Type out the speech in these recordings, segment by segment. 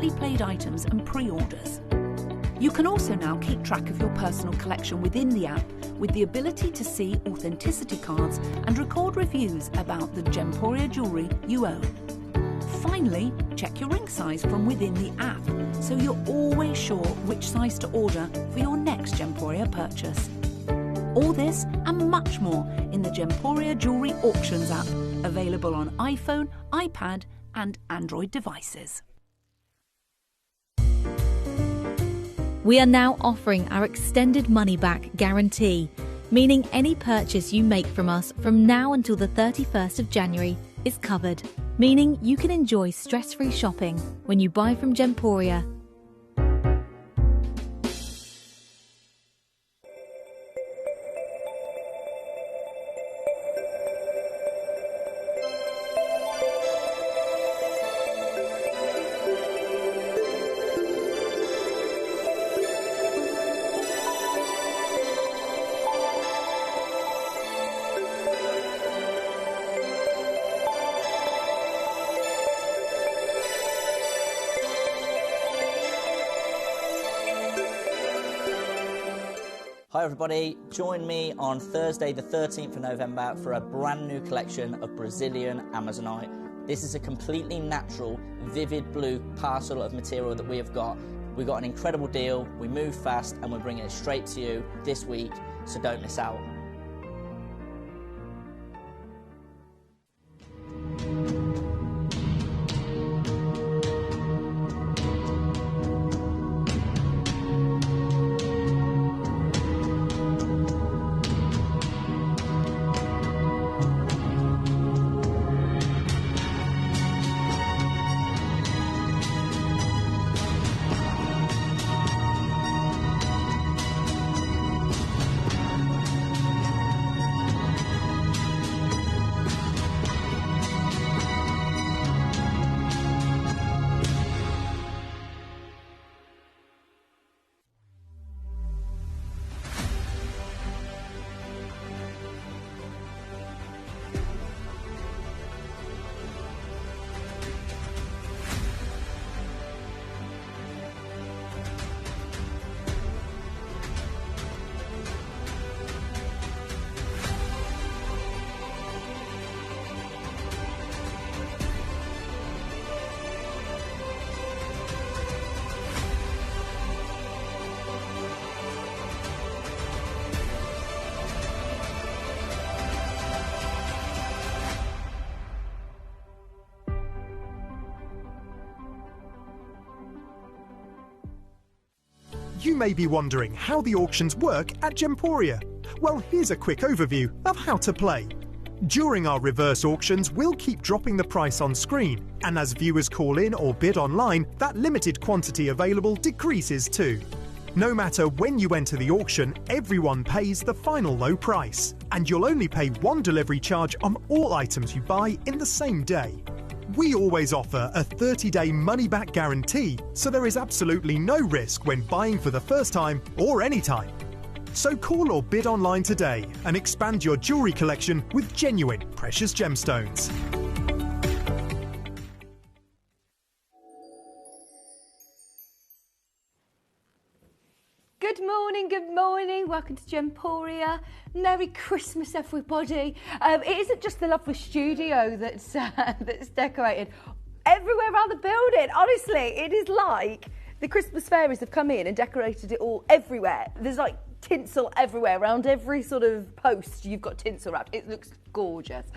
recently played items and pre-orders. You can also now keep track of your personal collection within the app with the ability to see authenticity cards and record reviews about the Gemporia jewellery you own. Finally, check your ring size from within the app, so you're always sure which size to order for your next Gemporia purchase. All this and much more in the Gemporia Jewellery Auctions app, available on iPhone, iPad and Android devices. We are now offering our extended money-back guarantee, meaning any purchase you make from us from now until the 31st of January is covered, meaning you can enjoy stress-free shopping when you buy from Gemporia. Hi everybody, join me on Thursday the 13th of November for a brand new collection of Brazilian Amazonite. This is a completely natural, vivid blue parcel of material that we have got. We've got an incredible deal, we move fast and we're bringing it straight to you this week, so don't miss out. You may be wondering how the auctions work at Gemporia. Well, here's a quick overview of how to play. During our reverse auctions, we'll keep dropping the price on screen, and as viewers call in or bid online, that limited quantity available decreases too. No matter when you enter the auction, everyone pays the final low price, and you'll only pay one delivery charge on all items you buy in the same day. We always offer a 30-day money-back guarantee, so there is absolutely no risk when buying for the first time or any time. So call or bid online today and expand your jewellery collection with genuine precious gemstones. Good morning, good morning. Welcome to Gemporia. Merry Christmas, everybody. It isn't just the lovely studio that's decorated. Everywhere around the building, honestly, it is like the Christmas fairies have come in and decorated it all everywhere. There's like tinsel everywhere, around every sort of post you've got tinsel wrapped. It looks gorgeous.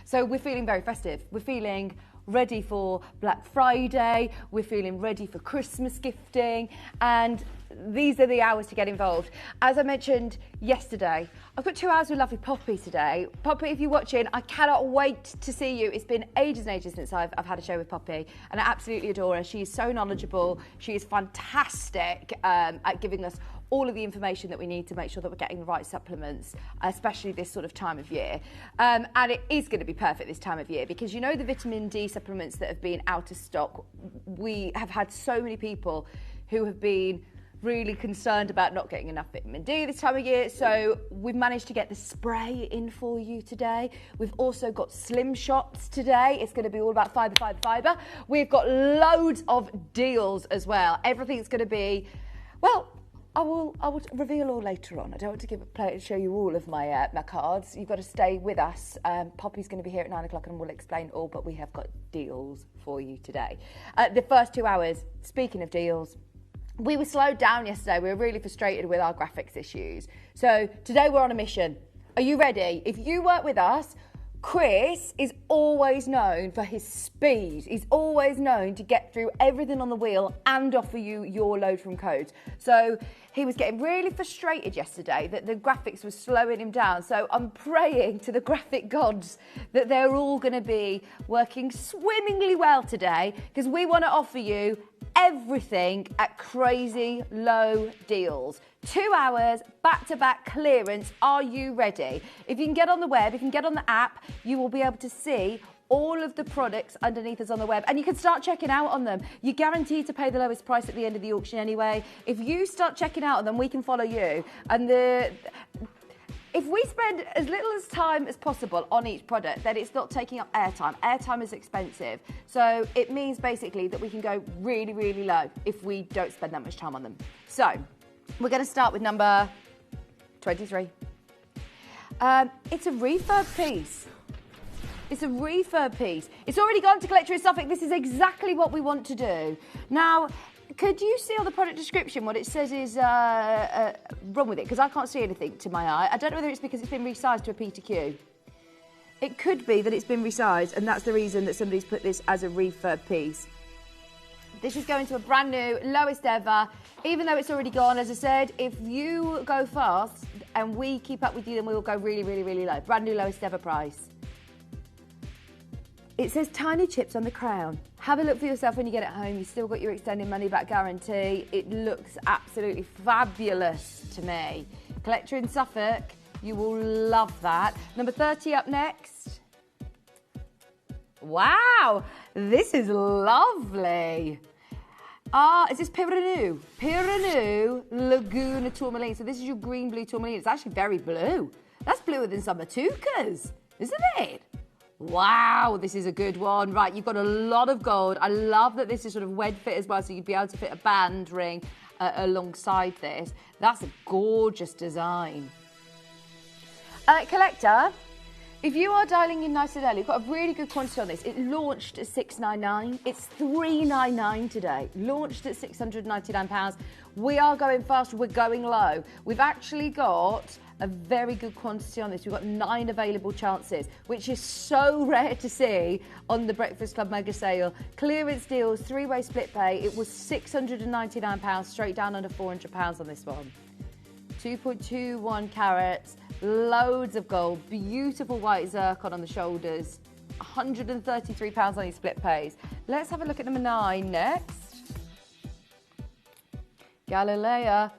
So we're feeling very festive. We're feeling ready for Black Friday. We're feeling ready for Christmas gifting, and these are the hours to get involved. As I mentioned yesterday, I've got 2 hours with lovely Poppy today. Poppy, if you're watching, I cannot wait to see you. It's been ages and ages since I've had a show with Poppy, and I absolutely adore her. She is so knowledgeable. She is fantastic at giving us all of the information that we need to make sure that we're getting the right supplements, especially this sort of time of year. And it is going to be perfect this time of year because you know the vitamin D supplements that have been out of stock. We have had so many people who have been really concerned about not getting enough vitamin D this time of year, so we've managed to get the spray in for you today. We've also got slim shots today. It's going to be all about fibre, fibre, fibre. We've got loads of deals as well. Everything's going to be, well, I will reveal all later on. I don't want to show you all of my my cards. You've got to stay with us. Poppy's going to be here at 9 o'clock and we'll explain all, but we have got deals for you today. The first 2 hours, speaking of deals, we were slowed down yesterday. We were really frustrated with our graphics issues. So today we're on a mission. Are you ready? If you work with us, Chris is always known for his speed. He's always known to get through everything on the wheel and offer you your load from codes. So he was getting really frustrated yesterday that the graphics was slowing him down. So I'm praying to the graphic gods that they're all going to be working swimmingly well today, because we want to offer you everything at crazy low deals. 2 hours, back-to-back clearance. Are you ready? If you can get on the web, if you can get on the app, you will be able to see all of the products underneath us on the web, and you can start checking out on them. You're guaranteed to pay the lowest price at the end of the auction anyway. If you start checking out on them, we can follow you. And if we spend as little as time as possible on each product, then it's not taking up airtime. Airtime is expensive. So it means basically that we can go really, really low if we don't spend that much time on them. So we're going to start with number 23. It's a refurb piece. It's a refurb piece. It's already gone to Collector in Suffolk. This is exactly what we want to do. Now, could you see on the product description what it says is wrong with it? Because I can't see anything to my eye. I don't know whether it's because it's been resized to a P to Q. It could be that it's been resized, and that's the reason that somebody's put this as a refurb piece. This is going to a brand new, lowest ever. Even though it's already gone, as I said, if you go fast and we keep up with you, then we will go really, really, really low. Brand new, lowest ever price. It says tiny chips on the crown. Have a look for yourself when you get it home. You've still got your extended money back guarantee. It looks absolutely fabulous to me. Collector in Suffolk, you will love that. Number 30 up next. Wow, this is lovely. Is this Piranu? Piranu Laguna Tourmaline. So this is your green blue tourmaline. It's actually very blue. That's bluer than some Matukas, isn't it? Wow, this is a good one. Right, you've got a lot of gold. I love that this is sort of wed fit as well, so you'd be able to fit a band ring alongside this. That's a gorgeous design. Collector, if you are dialing in nice and early, you've got a really good quantity on this. It launched at $699. It's $399 today. Launched at £699. We are going fast. We're going low. We've actually got a very good quantity on this. We've got 9 available chances, which is so rare to see on the Breakfast Club mega sale. Clearance deals, 3-way split pay. It was £699, straight down under £400 on this one. 2.21 carats, loads of gold, beautiful white zircon on the shoulders, £133 on these split pays. Let's have a look at number 9 next. Galilea.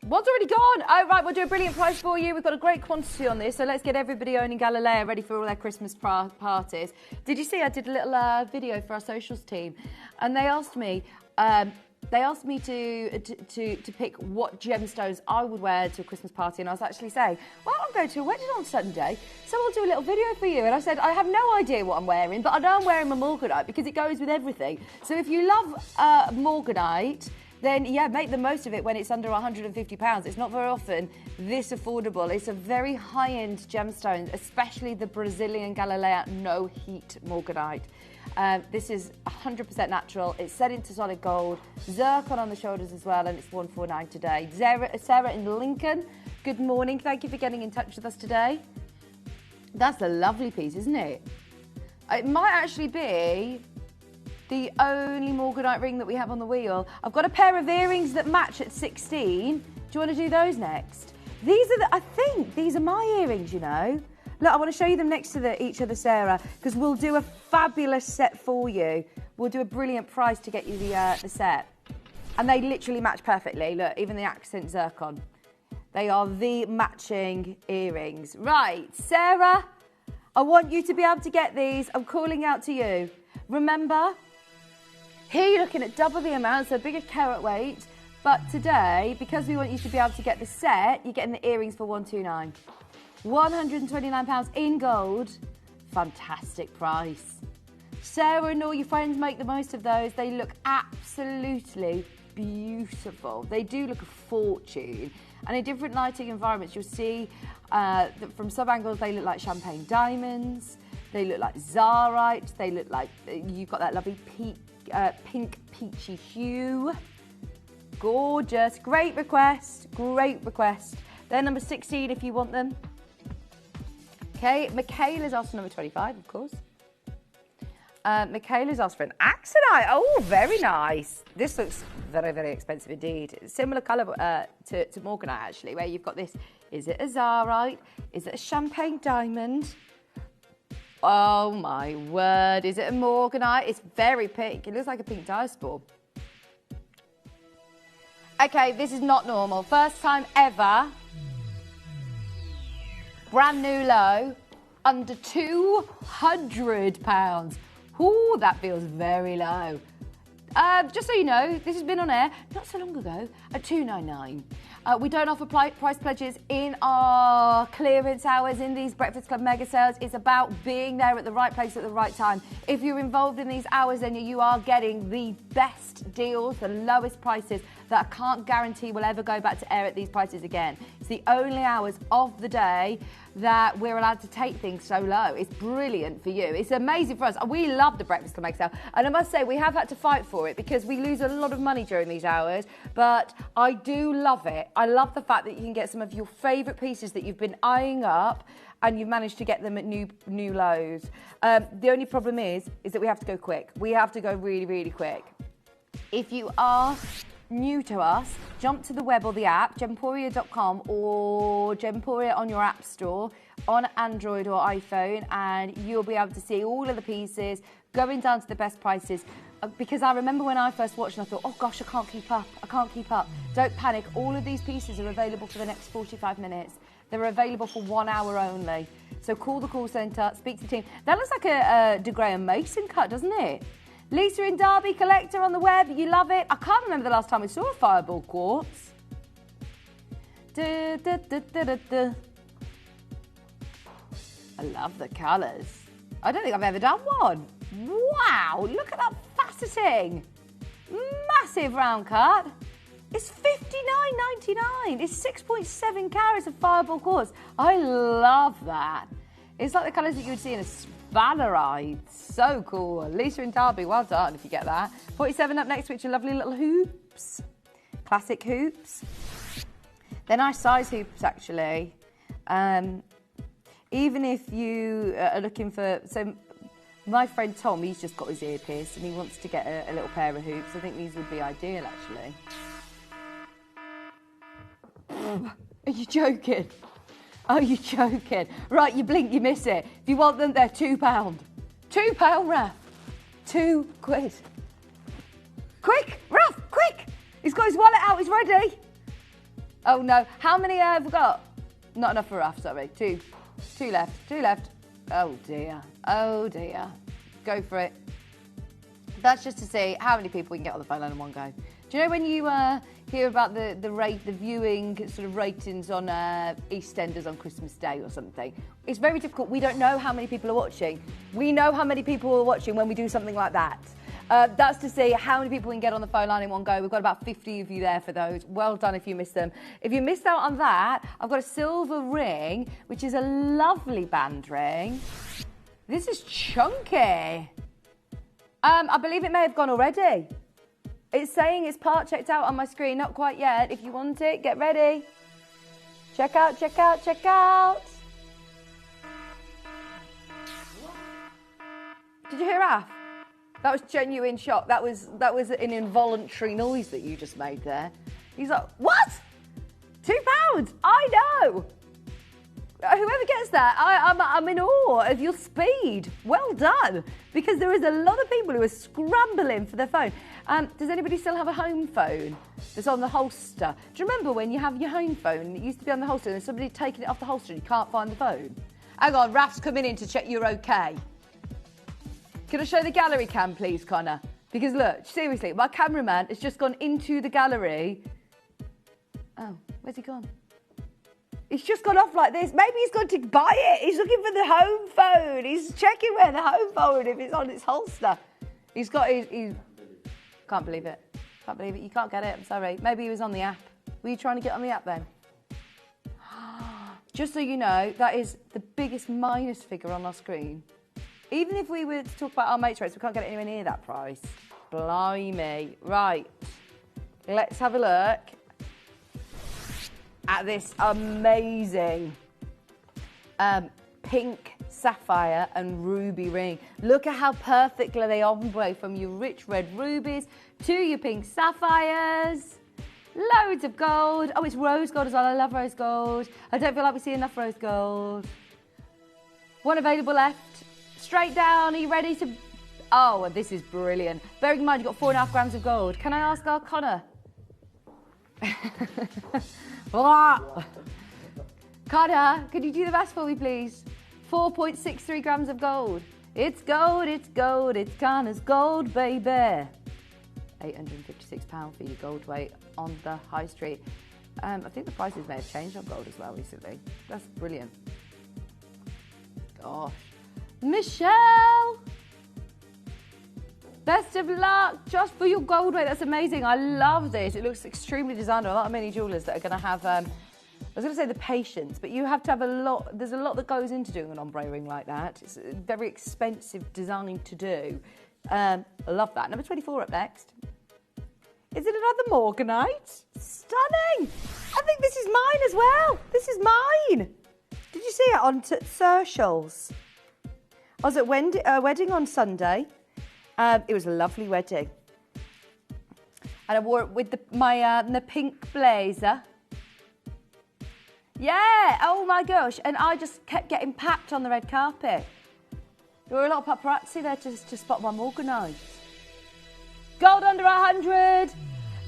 One's already gone. Oh, right, we'll do a brilliant price for you. We've got a great quantity on this, so let's get everybody owning Galilea ready for all their Christmas parties. Did you see I did a little video for our socials team, and they asked me to pick what gemstones I would wear to a Christmas party, and I was actually saying, well, I'm going to a wedding on Sunday, so I'll do a little video for you. And I said, I have no idea what I'm wearing, but I know I'm wearing my morganite because it goes with everything. So if you love morganite, then yeah, make the most of it when it's under £150. It's not very often this affordable. It's a very high-end gemstone, especially the Brazilian Galilea no heat morganite. This is 100% natural. It's set into solid gold, zircon on the shoulders as well, and it's $149 today. Sarah in Lincoln, good morning. Thank you for getting in touch with us today. That's a lovely piece, isn't it? It might actually be the only morganite ring that we have on the wheel. I've got a pair of earrings that match at 16. Do you want to do those next? These are I think these are my earrings, you know. Look, I want to show you them next to each other, Sarah, because we'll do a fabulous set for you. We'll do a brilliant price to get you the set. And they literally match perfectly. Look, even the accent zircon. They are the matching earrings. Right, Sarah, I want you to be able to get these. I'm calling out to you. Remember, here you're looking at double the amount, so bigger carat weight, But today, because we want you to be able to get the set, you're getting the earrings for £129. £129 in gold. Fantastic price. Sarah and all your friends, make the most of those. They look absolutely beautiful. They do look a fortune. And in different lighting environments, you'll see that from some angles, they look like champagne diamonds. They look like Zarite. They look like you've got that lovely pink peachy hue. Gorgeous. Great request. Great request. They're number 16 if you want them. Okay, Michaela's asked for number 25, of course. Michaela's asked for an Axonite. Oh, very nice. This looks very, very expensive indeed. Similar colour to Morganite, actually, where you've got this. Is it a Zarite? Is it a champagne diamond? Oh, my word. Is it a Morganite? It's very pink. It looks like a pink diaspore. Okay, this is not normal. First time ever. Brand new low. Under £200. Ooh, that feels very low. Just so you know, this has been on air not so long ago at $299. We don't offer price pledges in our clearance hours in these Breakfast Club mega sales. It's about being there at the right place at the right time. If you're involved in these hours, then you are getting the best deals, the lowest prices that I can't guarantee will ever go back to air at these prices again. It's the only hours of the day that we're allowed to take things so low. It's brilliant for you. It's amazing for us. We love the Breakfast Club mega sale. And I must say, we have had to fight for it because we lose a lot of money during these hours. But I do love it. I love the fact that you can get some of your favourite pieces that you've been eyeing up and you've managed to get them at new lows. The only problem is that we have to go quick. We have to go really, really quick. If you are new to us, jump to the web or the app, gemporia.com or Gemporia on your app store on Android or iPhone, and you'll be able to see all of the pieces going down to the best prices. Because I remember when I first watched and I thought, oh gosh, I can't keep up. Don't panic. All of these pieces are available for the next 45 minutes. They're available for 1 hour only. So call the call centre, speak to the team. That looks like a De Graham Mason cut, doesn't it? Lisa in Derby, collector on the web. You love it. I can't remember the last time we saw a fireball quartz. I love the colours. I don't think I've ever done one. Wow, look at that faceting. Massive round cut. It's $59.99. It's 6.7 carats of fireball quartz. I love that. It's like the colours that you would see in a sphalerite. So cool. Lisa in Derby, well done if you get that. 47 up next, which are lovely little hoops. Classic hoops. They're nice size hoops, actually. Even if you are looking for... So my friend Tom, he's just got his ear pierced and he wants to get a little pair of hoops. I think these would be ideal, actually. Are you joking? Are you joking? Right, you blink, you miss it. If you want them, they're £2. £2, Raf. £2. Quick, Raf, quick! He's got his wallet out, he's ready. Oh no, how many have we got? Not enough for Raf, sorry. Two left. Oh dear, Go for it. That's just to see how many people we can get on the phone line in one go. Do you know when you hear about the viewing sort of ratings on EastEnders on Christmas Day or something? It's very difficult. We don't know how many people are watching. We know how many people are watching when we do something like that. That's to see how many people we can get on the phone line in one go. We've got about 50 of you there for those. Well done if you missed them. If you missed out on that, I've got a silver ring, which is a lovely band ring. This is chunky. I believe it may have gone already. It's saying it's part checked out on my screen. Not quite yet. If you want it, get ready. Check out. Did you hear Raf? That was genuine shock. That was an involuntary noise that you just made there. He's like, what? £2? I know. Whoever gets that, I'm in awe of your speed. Well done. Because there is a lot of people who are scrambling for their phone. Does anybody still have a home phone that's on the holster? Do you remember when you have your home phone, it used to be on the holster, and there's somebody taking it off the holster and you can't find the phone? Hang on, Raf's coming in to check you're okay. Can I show the gallery cam, please, Connor? Because look, seriously, my cameraman has just gone into the gallery. Oh, where's he gone? He's just gone off like this. Maybe he's gone to buy it. He's looking for the home phone. He's checking where the home phone, if it's on its holster. He's got his... Can't believe it. Can't believe it. You can't get it. I'm sorry. Maybe he was on the app. Were you trying to get on the app then? Just so you know, that is the biggest minus figure on our screen. Even if we were to talk about our mates rates, we can't get it anywhere near that price. Blimey. Right. Let's have a look at this amazing pink sapphire and ruby ring. Look at how perfectly they ombre from your rich red rubies to your pink sapphires. Loads of gold. Oh, it's rose gold as well. I love rose gold. I don't feel like we see enough rose gold. One available left. Straight down. Are you ready to... Oh, this is brilliant. Bearing in mind you've got 4.5 grams of gold. Can I ask our Connor? Connor, could you do the maths for me, please? 4.63 grams of gold. It's gold, it's gold, it's Connor's gold, baby. £856 for your gold weight on the high street. I think the prices may have changed on gold as well recently. That's brilliant. Gosh. Michelle! Best of luck just for your gold weight. That's amazing. I love this. It looks extremely designer. A lot of many jewellers that are going to have, I was going to say the patience, but you have to have a lot. There's a lot that goes into doing an ombre ring like that. It's a very expensive design to do. I love that. Number 24 up next. Is it another Morganite? Stunning. I think this is mine as well. This is mine. Did you see it on socials? I was at a wedding on Sunday. It was a lovely wedding. And I wore it with the pink blazer. Yeah, oh my gosh. And I just kept getting papped on the red carpet. There were a lot of paparazzi there to spot my Morganite. Gold under 100.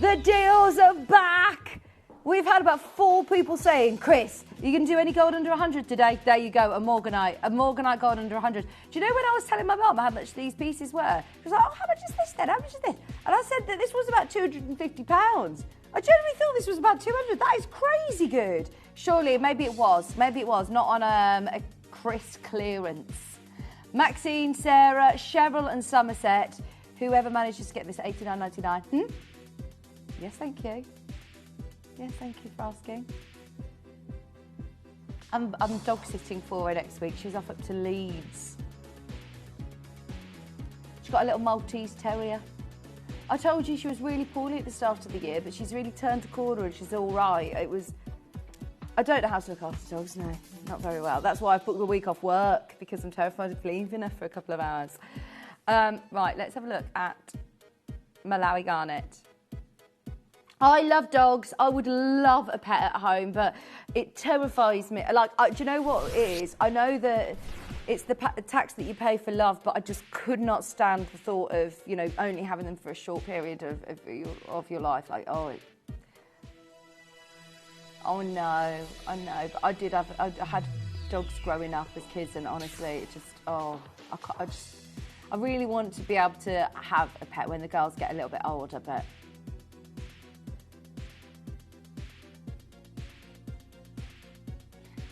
The deals are back. We've had about 4 people saying, Chris, you can do any gold under 100 today? There you go, a Morganite gold under 100. Do you know when I was telling my mum how much these pieces were? She was like, oh, how much is this then? How much is this? And I said that this was about £250. I genuinely thought this was about 200. That is crazy good. Surely, maybe it was, not on a Chris clearance. Maxine, Sarah, Cheryl and Somerset, whoever manages to get this at $89.99. Yes, thank you. Yes, thank you for asking. I'm dog sitting for her next week. She's off up to Leeds. She's got a little Maltese terrier. I told you she was really poorly at the start of the year, but she's really turned a corner and she's all right. I don't know how to look after dogs, no, not very well. That's why I've booked the week off work, because I'm terrified of leaving her for a couple of hours. Right, let's have a look at Malawi Garnet. I love dogs. I would love a pet at home, but it terrifies me. Like, do you know what it is? I know that it's the tax that you pay for love, but I just could not stand the thought of, you know, only having them for a short period of your life. Like, oh no, I know. But I had dogs growing up as kids, and honestly, it just, I really want to be able to have a pet when the girls get a little bit older, but.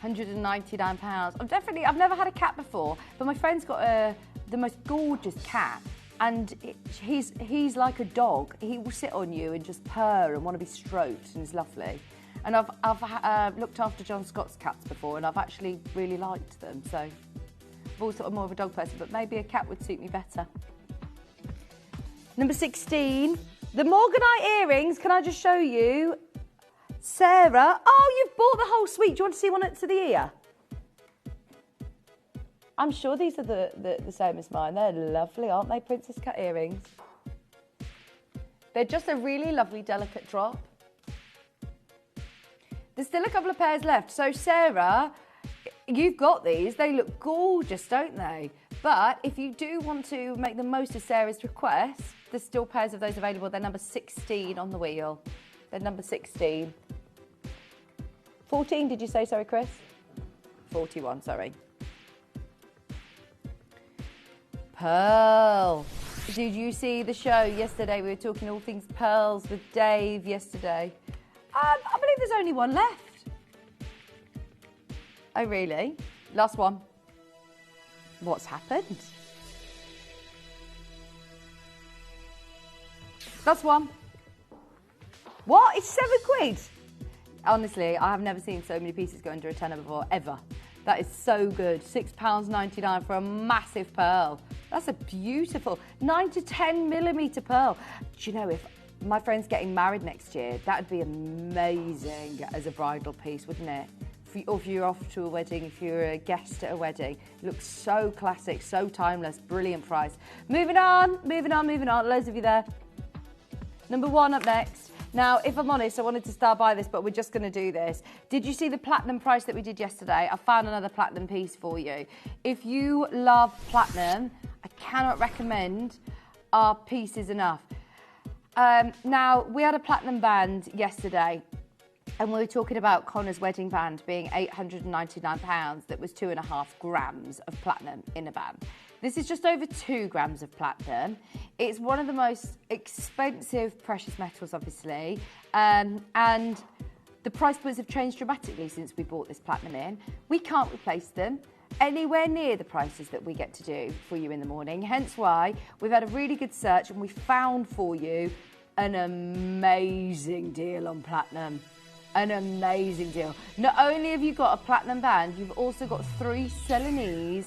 £199. I've never had a cat before, but my friend's got the most gorgeous cat, and he's like a dog. He will sit on you and just purr and want to be stroked, and he's lovely. And I've looked after John Scott's cats before, and I've actually really liked them. So I've always thought I'm more of a dog person, but maybe a cat would suit me better. Number 16, the Morganite earrings. Can I just show you? Sarah, oh, you've bought the whole suite. Do you want to see one to the ear? I'm sure these are the same as mine. They're lovely, aren't they? Princess cut earrings. They're just a really lovely, delicate drop. There's still a couple of pairs left. So, Sarah, you've got these. They look gorgeous, don't they? But if you do want to make the most of Sarah's request, there's still pairs of those available. They're number 16 on the wheel. They're number 16. 14, did you say? Sorry, Chris? 41, sorry. Pearl. Did you see the show yesterday? We were talking all things pearls with Dave yesterday. I believe there's only one left. Oh, really? Last one. What's happened? Last one. What? It's £7. Honestly, I have never seen so many pieces go under a tenner before, ever. That is so good. £6.99 for a massive pearl. That's a beautiful 9 to 10 millimetre pearl. Do you know, if my friend's getting married next year, that would be amazing as a bridal piece, wouldn't it? If you're off to a wedding, if you're a guest at a wedding. It looks so classic, so timeless, brilliant price. Moving on. Loads of you there. Number 1 up next. Now, if I'm honest, I wanted to start by this, but we're just going to do this. Did you see the platinum price that we did yesterday? I found another platinum piece for you. If you love platinum, I cannot recommend our pieces enough. Now, we had a platinum band yesterday, and we were talking about Connor's wedding band being £899. That was 2.5 grams of platinum in a band. This is just over 2 grams of platinum. It's one of the most expensive precious metals, obviously, and the price points have changed dramatically since we bought this platinum in. We can't replace them anywhere near the prices that we get to do for you in the morning, hence why we've had a really good search and we found for you an amazing deal on platinum. An amazing deal. Not only have you got a platinum band, you've also got 3 Celanese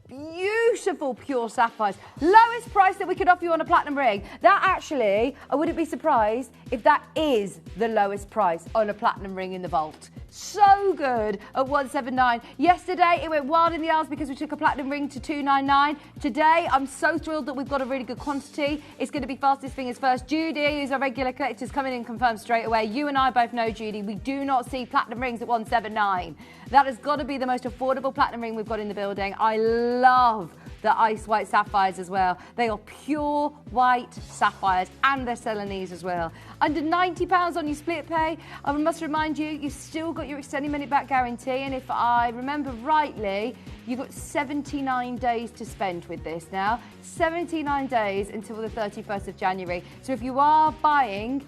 beautiful pure sapphires. Lowest price that we could offer you on a platinum ring. That actually, I wouldn't be surprised if that is the lowest price on a platinum ring in the vault. So good at 179. Yesterday it went wild in the aisles because we took a platinum ring to 299. Today I'm so thrilled that we've got a really good quantity. It's going to be fastest fingers first. Judy, who's our regular collector, is coming in and confirmed straight away. You and I both know, Judy, we do not see platinum rings at 179. That has got to be the most affordable platinum ring we've got in the building. I love the ice white sapphires as well. They are pure white sapphires and they're Celanese as well. Under £90 on your split pay. I must remind you, you've still got your extended money back guarantee, and if I remember rightly, you've got 79 days to spend with this now. 79 days until the 31st of January. So if you are buying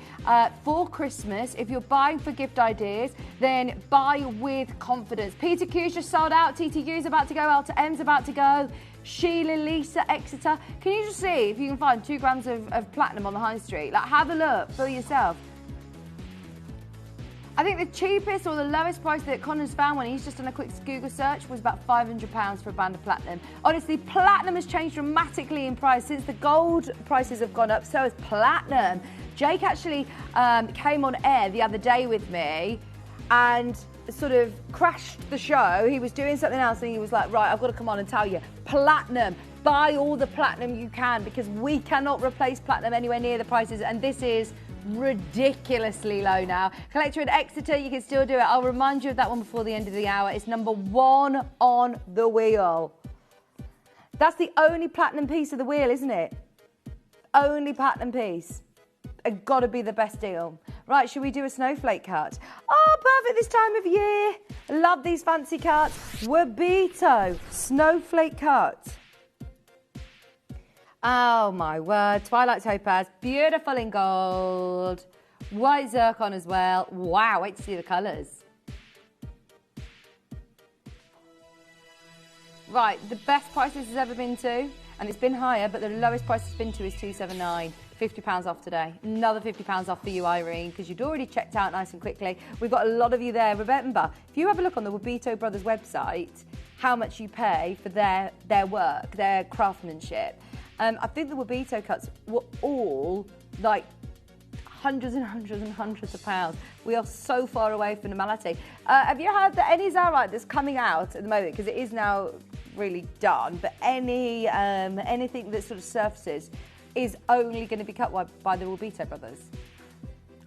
for Christmas, if you're buying for gift ideas, then buy with confidence. Peter Q's just sold out, TTU's about to go, Alta M's about to go. Sheila, Lisa, Exeter. Can you just see if you can find 2 grams of platinum on the high street? Like, have a look for yourself. I think the cheapest or the lowest price that Connor's found when he's just done a quick Google search was about £500 for a band of platinum. Honestly, platinum has changed dramatically in price since the gold prices have gone up, so has platinum. Jake actually came on air the other day with me and sort of crashed the show. He was doing something else and he was like, right, I've got to come on and tell you, platinum, buy all the platinum you can because we cannot replace platinum anywhere near the prices, and this is ridiculously low now. Collector at Exeter, you can still do it. I'll remind you of that one before the end of the hour. It's number 1 on the wheel. That's the only platinum piece of the wheel, isn't it? Only platinum piece. It's got to be the best deal. Right, should we do a snowflake cut? Oh, perfect this time of year. Love these fancy cuts. Wabito snowflake cut. Oh my word, Twilight Topaz, beautiful in gold. White zircon as well. Wow, wait to see the colours. Right, the best price this has ever been to, and it's been higher, but the lowest price it's been to is 279. £50 off today. Another £50 off for you, Irene, because you'd already checked out nice and quickly. We've got a lot of you there. Remember, if you have a look on the Wabito Brothers website, how much you pay for their work, their craftsmanship. I think the Wabito cuts were all like hundreds and hundreds and hundreds of pounds. We are so far away from normality. Have you heard that any Zarite that's coming out at the moment, because it is now really done, but anything that sort of surfaces is only going to be cut by the Wabito brothers.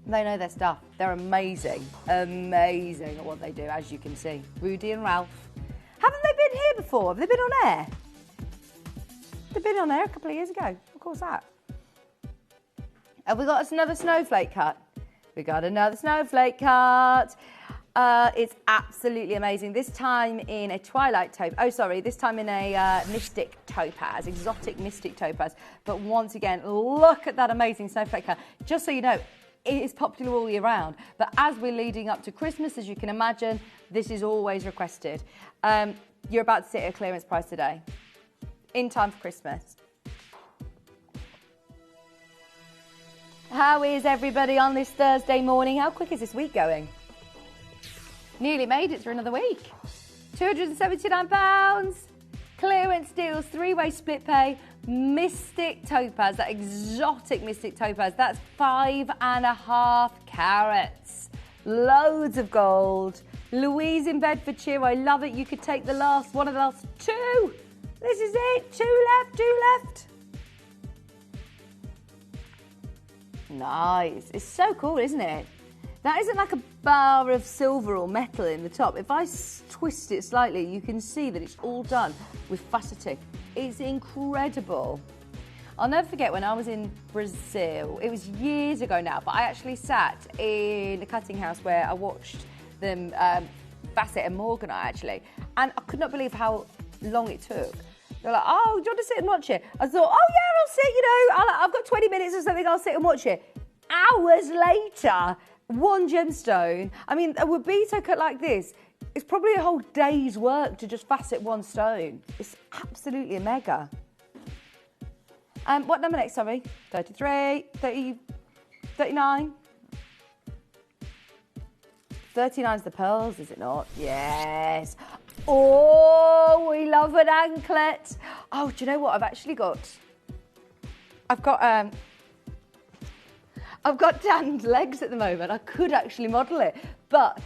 They know their stuff. They're amazing. Amazing at what they do, as you can see. Rudy and Ralph. Haven't they been here before? Have they been on air? They've been on air a couple of years ago. Of course that. Have we got us another snowflake cut? We got another snowflake cut. It's absolutely amazing. This time in a twilight topaz. This time in a mystic topaz, exotic mystic topaz. But once again, look at that amazing snowflake colour. Just so you know, it is popular all year round. But as we're leading up to Christmas, as you can imagine, this is always requested. You're about to sit at a clearance price today, in time for Christmas. How is everybody on this Thursday morning? How quick is this week going? Nearly made it through another week. £279. Clearance deals, three-way split pay, mystic topaz, that exotic mystic topaz. That's 5.5 carats. Loads of gold. Louise in Bedfordshire, I love it. You could take one of the last two. This is it. Two left. Nice. It's so cool, isn't it? That isn't like a bar of silver or metal in the top. If I twist it slightly, you can see that it's all done with faceting. It's incredible. I'll never forget when I was in Brazil. It was years ago now, but I actually sat in a cutting house where I watched them facet and Morganite, actually. And I could not believe how long it took. They're like, oh, do you want to sit and watch it? I thought, oh yeah, I'll sit, I've got 20 minutes or something, I'll sit and watch it. Hours later, one gemstone. I mean, a Wabito cut like this, it's probably a whole day's work to just facet one stone. It's absolutely a mega. What number next, sorry? 33, 30, 39. 39's the pearls, is it not? Yes. Oh, we love an anklet. Oh, do you know what I've actually got? I've got tanned legs at the moment. I could actually model it, but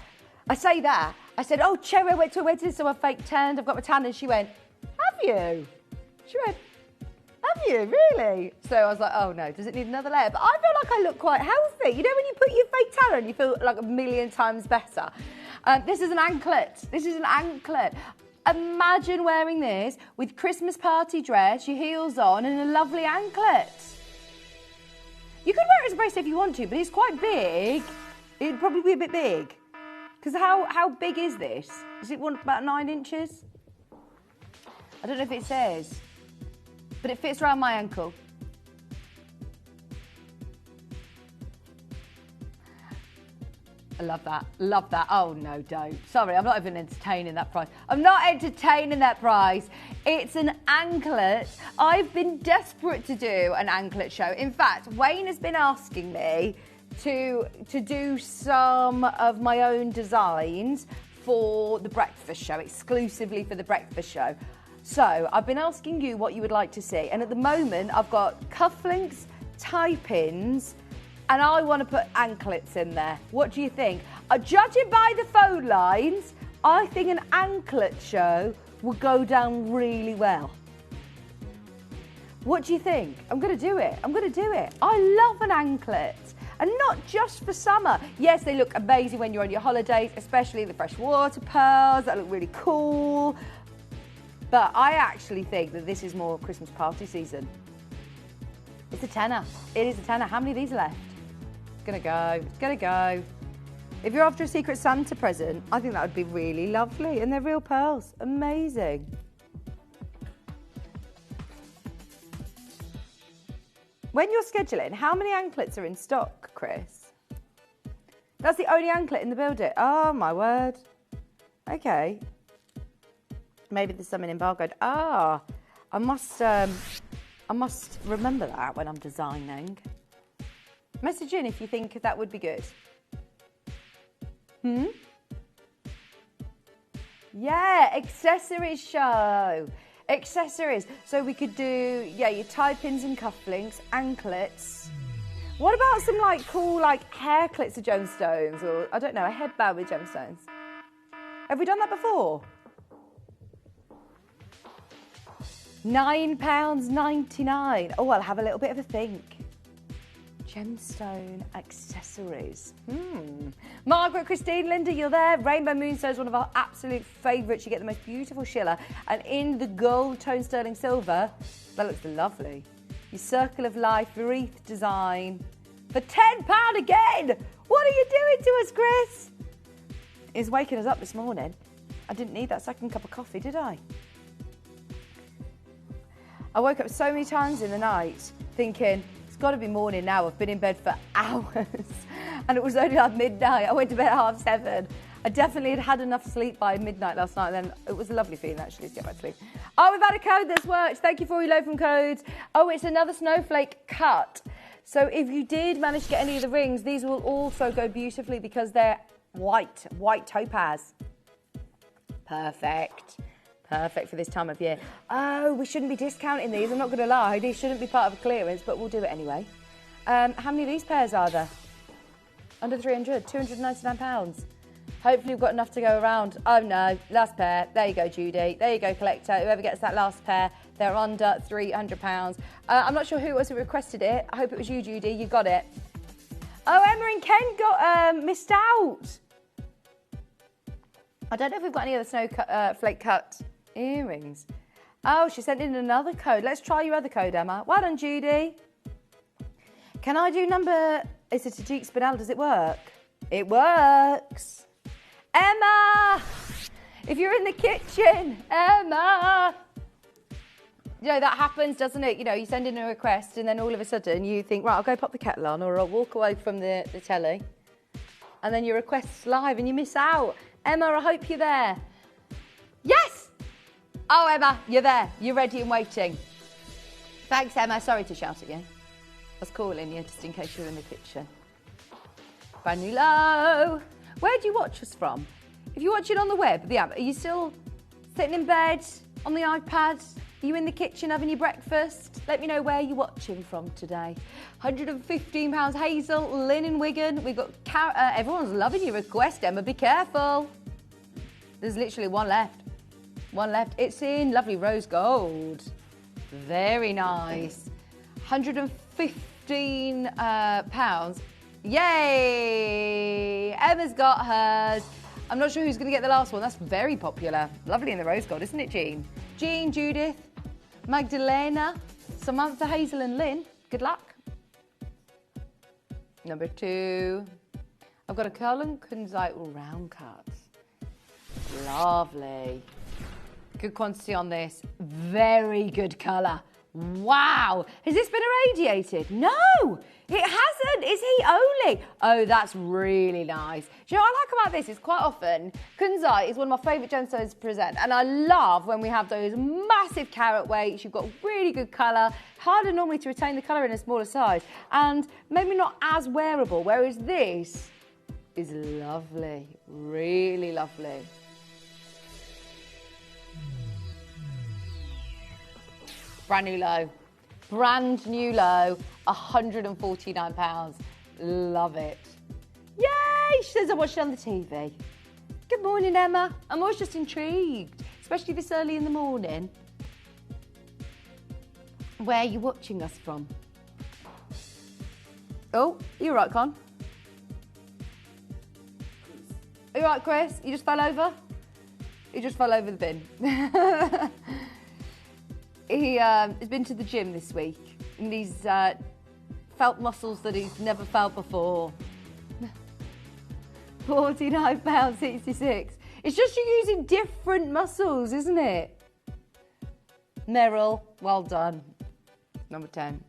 I say that. I said, oh, Cherry, I went to a wedding, so I fake tanned. I've got my tan, and she went, have you? She went, have you, really? So I was like, oh no, does it need another layer? But I feel like I look quite healthy. You know when you put your fake tan on, you feel like a million times better. This is an anklet. This is an anklet. Imagine wearing this with Christmas party dress, your heels on, and a lovely anklet. You could wear it as a bracelet if you want to, but it's quite big. It'd probably be a bit big. Because how big is this? Is it about 9 inches? I don't know if it says, but it fits around my ankle. I love that. Love that. Oh, no, don't. Sorry, I'm not even entertaining that price. I'm not entertaining that price. It's an anklet. I've been desperate to do an anklet show. In fact, Wayne has been asking me to do some of my own designs for the breakfast show, exclusively for the breakfast show. So I've been asking you what you would like to see. And at the moment, I've got cufflinks, tie-pins, and I want to put anklets in there. What do you think? Judging by the phone lines, I think an anklet show would go down really well. What do you think? I'm going to do it. I'm going to do it. I love an anklet. And not just for summer. Yes, they look amazing when you're on your holidays, especially the freshwater pearls. That look really cool. But I actually think that this is more Christmas party season. It's a tenner. It is a tenner. How many of these are left? It's gonna go. It's gonna go. If you're after a Secret Santa present, I think that would be really lovely. And they're real pearls. Amazing. When you're scheduling, how many anklets are in stock, Chris? That's the only anklet in the building. Oh, my word. Okay. Maybe there's something embargoed. Ah, I must remember that when I'm designing. Message in if you think that would be good. Yeah, accessories show. Accessories. So we could do, yeah, your tie pins and cufflinks, anklets. What about some like cool like hair clips of gemstones, or I don't know, a headband with gemstones? Have we done that before? £9.99. Oh, I'll have a little bit of a think. Gemstone accessories. Margaret, Christine, Linda, you're there. Rainbow Moonstone is one of our absolute favourites. You get the most beautiful schiller. And in the gold tone sterling silver, that looks lovely. Your Circle of Life wreath design for £10 again. What are you doing to us, Chris? is waking us up this morning. I didn't need that second cup of coffee, did I? I woke up so many times in the night thinking, it's got to be morning now. I've been in bed for hours. And it was only like midnight. I went to bed at 7:30. I definitely had had enough sleep by midnight last night. And then it was a lovely feeling, actually, to get back to sleep. Oh, we've had a code that's worked. Thank you for your load from codes. Oh, it's another snowflake cut. So if you did manage to get any of the rings, these will also go beautifully because they're white topaz. Perfect. Perfect for this time of year. Oh, we shouldn't be discounting these. I'm not going to lie. These shouldn't be part of a clearance, but we'll do it anyway. How many of these pairs are there? Under 300, £299. Hopefully we've got enough to go around. Oh no, last pair. There you go, Judy. There you go, collector. Whoever gets that last pair, they're under £300. I'm not sure who it was who requested it. I hope it was you, Judy. You got it. Oh, Emma and Ken got missed out. I don't know if we've got any other snowflake cut earrings. Oh, she sent in another code. Let's try your other code, Emma. Well done, Judy. Can I do number... Is it a Tajik Spinel? Does it work? It works. Emma! If you're in the kitchen, Emma! You know, that happens, doesn't it? You know, you send in a request and then all of a sudden you think, right, I'll go pop the kettle on or I'll walk away from the telly. And then your request's live and you miss out. Emma, I hope you're there. Yes! Oh, Emma, you're there. You're ready and waiting. Thanks, Emma. Sorry to shout at you. I was calling you just in case you were in the kitchen. Brand new low. Where do you watch us from? If you watch it on the web, the app, are you still sitting in bed on the iPad? Are you in the kitchen having your breakfast? Let me know where you're watching from today. £115 Hazel, Lynn in Wigan. We've got everyone's loving your request, Emma. Be careful. There's literally one left. One left. It's in lovely rose gold. Very nice. £115. Yay! Emma's got hers. I'm not sure who's going to get the last one. That's very popular. Lovely in the rose gold, isn't it, Jean? Jean, Judith, Magdalena, Samantha, Hazel and Lynn. Good luck. Number 2. I've got a Cullen Kunzite round cut. Lovely. Good quantity on this. Very good colour. Wow. Has this been irradiated? No, it hasn't. Is he only? Oh, that's really nice. Do you know what I like about this? Is quite often, Kunzite is one of my favourite gemstones to present. And I love when we have those massive carat weights. You've got really good colour. Harder normally to retain the colour in a smaller size. And maybe not as wearable. Whereas this is lovely. Really lovely. Brand new low. Brand new low. £149. Love it. Yay! She says I watched it on the TV. Good morning, Emma. I'm always just intrigued, especially this early in the morning. Where are you watching us from? Oh, you're right, Con. Are you right, Chris? You just fell over? You just fell over the bin. He has been to the gym this week and he's felt muscles that he's never felt before. £49.66. It's just you're using different muscles, isn't it? Meryl, well done. Number 10.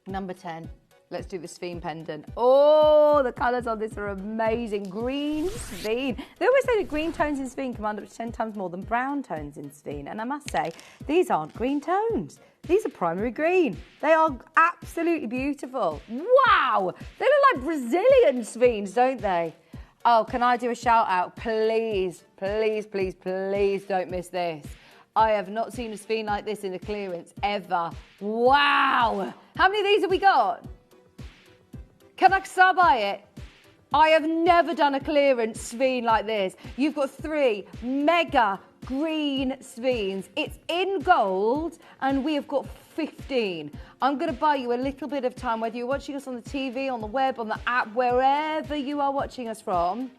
Number 10. Let's do the Sphene pendant. Oh, the colours on this are amazing. Green Sphene. They always say that green tones in Sphene command up to 10 times more than brown tones in Sphene. And I must say, these aren't green tones. These are primary green. They are absolutely beautiful. Wow! They look like Brazilian Sphenes, don't they? Oh, can I do a shout out? Please, please, please, please don't miss this. I have not seen a Sphene like this in a clearance ever. Wow! How many of these have we got? Can I buy it? I have never done a clearance Sphene like this. You've got 3 mega green Sphenes. It's in gold and we have got 15. I'm going to buy you a little bit of time, whether you're watching us on the TV, on the web, on the app, wherever you are watching us from.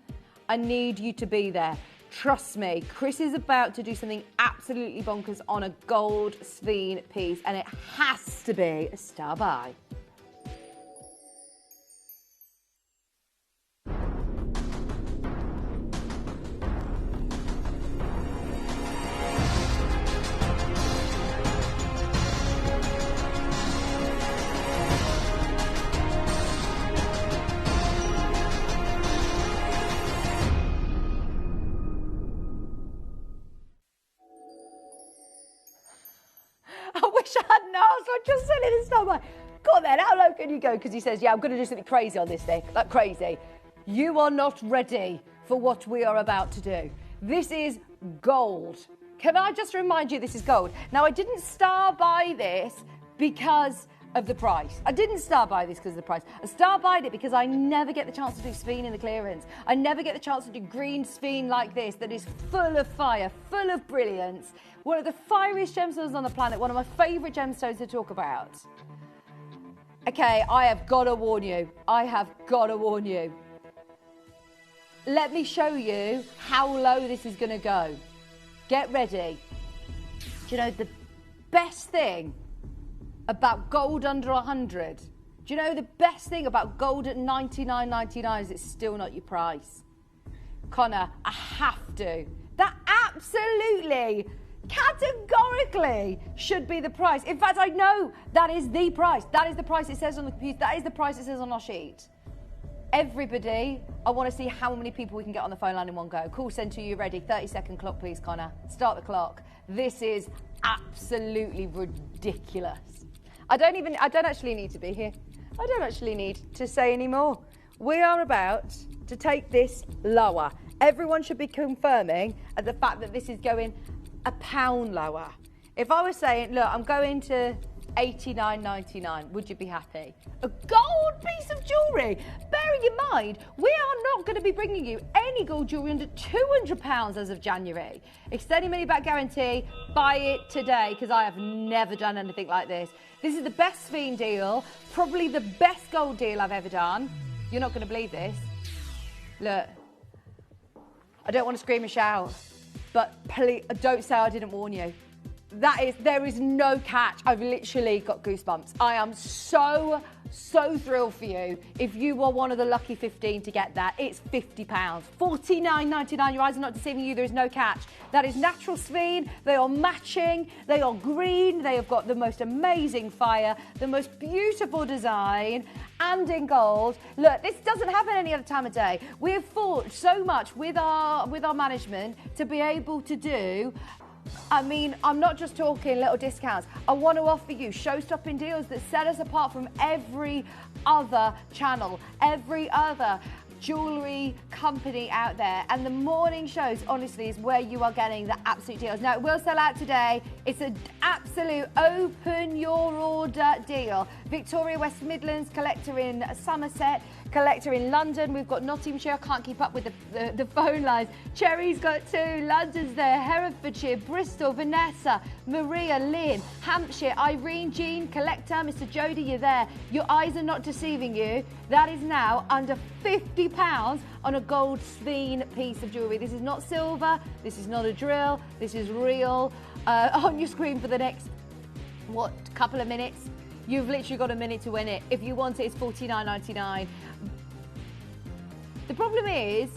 I need you to be there. Trust me, Chris is about to do something absolutely bonkers on a gold Sphene piece and it has to be a star buy. I just said it this time. Go on then, how low can you go? Because he says, yeah, I'm going to do something crazy on this thing. Like crazy. You are not ready for what we are about to do. This is gold. Can I just remind you this is gold? Now, I didn't star buy this because of the price. I didn't star buy this because of the price. I star buyed it because I never get the chance to do Sphene in the clearance. I never get the chance to do green Sphene like this that is full of fire, full of brilliance. One of the fieriest gemstones on the planet, one of my favourite gemstones to talk about. Okay, I have got to warn you. I have got to warn you. Let me show you how low this is going to go. Get ready. Do you know the best thing about gold under 100? Do you know the best thing about gold at $99.99 is it's still not your price? Connor, I have to. That absolutely, categorically should be the price. In fact, I know that is the price. That is the price it says on the computer. That is the price it says on our sheet. Everybody, I want to see how many people we can get on the phone line in one go. Call centre, you ready? 30-second clock, please, Connor. Start the clock. This is absolutely ridiculous. I don't actually need to be here. I don't actually need to say any more. We are about to take this lower. Everyone should be confirming at the fact that this is going £1 lower. If I was saying, look, I'm going to $89.99, would you be happy? A gold piece of jewellery. Bearing in mind, we are not going to be bringing you any gold jewellery under £200 as of January. Extending money back guarantee, buy it today, because I have never done anything like this. This is the best Sphene deal, probably the best gold deal I've ever done. You're not going to believe this. Look, I don't want to scream and shout, but please don't say I didn't warn you. There is no catch. I've literally got goosebumps. I am so thrilled for you. If you are one of the lucky 15 to get that, it's £50. $49.99. Your eyes are not deceiving you. There is no catch. That is natural Sphene. They are matching. They are green. They have got the most amazing fire, the most beautiful design, and in gold. Look, this doesn't happen any other time of day. We have fought so much with our management to be able to do. I mean, I'm not just talking little discounts. I want to offer you show-stopping deals that set us apart from every other channel, every other jewellery company out there. And the morning shows, honestly, is where you are getting the absolute deals. Now, it will sell out today. It's an absolute open your order deal. Victoria, West Midlands, collector in Somerset, collector in London. We've got Nottinghamshire. I can't keep up with the phone lines. Cherry's got 2. London's there. Herefordshire, Bristol, Vanessa, Maria, Lynn, Hampshire, Irene, Jean, collector, Mr. Jody, you're there. Your eyes are not deceiving you. That is now under £50 on a gold Sphene piece of jewellery. This is not silver. This is not a drill. This is real. On your screen for the next, couple of minutes. You've literally got a minute to win it. If you want it, it's $49.99. The problem is,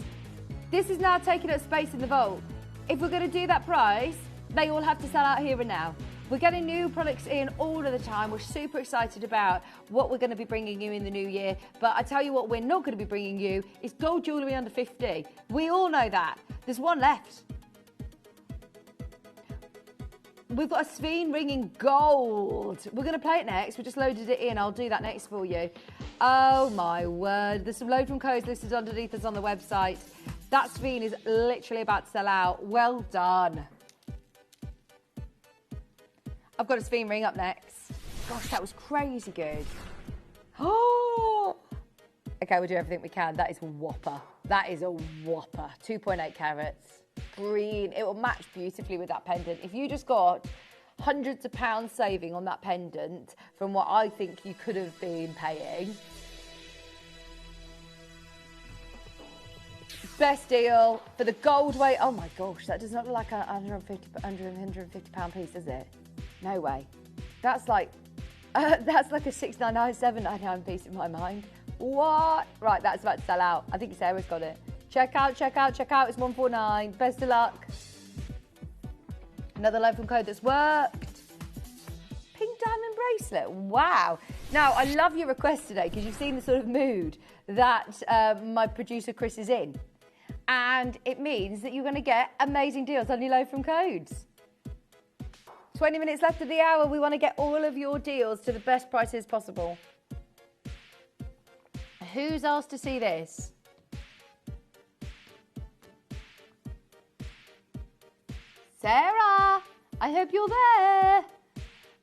this is now taking up space in the vault. If we're going to do that price, they all have to sell out here and now. We're getting new products in all of the time. We're super excited about what we're going to be bringing you in the new year. But I tell you what we're not going to be bringing you is gold jewellery under 50. We all know that. There's one left. We've got a Sphene ring in gold. We're going to play it next. We just loaded it in. I'll do that next for you. Oh, my word. There's some load from codes listed underneath us on the website. That Sphene is literally about to sell out. Well done. I've got a Sphene ring up next. Gosh, that was crazy good. Oh! Okay, we'll do everything we can. That is a whopper. That is a whopper. 2.8 carats. Green. It will match beautifully with that pendant. If you just got hundreds of pounds saving on that pendant from what I think you could have been paying. Best deal for the gold weight. Oh my gosh, that does not look like a £150 piece, does it? No way. That's like a $6.99, $7.99 piece in my mind. What? Right, that's about to sell out. I think Sarah's got it. Check out. It's $149. Best of luck. Another load from code that's worked. Pink diamond bracelet. Wow. Now, I love your request today because you've seen the sort of mood that my producer Chris is in. And it means that you're going to get amazing deals on your load from codes. 20 minutes left of the hour. We want to get all of your deals to the best prices possible. Who's asked to see this? Sarah, I hope you're there.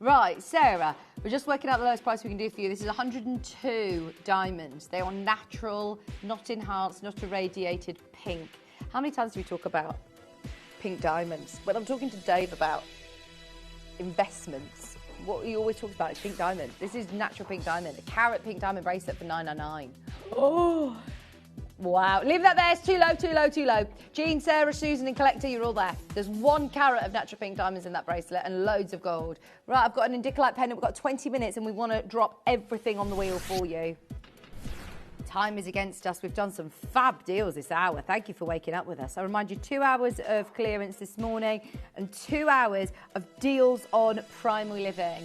Right, Sarah, we're just working out the lowest price we can do for you. This is 102 diamonds. They are natural, not enhanced, not irradiated pink. How many times do we talk about pink diamonds? When I'm talking to Dave about investments, what he always talks about is pink diamond. This is natural pink diamond, a carat pink diamond bracelet for $9.99. Oh, wow. Leave that there. It's too low, too low, too low. Jean, Sarah, Susan and Collector, you're all there. There's 1 carat of natural pink diamonds in that bracelet and loads of gold. Right, I've got an Indicolite pen. We've got 20 minutes and we want to drop everything on the wheel for you. Time is against us. We've done some fab deals this hour. Thank you for waking up with us. I remind you, 2 hours of clearance this morning and 2 hours of deals on primary living.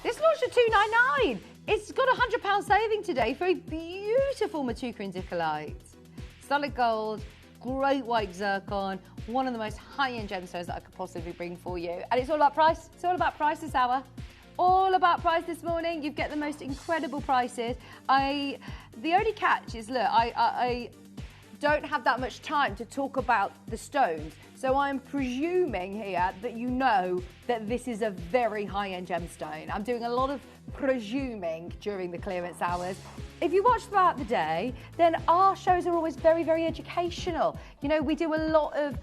This launched at $2.99. It's got a £100 saving today for a beautiful Matuka Indicolite. Solid gold, great white zircon, one of the most high-end gemstones that I could possibly bring for you. And it's all about price. It's all about price this hour. All about price this morning. You get the most incredible prices. The only catch is, look, I don't have that much time to talk about the stones. So I'm presuming here that you know that this is a very high-end gemstone. I'm doing a lot of presuming during the clearance hours. If you watch throughout the day, then our shows are always very, very educational. You know, we do a lot of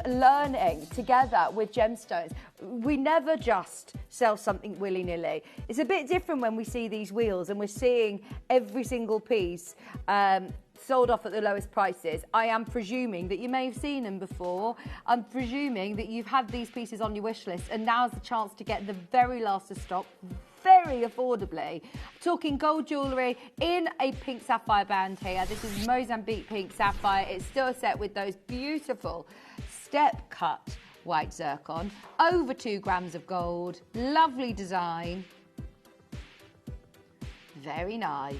learning together with gemstones. We never just sell something willy-nilly. It's a bit different when we see these wheels and we're seeing every single piece sold off at the lowest prices. I am presuming that you may have seen them before. I'm presuming that you've had these pieces on your wish list and now's the chance to get the very last of stock very affordably. Talking gold jewellery in a pink sapphire band here. This is Mozambique pink sapphire. It's still set with those beautiful step cut white zircon. Over 2 grams of gold. Lovely design. Very nice.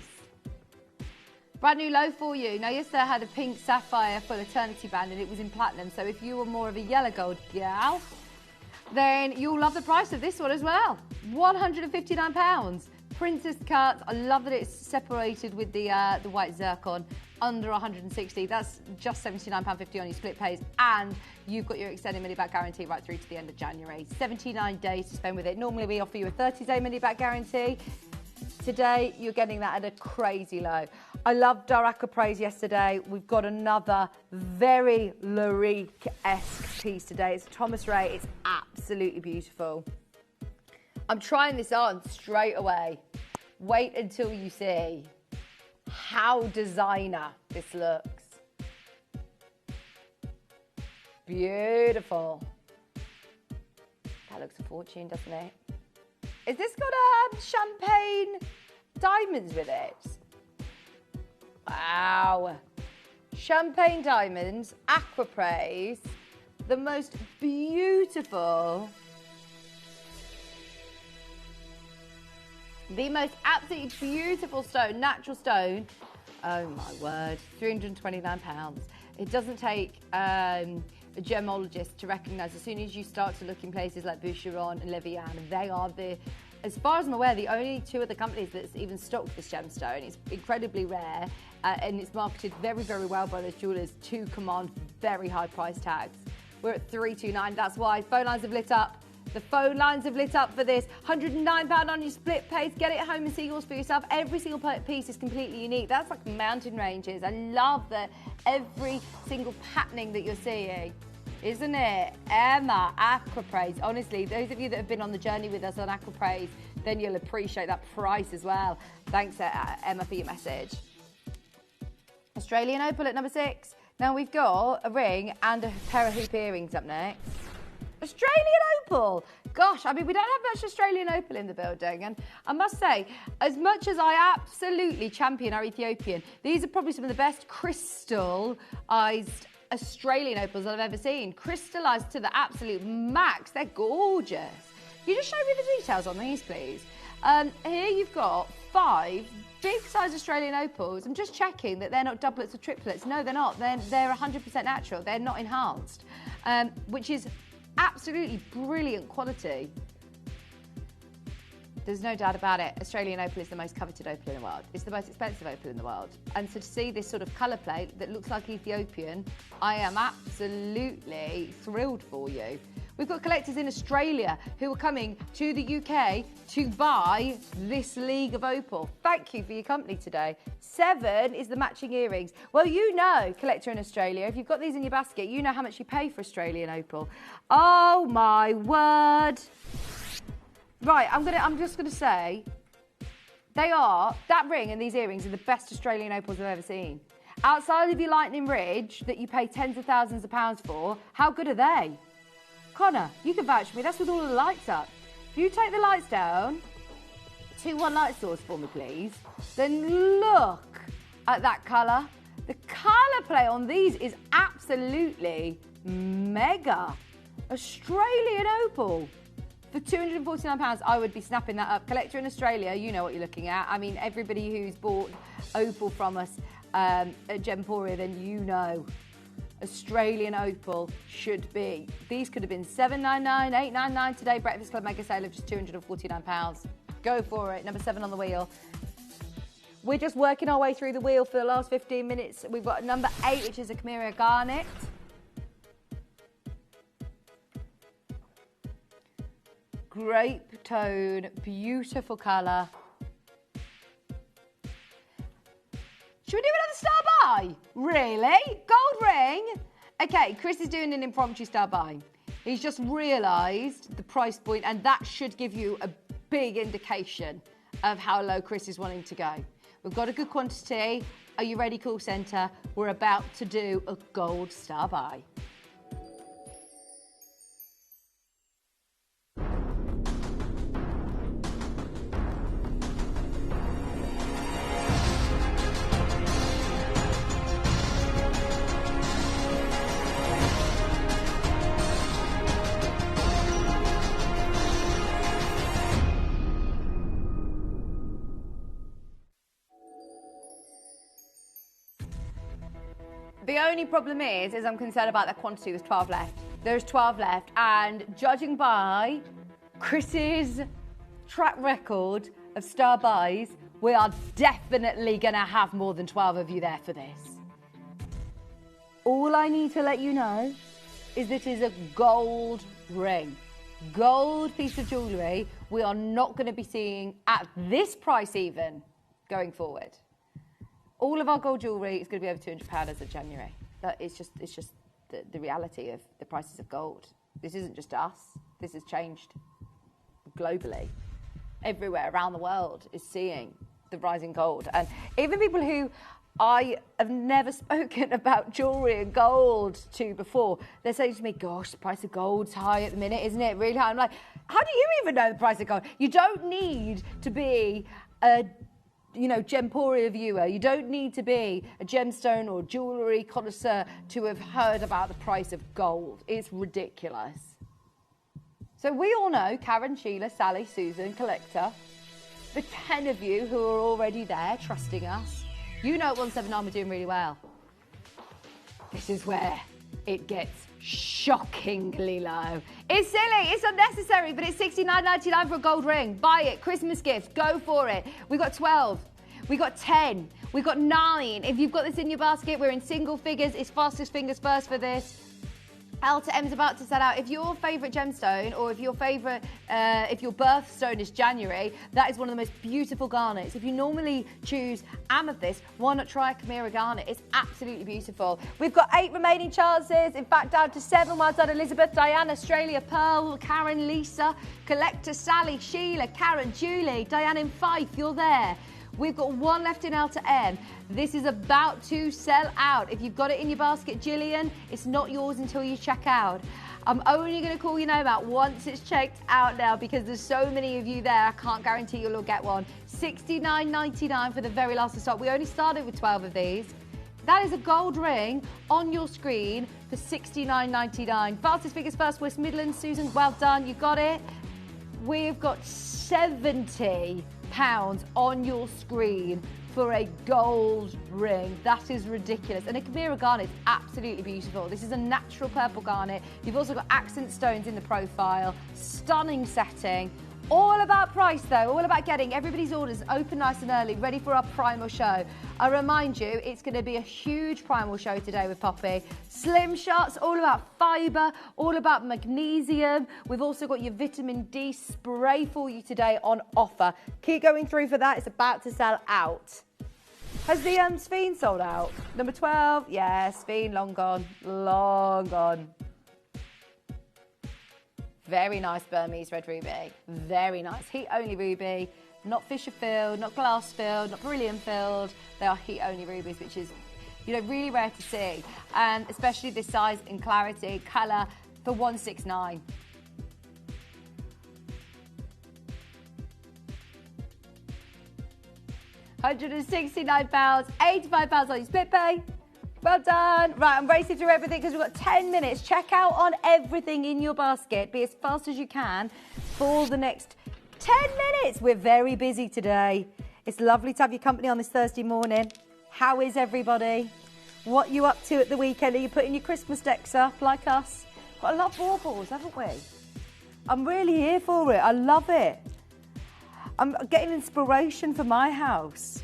Brand new low for you. Now, yesterday I had a pink sapphire full eternity band and it was in platinum. So if you were more of a yellow gold gal, then you'll love the price of this one as well. £159. Princess cut. I love that it's separated with the white zircon. Under 160. That's just £79.50 on your split pays. And you've got your extended money back guarantee right through to the end of January. 79 days to spend with it. Normally we offer you a 30-day money back guarantee. Today, you're getting that at a crazy low. I loved our Aquapraise yesterday. We've got another very Larique-esque piece today. It's Thomas Ray. It's absolutely beautiful. I'm trying this on straight away. Wait until you see how designer this looks. Beautiful. That looks a fortune, doesn't it? Is this got champagne diamonds with it? Wow. Champagne diamonds, Aquapraise, the most beautiful, the most absolutely beautiful stone, natural stone. Oh my word, £329. It doesn't take a gemologist to recognise. As soon as you start to look in places like Boucheron and Levian, they are as far as I'm aware, the only 2 other companies that's even stocked this gemstone. It's incredibly rare and it's marketed very, very well by those jewellers to command very high price tags. We're at $329. That's why phone lines have lit up. The phone lines have lit up for this. £109 on your split pays. Get it home and see yours for yourself. Every single piece is completely unique. That's like mountain ranges. I love that every single patterning that you're seeing. Isn't it? Emma, Aquapraise. Honestly, those of you that have been on the journey with us on Aquapraise, then you'll appreciate that price as well. Thanks, Emma, for your message. Australian Opal at number 6. Now we've got a ring and a pair of hoop earrings up next. Australian Opal. Gosh, I mean, we don't have much Australian Opal in the building. And I must say, as much as I absolutely champion our Ethiopian, these are probably some of the best crystallised Australian opals that I've ever seen. Crystallised to the absolute max. They're gorgeous. Can you just show me the details on these, please? Here you've got 5 big size Australian opals, I'm just checking that they're not doublets or triplets. No, they're not. They're 100% natural. They're not enhanced, which is absolutely brilliant quality. There's no doubt about it. Australian opal is the most coveted opal in the world. It's the most expensive opal in the world. And so to see this sort of colour plate that looks like Ethiopian, I am absolutely thrilled for you. We've got collectors in Australia who are coming to the UK to buy this league of opal. Thank you for your company today. 7 is the matching earrings. Well, you know, collector in Australia, if you've got these in your basket, you know how much you pay for Australian opal. Oh my word. Right, I'm just gonna say, that ring and these earrings are the best Australian opals I've ever seen. Outside of your Lightning Ridge that you pay tens of thousands of pounds for, how good are they? Connor, you can vouch for me, that's with all of the lights up. If you take the lights down, 2-1 light source for me please, then look at that colour. The colour play on these is absolutely mega. Australian opal. For £249, I would be snapping that up. Collector in Australia, you know what you're looking at. I mean, everybody who's bought opal from us at Gemporia, then you know. Australian opal should be. These could have been $7.99, $8.99 today. Breakfast Club mega sale of just £249. Go for it. Number 7 on the wheel. We're just working our way through the wheel for the last 15 minutes. We've got number 8, which is a Chimera Garnet. Grape tone, beautiful colour. Should we do another star buy? Really? Gold ring? Okay, Chris is doing an impromptu star buy. He's just realised the price point, and that should give you a big indication of how low Chris is wanting to go. We've got a good quantity. Are you ready, call centre? We're about to do a gold star buy. The only problem is I'm concerned about that quantity. There's 12 left. There's 12 left, and judging by Chris's track record of star buys, we are definitely going to have more than 12 of you there for this. All I need to let you know is this is a gold ring. Gold piece of jewellery we are not going to be seeing at this price even going forward. All of our gold jewellery is going to be over £200 as of January. It's just the reality of the prices of gold. This isn't just us. This has changed globally. Everywhere around the world is seeing the rising gold. And even people who I have never spoken about jewellery and gold to before, they're saying to me, gosh, the price of gold's high at the minute, isn't it? Really high. I'm like, how do you even know the price of gold? You don't need to be a Gemporia viewer. You don't need to be a gemstone or jewellery connoisseur to have heard about the price of gold. It's ridiculous. So we all know Karen, Sheila, Sally, Susan, Collector, the 10 of you who are already there trusting us. You know at 179 we're doing really well. This is where it gets shockingly low. It's silly, it's unnecessary, but it's $69.99 for a gold ring. Buy it, Christmas gift, go for it. We've got 12, we've got 10, we've got 9. If you've got this in your basket, we're in single figures. It's fastest fingers first for this. L to M's about to set out. If your favourite gemstone, or if your birthstone is January, that is one of the most beautiful garnets. If you normally choose amethyst, why not try a Chimera garnet? It's absolutely beautiful. We've got 8 remaining chances. In fact, down to 7. Well done, Elizabeth, Diane, Australia, Pearl, Karen, Lisa, Collector, Sally, Sheila, Karen, Julie, Diane in Fife, you're there. We've got 1 left in L to M. This is about to sell out. If you've got it in your basket, Gillian, it's not yours until you check out. I'm only going to call you know about once it's checked out now, because there's so many of you there, I can't guarantee you'll all get one. $69.99 for the very last to start. We only started with 12 of these. That is a gold ring on your screen for $69.99. Fastest figures first, West Midlands. Susan, well done, you got it. We've got 70 on your screen for a gold ring. That is ridiculous. And a Gemporia garnet is absolutely beautiful. This is a natural purple garnet. You've also got accent stones in the profile. Stunning setting. All about price though, all about getting everybody's orders open nice and early, ready for our primal show. I remind you, it's going to be a huge primal show today with Poppy. Slim shots, all about fibre, all about magnesium. We've also got your vitamin D spray for you today on offer. Keep going through for that, it's about to sell out. Has the Sphene sold out? Number 12, yeah, Sphene, long gone, long gone. Very nice Burmese red ruby. Very nice. Heat only ruby. Not Fisher filled, not glass filled, not beryllium filled. They are heat only rubies, which is, really rare to see. And especially this size and clarity, colour for 169. £169, £85 on your split pay. Well done. Right, I'm racing through everything because we've got 10 minutes. Check out on everything in your basket. Be as fast as you can for the next 10 minutes. We're very busy today. It's lovely to have your company on this Thursday morning. How is everybody? What are you up to at the weekend? Are you putting your Christmas decks up like us? Got a lot of baubles, haven't we? I'm really here for it. I love it. I'm getting inspiration for my house.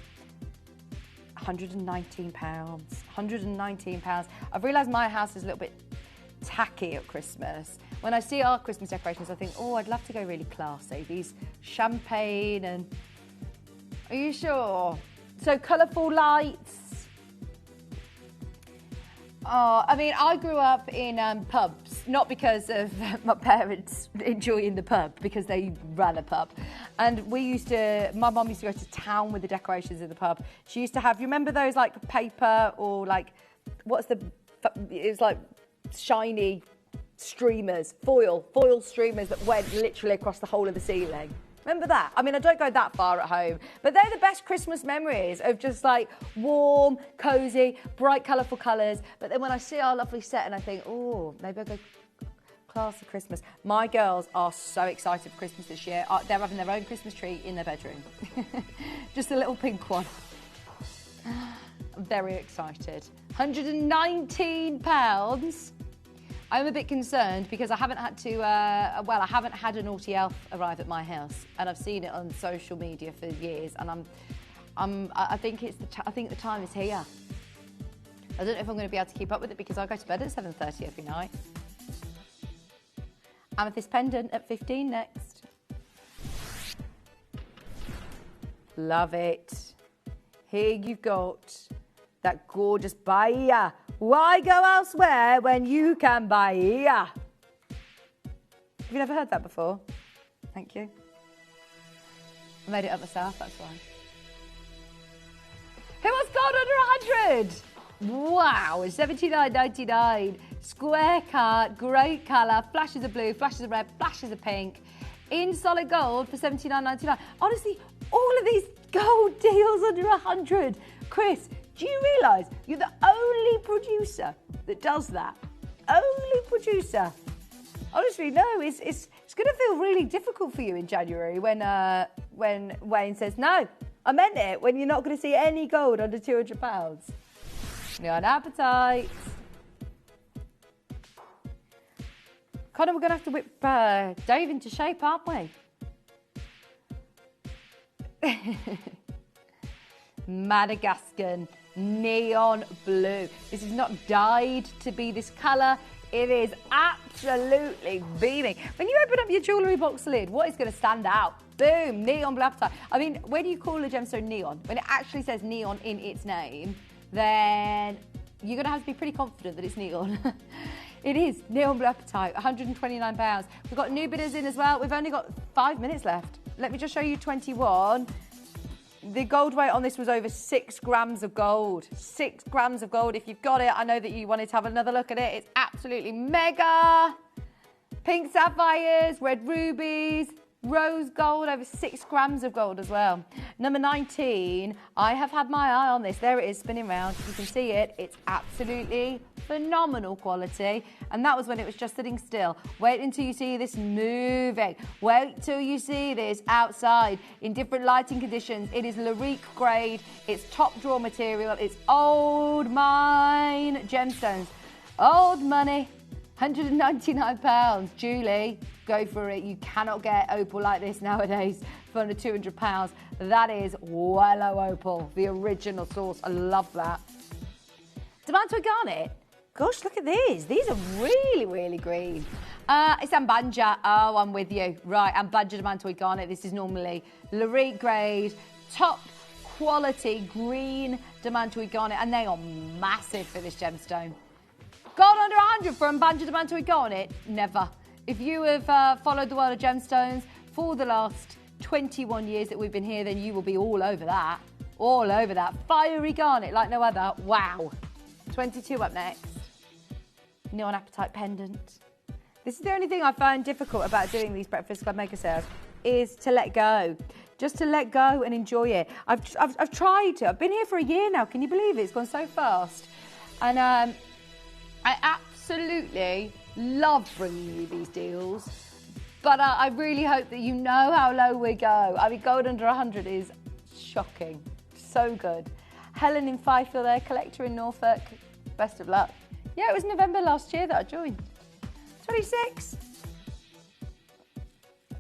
£119, £119. I've realised my house is a little bit tacky at Christmas. When I see our Christmas decorations, I think, oh, I'd love to go really classy. These champagne and... Are you sure? So colourful lights. Oh, I mean, I grew up in pubs, not because of my parents enjoying the pub, because they ran a pub. And my mum used to go to town with the decorations of the pub. She used to have, you remember those like paper or like, it was like shiny streamers, foil streamers that went literally across the whole of the ceiling. Remember that? I mean, I don't go that far at home, but they're the best Christmas memories of just like warm, cosy, bright, colourful colours. But then when I see our lovely set and I think, oh, maybe I'll go classy Christmas. My girls are so excited for Christmas this year. They're having their own Christmas tree in their bedroom. Just a little pink one. I'm very excited. £119. I'm a bit concerned because I haven't had to, I haven't had a naughty elf arrive at my house, and I've seen it on social media for years, and I think the time is here. I don't know if I'm going to be able to keep up with it because I go to bed at 7:30 every night. Amethyst pendant at 15 next. Love it. Here you've got that gorgeous Bahia. Why go elsewhere when you can buy here? Have you never heard that before? Thank you. I made it up myself, that's why. Who has gone under 100? Wow, it's $79.99. Square cut, great colour, flashes of blue, flashes of red, flashes of pink. In solid gold for $79.99. Honestly, all of these gold deals under 100. Chris, do you realise you're the only producer that does that? Only producer. Honestly, no, it's going to feel really difficult for you in January when Wayne says, no, I meant it, when you're not going to see any gold under £200. You're an appetite. Connor, we're going to have to whip Dave into shape, aren't we? Madagascan neon blue. This is not dyed to be this colour. It is absolutely beaming. When you open up your jewellery box lid, what is going to stand out? Boom, neon blue appetite. I mean, when you call a gemstone neon, when it actually says neon in its name, then you're going to have to be pretty confident that it's neon. It is neon blue appetite, £129. We've got new bidders in as well. We've only got 5 minutes left. Let me just show you 21. The gold weight on this was over 6 grams of gold. 6 grams of gold. If you've got it, I know that you wanted to have another look at it. It's absolutely mega. Pink sapphires, red rubies, Rose gold, over 6 grams of gold as well. Number 19, I have had my eye on this. There it is, spinning round. You can see it. It's absolutely phenomenal quality. And that was when it was just sitting still. Wait until you see this moving. Wait till you see this outside in different lighting conditions. It is Larique grade. It's top drawer material. It's old mine gemstones. Old money. £199. Julie, go for it. You cannot get opal like this nowadays for under £200. That is Wello opal, the original source. I love that. Diamante garnet. Gosh, look at these. These are really, really green. It's Ambanja. Oh, I'm with you. Right, Ambanja Diamante garnet. This is normally Larique grade, top quality green Diamante garnet, and they are massive for this gemstone. Gold under 100 for Ambanja Diamante garnet? Never. If you have followed the world of gemstones for the last 21 years that we've been here, then you will be all over that. All over that. Fiery garnet like no other. Wow. 22 up next. Neon Apatite pendant. This is the only thing I find difficult about doing these Breakfast Club mega sales, is to let go. Just to let go and enjoy it. I've tried to. I've been here for a year now. Can you believe it? It's gone so fast. And I absolutely love bringing you these deals, but I really hope that you know how low we go. I mean, gold under 100 is shocking. So good. Helen in Fifield there, collector in Norfolk. Best of luck. Yeah, it was November last year that I joined. 26.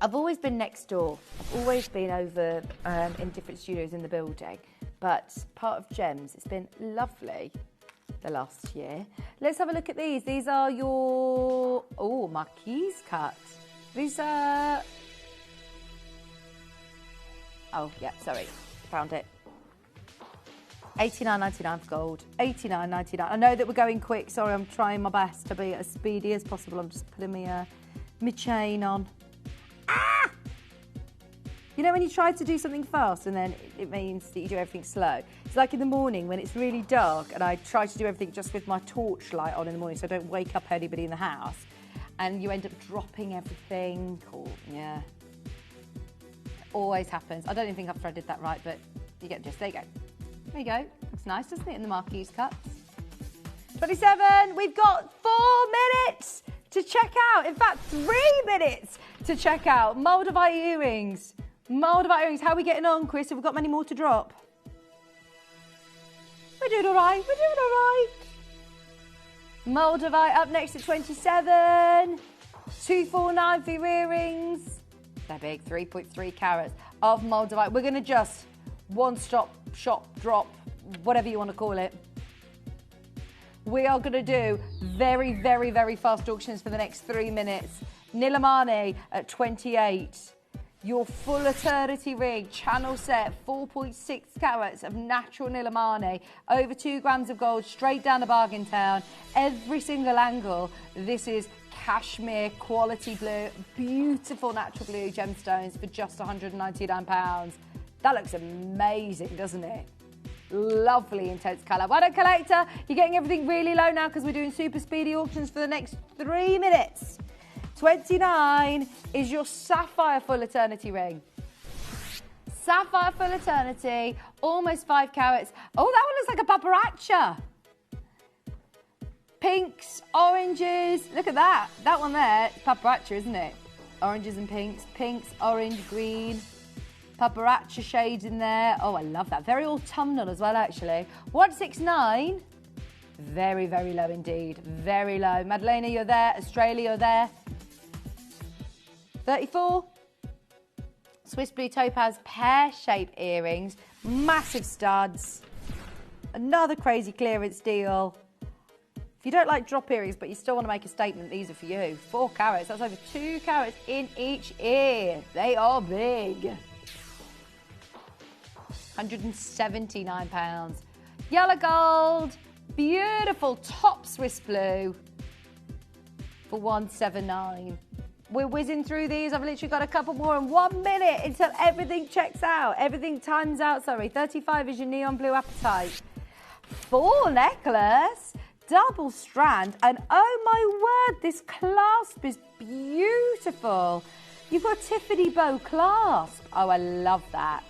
I've always been next door. I've always been over in different studios in the building, but part of Gems. It's been lovely the last year. Let's have a look at these. These are your marquise cut. These are sorry, found it. £89.99 for gold. £89.99. I know that we're going quick. Sorry, I'm trying my best to be as speedy as possible. I'm just putting my chain on. Ah! You know when you try to do something fast and then it means that you do everything slow? It's like in the morning when it's really dark and I try to do everything just with my torch light on in the morning so I don't wake up anybody in the house, and you end up dropping everything. Yeah. It always happens. I don't even think I've threaded that right, but you get the gist. There you go. There you go. Looks nice, doesn't it, in the marquise cuts? 27. We've got 4 minutes to check out. In fact, 3 minutes to check out. Moldavite earrings. Moldavite earrings. How are we getting on, Chris? Have we got many more to drop? We're doing all right. We're doing all right. Moldavite up next at 27. 249 for your earrings. They're big. 3.3 carats of Moldavite. We're going to just one-stop shop drop, whatever you want to call it. We are going to do very, very, very fast auctions for the next 3 minutes. Nilamani at 28. Your full eternity ring, channel set, 4.6 carats of natural Nilamani, over 2 grams of gold, straight down the bargain town. Every single angle. This is cashmere quality blue, beautiful natural blue gemstones for just £199. That looks amazing, doesn't it? Lovely intense colour. Well done, collector. You're getting everything really low now because we're doing super speedy auctions for the next 3 minutes. 29 is your sapphire full eternity ring. Sapphire full eternity, almost 5 carats. Oh, that one looks like a paparazza. Pinks, oranges. Look at that. That one there, it's paparazza, isn't it? Oranges and pinks. Pinks, orange, green. Paparazza shades in there. Oh, I love that. Very autumnal as well, actually. 169. Very, very low indeed. Very low. Madalena, you're there. Australia, you're there. 34. Swiss Blue Topaz pear-shaped earrings. Massive studs. Another crazy clearance deal. If you don't like drop earrings, but you still want to make a statement, these are for you. 4 carats. That's over 2 carats in each ear. They are big. £179. Yellow gold. Beautiful top Swiss blue for £179. We're whizzing through these. I've literally got a couple more in 1 minute until everything checks out. Everything times out, sorry. 35 is your neon blue apatite. 4 necklace, double strand. And oh my word, this clasp is beautiful. You've got a Tiffany bow clasp. Oh, I love that.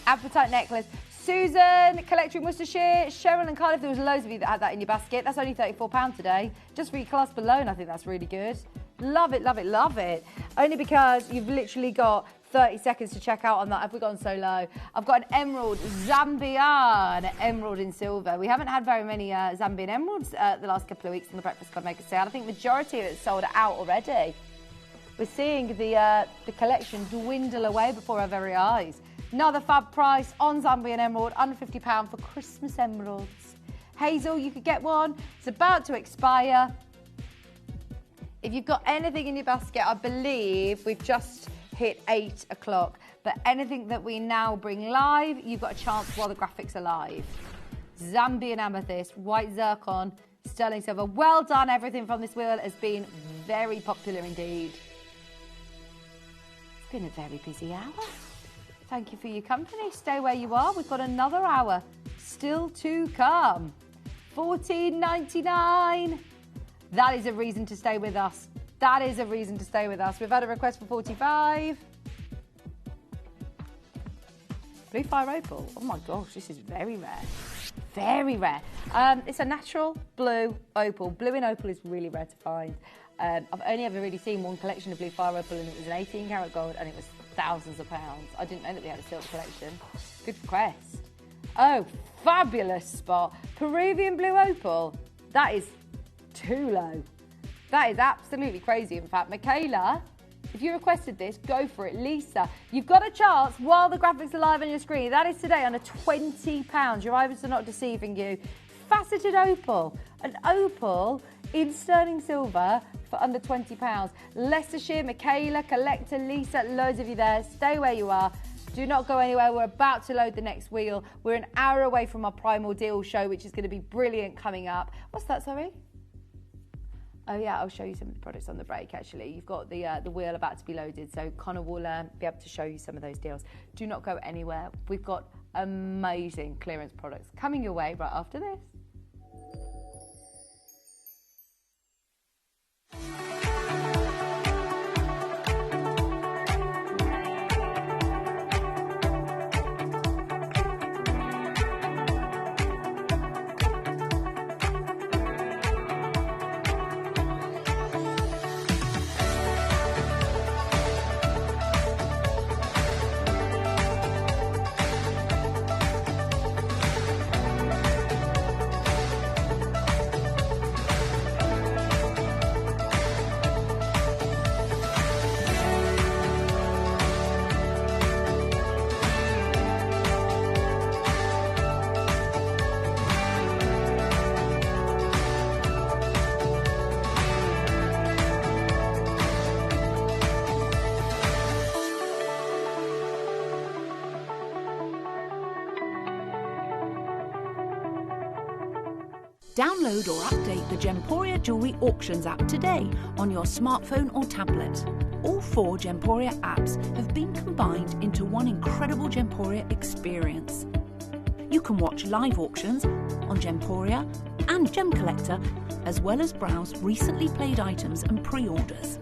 Appetite necklace. Susan, collector in Worcestershire, Cheryl and Cardiff, there was loads of you that had that in your basket. That's only £34 today. Just for your clasp alone, I think that's really good. Love it, love it, love it. Only because you've literally got 30 seconds to check out on that. Have we gone so low? I've got an emerald Zambian emerald in silver. We haven't had very many Zambian emeralds the last couple of weeks in the Breakfast Club Maker sale. I think the majority of it sold out already. We're seeing the collection dwindle away before our very eyes. Another fab price on Zambian emerald, under £50 for Christmas emeralds. Hazel, you could get one. It's about to expire. If you've got anything in your basket, I believe we've just hit 8 o'clock. But anything that we now bring live, you've got a chance while the graphics are live. Zambian amethyst, white zircon, sterling silver. Well done. Everything from this wheel has been very popular indeed. It's been a very busy hour. Thank you for your company. Stay where you are. We've got another hour still to come. $14.99. That is a reason to stay with us. That is a reason to stay with us. We've had a request for 45. Blue fire opal. Oh my gosh, this is very rare. Very rare. It's a natural blue opal. Blue in opal is really rare to find. I've only ever really seen one collection of blue fire opal, and it was an 18 karat gold, and it was thousands of pounds. I didn't know that we had a silver collection. Good request. Oh, fabulous spot. Peruvian blue opal. That is too low. That is absolutely crazy. In fact, Michaela, if you requested this, go for it. Lisa, you've got a chance while the graphics are live on your screen. That is today under £20. Your eyes are not deceiving you. Faceted opal. An opal in sterling silver for under £20. Leicestershire, Michaela, Collector, Lisa, loads of you there. Stay where you are. Do not go anywhere. We're about to load the next wheel. We're an hour away from our Primal Deal show, which is going to be brilliant coming up. What's that, sorry? Oh yeah, I'll show you some of the products on the break actually. You've got the wheel about to be loaded, so Connor will be able to show you some of those deals. Do not go anywhere. We've got amazing clearance products coming your way right after this. Download or update the Gemporia Jewellery Auctions app today on your smartphone or tablet. All 4 Gemporia apps have been combined into one incredible Gemporia experience. You can watch live auctions on Gemporia and Gem Collector, as well as browse recently played items and pre-orders.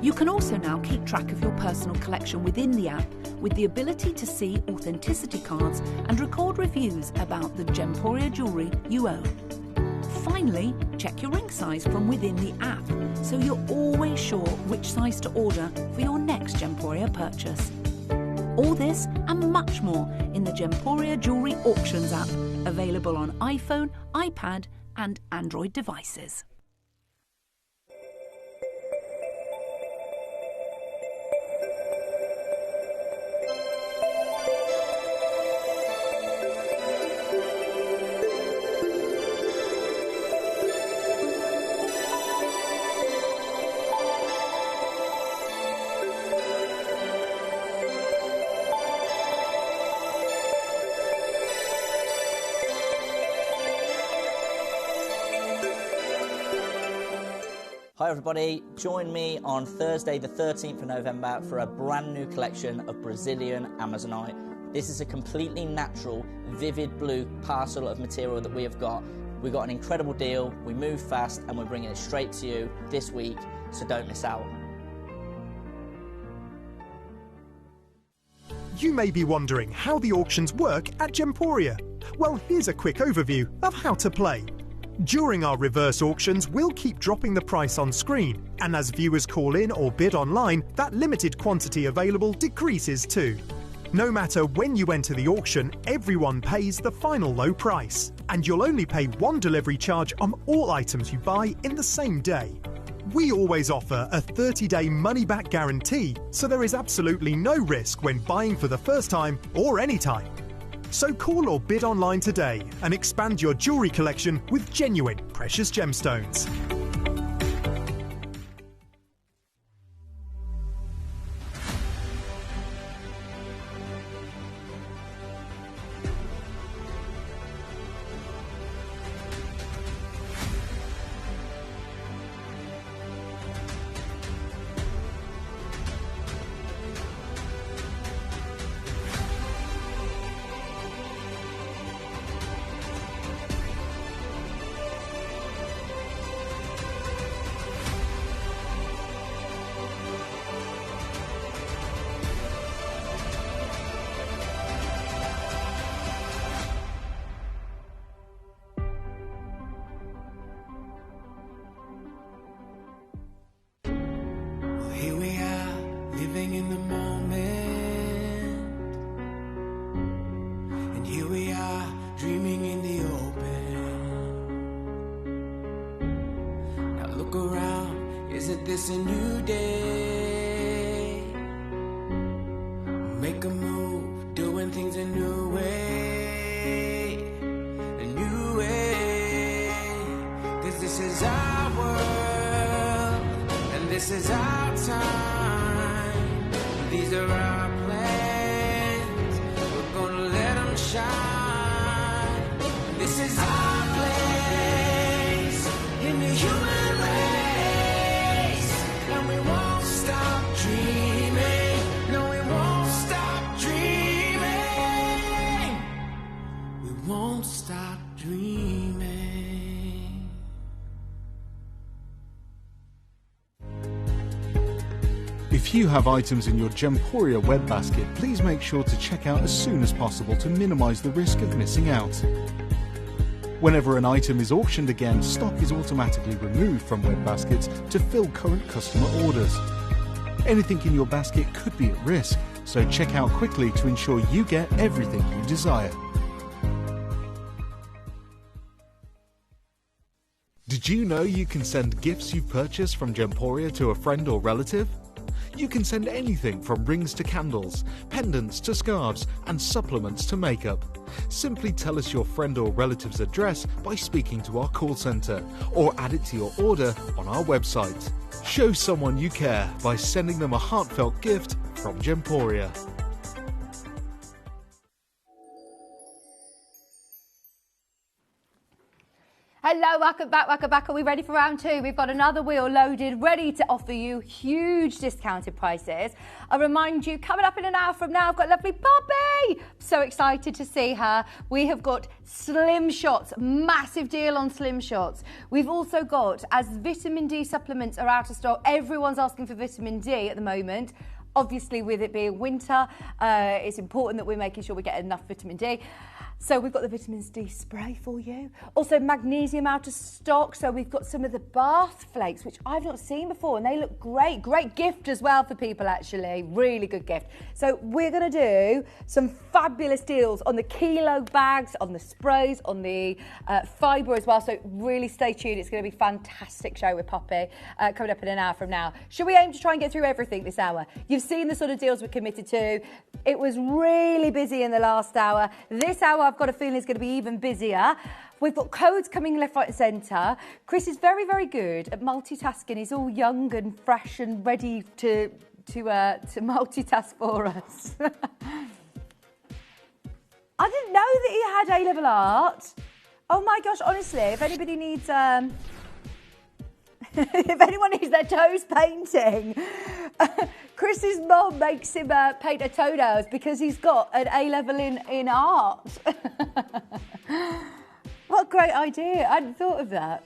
You can also now keep track of your personal collection within the app with the ability to see authenticity cards and record reviews about the Gemporia jewellery you own. Finally, check your ring size from within the app so you're always sure which size to order for your next Gemporia purchase. All this and much more in the Gemporia Jewellery Auctions app, available on iPhone, iPad and Android devices. Hi everybody, join me on Thursday the 13th of November for a brand new collection of Brazilian Amazonite. This is a completely natural, vivid blue parcel of material that we have got. We've got an incredible deal, we move fast and we're bringing it straight to you this week, so don't miss out. You may be wondering how the auctions work at Gemporia. Well, here's a quick overview of how to play. During our reverse auctions, we'll keep dropping the price on screen, and as viewers call in or bid online, that limited quantity available decreases too. No matter when you enter the auction, everyone pays the final low price, and you'll only pay one delivery charge on all items you buy in the same day. We always offer a 30-day money-back guarantee, so there is absolutely no risk when buying for the first time or any time. So call or bid online today and expand your jewellery collection with genuine precious gemstones. Here we are, living in the moment. And here we are, dreaming in the open. Now look around, isn't this a new day? Make a move, doing things a new way. A new way. 'Cause this is our world, and this is our time. These are our plans. We're gonna let them shine. This is our place in the human race, and we won't stop dreaming. No, we won't stop dreaming. We won't stop dreaming. If you have items in your Gemporia web basket, please make sure to check out as soon as possible to minimise the risk of missing out. Whenever an item is auctioned again, stock is automatically removed from web baskets to fill current customer orders. Anything in your basket could be at risk, so check out quickly to ensure you get everything you desire. Did you know you can send gifts you've purchased from Gemporia to a friend or relative? You can send anything from rings to candles, pendants to scarves, and supplements to makeup. Simply tell us your friend or relative's address by speaking to our call centre, or add it to your order on our website. Show someone you care by sending them a heartfelt gift from Gemporia. Hello, welcome back. Are we ready for round two? We've got another wheel loaded, ready to offer you huge discounted prices. I remind you, coming up in an hour from now, I've got lovely Poppy. So excited to see her. We have got Slim Shots, massive deal on Slim Shots. We've also got, as vitamin D supplements are out of stock, everyone's asking for vitamin D at the moment. Obviously, with it being winter, it's important that we're making sure we get enough vitamin D. So we've got the vitamin D spray for you. Also magnesium out of stock. So we've got some of the bath flakes, which I've not seen before, and they look great. Great gift as well for people, actually. Really good gift. So we're going to do some fabulous deals on the kilo bags, on the sprays, on the fibre as well. So really stay tuned. It's going to be a fantastic show with Poppy coming up in an hour from now. Should we aim to try and get through everything this hour? You've seen the sort of deals we're committed to. It was really busy in the last hour. This hour, I've got a feeling it's going to be even busier. We've got codes coming left, right and centre. Chris is very, very good at multitasking. He's all young and fresh and ready to multitask for us. I didn't know that he had A-level art. Oh my gosh, honestly, if anybody needs... if anyone needs their toes painting, Chris's mom makes him paint her toenails because he's got an A-level in art. What a great idea. I hadn't thought of that.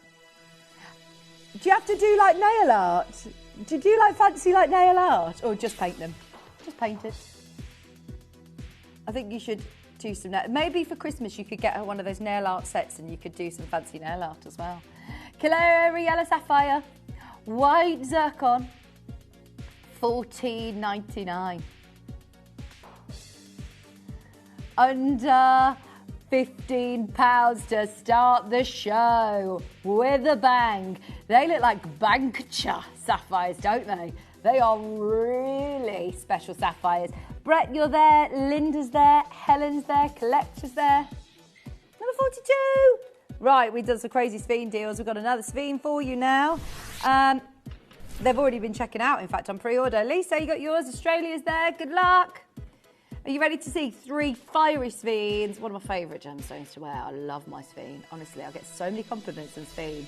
Do you have to do like nail art? Do you do like fancy like nail art? Or just paint them? Just paint it. I think you should do some maybe for Christmas you could get her one of those nail art sets and you could do some fancy nail art as well. Canary yellow sapphire, white zircon, $14.99. Under £15 to start the show with a bang. They look like bankacha sapphires, don't they? They are really special sapphires. Brett, you're there. Linda's there. Helen's there. Collector's there. Number 42. Right, we've done some crazy Sveen deals. We've got another Sveen for you now. They've already been checking out, in fact, on pre-order. Lisa, you got yours. Australia's there. Good luck. Are you ready to see 3 fiery Sveens? One of my favourite gemstones to wear. I love my Sveen. Honestly, I get so many compliments on Sveen.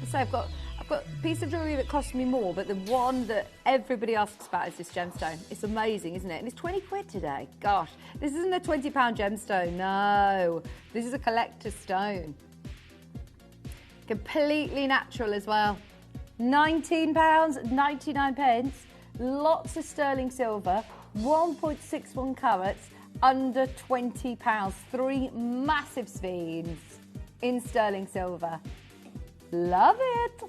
So I've got a piece of jewellery that costs me more, but the one that everybody asks about is this gemstone. It's amazing, isn't it? And it's 20 quid today. Gosh, this isn't a £20 gemstone. No, this is a collector's stone. Completely natural as well. £19.99. Lots of sterling silver. 1.61 carats, under £20. 3 massive Sveens in sterling silver. Love it.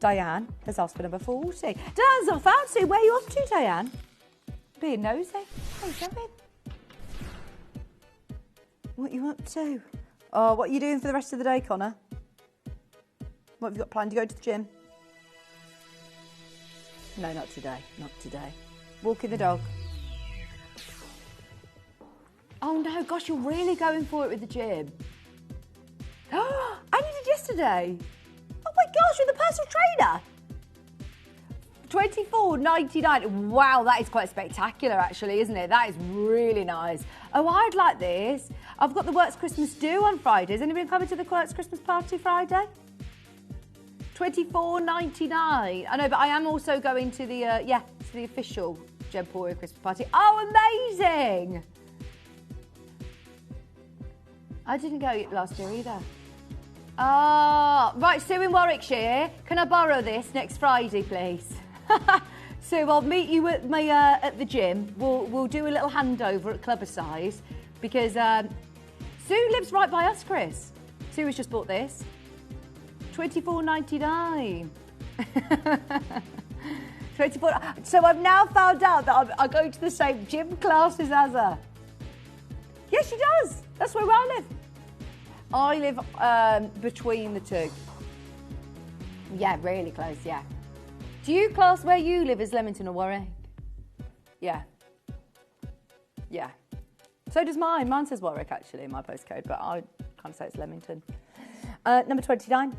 Diane has asked for number 40. Diane's off out soon. Where are you off to, Diane? Being nosy. Where are you going? What are you up to? Oh, what are you doing for the rest of the day, Connor? What have you got planned? To go to the gym? No, not today. Not today. Walking the dog. Oh no, gosh, you're really going for it with the gym. Oh, I did it yesterday. Oh my gosh, you're the personal trainer. $24.99. Wow, that is quite spectacular actually, isn't it? That is really nice. Oh, I'd like this. I've got the Works Christmas do on Friday. Is anybody coming to the Works Christmas party Friday? $24.99. I know, but I am also going to the to the official Gemporia Christmas party. Oh, amazing! I didn't go last year either. Ah, right, Sue in Warwickshire. Can I borrow this next Friday, please? Sue, I'll meet you at my at the gym. We'll do a little handover at Clubber Size because Sue lives right by us, Chris. Sue has just bought this. $24.99. 24. So I've now found out that I go to the same gym classes as her. Yes, she does. That's where I live. I live between the two. Yeah, really close, yeah. Do you class where you live as Leamington or Warwick? Yeah. Yeah. So does mine. Mine says Warwick, actually, in my postcode, but I kind of say it's Leamington. Number 29.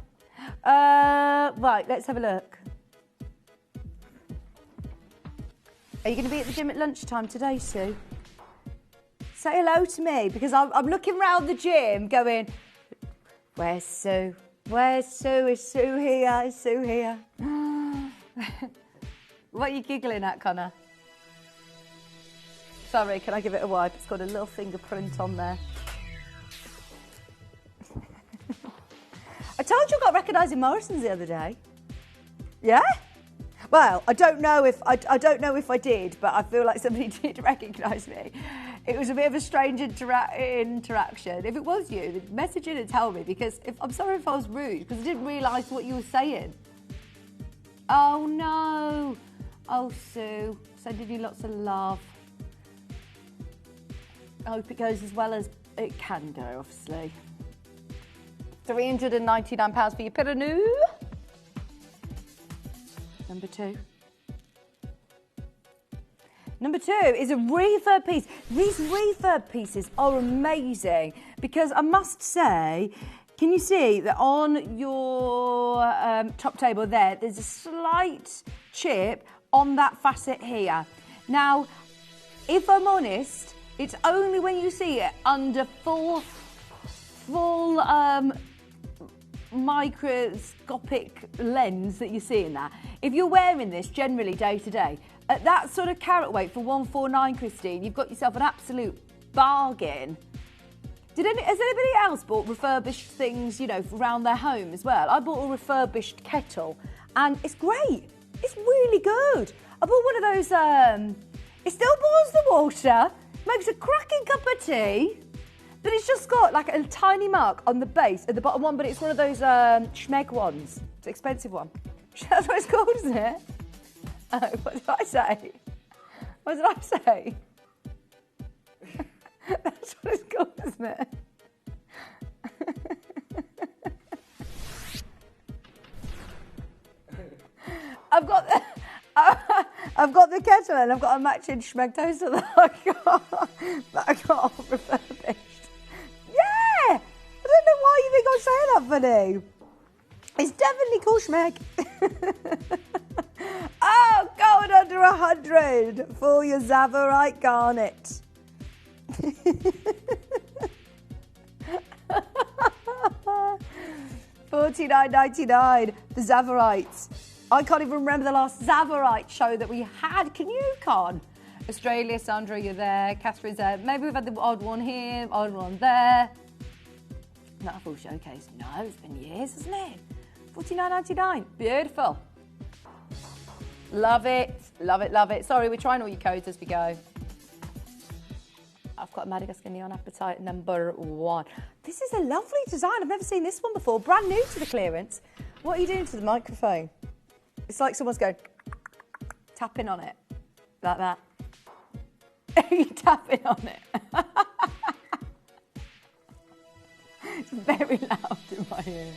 Right, let's have a look. Are you going to be at the gym at lunchtime today, Sue? Say hello to me, because I'm looking round the gym going, where's Sue? Where's Sue? Is Sue here? Is Sue here? What are you giggling at, Connor? Sorry, can I give it a wipe? It's got a little fingerprint on there. I told you I got recognising Morrison's the other day. Yeah? Well, I don't know if I did, but I feel like somebody did recognise me. It was a bit of a strange interaction. If it was you, message in and tell me, because I'm sorry if I was rude, because I didn't realise what you were saying. Oh no. Oh, Sue, sending you lots of love. I hope it goes as well as it can go, obviously. £399 for your Piranu. Number 2. Number 2 is a refurb piece. These refurb pieces are amazing because I must say, can you see that on your top table there's a slight chip on that facet here. Now, if I'm honest, it's only when you see it under full microscopic lens that you're seeing that. If you're wearing this generally day to day, at that sort of carat weight for $149, Christine, you've got yourself an absolute bargain. Has anybody else bought refurbished things, around their home as well? I bought a refurbished kettle and it's great. It's really good. I bought one of those, it still boils the water. Makes a cracking cup of tea. But it's just got like a tiny mark on the base at the bottom one, but it's one of those schmeg ones. It's an expensive one. That's what it's called, isn't it? Oh, what did I say? What did I say? That's what it's called, isn't it? I've got the kettle and I've got a matching schmeg toaster that I got refurbished. Yeah! I don't know why you think I'm saying that funny. It's definitely called schmeg. Oh, going under 100 for your Zavarite garnet. $49.99 for Zavarites. I can't even remember the last Zavarite show that we had. Can you, Con? Australia, Sandra, you're there. Catherine's there. Maybe we've had the odd one here, odd one there. Not a full showcase. No, it's been years, hasn't it? $49.99. Beautiful. Love it. Love it, love it. Sorry, we're trying all your codes as we go. I've got Madagascar Neon Appetite #1. This is a lovely design. I've never seen this one before. Brand new to the clearance. What are you doing to the microphone? It's like someone's going, tapping on it. Like that. You're tapping on it. It's very loud in my ear.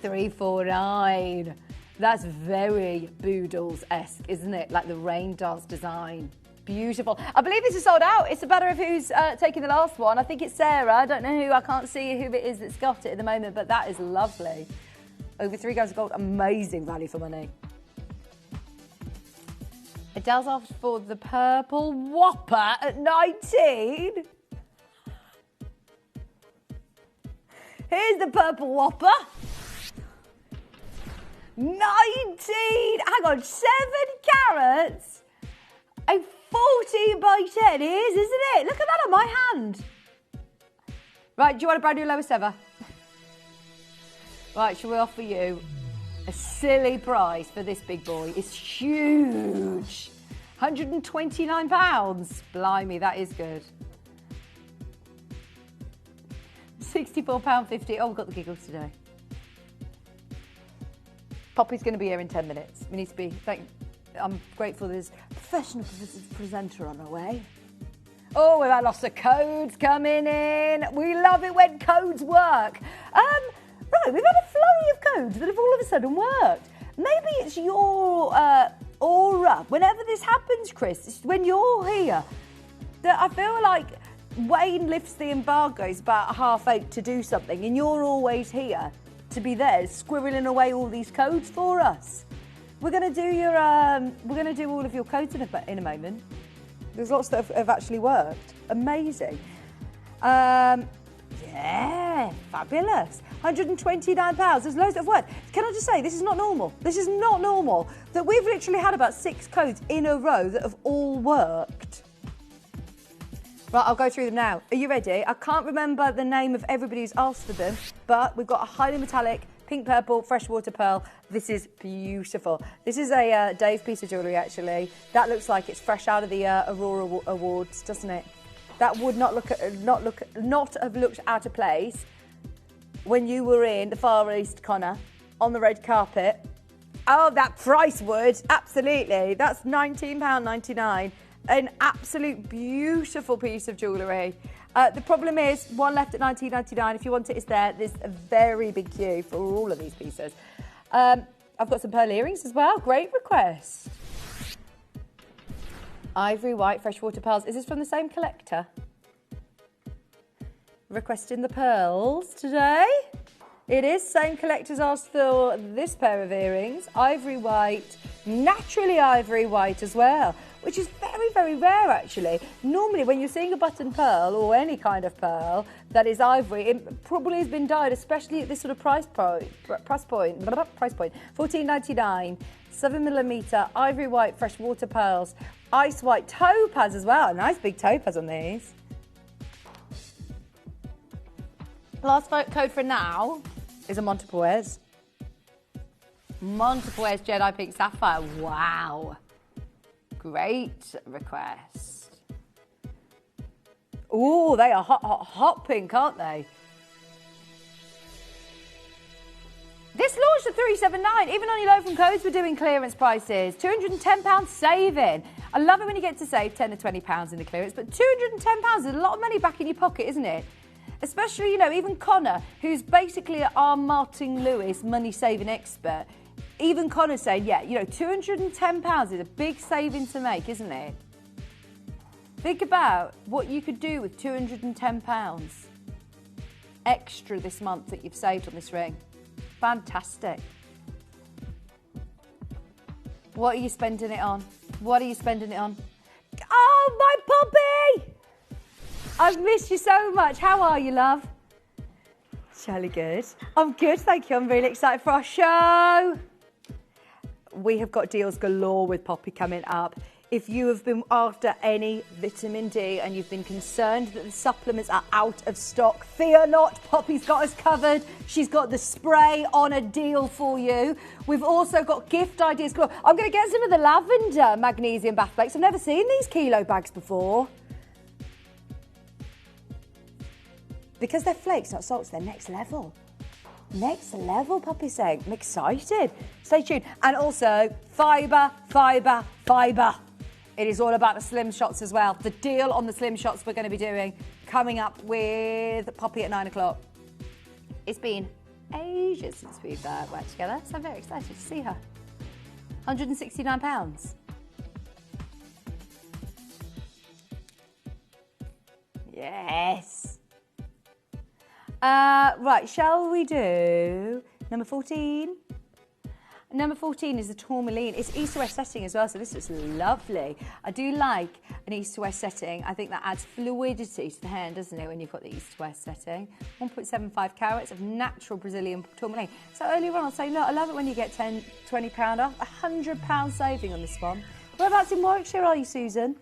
$349. That's very Boodles-esque, isn't it? Like the rain dance design. Beautiful. I believe this is sold out. It's a matter of who's taking the last one. I think it's Sarah. I don't know who. I can't see who it is that's got it at the moment, but that is lovely. Over 3 grams of gold. Amazing value for money. Adele's asked for the purple Whopper at 19. Here's the purple Whopper. 19. Hang on, 7 carats. A 14 by 10 is, isn't it? Look at that on my hand. Right, do you want a brand new lowest ever? Right, shall we offer you a silly price for this big boy? It's huge. £129. Blimey, that is good. £64.50. Oh, we've got the giggles today. Poppy's going to be here in 10 minutes. We need to be... I'm grateful there's a professional presenter on our way. Oh, we've had lots of codes coming in. We love it when codes work. Right, we've had a flurry of codes that have all of a sudden worked. Maybe it's your aura. Whenever this happens, Chris, it's when you're here, that I feel like Wayne lifts the embargoes about 8:30 to do something, and you're always here to be there, squirreling away all these codes for us. We're going to do your, we're going to do all of your codes in a moment. There's lots that have actually worked. Amazing. Yeah, fabulous. £129. There's loads that have worked. Can I just say, this is not normal. This is not normal. That we've literally had about 6 codes in a row that have all worked. Right, I'll go through them now. Are you ready? I can't remember the name of everybody who's asked for them, but we've got a highly metallic pink purple freshwater pearl. This is beautiful. This is a Dave piece of jewellery, actually. That looks like it's fresh out of the Aurora Awards, doesn't it? That would not have looked out of place when you were in the Far East, Connor, on the red carpet. Oh, that price would, absolutely. That's £19.99. An absolute beautiful piece of jewellery. The problem is, one left at $19.99. If you want it, it's there. There's a very big queue for all of these pieces. I've got some pearl earrings as well. Great request. Ivory white freshwater pearls. Is this from the same collector? Requesting the pearls today. It is. Same collectors asked for this pair of earrings. Ivory white, naturally ivory white as well, which is very, very rare, actually. Normally, when you're seeing a button pearl or any kind of pearl that is ivory, it probably has been dyed, especially at this sort of price point. $14.99, 7mm ivory white freshwater pearls, ice white topaz as well. Nice big topaz on these. Last code for now is a Montepuez. Montepuez Jedi Pink Sapphire. Wow. Great request. Oh, they are hot pink, aren't they? This launched at $379. Even on your low from codes, we're doing clearance prices. £210 saving. I love it when you get to save £10 or £20 in the clearance, but £210 is a lot of money back in your pocket, isn't it? Especially, you know, even Connor, who's basically our Martin Lewis money-saving expert, even Connor's saying, yeah, you know, £210 is a big saving to make, isn't it? Think about what you could do with £210 extra this month that you've saved on this ring. Fantastic. What are you spending it on? What are you spending it on? Oh, my puppy! I've missed you so much. How are you, love? Jolly good. I'm good, thank you. I'm really excited for our show. We have got deals galore with Poppy coming up. If you have been after any vitamin D and you've been concerned that the supplements are out of stock, fear not, Poppy's got us covered. She's got the spray on a deal for you. We've also got gift ideas. I'm going to get some of the lavender magnesium bath flakes. I've never seen these kilo bags before. Because they're flakes, not salts, they're next level. Next level, Poppy's saying. I'm excited. Stay tuned. And also, fibre, fibre, fibre. It is all about the slim shots as well. The deal on the slim shots we're going to be doing coming up with Poppy at 9 o'clock. It's been ages since we've worked together, so I'm very excited to see her. £169. Yes. Right, shall we do number 14? Number 14 is the tourmaline. It's east-west setting as well, so this looks lovely. I do like an east-west setting. I think that adds fluidity to the hand, doesn't it, when you've got the east-west setting. 1.75 carats of natural Brazilian tourmaline. So earlier on, I'll say, look, I love it when you get £10, £20 off. £100 saving on this one. Whereabouts in Warwickshire are you, Susan?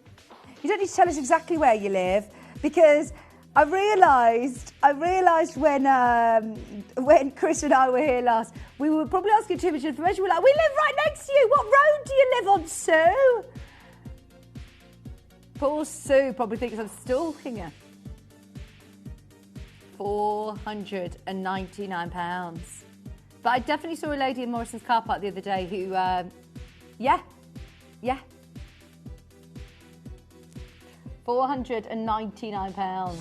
You don't need to tell us exactly where you live, because I realised when Chris and I were here last, we were probably asking too much information. We're like, we live right next to you. What road do you live on, Sue? Poor Sue probably thinks I'm stalking her. £499. But I definitely saw a lady in Morrison's car park the other day who, yeah. £499.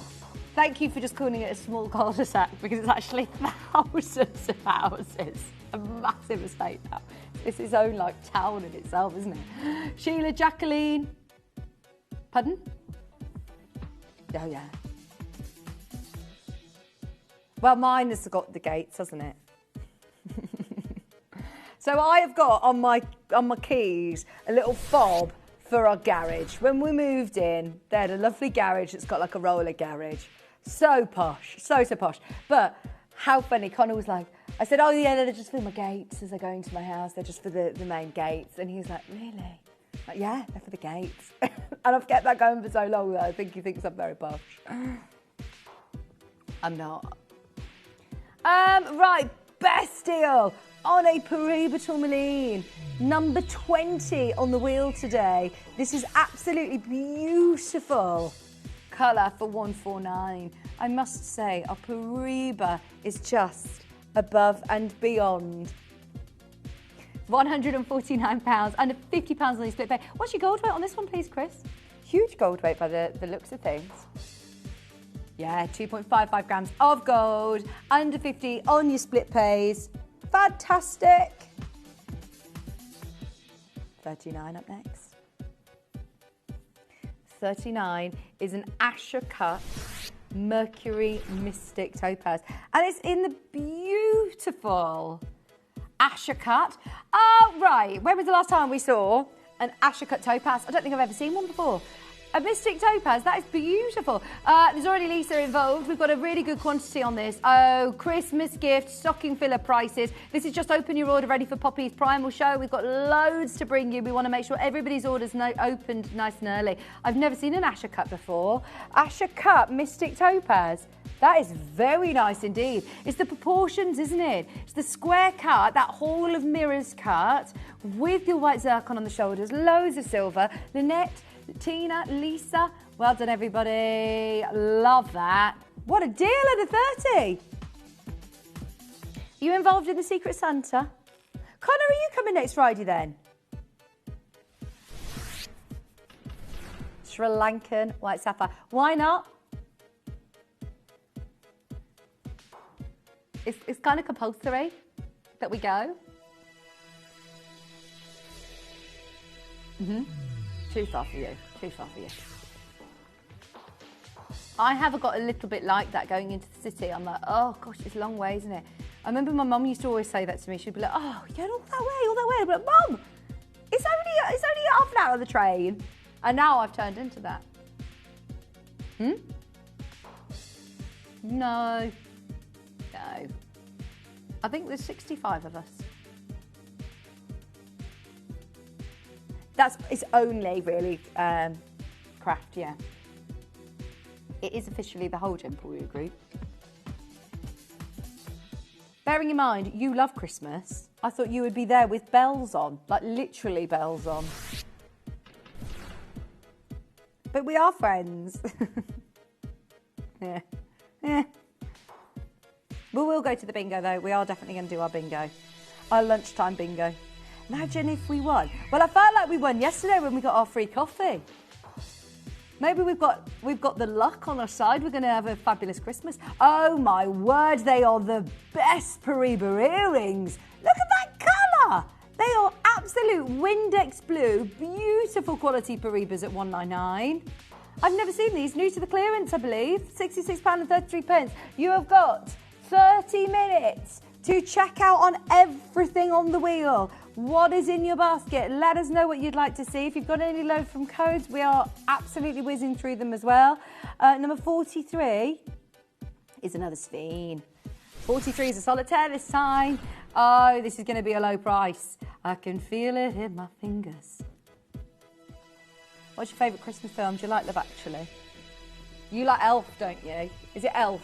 Thank you for just calling it a small cul-de-sac, because it's actually thousands of houses. A massive estate now. It's its own like town in itself, isn't it? Sheila, Jacqueline. Pardon? Oh yeah. Well, mine has got the gates, hasn't it? So I have got on my keys a little fob for our garage. When we moved in, they had a lovely garage that's got like a roller garage. So posh, so posh. But how funny, Connor was like, I said, oh yeah, they're just for my gates as I go into my house. They're just for the main gates. And he was like, really? Like, yeah, they're for the gates. And I've kept that going for so long that I think he thinks I'm very posh. I'm not. Right, best deal on a Pariba tourmaline. Number 20 on the wheel today. This is absolutely beautiful colour for $149. I must say, our Pariba is just above and beyond. £149, under £50 on the split pay. What's your gold weight on this one, please, Chris? Huge gold weight by the looks of things. Yeah, 2.55 grams of gold, under 50 on your split pays. Fantastic. 39 up next. 39 is an Asher cut Mercury Mystic Topaz. And it's in the beautiful Asher cut. Oh, right. When was the last time we saw an Asher cut Topaz? I don't think I've ever seen one before. A Mystic Topaz, that is beautiful. There's already Lisa involved. We've got a really good quantity on this. Oh, Christmas gift, stocking filler prices. This is just open your order ready for Poppy's Primal Show. We've got loads to bring you. We want to make sure everybody's order's opened nice and early. I've never seen an Asher cut before. Asher cut Mystic Topaz. That is very nice indeed. It's the proportions, isn't it? It's the square cut, that hall of mirrors cut, with your white zircon on the shoulders, loads of silver. Lynette, Tina, Lisa, well done everybody. Love that. What a deal at a 30. You involved in the Secret Santa? Connor, are you coming next Friday then? Sri Lankan white sapphire. Why not? It's kind of compulsory that we go. Too far for you. Too far for you. I have got a little bit like that going into the city. I'm like, oh gosh, it's a long way, isn't it? I remember my mum used to always say that to me. She'd be like, oh, you're going all that way. I'd be like, Mum, it's only half an hour on the train. And now I've turned into that. No. I think there's 65 of us. It's only really craft, yeah. It is officially the whole Gemporia group. Bearing in mind, you love Christmas, I thought you would be there with bells on, like literally bells on. But we are friends. Yeah. We will go to the bingo though. We are definitely going to do our bingo. Our lunchtime bingo. Imagine if we won. Well, I felt like we won yesterday when we got our free coffee. Maybe we've got the luck on our side. We're going to have a fabulous Christmas. Oh my word, they are the best Pariba earrings. Look at that colour. They are absolute Windex blue, beautiful quality Paribas at £199. I've never seen these, new to the clearance, I believe. £66.33. You have got 30 minutes to check out on everything on the wheel. What is in your basket? Let us know what you'd like to see. If you've got any load from codes, we are absolutely whizzing through them as well. Number 43 is another Sphene. 43 is a solitaire this time. Oh, this is going to be a low price. I can feel it in my fingers. What's your favourite Christmas film? Do you like Love Actually? You like Elf, don't you? Is it Elf?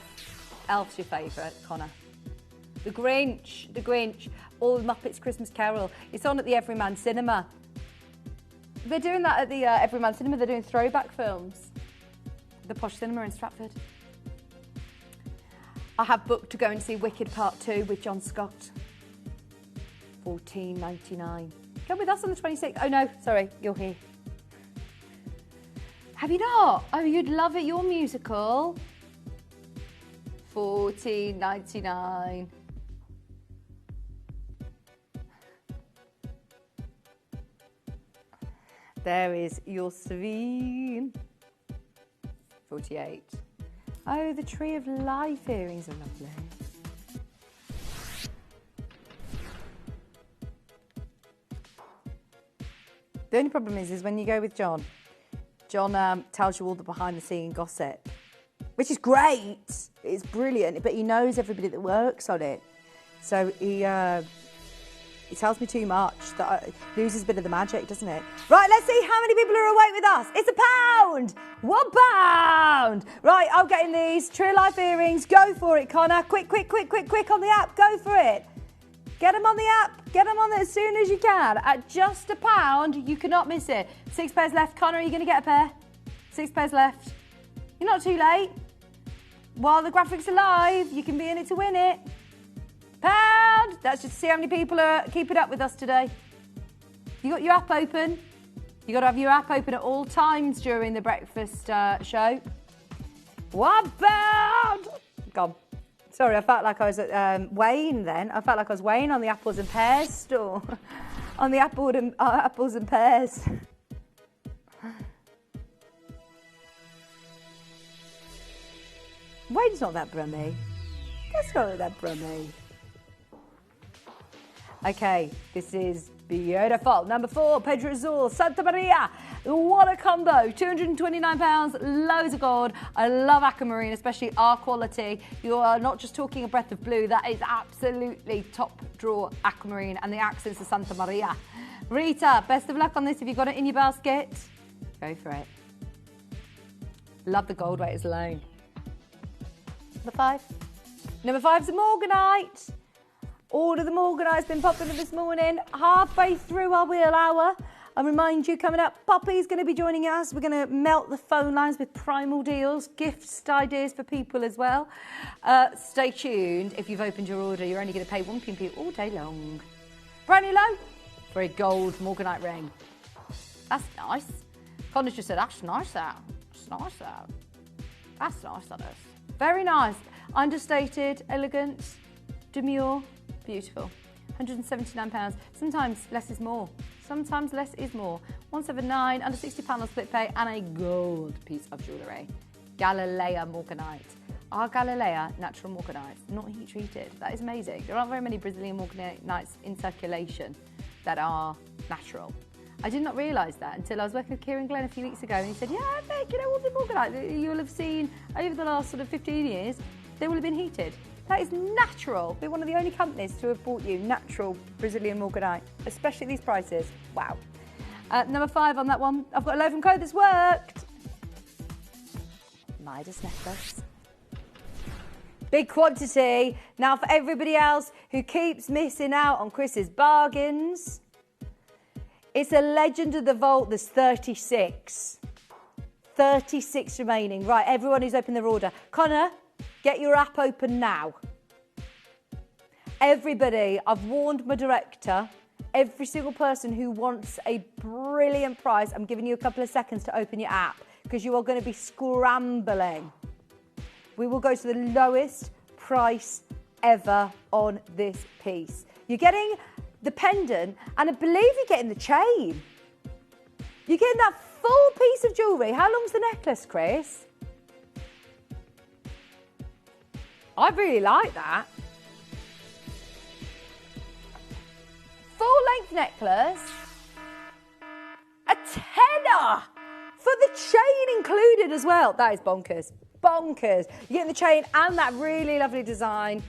Elf's your favourite, Connor. The Grinch, All the Muppets Christmas Carol. It's on at the Everyman Cinema. They're doing that at the Everyman Cinema. They're doing throwback films. The Posh Cinema in Stratford. I have booked to go and see Wicked Part 2 with John Scott. $14.99. Come with us on the 26th. Oh no, sorry, you're here. Have you not? Oh, you'd love it, your musical. $14.99. There is your Sphene. 48. Oh, the Tree of Life earrings are lovely. The only problem is when you go with John tells you all the behind-the-scenes gossip, which is great. It's brilliant, but he knows everybody that works on it. So he tells me too much that it loses a bit of the magic, doesn't it? Right, let's see how many people are awake with us. It's £1. £1. Right, I'm getting these Tree of Life earrings. Go for it, Connor. Quick on the app. Go for it. Get them on the app. Get them on it as soon as you can. At just £1, you cannot miss it. 6 pairs left. Connor, are you going to get a pair? 6 pairs left. You're not too late. While the graphics are live, you can be in it to win it. £1. That's just to see how many people are keeping up with us today. You got your app open. You got to have your app open at all times during the breakfast show. £1. Gone. Sorry, I felt like I was at Wayne then. I felt like I was Wayne on the apples and pears store. On the apples and pears. Wayne's not that brummy. That's not that brummy. Okay, this is beautiful. Number 4, Pedro Azul, Santa Maria. What a combo. £229, loads of gold. I love aquamarine, especially our quality. You are not just talking a breath of blue. That is absolutely top drawer aquamarine, and the accents of Santa Maria. Rita, best of luck on this. If you've got it in your basket, go for it. Love the gold weights alone. Number 5. Number 5's the Morganite. All of the Morganite's been popular this morning. Halfway through our wheel hour. I'll remind you, coming up, Poppy's going to be joining us. We're going to melt the phone lines with primal deals, gifts, ideas for people as well. Stay tuned. If you've opened your order, you're only going to pay 1p all day long. Brand new low for a gold Morganite ring. That's nice. Connor's just said, that's nice, that. That's nice, that. That's nice, that is. Very nice. Understated, elegant, demure, beautiful. £179. Sometimes less is more. Sometimes less is more. 179, under £60 on split pay, and a gold piece of jewellery. Galilea Morganite. Our Galilea natural Morganite, not heat treated. That is amazing. There aren't very many Brazilian Morganites in circulation that are natural. I did not realise that until I was working with Kieran Glenn a few weeks ago, and he said, yeah, I think, all the Morganite that you'll have seen over the last sort of 15 years, they will have been heated. That is natural. We're one of the only companies to have bought you natural Brazilian Morganite, especially at these prices. Wow. Number 5 on that one. I've got a loaf and code that's worked. Midas necklace. Big quantity. Now for everybody else who keeps missing out on Chris's bargains, it's a Legend of the Vault. There's 36. 36 remaining. Right, everyone who's opened their order. Connor, get your app open now. Everybody, I've warned my director, every single person who wants a brilliant price, I'm giving you a couple of seconds to open your app because you are going to be scrambling. We will go to the lowest price ever on this piece. You're getting the pendant, and I believe you're getting the chain. You're getting that full piece of jewellery. How long's the necklace, Chris? I really like that. Full length necklace. A tenner for the chain included as well. That is bonkers. Bonkers. You're getting the chain and that really lovely design.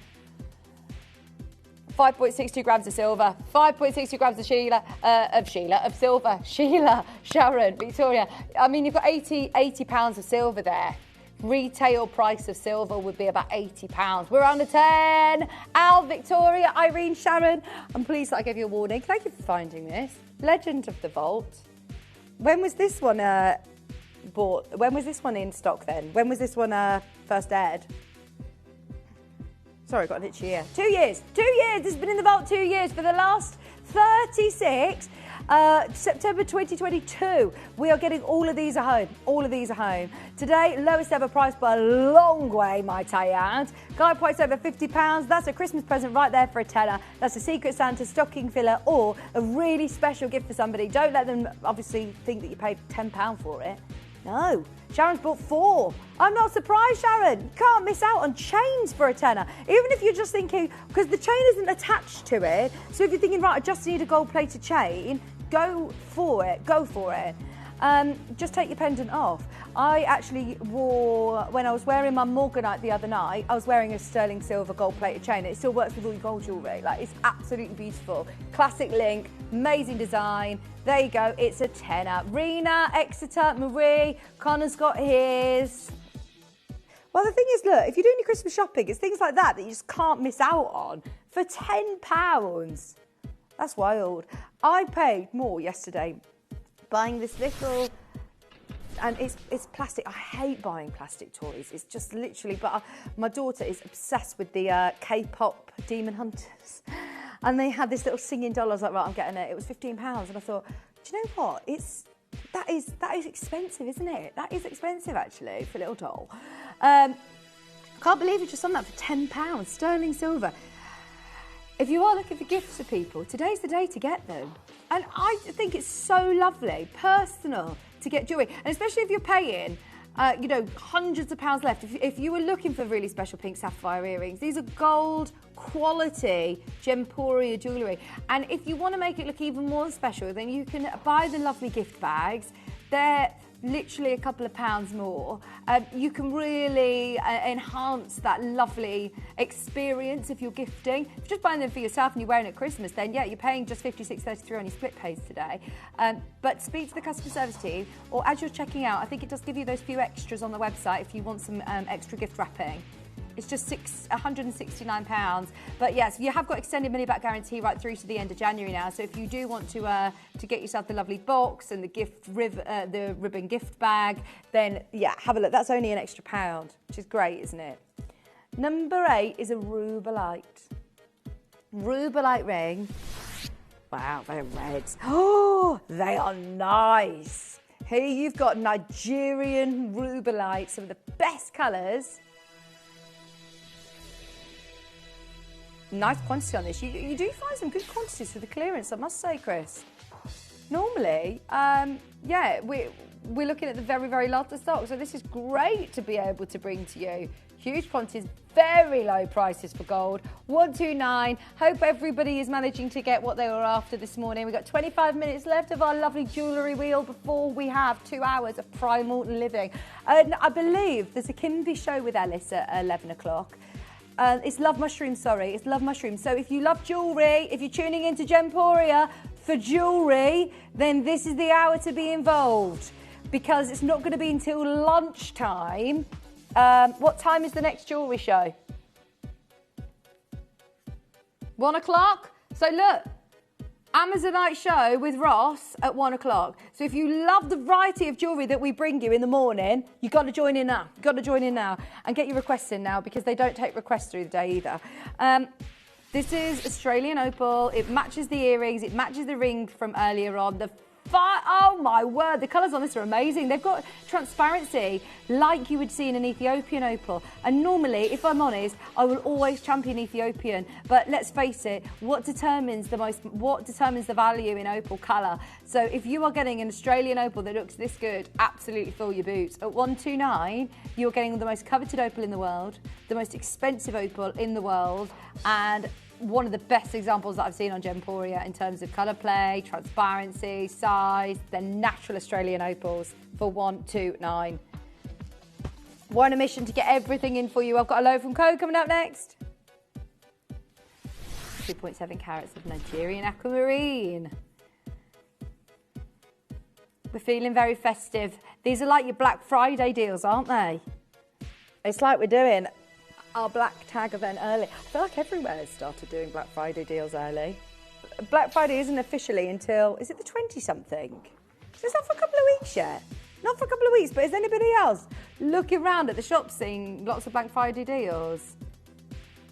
5.62 grams of silver. 5.62 grams of silver. Sheila, Sharon, Victoria. I mean, you've got 80 pounds of silver there. Retail price of silver would be about £80. We're on a 10. Al, Victoria, Irene, Sharon. I'm pleased that I gave you a warning. Thank you for finding this. Legend of the Vault. When was this one bought? When was this one in stock then? When was this one first aired? Sorry, I got an itchy ear. 2 years. 2 years. It's been in the vault 2 years. For the last 36, September 2022, we are getting all of these at home. All of these at home. Today, lowest ever price by a long way, might I add. Guide price over £50. That's a Christmas present right there for a tenner. That's a Secret Santa stocking filler or a really special gift for somebody. Don't let them obviously think that you paid £10 for it. No. Sharon's bought 4. I'm not surprised, Sharon. You can't miss out on chains for a tenner. Even if you're just thinking, because the chain isn't attached to it, so if you're thinking, right, I just need a gold-plated chain, go for it. Go for it. Just take your pendant off. I actually wore, when I was wearing my Morganite the other night, I was wearing a sterling silver gold-plated chain. It still works with all your gold jewellery. Like, it's absolutely beautiful. Classic link, amazing design. There you go, it's a tenner. Rena, Exeter, Marie, Connor's got his. Well, the thing is, look, if you're doing your Christmas shopping, it's things like that that you just can't miss out on for £10. That's wild. I paid more yesterday buying this little, and it's plastic. I hate buying plastic toys. It's just literally, but my daughter is obsessed with the K-pop Demon Hunters. And they had this little singing doll. I was like, right, I'm getting it. It was £15. And I thought, do you know what? That is expensive, isn't it? That is expensive, actually, for a little doll. Can't believe it's just on that for £10, sterling silver. If you are looking for gifts for people, today's the day to get them. And I think it's so lovely, personal, to get jewellery. And especially if you're paying, hundreds of pounds left. If you were looking for really special pink sapphire earrings, these are gold quality Gemporia jewellery. And if you want to make it look even more special, then you can buy the lovely gift bags. They're literally a couple of pounds more. You can really enhance that lovely experience if you're gifting. If you're just buying them for yourself and you're wearing it at Christmas, then yeah, you're paying just £56.33 on your split pays today. But speak to the customer service team, or as you're checking out, I think it does give you those few extras on the website if you want some extra gift wrapping. It's just £169. But yes, you have got extended money back guarantee right through to the end of January now. So if you do want to get yourself the lovely box and the ribbon gift bag, then yeah, have a look. That's only an extra £1, which is great, isn't it? Number 8 is a Rubelite. Rubelite ring. Wow, they're red. Oh, they are nice. Here you've got Nigerian Rubelite, some of the best colours. Nice quantity on this. You do find some good quantities for the clearance, I must say, Chris. Normally, yeah, we're looking at the very, very last of stock, so this is great to be able to bring to you. Huge quantities, very low prices for gold. 129. Hope everybody is managing to get what they were after this morning. We've got 25 minutes left of our lovely jewellery wheel before we have 2 hours of primal living. And I believe there's a Kimby show with Alice at 11 o'clock. It's Love Mushrooms, sorry. It's Love Mushrooms. So if you love jewellery, if you're tuning into Gemporia for jewellery, then this is the hour to be involved, because it's not going to be until lunchtime. What time is the next jewellery show? 1 o'clock? So look, Amazonite show with Ross at 1 o'clock. So if you love the variety of jewellery that we bring you in the morning, you've got to join in now. You've got to join in now and get your requests in now, because they don't take requests through the day either. This is Australian opal. It matches the earrings. It matches the ring from earlier on. Oh my word, the colours on this are amazing. They've got transparency like you would see in an Ethiopian opal. And normally, if I'm honest, I will always champion Ethiopian. But let's face it, what determines the value in opal? Colour. So if you are getting an Australian opal that looks this good, absolutely fill your boots. At 129, you're getting the most coveted opal in the world, the most expensive opal in the world, and one of the best examples that I've seen on Gemporia in terms of colour play, transparency, size. They're natural Australian opals for 129. We're on a mission to get everything in for you. I've got a load from Co coming up next. 2.7 carats of Nigerian aquamarine. We're feeling very festive. These are like your Black Friday deals, aren't they? It's like we're doing our Black Tag event early. I feel like everywhere has started doing Black Friday deals early. Black Friday isn't officially until, is it the 20-something? Is that for a couple of weeks yet? Not for a couple of weeks, but is anybody else looking around at the shops seeing lots of Black Friday deals?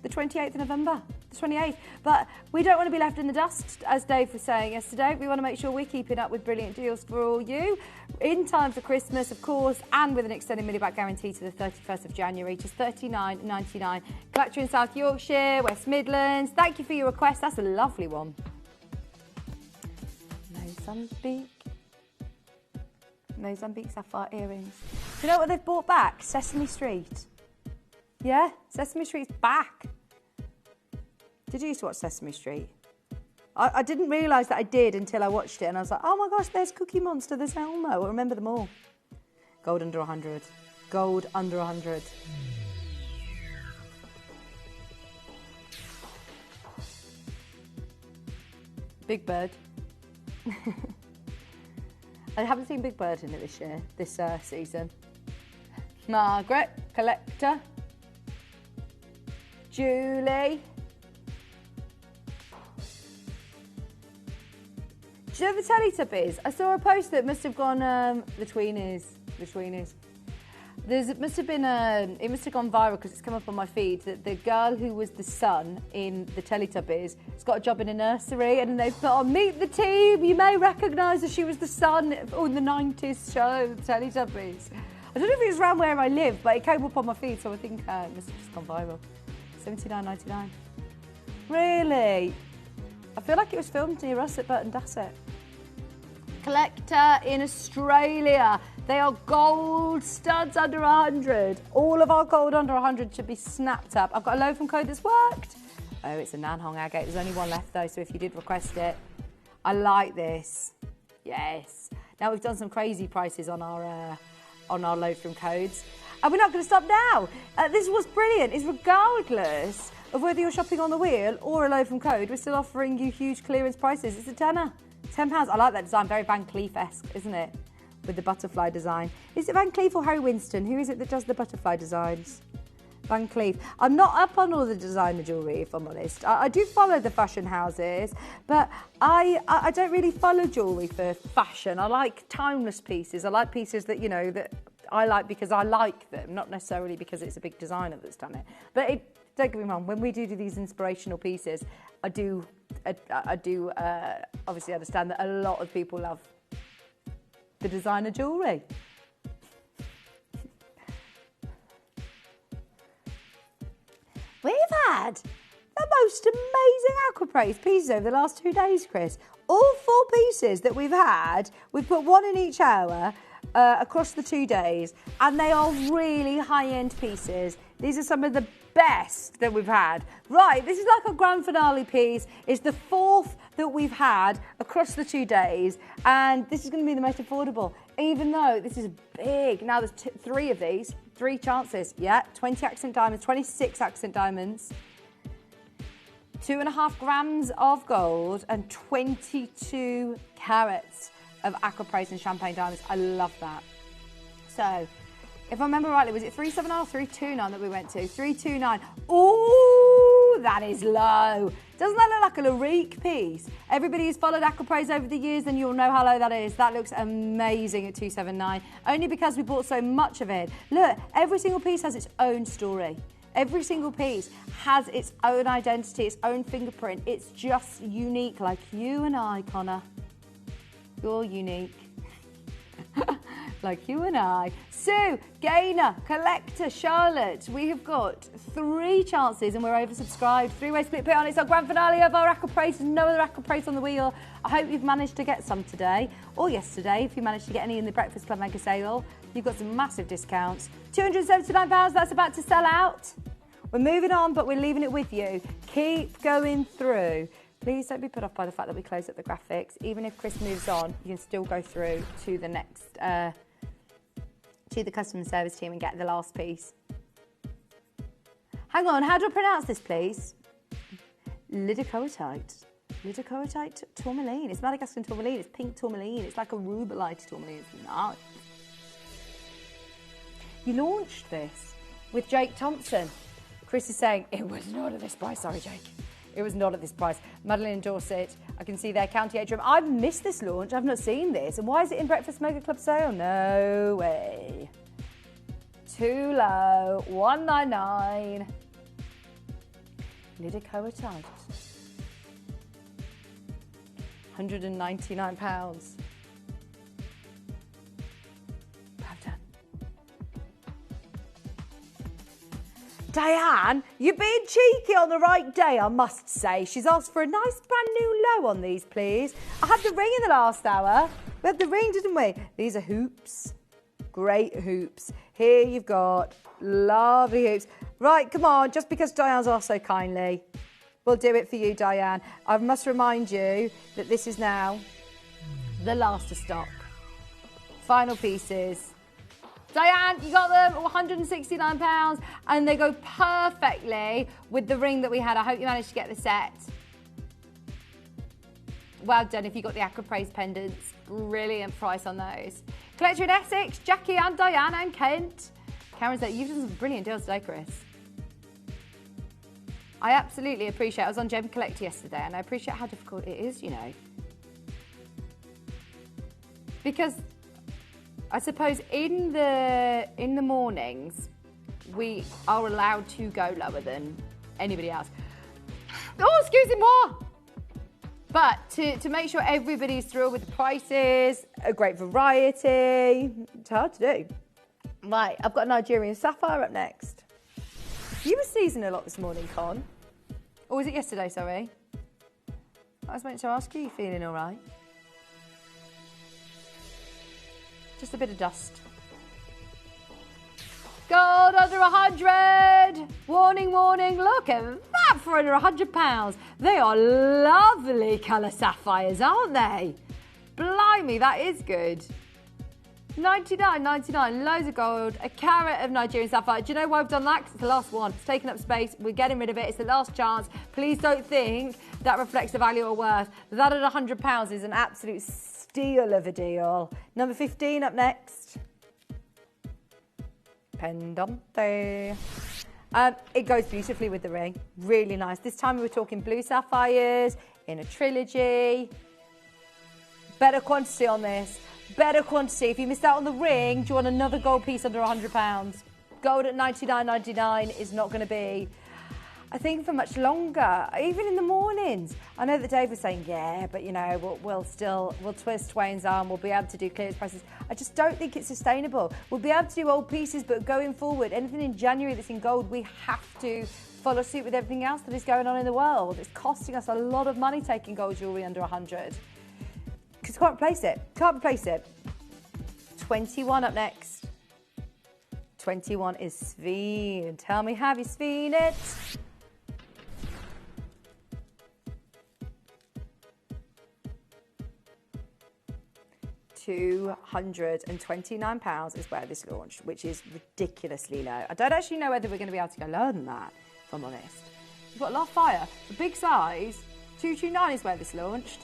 The 28th of November, the 28th. But we don't want to be left in the dust, as Dave was saying yesterday. We want to make sure we're keeping up with brilliant deals for all you. In time for Christmas, of course, and with an extended money-back guarantee to the 31st of January, just $39.99. Collector in South Yorkshire, West Midlands. Thank you for your request. That's a lovely one. Mozambique sapphire earrings. Do you know what they've brought back? Sesame Street. Yeah, Sesame Street's back. Did you used to watch Sesame Street? I didn't realise that I did until I watched it, and I was like, oh my gosh, there's Cookie Monster, there's Elmo. I remember them all. Gold under 100. Gold under 100. Big Bird. I haven't seen Big Bird in it this year, this season. Margaret, Collector. Julie. Do you know the Teletubbies? I saw a post that must have gone the tweenies. It must have gone viral because it's come up on my feed that the girl who was the sun in the Teletubbies has got a job in a nursery, and they've put on Meet the Team. You may recognise that she was the sun in the 90s show, the Teletubbies. I don't know if it was around where I live, but it came up on my feed, so I think it must have just gone viral. $79.99. Really? I feel like it was filmed near us at Burton Dasset. Collector in Australia. They are gold studs under 100. All of our gold under 100 should be snapped up. I've got a load from Code that's worked. Oh, it's a Nanhong agate. There's only one left though, so if you did request it. I like this. Yes. Now we've done some crazy prices on our load from Codes. And we're not going to stop now. This was brilliant. Is regardless of whether you're shopping on the wheel or a load from Code, we're still offering you huge clearance prices. It's a tenner. £10. I like that design. Very Van Cleef-esque, isn't it? With the butterfly design. Is it Van Cleef or Harry Winston? Who is it that does the butterfly designs? Van Cleef. I'm not up on all the designer jewellery, if I'm honest. I do follow the fashion houses, but I don't really follow jewellery for fashion. I like timeless pieces. I like pieces that, you know, that I like because I like them, not necessarily because it's a big designer that's done it. But don't get me wrong, when we do these inspirational pieces, I do obviously understand that a lot of people love the designer jewellery. We've had the most amazing aquapraise pieces over the last 2 days, Chris. All 4 pieces that we've had, we've put 1 in each hour across the 2 days, and they are really high-end pieces. These are some of the best that we've had. Right, this is like a grand finale piece. It's the 4th that we've had across the 2 days, and this is going to be the most affordable, even though this is big. Now there's 3 of these, 3 chances. Yeah, 20 accent diamonds, 26 accent diamonds, 2.5 grams of gold, and 22 carats of aquapraise and champagne diamonds. I love that. So, if I remember rightly, was it 379 or 329 that we went to? 329. Ooh, that is low. Doesn't that look like a Larique piece? Everybody who's followed aquapraise over the years, then you'll know how low that is. That looks amazing at 279, only because we bought so much of it. Look, every single piece has its own story. Every single piece has its own identity, its own fingerprint. It's just unique, like you and I, Connor. You're unique. Like you and I. Sue, Gaynor, Collector, Charlotte. We have got 3 chances and we're oversubscribed. 3-way split put on. It's our grand finale of our aquapraise. No other aquapraise on the wheel. I hope you've managed to get some today or yesterday. If you managed to get any in the Breakfast Club Mega Sale, you've got some massive discounts. £279, that's about to sell out. We're moving on, but we're leaving it with you. Keep going through. Please don't be put off by the fact that we close up the graphics. Even if Chris moves on, you can still go through to the next, to the customer service team and get the last piece. Hang on, how do I pronounce this, please? Lidocoatite. Lidocoatite tourmaline. It's Madagascar tourmaline. It's pink tourmaline. It's like a rubellite tourmaline. It's nice. You launched this with Jake Thompson. Chris is saying, it was not at this price. Sorry, Jake. It was not at this price. Madeline Dorset, I can see there, County Atrium. I've missed this launch. I've not seen this. And why is it in Breakfast Mega Club sale? No way. Too low. $199. Lidocoatite. £199. Diane, you're being cheeky on the right day, I must say. She's asked for a nice brand new low on these, please. I had the ring in the last hour. We had the ring, didn't we? These are hoops. Great hoops. Here you've got lovely hoops. Right, come on, just because Diane's asked so kindly. We'll do it for you, Diane. I must remind you that this is now the last of stock. Final pieces. Diane, you got them, £169, and they go perfectly with the ring that we had. I hope you managed to get the set. Well done if you got the aquapraise pendants. Brilliant price on those. Collector in Essex, Jackie and Diane and Kent. Cameron's like, you've done some brilliant deals today, Chris. I absolutely appreciate it. I was on Gem Collector yesterday, and I appreciate how difficult it is, you know. Because I suppose in the mornings, we are allowed to go lower than anybody else. Oh, excuse me, more! But to make sure everybody's thrilled with the prices, a great variety, it's hard to do. Right, I've got Nigerian Sapphire up next. You were sneezing a lot this morning, Con. Or was it yesterday, sorry? I was meant to ask you, feeling all right? Just a bit of dust. Gold under 100. Warning, warning. Look at that for under £100. They are lovely colour sapphires, aren't they? Blimey, that is good. 99.99, loads of gold, a carat of Nigerian sapphire. Do you know why I've done that? Because it's the last one. It's taking up space. We're getting rid of it. It's the last chance. Please don't think that reflects the value or worth. That at £100 is an absolute steal of a deal. Number 15 up next. Pendante. It goes beautifully with the ring. Really nice. This time we were talking blue sapphires in a trilogy. Better quantity on this. Better quantity. If you missed out on the ring, do you want another gold piece under £100? Gold at $99.99 is not going to be, I think, for much longer, even in the mornings. I know that Dave was saying, yeah, but you know, we'll twist Wayne's arm, we'll be able to do clearance prices. I just don't think it's sustainable. We'll be able to do old pieces, but going forward, anything in January that's in gold, we have to follow suit with everything else that is going on in the world. It's costing us a lot of money taking gold jewellery under 100. Because can't replace it. Can't replace it. 21 up next. 21 is Sveen. Tell me, have you seen it? £229 is where this launched, which is ridiculously low. I don't actually know whether we're going to be able to go lower than that, if I'm honest. We've got a lot of fire. The big size, 229 is where this launched.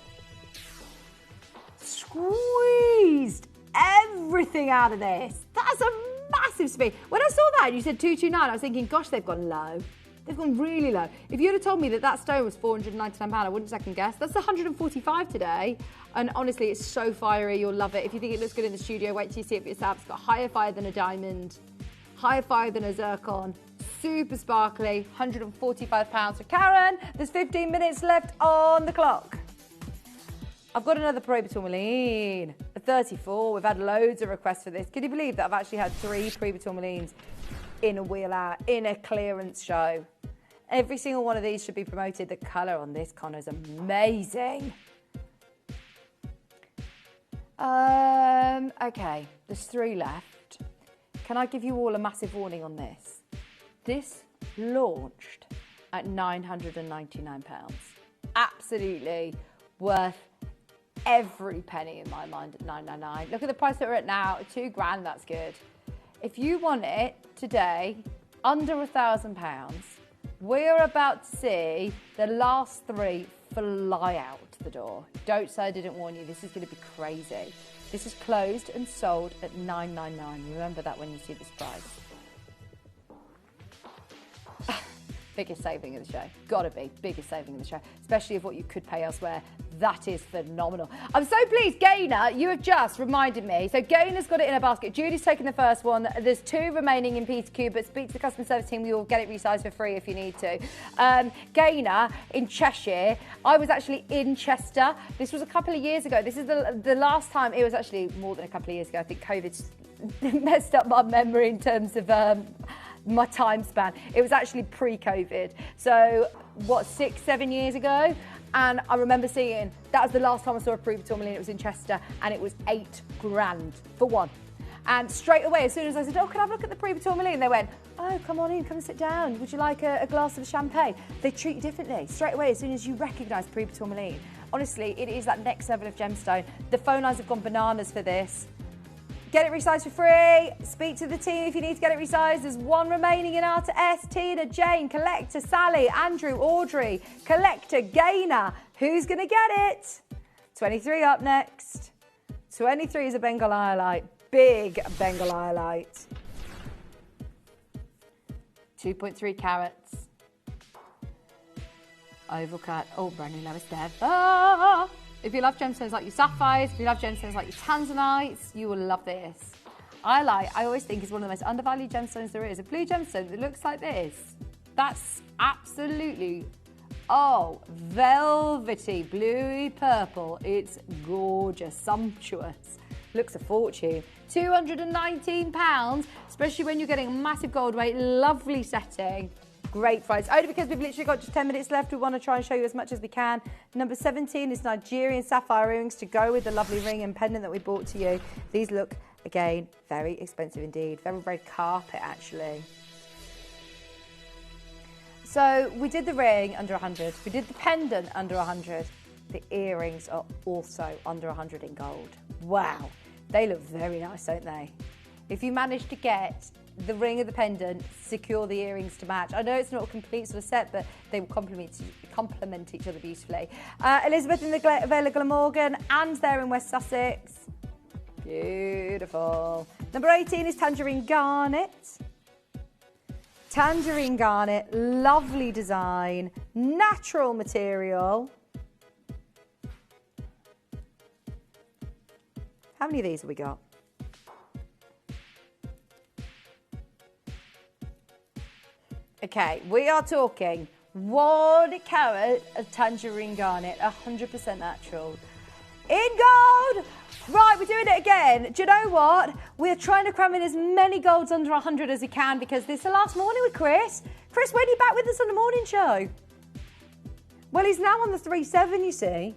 Squeezed everything out of this. That's a massive speed. When I saw that and you said 229, I was thinking, gosh, they've gone low. They've gone really low. If you'd have told me that that stone was £499, I wouldn't second guess. That's 145 today. And honestly, it's so fiery. You'll love it. If you think it looks good in the studio, wait till you see it for yourself. It's got higher fire than a diamond, higher fire than a zircon. Super sparkly, £145 for Karen. There's 15 minutes left on the clock. I've got another Pro Tourmaline, a 34. We've had loads of requests for this. Can you believe that I've actually had 3 Pro Tourmalines in a wheel out, in a clearance show? Every single one of these should be promoted. The colour on this, Connor, is amazing. Okay, there's 3 left. Can I give you all a massive warning on this? This launched at £999. Absolutely worth every penny in my mind at $999. Look at the price that we're at now, £2,000, that's good. If you want it today, under £1,000, we're about to see the last 3 fly out the door. Don't say I didn't warn you, this is going to be crazy. This is closed and sold at $999. Remember that when you see this price. Biggest saving of the show. Gotta be. Biggest saving of the show. Especially of what you could pay elsewhere. That is phenomenal. I'm so pleased, Gaynor, you have just reminded me. So Gaynor's got it in a basket. Judy's taken the first one. There's 2 remaining in P2Q, but speak to the customer service team. We will get it resized for free if you need to. Gaynor in Cheshire. I was actually in Chester. This was a couple of years ago. This is the last time. It was actually more than a couple of years ago. I think COVID messed up my memory in terms of my time span. It was actually pre-COVID. So, what, 6-7 years ago? And I remember seeing, that was the last time I saw a Pro Tourmaline. It was in Chester, and it was £8,000 for one. And straight away, as soon as I said, oh, can I have a look at the Pro Tourmaline? They went, oh, come on in, come and sit down. Would you like a glass of champagne? They treat you differently. Straight away, as soon as you recognise Pro Tourmaline. Honestly, it is that next level of gemstone. The phone lines have gone bananas for this. Get it resized for free. Speak to the team if you need to get it resized. There's 1 remaining in R to S. Tina, Jane, Collector, Sally, Andrew, Audrey, Collector, Gaynor. Who's going to get it? 23 up next. 23 is a Bengal Iolite. Big Bengal Iolite. 2.3 carats. Oval cut. Oh, brand new lowest ever. If you love gemstones like your sapphires, if you love gemstones like your tanzanites, you will love this. I always think is one of the most undervalued gemstones there is. A blue gemstone that looks like this. That's absolutely, oh, velvety, bluey purple. It's gorgeous, sumptuous. Looks a fortune. £219, especially when you're getting a massive gold weight, lovely setting. Great price. Only because we've literally got just 10 minutes left. We want to try and show you as much as we can. Number 17 is Nigerian sapphire earrings to go with the lovely ring and pendant that we brought to you. These look, again, very expensive indeed. Very, very carpet, actually. So we did the ring under 100. We did the pendant under 100. The earrings are also under 100 in gold. Wow. They look very nice, don't they? If you manage to get the ring of the pendant, secure the earrings to match. I know it's not a complete sort of set, but they will complement each other beautifully. Elizabeth in the Vale of Glamorgan, and they're in West Sussex. Beautiful. Number 18 is Tangerine Garnet. Tangerine garnet, lovely design, natural material. How many of these have we got? Okay, we are talking 1 carat of tangerine garnet, 100% natural. In gold! Right, we're doing it again. Do you know what? We're trying to cram in as many golds under 100 as we can because this is the last morning with Chris. Chris, when are you back with us on the morning show? Well, he's now on the 3-7, you see.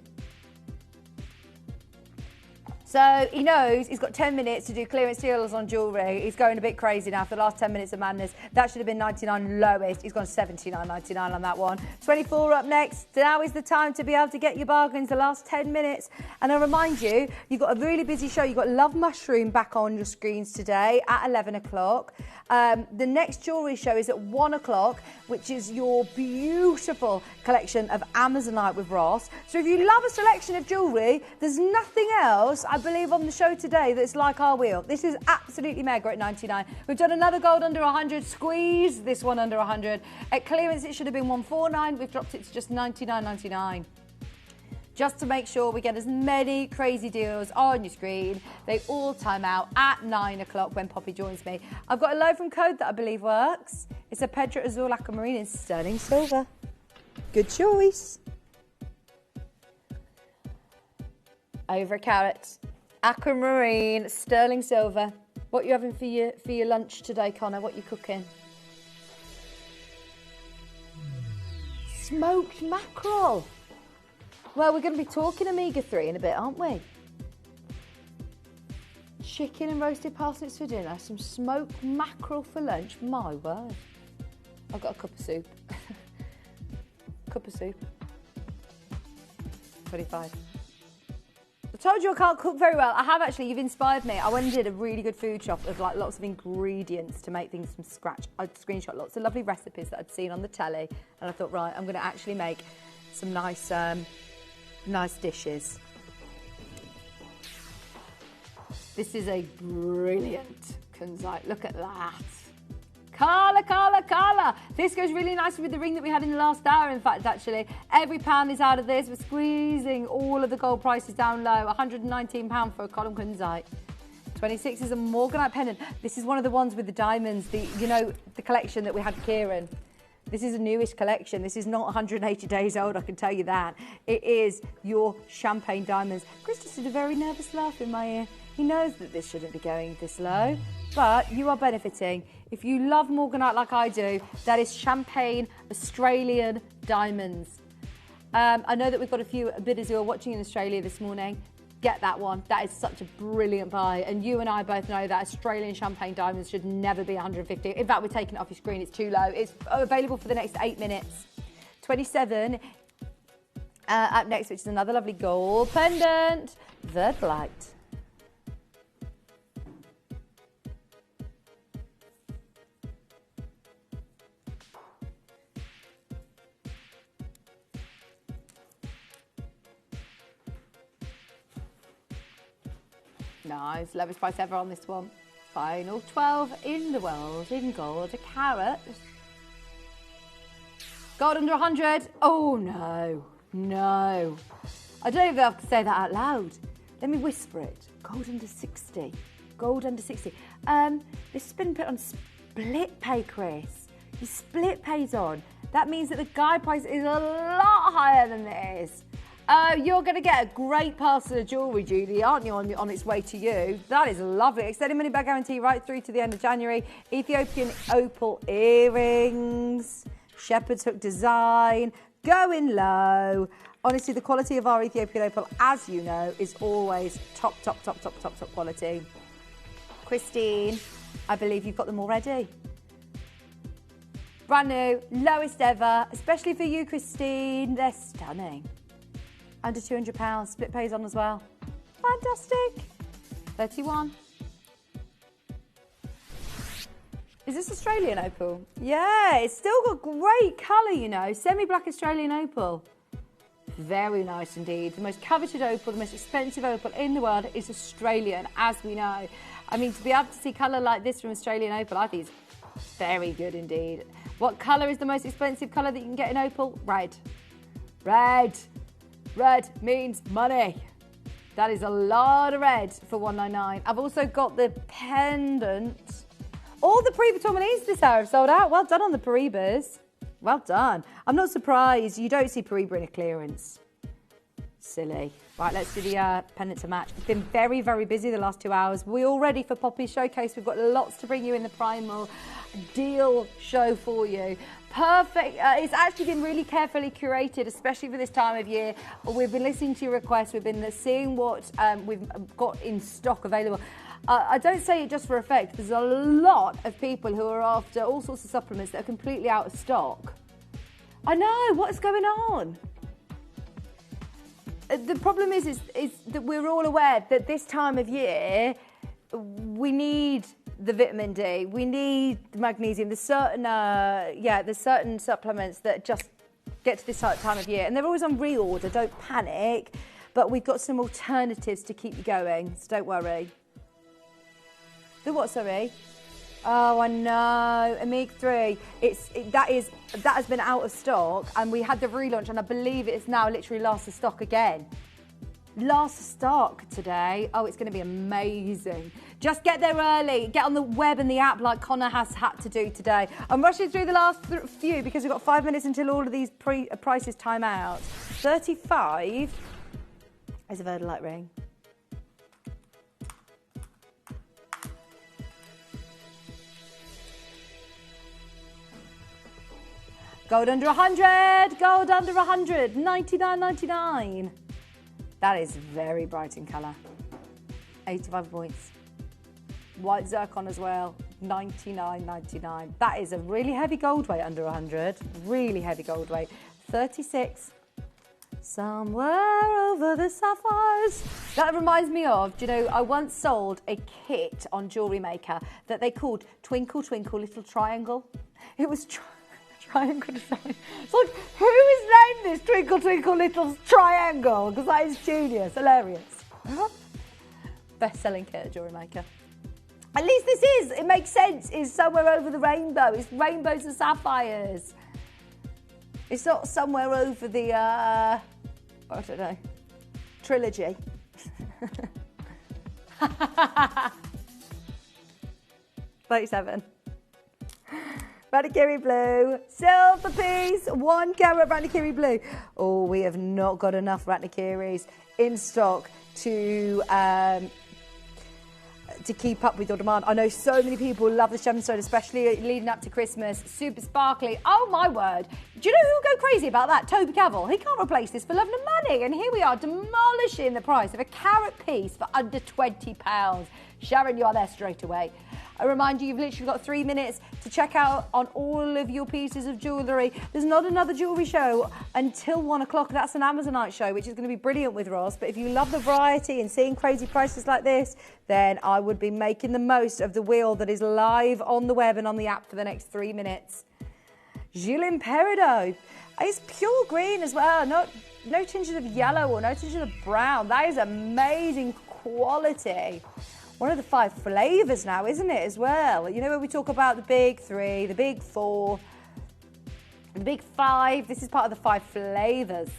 So he knows he's got 10 minutes to do clearance deals on jewellery. He's going a bit crazy now for the last 10 minutes of madness. That should have been 99 lowest. He's gone 79.99 on that one. 24 up next. Now is the time to be able to get your bargains, the last 10 minutes. And I'll remind you, you've got a really busy show. You've got Love Mushroom back on your screens today at 11 o'clock. The next jewellery show is at 1 o'clock, which is your beautiful collection of Amazonite with Ross. So if you love a selection of jewellery, there's nothing else, I believe, on the show today that's like our wheel. This is absolutely mega at 99. We've done another gold under 100, squeeze this one under 100. At clearance, it should have been 149. We've dropped it to just 99.99. Just to make sure we get as many crazy deals on your screen. They all time out at 9 o'clock when Poppy joins me. I've got a low from code that I believe works. It's a Pedro Azul Aquamarine in sterling silver. Good choice. Over a carat. Aquamarine, sterling silver. What are you having for your lunch today, Connor? What are you cooking? Smoked mackerel. Well, we're going to be talking omega-3 in a bit, aren't we? Chicken and roasted parsnips for dinner, some smoked mackerel for lunch. My word. I've got a cup of soup. Cup of soup. 25. I told you I can't cook very well. I have actually, you've inspired me. I went and did a really good food shop of like lots of ingredients to make things from scratch. I'd screenshot lots of lovely recipes that I'd seen on the telly. And I thought, right, I'm going to actually make some nice dishes. This is a brilliant kunzite. Look at that. Colour, colour, colour. This goes really nicely with the ring that we had in the last hour, in fact, actually. Every pound is out of this. We're squeezing all of the gold prices down low. £119 for a column kunzite. 26 is a Morganite pendant. This is one of the ones with the diamonds, the collection that we had for Kieran. This is a newish collection. This is not 180 days old, I can tell you that. It is your champagne diamonds. Chris just did a very nervous laugh in my ear. He knows that this shouldn't be going this low, but you are benefiting. If you love Morganite like I do, that is champagne Australian diamonds. I know that we've got a few bidders who are watching in Australia this morning. Get that one. That is such a brilliant buy. And you and I both know that Australian champagne diamonds should never be 150. In fact, we're taking it off your screen. It's too low. It's available for the next 8 minutes. 27 up next, which is another lovely gold pendant. The Blight. Nice, lowest price ever on this one. Final 12 in the world in gold, a carat. Gold under 100. Oh no, no. I don't even have to say that out loud. Let me whisper it. Gold under 60. Gold under 60. This has been put on split pay, Chris. Your split pay's on. That means that the guide price is a lot higher than this. You're going to get a great parcel of jewellery, Julie, aren't you, on its way to you? That is lovely. Extended money back guarantee right through to the end of January. Ethiopian opal earrings. Shepherd's hook design. Going low. Honestly, the quality of our Ethiopian opal, as you know, is always top quality. Christine, I believe you've got them already. Brand new, lowest ever, especially for you, Christine. They're stunning. Under £200, split pays on as well. Fantastic. 31. Is this Australian opal? Yeah, it's still got great colour, you know. Semi-black Australian opal. Very nice indeed. The most coveted opal, the most expensive opal in the world is Australian, as we know. I mean, to be able to see colour like this from Australian opal, I think is Very good indeed. What colour is the most expensive colour that you can get in opal? Red. Red. Red means money. That is a lot of red for $199. I've also got the pendant. All the Pariba tourmalines this hour have sold out. Well done on the Paribas. Well done. I'm not surprised you don't see Pariba in a clearance. Silly. Right, let's do the pendant to match. It's been very, very busy the last 2 hours. We're all ready for Poppy's showcase. We've got lots to bring you in the Primal deal show for you. Perfect. It's actually been really carefully curated, especially for this time of year. We've been listening to your requests. We've been seeing what we've got in stock available. I don't say it just for effect. There's a lot of people who are after all sorts of supplements that are completely out of stock. I know. What is going on? The problem is that we're all aware that this time of year we need the vitamin D, we need the magnesium. There's certain there's certain supplements that just get to this time of year, and they're always on reorder. Don't panic, but we've got some alternatives to keep you going, so don't worry. The what, sorry? Oh, I know, Omega-3. That has been out of stock, and we had the relaunch, and I believe it's now literally last of stock again. Last stock today. Oh, it's going to be amazing. Just get there early. Get on the web and the app like Connor has had to do today. I'm rushing through the last few because we've got 5 minutes until all of these prices time out. 35 is a Verdalite ring. Gold under 100, gold under 100, 99.99. That is very bright in colour. 85 points. White zircon as well, 99.99. That is a really heavy gold weight under 100. Really heavy gold weight. 36. Somewhere over the sapphires. That reminds me of, do you know, I once sold a kit on Jewellery Maker that they called Twinkle Twinkle Little Triangle. It was triangle design. It's like, who has named this Twinkle Twinkle Little Triangle? Because that is genius, hilarious. Best-selling kit at Jewellery Maker. At least this is, it makes sense, is somewhere over the rainbow. It's rainbows and sapphires. It's not somewhere over the, I don't know, trilogy. 37. Ranikiri blue, silver piece, 1 carat Ranikiri blue. Oh, we have not got enough Ranikiris in stock to keep up with your demand. I know so many people love the gemstone, especially leading up to Christmas. Super sparkly. Oh my word. Do you know who will go crazy about that? Toby Cavill. He can't replace this for love nor money. And here we are demolishing the price of a carat piece for under £20. Sharon, you are there straight away. I remind you, you've literally got 3 minutes to check out on all of your pieces of jewellery. There's not another jewellery show until 1 o'clock. That's an Amazonite show, which is going to be brilliant with Ross. But if you love the variety and seeing crazy prices like this, then I would be making the most of the wheel that is live on the web and on the app for the next 3 minutes. Gilles Imperido. It's pure green as well. No tinges of yellow or no tinges of brown. That is amazing quality. One of the 5 flavours now, isn't it, as well? You know, when we talk about the big 3, the big 4, the big 5, this is part of the 5 flavours.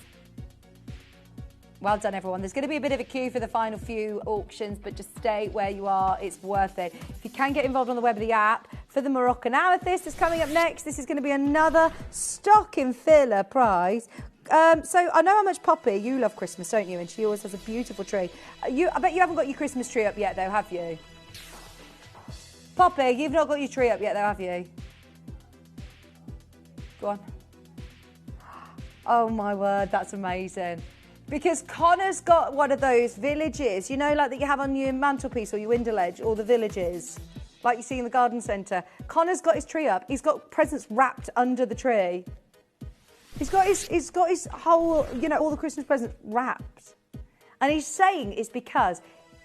Well done, everyone. There's going to be a bit of a queue for the final few auctions, but just stay where you are. It's worth it. If you can get involved on the web of the app, for the Moroccan Amethyst is coming up next. This is going to be another stocking filler prize. So I know how much Poppy, you love Christmas, don't you? And she always has a beautiful tree. I bet you haven't got your Christmas tree up yet, though, have you? Poppy, you've not got your tree up yet, though, have you? Go on. Oh, my word, that's amazing. Because Connor's got one of those villages, you know, like that you have on your mantelpiece or your window ledge, or the villages, like you see in the garden centre. Connor's got his tree up. He's got presents wrapped under the tree. He's got his whole, you know, all the Christmas presents wrapped. And he's saying it's because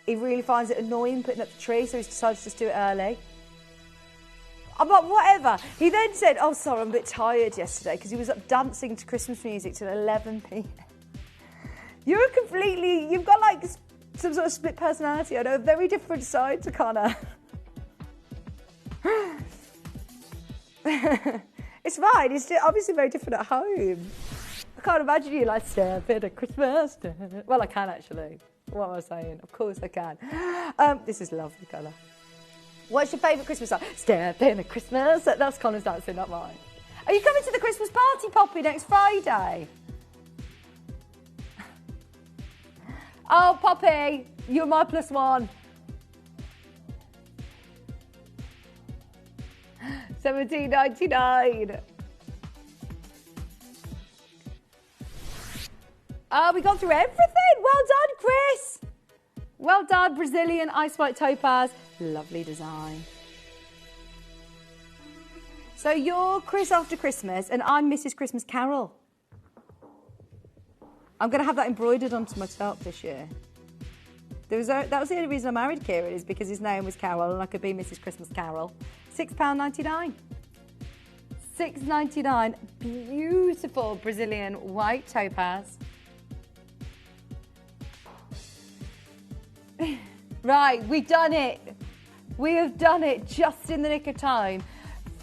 he really finds it annoying putting up the tree, so he's decided to just do it early. I'm like, whatever. He then said, oh, sorry, I'm a bit tired yesterday, because he was up dancing to Christmas music till 11 p.m. You've got like some sort of split personality. I know, a very different side to Connor. It's fine. It's obviously very different at home. I can't imagine you like, step in at Christmas. Well, I can actually. What am I saying? Of course I can. This is a lovely colour. What's your favourite Christmas song? Step in at Christmas. That's Connor's dancing, not mine. Are you coming to the Christmas party, Poppy, next Friday? Oh, Poppy, you're my +1. 17.99. We got through everything. Well done, Chris. Well done, Brazilian Ice White Topaz. Lovely design. So you're Chris After Christmas and I'm Mrs. Christmas Carol. I'm going to have that embroidered onto my top this year. That was the only reason I married Kieran, is because his name was Carol and I could be Mrs. Christmas Carol. £6.99. £6.99. Beautiful Brazilian white topaz. Right, we've done it. We have done it just in the nick of time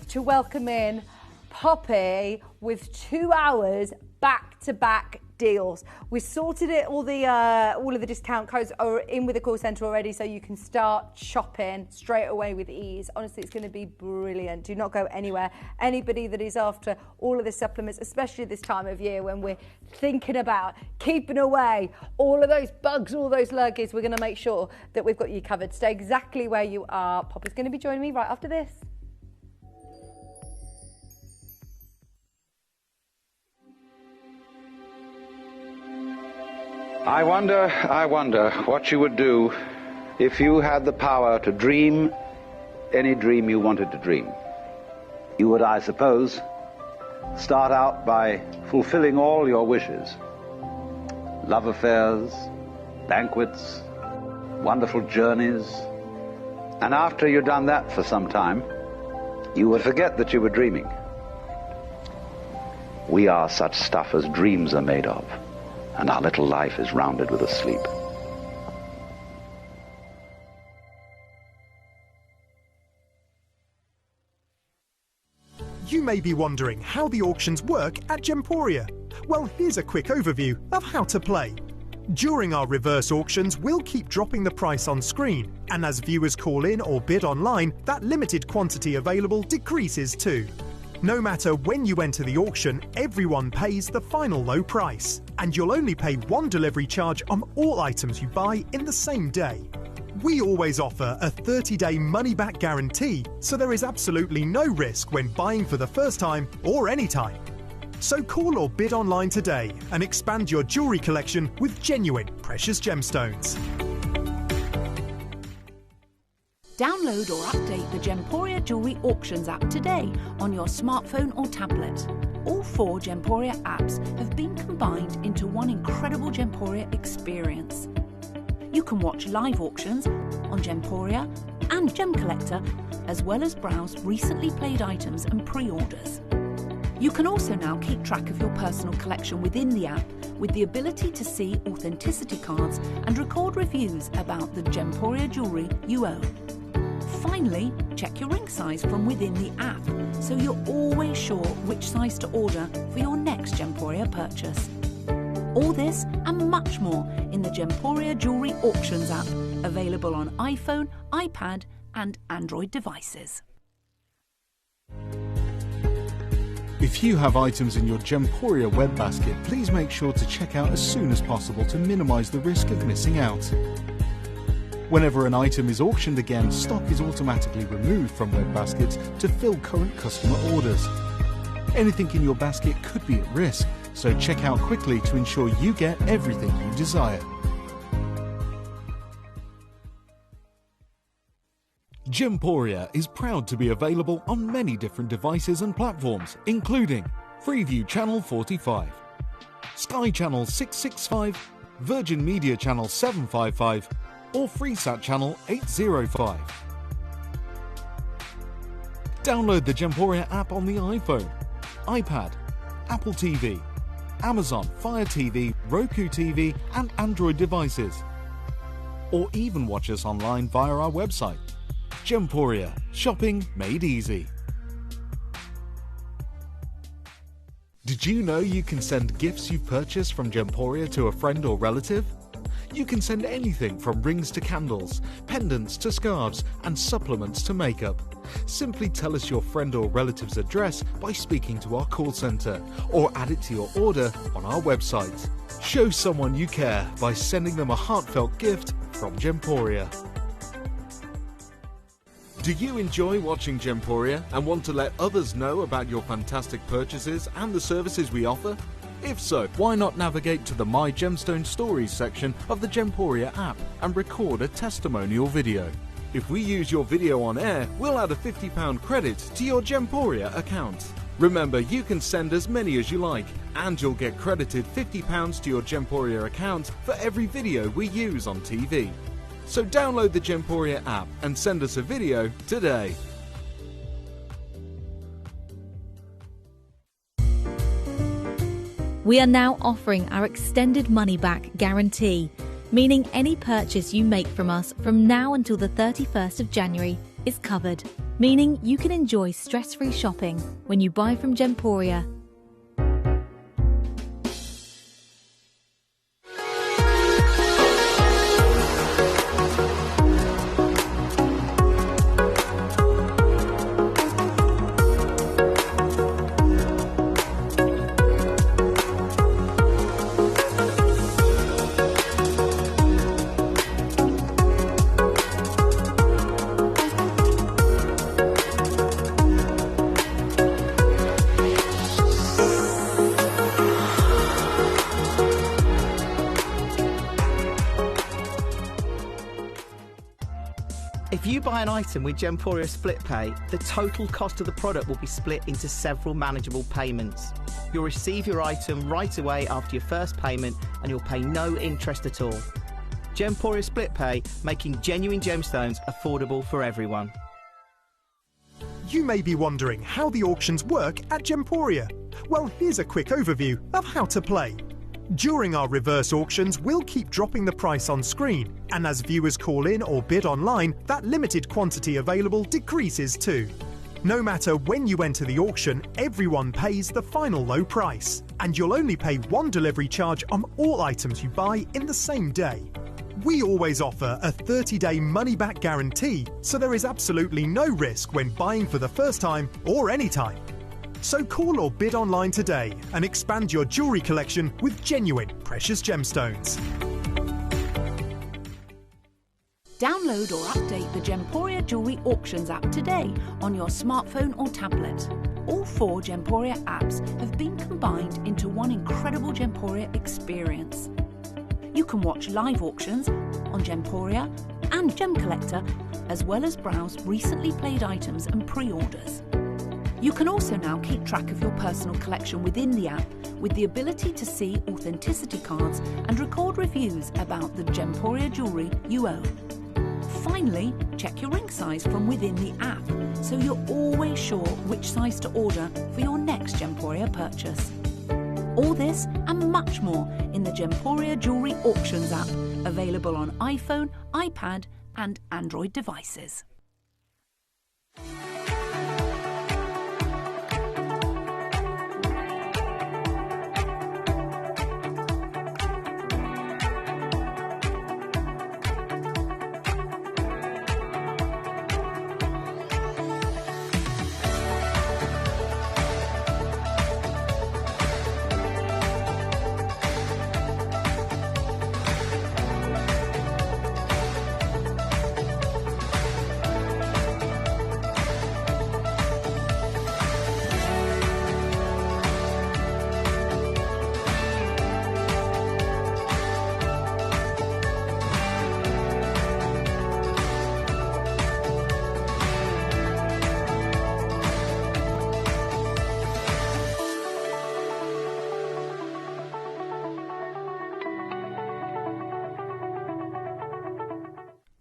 to welcome in Poppy with 2 hours back-to-back deals. We sorted it, all of the discount codes are in with the call centre already, so you can start shopping straight away with ease. Honestly, it's going to be brilliant. Do not go anywhere. Anybody that is after all of the supplements, especially this time of year when we're thinking about keeping away all of those bugs, all those lurgies, we're going to make sure that we've got you covered. Stay exactly where you are. Poppy's going to be joining me right after this. I wonder what you would do if you had the power to dream any dream you wanted to dream. You would, I suppose, start out by fulfilling all your wishes. Love affairs, banquets, wonderful journeys. And after you'd done that for some time, you would forget that you were dreaming. We are such stuff as dreams are made of. And our little life is rounded with a sleep. You may be wondering how the auctions work at Gemporia. Well, here's a quick overview of how to play. During our reverse auctions, we'll keep dropping the price on screen, and as viewers call in or bid online, that limited quantity available decreases too. No matter when you enter the auction, everyone pays the final low price, and you'll only pay one delivery charge on all items you buy in the same day. We always offer a 30-day money-back guarantee, so there is absolutely no risk when buying for the first time or any time. So call or bid online today and expand your jewellery collection with genuine precious gemstones. Download or update the Gemporia Jewellery Auctions app today on your smartphone or tablet. All 4 Gemporia apps have been combined into one incredible Gemporia experience. You can watch live auctions on Gemporia and Gem Collector, as well as browse recently played items and pre-orders. You can also now keep track of your personal collection within the app with the ability to see authenticity cards and record reviews about the Gemporia jewellery you own. Finally, check your ring size from within the app, so you're always sure which size to order for your next Gemporia purchase. All this and much more in the Gemporia Jewellery Auctions app, available on iPhone, iPad and Android devices. If you have items in your Gemporia web basket, please make sure to check out as soon as possible to minimise the risk of missing out. Whenever an item is auctioned again, stock is automatically removed from web baskets to fill current customer orders. Anything in your basket could be at risk, so check out quickly to ensure you get everything you desire. Gemporia is proud to be available on many different devices and platforms, including Freeview Channel 45, Sky Channel 665, Virgin Media Channel 755, or FreeSat Channel 805. Download the Gemporia app on the iPhone, iPad, Apple TV, Amazon Fire TV, Roku TV and Android devices. Or even watch us online via our website. Gemporia, shopping made easy. Did you know you can send gifts you've purchased from Gemporia to a friend or relative? You can send anything from rings to candles, pendants to scarves, and supplements to makeup. Simply tell us your friend or relative's address by speaking to our call centre, or add it to your order on our website. Show someone you care by sending them a heartfelt gift from Gemporia. Do you enjoy watching Gemporia and want to let others know about your fantastic purchases and the services we offer? If so, why not navigate to the My Gemstone Stories section of the Gemporia app and record a testimonial video. If we use your video on air, we'll add a £50 credit to your Gemporia account. Remember, you can send as many as you like, and you'll get credited £50 to your Gemporia account for every video we use on TV. So download the Gemporia app and send us a video today. We are now offering our extended money-back guarantee, meaning any purchase you make from us from now until the 31st of January is covered, meaning you can enjoy stress-free shopping when you buy from Gemporia. If you buy an item with Gemporia Split Pay, the total cost of the product will be split into several manageable payments. You'll receive your item right away after your first payment and you'll pay no interest at all. Gemporia Split Pay, making genuine gemstones affordable for everyone. You may be wondering how the auctions work at Gemporia. Well, here's a quick overview of how to play. During our reverse auctions, we'll keep dropping the price on screen, and as viewers call in or bid online, that limited quantity available decreases too. No matter when you enter the auction, everyone pays the final low price, and you'll only pay one delivery charge on all items you buy in the same day. We always offer a 30-day money-back guarantee, so there is absolutely no risk when buying for the first time or any time. So call or bid online today and expand your jewellery collection with genuine precious gemstones. Download or update the Gemporia Jewellery Auctions app today on your smartphone or tablet. All 4 Gemporia apps have been combined into one incredible Gemporia experience. You can watch live auctions on Gemporia and Gem Collector, as well as browse recently played items and pre-orders. You can also now keep track of your personal collection within the app with the ability to see authenticity cards and record reviews about the Gemporia jewellery you own. Finally, check your ring size from within the app so you're always sure which size to order for your next Gemporia purchase. All this and much more in the Gemporia Jewellery Auctions app, available on iPhone, iPad and Android devices.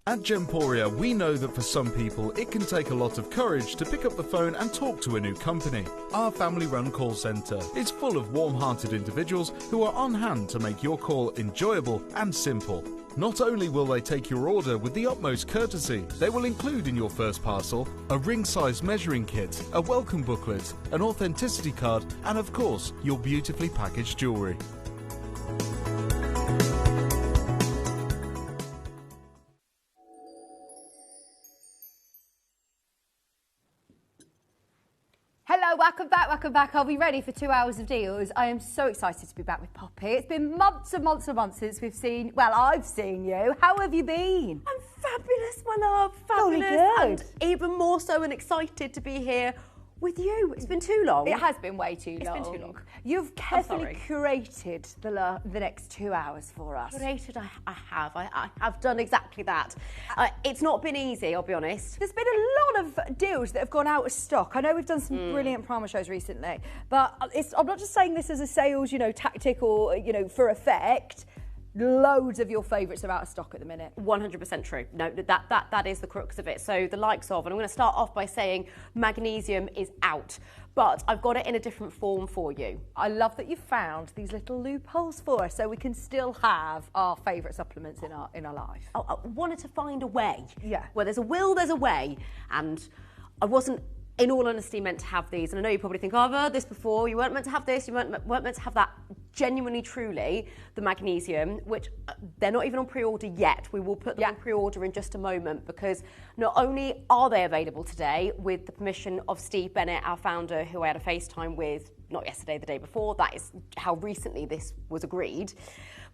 At Gemporia, we know that for some people, it can take a lot of courage to pick up the phone and talk to a new company. Our family-run call centre is full of warm-hearted individuals who are on hand to make your call enjoyable and simple. Not only will they take your order with the utmost courtesy, they will include in your first parcel a ring-size measuring kit, a welcome booklet, an authenticity card, and of course, your beautifully packaged jewellery. Hello, welcome back. Are we ready for 2 hours of deals? I am so excited to be back with Poppy. It's been months and months and months since I've seen you. How have you been? I'm fabulous, my love, fabulous. Good. And even more so and excited to be here with you. It's been too long. It has been way too long. It's been too long. You've carefully curated the next 2 hours for us. Curated, I have done exactly that. It's not been easy, I'll be honest. There's been a lot of deals that have gone out of stock. I know we've done some brilliant promo shows recently, but I'm not just saying this as a sales, tactic or, for effect. Loads of your favourites are out of stock at the minute. 100% true. No, that is the crux of it. So the likes of, and I'm going to start off by saying magnesium is out, but I've got it in a different form for you. I love that you found these little loopholes for us so we can still have our favourite supplements in our life. I wanted to find a way. Yeah. Where there's a will, there's a way. And I wasn't, in all honesty, meant to have these. And I know you probably think, oh, I've heard this before. You weren't meant to have this. You weren't meant to have that. Genuinely, truly, the magnesium, which they're not even on pre-order yet. We will put them on pre-order in just a moment, because not only are they available today with the permission of Steve Bennett, our founder, who I had a FaceTime with, not yesterday, the day before. That is how recently this was agreed.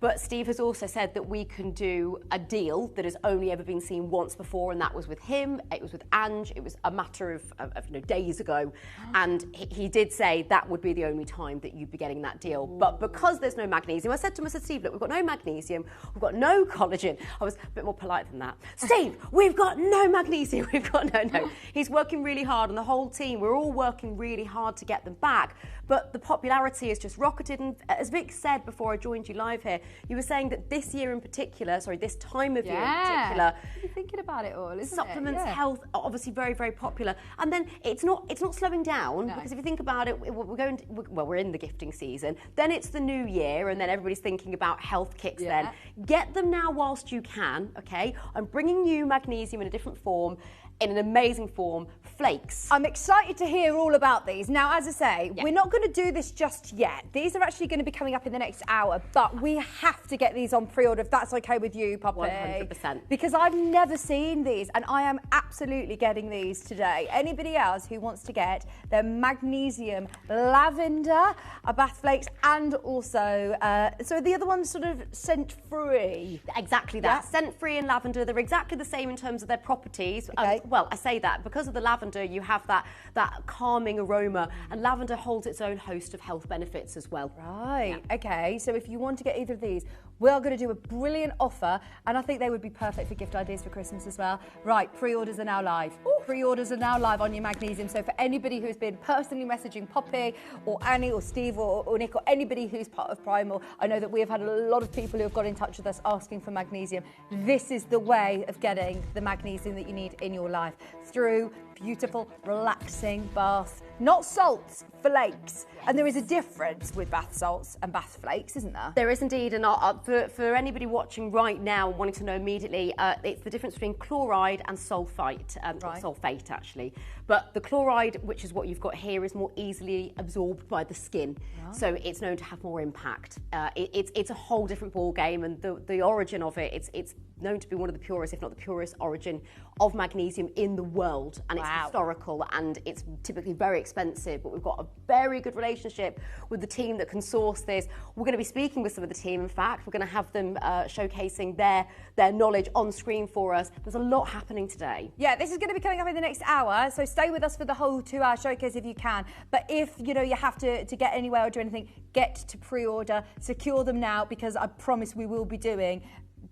But Steve has also said that we can do a deal that has only ever been seen once before, and that was with him, it was with Ange, it was a matter of days ago, and he did say that would be the only time that you'd be getting that deal. But because there's no magnesium, I said to him, Steve, look, we've got no magnesium, we've got no collagen. I was a bit more polite than that. Steve, we've got no magnesium, we've got no. He's working really hard, and the whole team, we're all working really hard to get them back. But the popularity has just rocketed, and as Vic said before I joined you live here, you were saying that this time of year in particular, you're thinking about it all, isn't supplements, health are obviously very, very popular. And then it's not slowing down, because if you think about it, we're in the gifting season, then it's the new year, and then everybody's thinking about health kits then. Get them now whilst you can, okay? I'm bringing you magnesium in a different form, in an amazing form, flakes. I'm excited to hear all about these. Now, as I say, we're not going to do this just yet. These are actually going to be coming up in the next hour, but we have to get these on pre-order, if that's okay with you, Poppy. 100%. Because I've never seen these, and I am absolutely getting these today. Anybody else who wants to get their magnesium lavender, bath flakes, and also, so the other one's sort of scent-free. Exactly that. Scent-free and lavender, they're exactly the same in terms of their properties. Okay. Well, I say that because of the lavender, you have that calming aroma, and lavender holds its own host of health benefits as well. Right, okay, so if you want to get either of these, we're going to do a brilliant offer, and I think they would be perfect for gift ideas for Christmas as well. Right, pre-orders are now live. Pre-orders are now live on your magnesium, so for anybody who's been personally messaging Poppy or Annie or Steve or Nick or anybody who's part of Primal, I know that we have had a lot of people who have got in touch with us asking for magnesium. This is the way of getting the magnesium that you need in your life, through beautiful, relaxing baths. Not salts, flakes. And there is a difference with bath salts and bath flakes, isn't there? There is indeed, and for anybody watching right now wanting to know immediately, it's the difference between chloride and sulfate, sulfate actually. But the chloride, which is what you've got here, is more easily absorbed by the skin, so it's known to have more impact. It's a whole different ball game, and the origin of it, it's known to be one of the purest, if not the purest origin of magnesium in the world, and it's historical, and it's typically very expensive, but we've got a very good relationship with the team that can source this. We're going to be speaking with some of the team, in fact. We're going to have them showcasing their knowledge on screen for us. There's a lot happening today. Yeah, this is going to be coming up in the next hour, so stay with us for the whole 2-hour showcase if you can. But if, you have to get anywhere or do anything, get to pre-order, secure them now, because I promise we will be doing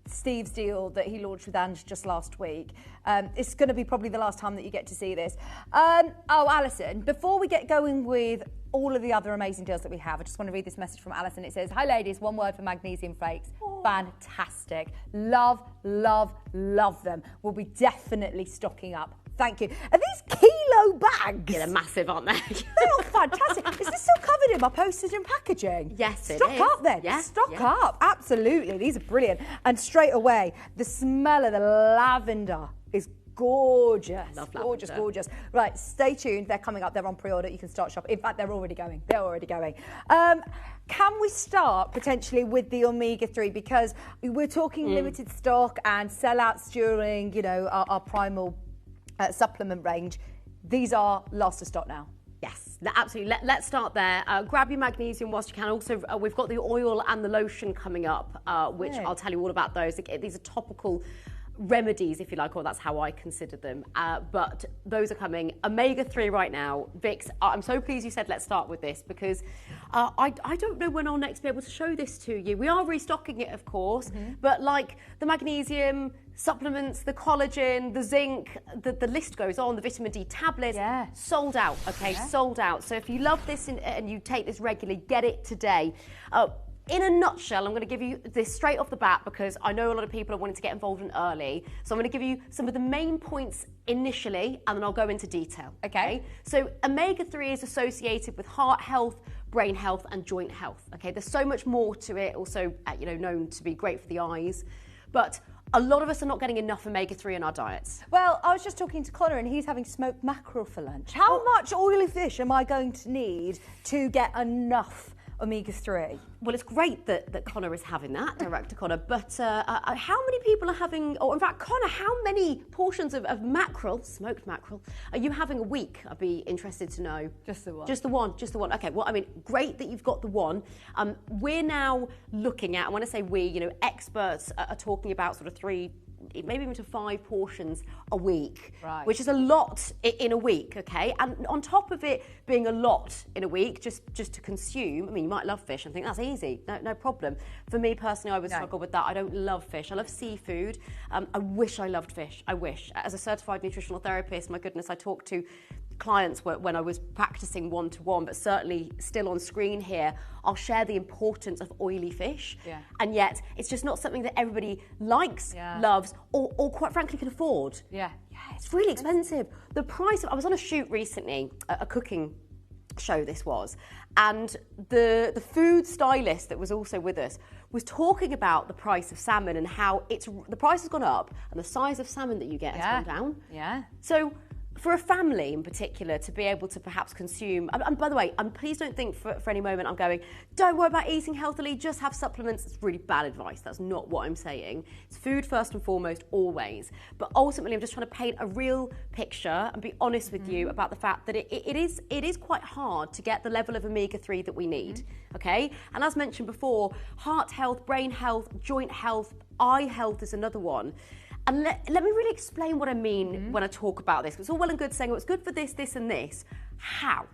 Steve's deal that he launched with Ange just last week. It's going to be probably the last time that you get to see this. Alison, before we get going with all of the other amazing deals that we have, I just want to read this message from Alison. It says, "Hi ladies, one word for magnesium flakes. Fantastic. Love, love, love them. We'll be definitely stocking up. Thank you. Are these kilo bags? Yeah, they're massive, aren't they? They look fantastic. Is this still covered in my postage and packaging? Yes, it Stock is. up then. Yeah, Stock yeah. up. Absolutely. These are brilliant. And straight away, the smell of the lavender is gorgeous. Love gorgeous, lavender. gorgeous. Right, stay tuned. They're coming up. They're on pre-order. You can start shopping. In fact, they're already going. They're already going. Can we start potentially with the omega-3, because we're talking limited stock and sellouts during, you know, our primal supplement range. These are last to stock now. Yes, absolutely. Let's start there. Grab your magnesium whilst you can. Also, we've got the oil and the lotion coming up, which Right. I'll tell you all about those. These are topical remedies, if you like, or that's how I consider them. But those are coming. Omega-3 right now. Vix, I'm so pleased you said let's start with this, because I don't know when I'll next be able to show this to you. We are restocking it, of course, but like the magnesium supplements, the collagen, the zinc, the list goes on, the vitamin D tablets, sold out, okay, sold out. So if you love this and you take this regularly, get it today. In a nutshell, I'm going to give you this straight off the bat, because I know a lot of people are wanting to get involved in early. So I'm going to give you some of the main points initially, and then I'll go into detail. Okay. So omega-3 is associated with heart health, brain health, and joint health. Okay. There's so much more to it. Also, you know, known to be great for the eyes, but a lot of us are not getting enough omega-3 in our diets. Well, I was just talking to Connor and he's having smoked mackerel for lunch. How much oily fish am I going to need to get enough omega-3? Well, it's great that Connor is having that, Director Connor, but how many people are having, or in fact, Connor, how many portions of mackerel, smoked mackerel, are you having a week? I'd be interested to know. Just the one. Just the one, just the one. Okay, well, I mean, great that you've got the one. We're now looking at, and when I say we, you know, experts are talking about sort of 3, maybe even to 5 portions a week, Right. which is a lot in a week, okay? And on top of it being a lot in a week, just to consume, I mean, you might love fish and think that's easy, no problem. For me personally, I would struggle with that. I don't love fish. I love seafood. I wish I loved fish. I wish. As a certified nutritional therapist, my goodness, I talk to clients when I was practicing one-to-one, but certainly still on screen here, I'll share the importance of oily fish. Yeah. And yet, it's just not something that everybody likes, loves, or quite frankly can afford. Yeah. It's really expensive. The price, I was on a shoot recently, a cooking show this was, and the food stylist that was also with us was talking about the price of salmon and how the price has gone up and the size of salmon that you get has gone down. Yeah. So for a family in particular to be able to perhaps consume, and by the way, please don't think for any moment I'm going, don't worry about eating healthily, just have supplements. It's really bad advice. That's not what I'm saying. It's food first and foremost, always. But ultimately, I'm just trying to paint a real picture and be honest with you about the fact that it is quite hard to get the level of omega-3 that we need, okay? And as mentioned before, heart health, brain health, joint health, eye health is another one. And let me really explain what I mean when I talk about this. It's all well and good saying, oh, it's good for this, this, and this. How?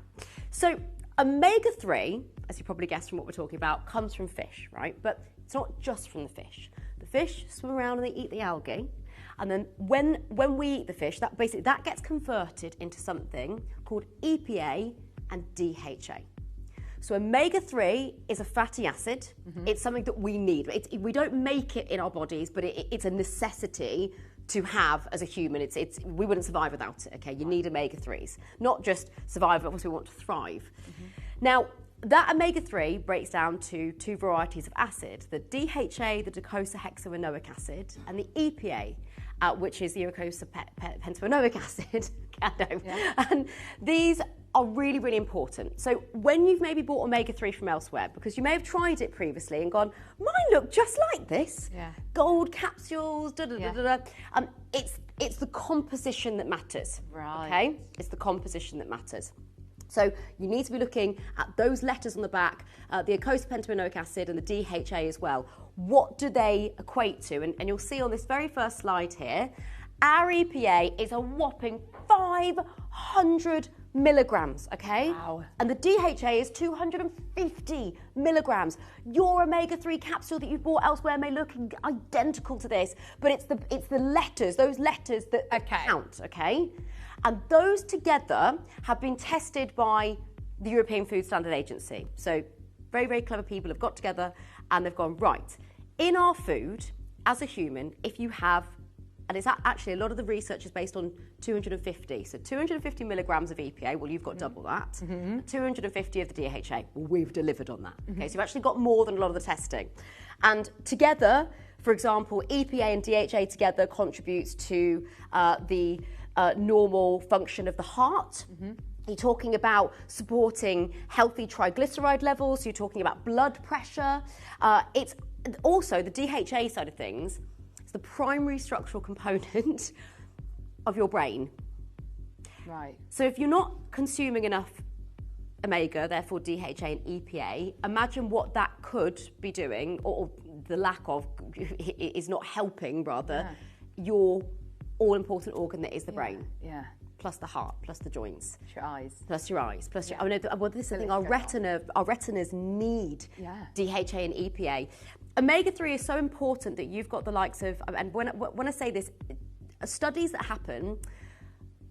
So omega-3, as you probably guessed from what we're talking about, comes from fish, right? But it's not just from the fish. The fish swim around and they eat the algae. And then when we eat the fish, that gets converted into something called EPA and DHA. So omega-3 is a fatty acid. It's something that we need. We don't make it in our bodies, but it's a necessity to have as a human. We wouldn't survive without it, okay? You need omega-3s. Not just survive, but obviously we want to thrive. Now, that omega-3 breaks down to 2 varieties of acid, the DHA, the docosahexaenoic acid, and the EPA, which is the eicosapentaenoic acid. And these are really, really important. So when you've maybe bought omega-3 from elsewhere, because you may have tried it previously and gone, mine look just like this. Yeah. Gold capsules, it's the composition that matters. Right. Okay? It's the composition that matters. So you need to be looking at those letters on the back, the eicosapentaenoic acid and the DHA as well. What do they equate to? And you'll see on this very first slide here, our EPA is a whopping 500 milligrams, okay? Wow. And the DHA is 250 milligrams. Your omega-3 capsule that you've bought elsewhere may look identical to this, but it's the letters, those letters that count, okay? And those together have been tested by the European Food Standard Agency. So very, very clever people have got together and they've gone, right, in our food, as a human, if you have, and it's actually a lot of the research is based on 250. So 250 milligrams of EPA, well, you've got double that. 250 of the DHA, well, we've delivered on that. Okay, so you've actually got more than a lot of the testing. And together, for example, EPA and DHA together contributes to the normal function of the heart. You're talking about supporting healthy triglyceride levels. You're talking about blood pressure. It's also the DHA side of things. It's the primary structural component of your brain. Right. So if you're not consuming enough omega, therefore DHA and EPA, imagine what that could be doing, or the lack of is not helping, rather, your all-important organ that is the brain. Yeah. Plus the heart, plus the joints. Your eyes. Plus your eyes, plus your... Oh no, well, this is the thing, our retinas need DHA and EPA. Omega-3 is so important that you've got the likes of, and when I say this, studies that happen,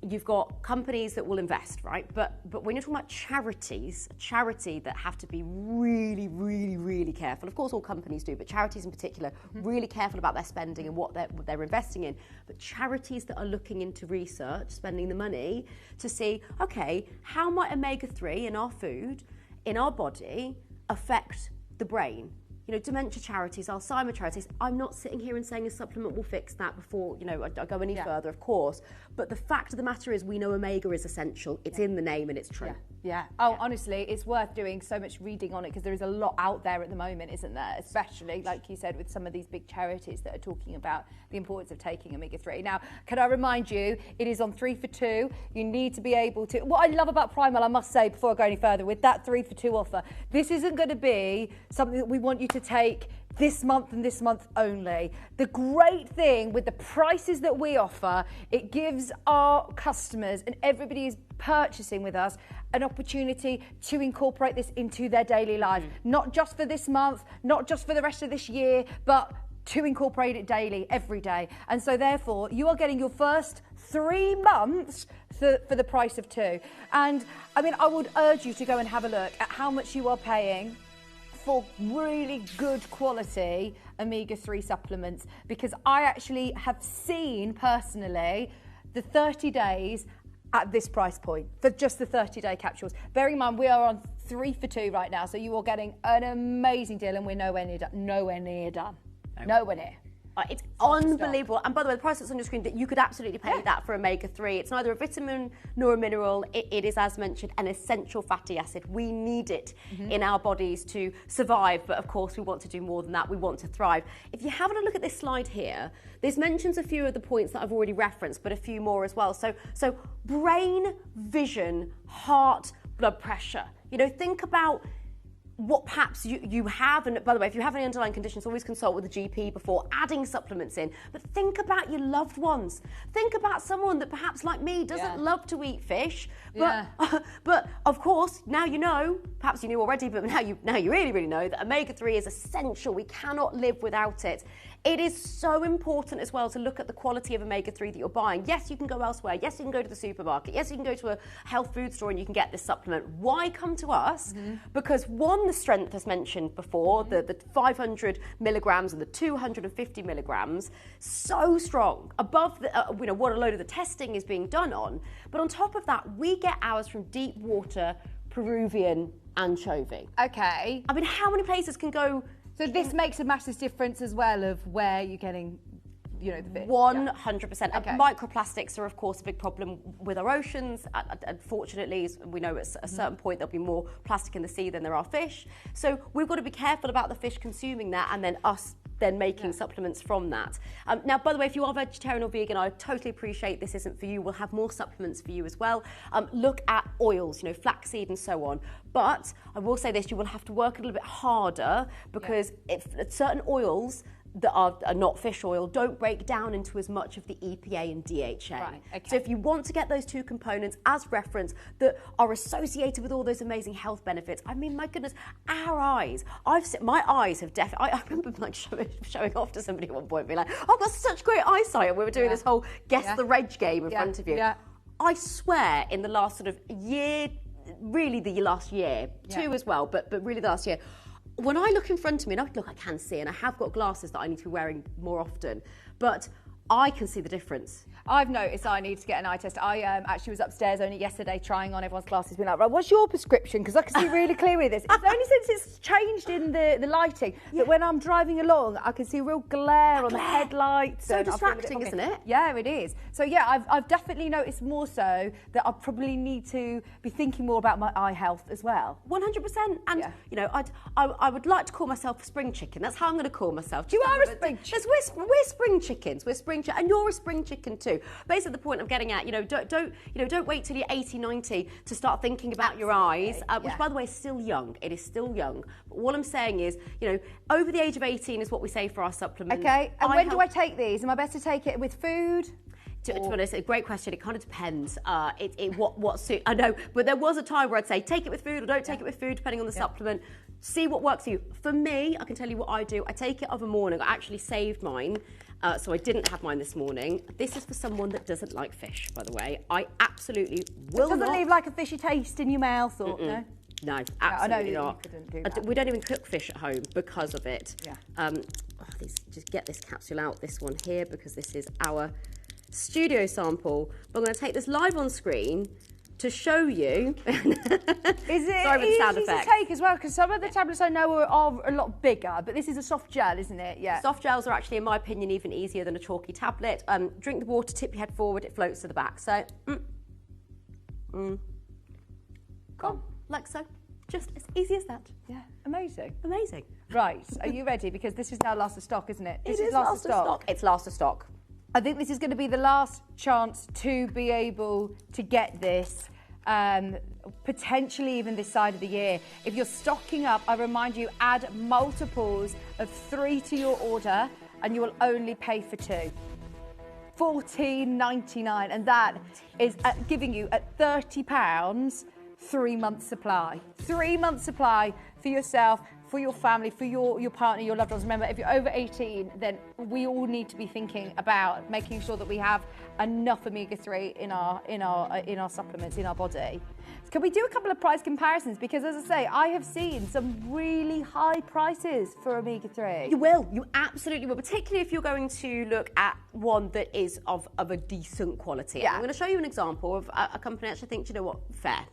you've got companies that will invest, right? But when you're talking about charities, a charity that have to be really, really, really careful. Of course, all companies do, but charities in particular, really careful about their spending and what they're investing in. But charities that are looking into research, spending the money to see, okay, how might omega-3 in our food, in our body, affect the brain? You know, dementia charities, Alzheimer charities, I'm not sitting here and saying a supplement will fix that before, you know, I go any further, of course. But the fact of the matter is we know omega is essential. It's in the name and it's true. Yeah. Oh, honestly, it's worth doing so much reading on it because there is a lot out there at the moment, isn't there? Especially, like you said, with some of these big charities that are talking about the importance of taking omega-3. Now, can I remind you, it is on 3 for 2. You need to be able to... What I love about Primal, I must say, before I go any further, with that 3 for 2 offer, this isn't going to be something that we want you to take this month and this month only. The great thing with the prices that we offer, it gives our customers and everybody who's purchasing with us an opportunity to incorporate this into their daily life. Not just for this month, not just for the rest of this year, but to incorporate it daily, every day. And so therefore, you are getting your first 3 months for the price of 2. And I mean, I would urge you to go and have a look at how much you are paying for really good quality omega-3 supplements, because I actually have seen personally the 30 days at this price point for just the 30-day capsules. Bearing in mind we are on 3 for 2 right now, so you are getting an amazing deal, and we're nowhere near done. Nowhere near. It's unbelievable. And by the way, the price that's on your screen, that you could absolutely pay that for omega-3. It's neither a vitamin nor a mineral. It is, as mentioned, an essential fatty acid. We need it in our bodies to survive. But of course, we want to do more than that. We want to thrive. If you're having a look at this slide here, this mentions a few of the points that I've already referenced, but a few more as well. So brain, vision, heart, blood pressure. You know, think about what perhaps you have, and by the way, if you have any underlying conditions, always consult with a GP before adding supplements in. But think about your loved ones. Think about someone that perhaps, like me, doesn't love to eat fish. But, but of course, now you know, perhaps you knew already, but now you really, really know that omega-3 is essential. We cannot live without it. It is so important as well to look at the quality of omega-3 that you're buying. Yes, you can go elsewhere. Yes, you can go to the supermarket. Yes, you can go to a health food store and you can get this supplement. Why come to us? Because one, the strength, as mentioned before, the 500 milligrams and the 250 milligrams, so strong, above the, what a load of the testing is being done on. But on top of that, we get ours from deep water Peruvian anchovy. Okay. I mean, how many places can go? So this makes a massive difference as well of where you're getting, you know, the fish. 100%. Okay. Microplastics are, of course, a big problem with our oceans. Unfortunately, as we know at a certain point there'll be more plastic in the sea than there are fish. So we've got to be careful about the fish consuming that, and then us then making supplements from that. Now, by the way, if you are vegetarian or vegan, I totally appreciate this isn't for you. We'll have more supplements for you as well. Look at oils, you know, flaxseed and so on. But I will say this, you will have to work a little bit harder, because if certain oils, that are not fish oil don't break down into as much of the EPA and DHA. Right, okay. So if you want to get those two components as reference that are associated with all those amazing health benefits, I mean, my goodness, our eyes. My eyes have definitely. I remember like showing off to somebody at one point, being like, "Oh, I've got such great eyesight," and we were doing this whole guess the reg game in front of you. Yeah. I swear, in the last sort of year, really the last year, two as well, but really the last year. When I look in front of me, and I can see, and I have got glasses that I need to be wearing more often, but I can see the difference. I've noticed I need to get an eye test. I actually was upstairs only yesterday trying on everyone's glasses, being like, right, what's your prescription? Because I can see really clearly this. It's only since it's changed in the lighting that when I'm driving along, I can see a real glare on the headlights. So and I feel a bit distracting, foggy. isn't it? Yeah, it is. So yeah, I've definitely noticed more so that I probably need to be thinking more about my eye health as well. 100%. And you know, I would like to call myself a spring chicken. That's how I'm going to call myself. You are a spring chicken. We're spring chickens. We're spring chicken, and you're a spring chicken too. Basically, the point I'm getting at, don't wait till you're 80, 90 to start thinking about your eyes, which by the way is still young. It is still young. But what I'm saying is, over the age of 18 is what we say for our supplements. Okay. And when do I take these? Am I best to take it with food? To be honest, a great question. It kind of depends. What suit. I know, but there was a time where I'd say take it with food or don't take it with food, depending on the supplement. See what works for you. For me, I can tell you what I do. I take it of a morning. I actually saved mine, so I didn't have mine this morning. This is for someone that doesn't like fish, by the way. I absolutely will not. It doesn't leave like a fishy taste in your mouth, or no? No, absolutely not. not. You couldn't do that. We don't even cook fish at home because of it. Yeah. Just get this capsule out. This one here, because this is our studio sample. But I'm going to take this live on screen to show you. Is it Sorry for the sound easy to effects. take as well? Because some of the tablets I know are a lot bigger, but this is a soft gel, isn't it? Yeah. Soft gels are actually, in my opinion, even easier than a chalky tablet. Drink the water, tip your head forward, it floats to the back. So, gone, like so. Just as easy as that. Yeah, amazing. Amazing. Right, are you ready? Because this is now last of stock, isn't it? This It is last of stock. It's last of stock. I think this is going to be the last chance to be able to get this, potentially even this side of the year. If you're stocking up, I remind you, add multiples of 3 to your order and you will only pay for 2. $14.99, and that is giving you at £30 3 months supply. 3 months supply for yourself, for your family, for your partner, your loved ones. Remember, if you're over 18, then we all need to be thinking about making sure that we have enough omega-3 in our supplements, in our body. Can we do a couple of price comparisons? Because as I say, I have seen some really high prices for omega-3. You will. You absolutely will. Particularly if you're going to look at one that is of a decent quality. Yeah. I'm going to show you an example of a company actually think, fair.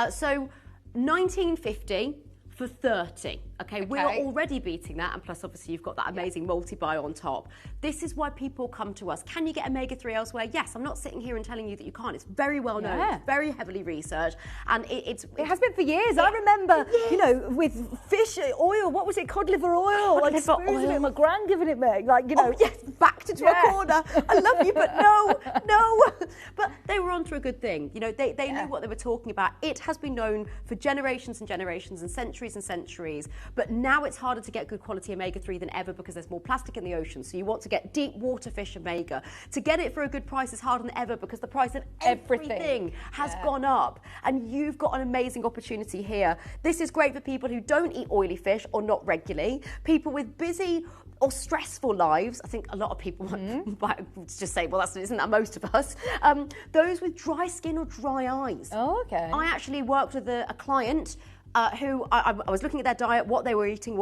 So $19.50 for 30. Okay, we're already beating that, and plus obviously you've got that amazing multi-buy on top. This is why people come to us. Can you get omega-3 elsewhere? Yes, I'm not sitting here and telling you that you can't. It's very well known. It's very heavily researched, and it has been for years. I remember, with fish oil. What was it? Cod liver oil. Cod liver oil. It, my gran giving it me. Oh yes, backed into a corner. I love you, but no. But they were onto a good thing. They knew what they were talking about. It has been known for generations and generations and centuries and centuries. But now it's harder to get good quality omega-3 than ever because there's more plastic in the ocean. So you want to get deep water fish omega. To get it for a good price is harder than ever because the price of everything has gone up. And you've got an amazing opportunity here. This is great for people who don't eat oily fish or not regularly. People with busy or stressful lives. I think a lot of people might just say, well, isn't that most of us? Those with dry skin or dry eyes. Oh, okay. I actually worked with a client who I was looking at their diet, what they were eating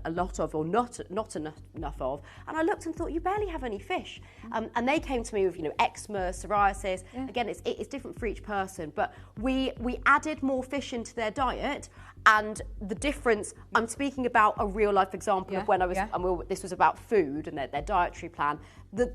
a lot of or not enough of, and I looked and thought, you barely have any fish. And they came to me with eczema, psoriasis. Again, it's different for each person, but we added more fish into their diet, and the difference. I'm speaking about a real life example of when I was. This was about food and their dietary plan. The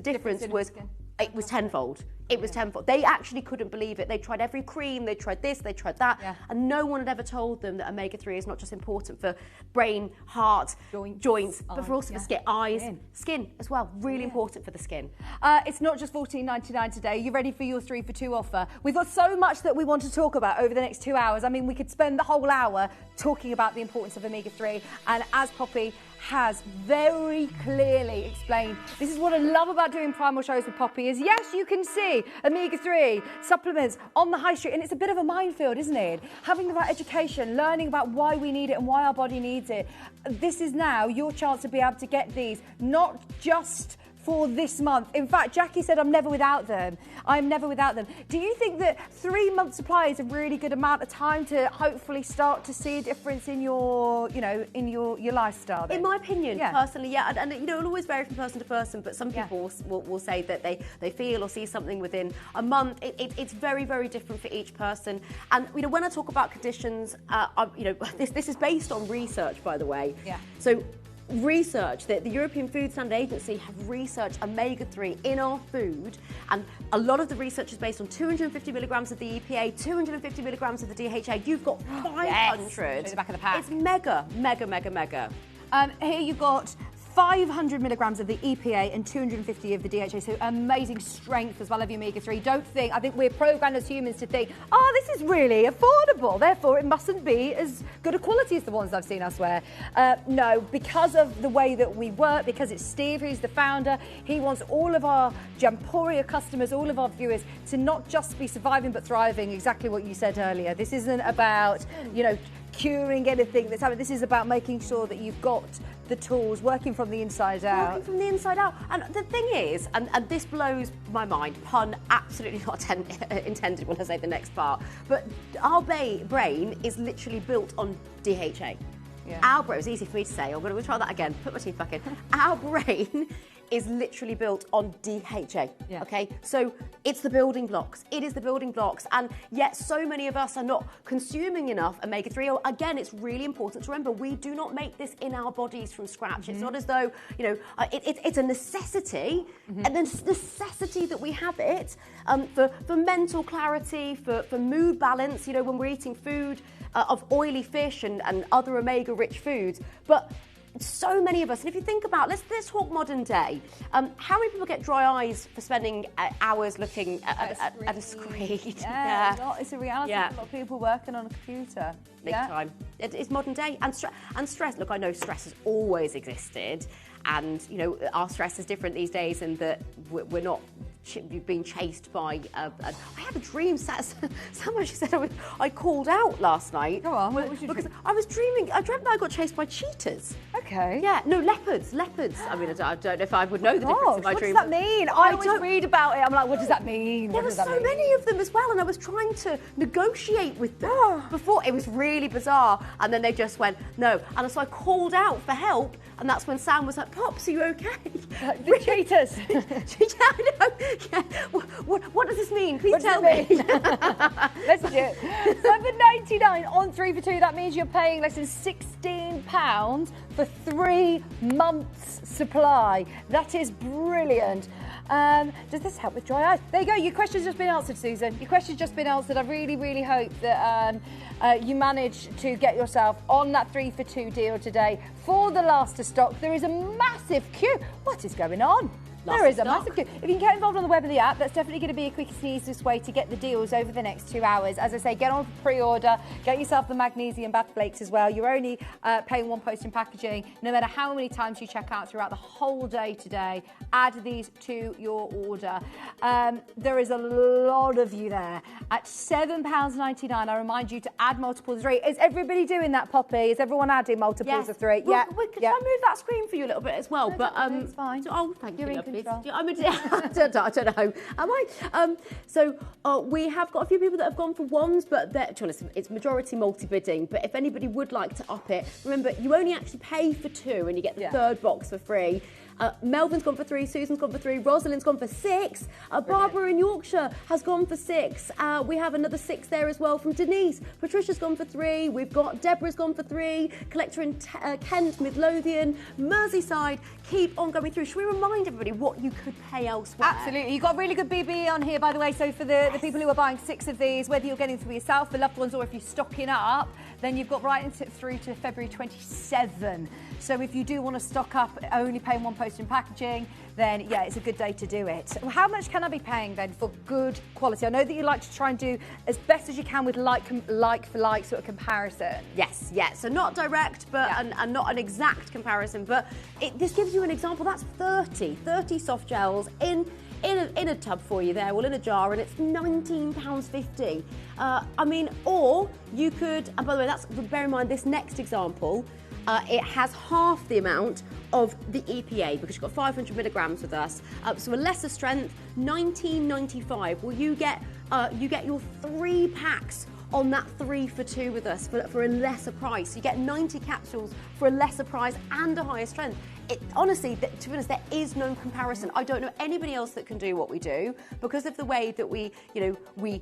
difference was. It was tenfold. It was tenfold. They actually couldn't believe it. They tried every cream, they tried this, they tried that, and no one had ever told them that omega-3 is not just important for brain, heart, joints, but for also for skin, eyes, skin as well. Really important for the skin. It's not just $14.99 today. You ready for your 3 for 2 offer? We've got so much that we want to talk about over the next 2 hours. I mean, we could spend the whole hour talking about the importance of omega-3, and as Poppy has very clearly explained, this is what I love about doing primal shows with Poppy, is yes, you can see omega-3 supplements on the high street, and it's a bit of a minefield, isn't it? Having the right education, learning about why we need it and why our body needs it. This is now your chance to be able to get these, not just for this month. In fact, Jackie said, I'm never without them. I'm never without them. Do you think that 3 months supply is a really good amount of time to hopefully start to see a difference in your, you know, in your lifestyle then? In my opinion, personally, yeah. And you know, it'll always vary from person to person, but some people will say that they feel or see something within a month. It's very, very different for each person. And, you know, when I talk about conditions, you know, this is based on research, by the way. Yeah. So, research that the European Food Standard Agency have researched omega-3 in our food, and a lot of the research is based on 250 milligrams of the EPA, 250 milligrams of the DHA. You've got 500. Yes. The back of the pack. It's mega, mega, mega, mega. Here you've got 500 milligrams of the EPA and 250 of the DHA, so amazing strength as well of omega-3. Don't think, I think we're programmed as humans to think, oh, this is really affordable, therefore it mustn't be as good a quality as the ones I've seen elsewhere. No, because of the way that we work, because it's Steve who's the founder, he wants all of our Gemporia customers, all of our viewers, to not just be surviving but thriving, exactly what you said earlier. This isn't about, you know, curing anything that's happening. This is about making sure that you've got the tools, working from the inside out. Working from the inside out. And the thing is, and this blows my mind, pun absolutely not intended when I say the next part, but our brain is literally built on DHA. Yeah. Our brain, it's easy for me to say, I'm going to try that again, put my teeth back in. Our brain is literally built on DHA, okay? So it's the building blocks. It is the building blocks, and yet so many of us are not consuming enough omega-3. Again, it's really important to remember, we do not make this in our bodies from scratch. It's not as though, you know, it's a necessity, and the necessity that we have it for mental clarity, for mood balance, you know, when we're eating food of oily fish and other omega-rich foods. But so many of us, and if you think about, let's talk modern day. How many people get dry eyes for spending hours looking at a screen? Yeah, it's a reality. A lot of people working on a computer. Big time. It's modern day, and stress. Look, I know stress has always existed, and you know our stress is different these days, in that we're not being chased by. I had a dream. Someone said I called out last night. Go on. Because I was dreaming. I dreamt that I got chased by cheetahs. Okay. Yeah. No, leopards. I mean, I don't know if I would know the difference in my dream. What does that mean? I always read about it. I'm like, what does that mean? There were so many of them as well, and I was trying to negotiate with them before. It was really bizarre, and then they just went no, and so I called out for help, and that's when Sam was like, "Pops, are you okay?" The cheetahs. Yeah. What does this mean? Please tell me. Let's do it. $7.99 on 3 for 2. That means you're paying less than £16 for 3 months' supply. That is brilliant. Does this help with dry eyes? There you go. Your question's just been answered, Susan. Your question's just been answered. I really, really hope that you manage to get yourself on that 3 for 2 deal today for the last of stock. There is a massive queue. What is going on? There is a massive queue. If you can get involved on the web and the app, that's definitely going to be a quick and easiest way to get the deals over the next 2 hours. As I say, get on for pre-order, get yourself the magnesium bath flakes as well. You're only paying £1 post and packaging. No matter how many times you check out throughout the whole day today, add these to your order. There is a lot of you there. At £7.99, I remind you to add multiples of 3. Is everybody doing that, Poppy? Is everyone adding multiples of 3? Well, could I move that screen for you a little bit as well? No, but it's fine. Oh, thank you. Control. I don't know. Am I? So we have got a few people that have gone for ones, but to be honest, it's majority multi-bidding. But if anybody would like to up it, remember you only actually pay for 2 and you get the third box for free. Melvin's gone for 3, Susan's gone for 3, Rosalind's gone for 6, Barbara in Yorkshire has gone for 6. We have another 6 there as well from Denise. Patricia's gone for 3. We've got Deborah's gone for 3. Collector in Kent, Midlothian, Merseyside. Keep on going through. Should we remind everybody what you could pay elsewhere? Absolutely. You've got a really good BB on here, by the way. So for the people who are buying 6 of these, whether you're getting them for yourself, for loved ones, or if you're stocking up, then you've got right into through to February 27. So if you do want to stock up, only paying 1 post and packaging, then yeah, it's a good day to do it. How much can I be paying then for good quality? I know that you like to try and do as best as you can with like for like sort of comparison. Yes, yeah. So not direct, but and not an exact comparison, but this gives you an example. That's 30 soft gels in a tub for you there, well in a jar, and it's £19.50. I mean, or you could, and by the way, bear in mind this next example, it has half the amount of the EPA because you've got 500 milligrams with us. So a lesser strength, £19.95. Well, you get your 3 packs on that 3 for 2 with us for a lesser price. You get 90 capsules for a lesser price and a higher strength. Honestly, to be honest, there is no comparison. I don't know anybody else that can do what we do because of the way that we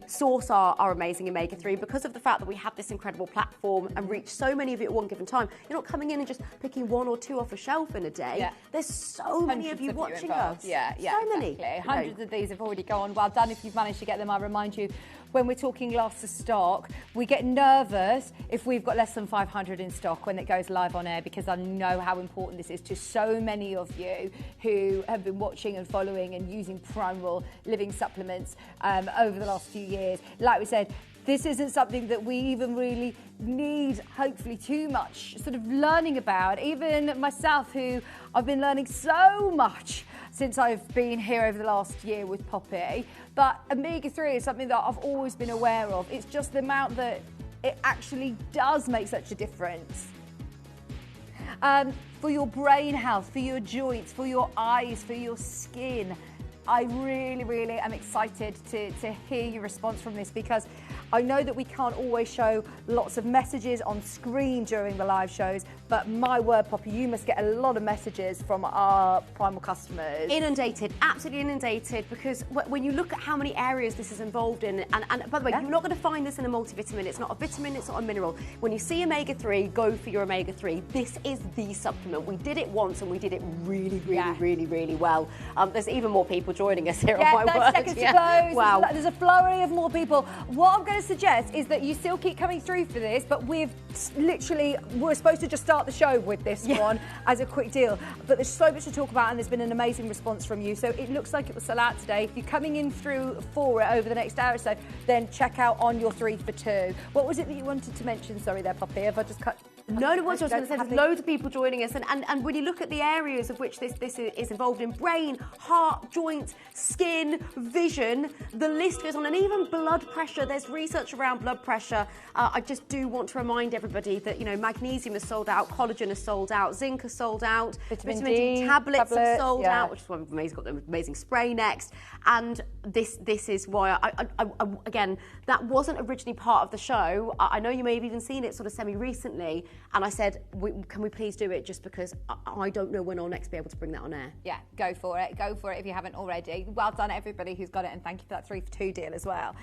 source our amazing omega-3, because of the fact that we have this incredible platform and reach so many of you at one given time. You're not coming in and just picking 1 or 2 off a shelf in a day. Yeah. There's so many of you watching us. Yeah, so many. Hundreds of these have already gone. Well done if you've managed to get them. I remind you, when we're talking last of stock, we get nervous if we've got less than 500 in stock when it goes live on air, because I know how important this is to so many of you who have been watching and following and using Primal living supplements over the last few years. Like we said, this isn't something that we even really need, hopefully, too much sort of learning about. Even myself, who I've been learning so much since I've been here over the last year with Poppy. But omega-3 is something that I've always been aware of. It's just the amount that it actually does make such a difference. For your brain health, for your joints, for your eyes, for your skin. I really, really am excited to hear your response from this, because I know that we can't always show lots of messages on screen during the live shows, but my word, Poppy, you must get a lot of messages from our Primal customers. Inundated, absolutely inundated, because when you look at how many areas this is involved in, and by the way, you're not going to find this in a multivitamin. It's not a vitamin, it's not a mineral. When you see omega-3, go for your omega-3. This is the supplement. We did it once and we did it really, really well. There's even more people joining us here on my word. Seconds to close. Wow. There's a flurry of more people. What I'm going to suggest is that you still keep coming through for this, but we're supposed to just start the show with this one as a quick deal. But there's so much to talk about, and there's been an amazing response from you. So it looks like it will sell out today. If you're coming in through for it over the next hour or so, then check out on your 3 for 2. What was it that you wanted to mention? Sorry there, Poppy. Have I just cut? No, what I was going to say, there's loads of people joining us, and when you look at the areas of which this is involved in, brain, heart, joint, skin, vision, the list goes on, and even blood pressure. There's research around blood pressure. I just do want to remind everybody that, magnesium is sold out, collagen is sold out, zinc is sold out, vitamin D tablets have sold out, which is why we've got the amazing spray next. And this is why I again, that wasn't originally part of the show. I know you may have even seen it sort of semi-recently, and I said, can we please do it, just because I don't know when I'll next be able to bring that on air. Yeah, go for it if you haven't already. Well done everybody who's got it, and thank you for that 3 for 2 deal as well.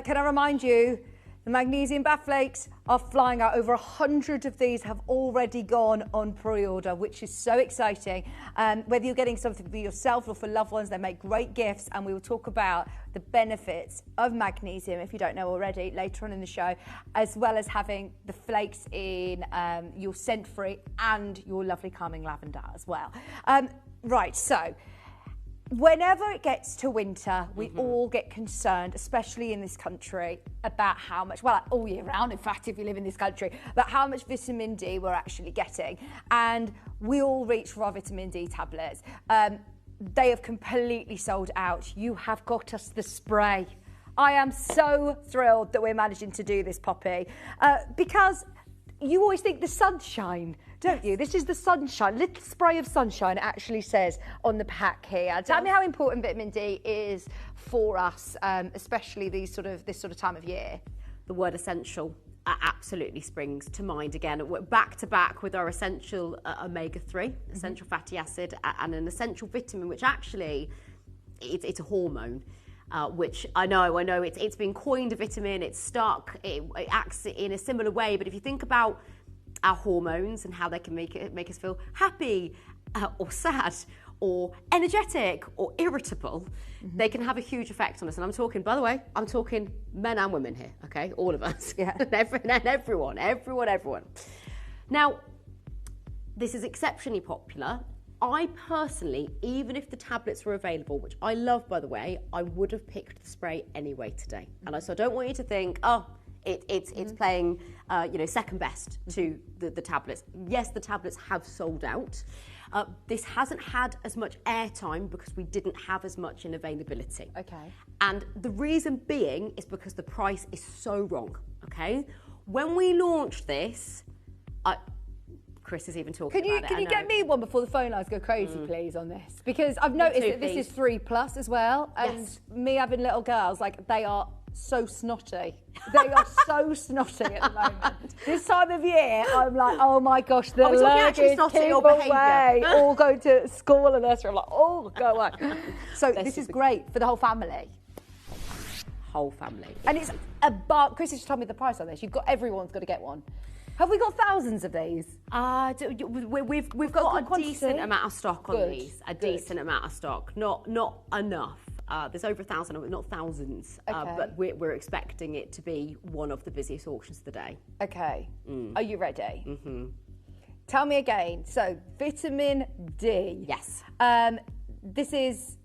Can I remind you, the magnesium bath flakes are flying out. Over 100 of these have already gone on pre-order, which is so exciting. Whether you're getting something for yourself or for loved ones, they make great gifts, and we will talk about the benefits of magnesium, if you don't know already, later on in the show, as well as having the flakes in your scent-free and your lovely calming lavender as well. Right, so whenever it gets to winter, we all get concerned, especially in this country, about how much, well, all year round, in fact, if you live in this country, about how much vitamin D we're actually getting. And we all reach for our vitamin D tablets. They have completely sold out. You have got us the spray. I am so thrilled that we're managing to do this, Poppy, because you always think the sunshine, don't you? This is the sunshine, little spray of sunshine, it actually says on the pack here. Tell me how important vitamin D is for us, especially this sort of time of year. The word essential. absolutely springs to mind again. We're back to back with our essential omega-3, essential fatty acid, and an essential vitamin, which actually it's a hormone. Which I know it's been coined a vitamin, it's stuck, it acts in a similar way, but if you think about our hormones and how they can make us feel happy or sad or energetic or irritable, they can have a huge effect on us. And I'm talking, by the way, I'm talking men and women here, okay? All of us. Yeah. and everyone. Now, this is exceptionally popular. I personally, even if the tablets were available, which I love, by the way, I would have picked the spray anyway today. And so I don't want you to think, it's playing, second best to the tablets. Yes, the tablets have sold out. This hasn't had as much airtime because we didn't have as much in availability. Okay. And the reason being is because the price is so wrong, okay? When we launched this, Chris is even talking about it. Can you get me one before the phone lines go crazy, please, on this? Because I've noticed that this is 3+ as well. And me having little girls, like, they are so snotty. They are so snotty at the moment. This time of year, I'm like, oh my gosh, the luggage, keep away. All going to school and nursery. I'm like, oh, go away. So this is great for the whole family. Whole family. And it's a bar. Chris has just told me the price on this. Everyone's got to get one. Have we got thousands of these? We've got a decent amount of stock on these. Decent amount of stock. Not enough. There's over 1,000, not thousands. But we're expecting it to be one of the busiest auctions of the day. Okay. Are you ready? Mm-hmm. Tell me again. So, vitamin D. Yes. This is,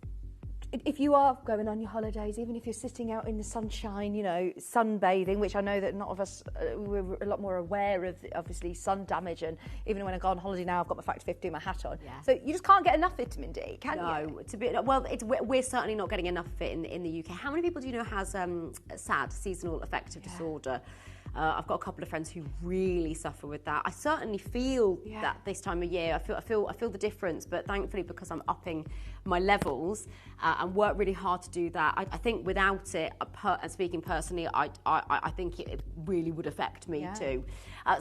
if you are going on your holidays, even if you're sitting out in the sunshine, sunbathing, which I know that not of us, we're a lot more aware of, obviously, sun damage. And even when I go on holiday now, I've got my Factor 50 and my hat on. Yeah. So you just can't get enough vitamin D, can you? No, we're certainly not getting enough of it in the UK. How many people do you know has SAD, seasonal affective disorder? I've got a couple of friends who really suffer with that. I certainly feel that this time of year. I feel the difference, but thankfully, because I'm upping my levels and work really hard to do that, I think without it, and speaking personally, I think it really would affect me too.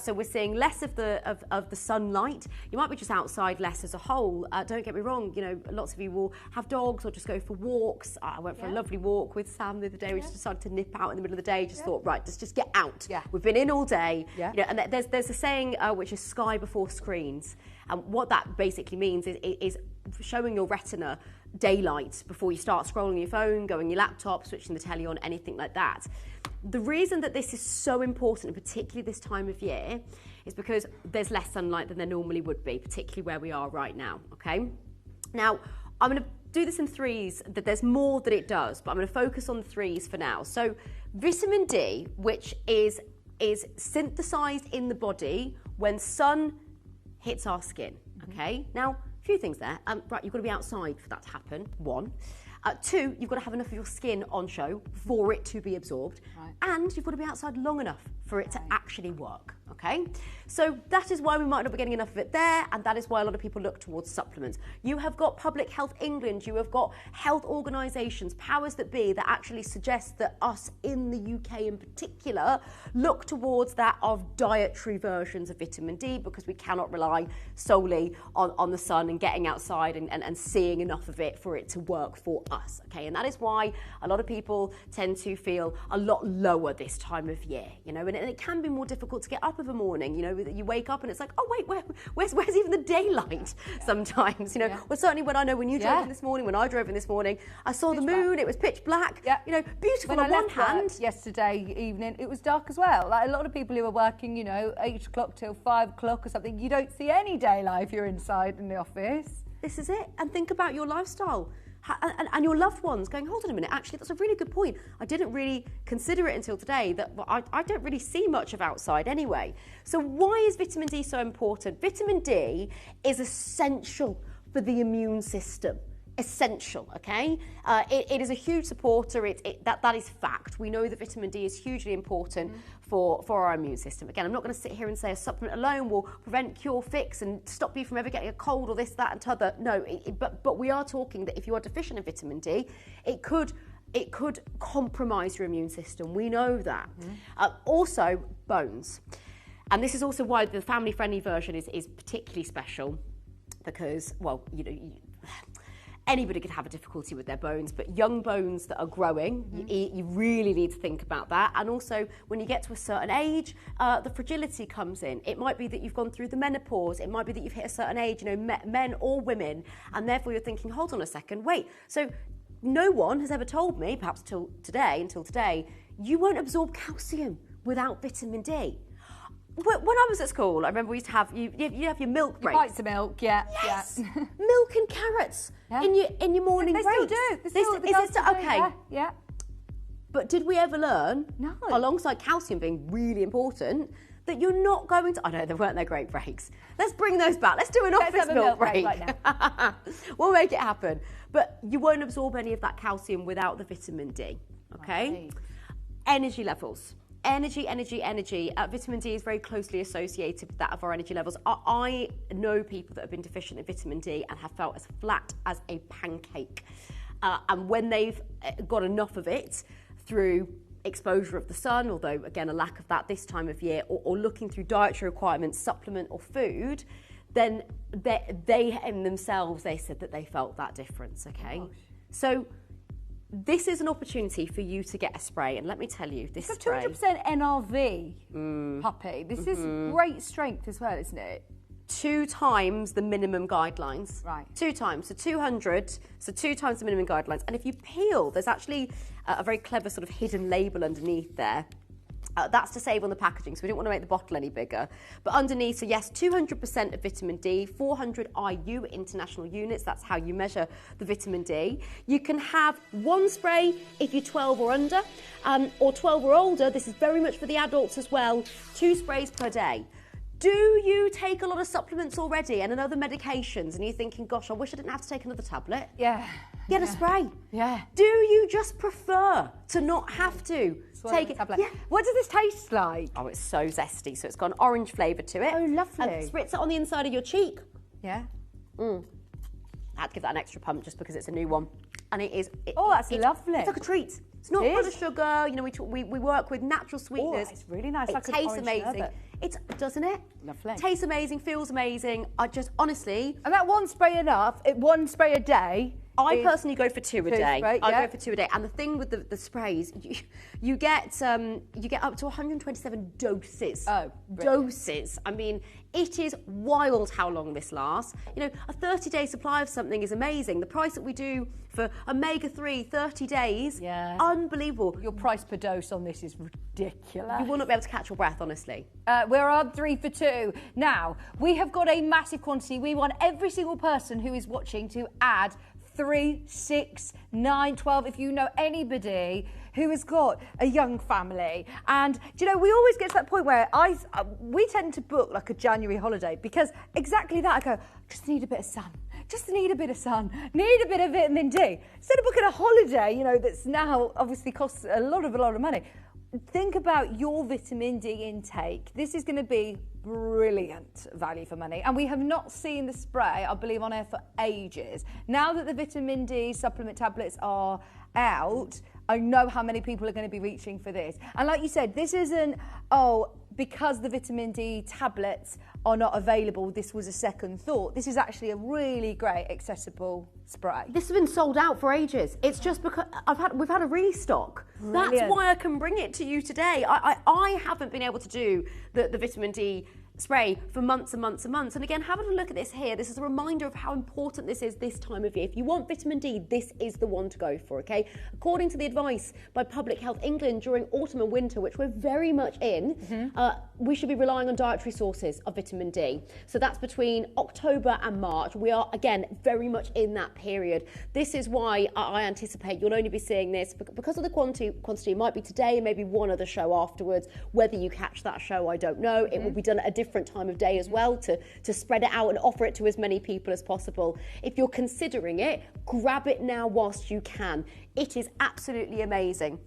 So we're seeing less of the sunlight. You might be just outside less as a whole. Don't get me wrong. Lots of you will have dogs or just go for walks. I went for a lovely walk with Sam the other day. We just decided to nip out in the middle of the day. Just thought, right, let's just get out. Yeah. We've been in all day. Yeah. And there's a saying which is sky before screens. And what that basically means is showing your retina daylight before you start scrolling your phone, going on your laptop, switching the telly on, anything like that. The reason that this is so important, particularly this time of year, is because there's less sunlight than there normally would be, particularly where we are right now, okay? Now, I'm going to do this in threes, that there's more that it does, but I'm going to focus on the threes for now. So, vitamin D, which is synthesized in the body when sun hits our skin, okay? Now, a few things there. Right, you've got to be outside for that to happen, one. Two, you've got to have enough of your skin on show for it to be absorbed. Right. And you've got to be outside long enough for it to actually work, okay? So that is why we might not be getting enough of it there, and that is why a lot of people look towards supplements. You have got Public Health England, you have got health organisations, powers that be, that actually suggest that us in the UK in particular look towards that of dietary versions of vitamin D, because we cannot rely solely on the sun and getting outside and seeing enough of it for it to work for us, okay? And that is why a lot of people tend to feel a lot lower this time of year, and it can be more difficult to get up of a morning, you wake up and it's like, oh wait, where's even the daylight sometimes, Well, certainly when you drove in this morning, when I drove in this morning, I saw the moon, it was pitch black, beautiful on one hand. Yesterday evening, it was dark as well. Like a lot of people who are working, 8 o'clock till 5 o'clock or something, you don't see any daylight if you're inside in the office. This is it. And think about your lifestyle. And your loved ones going, hold on a minute, actually, that's a really good point. I didn't really consider it until today that I don't really see much of outside anyway. So why is vitamin D so important? Vitamin D is essential for the immune system. Essential, okay? It is a huge supporter. That is fact. We know that vitamin D is hugely important for our immune system. Again, I'm not going to sit here and say a supplement alone will prevent, cure, fix, and stop you from ever getting a cold or this, that, and t'other. No, but we are talking that if you are deficient in vitamin D, it could it could compromise your immune system. We know that. Also, bones. And this is also why the family-friendly version is particularly special, because, well, anybody could have a difficulty with their bones, but young bones that are growing, you really need to think about that. And also, when you get to a certain age, the fragility comes in. It might be that you've gone through the menopause. It might be that you've hit a certain age, men or women, and therefore you're thinking, hold on a second, wait. So no one has ever told me, perhaps until today, you won't absorb calcium without vitamin D. When I was at school, I remember we used to have you have your milk breaks. Pints of milk, yeah. Yes, milk and carrots in your morning breaks. They still do. Okay. Yeah. But did we ever learn, No. alongside calcium being really important, that you're not going to... I know, they weren't their great breaks. Let's bring those back. Let's do an office have a milk break break. right now. We'll make it happen. But you won't absorb any of that calcium without the vitamin D, okay? Right. Energy levels. Energy. Vitamin D is very closely associated with that of our energy levels. I know people that have been deficient in vitamin D and have felt as flat as a pancake. And when they've got enough of it through exposure of the sun, although again a lack of that this time of year, or looking through dietary requirements, supplement or food, then they in themselves, they said that they felt that difference, okay? So this is an opportunity for you to get a spray, and let me tell you, this It's spray... a 200% NRV puppy. This is great strength as well, isn't it? 2 times the minimum guidelines. Right. 2 times, so 200, so 2 times the minimum guidelines. And if you peel, there's actually a very clever sort of hidden label underneath there. That's to save on the packaging, so we didn't want to make the bottle any bigger. But underneath, so yes, 200% of vitamin D, 400 IU, international units, that's how you measure the vitamin D. You can have 1 spray if you're 12 or under, or 12 or older. This is very much for the adults as well. 2 sprays per day. Do you take a lot of supplements already and other medications, and you're thinking, gosh, I wish I didn't have to take another tablet? Yeah. Get a spray. Yeah. Do you just prefer to not have to take it? Tablet. Yeah. What does this taste like? Oh, it's so zesty. So it's got an orange flavour to it. Oh, lovely. And spritz it on the inside of your cheek. Yeah. I had to give that an extra pump just because it's a new one. And it is... That's lovely. It's like a treat. It's not full of sugar. You know, we work with natural sweeteners. Oh, it's really nice. It like tastes an amazing. sherbet. Doesn't it? Lovely. Tastes amazing, feels amazing. I just, honestly... And that 1 spray enough, 1 spray a day... I personally go for 2 a day. Spray, I go for 2 a day. And the thing with the sprays, you get up to 127 doses. Oh, brilliant. Doses. I mean, it is wild how long this lasts. You know, a 30-day supply of something is amazing. The price that we do for omega-3, 30 days, unbelievable. Your price per dose on this is ridiculous. You will not be able to catch your breath, honestly. We're on 3 for 2. Now, we have got a massive quantity. We want every single person who is watching to add 3, 6, 9, 12. If you know anybody who has got a young family. And, do you know, we always get to that point where we tend to book like a January holiday because exactly that. I go, just need a bit of sun. Just need a bit of sun. Need a bit of vitamin D. Instead of booking a holiday, you know, that's now obviously costs a lot of money. Think about your vitamin D intake. This is going to be brilliant value for money. And we have not seen the spray, I believe, on air for ages. Now that the vitamin D supplement tablets are out, I know how many people are going to be reaching for this. And like you said, this isn't, because the vitamin D tablets are not available, this was a second thought. This is actually a really great accessible spray. This has been sold out for ages. It's just because we've had a restock. Brilliant. That's why I can bring it to you today. I haven't been able to do the vitamin D spray for months and months and months. And again, having a look at this here, this is a reminder of how important this is this time of year. If you want vitamin D, this is the one to go for, okay? According to the advice by Public Health England during autumn and winter, which we're very much in, we should be relying on dietary sources of vitamin D. So that's between October and March. We are, again, very much in that period. This is why I anticipate you'll only be seeing this because of the quantity. It might be today and maybe one other show afterwards. Whether you catch that show, I don't know. It will be done at a different time of day as well to spread it out and offer it to as many people as possible. If you're considering it, grab it now whilst you can. It is absolutely amazing.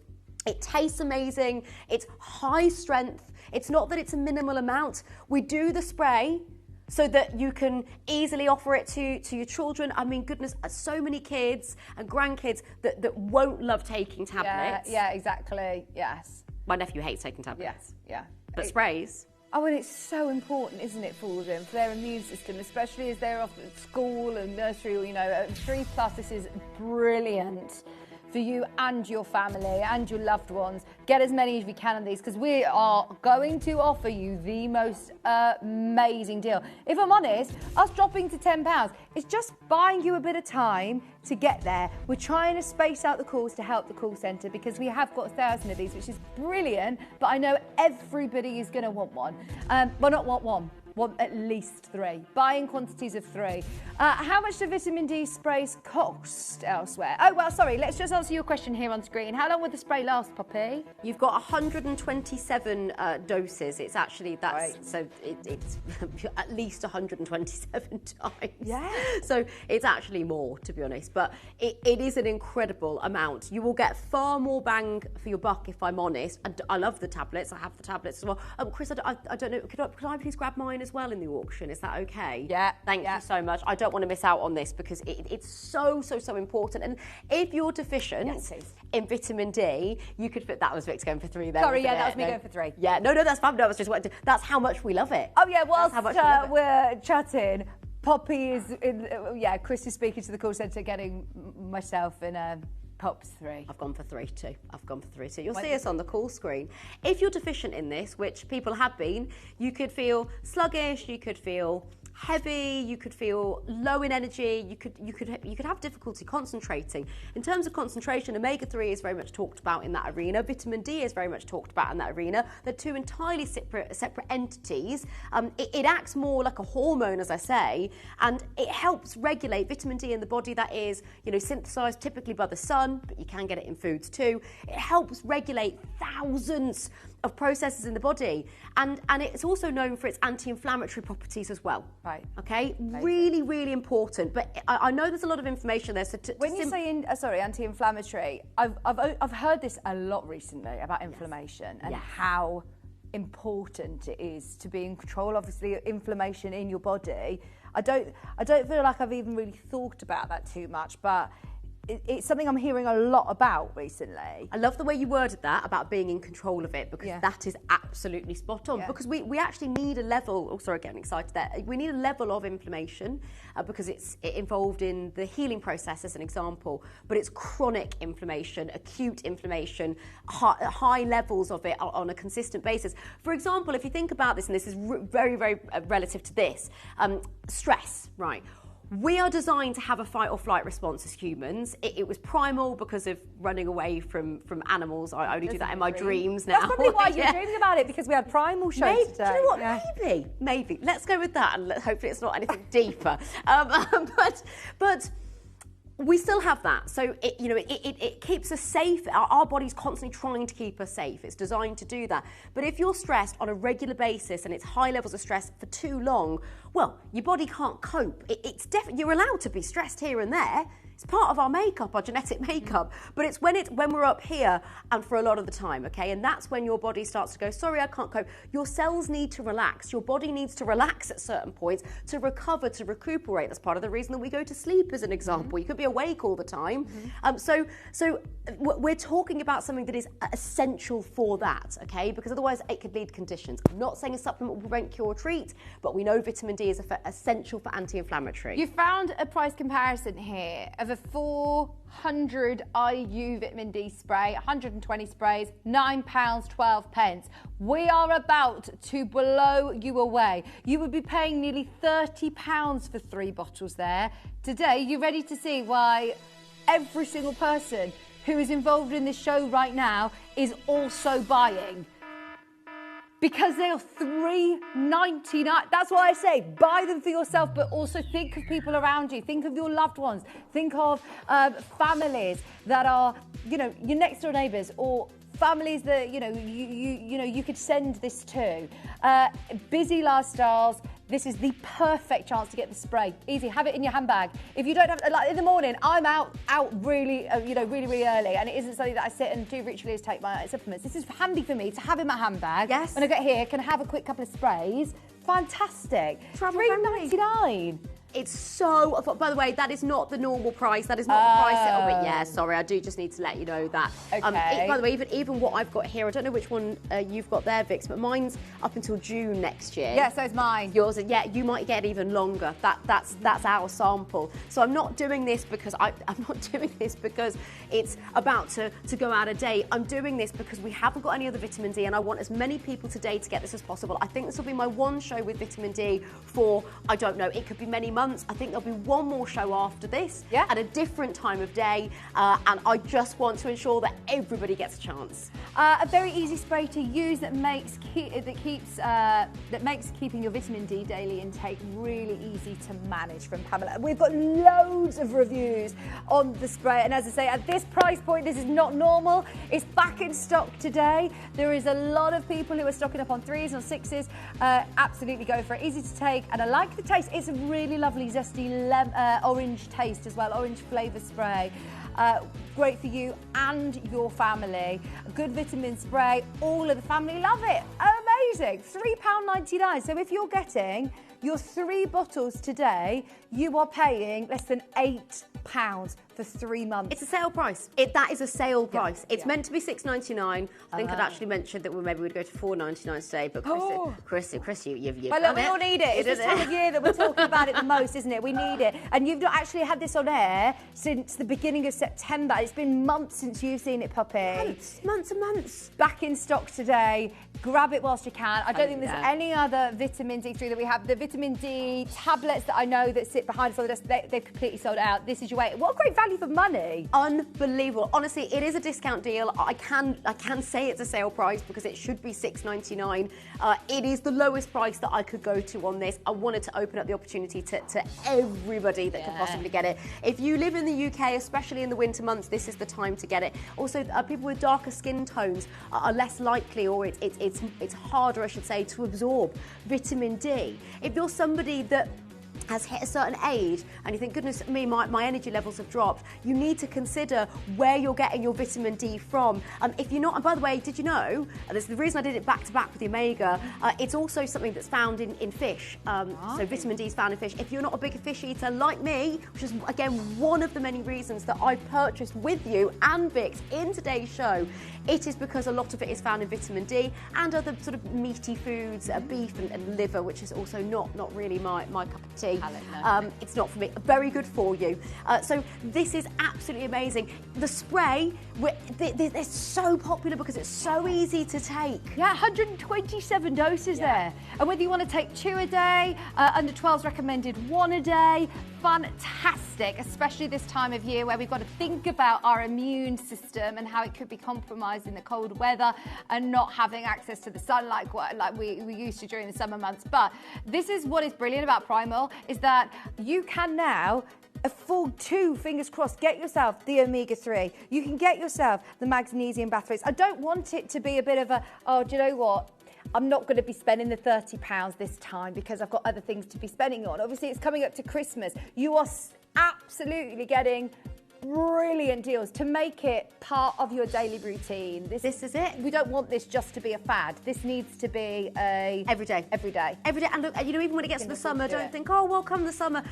It tastes amazing. It's high strength. It's not that it's a minimal amount. We do the spray so that you can easily offer it to your children. I mean, goodness, so many kids and grandkids that won't love taking tablets. Yeah, exactly. Yes. My nephew hates taking tablets. Yes, yeah. But sprays. Oh, and it's so important, isn't it, for them, for their immune system, especially as they're off at school and nursery, or, at 3+, this is brilliant for you and your family and your loved ones. Get as many as we can of these, because we are going to offer you the most amazing deal. If I'm honest, us dropping to £10 is just buying you a bit of time to get there. We're trying to space out the calls to help the call centre, because we have got 1,000 of these, which is brilliant, but I know everybody is going to want one. Well, not want one. Want at least 3. Buying quantities of 3. How much do vitamin D sprays cost elsewhere? Oh, well, sorry, let's just answer your question here on screen. How long would the spray last, Poppy? You've got 127 doses. It's actually, so it's at least 127 times. Yeah. So it's actually more, to be honest, but it is an incredible amount. You will get far more bang for your buck, if I'm honest. And I love the tablets. I have the tablets as well. Chris, I don't know, could I please grab mine as well in the auction? Is that okay? Yeah. Thank you so much. I don't want to miss out on this, because it's so important. And if you're deficient in vitamin D, you could fit. That was Vic's going for 3 there. Sorry, yeah, that was me going for 3. Yeah, no, that's fine. No, that's how much we love it. Oh yeah, whilst we're chatting, Poppy is Chris is speaking to the call centre, getting myself in Pops 3. I've gone for 3 too. You'll see us on the call screen. If you're deficient in this, which people have been, you could feel sluggish, you could feel heavy, you could feel low in energy, you could have difficulty concentrating. In terms of concentration, omega-3 is very much talked about in that arena. Vitamin D is very much talked about in that arena. They're 2 entirely separate entities. It acts more like a hormone, as I say, and it helps regulate vitamin D in the body. That is, synthesized typically by the sun, but you can get it in foods too. It helps regulate thousands of processes in the body, and it's also known for its anti-inflammatory properties as well. Right. Okay. Really, really important. But I know there's a lot of information there. So when you say anti-inflammatory, I've heard this a lot recently about inflammation and how important it is to be in control. Obviously, inflammation in your body. I don't feel like I've even really thought about that too much, but it's something I'm hearing a lot about recently. I love the way you worded that about being in control of it, because that is absolutely spot on. Because we actually need a level, getting excited there. We need a level of inflammation because it's involved in the healing process, as an example, but it's chronic inflammation, acute inflammation, high levels of it on a consistent basis. For example, if you think about this, and this is very, very relative to this, stress, right? We are designed to have a fight or flight response as humans. It was primal because of running away from animals. I only do that in my dreams now. That's probably why you're dreaming about it, because we had primal shows today. Do you know what? Maybe. Let's go with that, and hopefully it's not anything deeper. But we still have that. So it keeps us safe. Our body's constantly trying to keep us safe. It's designed to do that. But if you're stressed on a regular basis and it's high levels of stress for too long, well, your body can't cope. You're allowed to be stressed here and there. It's part of our makeup, our genetic makeup, but it's when we're up here and for a lot of the time, okay? And that's when your body starts to go, sorry, I can't cope. Your cells need to relax. Your body needs to relax at certain points to recover, to recuperate. That's part of the reason that we go to sleep, as an example. You could be awake all the time. So we're talking about something that is essential for that, okay? Because otherwise it could lead to conditions. I'm not saying a supplement will prevent, cure, or treat, but we know vitamin D is essential for anti-inflammatory. You found a price comparison here of a 400 IU vitamin D spray, 120 sprays, £9.12. We are about to blow you away. You would be paying nearly £30 for 3 bottles there. Today, you ready to see why every single person who is involved in this show right now is also buying? Because they are $3.99. That's why I say buy them for yourself, but also think of people around you. Think of your loved ones. Think of families that are, your next door neighbours, or families that you could send this to. Busy lifestyles. This is the perfect chance to get the spray. Easy, have it in your handbag. If you don't have, like in the morning, I'm out really, really early, and it isn't something that I sit and do ritually as take my supplements. This is handy for me to have in my handbag. Yes. When I get here, can have a quick couple of sprays. fantastic. Travel friendly. $3.99. It's so, by the way, that is not the normal price. That is not the price. Oh, but yeah, sorry, I do just need to let you know that. Okay. By the way, even what I've got here, I don't know which one you've got there, Vix, but mine's up until June next year. Yeah, so's mine. Yours, yeah, you might get even longer. That's our sample. So I'm not doing this because I'm not doing this because it's about to go out of date. I'm doing this because we haven't got any other vitamin D, and I want as many people today to get this as possible. I think this will be my one show with vitamin D for, I don't know, it could be many months. I think there'll be one more show after this at a different time of day, and I just want to ensure that everybody gets a chance. A very easy spray to use that makes keeping your vitamin D daily intake really easy to manage from Pamela. We've got loads of reviews on the spray, and as I say, at this price point, this is not normal. It's back in stock today. There is a lot of people who are stocking up on 3s and 6s. Absolutely go for it. Easy to take, and I like the taste. It's a really lovely zesty orange taste as well, orange flavour spray. Great for you and your family. A good vitamin spray, all of the family love it. Amazing, £3.99. So if you're getting your 3 bottles today, you are paying less than £8 for 3 months. It's a sale price. That is a sale price. It's meant to be $6.99. I think I'd actually mentioned that maybe we'd go to $4.99 today, but Chris, you've well, look, we all need it. It's this time of year that we're talking about it the most, isn't it? We need it. And you've not actually had this on air since the beginning of September. It's been months since you've seen it, Poppy. Months and months. Back in stock today. Grab it whilst you can. I don't think there's any other vitamin D3 that we have. The vitamin D tablets that I know that sit behind us on the desk, they've completely sold out. This is your way. What a great value for money. Unbelievable. Honestly, it is a discount deal. I can say it's a sale price because it should be $6.99. It is the lowest price that I could go to on this. I wanted to open up the opportunity to everybody that could possibly get it. If you live in the UK, especially in the winter months, this is the time to get it. Also, people with darker skin tones are less likely, or it's harder, I should say, to absorb vitamin D. If you're somebody that has hit a certain age and you think, goodness me, my energy levels have dropped, you need to consider where you're getting your vitamin D from. If you're not, and by the way, did you know, this is the reason I did it back to back with the Omega, it's also something that's found in fish. So vitamin D is found in fish. If you're not a big fish eater like me, which is again one of the many reasons that I purchased with you and Vix in today's show, it is because a lot of it is found in vitamin D and other sort of meaty foods, beef and liver, which is also not really my cup of tea. It's not for me. Very good for you. So this is absolutely amazing. The spray, they're so popular because it's so easy to take. Yeah, 127 doses there. And whether you want to take 2 a day, under 12's recommended 1 a day, fantastic, especially this time of year where we've got to think about our immune system and how it could be compromised in the cold weather and not having access to the sun like we used to during the summer months. But this is what is brilliant about Primal, is that you can now afford 2, fingers crossed, get yourself the omega-3. You can get yourself the magnesium batteries. I don't want it to be a bit of a, oh, do you know what? I'm not going to be spending the £30 this time because I've got other things to be spending on. Obviously, it's coming up to Christmas. You are absolutely getting brilliant deals to make it part of your daily routine. This is it. We don't want this just to be a fad. This needs to be a every day. And look, you know, even when it gets to the summer, don't think, oh, well, come the summer.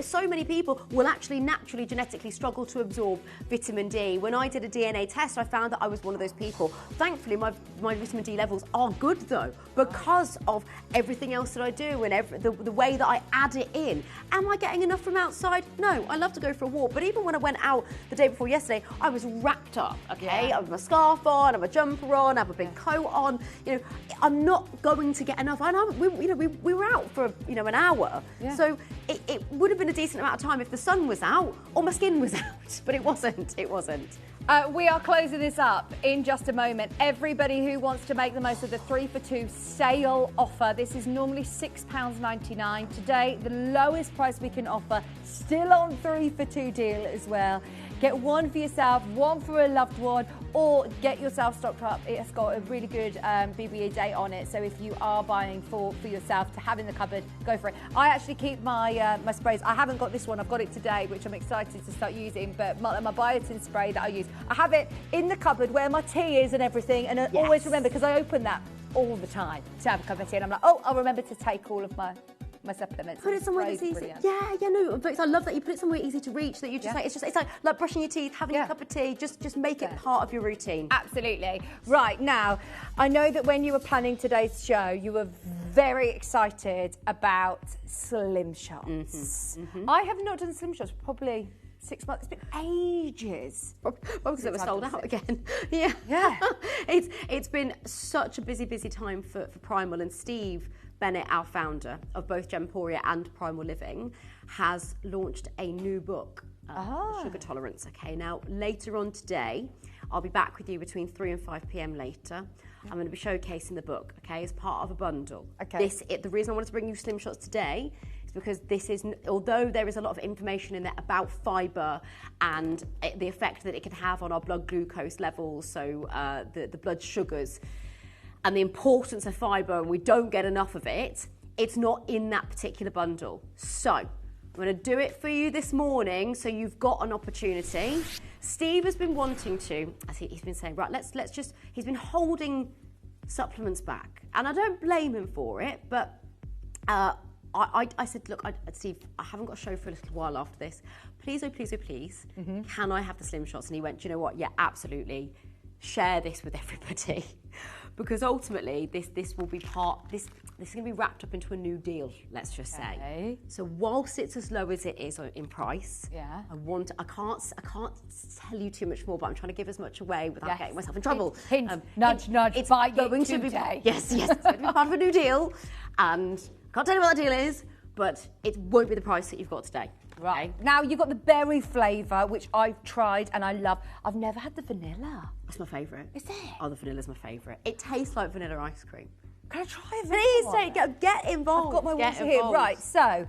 So many people will actually naturally, genetically struggle to absorb vitamin D. When I did a DNA test, I found that I was one of those people. Thankfully, my vitamin D levels are good though, because of everything else that I do and the way that I add it in. Am I getting enough from outside? No, I love to go for a walk, but even when I went out the day before yesterday, I was wrapped up, okay? I have my scarf on, I have a jumper on, I have a big coat on. You know, I'm not going to get enough. And we were out for, an hour. Yeah. So it would have been a decent amount of time if the sun was out or my skin was out, but it wasn't. We are closing this up in just a moment. Everybody who wants to make the most of the 3 for 2 sale offer, this is normally £6.99. Today, the lowest price we can offer, still on 3 for 2 deal as well. Get 1 for yourself, 1 for a loved one, or get yourself stocked up. It's got a really good BBA date on it, so if you are buying for yourself to have in the cupboard, go for it. I actually keep my my sprays. I haven't got this one. I've got it today, which I'm excited to start using, but my biotin spray that I use, I have it in the cupboard where my tea is and everything, and I always remember, because I open that all the time to have a cup of tea, and I'm like, oh, I'll remember to take all of my supplements. Put it somewhere that's easy. Brilliant. Yeah, no. But I love that you put it somewhere easy to reach. That you just like it's like brushing your teeth, having a cup of tea. Just make it part of your routine. Absolutely. Right now, I know that when you were planning today's show, you were very excited about Slim Shots. I have not done Slim Shots for probably 6 months. It's been ages. Probably because it was sold out again. Yeah. It's been such a busy time for Primal, and Steve Bennett, our founder of both Gemporia and Primal Living, has launched a new book, Sugar Tolerance. Okay, now later on today, I'll be back with you between 3 and 5 p.m. later. I'm going to be showcasing the book, okay, as part of a bundle. Okay. The reason I wanted to bring you Slim Shots today is because this is, although there is a lot of information in there about fibre and the effect that it can have on our blood glucose levels, so the blood sugars, and the importance of fibre, and we don't get enough of it, it's not in that particular bundle. So I'm going to do it for you this morning, so you've got an opportunity. Steve has been wanting to, as he's been saying, right, let's just, he's been holding supplements back, and I don't blame him for it, but I said, look, Steve, I haven't got a show for a little while after this. Please, oh please, can I have the Slim Shots? And he went, do you know what? Yeah, absolutely. Share this with everybody. Because ultimately, this will be this is going to be wrapped up into a new deal, let's just say. So whilst it's as low as it is in price, I can't tell you too much more, but I'm trying to give as much away without getting myself in trouble. Hint, nudge, it's buy going to be yes, it's going to be part of a new deal, and I can't tell you what that deal is, but it won't be the price that you've got today. Right. Okay. Now, you've got the berry flavour, which I've tried and I love. I've never had the vanilla. That's my favourite. Is it? Oh, the vanilla's my favourite. It tastes like vanilla ice cream. Can I try a vanilla? Please, get involved. I've got my water here. Right, so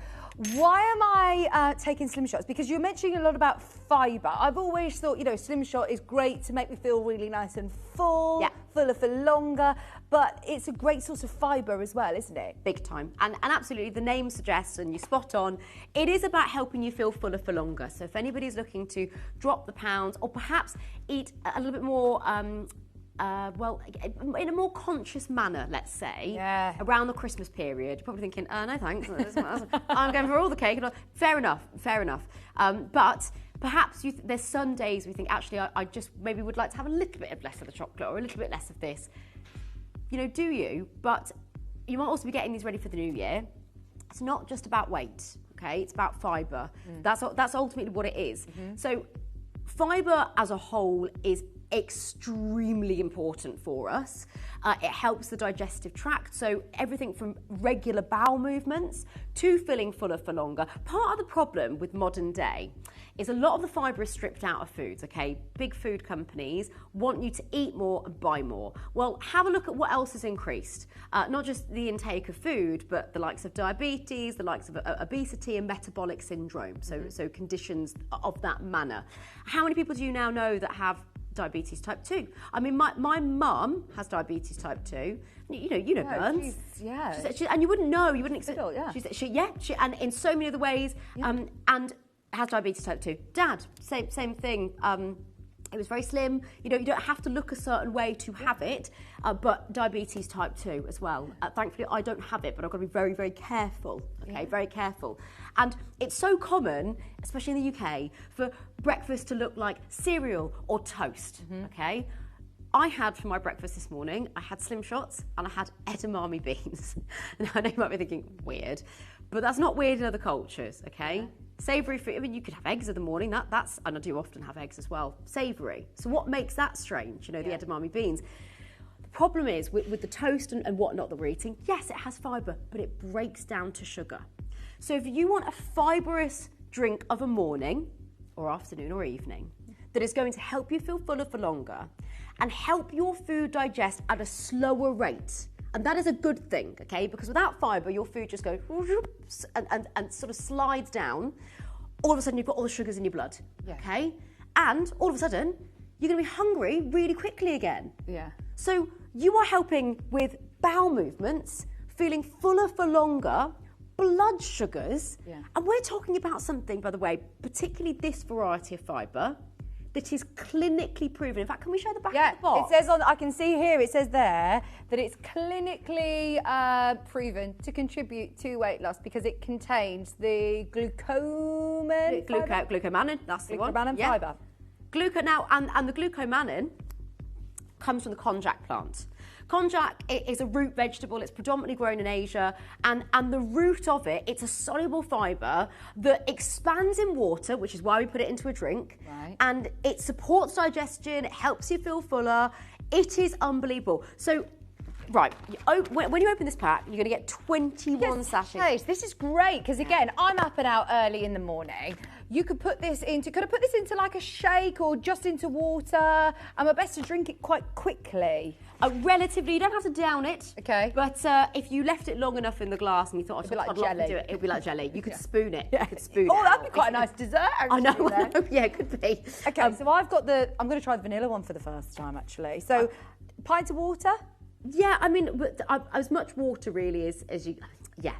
why am I taking Slim Shots? Because you're mentioning a lot about fibre. I've always thought, Slim Shot is great to make me feel really nice and full, fuller for longer, but it's a great source of fibre as well, isn't it? Big time. And absolutely, the name suggests, and you're spot on, it is about helping you feel fuller for longer. So if anybody's looking to drop the pounds or perhaps eat a little bit more in a more conscious manner, let's say, around the Christmas period, you're probably thinking, no thanks, I'm going for all the cake. Fair enough. But perhaps there's some days we think, actually, I just maybe would like to have a little bit less of the chocolate or a little bit less of this. Do you? But you might also be getting these ready for the new year. It's not just about weight, okay? It's about fibre. That's ultimately what it is. So fibre as a whole is extremely important for us. It helps the digestive tract, so everything from regular bowel movements to feeling fuller for longer. Part of the problem with modern day is a lot of the fibre is stripped out of foods, okay? Big food companies want you to eat more and buy more. Well, have a look at what else has increased. Not just the intake of food, but the likes of diabetes, the likes of obesity and metabolic syndrome, so conditions of that manner. How many people do you now know that have diabetes type 2? I mean, my mum has diabetes type 2. You know Burns. And you wouldn't know, you wouldn't expect. She and in so many other ways, and has diabetes type 2. Dad, same thing. It was very slim. You don't have to look a certain way to have it, but diabetes type 2 as well. Thankfully, I don't have it, but I've got to be very, very careful, okay? Very careful. And it's so common, especially in the UK, for breakfast to look like cereal or toast, okay? I had for my breakfast this morning, I had Slim Shots and I had edamame beans. Now, I know you might be thinking, weird, but that's not weird in other cultures, okay? Savoury food, I mean, you could have eggs in the morning, that's, and I do often have eggs as well, savoury. So what makes that strange, the edamame beans? The problem is, with the toast and whatnot that we're eating, yes, it has fibre, but it breaks down to sugar. So if you want a fibrous drink of a morning, or afternoon or evening, that is going to help you feel fuller for longer, and help your food digest at a slower rate, and that is a good thing, okay? Because without fibre, your food just goes and sort of slides down. All of a sudden, you've got all the sugars in your blood, okay? And all of a sudden, you're going to be hungry really quickly again. So you are helping with bowel movements, feeling fuller for longer, blood sugars, and we're talking about something, by the way, particularly this variety of fibre, that is clinically proven. In fact, can we show the back Yeah, of the box? it says on, I can see here, it says there that it's clinically proven to contribute to weight loss because it contains the glucomannan Glucomannan, that's the one. Glucomannan fibre. Now, and the glucomannan comes from the konjac plant. Konjac is a root vegetable. It's predominantly grown in Asia, and the root of it, it's a soluble fibre that expands in water, which is why we put it into a drink. Right. And it supports digestion. It helps you feel fuller. It is unbelievable. So, right, when you open this pack, you're going to get 21 sachets. This is great because again, I'm up and out early in the morning. You could put this into, could I put this into like a shake or just into water? And best to drink it quite quickly. Relatively, you don't have to down it. Okay. But if you left it long enough in the glass and you thought, It'd be like jelly. it would be like jelly. You could spoon it. Yeah. You could spoon it. Oh, that'd be quite a nice dessert, actually. I know. then. Yeah, it could be. Okay, so I've got I'm going to try the vanilla one for the first time, actually. So, pint of water? Yeah, I mean, as much water really as you... Yeah,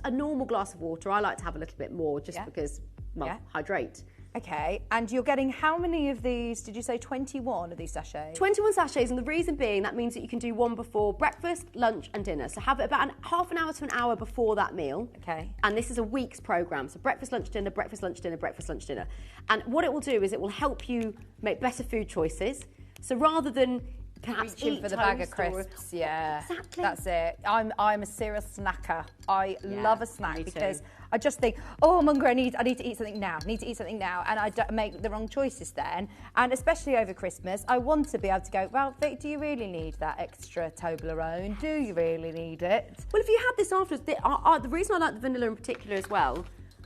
a normal glass of water. I like to have a little bit more just because, hydrate. Okay, and you're getting how many of these, did you say 21 of these sachets? 21 sachets, and the reason being that means that you can do one before breakfast, lunch and dinner. So have it about half an hour to an hour before that meal. Okay. And this is a week's programme. So breakfast, lunch, dinner, breakfast, lunch, dinner, breakfast, lunch, dinner. And what it will do is it will help you make better food choices. So rather than perhaps reaching for the bag of crisps, yeah. Exactly. That's it. I'm a serious snacker. I love a snack me because too. I just think, oh, I'm hungry, I need to eat something now. And I don't make the wrong choices then. And especially over Christmas, I want to be able to go, well, Vic, do you really need that extra Toblerone? Do you really need it? Well, if you had this after, the reason I like the vanilla in particular as well,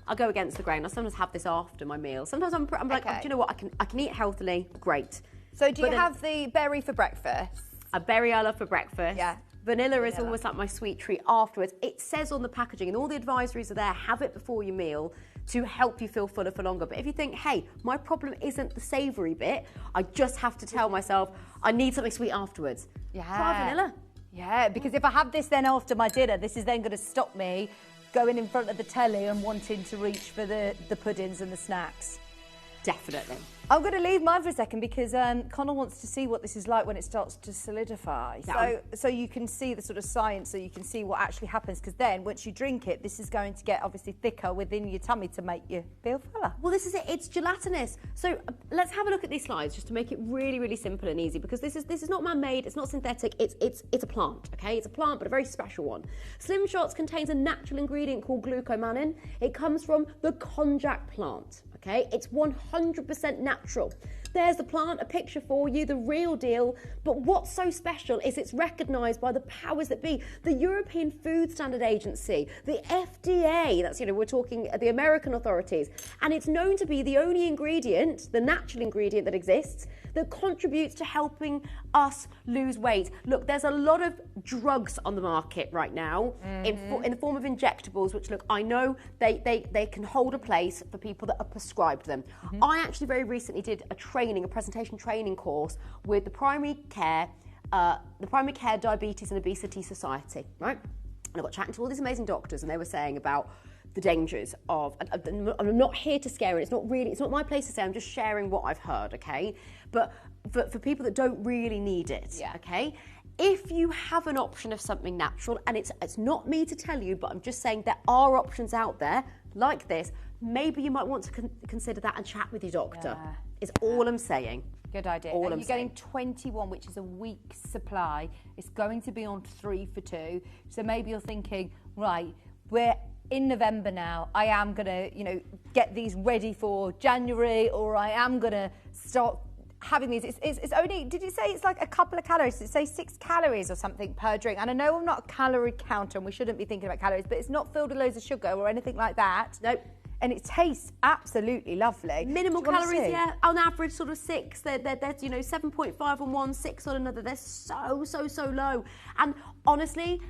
I go against the grain. I sometimes have this after my meal. Sometimes I'm like, oh, do you know what? I can eat healthily. Great. So do you have the berry for breakfast? A berry I love for breakfast. Yeah. Vanilla is almost like my sweet treat afterwards. It says on the packaging, and all the advisories are there, have it before your meal to help you feel fuller for longer. But if you think, hey, my problem isn't the savoury bit, I just have to tell myself I need something sweet afterwards. Try vanilla. Yeah, because if I have this then after my dinner, this is then going to stop me going in front of the telly and wanting to reach for the puddings and the snacks. Definitely. I'm going to leave mine for a second because Connor wants to see what this is like when it starts to solidify. So you can see the sort of science, so you can see what actually happens, because then once you drink it, this is going to get obviously thicker within your tummy to make you feel fuller. Well, this is it. It's gelatinous. So let's have a look at these slides just to make it really, really simple and easy, because this is not man-made. It's not synthetic. It's a plant. Okay, it's a plant, but a very special one. Slim Shots contains a natural ingredient called glucomannan. It comes from the konjac plant. Okay, it's 100% natural. There's the plant, a picture for you, the real deal. But what's so special is it's recognised by the powers that be, the European Food Standard Agency, the FDA, that's, we're talking the American authorities. And it's known to be the only ingredient, the natural ingredient that exists, that contributes to helping us lose weight. Look, there's a lot of drugs on the market right now in the form of injectables, which, look, I know they can hold a place for people that are prescribed them. I actually very recently did a presentation training course with the Primary Care Diabetes and Obesity Society, right? And I got chatting to all these amazing doctors, and they were saying about the dangers of, I'm not here to scare it, it's not my place to say, I'm just sharing what I've heard, okay? But for people that don't really need it, okay? If you have an option of something natural, and it's not me to tell you, but I'm just saying there are options out there like this, maybe you might want to consider that and chat with your doctor, is all I'm saying. Good idea. All You're I'm saying. getting 21, which is a week's supply. It's going to be on 3 for 2. So maybe you're thinking, right, we're in November now. I am going to, get these ready for January, or I am going to start having these. It's only, did you say it's like a couple of calories? Did it say 6 calories or something per drink? And I know I'm not a calorie counter and we shouldn't be thinking about calories, but it's not filled with loads of sugar or anything like that. Nope. And it tastes absolutely lovely. Minimal calories, yeah. On average, sort of 6. They're 7.5 on one, 6 on another. They're so low. And honestly,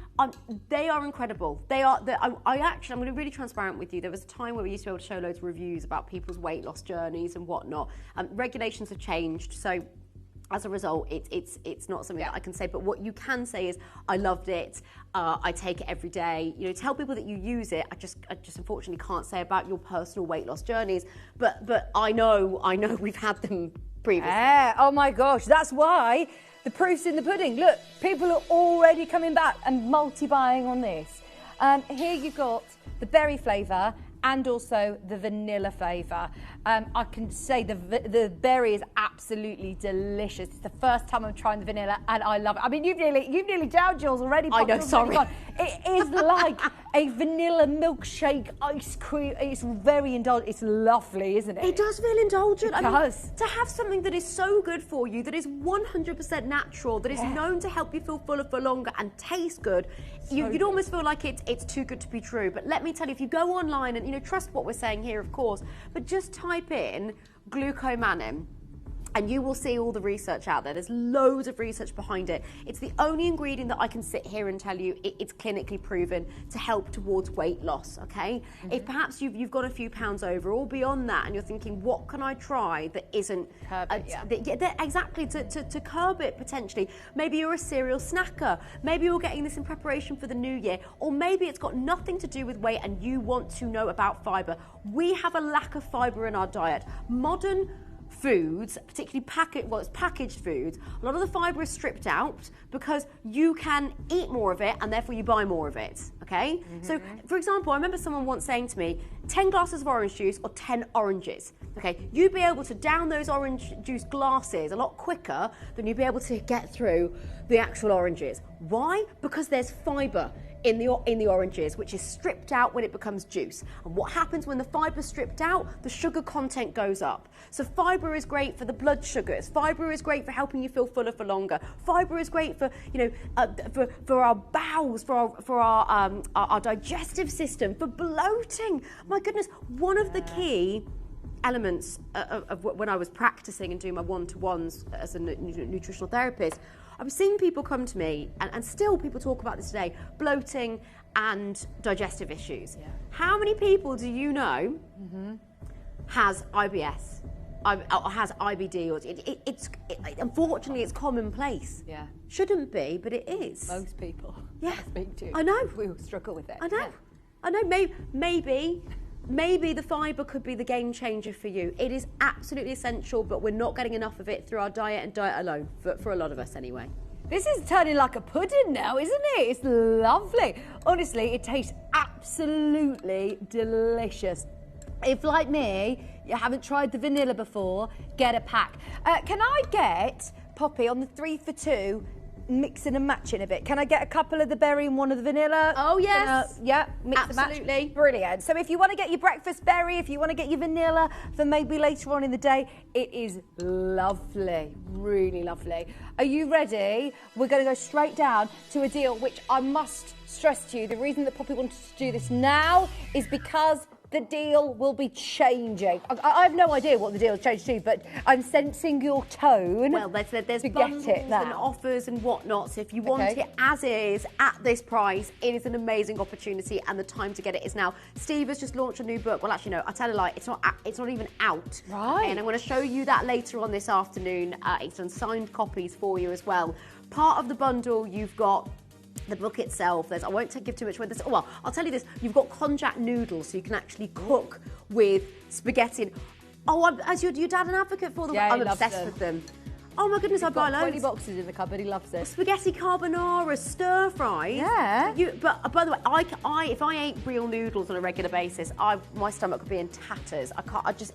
they are incredible. I'm going to be really transparent with you. There was a time where we used to be able to show loads of reviews about people's weight loss journeys and whatnot. Regulations have changed, so as a result, it's not something that I can say, but what you can say is, I loved it, I take it every day. Tell people that you use it. I just unfortunately can't say about your personal weight loss journeys, but I know we've had them previously. Yeah, oh my gosh, that's why the proof's in the pudding. Look, people are already coming back and multi-buying on this. Here you've got the berry flavour and also the vanilla flavour. I can say the berry is absolutely delicious. It's the first time I'm trying the vanilla and I love it. I mean, you've nearly downed yours already. I know, sorry. It is like a vanilla milkshake ice cream. It's very indulgent. It's lovely, isn't it? It does feel indulgent. It does. To have something that is so good for you, that is 100% natural, that is known to help you feel fuller for longer and taste good, you'd almost feel like it's too good to be true. But let me tell you, if you go online and trust what we're saying here, of course, but just type in glucomannan, and you will see all the research out there. There's loads of research behind it. It's the only ingredient that I can sit here and tell you it's clinically proven to help towards weight loss, okay? If perhaps you've got a few pounds over or beyond that and you're thinking, what can I try that isn't... exactly, to curb it potentially. Maybe you're a cereal snacker. Maybe you're getting this in preparation for the new year. Or maybe it's got nothing to do with weight and you want to know about fibre. We have a lack of fibre in our diet. Modern foods, particularly packaged foods, a lot of the fibre is stripped out because you can eat more of it and therefore you buy more of it, okay? So, for example, I remember someone once saying to me, 10 glasses of orange juice or 10 oranges, okay? You'd be able to down those orange juice glasses a lot quicker than you'd be able to get through the actual oranges. Why? Because there's fibre in the oranges, which is stripped out when it becomes juice. And what happens when the fibre is stripped out? The sugar content goes up. So fibre is great for the blood sugars. Fibre is great for helping you feel fuller for longer. Fibre is great for for our bowels, for our digestive system, for bloating. My goodness, one of the key elements of when I was practicing and doing my one-to-ones as a nutritional therapist, I'm seeing people come to me, and still people talk about this today, bloating and digestive issues. Yeah. How many people do you know has IBS, or has IBD? Or unfortunately, it's commonplace. Yeah. Shouldn't be, but it is. Most people. Yeah. I speak to. I know. We all struggle with it. I know. Yeah. I know. Maybe the fibre could be the game changer for you. It is absolutely essential, but we're not getting enough of it through our diet and diet alone, for a lot of us anyway. This is turning like a pudding now, isn't it? It's lovely. Honestly, it tastes absolutely delicious. If, like me, you haven't tried the vanilla before, get a pack. Can I get, Poppy, on the 3 for 2, mixing and matching a bit? Can I get a couple of the berry and one of the vanilla? Oh, yes. Yeah, mix Absolutely. and match. Brilliant. So if you want to get your breakfast berry, if you want to get your vanilla for maybe later on in the day, it is lovely. Really lovely. Are you ready? We're going to go straight down to a deal which I must stress to you. The reason that Poppy wanted to do this now is because the deal will be changing. I have no idea what the deal has changed to, but I'm sensing your tone. Well, there's bundles and offers and whatnot. So if you want it as is at this price, it is an amazing opportunity, and the time to get it is now. Steve has just launched a new book. Well, actually, no, I tell a lie. It's not even out. Right. And I'm going to show you that later on this afternoon. It's on signed copies for you as well. Part of the bundle, you've got the book itself. I won't give too much away. Well, I'll tell you this. You've got konjac noodles, so you can actually cook with spaghetti. Is your dad an advocate for them? Yeah, I'm obsessed with them. Oh my goodness, I buy loads. 20 boxes in the cupboard, he loves it. Spaghetti carbonara, stir fries. Yeah. But by the way, if I ate real noodles on a regular basis, my stomach would be in tatters.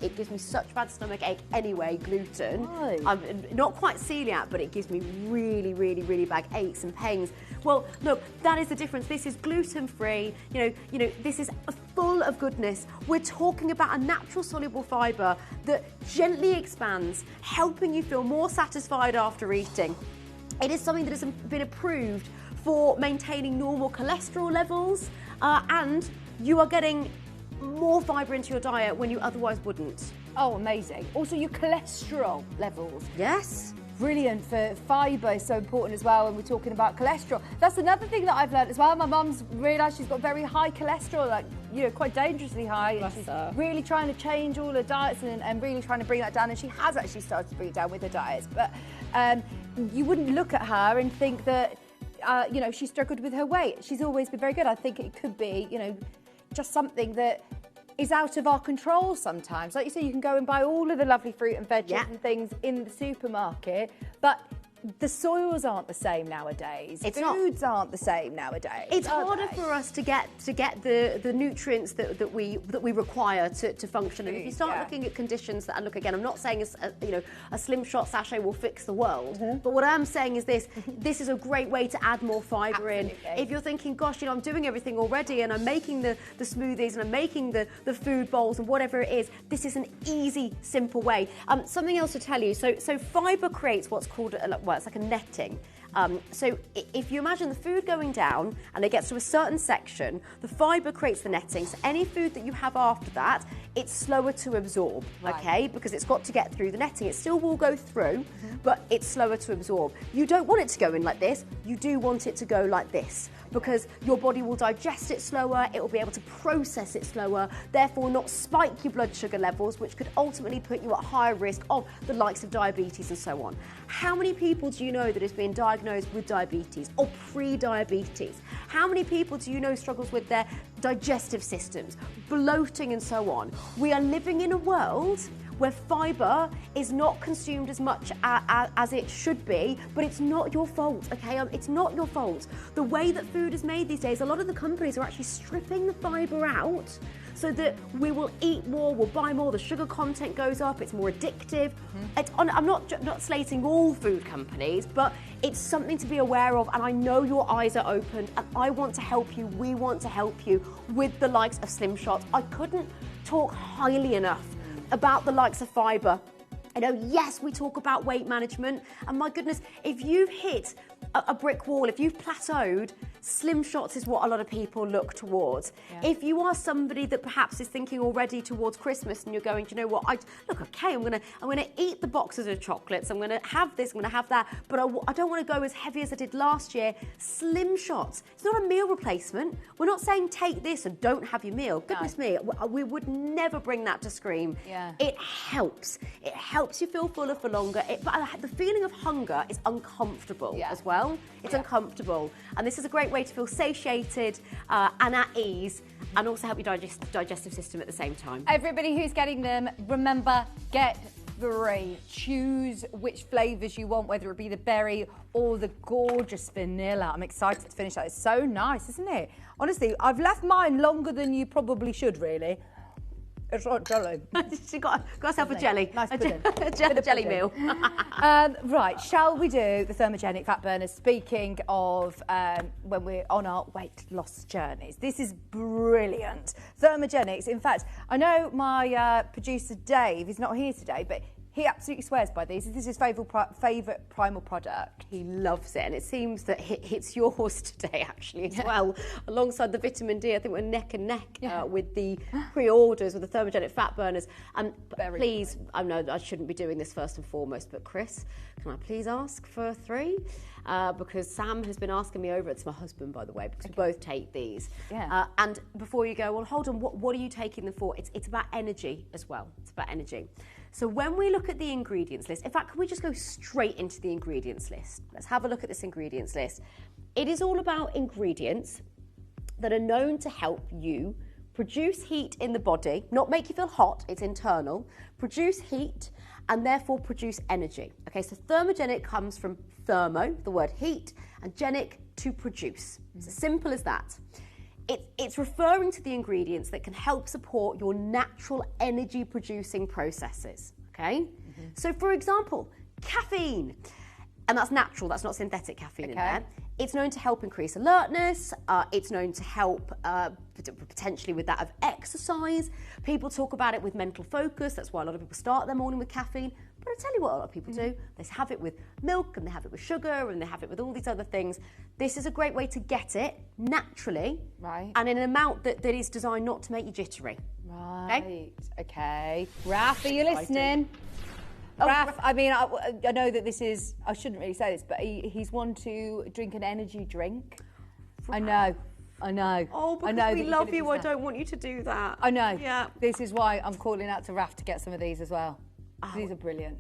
It gives me such bad stomach ache anyway, gluten. Right. I'm not quite celiac, but it gives me really, really, really bad aches and pains. Well, look, that is the difference. This is gluten-free. This is full of goodness. We're talking about a natural soluble fibre that gently expands, helping you feel more satisfied after eating. It is something that has been approved for maintaining normal cholesterol levels, and you are getting more fibre into your diet when you otherwise wouldn't. Oh, amazing. Also, your cholesterol levels. Yes. Brilliant for fibre is so important as well when we're talking about cholesterol. That's another thing that I've learned as well. My mum's realised she's got very high cholesterol, quite dangerously high. And she's really trying to change all her diets and really trying to bring that down. And she has actually started to bring it down with her diets. But you wouldn't look at her and think that, she struggled with her weight. She's always been very good. I think it could be, just something that is out of our control sometimes. Like you say, you can go and buy all of the lovely fruit and veggies and things in the supermarket, but the soils aren't the same nowadays. Foods aren't the same nowadays. It's harder for us to get the nutrients that we require to function. And if you start looking at conditions that, and look again, I'm not saying a Slim Shot sachet will fix the world, but what I'm saying is this is a great way to add more fibre in. If you're thinking, gosh, I'm doing everything already and I'm making the smoothies and I'm making the food bowls and whatever it is, this is an easy, simple way. Something else to tell you. So fibre creates what's called it's like a netting. So if you imagine the food going down and it gets to a certain section, the fibre creates the netting. So any food that you have after that, it's slower to absorb, okay? Because it's got to get through the netting. It still will go through, but it's slower to absorb. You don't want it to go in like this. You do want it to go like this, because your body will digest it slower, it will be able to process it slower, therefore not spike your blood sugar levels, which could ultimately put you at higher risk of the likes of diabetes and so on. How many people do you know that has been diagnosed with diabetes or pre-diabetes? How many people do you know struggles with their digestive systems, bloating and so on? We are living in a world where fibre is not consumed as much as it should be, but it's not your fault, okay? It's not your fault. The way that food is made these days, a lot of the companies are actually stripping the fibre out so that we will eat more, we'll buy more, the sugar content goes up, it's more addictive. I'm not slating all food companies, but it's something to be aware of, and I know your eyes are opened, and I want to help you, we want to help you with the likes of Slim Shots. I couldn't talk highly enough about the likes of fibre. Yes, we talk about weight management, and my goodness, if you've hit a brick wall, if you've plateaued, Slim Shots is what a lot of people look towards. If you are somebody that perhaps is thinking already towards Christmas and you're going, do you know what, I'm gonna eat the boxes of chocolates, I'm gonna have this, I'm gonna have that, but I don't want to go as heavy as I did last year. Slim Shots, it's not a meal replacement. We're not saying take this and don't have your meal. Goodness me, we would never bring that to Scream. It helps. It helps you feel fuller for longer. But the feeling of hunger is uncomfortable as well. It's uncomfortable. And this is a great way to feel satiated and at ease, and also help your digestive system at the same time. Everybody who's getting them, remember, get 3. Choose which flavours you want, whether it be the berry or the gorgeous vanilla. I'm excited to finish that. It's so nice, isn't it? Honestly, I've left mine longer than you probably should, really. It's like jelly. She got herself a jelly. Nice pudding. a jelly meal. Right, shall we do the thermogenic fat burners? Speaking of when we're on our weight loss journeys, this is brilliant. Thermogenics. In fact, I know my producer Dave is not here today, but he absolutely swears by these. This is his favourite primal product. He loves it, and it seems that it's yours today, actually, as well. Alongside the vitamin D, I think we're neck and neck with the pre-orders, with the thermogenic fat burners. And please, I know I shouldn't be doing this first and foremost, but Chris, can I please ask for 3? Because Sam has been asking me over. It's my husband, by the way, because we both take these. And before you go, well, hold on, what are you taking them for? It's about energy as well. It's about energy. So when we look at the ingredients list, in fact, can we just go straight into the ingredients list? Let's have a look at this ingredients list. It is all about ingredients that are known to help you produce heat in the body, not make you feel hot, it's internal, produce heat, and therefore produce energy. Okay, so thermogenic comes from thermo, the word heat, and genic, to produce. It's as simple as that. It's referring to the ingredients that can help support your natural energy producing processes, okay? So for example, caffeine, and that's natural, that's not synthetic caffeine in there. It's known to help increase alertness, it's known to help potentially with that of exercise. People talk about it with mental focus, that's why a lot of people start their morning with caffeine. But I tell you what a lot of people do, they have it with milk, and they have it with sugar, and they have it with all these other things. This is a great way to get it naturally, and in an amount that is designed not to make you jittery. Okay. Raph, are you listening? Raph, I mean, I know that this is, I shouldn't really say this, but he's one to drink an energy drink. I know. Oh, because we love you, I don't want you to do that. I know. Yeah. This is why I'm calling out to Raph to get some of these as well. These are brilliant.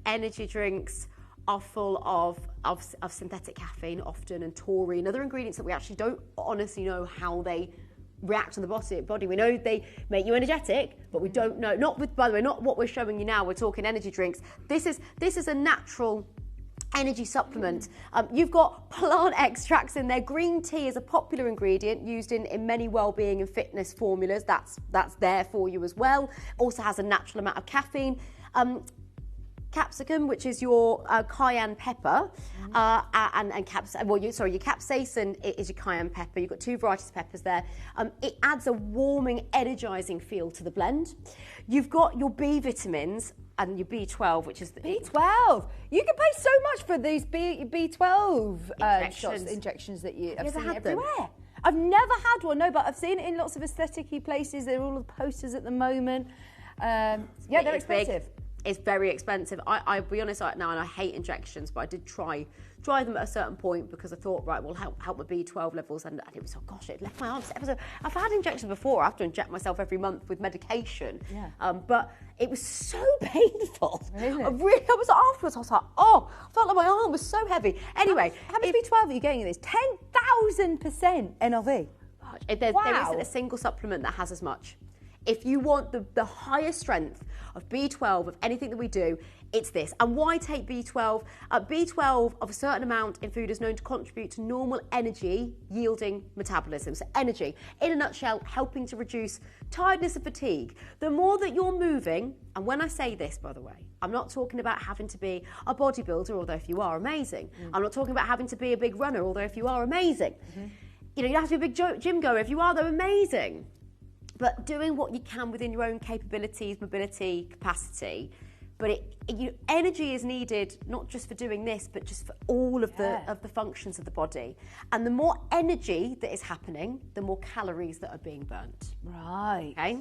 Energy drinks are full of synthetic caffeine often, and taurine, other ingredients that we actually don't honestly know how they react on the body. We know they make you energetic, but we don't know, by the way, not what we're showing you now. We're talking energy drinks. This is a natural energy supplement. You've got plant extracts in there. Green tea is a popular ingredient used in many well-being and fitness formulas. That's there for you as well. Also has a natural amount of caffeine. Capsicum, which is your cayenne pepper, and your capsaicin is your cayenne pepper. You've got 2 varieties of peppers there. It adds a warming, energising feel to the blend. You've got your B vitamins and your B12, which is B12. You can pay so much for these B12 injections that I've seen everywhere. I've never had one, no, but I've seen it in lots of aesthetic-y places. They're all the posters at the moment. They're expensive. Big. It's very expensive. I'll be honest right now, and I hate injections, but I did try them at a certain point because I thought, right, well, help my B12 levels, and it was, oh gosh, it left my arms. I've had injections before. I have to inject myself every month with medication, but it was so painful. Really? Afterwards, I was like, oh, I felt like my arm was so heavy. Anyway, how much B12 are you getting in this? 10,000% NRV. There isn't a single supplement that has as much. If you want the highest strength of B12 of anything that we do, it's this. And why take B12? B12 of a certain amount in food is known to contribute to normal energy yielding metabolism. So energy, in a nutshell, helping to reduce tiredness and fatigue. The more that you're moving, and when I say this, by the way, I'm not talking about having to be a bodybuilder, although if you are, amazing. I'm not talking about having to be a big runner, although if you are, amazing. You don't have to be a big gym goer. If you are, though, amazing. But doing what you can within your own capabilities, mobility, capacity. But energy is needed not just for doing this, but just for all of the functions of the body. And the more energy that is happening, the more calories that are being burnt. Right. Okay.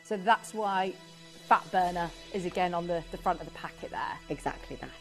So that's why fat burner is again on the front of the packet there. Exactly that.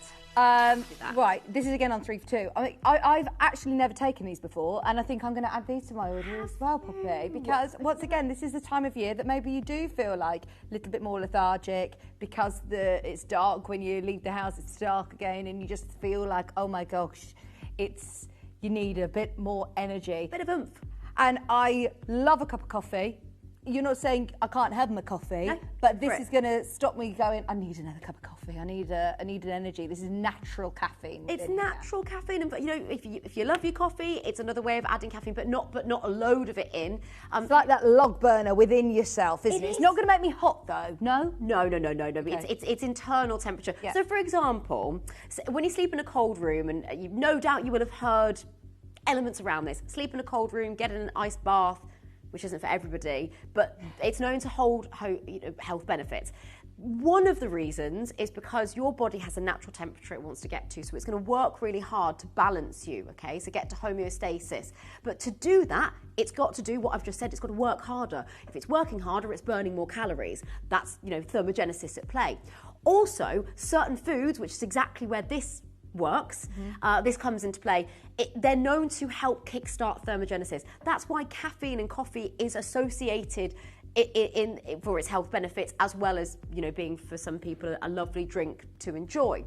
Right, this is again on 3 for 2. I mean, I've actually never taken these before, and I think I'm going to add these to my order as well, Poppy, because once again, this is the time of year that maybe you do feel like a little bit more lethargic because it's dark when you leave the house. It's dark again, and you just feel like, oh my gosh, you need a bit more energy, bit of oomph. And I love a cup of coffee. You're not saying I can't have my coffee, but this is going to stop me going, I need another cup of coffee. I need an energy. This is natural caffeine. It's natural caffeine, and you know, if you love your coffee, it's another way of adding caffeine, but not a load of it in. It's like that log burner within yourself, isn't it? It's not going to make me hot though. No. Okay. It's internal temperature. Yeah. So, for example, when you sleep in a cold room, and no doubt you will have heard elements around this. Sleep in a cold room, get in an ice bath, which isn't for everybody, but it's known to hold health benefits. One of the reasons is because your body has a natural temperature it wants to get to, so it's going to work really hard to balance you, okay, so get to homeostasis. But to do that, it's got to do what I've just said, it's got to work harder. If it's working harder, it's burning more calories. That's, thermogenesis at play. Also, certain foods, which is exactly where this works, this comes into play, they're known to help kickstart thermogenesis. That's why caffeine and coffee is associated for its health benefits, as well as being for some people a lovely drink to enjoy.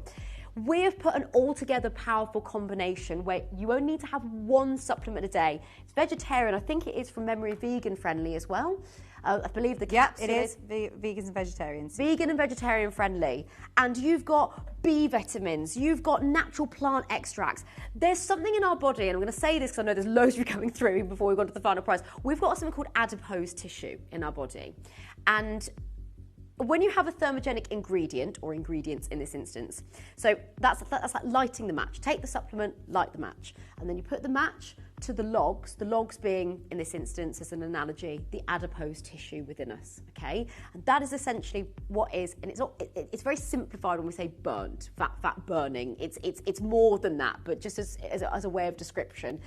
We have put an altogether powerful combination where you only need to have one supplement a day. It's vegetarian. I think it is from memory vegan friendly as well. I believe the capsule it is vegans and vegetarians. Vegan and vegetarian friendly. And you've got B vitamins, you've got natural plant extracts. There's something in our body, and I'm going to say this because I know there's loads of you coming through before we go to the final prize. We've got something called adipose tissue in our body. And when you have a thermogenic ingredient, or ingredients in this instance, so that's like lighting the match. Take the supplement, light the match, and then you put the match to the logs being, in this instance, as an analogy, the adipose tissue within us, okay? And that is essentially what is, and it's very simplified when we say burnt, fat burning. It's more than that, but just as a way of description,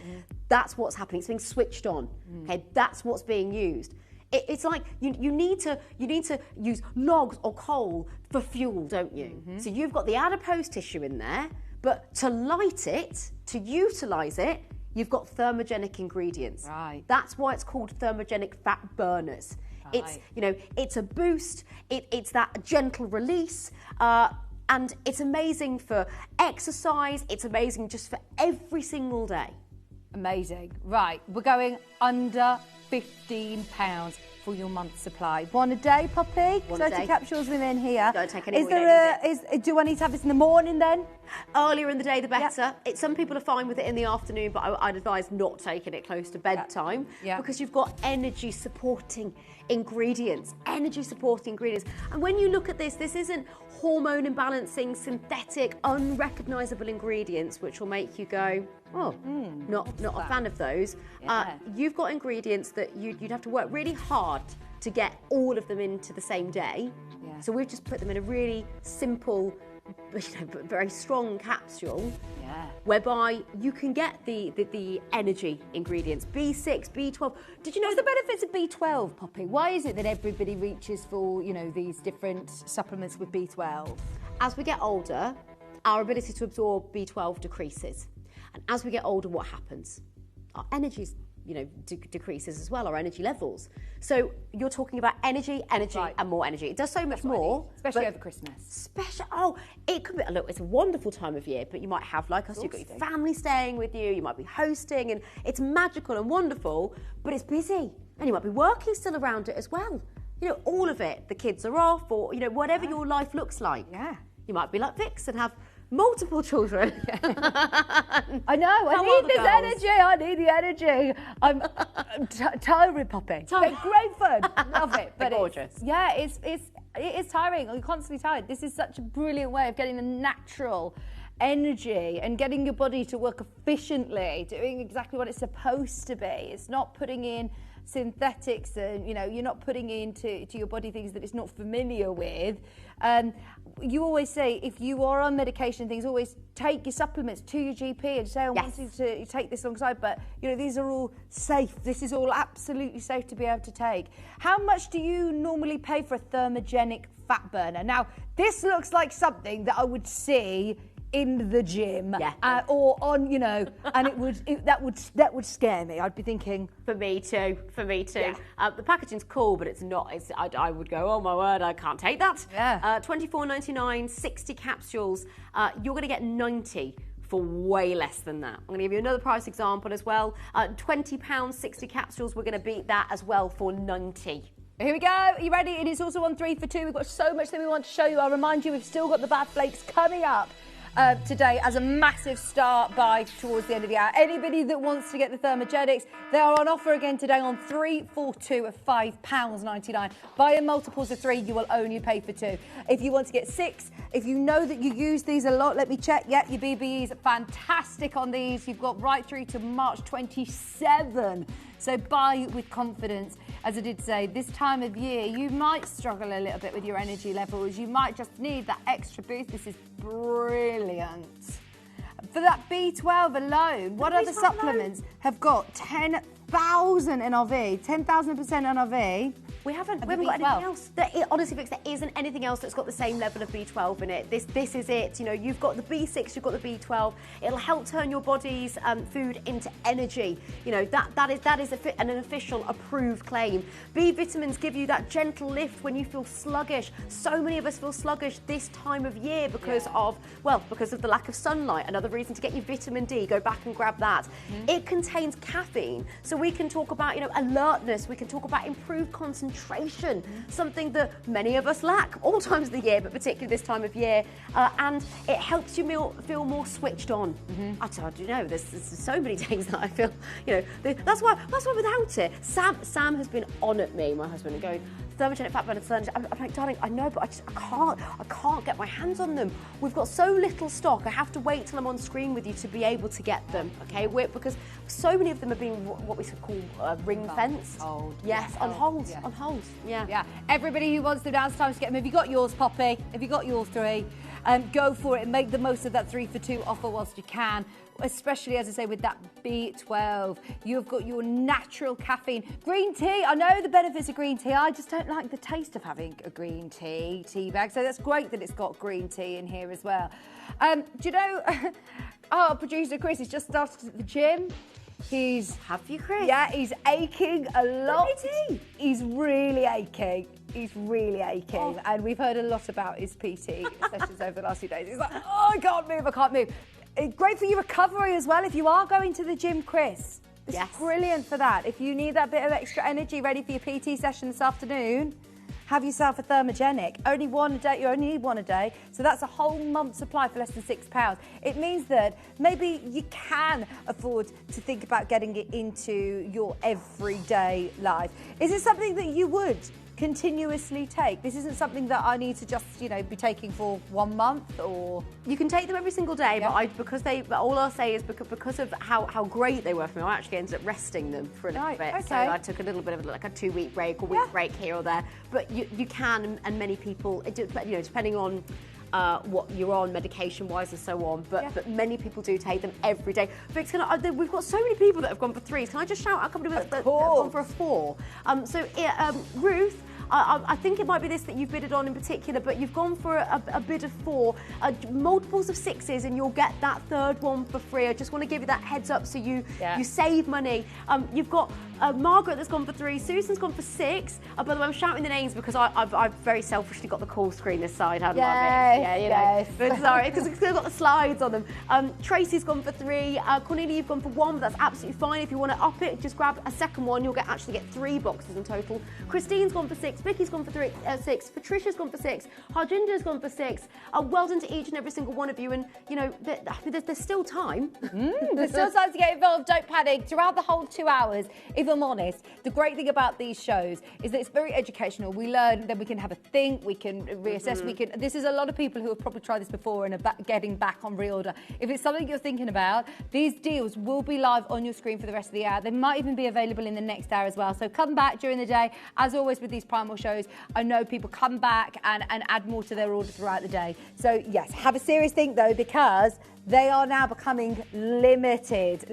that's what's happening. It's being switched on, okay? That's what's being used. It's like you need to use logs or coal for fuel, don't you? So you've got the adipose tissue in there, but to light it, to utilise it, you've got thermogenic ingredients. Right. That's why it's called thermogenic fat burners. Right. It's a boost. It's that gentle release, and it's amazing for exercise. It's amazing just for every single day. Amazing. Right, we're going under £15 for your month's supply. One a day, Poppy? One a 30 day. capsules within here. Don't take any Is more, you there don't do I need to have this in the morning then? Earlier in the day, the better. Some people are fine with it in the afternoon, but I'd advise not taking it close to bedtime because you've got energy supporting ingredients. Energy supporting ingredients. And when you look at this isn't hormone imbalancing, synthetic, unrecognisable ingredients, which will make you go, oh, not a fan of those. You've got ingredients that you'd have to work really hard to get all of them into the same day. So we've just put them in a really simple, very strong capsule, whereby you can get the energy ingredients, B6, B12. Did you know What's the benefits of B12, Poppy? Why is it that everybody reaches for, these different supplements with B12? As we get older, our ability to absorb B12 decreases. And as we get older, what happens? Our energy decreases as well, our energy levels. So you're talking about energy, and more energy. It does so much more. Especially over Christmas. It could be, look, it's a wonderful time of year, but you might have, like us, you've got your family staying with you might be hosting, and it's magical and wonderful, but it's busy. And you might be working still around it as well. All of it. The kids are off, or, whatever your life looks like. Yeah. You might be like Vix and have multiple children. I know, I need this energy, I need the energy. I'm tiring, Poppy. Great fun, love it. But gorgeous. It is tiring, you're constantly tired. This is such a brilliant way of getting the natural energy and getting your body to work efficiently, doing exactly what it's supposed to be. It's not putting in synthetics and you're not putting into your body things that it's not familiar with. You always say if you are on medication things, always take your supplements to your GP and say I want you to take this alongside, but these are all safe. This is all absolutely safe to be able to take. How much do you normally pay for a thermogenic fat burner? Now this looks like something that I would see in the gym, or on, and that would scare me. I'd be thinking, for me too. Yeah. The packaging's cool, but it's not. I would go, oh my word, I can't take that. Yeah. $24.99, 60 capsules. You're going to get 90 for way less than that. I'm going to give you another price example as well. £20, 60 capsules. We're going to beat that as well for 90. Here we go. Are you ready? It is also on 3 for 2. We've got so much that we want to show you. I'll remind you, we've still got the Bath Flakes coming up today as a massive start by towards the end of the hour. Anybody that wants to get the thermogenics, they are on offer again today on 3 for 2 at £5.99. Buying multiples of 3, you will only pay for 2. If you want to get 6, if you know that you use these a lot, let me check. Yep, your BBEs are fantastic on these. You've got right through to March 27. So buy with confidence. As I did say, this time of year, you might struggle a little bit with your energy levels. You might just need that extra boost. This is brilliant. For that B12 alone, what other supplements have got 10,000 NRV, 10,000% NRV? We haven't got anything else. Honestly, Vix, there isn't anything else that's got the same level of B12 in it. This is it. You've got the B6, you've got the B12. It'll help turn your body's food into energy. That is an official approved claim. B vitamins give you that gentle lift when you feel sluggish. So many of us feel sluggish this time of year because of the lack of sunlight. Another reason to get your vitamin D. Go back and grab that. It contains caffeine, so we can talk about alertness. We can talk about improved concentration. Something that many of us lack all times of the year, but particularly this time of year, and it helps you feel more switched on. I told you, there's so many days that I feel, that's why without it, Sam has been on at me, my husband, and going, thermogenic fat burner, I'm like, darling, I know, but I can't get my hands on them. We've got so little stock. I have to wait till I'm on screen with you to be able to get them. Okay, because so many of them are being what we could call ring fenced. Yes, on hold. Yeah. On hold. Yeah. Everybody who wants to, now's time to get them. Have you got yours, Poppy? Have you got your 3? Go for it and make the most of that 3 for 2 offer whilst you can. Especially, as I say, with that B12. You've got your natural caffeine. Green tea, I know the benefits of green tea. I just don't like the taste of having a green tea bag. So that's great that it's got green tea in here as well. Do you know, our producer Chris has just started at the gym. Have you, Chris? Yeah, he's aching a lot. He's really aching. And we've heard a lot about his PT sessions over the last few days. He's like, I can't move. Great for your recovery as well if you are going to the gym, Chris. It's Yes. brilliant for that. If you need that bit of extra energy ready for your PT session this afternoon, have yourself a thermogenic. Only one a day, you only need one a day. So that's a whole month's supply for less than £6. It means that maybe you can afford to think about getting it into your everyday life. Is it something that you would continuously take? This isn't something that I need to just, be taking for 1 month, or you can take them every single day, but all I'll say is because of how great they were for me, I actually ended up resting them for a little bit. Okay. So I took a little bit of like a 2-week break or week break here or there. But you can, and many people, depending on what you're on medication-wise and so on, but many people do take them every day. Vix, we've got so many people that have gone for 3s. Can I just shout out a couple of that have gone for a 4? Ruth, I think it might be this that you've bidded on in particular, but you've gone for a bid of 4, multiples of 6s, and you'll get that 3rd one for free. I just want to give you that heads up so you save money. You've got Margaret that's gone for 3, Susan's gone for 6. By the way, I'm shouting the names because I've very selfishly got the call screen this side, haven't I? Yes. But sorry, because it's still got the slides on them. Tracy's gone for 3. Cornelia, you've gone for 1, but that's absolutely fine. If you want to up it, just grab a second one. You'll actually get 3 boxes in total. Christine's gone for 6. Vicky's gone for 6. Patricia's gone for 6. Harjinder's gone for 6. Well done to each and every single one of you. And, there's still time. There's still time to get involved. Don't panic. Throughout the whole 2 hours, if I'm honest, the great thing about these shows is that it's very educational. We learn, then we can have a think, we can reassess, this is a lot of people who have probably tried this before and are getting back on reorder. If it's something you're thinking about, these deals will be live on your screen for the rest of the hour. They might even be available in the next hour as well. So come back during the day. As always with these Primal shows, I know people come back and add more to their order throughout the day. So yes, have a serious think though, because they are now becoming limited.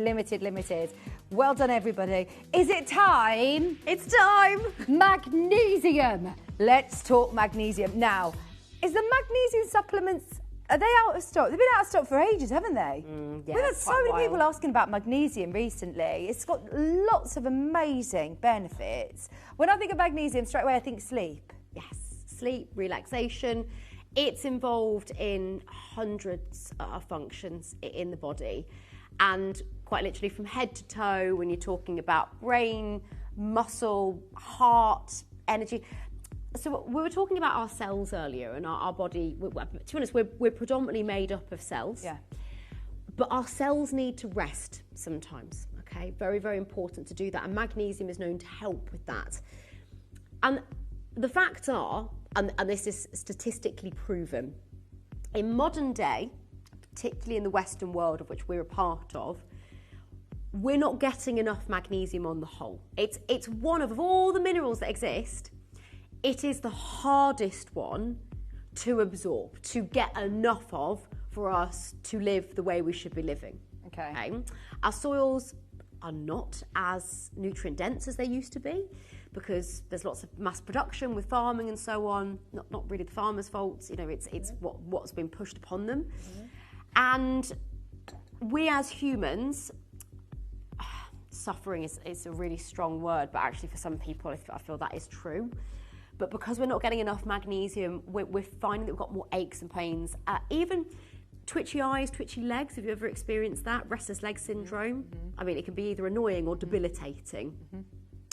Well done, everybody. Is it time? It's time. Magnesium. Let's talk magnesium. Now, is the magnesium supplements, are they out of stock? They've been out of stock for ages, haven't they? Yeah, We've had so many people asking about magnesium recently. It's got lots of amazing benefits. When I think of magnesium, straight away I think sleep. Yes, sleep, relaxation. It's involved in hundreds of functions in the body, and quite literally from head to toe when you're talking about brain, muscle, heart, energy. So we were talking about our cells earlier, and our body, to be honest, we're predominantly made up of cells. Yeah. But our cells need to rest sometimes, okay? Very, very important to do that, and magnesium is known to help with that. And the facts are, and this is statistically proven, in modern day, particularly in the Western world of which we're a part of, we're not getting enough magnesium on the whole. It's one of all the minerals that exist, it is the hardest one to absorb, to get enough of for us to live the way we should be living. Okay. Our soils are not as nutrient dense as they used to be, because there's lots of mass production with farming and so on. Not really the farmers' faults, it's what's been pushed upon them. And we as humans, suffering is a really strong word, but actually for some people I feel that is true. But because we're not getting enough magnesium, we're finding that we've got more aches and pains. Even twitchy eyes, twitchy legs. Have you ever experienced that? Restless leg syndrome? I mean, it can be either annoying or debilitating.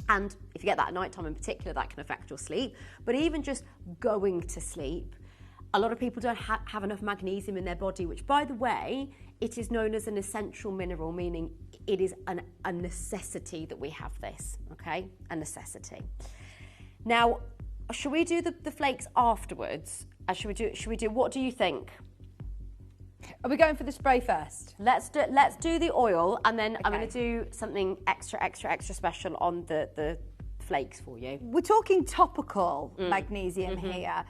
And if you get that at night time in particular, that can affect your sleep. But even just going to sleep, a lot of people don't have enough magnesium in their body, which, by the way, it is known as an essential mineral, meaning it is a necessity that we have this, okay? A necessity. Now, should we do the flakes afterwards? Should we do? What do you think? Are we going for the spray first? Let's do the oil, and then I'm going to do something extra special on the flakes for you. We're talking topical magnesium here.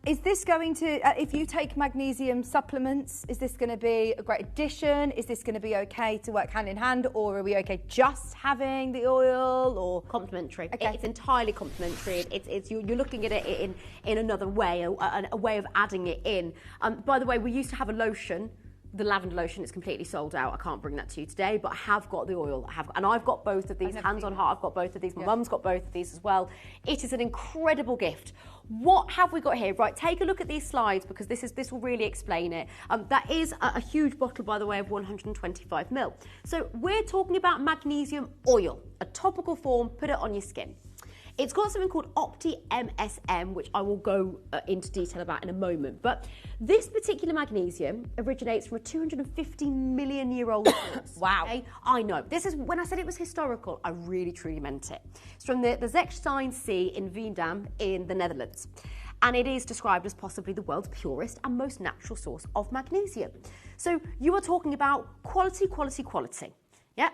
Is this going to, if you take magnesium supplements, is this going to be a great addition? Is this going to be okay to work hand in hand, or are we okay just having the oil, or complementary? Okay. It's entirely complementary. You're looking at it in another way, a way of adding it in. By the way, we used to have a lotion the lavender lotion is completely sold out. I can't bring that to you today, but I have got the oil. And I've got both of these. Hands on heart, I've got both of these. My mum's got both of these as well. It is an incredible gift. What have we got here? Right, take a look at these slides because this will really explain it. That is a huge bottle, by the way, of 125 ml. So we're talking about magnesium oil, a topical form. Put it on your skin. It's got something called Opti MSM, which I will go into detail about in a moment. But this particular magnesium originates from a 250 million year old source. Wow. Okay? I know. This is, when I said it was historical, I really, truly meant it. It's from the Zechstein Sea in Veendam in the Netherlands. And it is described as possibly the world's purest and most natural source of magnesium. So you are talking about quality, quality, quality. Yeah.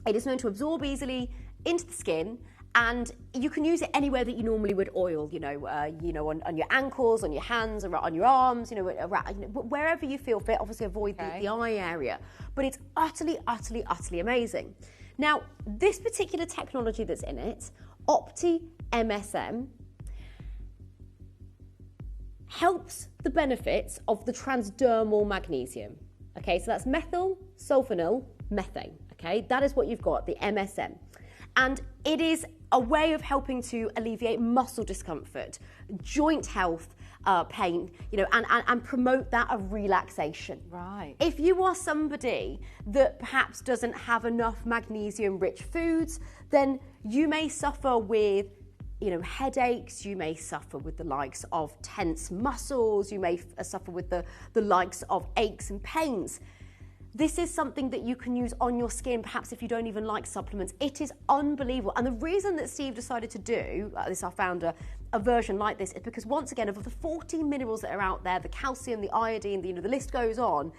It is known to absorb easily into the skin, and you can use it anywhere that you normally would oil, on your ankles, on your hands, on your arms, wherever you feel fit. Obviously avoid the eye area. But it's utterly, utterly, utterly amazing. Now, this particular technology that's in it, Opti MSM, helps the benefits of the transdermal magnesium. Okay, so that's methyl, sulfonyl, methane. Okay, that is what you've got, the MSM. And it is a way of helping to alleviate muscle discomfort, joint health, pain, and promote that of relaxation. Right. If you are somebody that perhaps doesn't have enough magnesium-rich foods, then you may suffer with headaches, you may suffer with the likes of tense muscles, you may suffer with the likes of aches and pains. This is something that you can use on your skin, perhaps if you don't even like supplements. It is unbelievable. And the reason that Steve decided to do, this our founder, a version like this, is because once again, of the 14 minerals that are out there, the calcium, the iodine, the list goes on,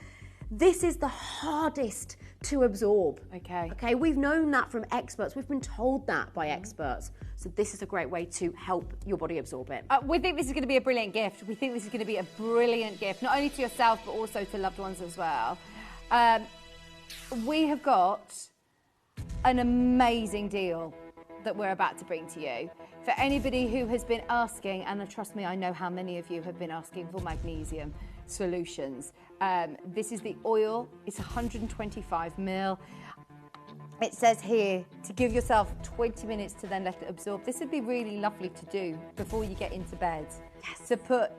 this is the hardest to absorb. Okay, we've known that from experts. We've been told that by experts. So this is a great way to help your body absorb it. We think this is going to be a brilliant gift. We think this is going to be a brilliant gift, not only to yourself, but also to loved ones as well. We have got an amazing deal that we're about to bring to you. For anybody who has been asking, and trust me, I know how many of you have been asking for magnesium solutions. This is the oil. It's 125 ml. It says here to give yourself 20 minutes to then let it absorb. This would be really lovely to do before you get into bed. Yes.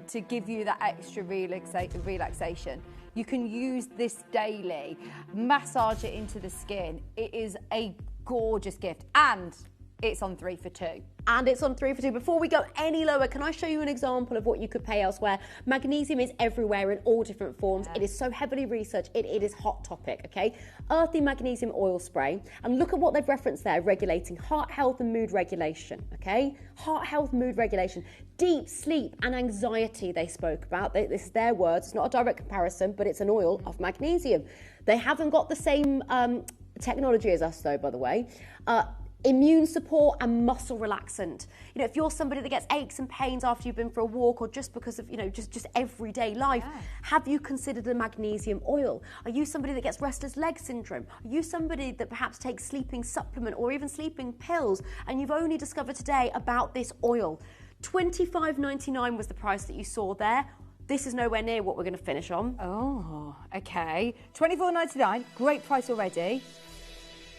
To give you that extra relaxation. You can use this daily, massage it into the skin. It is a gorgeous gift, and it's on 3 for 2. And it's on 3 for 2. Before we go any lower, can I show you an example of what you could pay elsewhere? Magnesium is everywhere in all different forms. It is so heavily researched. It is hot topic, okay? Earthy magnesium oil spray. And look at what they've referenced there, regulating heart health and mood regulation, okay? Heart health, mood regulation. Deep sleep and anxiety they spoke about. This is their words. It's not a direct comparison, but it's an oil of magnesium. They haven't got the same technology as us, though, by the way. Immune support and muscle relaxant. If you're somebody that gets aches and pains after you've been for a walk or just because of, just everyday life, have you considered a magnesium oil? Are you somebody that gets restless leg syndrome? Are you somebody that perhaps takes sleeping supplement or even sleeping pills and you've only discovered today about this oil? $25.99 was the price that you saw there. This is nowhere near what we're going to finish on. Oh, okay. $24.99, great price already.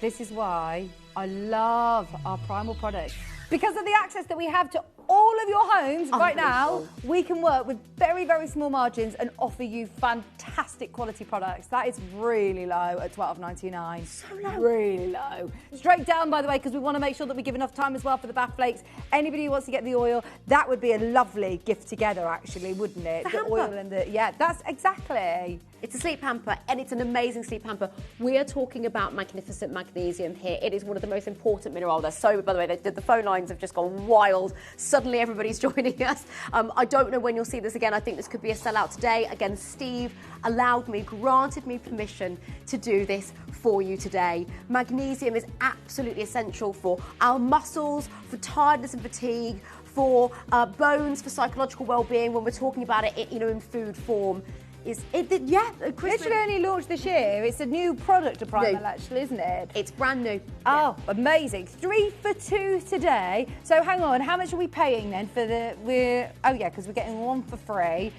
This is why I love our Primal products. Because of the access that we have to all of your homes right now, we can work with very, very small margins and offer you fantastic quality products. That is really low at $12.99. So low. Really low. Straight down, by the way, because we want to make sure that we give enough time as well for the bath flakes. Anybody who wants to get the oil, that would be a lovely gift together, actually, wouldn't it? The oil and that's exactly. It's a sleep hamper, and it's an amazing sleep hamper. We are talking about magnificent magnesium here. It is one of the most important minerals. They're so, by the way, the phone lines have just gone wild. Suddenly everybody's joining us. I don't know when you'll see this again. I think this could be a sellout today. Again, Steve granted me permission to do this for you today. Magnesium is absolutely essential for our muscles, for tiredness and fatigue, for bones, for psychological well-being. When we're talking about it, in food form. Literally only launched this year. It's a new product of Primal, actually, isn't it? It's brand new. Oh, amazing. 3 for 2 today. So hang on, how much are we paying then for because we're getting 1 for free.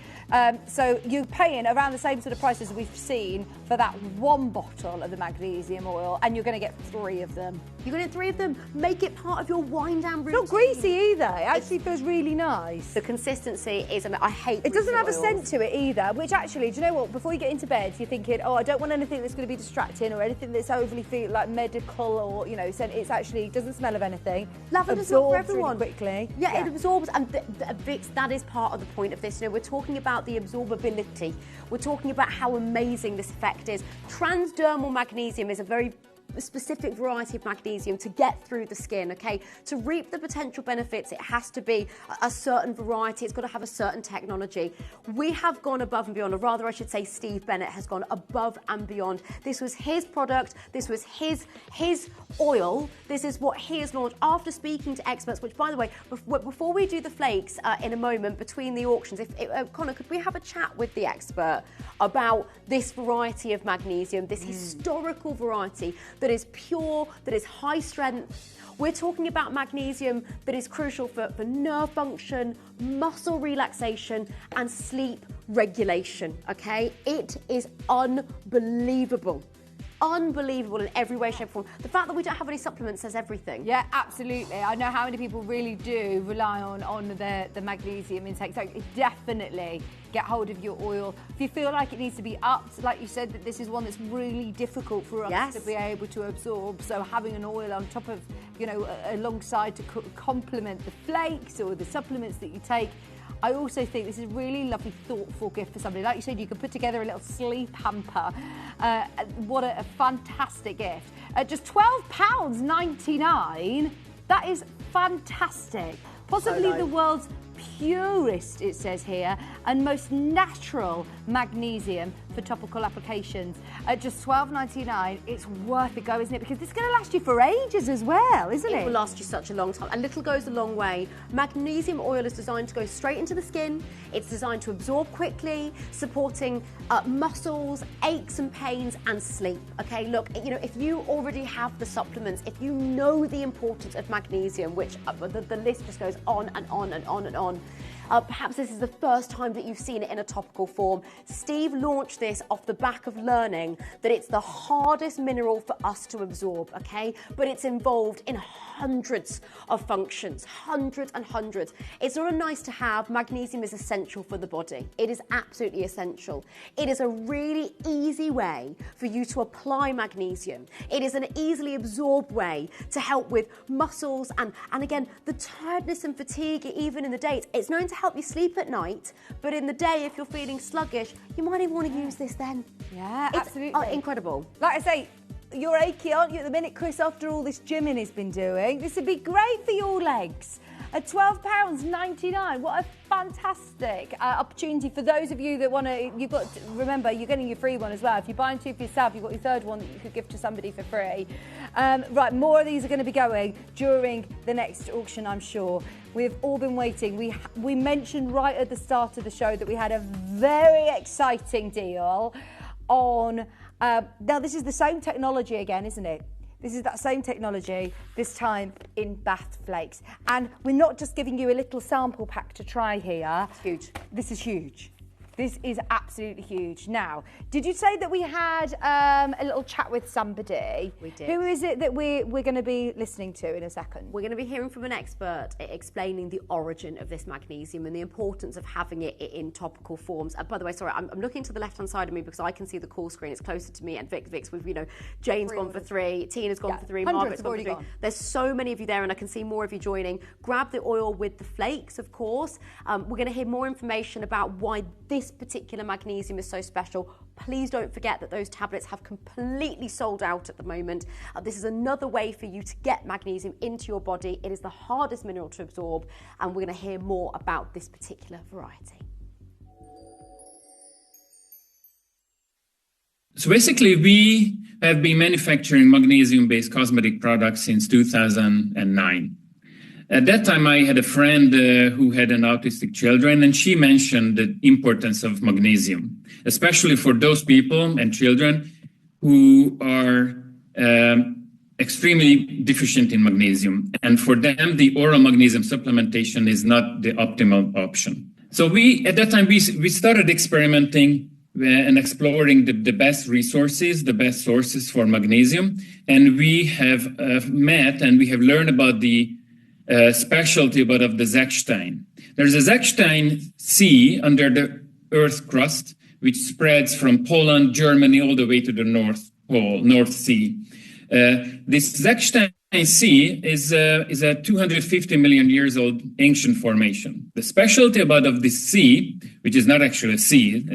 So you're paying around the same sort of prices we've seen for that one bottle of the magnesium oil, and you're going to get 3 of them. You're going to get 3 of them. Make it part of your wind down routine. It's not greasy either. It actually feels really nice. The consistency is, I hate it doesn't have oils. a scent to it either, which actually, do you know what? Before you get into bed, you're thinking, oh, I don't want anything that's going to be distracting or anything that's overly feel like medical or, you know, scent. It's actually doesn't smell of anything. Lavender's not for everyone. Really quickly. Yeah, it absorbs, and Vix, that is part of the point of this. You know, we're talking about the absorbability. We're talking about how amazing this effect is. Transdermal magnesium is a very specific variety of magnesium to get through the skin, okay? To reap the potential benefits, it has to be a certain variety. It's got to have a certain technology. We have gone above and beyond, or rather I should say Steve Bennett has gone above and beyond. This was his product. This was his oil. This is what he has launched after speaking to experts, which, by the way, before we do the flakes in a moment between the auctions, Connor, could we have a chat with the expert about this variety of magnesium, this historical variety that is pure, that is high strength. We're talking about magnesium that is crucial for nerve function, muscle relaxation, and sleep regulation, okay? It is unbelievable. Unbelievable in every way, shape, or form. The fact that we don't have any supplements says everything. Yeah, absolutely. I know how many people really do rely on the magnesium intake. So definitely get hold of your oil. If you feel like it needs to be upped, like you said, that this is one that's really difficult for us to be able to absorb. So having an oil on top of, you know, alongside to complement the flakes or the supplements that you take. I also think this is a really lovely, thoughtful gift for somebody. Like you said, you could put together a little sleep hamper. What a fantastic gift. At just £12.99, that is fantastic. Possibly the world's purest, it says here, and most natural magnesium for topical applications. At just £12.99, it's worth a go, isn't it? Because it's going to last you for ages as well, isn't it? It will last you such a long time. A little goes a long way. Magnesium oil is designed to go straight into the skin. It's designed to absorb quickly, supporting muscles, aches and pains, and sleep. Okay, look, you know, if you already have the supplements, if you know the importance of magnesium, which the list just goes on and on and on and on. Perhaps this is the first time that you've seen it in a topical form. Steve launched this off the back of learning that it's the hardest mineral for us to absorb, okay? But it's involved in hundreds of functions, hundreds and hundreds. It's not a nice to have. Magnesium is essential for the body. It is absolutely essential. It is a really easy way for you to apply magnesium. It is an easily absorbed way to help with muscles and again, the tiredness and fatigue even in the day. It's known to help you sleep at night, but in the day, if you're feeling sluggish, you might even want to use this then. Yeah, it's absolutely. Incredible. Like I say, you're achy, aren't you, at the minute, Chris, after all this gymming he's been doing? This would be great for your legs. At £12.99, what a fantastic opportunity for those of you that want to. Remember, you're getting your free one as well. If you're buying 2 for yourself, you've got your third one that you could give to somebody for free. Right, more of these are going to be going during the next auction, I'm sure. We've all been waiting. We mentioned right at the start of the show that we had a very exciting deal on. Now, this is the same technology again, isn't it? This is that same technology, this time in bath flakes. And we're not just giving you a little sample pack to try here. It's huge. This is huge. This is absolutely huge. Now, did you say that we had a little chat with somebody? We did. Who is it that we're going to be listening to in a second? We're going to be hearing from an expert explaining the origin of this magnesium and the importance of having it in topical forms. By the way, sorry, I'm looking to the left-hand side of me because I can see the call screen. It's closer to me. And Vix, we've, Jane's gone for 3, Tina's gone for 3, Margaret's gone for 3. There's so many of you there, and I can see more of you joining. Grab the oil with the flakes, of course. We're going to hear more information about why this particular magnesium is so special. Please don't forget that those tablets have completely sold out at the moment. This is another way for you to get magnesium into your body. It is the hardest mineral to absorb, and we're going to hear more about this particular variety. So basically, we have been manufacturing magnesium-based cosmetic products since 2009. At that time, I had a friend who had an autistic children, and she mentioned the importance of magnesium, especially for those people and children who are extremely deficient in magnesium. And for them, the oral magnesium supplementation is not the optimal option. So at that time, we started experimenting and exploring the best resources, the best sources for magnesium. And we have met and we have learned about the specialty of the Zechstein. There's a Zechstein sea under the Earth crust, which spreads from Poland, Germany, all the way to the North Pole, North Sea. This Zechstein Sea is a 250 million years old ancient formation. The specialty of this sea, which is not actually a sea,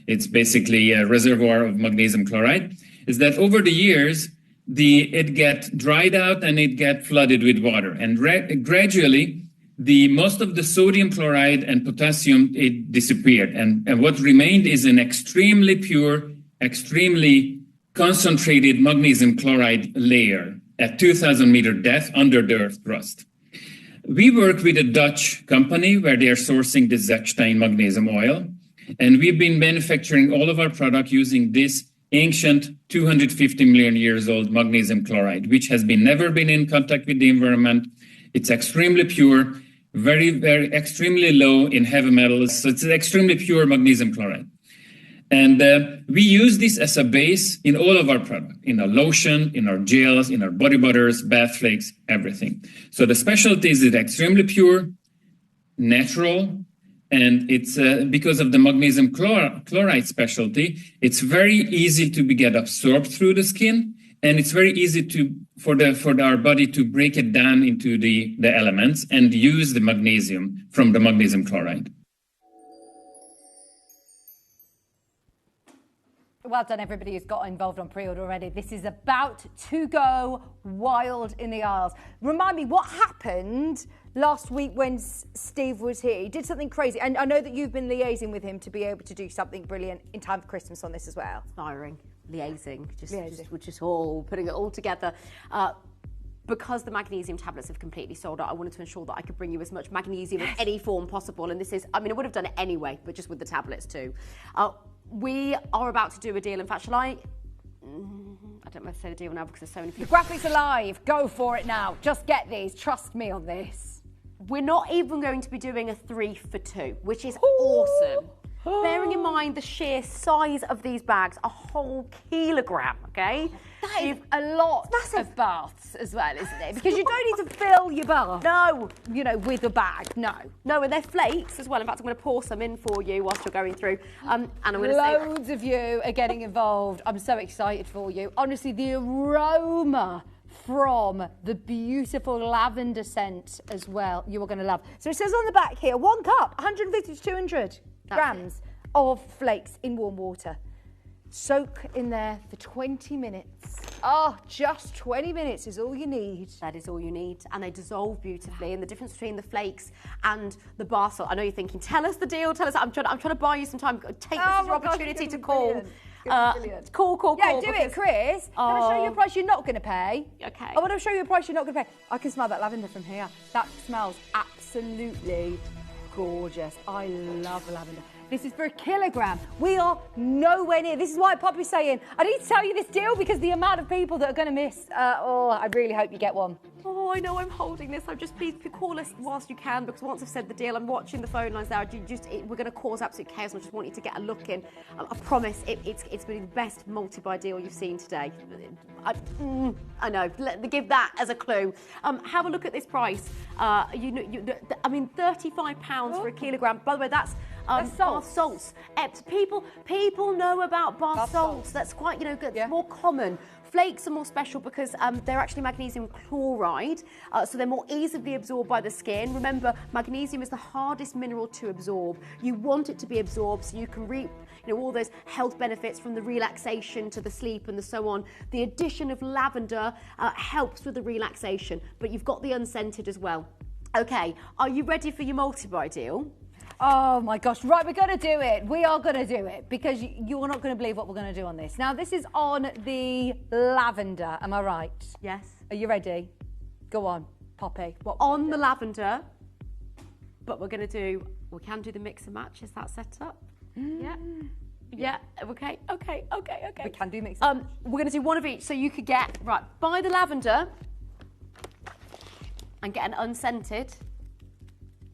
it's basically a reservoir of magnesium chloride, is that over the years, it get dried out and it get flooded with water. And gradually, most of the sodium chloride and potassium, it disappeared. And what remained is an extremely pure, extremely concentrated magnesium chloride layer at 2,000 meter depth under the earth crust. We work with a Dutch company where they are sourcing the Zechstein magnesium oil. And we've been manufacturing all of our product using this ancient 250 million years old magnesium chloride, which has never been in contact with the environment. It's extremely pure, very, very extremely low in heavy metals. So it's an extremely pure magnesium chloride. And we use this as a base in all of our product, in our lotion, in our gels, in our body butters, bath flakes, everything. So the specialty is extremely pure, natural, and it's because of the magnesium chloride specialty, it's very easy to get absorbed through the skin, and it's very easy for our body to break it down into the elements and use the magnesium from the magnesium chloride. Well done, everybody who's got involved on pre-order already. This is about to go wild in the aisles. Remind me, what happened last week when Steve was here? He did something crazy. And I know that you've been liaising with him to be able to do something brilliant in time for Christmas on this as well. Inspiring, liaising, we're just all putting it all together. Because the magnesium tablets have completely sold out, I wanted to ensure that I could bring you as much magnesium in any form possible. And this is, I would have done it anyway, but just with the tablets too. We are about to do a deal. In fact, shall I don't know if to say the deal now because there's so many people. The graphics are live. Go for it now. Just get these. Trust me on this. We're not even going to be doing a 3 for 2, which is awesome. Bearing in mind the sheer size of these bags, a whole kilogram, okay? That is a lot of baths as well, isn't it? Because you don't need to fill your bath. No. With a bag. No. No, and they're flakes as well. In fact, I'm going to pour some in for you whilst you're going through. And I'm going to Loads of you are getting involved. I'm so excited for you. Honestly, the aroma from the beautiful lavender scent as well, you are going to love. So it says on the back here, 1 cup, 150 to 200 grams of flakes in warm water. Soak in there for 20 minutes. Oh, just 20 minutes is all you need. That is all you need. And they dissolve beautifully. And the difference between the flakes and the bar salt, I know you're thinking, tell us the deal, tell us. I'm trying to buy you some time. Take this as your opportunity to call. Call. Yeah, do it, Chris. Let me show you a price you're not going to pay. Okay. I want to show you a price you're not going to pay. I can smell that lavender from here. That smells absolutely gorgeous. I love lavender. This is for a kilogram. We are nowhere near. This is why Poppy's saying, I need to tell you this deal because the amount of people that are going to miss. I really hope you get one. Oh, I know I'm holding this. please call us whilst you can, because once I've said the deal, I'm watching the phone lines now. We're going to cause absolute chaos. I just want you to get a look in. I promise it's going to be the best multi-buy deal you've seen today. I know. Give that as a clue. Have a look at this price. £35 for a kilogram. By the way, that's bath salts. People know about bath salts. That's quite, it's more common. Flakes are more special because they're actually magnesium chloride, so they're more easily absorbed by the skin. Remember, magnesium is the hardest mineral to absorb. You want it to be absorbed so you can reap all those health benefits from the relaxation to the sleep and the so on. The addition of lavender helps with the relaxation, but you've got the unscented as well. Okay, are you ready for your multi-buy deal? Oh my gosh, right, we're going to do it. We are going to do it because you're not going to believe what we're going to do on this. Now, this is on the lavender, am I right? Yes. Are you ready? Go on, Poppy. What on the lavender, but we can do the mix and match. Is that set up? Yeah, okay. We can do mix and match. We're going to do one of each, so you could get, buy the lavender and get an unscented,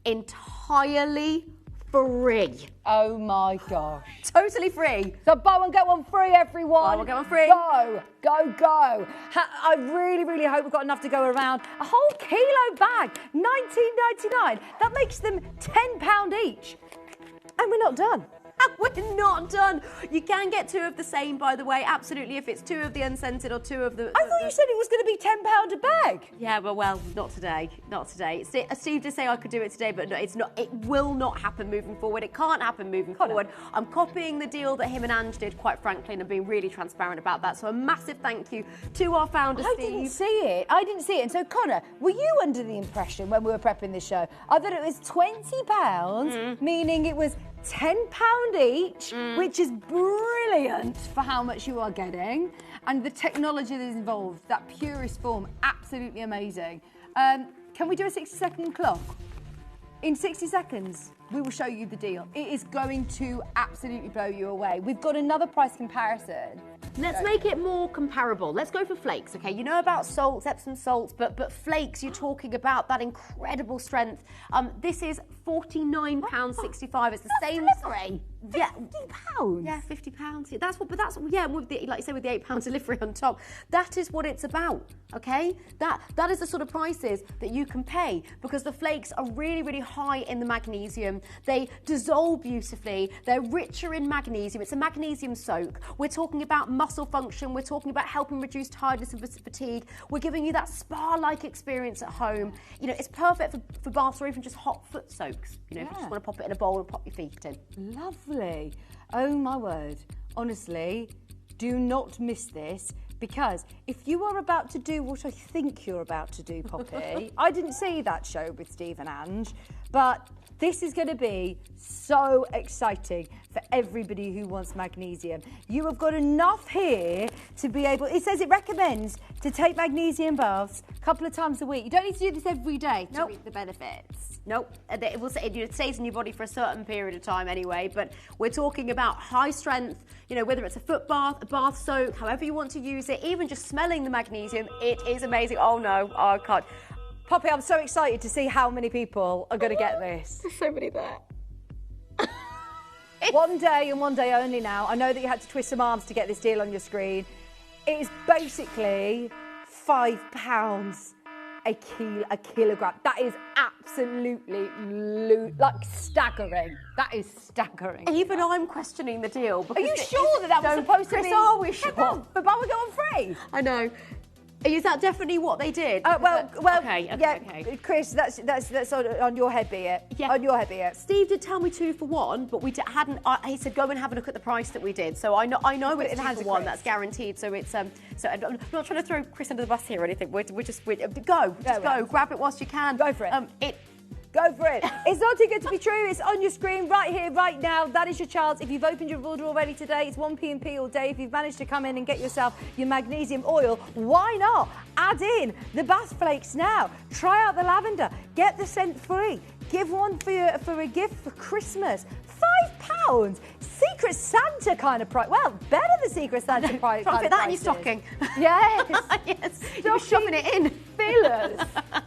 entirely free. Oh my gosh. Totally free. So buy one, get one free, everyone. Buy one, get one free. Go, go, go. I really, really hope we've got enough to go around. A whole kilo bag, $19.99. That makes them £10 each. And we're not done. We're not done. You can get 2 of the same, by the way. Absolutely, if it's 2 of the unscented or 2 of the... I thought you said it was going to be £10 a bag. Yeah, well, not today. Not today. Steve did say I could do it today, but no, it's not. It will not happen moving forward. It can't happen moving forward. I'm copying the deal that him and Ange did, quite frankly, and I'm being really transparent about that. So a massive thank you to our founder, Steve. I didn't see it. And so, Connor, were you under the impression when we were prepping this show, I thought it was £20, meaning it was £10 each, which is brilliant for how much you are getting, and the technology that is involved, that purest form, absolutely amazing. Can we do a 60-second clock? In 60 seconds, we will show you the deal. It is going to absolutely blow you away. We've got another price comparison. Let's make it more comparable. Let's go for flakes, okay? You know about salts, Epsom salts, but flakes, you're talking about that incredible strength. This is £49.65. It's the same. Delivery? Yeah, £50? Yeah, £50. Yeah, that's what. But that's yeah. With the, like you say, with the £8 delivery on top, that is what it's about. Okay, that is the sort of prices that you can pay, because the flakes are really, really high in the magnesium. They dissolve beautifully. They're richer in magnesium. It's a magnesium soak. We're talking about muscle function. We're talking about helping reduce tiredness and fatigue. We're giving you that spa-like experience at home. You know, it's perfect for baths or even just hot foot soaks. You know, if you just want to pop it in a bowl and pop your feet in. Lovely. Oh my word. Honestly, do not miss this, because if you are about to do what I think you're about to do, Poppy, I didn't see that show with Steve and Ange, but this is going to be so exciting for everybody who wants magnesium. You have got enough here to be able... It says it recommends to take magnesium baths a couple of times a week. You don't need to do this every day to reap the benefits. Nope. It stays in your body for a certain period of time anyway, but we're talking about high strength, you know, whether it's a foot bath, a bath soak, however you want to use it, even just smelling the magnesium, it is amazing. Oh no, I can't. Poppy, I'm so excited to see how many people are going to get this. There's so many there. One day and one day only now. I know that you had to twist some arms to get this deal on your screen. It is basically £5 a kilogram. That is absolutely staggering. That is staggering. Even I'm questioning the deal. Are you sure that was supposed to be? Are we sure? But buy one get one free. I know. Is that definitely what they did? Okay. Chris, that's on your head be it. Yeah. On your head be it. Steve did tell me 2 for 1, but we hadn't. He said go and have a look at the price that we did. So I know it's 2 for 1. That's guaranteed. So it's So I'm not trying to throw Chris under the bus here or anything. We're just go. Grab it whilst you can. Go for it. Go for it. It's not too good to be true. It's on your screen right here, right now. That is your chance. If you've opened your order already today, it's 1 p.m. all day. If you've managed to come in and get yourself your magnesium oil, why not add in the bath flakes now? Try out the lavender. Get the scent free. Give one for a gift for Christmas. £5. Secret Santa kind of price. Well, better than Secret Santa price. Can't fit that in your stocking. Yes. Yes. You're shoving it in. Fillers.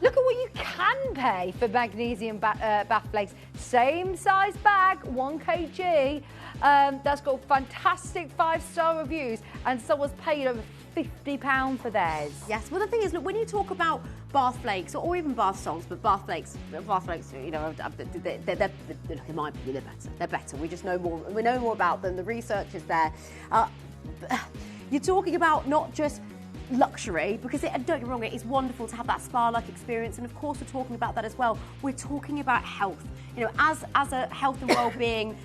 Look at what you can pay for magnesium bath flakes. Same size bag, 1 kg. That's got fantastic 5-star reviews, and someone's paid over £50 for theirs. Yes. Well, the thing is, look, when you talk about bath flakes or even bath songs, but bath flakes, you know, they're in my opinion, they're better. We just know more. We know more about them. The research is there. You're talking about not just luxury, because don't get me wrong, it is wonderful to have that spa-like experience, and of course we're talking about that as well. We're talking about health. You know, as a health and well-being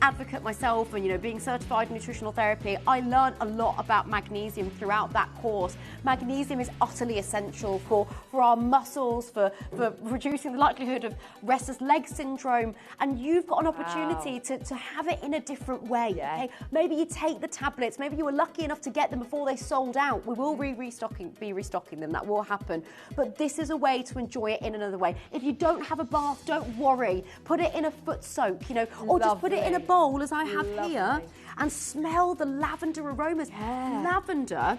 advocate myself, and you know, being certified in nutritional therapy, I learned a lot about magnesium throughout that course. Magnesium is utterly essential for our muscles, for reducing the likelihood of restless leg syndrome, and you've got an opportunity to have it in a different way. Yeah. Okay, maybe you take the tablets. Maybe you were lucky enough to get them before they sold out. We will be restocking them. That will happen. But this is a way to enjoy it in another way. If you don't have a bath, don't worry. Put it in a foot soak, you know, or just put it in a bowl, as I have here, and smell the lavender aromas. Yeah. Lavender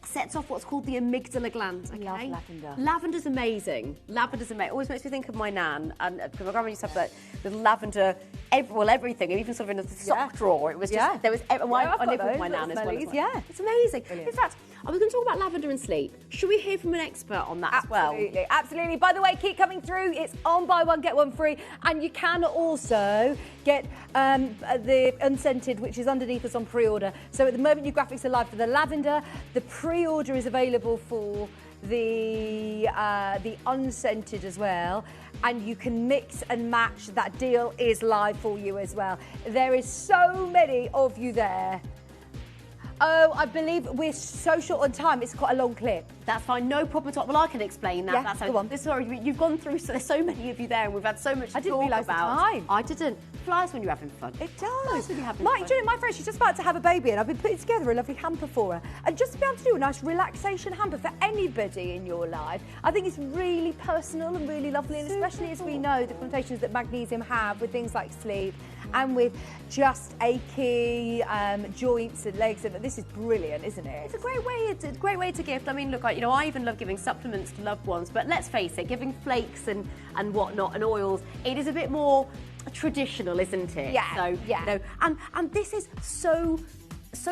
sets off what's called the amygdala gland. Okay? Love lavender. Lavender's amazing. Lavender's amazing. Always makes me think of my nan, and because my grandma used to have that with lavender, everything, even sort of in the sock drawer. It was just there was. I lived with my nan as well. Yeah, it's amazing. Brilliant. In fact, I was going to talk about lavender and sleep. Should we hear from an expert on that as well? Absolutely, absolutely. By the way, keep coming through. It's on buy one get one free, and you can also get the unscented, which is underneath us on pre-order. So at the moment, your graphics are live for the lavender. The pre-order is available for the unscented as well, and you can mix and match. That deal is live for you as well. There is so many of you there. Oh, I believe we're so short on time. It's quite a long clip. That's fine, no problem at all. Well, I can explain that. Yeah, That's go on. Sorry, you've gone through there's so many of you there, and we've had so much to I didn't talk realise the about. time. I didn't. Flies when you're having fun. It does. Flies when you're having My, fun. do you know, my friend, she's just about to have a baby, and I've been putting together a lovely hamper for her. And just to be able to do a nice relaxation hamper for anybody in your life, I think it's really personal and really lovely, and especially as we know the connotations that magnesium have with things like sleep and with just achy joints and legs. And this is brilliant, isn't it? It's a great way. It's a great way to gift. I mean, look, I even love giving supplements to loved ones, but let's face it, giving flakes and whatnot and oils, it is a bit more traditional, isn't it? Yeah. So yeah. You know, and this is so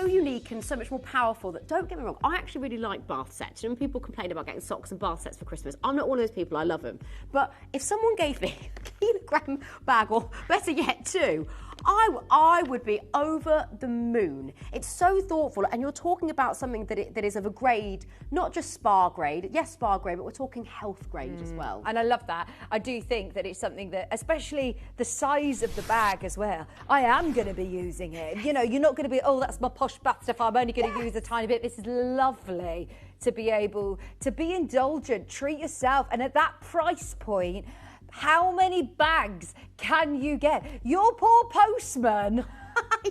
unique and so much more powerful that, don't get me wrong, I actually really like bath sets. You know, when people complain about getting socks and bath sets for Christmas, I'm not one of those people. I love them. But if someone gave me a kilogram bag, or better yet, two, I would be over the moon. It's so thoughtful, and you're talking about something that is of a grade, not just spa grade. Yes, spa grade, but we're talking health grade as well. And I love that. I do think that it's something that, especially the size of the bag as well, I am going to be using it. You know, you're not going to be, oh, that's my posh bath stuff, I'm only going to use a tiny bit. This is lovely to be able to be indulgent, treat yourself. And at that price point, how many bags can you get? Your poor postman.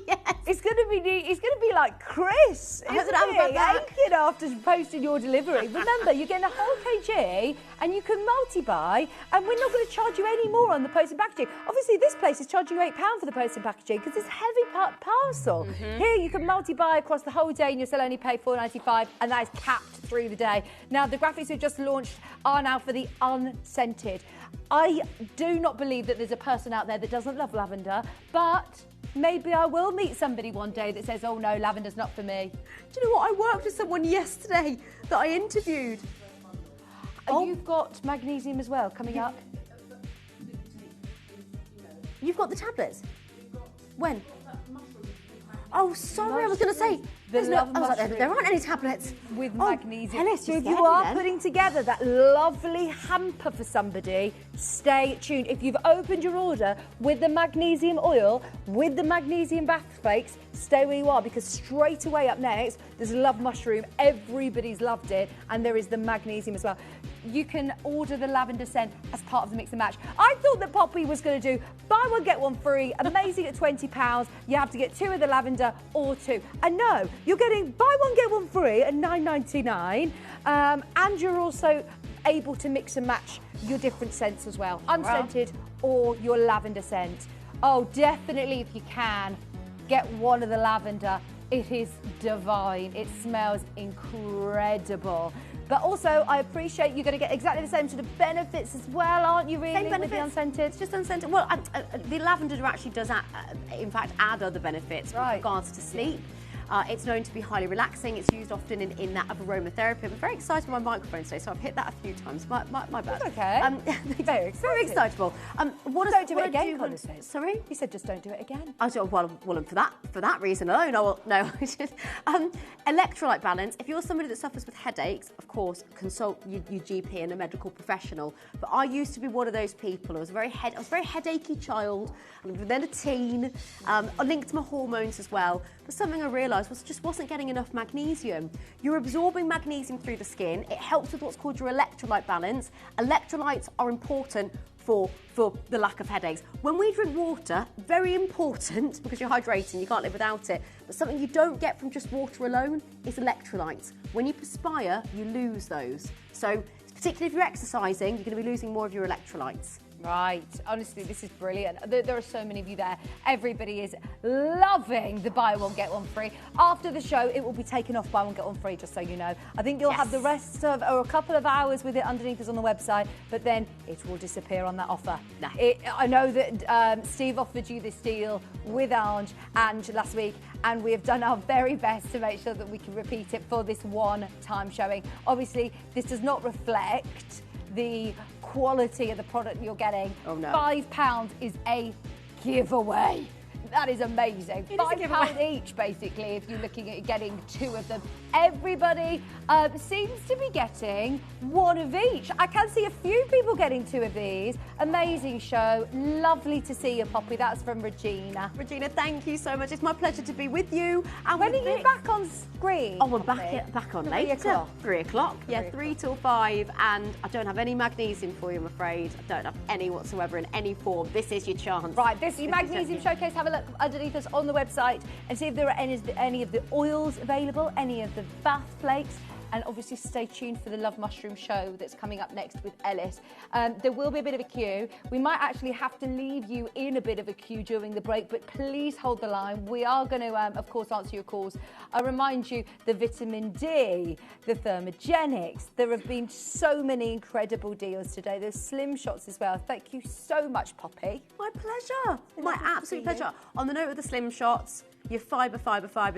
Yes. It's going to be like Chris, isn't it? Aching after posting your delivery. Remember, you're getting a whole kg, and you can multi-buy, and we're not going to charge you any more on the post and packaging. Obviously, this place is charging you £8 for the post and packaging because it's heavy parcel. Here, you can multi-buy across the whole day, and you'll still only pay £4.95, and that is capped through the day. Now, the graphics we've just launched are now for the unscented. I do not believe that there's a person out there that doesn't love lavender, but maybe I will meet somebody one day that says, oh no, lavender's not for me. Do you know what? I worked with someone yesterday that I interviewed. You've got magnesium as well coming up. You've got the tablets? When? Oh, sorry, I was going to say. There aren't any tablets. With magnesium. Ellis, so if you are putting together that lovely hamper for somebody, stay tuned. If you've opened your order with the magnesium oil, with the magnesium bath flakes, stay where you are, because straight away up next, there's Love Mushroom. Everybody's loved it. And there is the magnesium as well. You can order the lavender scent as part of the mix and match. I thought that Poppy was going to do buy one, get one free, amazing at £20. You have to get two of the lavender or two. And no, you're getting buy one, get one free at £9.99. And you're also able to mix and match your different scents as well. Unscented or your lavender scent. Oh, definitely, if you can, get one of the lavender. It is divine. It smells incredible. But also, I appreciate you're going to get exactly the same sort of benefits as well, aren't you, really, with the unscented? It's just unscented. Well, the lavender actually does, in fact, add other benefits with regards to sleep. It's known to be highly relaxing. It's used often in that of aromatherapy. I'm very excited with my microphone today, so I've hit that a few times. My bad. That's okay. Very excitable. Don't do it again, Connor said. Sorry? He said just don't do it again. I thought, well, and for that reason alone, electrolyte balance. If you're somebody that suffers with headaches, of course, consult your GP and a medical professional. But I used to be one of those people. I was a very headachy child, and then a teen, linked to my hormones as well. But something I realised was just wasn't getting enough magnesium. You're absorbing magnesium through the skin. It helps with what's called your electrolyte balance. Electrolytes are important for the lack of headaches. When we drink water, very important, because you're hydrating, you can't live without it, but something you don't get from just water alone is electrolytes. When you perspire, you lose those. So particularly if you're exercising, you're going to be losing more of your electrolytes. Right, honestly, this is brilliant. There are so many of you there. Everybody is loving the buy one, get one free. After the show, it will be taken off buy one, get one free, just so you know. I think you'll have the rest of, or a couple of hours with it underneath us on the website, but then it will disappear on that offer. Nah. I know that Steve offered you this deal with Ange last week, and we have done our very best to make sure that we can repeat it for this one-time showing. Obviously, this does not reflect the quality of the product you're getting. Oh no. £5 is a giveaway. That is amazing. £5 each, basically, if you're looking at getting 2 of them. Everybody seems to be getting 1 of each. I can see a few people getting 2 of these. Amazing show. Lovely to see you, Poppy. That's from Regina. Regina, thank you so much. It's my pleasure to be with you. And when are you back on screen? Oh, we're back on later. 3 o'clock. 3 o'clock. Yeah, 3 till 5. And I don't have any magnesium for you, I'm afraid. I don't have any whatsoever in any form. This is your chance. Right, this is your magnesium showcase. Have a look underneath us on the website and see if there are any of the oils available, any of the bath flakes. And obviously stay tuned for the Love Mushroom show that's coming up next with Ellis. There will be a bit of a queue. We might actually have to leave you in a bit of a queue during the break, but please hold the line. We are going to, of course, answer your calls. I remind you, the vitamin D, the thermogenics. There have been so many incredible deals today. There's slim shots as well. Thank you so much, Poppy. My pleasure. My absolute pleasure. On the note of the slim shots, your fibre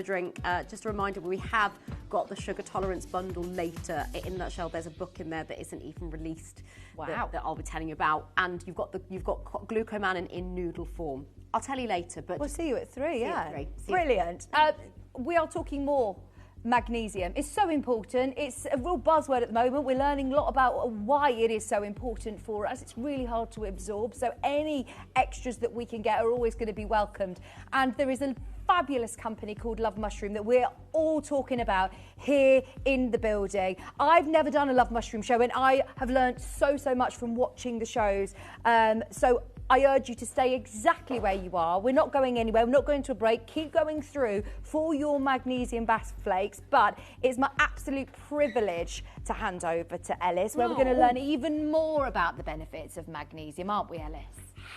drink. Just a reminder, we have got the sugar tolerance bundle later. In a nutshell, there's a book in there that isn't even released. Wow. That I'll be telling you about. And you've got glucomannan in noodle form. I'll tell you later. But we'll see you at 3. See Yeah, you at 3. Brilliant. We are talking more magnesium. It's so important. It's a real buzzword at the moment. We're learning a lot about why it is so important for us. It's really hard to absorb. So any extras that we can get are always going to be welcomed. And there is a fabulous company called Love Mushroom that we're all talking about here in the building. I've never done a Love Mushroom show, and I have learned so much from watching the shows. So I urge you to stay exactly where you are. We're not going anywhere. We're not going to a break. Keep going through for your magnesium bath flakes. But it's my absolute privilege to hand over to Ellis, where we're going to learn even more about the benefits of magnesium, aren't we, Ellis?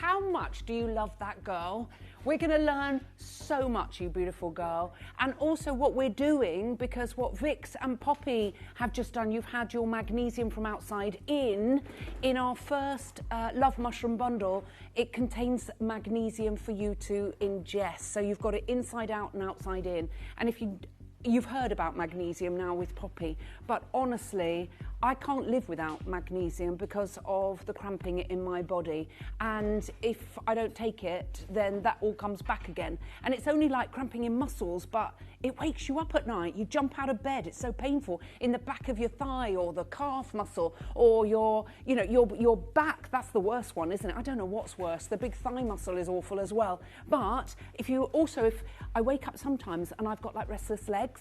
How much do you love that girl? We're going to learn so much, you beautiful girl. And also what we're doing, because what Vix and Poppy have just done, you've had your magnesium from outside in our first Love Mushroom bundle. It contains magnesium for you to ingest. So you've got it inside out and outside in. And if you've heard about magnesium now with Poppy, but honestly, I can't live without magnesium because of the cramping in my body. And if I don't take it, then that all comes back again. And it's only like cramping in muscles, but it wakes you up at night. You jump out of bed. It's so painful in the back of your thigh or the calf muscle or your back. That's the worst one, isn't it? I don't know what's worse. The big thigh muscle is awful as well. But if I wake up sometimes and I've got like restless legs,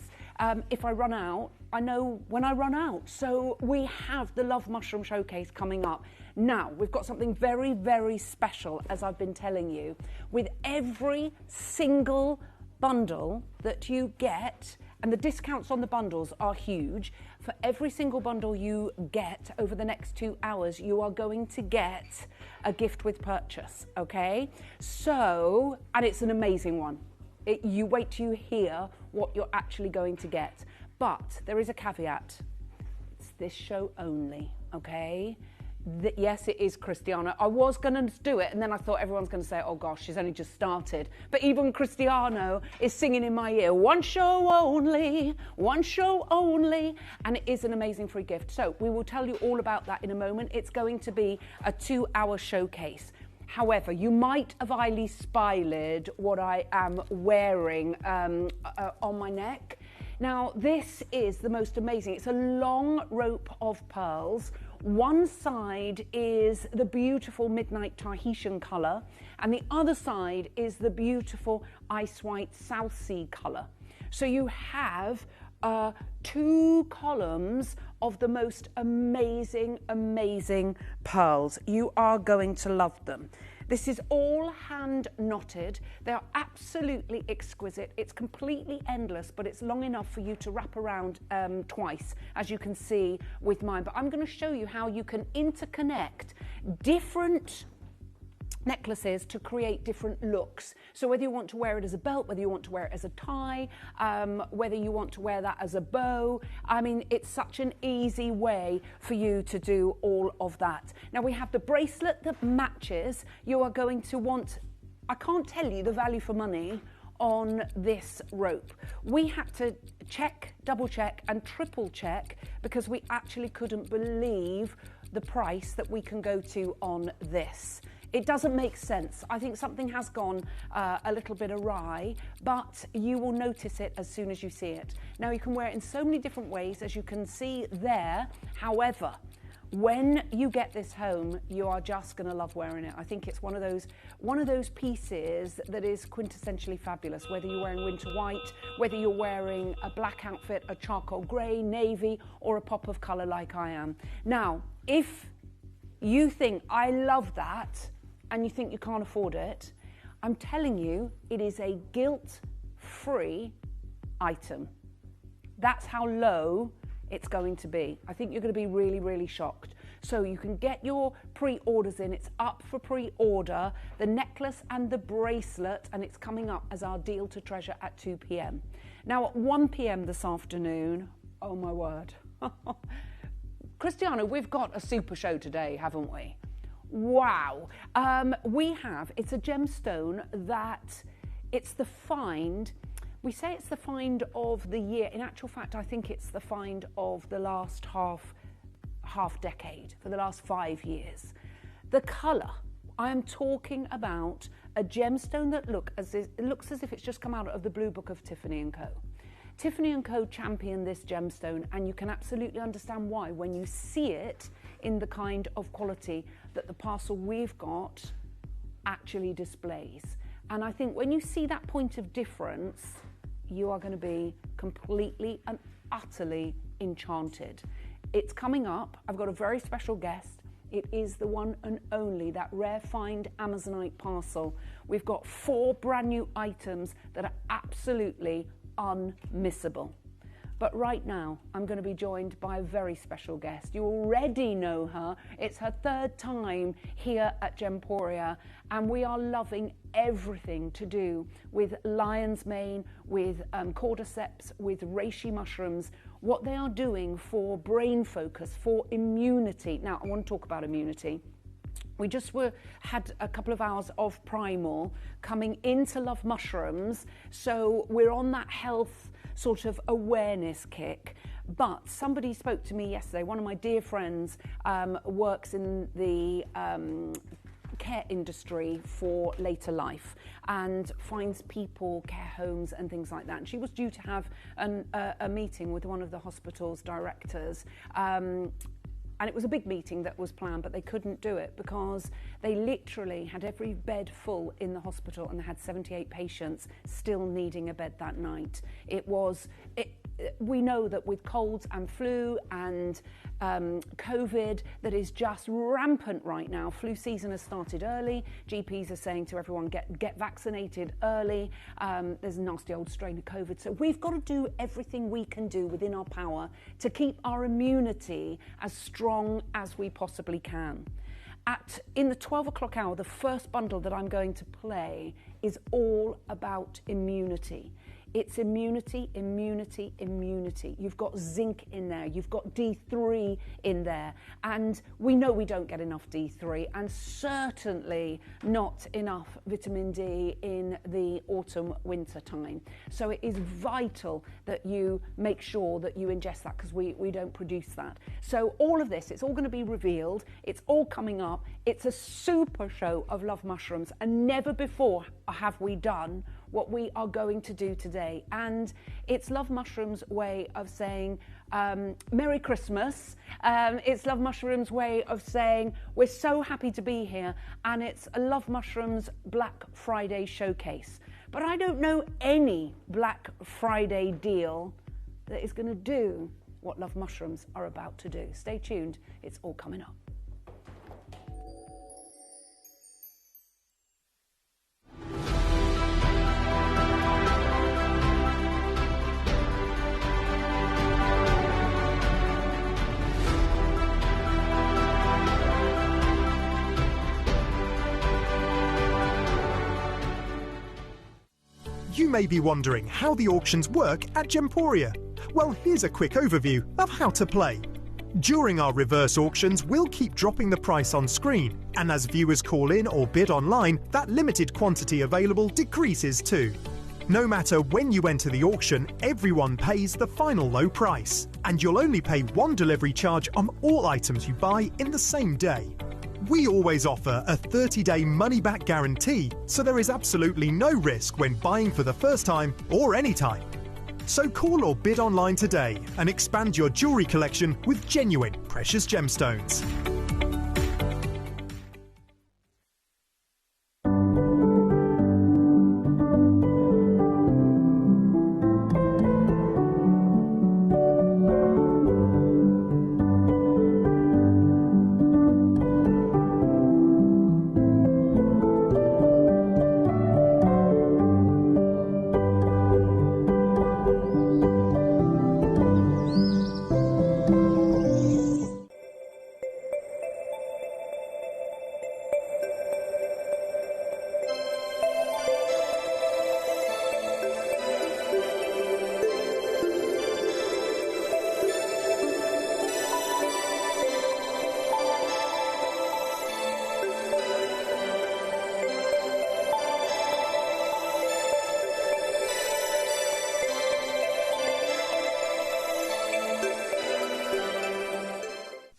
if I run out, I know when I run out. So we have the Love Mushroom Showcase coming up. Now, we've got something very, very special, as I've been telling you. With every single bundle that you get, and the discounts on the bundles are huge, for every single bundle you get over the next 2 hours, you are going to get a gift with purchase, okay? So, and it's an amazing one. You wait till you hear what you're actually going to get. But there is a caveat. It's this show only, okay? Yes, it is Cristiano. I was going to do it, and then I thought everyone's going to say, oh gosh, she's only just started. But even Cristiano is singing in my ear, one show only, and it is an amazing free gift. So we will tell you all about that in a moment. It's going to be a 2-hour showcase. However, you might have eyely spied what I am wearing on my neck. Now, this is the most amazing. It's a long rope of pearls. One side is the beautiful midnight Tahitian colour, and the other side is the beautiful ice white South Sea colour. So you have 2 columns of the most amazing pearls. You are going to love them. This is all hand knotted. They are absolutely exquisite. It's completely endless, but it's long enough for you to wrap around twice, as you can see with mine. But I'm going to show you how you can interconnect different necklaces to create different looks. So whether you want to wear it as a belt, whether you want to wear it as a tie, whether you want to wear that as a bow, I mean, it's such an easy way for you to do all of that. Now we have the bracelet that matches. You are going to want, I can't tell you the value for money on this rope. We had to check, double check and triple check because we actually couldn't believe the price that we can go to on this. It doesn't make sense. I think something has gone a little bit awry, but you will notice it as soon as you see it. Now you can wear it in so many different ways, as you can see there. However, when you get this home, you are just going to love wearing it. I think it's one of those pieces that is quintessentially fabulous, whether you're wearing winter white, whether you're wearing a black outfit, a charcoal grey, navy, or a pop of colour like I am. Now, if you think, I love that, and you think you can't afford it, I'm telling you, it is a guilt-free item. That's how low it's going to be. I think you're going to be really, really shocked. So you can get your pre-orders in. It's up for pre-order, the necklace and the bracelet, and it's coming up as our deal to treasure at 2 p.m. Now at 1 p.m. this afternoon, oh my word. Cristiano, we've got a super show today, haven't we? Wow. It's a gemstone that it's the find. We say it's the find of the year. In actual fact, I think it's the find of the last half decade, for the last 5 years. The colour, I am talking about a gemstone that looks as if it's just come out of the Blue Book of Tiffany & Co. Tiffany & Co. championed this gemstone, and you can absolutely understand why when you see it in the kind of quality that the parcel we've got actually displays. And I think when you see that point of difference, you are going to be completely and utterly enchanted. It's coming up. I've got a very special guest. It is the one and only, that rare find Amazonite parcel. We've got 4 brand new items that are absolutely unmissable. But right now, I'm going to be joined by a very special guest. You already know her. It's her 3rd time here at Gemporia, and we are loving everything to do with lion's mane, with cordyceps, with reishi mushrooms, what they are doing for brain focus, for immunity. Now, I want to talk about immunity. We just had a couple of hours of Primal coming into Love Mushrooms, so we're on that health sort of awareness kick. But somebody spoke to me yesterday, one of my dear friends works in the care industry for later life and finds people, care homes and things like that. And she was due to have a meeting with one of the hospital's directors. And it was a big meeting that was planned, but they couldn't do it because they literally had every bed full in the hospital, and they had 78 patients still needing a bed that night. We know that with colds and flu and COVID, that is just rampant right now. Flu season has started early. GPs are saying to everyone, get vaccinated early. There's a nasty old strain of COVID. So we've got to do everything we can do within our power to keep our immunity as strong as we possibly can. In the 12 o'clock hour, the first bundle that I'm going to play is all about immunity. It's immunity, immunity, immunity. You've got zinc in there. You've got D3 in there. And we know we don't get enough D3, and certainly not enough vitamin D in the autumn, winter time. So it is vital that you make sure that you ingest that, because we don't produce that. So all of this, it's all going to be revealed. It's all coming up. It's a super show of Love Mushrooms, and never before have we done what we are going to do today. And it's Love Mushrooms' way of saying Merry Christmas. It's Love Mushrooms' way of saying we're so happy to be here, and it's a Love Mushrooms Black Friday showcase. But I don't know any Black Friday deal that is going to do what Love Mushrooms are about to do. Stay tuned, it's all coming up. may be wondering how the auctions work at Gemporia. Well, here's a quick overview of how to play. During our reverse auctions, we'll keep dropping the price on screen, and as viewers call in or bid online, that limited quantity available decreases too. No matter when you enter the auction, everyone pays the final low price, and you'll only pay one delivery charge on all items you buy in the same day. We always offer a 30-day money-back guarantee, so there is absolutely no risk when buying for the first time or any time. So call or bid online today and expand your jewellery collection with genuine precious gemstones.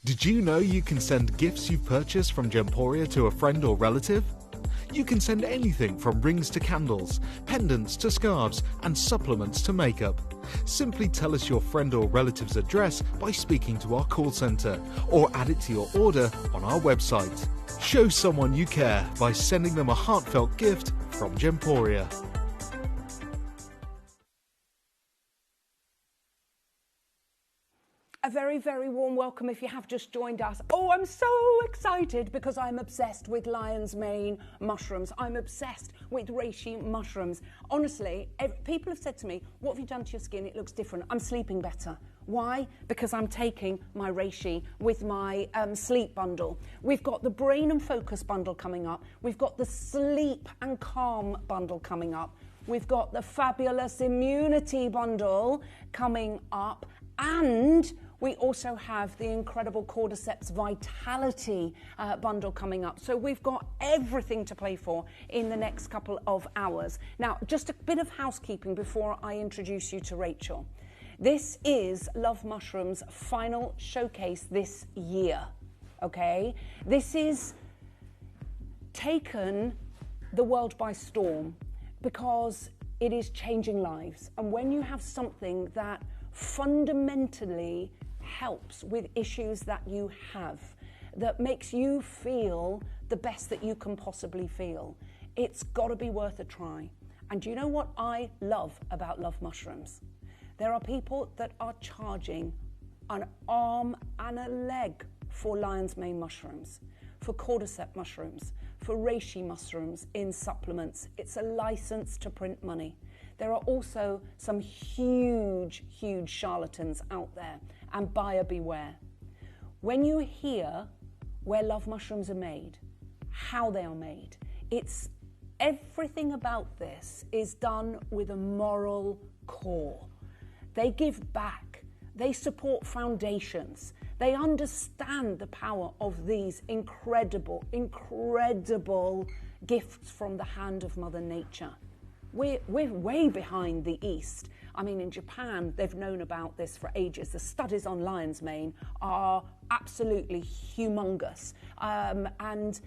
Did you know you can send gifts you purchase from Gemporia to a friend or relative? You can send anything from rings to candles, pendants to scarves, and supplements to makeup. Simply tell us your friend or relative's address by speaking to our call centre, or add it to your order on our website. Show someone you care by sending them a heartfelt gift from Gemporia. A very, very warm welcome if you have just joined us. Oh, I'm so excited because I'm obsessed with lion's mane mushrooms. I'm obsessed with reishi mushrooms. Honestly, people have said to me, what have you done to your skin? It looks different. I'm sleeping better. Why? Because I'm taking my reishi with my sleep bundle. We've got the brain and focus bundle coming up. We've got the sleep and calm bundle coming up. We've got the fabulous immunity bundle coming up. And we also have the incredible Cordyceps Vitality bundle coming up. So we've got everything to play for in the next couple of hours. Now, just a bit of housekeeping before I introduce you to Rachel. This is Love Mushroom's final showcase this year, okay? This is taken the world by storm because it is changing lives. And when you have something that fundamentally helps with issues that you have, that makes you feel the best that you can possibly feel, it's got to be worth a try. And do you know what I love about Love Mushrooms? There are people that are charging an arm and a leg for lion's mane mushrooms, for cordyceps mushrooms, for reishi mushrooms in supplements. It's a license to print money. There are also some huge, huge charlatans out there, and buyer beware. When you hear where Love Mushrooms are made, how they are made, it's everything about this is done with a moral core. They give back, they support foundations, they understand the power of these incredible, incredible gifts from the hand of Mother Nature. We're way behind the East. I mean, in Japan, they've known about this for ages. The studies on lion's mane are absolutely humongous. And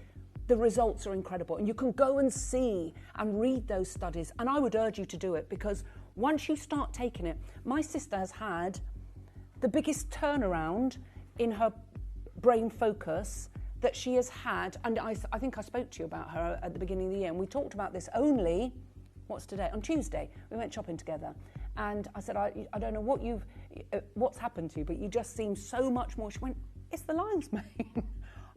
the results are incredible. And you can go and see and read those studies. And I would urge you to do it because once you start taking it, my sister has had the biggest turnaround in her brain focus that she has had. And I think I spoke to you about her at the beginning of the year. And we talked about this only... What's today? On Tuesday, we went shopping together, and I said, I don't know what's happened to you, but you just seem so much more. She went, it's the lion's mane.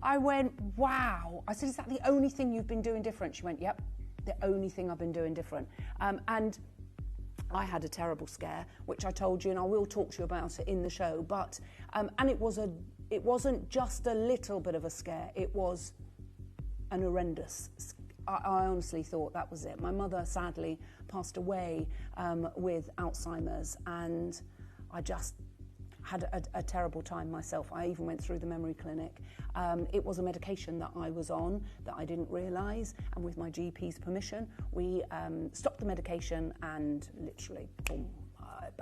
I went, wow. I said, is that the only thing you've been doing different? She went, yep, the only thing I've been doing different. And I had a terrible scare, which I told you, and I will talk to you about it in the show. But and it wasn't just a little bit of a scare. It was an horrendous I honestly thought that was it. My mother sadly passed away with Alzheimer's, and I just had a terrible time myself. I even went through the memory clinic. It was a medication that I was on that I didn't realise, and with my GP's permission, we stopped the medication and literally, boom,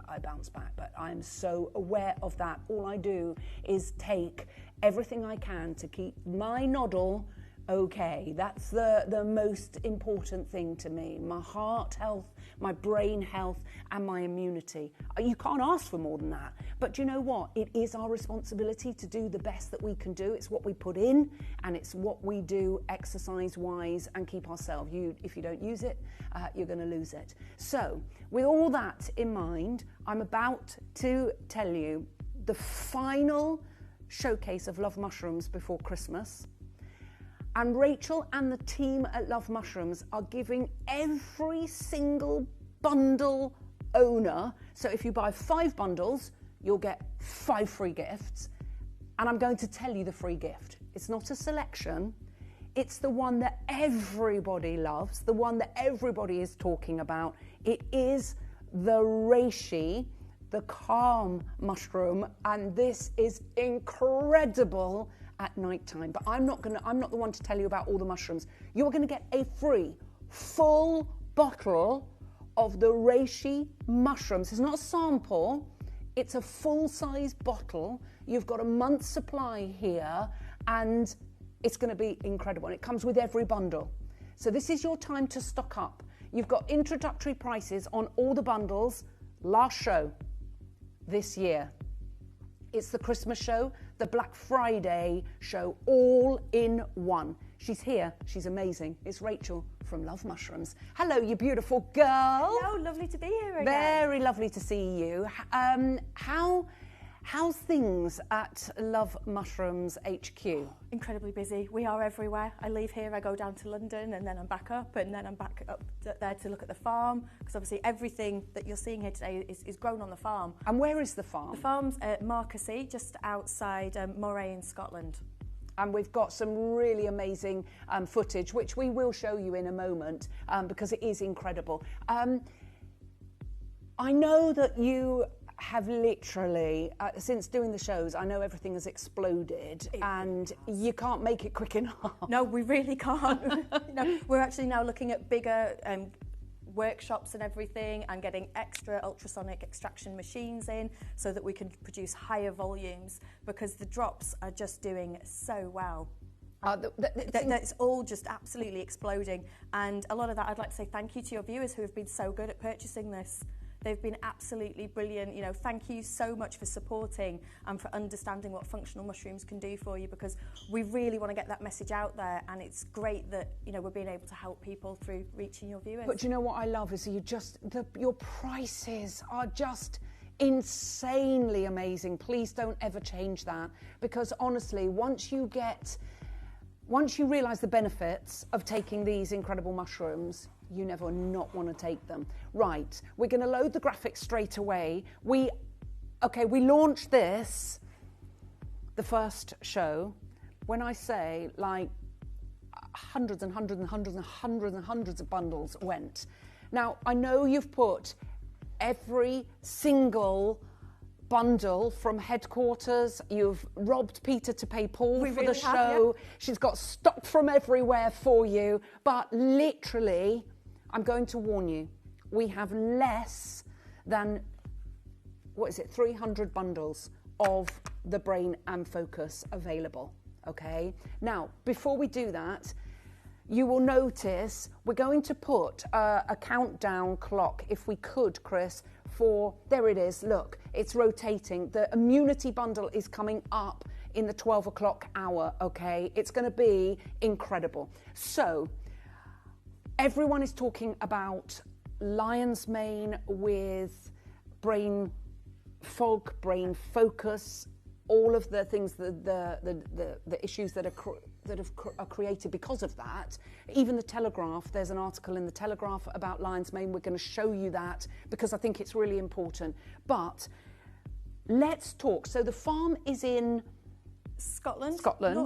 I bounced back. But I'm so aware of that. All I do is take everything I can to keep my noddle okay. That's the most important thing to me. My heart health, my brain health, and my immunity. You can't ask for more than that. But you know what? It is our responsibility to do the best that we can do. It's what we put in, and it's what we do exercise-wise and keep ourselves. If you don't use it, you're going to lose it. So, with all that in mind, I'm about to tell you the final showcase of Love Mushrooms before Christmas. And Rachel and the team at Love Mushrooms are giving every single bundle owner, so if you buy 5 bundles, you'll get 5 free gifts. And I'm going to tell you the free gift. It's not a selection. It's the one that everybody loves, the one that everybody is talking about. It is the reishi, the calm mushroom, and this is incredible at night time. But I'm not the one to tell you about all the mushrooms. You're going to get a free full bottle of the reishi mushrooms. It's not a sample, it's a full-size bottle. You've got a month's supply here, and it's going to be incredible. And it comes with every bundle. So this is your time to stock up. You've got introductory prices on all the bundles. Last show this year. It's the Christmas show, the Black Friday show, all in one. She's here. She's amazing. It's Rachel from Love Mushrooms. Hello, you beautiful girl. Hello, lovely to be here again. Very lovely to see you. How's things at Love Mushrooms HQ? Incredibly busy. We are everywhere. I leave here, I go down to London, and then I'm back up, and then I'm back up there to look at the farm, because obviously everything that you're seeing here today is grown on the farm. And where is the farm? The farm's at Markesy, just outside Moray in Scotland. And we've got some really amazing footage, which we will show you in a moment, because it is incredible. I know that you have literally, since doing the shows, I know everything has exploded, and you can't make it quick enough. No, we really can't. We're actually now looking at bigger workshops and everything, and getting extra ultrasonic extraction machines in so that we can produce higher volumes, because the drops are just doing so well. That's all just absolutely exploding, and a lot of that I'd like to say thank you to your viewers who have been so good at purchasing this. They've been absolutely brilliant. You know, thank you so much for supporting and for understanding what functional mushrooms can do for you, because we really want to get that message out there, and it's great that, you know, we're being able to help people through reaching your viewers. But you know what I love is your prices are just insanely amazing. Please don't ever change that, because honestly, once you realise the benefits of taking these incredible mushrooms, you never not want to take them. Right, we're going to load the graphics straight away. We launched this, the first show. When I say like hundreds and hundreds and hundreds and hundreds and hundreds of bundles went. Now, I know you've put every single bundle from headquarters. You've robbed Peter to pay Paul for the show. Yeah. She's got stock from everywhere for you. But literally, I'm going to warn you, we have less than, 300 bundles of the Brain and Focus available, okay? Now, before we do that, you will notice we're going to put a countdown clock, if we could, Chris, there it is, look, it's rotating. The immunity bundle is coming up in the 12 o'clock hour, okay? It's going to be incredible. So, everyone is talking about lion's mane with brain fog, brain focus, all of the things, the issues that are created because of that. Even the Telegraph, there's an article in the Telegraph about lion's mane. We're going to show you that because I think it's really important. But let's talk. So the farm is in Scotland.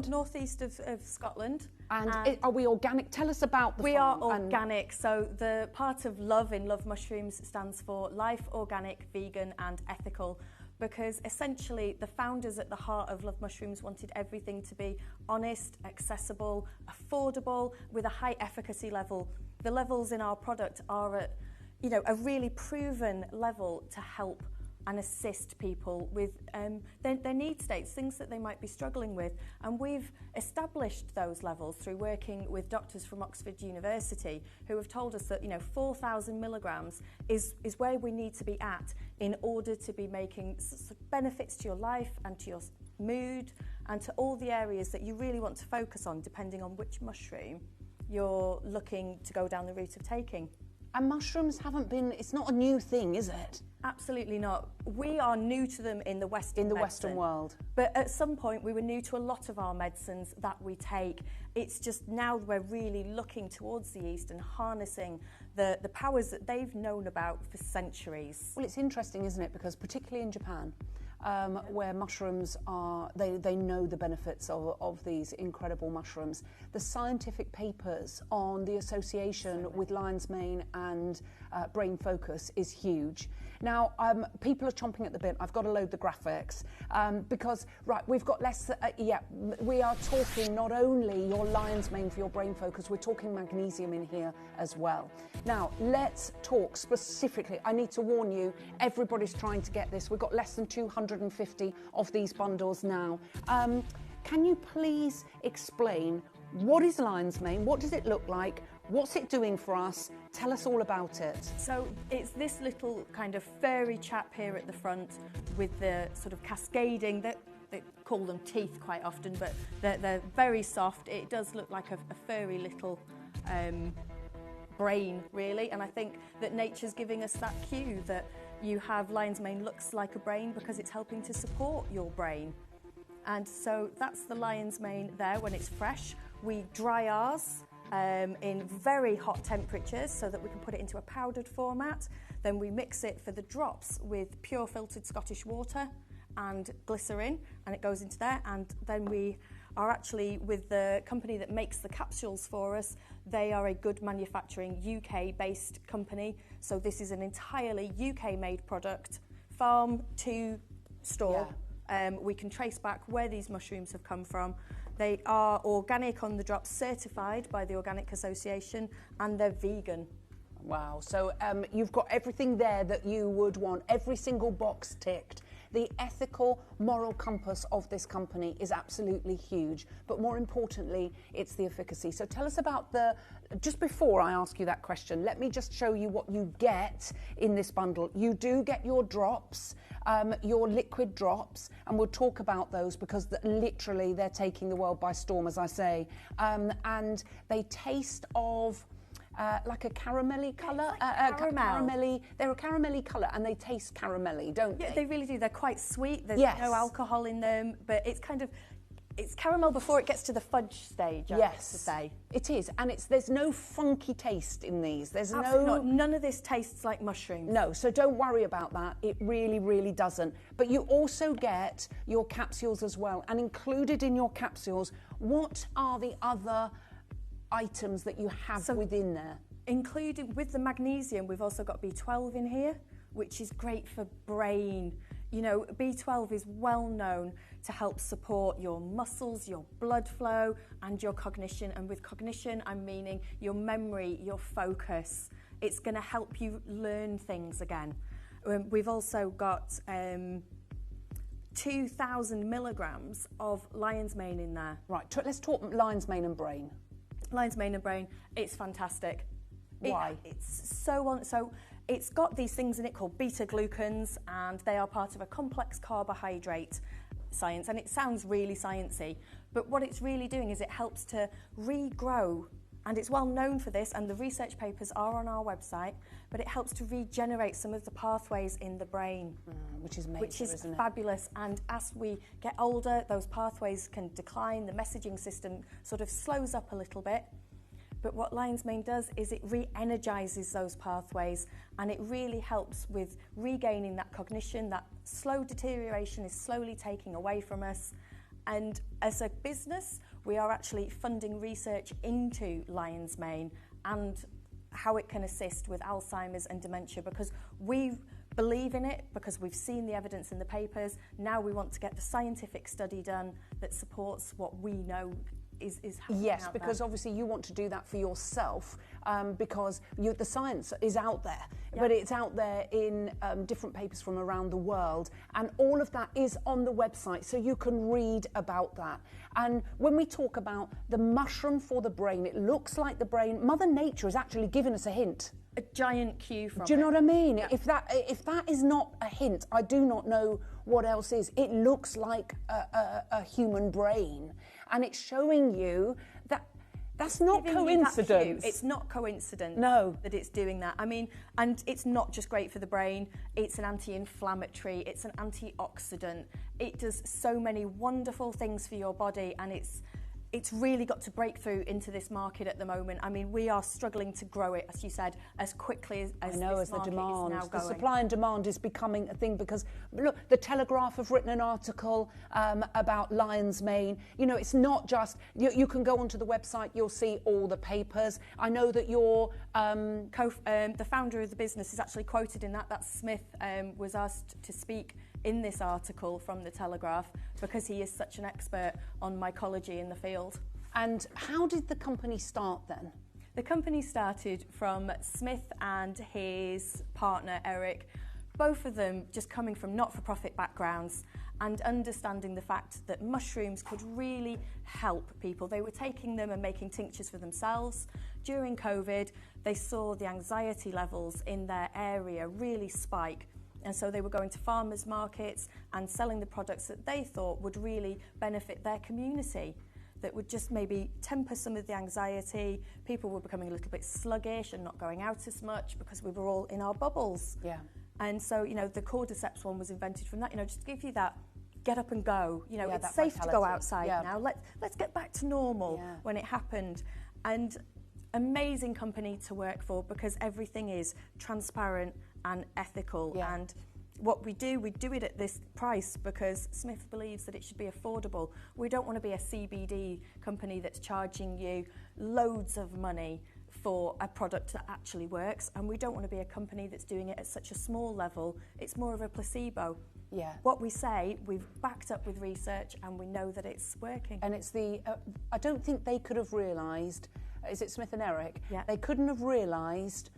Northeast of Scotland. And are we organic? Tell us about the We farm. are organic. So the part of love in Love Mushrooms stands for life, organic, vegan and ethical, because essentially the founders at the heart of Love Mushrooms wanted everything to be honest, accessible, affordable, with a high efficacy level. The levels in our product are at, you know, a really proven level to help and assist people with their need states, things that they might be struggling with. And we've established those levels through working with doctors from Oxford University who have told us that, you know, 4,000 milligrams is where we need to be at in order to be making benefits to your life and to your mood and to all the areas that you really want to focus on, depending on which mushroom you're looking to go down the route of taking. And mushrooms haven't been, it's not a new thing, is it? Absolutely not. We are new to them in the Western Western world. But at some point we were new to a lot of our medicines that we take. It's just now we're really looking towards the East and harnessing the powers that they've known about for centuries. Well, it's interesting, isn't it? Because particularly in Japan, where mushrooms are, they know the benefits of these incredible mushrooms. The scientific papers on the association with lion's mane and brain focus is huge. Now, people are chomping at the bit. I've got to load the graphics because, right, we've got less, we are talking not only your lion's mane for your brain focus, we're talking magnesium in here as well. Now, let's talk specifically. I need to warn you, everybody's trying to get this. We've got less than 250 of these bundles now. Can you please explain what is lion's mane? What does it look like? What's it doing for us? Tell us all about it. So it's this little kind of furry chap here at the front with the sort of cascading, they call them teeth quite often, but they're very soft. It does look like a furry little brain, really, and I think that nature's giving us that cue that you have lion's mane looks like a brain because it's helping to support your brain. And so that's the lion's mane there when it's fresh. We dry ours in very hot temperatures so that we can put it into a powdered format. Then we mix it for the drops with pure filtered Scottish water and glycerin, and it goes into there. And then we are actually with the company that makes the capsules for us. They are a good manufacturing UK-based company. So this is an entirely UK-made product, farm to store. Yeah. We can trace back where these mushrooms have come from. They are organic on the drop, certified by the Organic Association, and they're vegan. Wow, so you've got everything there that you would want, every single box ticked. The ethical, moral compass of this company is absolutely huge, but more importantly, it's the efficacy. So tell us about just before I ask you that question, let me just show you what you get in this bundle. You do get your drops, your liquid drops, and we'll talk about those because literally they're taking the world by storm, as I say. And they taste of like a caramelly colour. Caramel. They're a caramelly colour and they taste caramelly, don't they? Yeah, they really do. They're quite sweet. There's no alcohol in them, but it's caramel before it gets to the fudge stage, I have to say. It is, and there's no funky taste in these. There's Absolutely not. None of this tastes like mushrooms. No, so don't worry about that. It really, really doesn't. But you also get your capsules as well, and included in your capsules, what are the other items that you have within there? Including with the magnesium, we've also got B12 in here, which is great for brain. You know, B12 is well known to help support your muscles, your blood flow, and your cognition. And with cognition, I'm meaning your memory, your focus. It's going to help you learn things again. We've also got 2,000 milligrams of lion's mane in there. Right, let's talk lion's mane and brain. Lion's mane and brain, it's fantastic. Why? So it's got these things in it called beta-glucans, and they are part of a complex carbohydrate science, and it sounds really sciencey, but what it's really doing is it helps to regrow, and it's well known for this, and the research papers are on our website, but it helps to regenerate some of the pathways in the brain. Which is major, isn't it? Fabulous, and as we get older, those pathways can decline, the messaging system sort of slows up a little bit. But what lion's mane does is it re-energizes those pathways, and it really helps with regaining that cognition. That slow deterioration is slowly taking away from us, And as a business, we are actually funding research into lion's mane and how it can assist with Alzheimer's and dementia, because we believe in it, because we've seen the evidence in the papers. Now we want to get the scientific study done that supports what we know is happening. Yes, out because there. obviously you want to do that for yourself, because the science is out there, Yeah. but it's out there in different papers from around the world, and all of that is on the website, so you can read about that. And when we talk about the mushroom for the brain, it looks like the brain. Mother Nature has actually given us a hint. A giant cue from Do you know it. what I mean? Yeah. If that is not a hint, I do not know what else is. It looks like a human brain, and it's showing you that that's not Giving you that coincidence. cue. It's not coincidence No. that it's doing that. I mean, and it's not just great for the brain, it's an anti-inflammatory, it's an antioxidant. It does so many wonderful things for your body, and it's really got to break through into this market at the moment. I mean, we are struggling to grow it, as you said, as quickly as I know, this as the market demand, is now the going. supply and demand is becoming a thing, because look, the Telegraph have written an article about lion's mane. You know, it's not just, you can go onto the website, you'll see all the papers. I know that you're... the founder of the business is actually quoted in that. That Smith was asked to speak in this article from the Telegraph, because he is such an expert on mycology in the field. And how did the company start then? The company started from Smith and his partner Eric, both of them just coming from not-for-profit backgrounds and understanding the fact that mushrooms could really help people. They were taking them and making tinctures for themselves. During COVID, they saw the anxiety levels in their area really spike. And so they were going to farmers markets and selling the products that they thought would really benefit their community, that would just maybe temper some of the anxiety. People were becoming a little bit sluggish and not going out as much because we were all in our bubbles. Yeah. And so, you know, the cordyceps one was invented from that, you know, just to give you that get up and go. You know, Yeah, it's that safe to go vitality. outside Yeah. now. Let's get back to normal when it happened. And amazing company to work for, because everything is transparent and ethical. Yeah. And what we do it at this price because Smith believes that it should be affordable. We don't want to be a CBD company that's charging you loads of money for a product that actually works, and we don't want to be a company that's doing it at such a small level. It's more of a placebo. Yeah. What we say, we've backed up with research, and we know that it's working. And it's the, I don't think they could have realised, is it Smith and Eric? Yeah. They couldn't have realised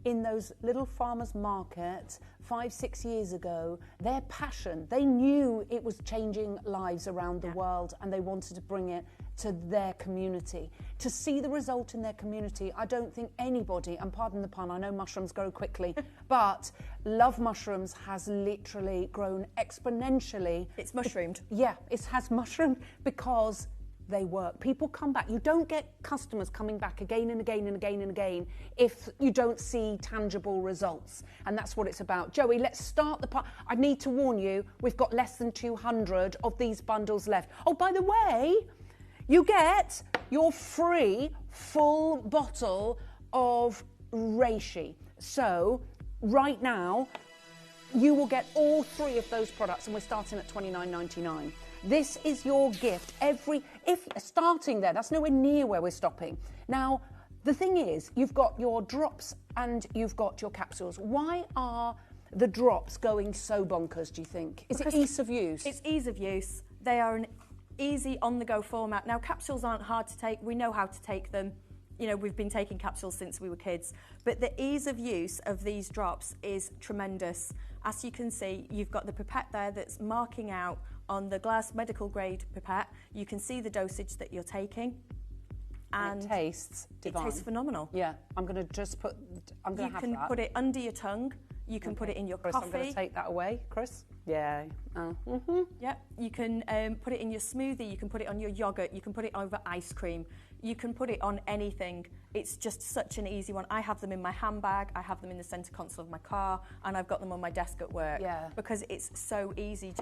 in those little farmers' markets 5-6 years ago, their passion, they knew it was changing lives around the world, and they wanted to bring it to their community. To see the result in their community, I don't think anybody, and pardon the pun, I know mushrooms grow quickly, but Love Mushrooms has literally grown exponentially. It's mushroomed. Yeah, it has mushroomed because they work. People come back. You don't get customers coming back again and again and again and again if you don't see tangible results. And that's what it's about. Joey, let's start the part. I need to warn you, we've got less than 200 of these bundles left. Oh, by the way, you get your free full bottle of reishi. So right now, you will get all 3 of those products, and we're starting at $29.99. This is your gift. If starting there, that's nowhere near where we're stopping. Now, the thing is, you've got your drops and you've got your capsules. Why are the drops going so bonkers, do you think? Is it ease of use? It's ease of use. They are an easy on-the-go format. Now, capsules aren't hard to take. We know how to take them. You know, we've been taking capsules since we were kids. But the ease of use of these drops is tremendous. As you can see, you've got the pipette there that's marking out on the glass medical grade pipette. You can see the dosage that you're taking. And it tastes divine. It tastes phenomenal. Yeah, I'm going to just put, I'm going to have that. You can put it under your tongue. You can put it in your Chris, coffee. I'm going to take that away, Chris. Yeah. Yeah, you can put it in your smoothie, you can put it on your yogurt, you can put it over ice cream, you can put it on anything. It's just such an easy one. I have them in my handbag, I have them in the centre console of my car, and I've got them on my desk at work. Yeah. Because it's so easy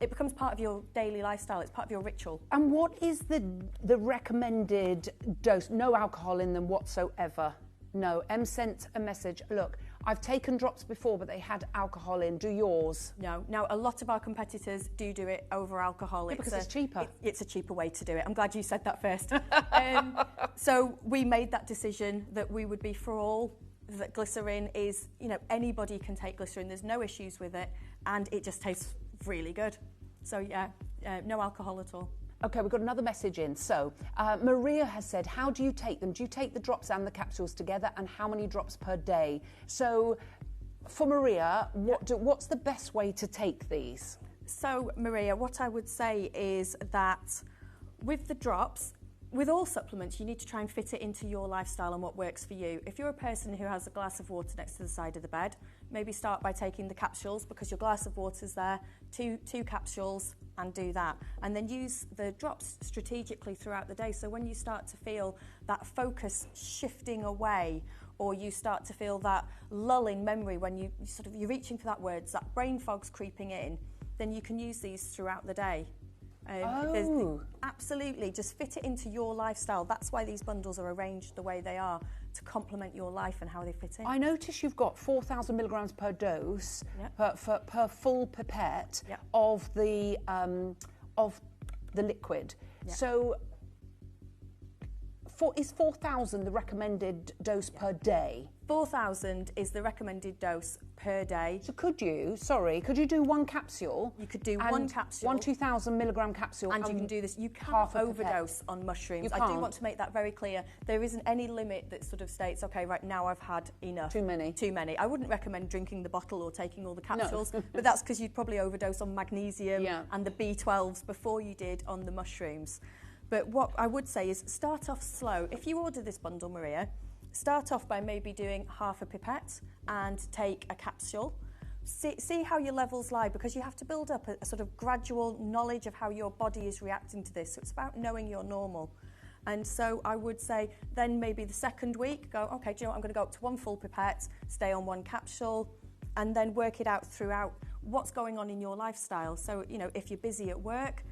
it becomes part of your daily lifestyle, it's part of your ritual. And what is the recommended dose? No alcohol in them whatsoever. No, sent a message. Look, I've taken drops before, but they had alcohol in. Do yours? No. Now, a lot of our competitors do it over alcohol. Yeah, because it's cheaper. It's a cheaper way to do it. I'm glad you said that first. So we made that decision that we would be for all, that glycerin is, anybody can take glycerin. There's no issues with it, and it just tastes really good. So yeah, no alcohol at all. Okay, we've got another message in. So, Maria has said, how do you take them? Do you take the drops and the capsules together, and how many drops per day? So, for Maria, what's the best way to take these? So, Maria, what I would say is that with the drops, with all supplements, you need to try and fit it into your lifestyle and what works for you. If you're a person who has a glass of water next to the side of the bed, maybe start by taking the capsules, because your glass of water's there, two capsules, and do that. And then use the drops strategically throughout the day. So when you start to feel that focus shifting away, or you start to feel that lull in memory when you're reaching for that words, that brain fog's creeping in, then you can use these throughout the day. Absolutely, just fit it into your lifestyle. That's why these bundles are arranged the way they are, to complement your life and how they fit in. I notice you've got 4,000 milligrams per dose per full pipette of the liquid. Yep. So, is 4,000 the recommended dose per day? 4,000 is the recommended dose per day. So could you do one capsule? You could do one capsule. 2,000 milligram capsule. And you can do this. You can't overdose on mushrooms. I do want to make that very clear. There isn't any limit that sort of states, okay, right now I've had enough. Too many. I wouldn't recommend drinking the bottle or taking all the capsules, but that's because you'd probably overdose on magnesium and the B12s before you did on the mushrooms. But what I would say is start off slow. If you order this bundle, Maria, start off by maybe doing half a pipette and take a capsule. See how your levels lie, because you have to build up a sort of gradual knowledge of how your body is reacting to this. So it's about knowing your normal. And so I would say then maybe the second week, go, okay, do you know what, I'm going to go up to one full pipette, stay on one capsule, and then work it out throughout what's going on in your lifestyle. So, if you're busy at work,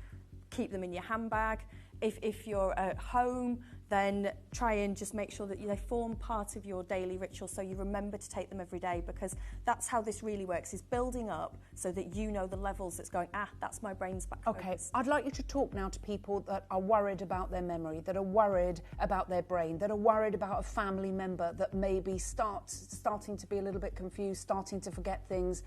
keep them in your handbag. If you're at home, then try and just make sure that they form part of your daily ritual, so you remember to take them every day, because that's how this really works, is building up so that you know the levels that's going, that's my brain's back focused. Okay, I'd like you to talk now to people that are worried about their memory, that are worried about their brain, that are worried about a family member that maybe starting to be a little bit confused, starting to forget things,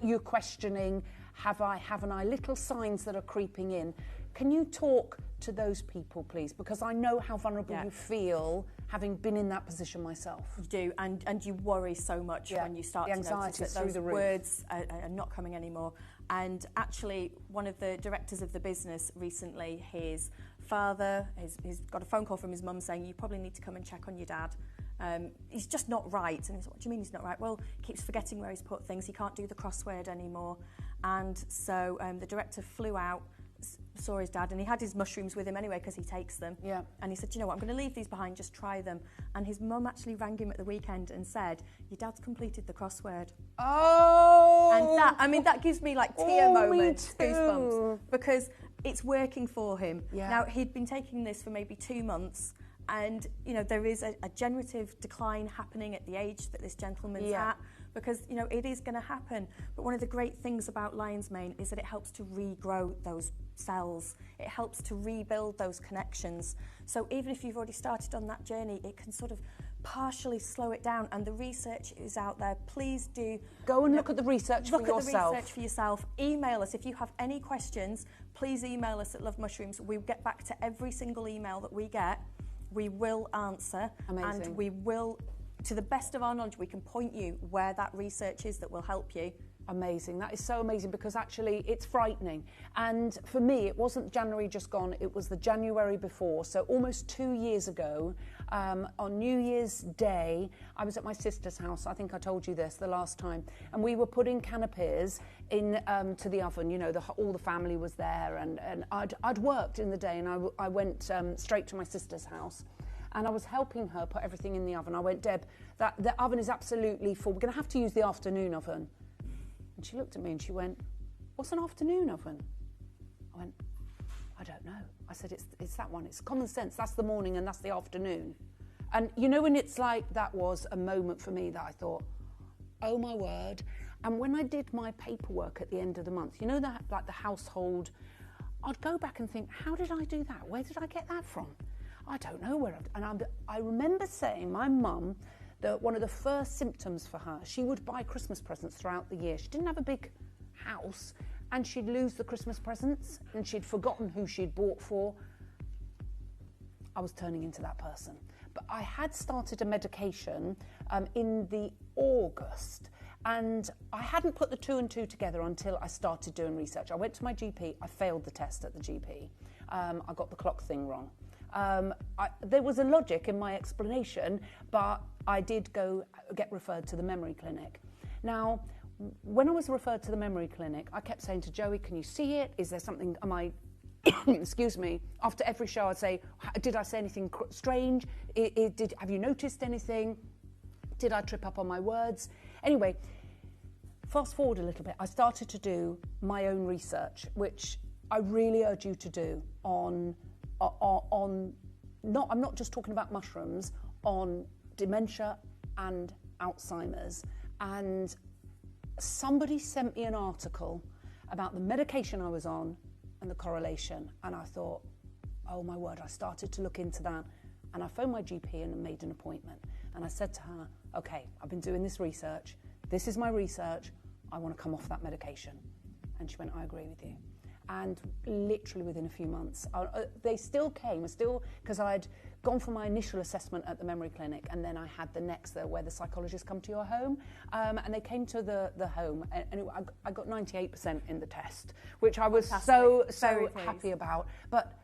you're questioning, haven't I, little signs that are creeping in. Can you talk to those people, please? Because I know how vulnerable you feel, having been in that position myself. You do, and you worry so much when you start to notice that those words are not coming anymore. And actually, one of the directors of the business recently, his father, he's got a phone call from his mum saying, you probably need to come and check on your dad. He's just not right. And he's like, what do you mean he's not right? Well, he keeps forgetting where he's put things. He can't do the crossword anymore. And so the director flew out, saw his dad, and he had his mushrooms with him anyway because he takes them. Yeah. And he said, you know what, I'm going to leave these behind, just try them. And his mum actually rang him at the weekend and said, your dad's completed the crossword. Oh! And that gives me like tear moments, goosebumps, because it's working for him. Yeah. Now, he'd been taking this for maybe 2 months, and there is a generative decline happening at the age that this gentleman's at, because it is going to happen. But one of the great things about lion's mane is that it helps to regrow those cells. It helps to rebuild those connections. So even if you've already started on that journey, it can sort of partially slow it down, and the research is out there. Please do go and look at the research for yourself. Look at the research for yourself. Email us if you have any questions. Please email us at Love Mushrooms. We get back to every single email that we get. We will answer. Amazing. And we will, to the best of our knowledge, we can point you where that research is that will help you. Amazing. That is so amazing, because actually it's frightening. And for me, it wasn't January just gone, it was the January before. So almost 2 years ago, on New Year's Day, I was at my sister's house. I think I told you this the last time. And we were putting canapes in to the oven. All the family was there. And I'd worked in the day, and I went straight to my sister's house. And I was helping her put everything in the oven. I went, Deb, the oven is absolutely full. We're going to have to use the afternoon oven. And she looked at me and she went, what's an afternoon oven? I went, I don't know. I said, it's that one. It's common sense. That's the morning and that's the afternoon. And when it's like, that was a moment for me that I thought, oh my word. And when I did my paperwork at the end of the month, you know, that like the household, I'd go back and think, how did I do that? Where did I get that from? I don't know where. I remember saying, my mum, that one of the first symptoms for her, she would buy Christmas presents throughout the year. She didn't have a big house, and she'd lose the Christmas presents, and she'd forgotten who she'd bought for. I was turning into that person. But I had started a medication in the August, and I hadn't put the 2 and 2 together until I started doing research. I went to my GP, I failed the test at the GP. I got the clock thing wrong. There was a logic in my explanation, but I did go get referred to the memory clinic. Now, when I was referred to the memory clinic, I kept saying to Joey, can you see it? Is there something, am I, excuse me, after every show I'd say, did I say anything strange? Have you noticed anything? Did I trip up on my words? Anyway, fast forward a little bit, I started to do my own research, which I really urge you to do I'm not just talking about mushrooms, on dementia and Alzheimer's. And somebody sent me an article about the medication I was on and the correlation. And I thought, oh my word, I started to look into that. And I phoned my GP and made an appointment. And I said to her, okay, I've been doing this research. This is my research. I want to come off that medication. And she went, I agree with you. And literally within a few months, they still came, because I'd gone for my initial assessment at the memory clinic, and then I had the next where the psychologists come to your home, and they came to the home, and I got 98% in the test, which I was so happy about. But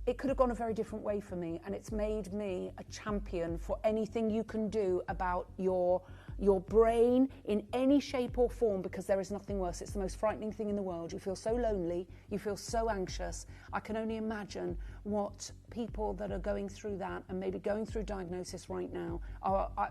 it could have gone a very different way for me, and it's made me a champion for anything you can do about your brain in any shape or form, because there is nothing worse. It's the most frightening thing in the world. You feel so lonely, you feel so anxious. I can only imagine what people that are going through that and maybe going through diagnosis right now,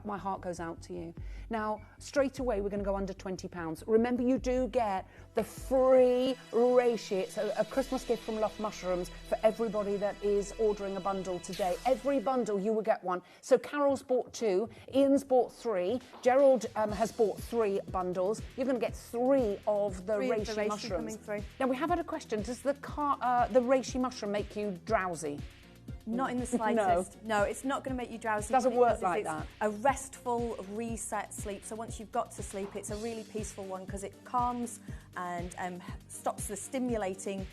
my heart goes out to you. Now, straight away, we're going to go under £20. Remember, you do get the free reishi. It's a Christmas gift from Love Mushrooms for everybody that is ordering a bundle today. Every bundle, you will get one. So Carol's bought 2, Ian's bought 3, Gerald has bought 3 bundles. You're going to get 3 of the reishi mushrooms. Now, we have had a question. Does the reishi mushroom make you drowsy? Not in the slightest. No, it's not going to make you drowsy. It doesn't work like it's that. A restful, reset sleep. So once you've got to sleep, it's a really peaceful one because it calms and stops the stimulating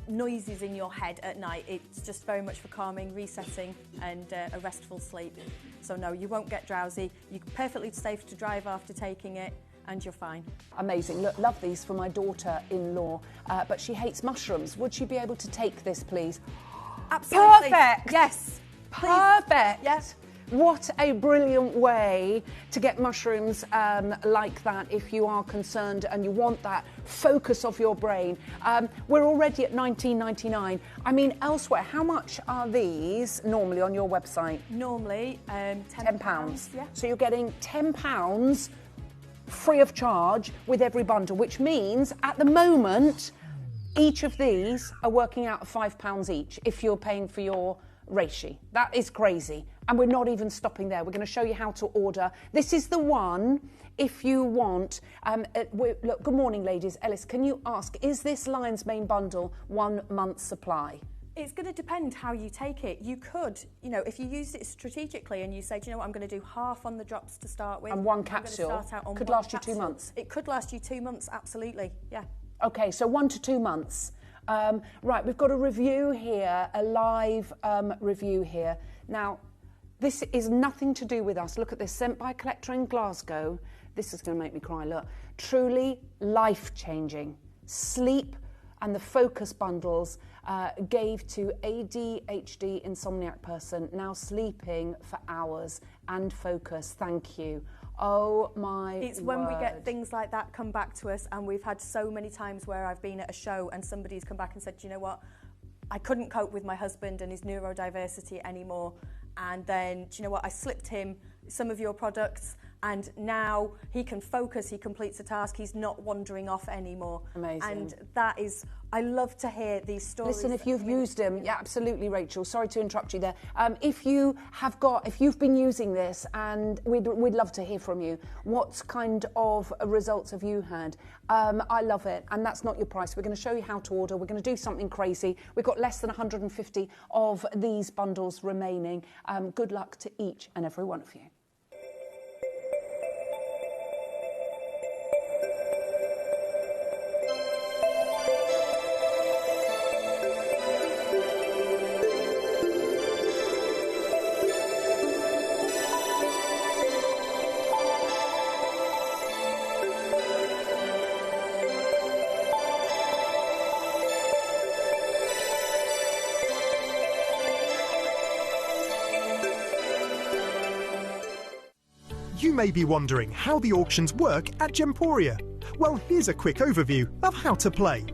noises in your head at night. It's just very much for calming, resetting and a restful sleep. So no, you won't get drowsy. You're perfectly safe to drive after taking it. And you're fine. Amazing. Look, love these for my daughter-in-law, but she hates mushrooms. Would she be able to take this, please? Absolutely. Perfect. Yes. Perfect. Yes. What a brilliant way to get mushrooms like that if you are concerned and you want that focus of your brain. We're already at $19.99. I mean, elsewhere, how much are these normally on your website? Normally, £10. Yeah. So you're getting £10 free of charge with every bundle, which means at the moment each of these are working out at £5 each if you're paying for your reishi. That is crazy, and we're not even stopping there. We're going to show you how to order. This is the one if you want. Look, good morning, ladies. Ellis, can you ask, is this Lion's Mane bundle 1 month's supply? It's going to depend how you take it. You could, if you used it strategically and you say, do you know what, I'm going to do half on the drops to start with. And 1 capsule could last you 2 months. It could last you 2 months, absolutely, yeah. Okay, so 1 to 2 months. Right, we've got a review here, a live review here. Now, this is nothing to do with us. Look at this, sent by a collector in Glasgow. This is going to make me cry, look. Truly life-changing. Sleep and the focus bundles gave to ADHD insomniac person now sleeping for hours and focus. Thank you. Oh my It's word. When we get things like that come back to us, and we've had so many times where I've been at a show and somebody's come back and said, do you know what, I couldn't cope with my husband and his neurodiversity anymore, and then, do you know what, I slipped him some of your products And now he can focus, he completes a task, he's not wandering off anymore. Amazing. And that is, I love to hear these stories. Listen, if you've used them, yeah, absolutely, Rachel. Sorry to interrupt you there. If you've been using this, and we'd love to hear from you. What kind of results have you had? I love it, and that's not your price. We're going to show you how to order. We're going to do something crazy. We've got less than 150 of these bundles remaining. Good luck to each and every one of you. You may be wondering how the auctions work at Gemporia. Well, here's a quick overview of how to play.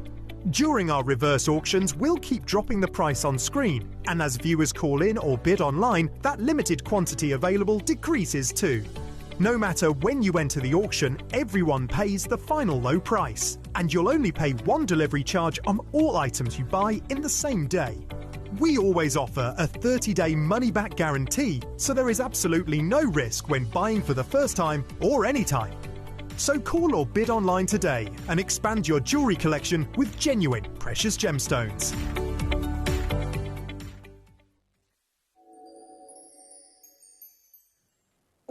During our reverse auctions, we'll keep dropping the price on screen, and as viewers call in or bid online, that limited quantity available decreases too. No matter when you enter the auction, everyone pays the final low price, and you'll only pay one delivery charge on all items you buy in the same day. We always offer a 30-day money-back guarantee, so there is absolutely no risk when buying for the first time or any time. So call or bid online today and expand your jewellery collection with genuine precious gemstones.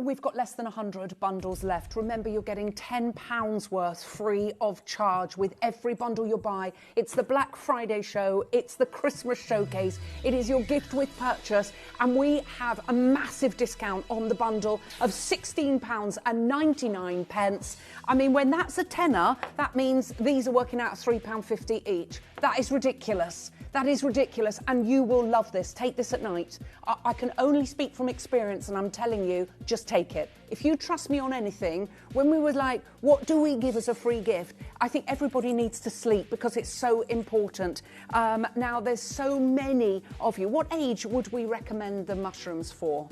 We've got less than 100 bundles left. Remember, you're getting £10 worth free of charge with every bundle you buy. It's the Black Friday show. It's the Christmas showcase. It is your gift with purchase. And we have a massive discount on the bundle of £16.99. I mean, when that's a tenner, that means these are working out at £3.50 each. That is ridiculous. That is ridiculous, and you will love this. Take this at night. I can only speak from experience, and I'm telling you, just take it. If you trust me on anything, when we were like, what do we give as a free gift? I think everybody needs to sleep because it's so important. Now, there's so many of you. What age would we recommend the mushrooms for?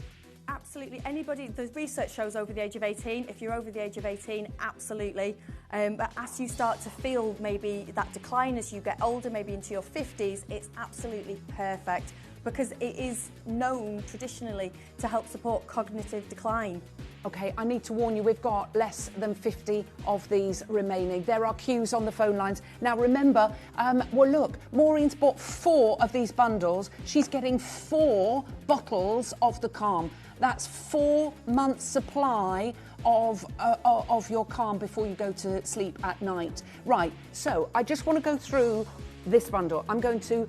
Absolutely, anybody, the research shows over the age of 18. If you're over the age of 18, absolutely. But as you start to feel maybe that decline as you get older, maybe into your 50s, it's absolutely perfect because it is known traditionally to help support cognitive decline. Okay, I need to warn you, we've got less than 50 of these remaining. There are queues on the phone lines. Now remember, well look, Maureen's bought 4 of these bundles. She's getting 4 bottles of the Calm. That's 4 months' supply of your Calm before you go to sleep at night. Right, so I just want to go through this bundle. I'm going to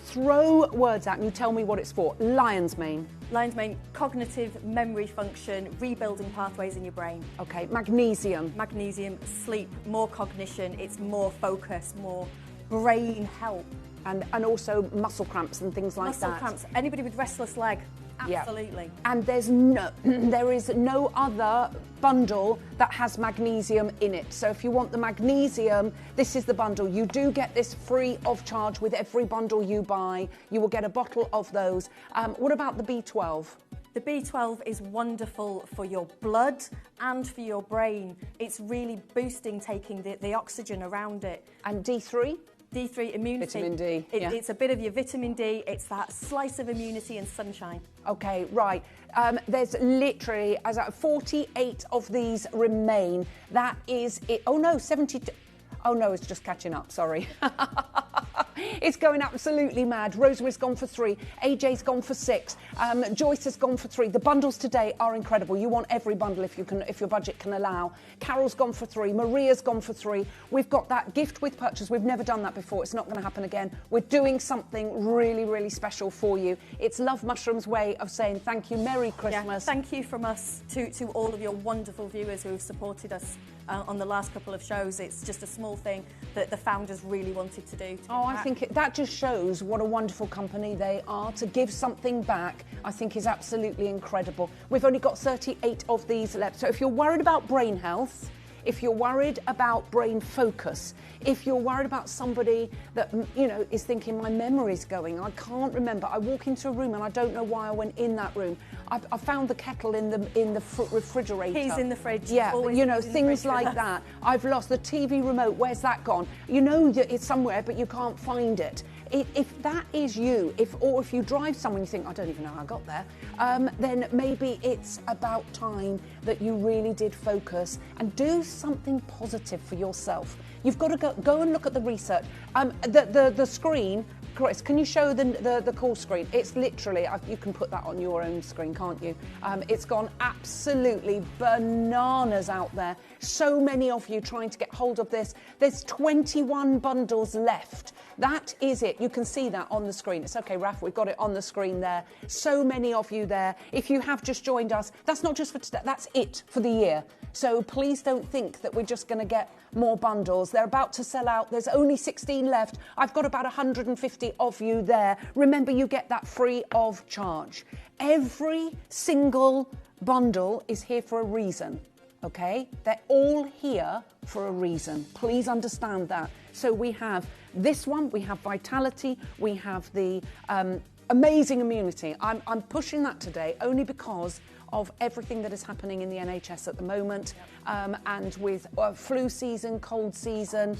throw words out and you tell me what it's for. Lion's mane. Lion's mane, cognitive memory function, rebuilding pathways in your brain. Okay, magnesium. Magnesium, sleep, more cognition, it's more focus, more brain help. And also muscle cramps and things like that. Muscle cramps, anybody with restless leg. Absolutely. Yeah. And there is no other bundle that has magnesium in it. So if you want the magnesium, this is the bundle. You do get this free of charge with every bundle you buy. You will get a bottle of those. What about the B12? The B12 is wonderful for your blood and for your brain. It's really boosting taking the oxygen around it. And D3? D3 immunity. Vitamin D. It's a bit of your vitamin D. It's that slice of immunity and sunshine. Okay, right. There's literally 48 of these remain. That is it. Oh no, 72. Oh no, it's just catching up. Sorry. It's going absolutely mad. Rosemary's gone for 3. AJ's gone for 6. Joyce has gone for 3. The bundles today are incredible. You want every bundle if your budget can allow. Carol's gone for 3. Maria's gone for 3. We've got that gift with purchase. We've never done that before. It's not going to happen again. We're doing something really, really special for you. It's Love Mushroom's way of saying thank you. Merry Christmas. Yeah, thank you from us to all of your wonderful viewers who have supported us on the last couple of shows. It's just a small thing that the founders really wanted to do. I think that just shows what a wonderful company they are. To give something back, I think is absolutely incredible. We've only got 38 of these left. So if you're worried about brain health, if you're worried about brain focus, if you're worried about somebody that, you know, is thinking my memory's going, I can't remember, I walk into a room and I don't know why I went in that room. I found the kettle in the refrigerator. Keys in the fridge. Yeah, you know, things like that. I've lost the TV remote, where's that gone? You know that it's somewhere, but you can't find it. If that is you, or if you drive someone, you think, I don't even know how I got there, then maybe it's about time that you really did focus and do something positive for yourself. You've got to go and look at the research. The screen, Chris, can you show the call screen? It's literally, you can put that on your own screen, can't you? It's gone absolutely bananas out there. So many of you trying to get hold of this. There's 21 bundles left. That is it. You can see that on the screen. It's okay, Raf, we've got it on the screen there. So many of you there. If you have just joined us, that's not just for today, that's it for the year. So please don't think that we're just going to get more bundles. They're about to sell out. There's only 16 left. I've got about 150 of you there. Remember, you get that free of charge. Every single bundle is here for a reason. Okay? They're all here for a reason. Please understand that. So we have this one, we have Vitality, we have the amazing immunity. I'm pushing that today only because of everything that is happening in the NHS at the moment, and with flu season, cold season,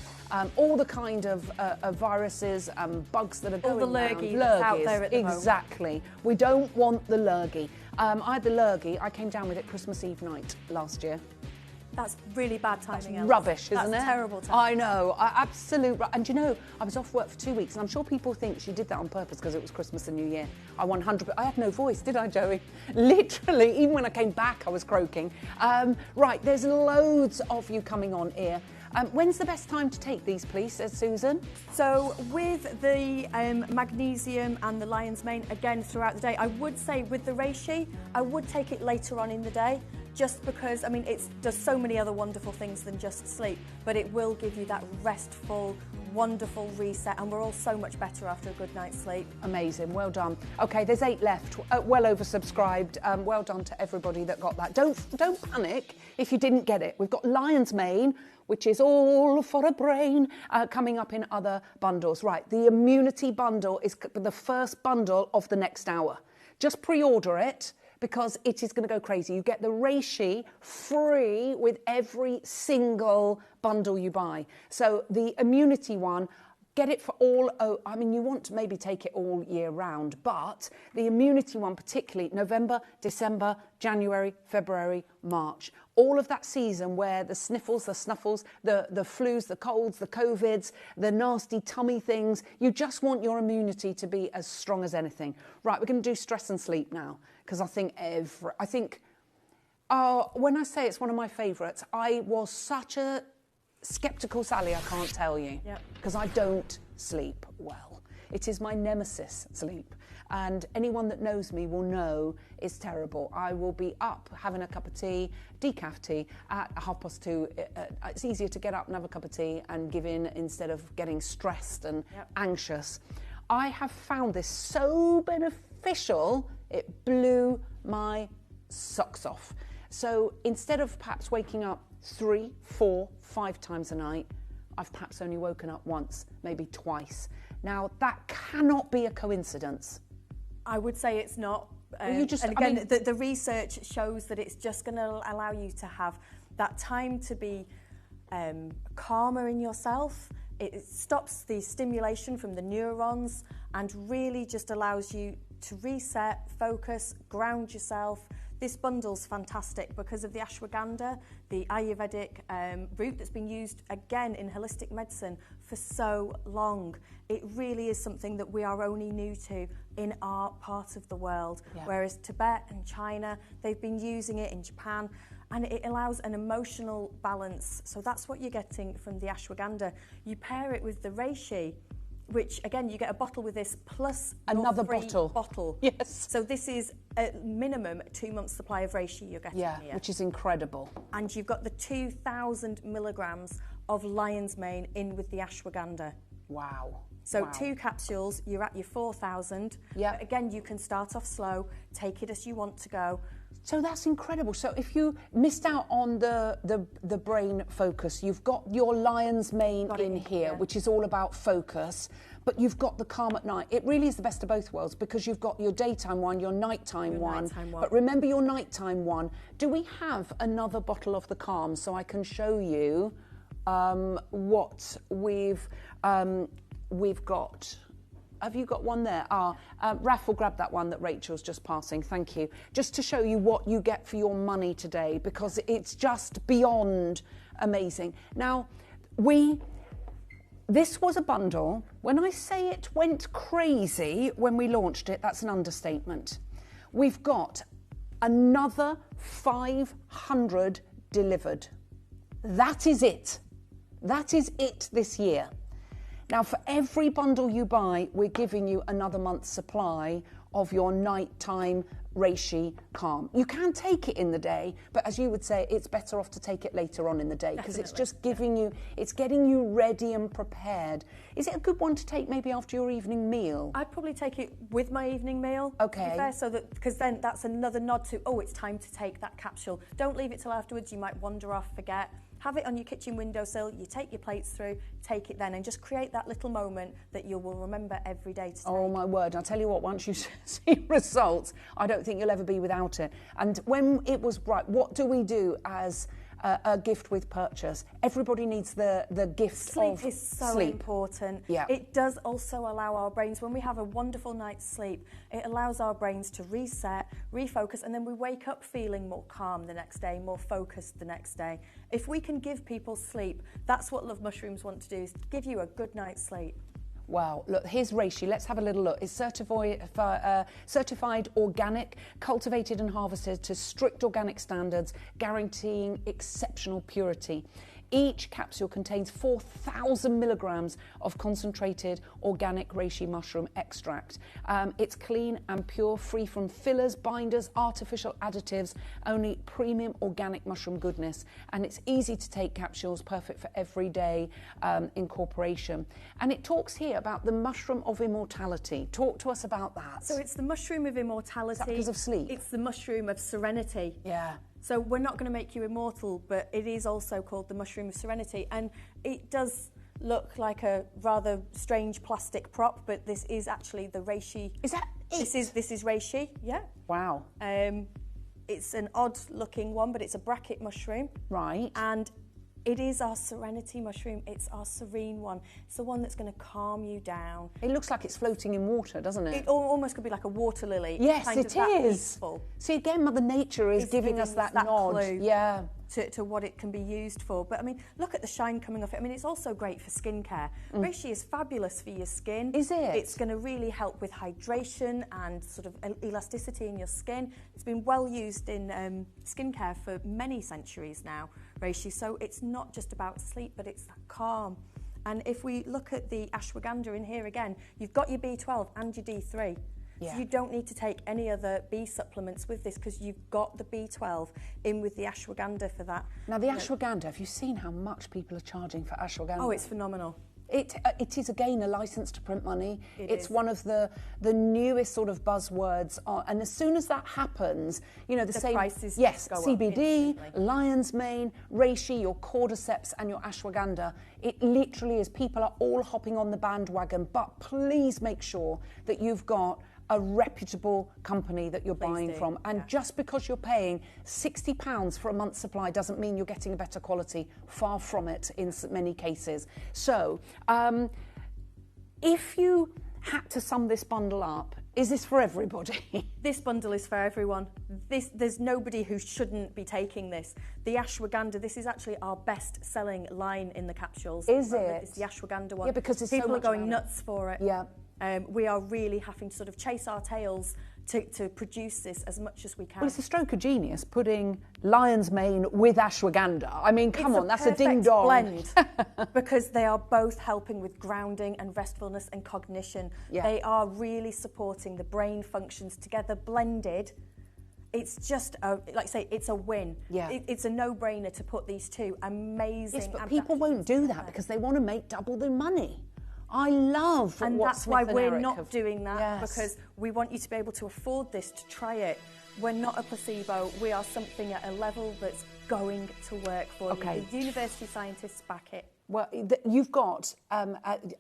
all the kind of viruses, bugs that are going around. All the lurgy that's out there at the moment. Exactly. We don't want the lurgy. I had the lurgy. I came down with it Christmas Eve night last year. That's really bad timing. That's rubbish, isn't it? That's terrible timing. I know, and you know, I was off work for 2 weeks, and I'm sure people think she did that on purpose because it was Christmas and New Year. I had no voice, did I, Joey? Literally, even when I came back, I was croaking. Right, there's loads of you coming on here. When's the best time to take these, please, Susan? So with the magnesium and the lion's mane, again, throughout the day, I would say with the reishi, I would take it later on in the day, just because, I mean, it does so many other wonderful things than just sleep, but it will give you that restful, wonderful reset, and we're all so much better after a good night's sleep. Amazing, well done. Okay, there's 8 left, well oversubscribed. Well done to everybody that got that. Don't panic if you didn't get it. We've got lion's mane, which is all for a brain, coming up in other bundles. Right, the immunity bundle is the first bundle of the next hour. Just pre-order it, because it is going to go crazy. You get the reishi free with every single bundle you buy. So the immunity one, get it for all, I mean, you want to maybe take it all year round, but the immunity one particularly, November, December, January, February, March. All of that season where the sniffles, the snuffles, the flus, the colds, the COVIDs, the nasty tummy things, you just want your immunity to be as strong as anything. Right, we're going to do stress and sleep now, because I think when I say it's one of my favourites, I was such a sceptical Sally, I can't tell you, because I don't sleep well. It is my nemesis, sleep. And anyone that knows me will know it's terrible. I will be up having a cup of tea, decaf tea, at 2:30. It's easier to get up and have a cup of tea and give in instead of getting stressed and anxious. I have found this so beneficial, it blew my socks off. So instead of perhaps waking up 3, 4, 5 times a night, I've perhaps only woken up once, maybe twice. Now, that cannot be a coincidence. I would say it's not. Well, and again, the research shows that it's just going to allow you to have that time to be calmer in yourself. It stops the stimulation from the neurons and really just allows you to reset, focus, ground yourself. This bundle's fantastic because of the ashwagandha, the Ayurvedic root that's been used again in holistic medicine for so long. It really is something that we are only new to in our part of the world, whereas Tibet and China, they've been using it in Japan, and it allows an emotional balance. So that's what you're getting from the ashwagandha. You pair it with the reishi, which again, you get a bottle with this plus another free bottle. Yes. So this is a minimum 2 months supply of reishi you're getting here. Which is incredible. And you've got the 2,000 milligrams of lion's mane in with the ashwagandha. Wow. So 2 capsules, you're at your 4,000. Yeah. But again, you can start off slow, take it as you want to go. So that's incredible. So if you missed out on the brain focus, you've got your lion's mane in here, which is all about focus, but you've got the calm at night. It really is the best of both worlds because you've got your daytime one, your nighttime one. But remember your nighttime one. Do we have another bottle of the calm so I can show you what we've got? Have you got one there? Raf will grab that one that Rachel's just passing. Thank you. Just to show you what you get for your money today, because it's just beyond amazing. Now, this was a bundle. When I say it went crazy when we launched it, that's an understatement. We've got another 500 delivered. That is it. That is it this year. Now, for every bundle you buy, we're giving you another month's supply of your nighttime reishi calm. You can take it in the day, but as you would say, it's better off to take it later on in the day because it's just giving you, it's getting you ready and prepared. Is it a good one to take maybe after your evening meal? I'd probably take it with my evening meal. Okay. To be fair, so that, because then that's another nod to, oh, it's time to take that capsule. Don't leave it till afterwards. You might wander off, forget. Have it on your kitchen windowsill, you take your plates through, take it then, and just create that little moment that you will remember every day to take. Oh my word, I'll tell you what, once you see results, I don't think you'll ever be without it. And when it was right, what do we do as a gift with purchase? Everybody needs the gift of sleep. Is so sleep. important. Yeah. It does also allow our brains, when we have a wonderful night's sleep, it allows our brains to reset, refocus, and then we wake up feeling more calm the next day, more focused the next day. If we can give people sleep, that's what Love Mushrooms want to do, is give you a good night's sleep. Wow, look, here's reishi. Let's have a little look. It's certified organic, cultivated and harvested to strict organic standards, guaranteeing exceptional purity. Each capsule contains 4,000 milligrams of concentrated organic reishi mushroom extract. It's clean and pure, free from fillers, binders, artificial additives, only premium organic mushroom goodness. And it's easy to take capsules, perfect for everyday incorporation. And it talks here about the mushroom of immortality. Talk to us about that. So it's the mushroom of immortality. Is that because of sleep? It's the mushroom of serenity. Yeah. So we're not going to make you immortal, but it is also called the mushroom of serenity. And it does look like a rather strange plastic prop, but this is actually the reishi. Is that it? This is reishi, yeah. Wow. It's an odd looking one, but it's a bracket mushroom. Right. And it is our serenity mushroom. It's our serene one. It's the one that's going to calm you down. It looks like it's floating in water, doesn't it? It almost could be like a water lily. Yes, kind it of that is. Peaceful. See, again, Mother Nature is giving us that nod. Clue yeah. To what it can be used for. But I mean, look at the shine coming off it. I mean, it's also great for skincare. Reishi is fabulous for your skin. Is it? It's going to really help with hydration and sort of elasticity in your skin. It's been well used in skincare for many centuries now, reishi. So it's not just about sleep, but it's that calm. And if we look at the ashwagandha in here again, you've got your B12 and your D3. Yeah. So you don't need to take any other B supplements with this because you've got the B12 in with the ashwagandha for that. Now, the ashwagandha, have you seen how much people are charging for ashwagandha? Oh, it's phenomenal. It is, again, a licence to print money. It's is. one of the newest sort of buzzwords. And as soon as that happens, you know, the same... prices yes, go up CBD, instantly. lion's mane, reishi, your cordyceps and your ashwagandha. It literally is. People are all hopping on the bandwagon. But please make sure that you've got a reputable company that you're buying from. And just because you're paying £60 for a month's supply doesn't mean you're getting a better quality. Far from it in many cases. So, if you had to sum this bundle up, is this for everybody? This bundle is for everyone. There's nobody who shouldn't be taking this. The ashwagandha, this is actually our best-selling line in the capsules. Is it? It's the ashwagandha one. Yeah, because it's people so are much going about it. nuts for it. Yeah. We are really having to sort of chase our tails to produce this as much as we can. Well, it's a stroke of genius putting lion's mane with ashwagandha. I mean, come on, that's a perfect ding-dong. blend because they are both helping with grounding and restfulness and cognition. Yeah. They are really supporting the brain functions together, blended. It's just, like I say, it's a win. Yeah. It's a no-brainer to put these two amazing... Yes, but people won't do that because they want to make double the money. I love and what that's Smith why and we're Eric not have- doing that, Yes. because we want you to be able to afford this, to try it. We're not a placebo. We are something at a level that's going to work for Okay. you. The university scientists back it. Well, you've got,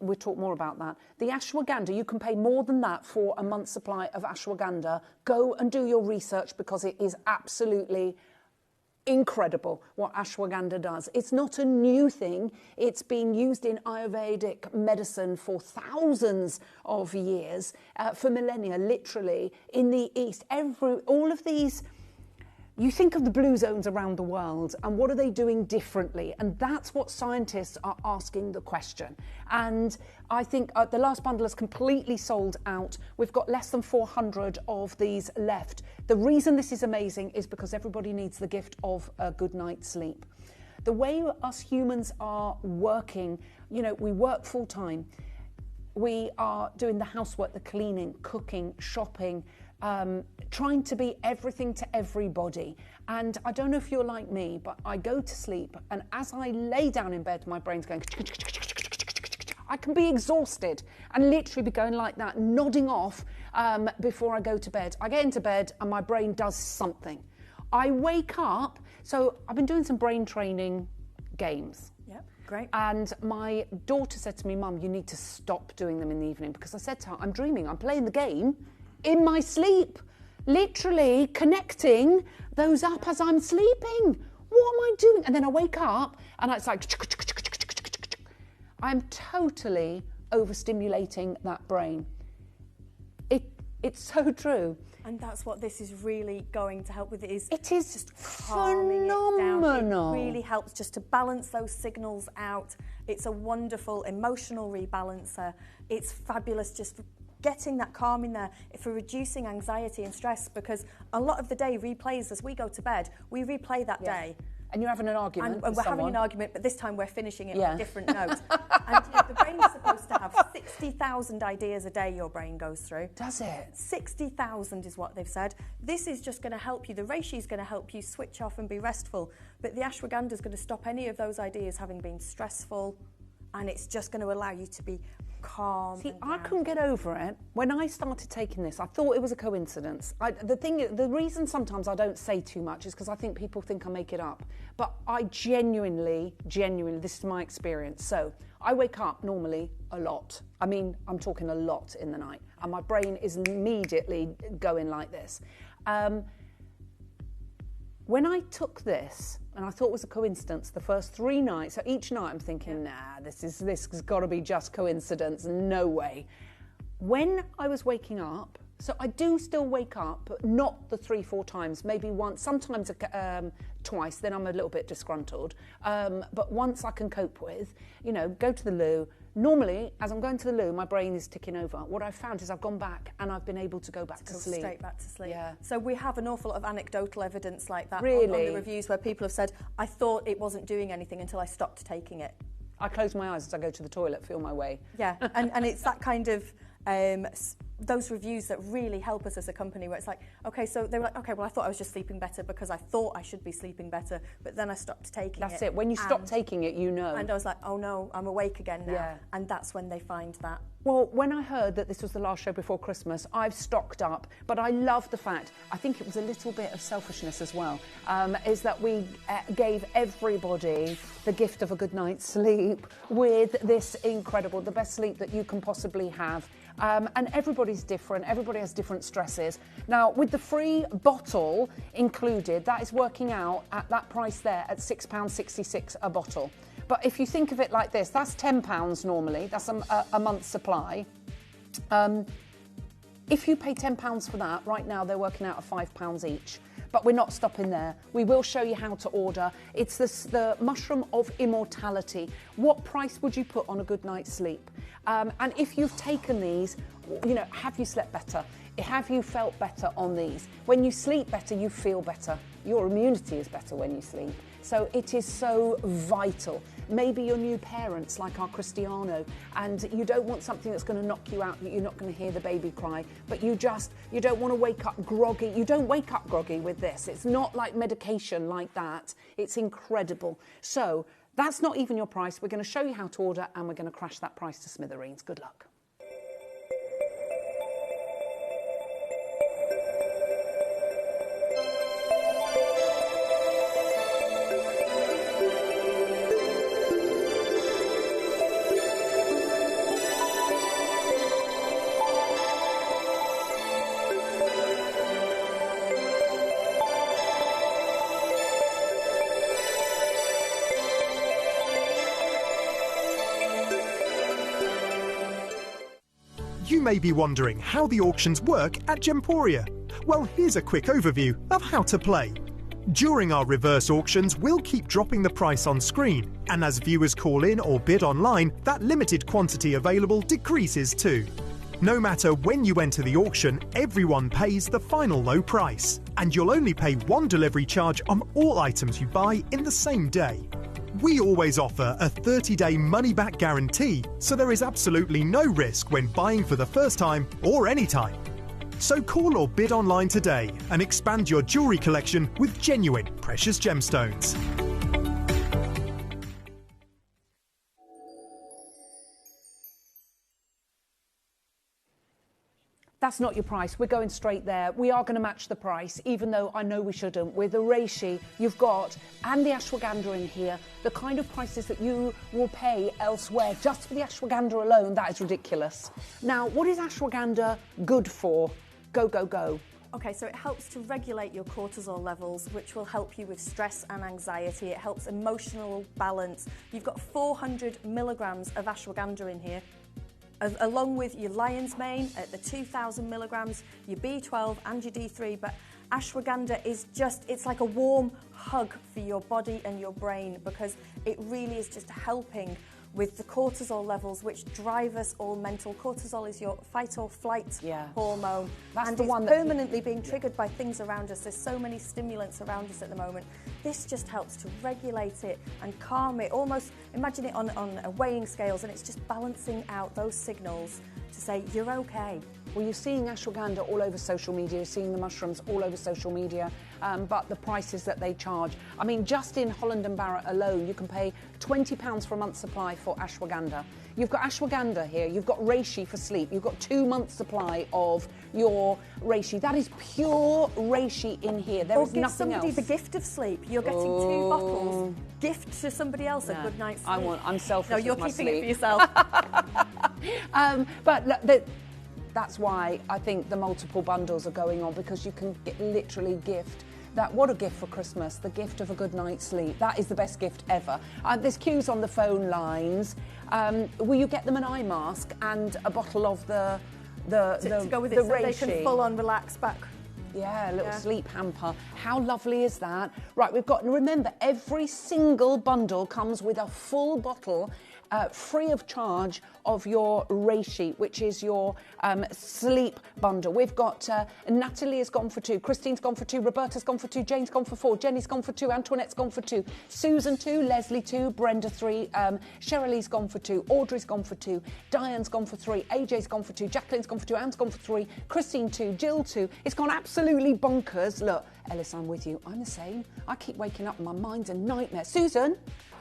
we'll talk more about that. The ashwagandha, you can pay more than that for a month's supply of ashwagandha. Go and do your research, because it is absolutely incredible what ashwagandha does. It's not a new thing. It's been used in Ayurvedic medicine for thousands of years, for millennia, literally, in the East. All of these... You think of the blue zones around the world and what are they doing differently? And that's what scientists are asking the question. And I think the last bundle is completely sold out. We've got less than 400 of these left. The reason this is amazing is because everybody needs the gift of a good night's sleep. The way us humans are working, you know, we work full time. We are doing the housework, the cleaning, cooking, shopping, trying to be everything to everybody. And I don't know if you're like me, but I go to sleep, and as I lay down in bed, my brain's going... I can be exhausted and literally be going like that, nodding off before I go to bed. I get into bed and my brain does something. I wake up, so I've been doing some brain training games. Yep, great. And my daughter said to me, Mum, you need to stop doing them in the evening, because I said to her, I'm dreaming, I'm playing the game in my sleep, literally connecting those up as I'm sleeping. What am I doing? And then I wake up and it's like, I'm totally overstimulating that brain. It's so true. And that's what this is really going to help with. It is just calming phenomenal. It down. It really helps just to balance those signals out. It's a wonderful emotional rebalancer. It's fabulous just for getting that calm in there, for reducing anxiety and stress, because a lot of the day replays as we go to bed. We replay that day. And you're having an argument and with we're having someone. an argument, but this time we're finishing it on Yeah. a different note. And you know, the brain is supposed to have 60,000 ideas a day your brain goes through. Does it? 60,000 is what they've said. This is just going to help you. The reishi is going to help you switch off and be restful. But the ashwagandha is going to stop any of those ideas having been stressful. And it's just going to allow you to be calm. See, I couldn't get over it. When I started taking this, I thought it was a coincidence. The reason sometimes I don't say too much is because I think people think I make it up. But I genuinely, this is my experience. So I wake up normally a lot. I mean, I'm talking a lot in the night. And my brain is immediately going like this. When I took this, and I thought it was a coincidence, the first 3 nights, so each night I'm thinking, nah, this has got to be just coincidence, no way. When I was waking up, so I do still wake up, but not the 3-4 times, maybe once, sometimes twice, then I'm a little bit disgruntled. But once I can cope with, you know, go to the loo. Normally, as I'm going to the loo, my brain is ticking over. What I've found is I've gone back and I've been able to go back to sleep. Straight back to sleep. Yeah. So we have an awful lot of anecdotal evidence like that Really? on the reviews, where people have said, I thought it wasn't doing anything until I stopped taking it. I close my eyes as I go to the toilet, feel my way. Yeah, and it's that kind of those reviews that really help us as a company, where it's like, okay, so they were like, okay, well, I thought I was just sleeping better because I thought I should be sleeping better, but then I stopped taking it. That's it. When you stop taking it, you know. And I was like, oh no, I'm awake again now. Yeah. And that's when they find that. Well, when I heard that this was the last show before Christmas, I've stocked up. But I love the fact, I think it was a little bit of selfishness as well, is that we gave everybody the gift of a good night's sleep with this incredible, the best sleep that you can possibly have. And everybody's different. Everybody has different stresses. Now, with the free bottle included, that is working out at that price there at £6.66 a bottle. But if you think of it like this, that's £10 normally. That's a month's supply. If you pay £10 for that, right now they're working out at £5 each. But we're not stopping there. We will show you how to order. It's the mushroom of immortality. What price would you put on a good night's sleep? And if you've taken these, you know, have you slept better? Have you felt better on these? When you sleep better, you feel better. Your immunity is better when you sleep. So it is so vital. Maybe you're new parents like our Cristiano, and you don't want something that's going to knock you out, that you're not going to hear the baby cry, but you don't want to wake up groggy. You don't wake up groggy with this. It's not like medication like that. It's incredible. So That's not even your price. We're going to show you how to order and we're going to crash that price to smithereens. Good luck. You may be wondering how the auctions work at Gemporia. Well, here's a quick overview of how to play. During our reverse auctions, we'll keep dropping the price on screen, and as viewers call in or bid online, that limited quantity available decreases too. No matter when you enter the auction, everyone pays the final low price, and you'll only pay one delivery charge on all items you buy in the same day. We always offer a 30-day money-back guarantee, so there is absolutely no risk when buying for the first time or any time. So call or bid online today and expand your jewellery collection with genuine precious gemstones. That's not your price. We're going straight there. We are going to match the price, even though I know we shouldn't. With the reishi you've got and the ashwagandha in here, the kind of prices that you will pay elsewhere just for the ashwagandha alone, that is ridiculous. Now, what is ashwagandha good for? Go, go, go. Okay, so it helps to regulate your cortisol levels, which will help you with stress and anxiety. It helps emotional balance. You've got 400 milligrams of ashwagandha in here, along with your lion's mane at the 2,000 milligrams, your B12 and your D3, but ashwagandha is just, it's like a warm hug for your body and your brain, because it really is just helping with the cortisol levels, which drive us all mental. Cortisol is your fight or flight hormone. That's and the it's one that permanently being triggered by things around us. There's so many stimulants around us at the moment. This just helps to regulate it and calm it. Almost imagine it on a weighing scales, and it's just balancing out those signals to say, you're okay. Well, you're seeing ashwagandha all over social media, you're seeing the mushrooms all over social media, but the prices that they charge. I mean, just in Holland and Barrett alone, you can pay £20 for a month's supply for ashwagandha. You've got ashwagandha here, you've got reishi for sleep, you've got 2 months supply of your reishi. That is pure reishi in here. There is nothing else. Or give somebody the gift of sleep. You're getting 2 bottles. Gift to somebody else a good night's sleep. I'm selfish. No, you're with my keeping sleep. it for yourself. But look, that's why I think the multiple bundles are going on, because you can literally gift that. What a gift for Christmas, the gift of a good night's sleep. That is the best gift ever. There's queues on the phone lines. Will you get them an eye mask and a bottle of to go with it, so they can full on relax back? Yeah, a little sleep hamper. How lovely is that? Right, we've got, remember, every single bundle comes with a full bottle free of charge of your reishi, which is your sleep bundle. We've got Natalie has gone for 2, Christine's gone for 2, Roberta's gone for 2, Jane's gone for 4, Jenny's gone for 2, Antoinette's gone for 2, Susan 2, Leslie 2, Brenda 3, Shirley's gone for 2, Audrey's gone for 2, Diane's gone for 3, AJ's gone for 2, Jacqueline's gone for 2, Anne's gone for 3, Christine 2, Jill 2. It's gone absolutely bonkers. Look, Ellis, I'm with you. I'm the same. I keep waking up and my mind's a nightmare. Susan,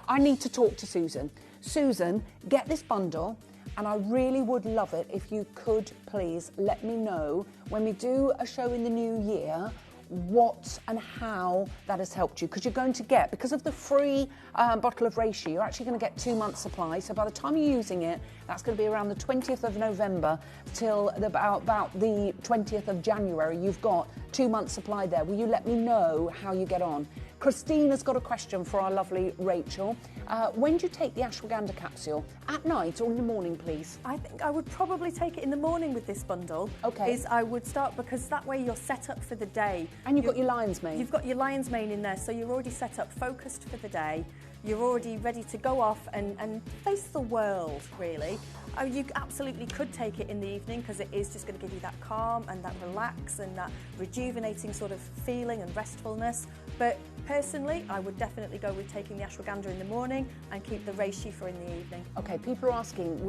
I need to talk to Susan. Susan, get this bundle, and I really would love it if you could please let me know when we do a show in the new year what and how that has helped you, because you're going to get, because of the free bottle of reishi, you're actually going to get 2 months supply. So by the time you're using it, that's going to be around the 20th of November till about the 20th of January. You've got 2 months supply there. Will you let me know how you get on? Christina's got a question for our lovely Rachel. When do you take the ashwagandha capsule? At night or in the morning, please? I think I would probably take it in the morning with this bundle. Okay. I would start, because that way you're set up for the day. And you've got your lion's mane. You've got your lion's mane in there, so you're already set up, focused for the day. You're already ready to go off and face the world, really. You absolutely could take it in the evening, because it is just going to give you that calm and that relax and that rejuvenating sort of feeling and restfulness. But personally, I would definitely go with taking the ashwagandha in the morning and keep the reishi for in the evening. Okay, people are asking,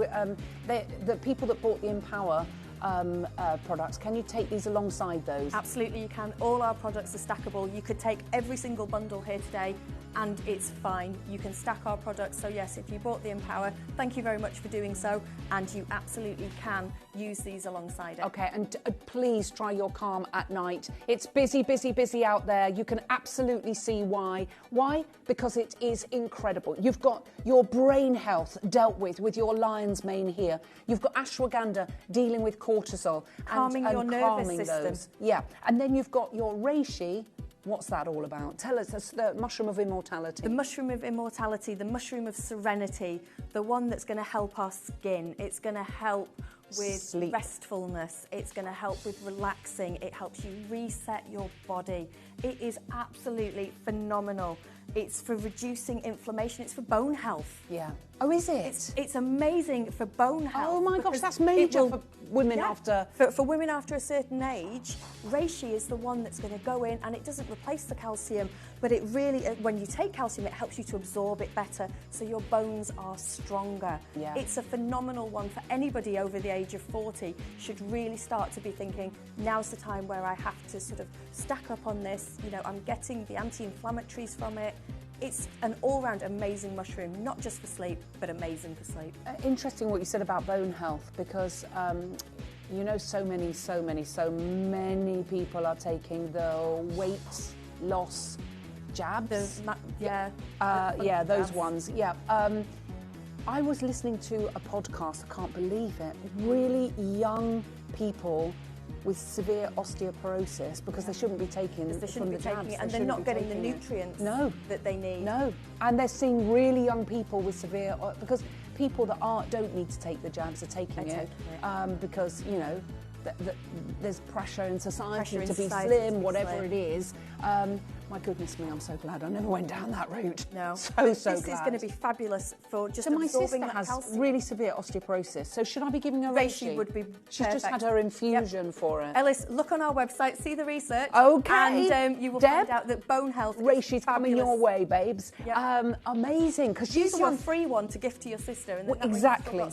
the people that bought the Empower products. Can you take these alongside those? Absolutely, you can. All our products are stackable. You could take every single bundle here today and it's fine. You can stack our products. So yes, if you bought the Empower, thank you very much for doing so, and you absolutely can use these alongside it. Okay, and please try your Calm at night. It's busy, busy, busy out there. You can absolutely see why. Why? Because it is incredible. You've got your brain health dealt with your lion's mane here. You've got ashwagandha dealing with cortisol. Calming your nervous system. Those. Yeah, and then you've got your reishi. What's that all about? Tell us, that's the mushroom of immortality. The mushroom of immortality, the mushroom of serenity, the one that's going to help our skin. It's going to help with sleep, restfulness. It's going to help with relaxing. It helps you reset your body. It is absolutely phenomenal. It's for reducing inflammation. It's for bone health. Yeah. Oh, is it? It's amazing for bone health. Oh my gosh, that's major for women after... For women after a certain age, reishi is the one that's going to go in, and it doesn't replace the calcium, but it really, when you take calcium, it helps you to absorb it better, so your bones are stronger. Yeah. It's a phenomenal one for anybody over the age of 40. Should really start to be thinking, now's the time where I have to sort of stack up on this. You know, I'm getting the anti-inflammatories from it. It's an all-round amazing mushroom, not just for sleep, but amazing for sleep. Interesting what you said about bone health, because you know, so many people are taking the weight loss jabs. Those jabs. Ones. Yeah. I was listening to a podcast, I can't believe it, really young people with severe osteoporosis, because they shouldn't be taking from the jabs. And they're not getting the nutrients that they need. No, and they're seeing really young people with severe, because people that don't need to take the jabs are taking it, because, you know, there's pressure in society to be slim, whatever it is. My goodness me, I'm so glad I never went down that route. No. So glad. This is going to be fabulous for just absorbing that calcium. My sister has really severe osteoporosis, so should I be giving her reishi? Would be She's perfect. just had her infusion for it. Ellis, look on our website, see the research. Okay. And you will find out that bone health Reishi's coming your way, babes. Yep. Amazing, because she's your free one to gift to your sister. And then exactly.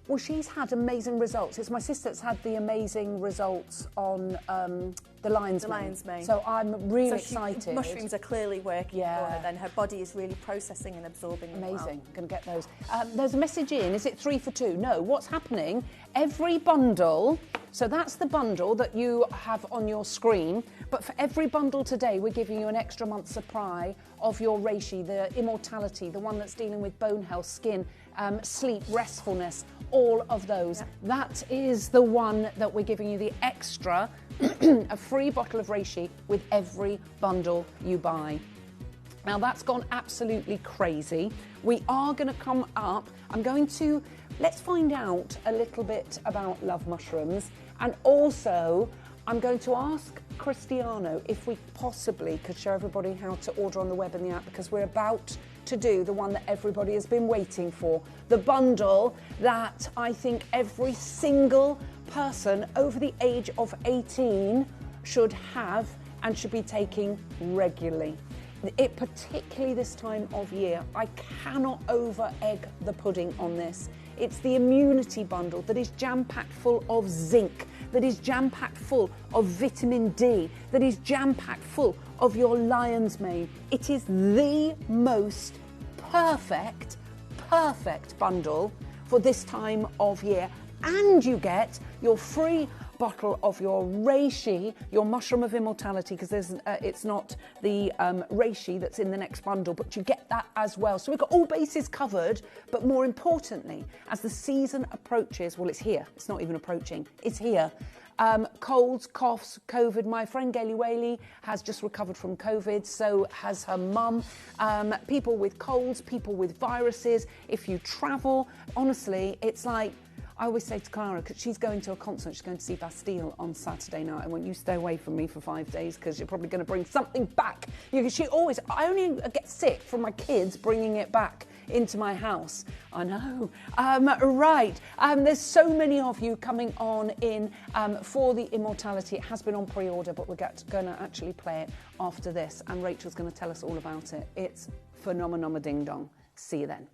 Well, she's had amazing results. It's my sister that's had the amazing results on the lion's mane. So I'm really excited. Mushrooms are clearly working for her then. Her body is really processing and absorbing them. Amazing. Going to get those. There's a message in. Is it 3 for 2? No. What's happening? Every bundle, so that's the bundle that you have on your screen, but for every bundle today, we're giving you an extra month's supply of your reishi, the immortality, the one that's dealing with bone health, skin, sleep, restfulness, all of those. Yep. That is the one that we're giving you the extra, a free bottle of reishi with every bundle you buy. Now that's gone absolutely crazy. We are going to come up, let's find out a little bit about love mushrooms, and also I'm going to ask Cristiano if we possibly could show everybody how to order on the web and the app, because we're about to do the one that everybody has been waiting for, the bundle that I think every single person over the age of 18 should have and should be taking regularly. It, particularly this time of year, I cannot over-egg the pudding on this. It's the immunity bundle that is jam-packed full of zinc, that is jam-packed full of vitamin D, that is jam-packed full of your lion's mane. It is the most perfect bundle for this time of year. And you get your free bottle of your reishi, your mushroom of immortality, because it's not the reishi that's in the next bundle, but you get that as well. So we've got all bases covered, but more importantly, as the season approaches, well, it's here. It's not even approaching. It's here. Colds, coughs, COVID. My friend Gaily Whaley has just recovered from COVID, so has her mum. People with colds, people with viruses. If you travel, honestly, it's like, I always say to Clara, because she's going to a concert, she's going to see Bastille on Saturday night. I want you to stay away from me for 5 days, because you're probably going to bring something back. I only get sick from my kids bringing it back into my house. I know. Right. There's so many of you coming on in for the immortality. It has been on pre-order, but we're going to actually play it after this, and Rachel's going to tell us all about it. It's phenomenal ding dong. See you then.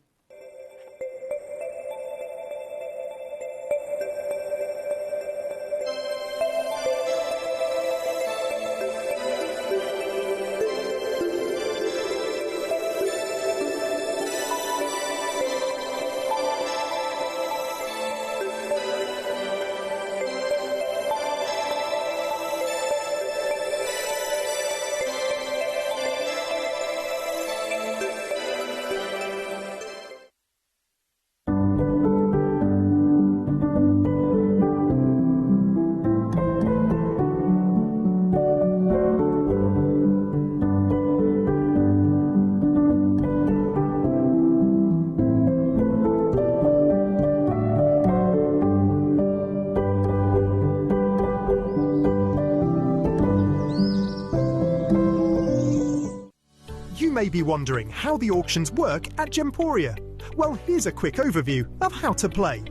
may be wondering how the auctions work at Gemporia. Well, here's a quick overview of how to play.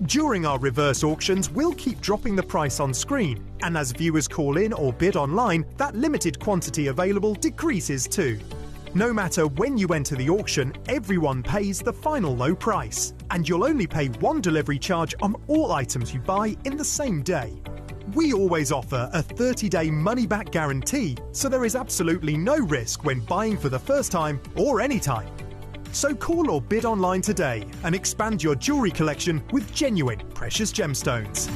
During our reverse auctions, we'll keep dropping the price on screen, and as viewers call in or bid online, that limited quantity available decreases too. No matter when you enter the auction, everyone pays the final low price, and you'll only pay one delivery charge on all items you buy in the same day. We always offer a 30-day money-back guarantee, so there is absolutely no risk when buying for the first time or any time. So call or bid online today and expand your jewellery collection with genuine precious gemstones.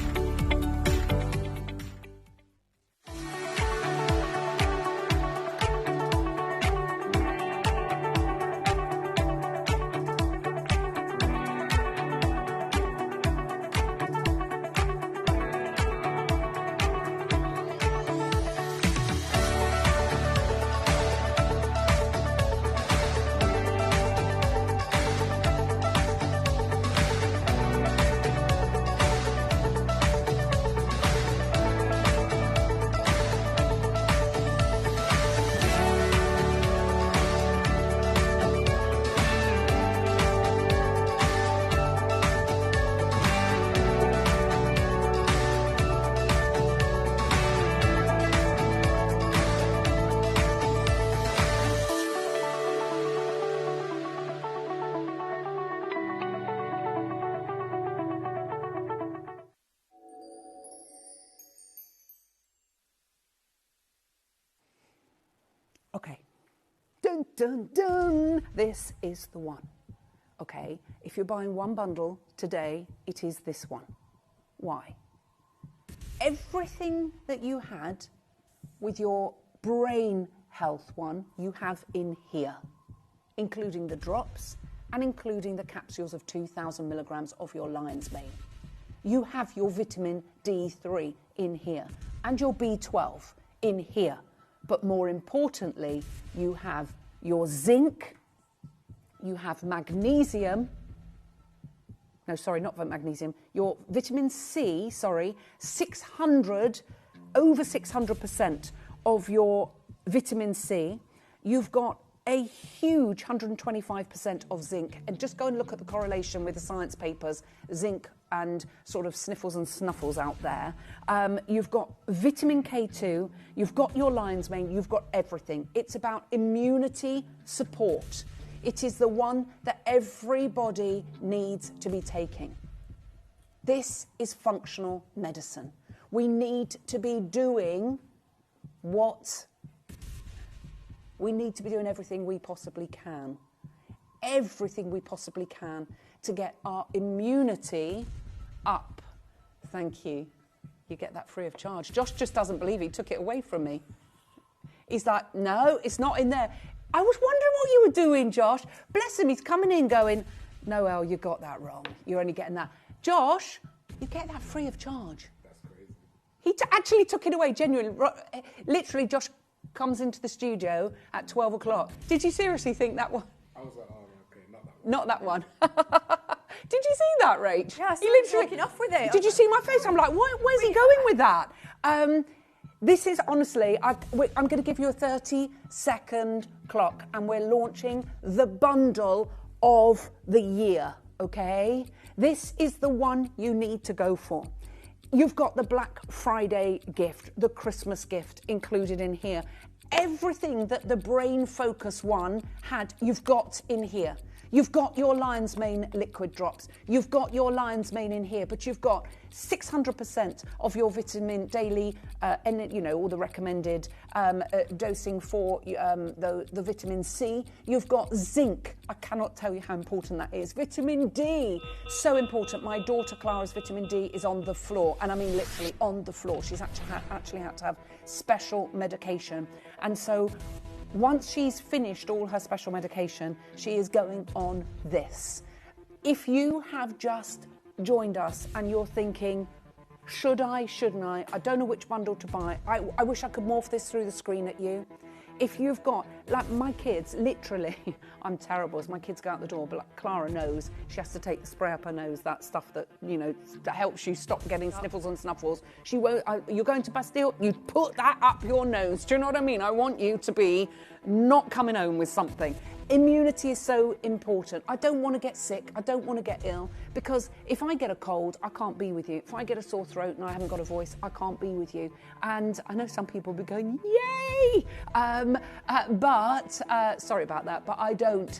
Okay. Dun, dun, dun. This is the one. Okay. If you're buying one bundle today, it is this one. Why? Everything that you had with your brain health one, you have in here, including the drops and including the capsules of 2,000 milligrams of your lion's mane. You have your vitamin D3 in here and your B12 in here. But more importantly, you have your zinc, you have magnesium, no, sorry, not magnesium, your vitamin C, sorry, over 600% of your vitamin C. You've got a huge 125% of zinc. And just go and look at the correlation with the science papers, zinc and sort of sniffles and snuffles out there. You've got vitamin K2, you've got your lion's mane, you've got everything. It's about immunity support. It is the one that everybody needs to be taking. This is functional medicine. We need to be doing we need to be doing everything we possibly can. Everything we possibly can to get our immunity up. Thank you. You get that free of charge. Josh just doesn't believe he took it away from me. He's like, no, it's not in there. I was wondering what you were doing, Josh. Bless him, he's coming in going, no, El, you got that wrong. You're only getting that. Josh, you get that free of charge. That's crazy. He actually took it away, genuinely. Literally, Josh comes into the studio at 12 o'clock. Did you seriously think that one? I was like, oh, okay, not that one. Not that one. Did you see that, Rach? Yeah, I saw him walking off with it. Did you see my face? I'm like, where's he going with that? This is honestly, I'm going to give you a 30-second clock, and we're launching the bundle of the year, okay? This is the one you need to go for. You've got the Black Friday gift, the Christmas gift included in here. Everything that the Brain Focus one had, you've got in here. You've got your lion's mane liquid drops. You've got your lion's mane in here, but you've got 600% of your vitamin daily, all the recommended dosing for the vitamin C. You've got zinc. I cannot tell you how important that is. Vitamin D, so important. My daughter Clara's vitamin D is on the floor, and I mean literally on the floor. She's actually had to have special medication. And so once she's finished all her special medication, she is going on this. If you have just joined us and you're thinking, should I, shouldn't I don't know which bundle to buy, I wish I could morph this through the screen at you. If you've got, like my kids, literally, I'm terrible as my kids go out the door, but like Clara knows she has to take the spray up her nose, that stuff that, you know, that helps you stop getting sniffles and snuffles. She won't, you're going to Bastille, you put that up your nose. Do you know what I mean? I want you to be not coming home with something. Immunity is so important. I don't want to get sick. I don't want to get ill, because if I get a cold, I can't be with you. If I get a sore throat and I haven't got a voice, I can't be with you. And I know some people will be going, yay! Sorry about that, but I don't.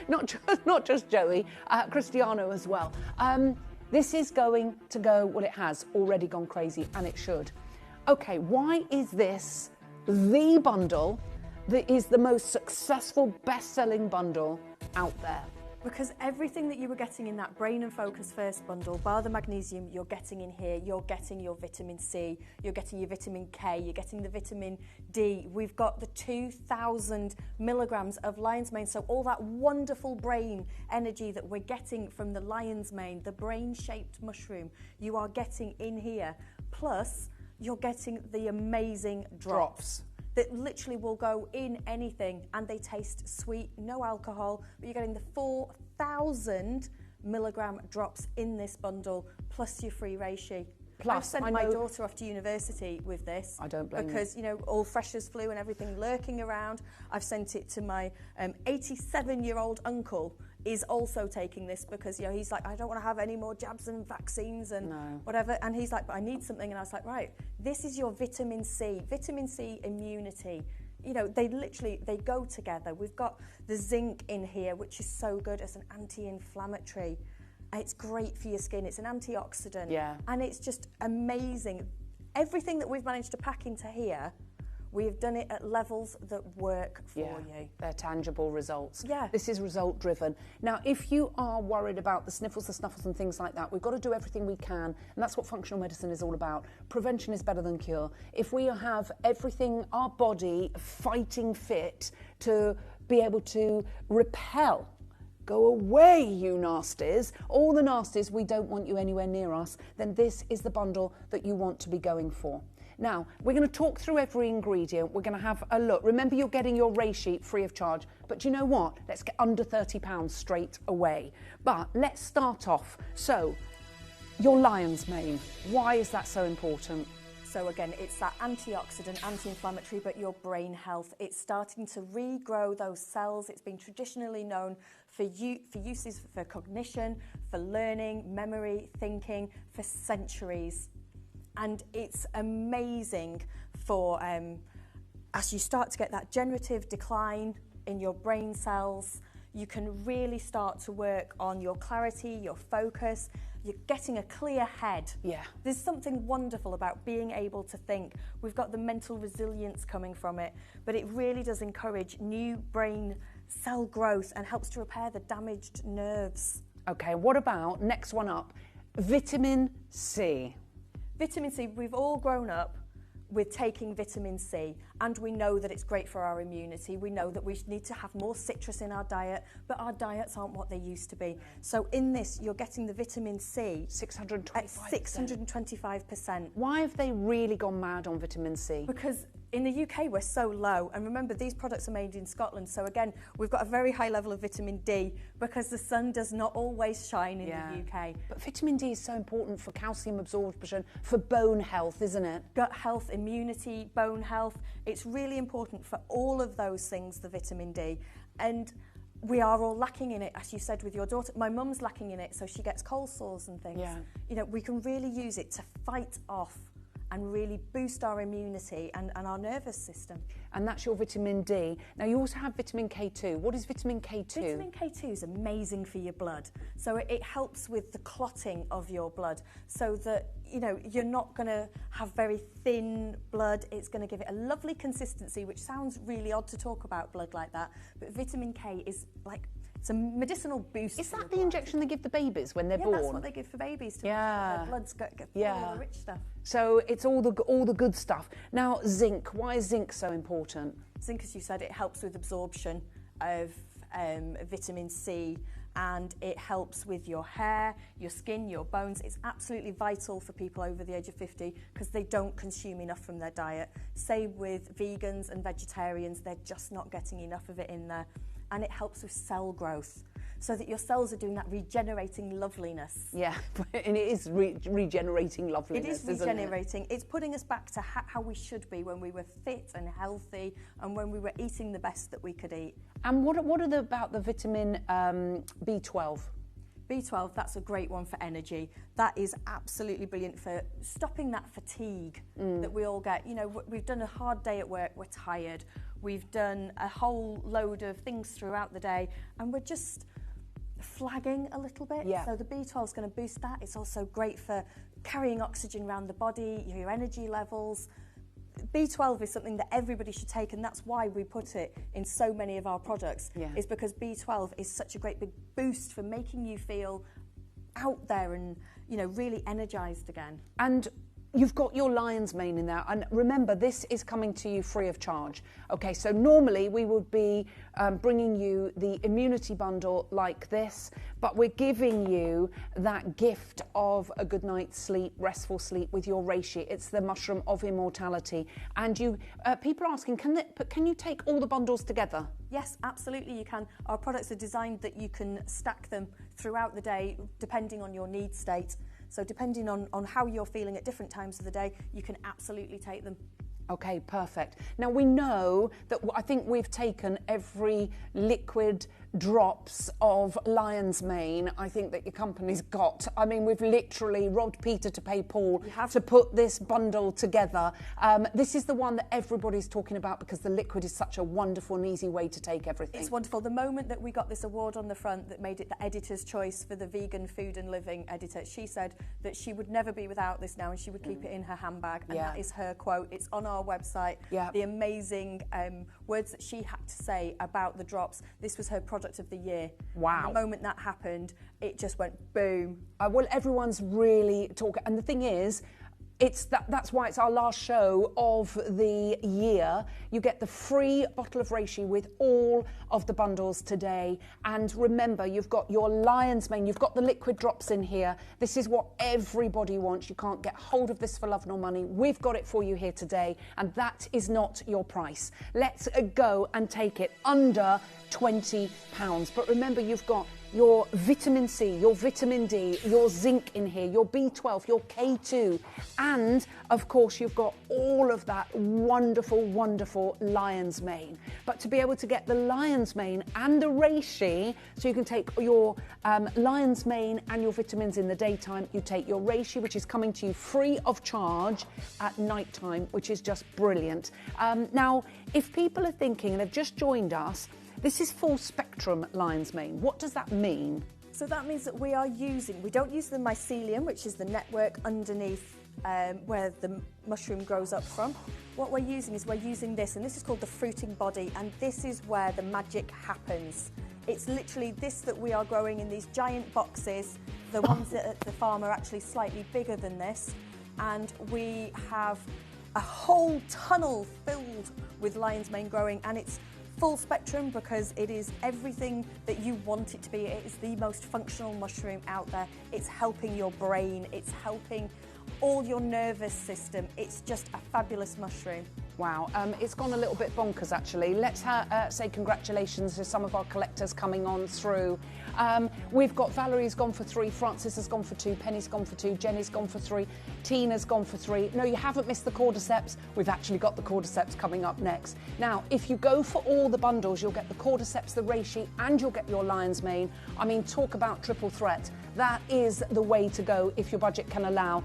not just Joey, Cristiano as well. This is going to go, well, it has already gone crazy, and it should. Okay, why is this the bundle that is the most successful, best-selling bundle out there? Because everything that you were getting in that Brain and Focus First bundle, bar the magnesium, you're getting in here. You're getting your vitamin C, you're getting your vitamin K, you're getting the vitamin D. We've got the 2,000 milligrams of lion's mane, so all that wonderful brain energy that we're getting from the lion's mane, the brain-shaped mushroom, you are getting in here. Plus, you're getting the amazing drops that literally will go in anything, and they taste sweet, no alcohol, but you're getting the 4,000 milligram drops in this bundle, plus your free reishi. Plus, I've sent my daughter off to university with this. I don't blame because, you know, all freshers flu and everything lurking around. I've sent it to my 87-year-old uncle, is also taking this because, you know, he's like, I don't want to have any more jabs and vaccines and whatever. And he's like, but I need something. And I was like, right, this is your vitamin C immunity. You know, they go together. We've got the zinc in here, which is so good as an anti-inflammatory. It's great for your skin. It's an antioxidant. Yeah. And it's just amazing. Everything that we've managed to pack into here, we've done it at levels that work for you. They're tangible results. Yeah. This is result driven. Now, if you are worried about the sniffles, the snuffles and things like that, we've got to do everything we can. And that's what functional medicine is all about. Prevention is better than cure. If we have everything, our body fighting fit to be able to repel, go away, you nasties, all the nasties, we don't want you anywhere near us, then this is the bundle that you want to be going for. Now, we're going to talk through every ingredient. We're going to have a look. Remember, you're getting your ray sheet free of charge. But do you know what? Let's get under £30 straight away. But let's start off. So, your lion's mane. Why is that so important? So again, it's that antioxidant, anti-inflammatory, but your brain health. It's starting to regrow those cells. It's been traditionally known for uses for cognition, for learning, memory, thinking, for centuries. And it's amazing for, as you start to get that generative decline in your brain cells, you can really start to work on your clarity, your focus. You're getting a clear head. Yeah. There's something wonderful about being able to think. We've got the mental resilience coming from it, but it really does encourage new brain cell growth and helps to repair the damaged nerves. Okay, what about, next one up, vitamin C? Vitamin C, we've all grown up with taking vitamin C, and we know that it's great for our immunity. We know that we need to have more citrus in our diet, but our diets aren't what they used to be. So in this, you're getting the vitamin C 625%. Why have they really gone mad on vitamin C? Because in the UK, we're so low. And remember, these products are made in Scotland. So again, we've got a very high level of vitamin D because the sun does not always shine in the UK. But vitamin D is so important for calcium absorption, for bone health, isn't it? Gut health, immunity, bone health. It's really important for all of those things, the vitamin D. And we are all lacking in it, as you said with your daughter. My mum's lacking in it, so she gets cold sores and things. Yeah. You know, we can really use it to fight off and really boost our immunity and our nervous system. And that's your vitamin D. Now, you also have vitamin K2. What is vitamin K2? Vitamin K2 is amazing for your blood. So it helps with the clotting of your blood so that, you know, you're not going to have very thin blood. It's going to give it a lovely consistency, which sounds really odd to talk about blood like that. But vitamin K is like, it's a medicinal boost. Is that the injection they give the babies when they're born? Yeah, that's what they give for babies to make sure their blood's get full of all the rich stuff. So it's all the good stuff. Now, zinc. Why is zinc so important? Zinc, as you said, it helps with absorption of vitamin C and it helps with your hair, your skin, your bones. It's absolutely vital for people over the age of 50 because they don't consume enough from their diet. Same with vegans and vegetarians, they're just not getting enough of it in there. And it helps with cell growth, so that your cells are doing that regenerating loveliness. Yeah, and it is regenerating loveliness. It is regenerating. It's putting us back to how we should be when we were fit and healthy and when we were eating the best that we could eat. And what are about the vitamin B12? B12, that's a great one for energy. That is absolutely brilliant for stopping that fatigue that we all get. You know, we've done a hard day at work, we're tired. We've done a whole load of things throughout the day and we're just flagging a little bit. Yeah. So the B12 is going to boost that. It's also great for carrying oxygen around the body, your energy levels. B12 is something that everybody should take, and that's why we put it in so many of our products, is because B12 is such a great big boost for making you feel out there and, you know, really energized again. And you've got your lion's mane in there, and remember, this is coming to you free of charge. Okay, so normally we would be bringing you the immunity bundle like this, but we're giving you that gift of a good night's sleep, restful sleep with your reishi. It's the mushroom of immortality. And you, people are asking, can you take all the bundles together? Yes, absolutely you can. Our products are designed that you can stack them throughout the day, depending on your need state. So depending on how you're feeling at different times of the day, you can absolutely take them. Okay, perfect. Now we know that I think we've taken every liquid drops of lion's mane I think that your company's got. I mean, we've literally robbed Peter to pay Paul to put this bundle together. This is the one that everybody's talking about because the liquid is such a wonderful and easy way to take everything. It's wonderful. The moment that we got this award on the front that made it the editor's choice for the Vegan Food and Living editor, she said that she would never be without this now and she would keep it in her handbag. And that is her quote. It's on our website. The amazing words that she had to say about the drops. This was her product of the year. Wow. And the moment that happened, it just went boom. Well, everyone's really talking. And the thing is, that's why it's our last show of the year. You get the free bottle of reishi with all of the bundles today. And remember, you've got your lion's mane, you've got the liquid drops in here. This is what everybody wants. You can't get hold of this for love nor money. We've got it for you here today, and that is not your price. Let's go and take it under £20. But remember, you've got your vitamin C, your vitamin D, your zinc in here, your B12, your K2, and of course you've got all of that wonderful, wonderful lion's mane. But to be able to get the lion's mane and the reishi, so you can take your lion's mane and your vitamins in the daytime, you take your reishi, which is coming to you free of charge at night time, which is just brilliant. Now, if people are thinking and have just joined us, this is full spectrum lion's mane. What does that mean? So that means that we don't use the mycelium, which is the network underneath where the mushroom grows up from. What we're using this, and this is called the fruiting body, and this is where the magic happens. It's literally this that we are growing in these giant boxes. The ones at the farm are actually slightly bigger than this, and we have a whole tunnel filled with lion's mane growing, and it's full spectrum because it is everything that you want it to be. It is the most functional mushroom out there. It's helping your brain, it's helping all your nervous system. It's just a fabulous mushroom. Wow, it's gone a little bit bonkers actually. Let's say congratulations to some of our collectors coming on through. We've got Valerie's gone for 3, Francis has gone for 2, Penny's gone for 2, Jenny's gone for 3, Tina's gone for 3. No, you haven't missed the cordyceps. We've actually got the cordyceps coming up next. Now, if you go for all the bundles, you'll get the cordyceps, the reishi, and you'll get your lion's mane. I mean, talk about triple threat. That is the way to go if your budget can allow.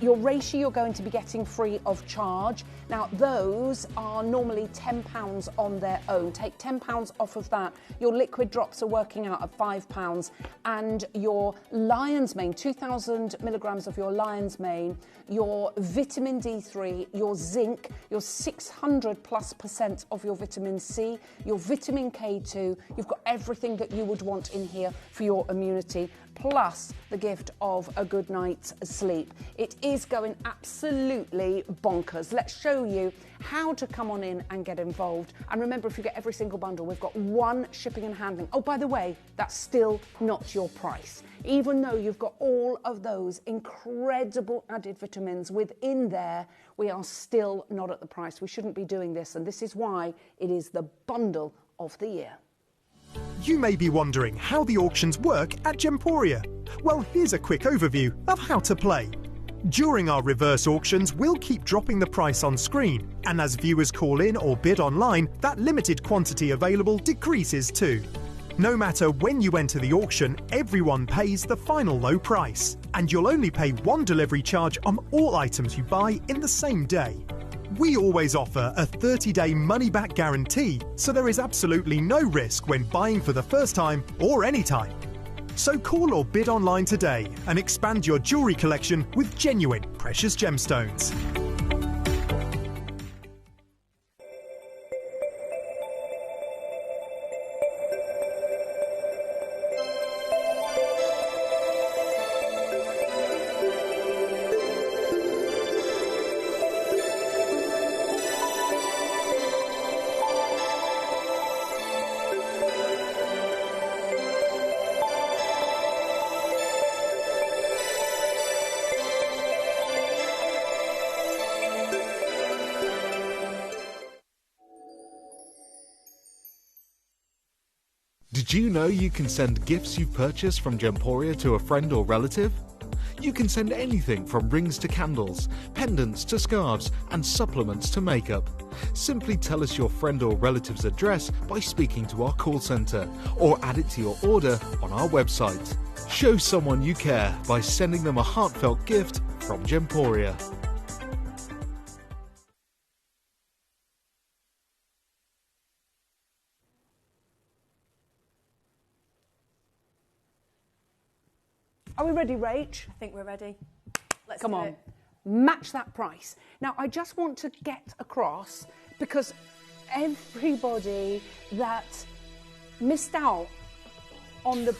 Your reishi you're going to be getting free of charge. Now, those are normally £10 on their own. Take £10 off of that. Your liquid drops are working out at £5. And your lion's mane, 2,000 milligrams of your lion's mane, your vitamin D3, your zinc, your 600+% of your vitamin C, your vitamin K2. You've got everything that you would want in here for your immunity. plus the gift of a good night's sleep. It is going absolutely bonkers. Let's show you how to come on in and get involved. And remember, if you get every single bundle, we've got 1 shipping and handling. Oh, by the way, that's still not your price. Even though you've got all of those incredible added vitamins within there, we are still not at the price. We shouldn't be doing this, and this is why it is the bundle of the year. You may be wondering how the auctions work at Gemporia. Well, here's a quick overview of how to play. During our reverse auctions, we'll keep dropping the price on screen, and as viewers call in or bid online, that limited quantity available decreases too. No matter when you enter the auction, everyone pays the final low price, and you'll only pay 1 delivery charge on all items you buy in the same day. We always offer a 30-day money-back guarantee, so there is absolutely no risk when buying for the first time or any time. So call or bid online today and expand your jewellery collection with genuine precious gemstones. Did you know you can send gifts you've purchased from Gemporia to a friend or relative? You can send anything from rings to candles, pendants to scarves, and supplements to makeup. Simply tell us your friend or relative's address by speaking to our call centre, or add it to your order on our website. Show someone you care by sending them a heartfelt gift from Gemporia. Are we ready, Rach? I think we're ready. Let's Come do on, it. match that price. Now, I just want to get across, because everybody that missed out on the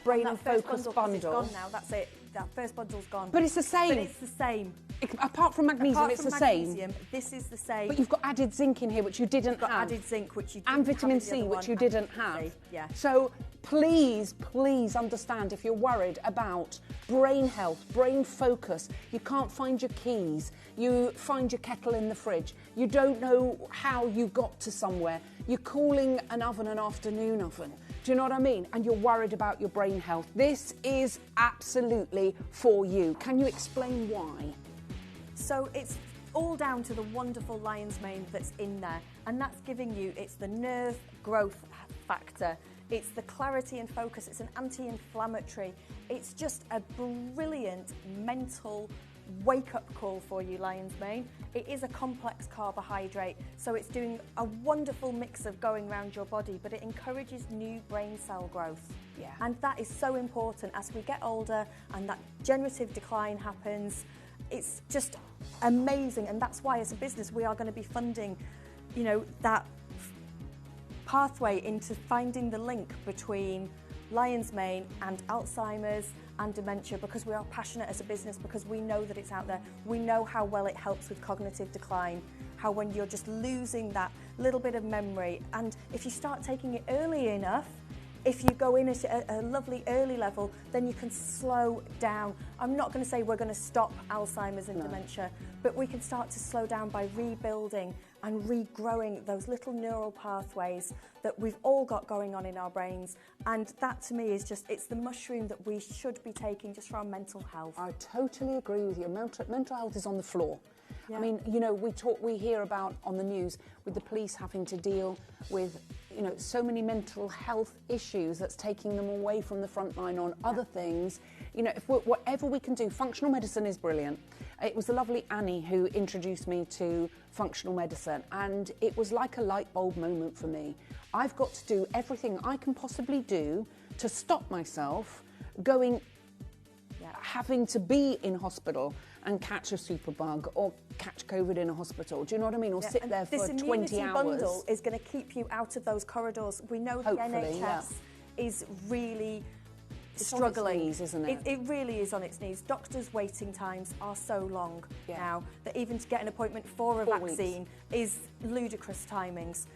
Brain and Focus bundle. It's gone now, that's it. That first bundle's gone. But it's the same. But it's the same. Apart from magnesium, it's the same. This is the same. But you've got added zinc in here, which you didn't You've got have. added zinc, which you didn't and have vitamin in the C, other which one. you didn't have. Yeah. So please, please understand, if you're worried about brain health, brain focus, you can't find your keys, you find your kettle in the fridge, you don't know how you got to somewhere, you're calling an oven an afternoon oven. Do you know what I mean? And you're worried about your brain health. This is absolutely for you. Can you explain why? So it's all down to the wonderful lion's mane that's in there, and that's giving you, it's the nerve growth factor, it's the clarity and focus, it's an anti-inflammatory, it's just a brilliant mental wake-up call for you, lion's mane. It is a complex carbohydrate, so it's doing a wonderful mix of going around your body, but it encourages new brain cell growth. Yeah. And that is so important as we get older and that generative decline happens. It's just amazing, and that's why as a business we are going to be funding, you know, that pathway into finding the link between lion's mane and Alzheimer's and dementia, because we are passionate as a business, because we know that it's out there. We know how well it helps with cognitive decline, how when you're just losing that little bit of memory, and if you start taking it early enough, if you go in at a lovely early level, then you can slow down. I'm not going to say we're going to stop Alzheimer's and dementia, but we can start to slow down by rebuilding and regrowing those little neural pathways that we've all got going on in our brains. And that to me is just, it's the mushroom that we should be taking just for our mental health. I totally agree with you. Mental health is on the floor. Yeah. I mean, you know, we hear about on the news with the police having to deal with, you know, so many mental health issues that's taking them away from the front line on other things. You know, whatever we can do, functional medicine is brilliant. It was the lovely Annie who introduced me to functional medicine, and it was like a light bulb moment for me. I've got to do everything I can possibly do to stop myself going, having to be in hospital and catch a superbug or catch COVID in a hospital. Do you know what I mean? Or sit there for 20 hours. This immunity bundle is going to keep you out of those corridors. We know the NHS is really struggling. On its knees, isn't it? It really is on its knees. Doctors' waiting times are so long now that even to get an appointment for a 4 vaccine is ludicrous timings.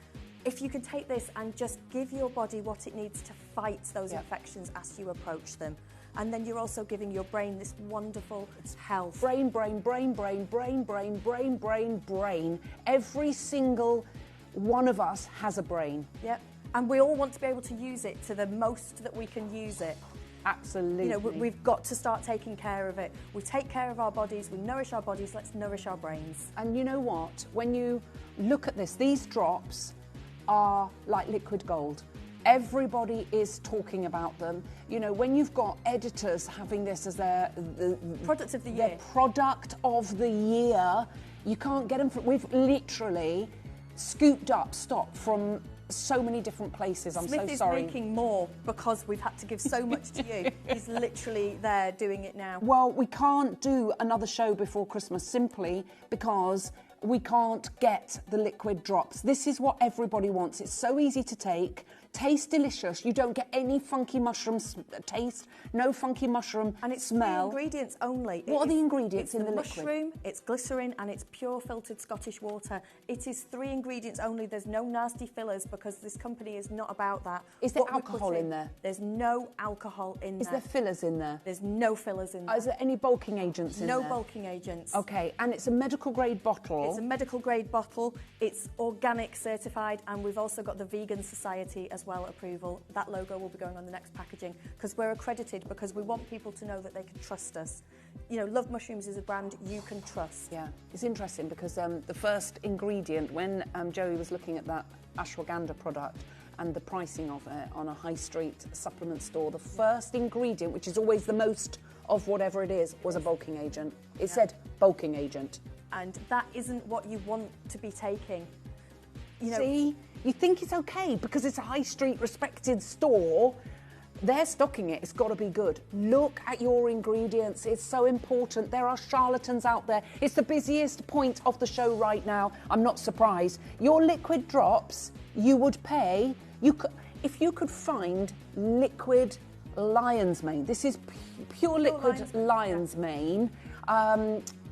If you can take this and just give your body what it needs to fight those infections as you approach them, and then you're also giving your brain this wonderful health. Brain, brain, brain, brain, brain, brain, brain, brain, brain. Every single one of us has a brain. Yep. And we all want to be able to use it to the most that we can use it. Absolutely. You know, we've got to start taking care of it. We take care of our bodies, we nourish our bodies, let's nourish our brains. And you know what? When you look at this, these drops are like liquid gold. Everybody is talking about them. You know, when you've got editors having this as their product of the their year, product of the year, you can't get them from. We've literally scooped up stock from so many different places. I'm Smith so is sorry. making more because we've had to give so much to you. He's literally there doing it now. Well, we can't do another show before Christmas simply because we can't get the liquid drops. This is what everybody wants. It's so easy to take, tastes delicious. You don't get any funky mushroom taste, no funky mushroom and it's smell. 3 ingredients only. What are the ingredients in the liquid? It's mushroom, it's glycerin, and it's pure filtered Scottish water. It is 3 ingredients only. There's no nasty fillers because this company is not about that. Is there alcohol in there? There's no alcohol in there. Is there fillers in there? There's no fillers in there. Is there any bulking agents in there? No bulking agents. Okay, and it's a medical grade bottle. It's a medical grade bottle. It's organic certified, and we've also got the Vegan Society as well approval. That logo will be going on the next packaging because we're accredited because we want people to know that they can trust us. You know, Love Mushrooms is a brand you can trust. Yeah, it's interesting because the first ingredient, when Joey was looking at that ashwagandha product and the pricing of it on a high street supplement store, the first ingredient, which is always the most of whatever it is, was a bulking agent. It said bulking agent. And that isn't what you want to be taking. You know, see, you think it's okay because it's a high street respected store. They're stocking it, it's got to be good. Look at your ingredients, it's so important. There are charlatans out there. It's the busiest point of the show right now. I'm not surprised. Your liquid drops, you would pay, if you could find liquid lion's mane. This is pure liquid lion's mane.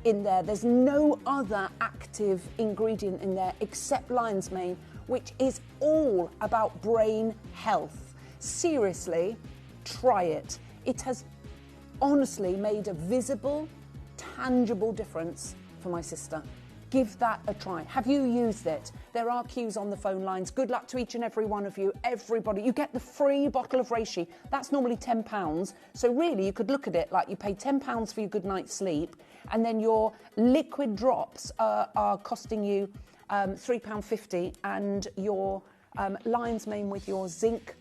In there. There's no other active ingredient in there except lion's mane, which is all about brain health. Seriously, try it. It has honestly made a visible, tangible difference for my sister. Give that a try. Have you used it? There are queues on the phone lines. Good luck to each and every one of you, everybody. You get the free bottle of reishi. That's normally £10. So really, you could look at it like you pay £10 for your good night's sleep, and then your liquid drops are costing you £3.50, and your lion's mane with your zinc,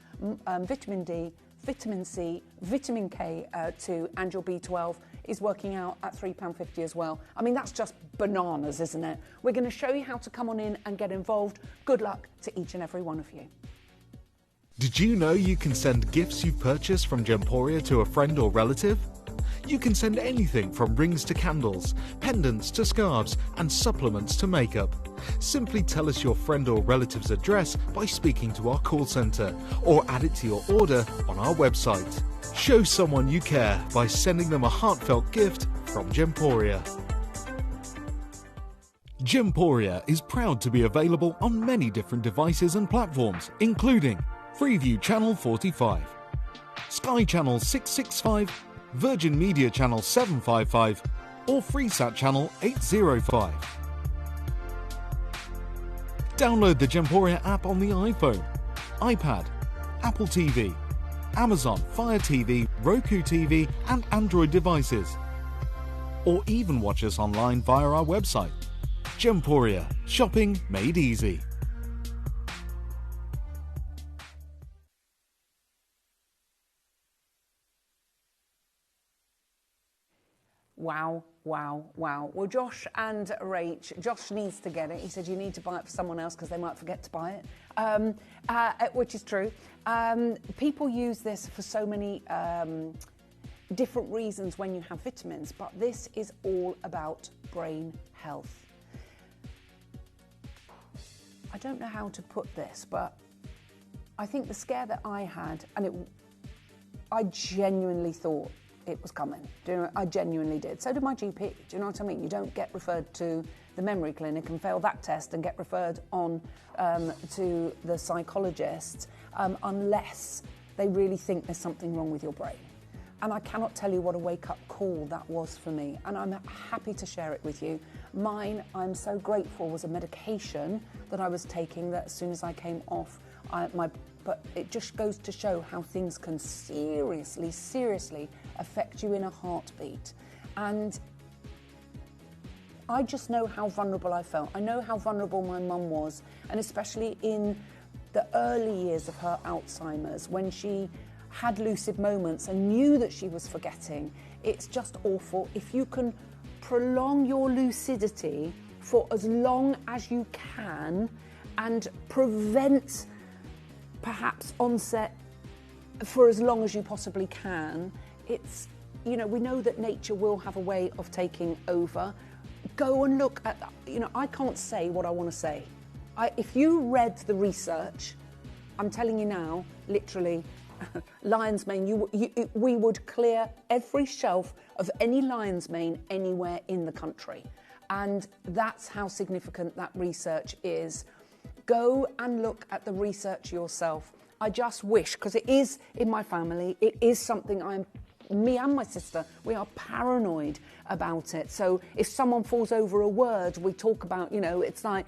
vitamin D, vitamin C, vitamin K2 and your B12 is working out at £3.50 as well. I mean, that's just bananas, isn't it? We're going to show you how to come on in and get involved. Good luck to each and every one of you. Did you know you can send gifts you've purchased from Gemporia to a friend or relative? You can send anything from rings to candles, pendants to scarves, and supplements to makeup. Simply tell us your friend or relative's address by speaking to our call centre, or add it to your order on our website. Show someone you care by sending them a heartfelt gift from Gemporia. Gemporia is proud to be available on many different devices and platforms, including Freeview Channel 45, Sky Channel 665, Virgin Media Channel 755, or Freesat Channel 805. Download the Gemporia app on the iPhone, iPad, Apple TV, Amazon Fire TV, Roku TV, and Android devices. Or even watch us online via our website. Gemporia, shopping made easy. Wow, wow, wow. Well, Josh and Rach, Josh needs to get it. He said you need to buy it for someone else because they might forget to buy it, which is true. People use this for so many different reasons when you have vitamins, but this is all about brain health. I don't know how to put this, but I think the scare that I had, and I genuinely thought it was coming. Do you know, I genuinely did. So did my GP. Do you know what I mean? You don't get referred to the memory clinic and fail that test and get referred on to the psychologist unless they really think there's something wrong with your brain. And I cannot tell you what a wake-up call that was for me. And I'm happy to share it with you. Mine, I'm so grateful, was a medication that I was taking that as soon as I came off, but it just goes to show how things can seriously affect you in a heartbeat. And I just know how vulnerable I felt. I know how vulnerable my mum was, and especially in the early years of her Alzheimer's, when she had lucid moments and knew that she was forgetting. It's just awful. If you can prolong your lucidity for as long as you can and prevent perhaps onset for as long as you possibly can, it's, you know, we know that nature will have a way of taking over. Go and look at, you know, I can't say what I want to say. If you read the research, I'm telling you now, literally, lion's mane, we would clear every shelf of any lion's mane anywhere in the country. And that's how significant that research is. Go and look at the research yourself. I just wish, because it is in my family, it is something me and my sister, we are paranoid about it. So if someone falls over a word, we talk about, you know, it's like,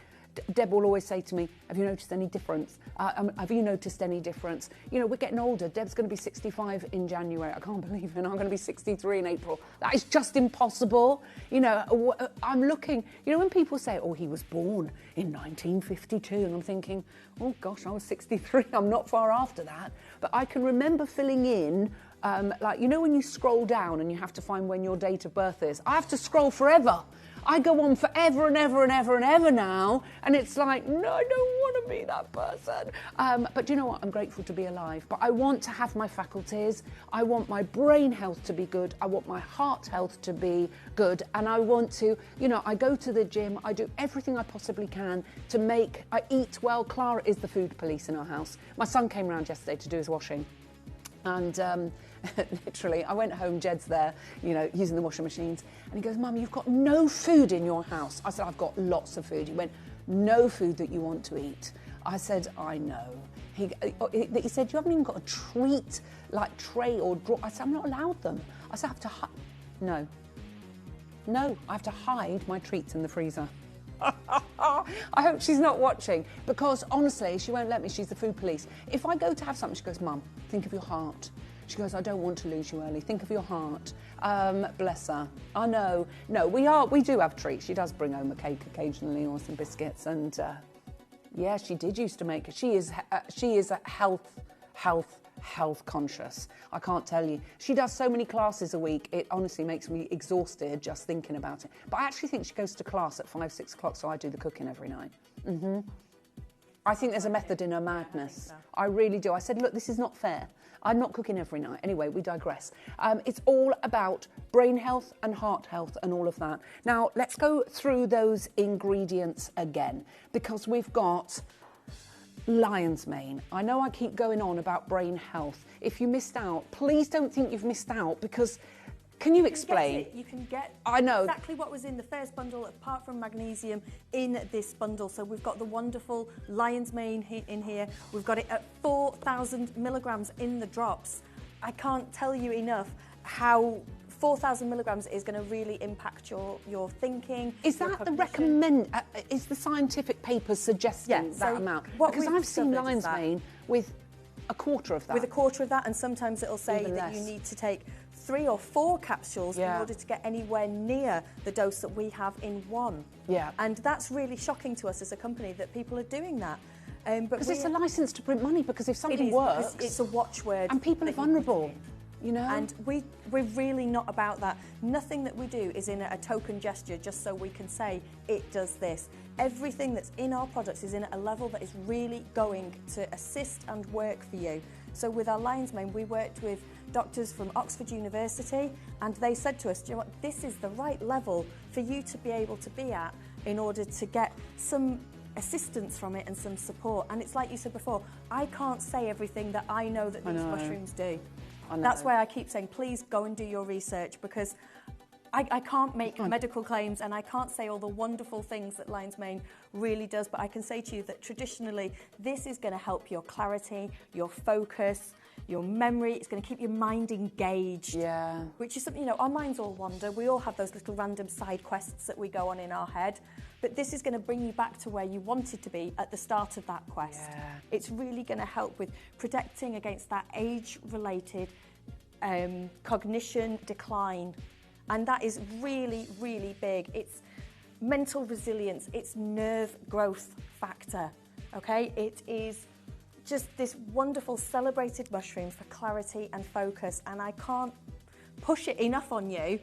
Deb will always say to me, have you noticed any difference? Have you noticed any difference? You know, we're getting older. Deb's going to be 65 in January. I can't believe it. I'm going to be 63 in April. That is just impossible. You know, I'm looking, you know, when people say, oh, he was born in 1952, and I'm thinking, oh gosh, I was 63. I'm not far after that. But I can remember filling in, like, you know, when you scroll down and you have to find when your date of birth is. I have to scroll forever. I go on forever and ever and ever and ever now, and it's like, no, I don't want to be that person. But you know what? I'm grateful to be alive. But I want to have my faculties. I want my brain health to be good. I want my heart health to be good. And I want to, you know, I go to the gym. I do everything I possibly can to make, I eat well. Clara is the food police in our house. My son came round yesterday to do his washing. And literally, I went home, Jed's there, you know, using the washing machines, and he goes, Mum, you've got no food in your house. I said, I've got lots of food. He went, no food that you want to eat. I said, I know. He said, you haven't even got a treat, like tray or drawer. I said, I'm not allowed them. I said, I have to hide. No, I have to hide my treats in the freezer. I hope she's not watching, because honestly, she won't let me. She's the food police. If I go to have something, she goes, Mum, think of your heart. She goes, I don't want to lose you early. Think of your heart. Bless her. I know. No, we do have treats. She does bring home a cake occasionally or some biscuits. And yeah, she did used to make it. She is a health conscious. I can't tell you. She does so many classes a week. It honestly makes me exhausted just thinking about it. But I actually think she goes to class at 5, 6 o'clock, so I do the cooking every night. I think there's a method in her madness. I really do. I said, look, this is not fair. I'm not cooking every night. Anyway, we digress. It's all about brain health and heart health and all of that. Now, let's go through those ingredients again, because we've got lion's mane. I know I keep going on about brain health. If you missed out, please don't think you've missed out, because can you explain? You can get I know exactly what was in the first bundle, apart from magnesium, in this bundle. So we've got the wonderful lion's mane in here. We've got it at 4,000 milligrams in the drops. I can't tell you enough how 4,000 milligrams is going to really impact your thinking. Is that the is the scientific papers suggesting that amount? Because I've seen lion's mane with a quarter of that. With a quarter of that, and sometimes it'll say that you need to take 3 or 4 capsules in order to get anywhere near the dose that we have in one. Yeah. And that's really shocking to us as a company that people are doing that. Because it's a license to print money, because if something works... It's a watchword. And people are vulnerable. You know? And we're really not about that. Nothing that we do is in a token gesture just so we can say it does this. Everything that's in our products is in a level that is really going to assist and work for you. So with our lion's mane, we worked with doctors from Oxford University, and they said to us, do you know what, this is the right level for you to be able to be at in order to get some assistance from it and some support. And it's like you said before, I can't say everything that I know that these mushrooms do. That's why I keep saying, please go and do your research, because I can't make medical claims and I can't say all the wonderful things that Lion's Mane really does, but I can say to you that traditionally this is going to help your clarity, your focus, your memory. It's going to keep your mind engaged. Yeah. Which is something, you know, our minds all wander. We all have those little random side quests that we go on in our head. But this is going to bring you back to where you wanted to be at the start of that quest. Yeah. It's really going to help with protecting against that age-related cognition decline. And that is really, really big. It's mental resilience, it's nerve growth factor, okay? It is just this wonderful celebrated mushroom for clarity and focus, and I can't push it enough on you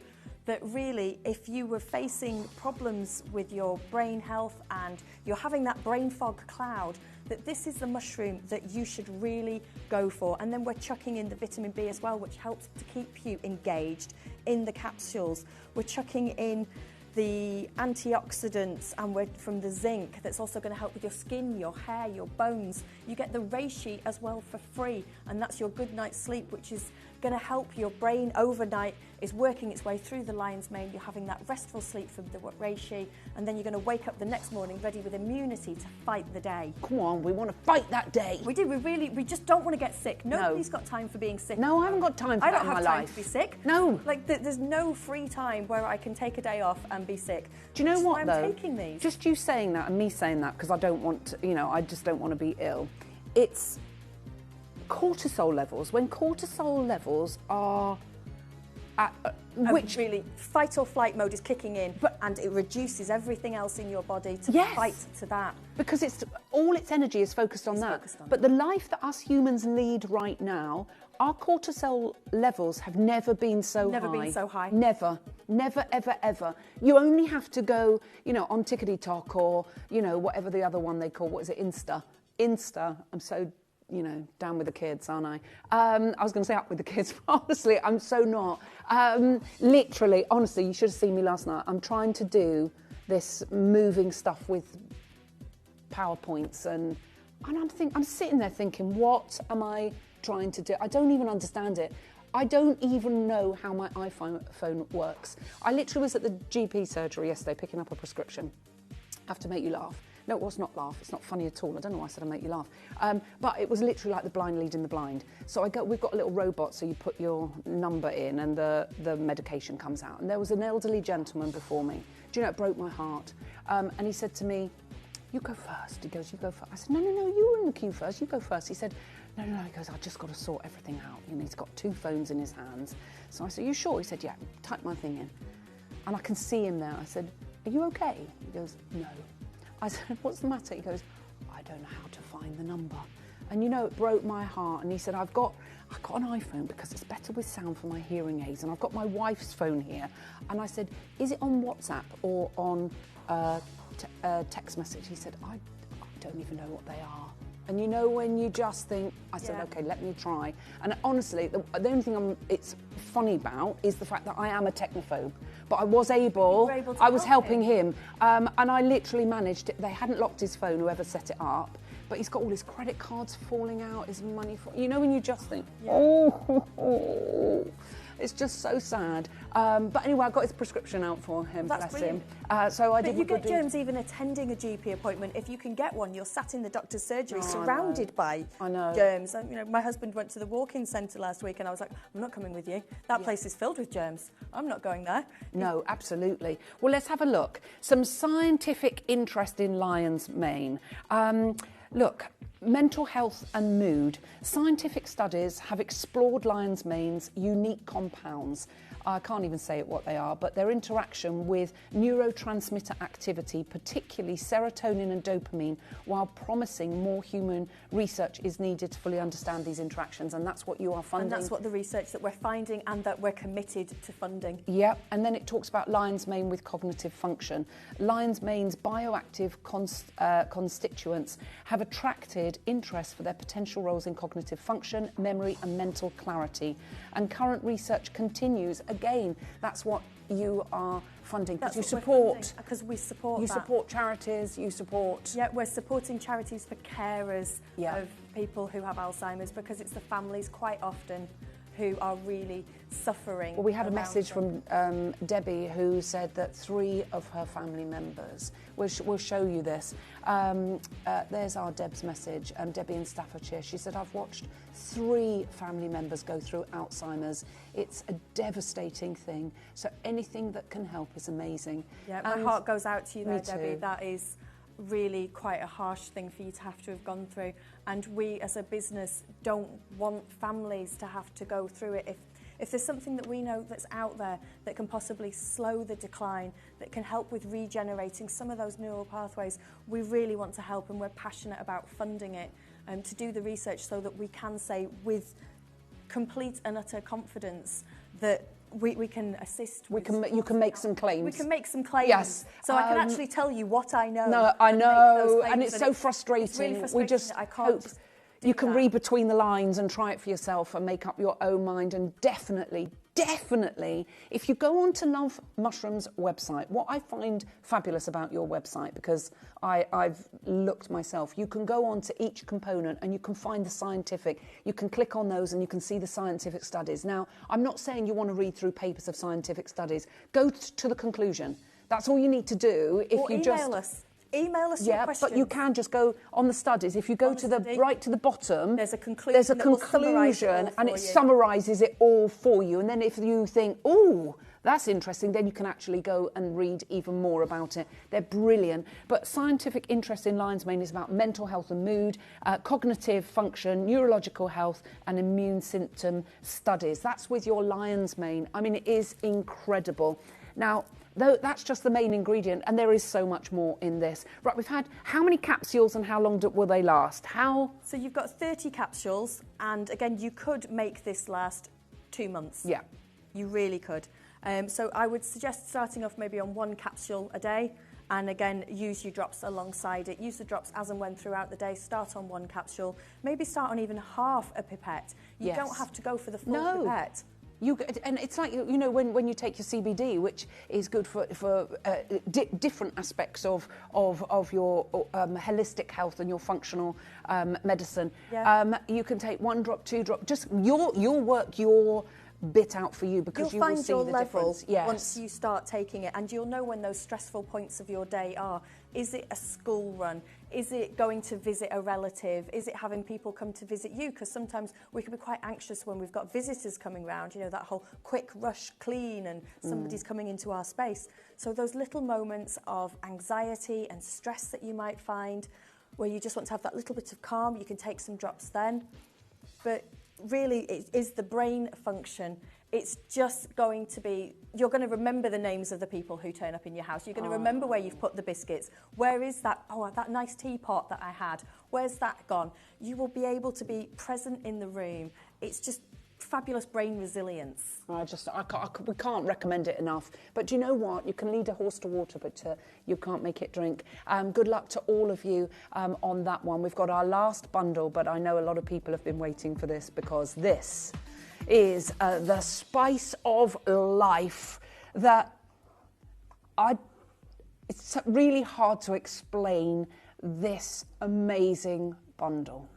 that really, if you were facing problems with your brain health and you're having that brain fog cloud, that this is the mushroom that you should really go for. And then we're chucking in the vitamin B as well, which helps to keep you engaged in the capsules. We're chucking in the antioxidants, and we're from the zinc that's also going to help with your skin, your hair, your bones. You get the reishi as well for free, and that's your good night's sleep, which is going to help your brain overnight, is working its way through the Lion's Mane. You're having that restful sleep from the reishi, and then you're going to wake up the next morning ready with immunity to fight the day. Come on, we want to fight that day. We do, we just don't want to get sick. Nobody's got time for being sick. No, I haven't got time for that in my life. I don't have time to be sick. No. Like, there's no free time where I can take a day off and be sick. Do you know what, though? I'm taking these. Just you saying that and me saying that, because I don't want to, you know, I just don't want to be ill. It's cortisol levels. When cortisol levels are at which really fight or flight mode is kicking in, and it reduces everything else in your body to fight to that. Because it's all its energy is focused on that. But the life that us humans lead right now, our cortisol levels have never been so high. Never been so high. Never, ever, ever. You only have to go, you know, on TikTok or, you know, whatever the other one they call, what is it, Insta. I'm so, you know, down with the kids, aren't I? I was going to say up with the kids, but honestly, I'm so not. Literally, honestly, you should have seen me last night. I'm trying to do this moving stuff with PowerPoints, and I'm sitting there thinking, what am I trying to do? I don't even understand it. I don't even know how my iPhone works. I literally was at the GP surgery yesterday picking up a prescription. I have to make you laugh. No, it was not laugh. It's not funny at all. I don't know why I said I'd make you laugh. But it was literally like the blind leading the blind. So we've got a little robot, so you put your number in and the medication comes out. And there was an elderly gentleman before me. Do you know, it broke my heart. And he said to me, you go first. He goes, you go first. I said, no, you were in the queue first. You go first. He said, no. He goes, I've just got to sort everything out. You know, he's got 2 phones in his hands. So I said, you sure? He said, yeah, type my thing in. And I can see him there. I said, are you okay? He goes, no. I said, what's the matter? He goes, I don't know how to find the number. And you know, it broke my heart. And he said, I've got an iPhone because it's better with sound for my hearing aids. And I've got my wife's phone here. And I said, is it on WhatsApp or on text message? He said, I don't even know what they are. And you know, when you just think, I said, okay, let me try. And honestly, the only thing it's funny about is the fact that I am a technophobe. But I was I was helping him. And I literally managed it. They hadn't locked his phone, whoever set it up. But he's got all his credit cards falling out, his money you know, when you just think, it's just so sad. But anyway, I got his prescription out for him, bless him. So I did. But you get germs even attending a GP appointment. If you can get one, you're sat in the doctor's surgery surrounded by germs. And, you know, my husband went to the walk-in centre last week and I was like, I'm not coming with you. That place is filled with germs. I'm not going there. No, absolutely. Well, let's have a look. Some scientific interest in Lion's Mane. Look, mental health and mood. Scientific studies have explored Lion's Mane's unique compounds. I can't even say what they are, but their interaction with neurotransmitter activity, particularly serotonin and dopamine, while promising more human research is needed to fully understand these interactions, and that's what you are funding. And that's what the research that we're finding and that we're committed to funding. Yep, and then it talks about Lion's Mane with cognitive function. Lion's Mane's bioactive constituents have attracted interest for their potential roles in cognitive function, memory and mental clarity. And current research continues. Again, that's what you are funding, because you support. Because we support. You support charities. You support. Yeah, we're supporting charities for carers of people who have Alzheimer's, because it's the families quite often who are really suffering. Well, we had a around message them. from Debbie who said that 3 of her family members, we'll show you this, there's our Deb's message, Debbie in Staffordshire. She said, I've watched 3 family members go through Alzheimer's. It's a devastating thing, so anything that can help is amazing. Yeah, my heart goes out to you there, Me too. Debbie. That is really quite a harsh thing for you to have to have gone through, and we as a business don't want families to have to go through it. If there's something that we know that's out there that can possibly slow the decline, that can help with regenerating some of those neural pathways, we really want to help, and we're passionate about funding it to do the research so that we can say with complete and utter confidence that we can assist. You can make some claims. We can make some claims. Yes. So I can actually tell you what I know. No, I and make know, those claims, and it's so frustrating. It's really frustrating. We just that I hope can't just do you can that. read between the lines and try it for yourself and make up your own mind. And definitely, if you go onto Love Mushrooms website, what I find fabulous about your website, because I've looked myself, you can go onto each component and you can find the scientific, you can click on those and you can see the scientific studies. Now, I'm not saying you want to read through papers of scientific studies. Go to the conclusion. That's all you need to do. If or you email us your questions. But you can just go on the studies. If you go to the right to the bottom, there's a conclusion. There's a conclusion, and it summarises it all for you. And then if you think, oh, that's interesting, then you can actually go and read even more about it. They're brilliant. But scientific interest in lion's mane is about mental health and mood, cognitive function, neurological health, and immune symptom studies. That's with your lion's mane. I mean, it is incredible. Now, though that's just the main ingredient, and there is so much more in this. Right, we've had how many capsules and how long will they last? So you've got 30 capsules, and again, you could make this last 2 months. Yeah. You really could. So I would suggest starting off maybe on 1 capsule a day, and again, use your drops alongside it. Use the drops as and when throughout the day. Start on 1 capsule. Maybe start on even half a pipette. You don't have to go for the full pipette. And it's like, you know, when you take your CBD, which is good for different aspects of your holistic health and your functional medicine. Yeah. You can take 1 drop, 2 drop. Just you'll work your bit out for you, because you'll you will find see your the level difference. Yes. once you start taking it, and you'll know when those stressful points of your day are. Is it a school run? Is it going to visit a relative? Is it having people come to visit you? Because sometimes we can be quite anxious when we've got visitors coming round, you know, that whole quick rush clean and somebody's coming into our space. So those little moments of anxiety and stress that you might find, where you just want to have that little bit of calm, you can take some drops then. But really, it is the brain function. It's just going to be, you're going to remember the names of the people who turn up in your house. You're going to remember where you've put the biscuits. Where is that, that nice teapot that I had? Where's that gone? You will be able to be present in the room. It's just fabulous brain resilience. We can't recommend it enough. But do you know what? You can lead a horse to water, but you can't make it drink. Good luck to all of you on that one. We've got our last bundle, but I know a lot of people have been waiting for this, because this is the spice of life that it's really hard to explain, this amazing bundle.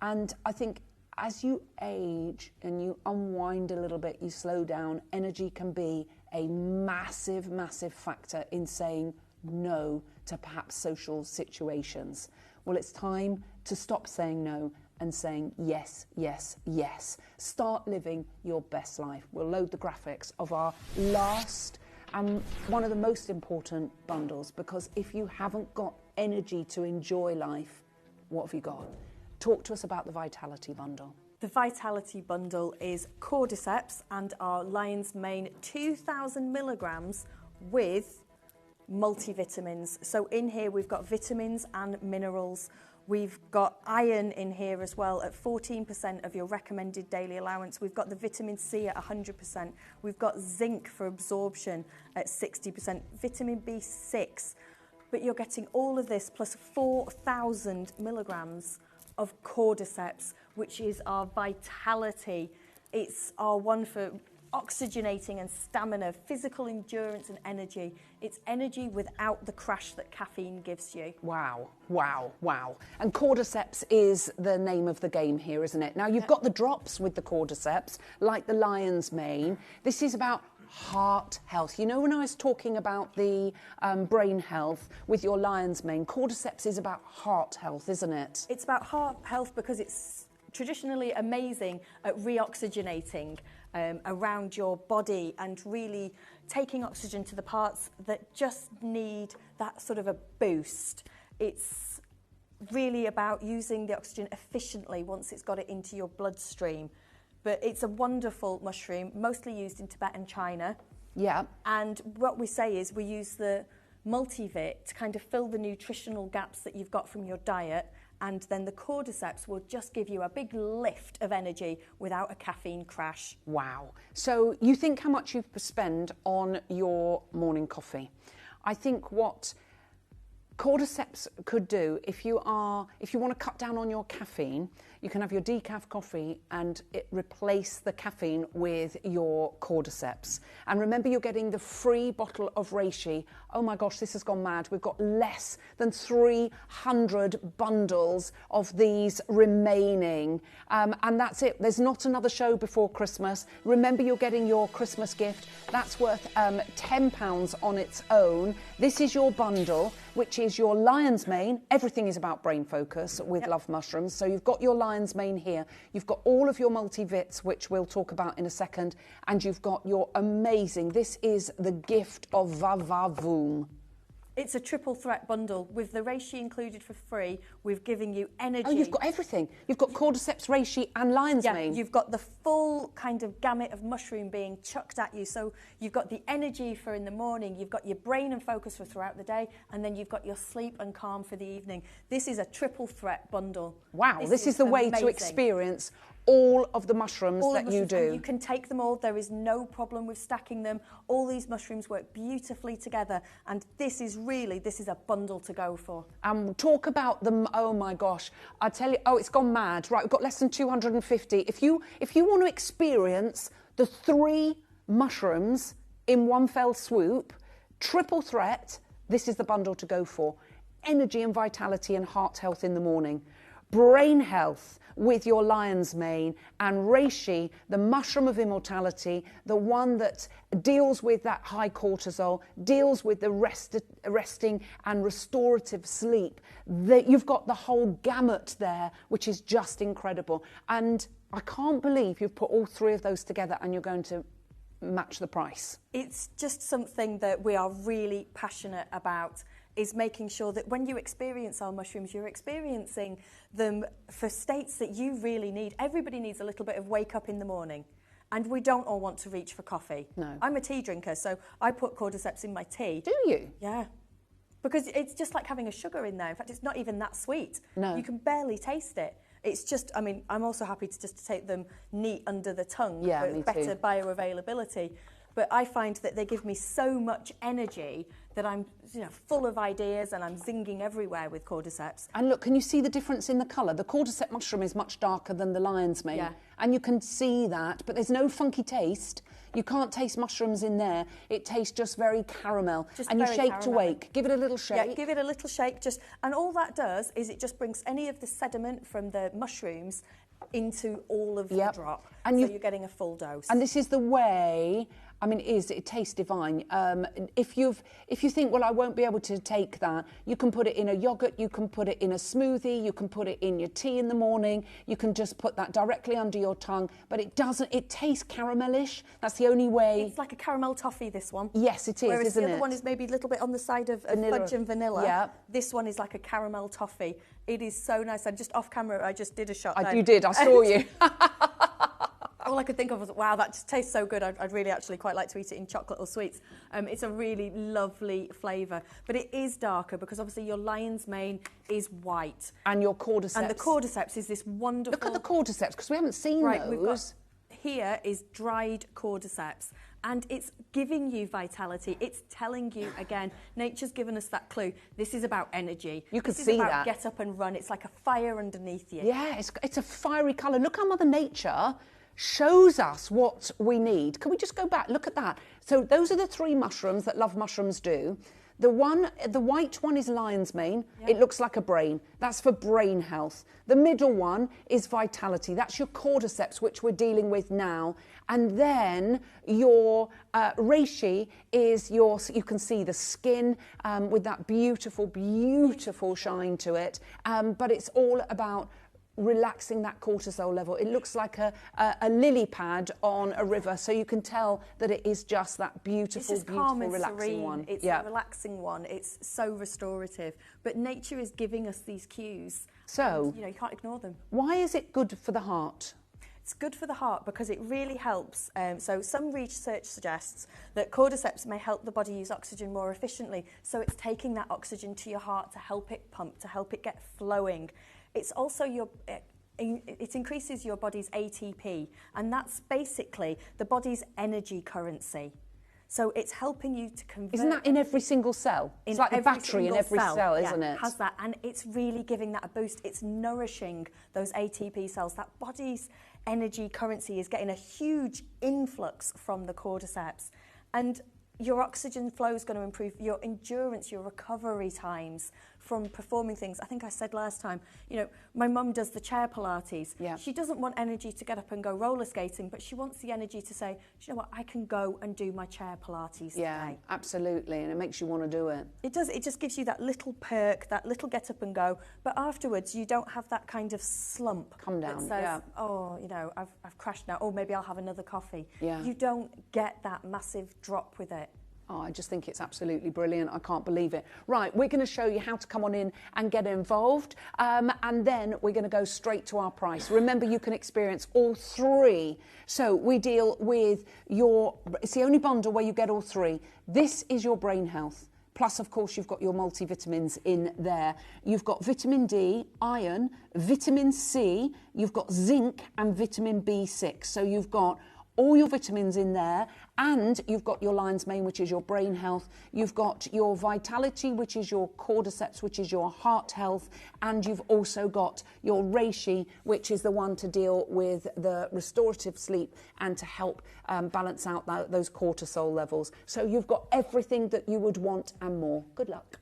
And I think as you age and you unwind a little bit, you slow down, energy can be a massive, massive factor in saying no to perhaps social situations. Well, it's time to stop saying no and saying yes, yes, yes. Start living your best life. We'll load the graphics of our last and one of the most important bundles, because if you haven't got energy to enjoy life, what have you got? Talk to us about the Vitality Bundle. The Vitality Bundle is cordyceps and our lion's mane 2,000 milligrams with multivitamins. So in here we've got vitamins and minerals. We've got iron in here as well at 14% of your recommended daily allowance. We've got the vitamin C at 100%. We've got zinc for absorption at 60%. Vitamin B6. But you're getting all of this plus 4,000 milligrams of cordyceps, which is our Vitality. It's our one for oxygenating and stamina, physical endurance and energy. It's energy without the crash that caffeine gives you. Wow, wow, wow. And cordyceps is the name of the game here, isn't it? Now, you've got the drops with the cordyceps, like the lion's mane. This is about heart health. You know, when I was talking about the brain health with your lion's mane, cordyceps is about heart health, isn't it? It's about heart health because it's traditionally amazing at reoxygenating around your body and really taking oxygen to the parts that just need that sort of a boost. It's really about using the oxygen efficiently once it's got it into your bloodstream. But it's a wonderful mushroom, mostly used in Tibet and China. Yeah. And what we say is we use the multivit to kind of fill the nutritional gaps that you've got from your diet, and then the cordyceps will just give you a big lift of energy without a caffeine crash. Wow. So you think how much you spend on your morning coffee. I think what cordyceps could do, if you want to cut down on your caffeine, you can have your decaf coffee and replace the caffeine with your cordyceps. And remember, you're getting the free bottle of reishi. Oh my gosh, this has gone mad. We've got less than 300 bundles of these remaining. And that's it. There's not another show before Christmas. Remember, you're getting your Christmas gift. That's worth £10 on its own. This is your bundle, which is your lion's mane. Everything is about brain focus with Love Mushrooms. So you've got your lion's mane here. You've got all of your multivits, which we'll talk about in a second. And you've got your amazing, this is the gift of Vavavoom. It's a triple threat bundle with the reishi included for free. We're giving you energy. Oh, you've got everything. You've got cordyceps, reishi and lion's mane. You've got the full kind of gamut of mushroom being chucked at you. So you've got the energy for in the morning, you've got your brain and focus for throughout the day, and then you've got your sleep and calm for the evening. This is a triple threat bundle. Wow, this is the way to experience all of the mushrooms that you do. And you can take them all. There is no problem with stacking them. All these mushrooms work beautifully together. And this is a bundle to go for. Talk about them. Oh my gosh. I tell you, it's gone mad. Right, we've got less than 250. If you want to experience the 3 mushrooms in one fell swoop, triple threat, this is the bundle to go for. Energy and vitality and heart health in the morning. Brain health with your lion's mane, and reishi, the mushroom of immortality, the one that deals with that high cortisol, deals with the resting and restorative sleep. You've got the whole gamut there, which is just incredible. And I can't believe you've put all 3 of those together and you're going to match the price. It's just something that we are really passionate about, is making sure that when you experience our mushrooms, you're experiencing them for states that you really need. Everybody needs a little bit of wake up in the morning, and we don't all want to reach for coffee. No. I'm a tea drinker, so I put cordyceps in my tea. Do you? Yeah. Because it's just like having a sugar in there. In fact, it's not even that sweet. No. You can barely taste it. It's just, I mean, I'm also happy to just take them neat under the tongue for better bioavailability. But I find that they give me so much energy that I'm, full of ideas and I'm zinging everywhere with cordyceps. And look, can you see the difference in the colour? The cordyceps mushroom is much darker than the lion's mane. Yeah. And you can see that, but there's no funky taste. You can't taste mushrooms in there. It tastes just very caramel. And you shake to wake. Give it a little shake. Yeah, give it a little shake. And all that does is it just brings any of the sediment from the mushrooms into all of the drop. And so you're getting a full dose. And this is the way, it tastes divine. If you think, well, I won't be able to take that, you can put it in a yogurt, you can put it in a smoothie, you can put it in your tea in the morning, you can just put that directly under your tongue, but it tastes caramelish. That's the only way. It's like a caramel toffee, this one. Yes, it is, Whereas isn't it? the other one is maybe a little bit on the side of fudge and vanilla. Yeah. This one is like a caramel toffee. It is so nice. And just off camera, I just did a shot. You did, I saw you. All I could think of was, wow, that just tastes so good. I'd really actually quite like to eat it in chocolate or sweets. It's a really lovely flavour. But it is darker because obviously your lion's mane is white. And your cordyceps. And the cordyceps is this wonderful... Look at the cordyceps, because we haven't seen those. We've got, here is dried cordyceps. And it's giving you vitality. It's telling you, again, nature's given us that clue. This is about energy. You can see that. This is about get up and run. It's like a fire underneath you. Yeah, it's a fiery colour. Look how Mother Nature shows us what we need. Can we just go back? Look at that. So those are the 3 mushrooms that Love Mushrooms do. The white one is lion's mane. Yeah. It looks like a brain. That's for brain health. The middle one is vitality. That's your cordyceps, which we're dealing with now. And then your reishi is you can see the skin with that beautiful, beautiful shine to it. But it's all about relaxing that cortisol level. It looks like a lily pad on a river, so you can tell that it is just that beautiful, beautiful, relaxing serene one. It's a relaxing one. It's so restorative. But nature is giving us these cues. So, and, you can't ignore them. Why is it good for the heart? It's good for the heart because it really helps. So some research suggests that cordyceps may help the body use oxygen more efficiently. So it's taking that oxygen to your heart to help it pump, to help it get flowing. It's also it increases your body's ATP, and that's basically the body's energy currency. So it's helping you to convert. Isn't that in every single cell? It's like the battery in every cell, isn't it? It has that, and it's really giving that a boost. It's nourishing those ATP cells. That body's energy currency is getting a huge influx from the cordyceps, and your oxygen flow is going to improve your endurance, your recovery times from performing things. I think I said last time, my mum does the chair Pilates. Yeah. She doesn't want energy to get up and go roller skating, but she wants the energy to say, you know what, I can go and do my chair Pilates today. Absolutely, and it makes you want to do it. It does. It just gives you that little perk, that little get up and go, but afterwards you don't have that kind of slump. Come down, that says, I've crashed now, or maybe I'll have another coffee. Yeah. You don't get that massive drop with it. Oh, I just think it's absolutely brilliant. I can't believe it. Right, we're going to show you how to come on in and get involved, and then we're going to go straight to our price. Remember, you can experience all 3. So we deal with it's the only bundle where you get all 3. This is your brain health. Plus, of course, you've got your multivitamins in there. You've got vitamin D, iron, vitamin C, you've got zinc and vitamin B6. So you've got all your vitamins in there, and you've got your lion's mane, which is your brain health. You've got your vitality, which is your cordyceps, which is your heart health, and you've also got your reishi, which is the one to deal with the restorative sleep and to help balance out those cortisol levels. So you've got everything that you would want and more. Good luck.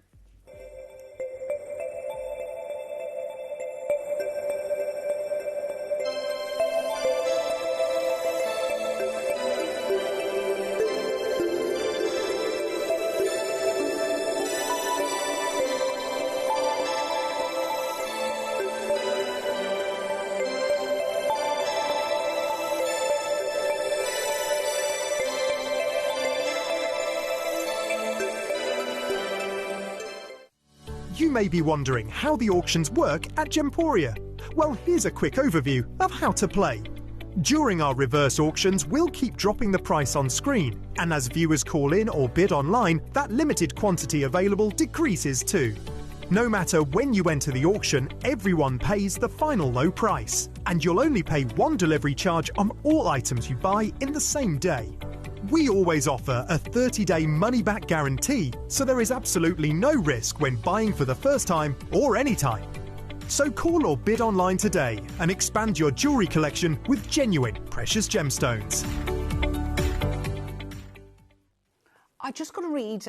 You may be wondering how the auctions work at Gemporia. Well, here's a quick overview of how to play. During our reverse auctions, we'll keep dropping the price on screen, and as viewers call in or bid online, that limited quantity available decreases too. No matter when you enter the auction, everyone pays the final low price, and you'll only pay 1 delivery charge on all items you buy in the same day. We always offer a 30-day money-back guarantee, so there is absolutely no risk when buying for the first time or any time. So call or bid online today and expand your jewellery collection with genuine precious gemstones. I just got to read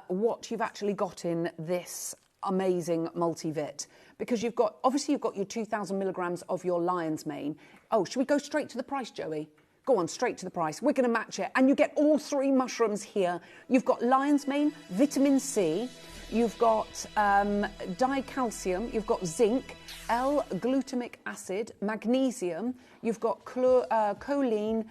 what you've actually got in this amazing multivit, because you've got your 2,000 milligrams of your lion's mane. Oh, should we go straight to the price, Joey? Go on, straight to the price. We're going to match it. And you get all 3 mushrooms here. You've got lion's mane, vitamin C, you've got dicalcium, you've got zinc, L-glutamic acid, magnesium, you've got choline,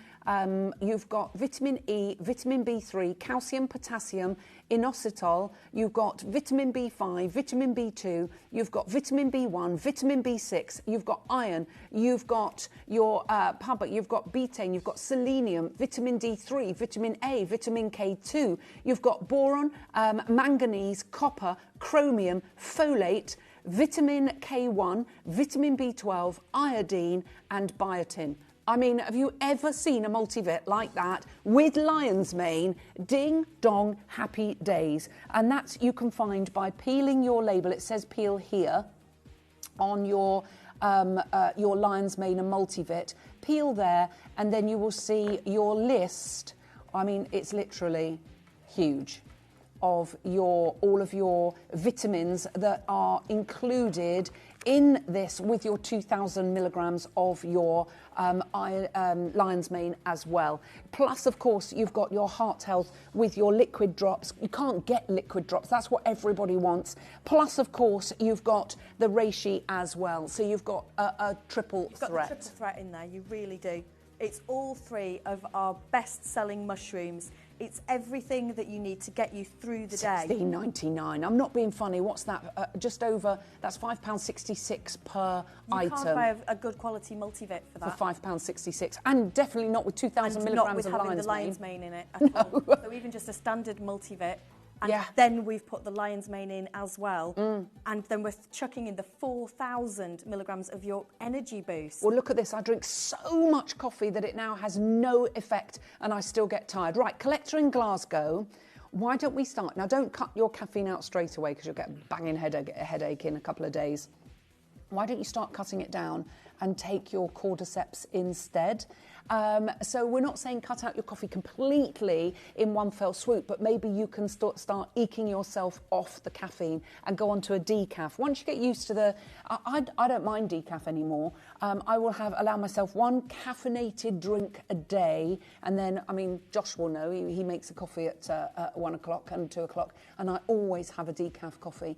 you've got vitamin E, vitamin B3, calcium, potassium, inositol, you've got vitamin B5, vitamin B2, you've got vitamin B1, vitamin B6, you've got iron, you've got your PABA, you've got betaine, you've got selenium, vitamin D3, vitamin A, vitamin K2, you've got boron, manganese, copper, chromium, folate, vitamin K1, vitamin B12, iodine and biotin. I mean, have you ever seen a multivit like that with lion's mane? Ding dong, happy days. And that's you can find by peeling your label. It says peel here on your your lion's mane and multivit. Peel there, and then you will see your list. I mean, it's literally huge of all of your vitamins that are included in this, with your 2,000 milligrams of your lion's mane as well. Plus, of course, you've got your heart health with your liquid drops. You can't get liquid drops. That's what everybody wants. Plus, of course, you've got the reishi as well. So you've got a triple You've got threat. the triple threat in there. You really do. It's all three of our best-selling mushrooms. It's everything that you need to get you through the day. $16.99. I'm not being funny. What's that? Just over. That's £5.66 per item. You can't buy a good quality multivit for that. For £5.66, and definitely not with 2,000 milligrams of having lion's the lion's mane. mane in it at all. So even just a standard multivit. And then we've put the lion's mane in as well. And then we're chucking in the 4,000 milligrams of your energy boost. Well, look at this. I drink so much coffee that it now has no effect and I still get tired. Right, collector in Glasgow. Why don't we start? Now, don't cut your caffeine out straight away because you'll get a banging headache in a couple of days. Why don't you start cutting it down and take your cordyceps instead? So we're not saying cut out your coffee completely in one fell swoop, but maybe you can start eking yourself off the caffeine and go on to a decaf. Once you get used to the... I don't mind decaf anymore. I will allow myself one caffeinated drink a day, and then, I mean, Josh will know, he makes a coffee at 1 o'clock and 2 o'clock, and I always have a decaf coffee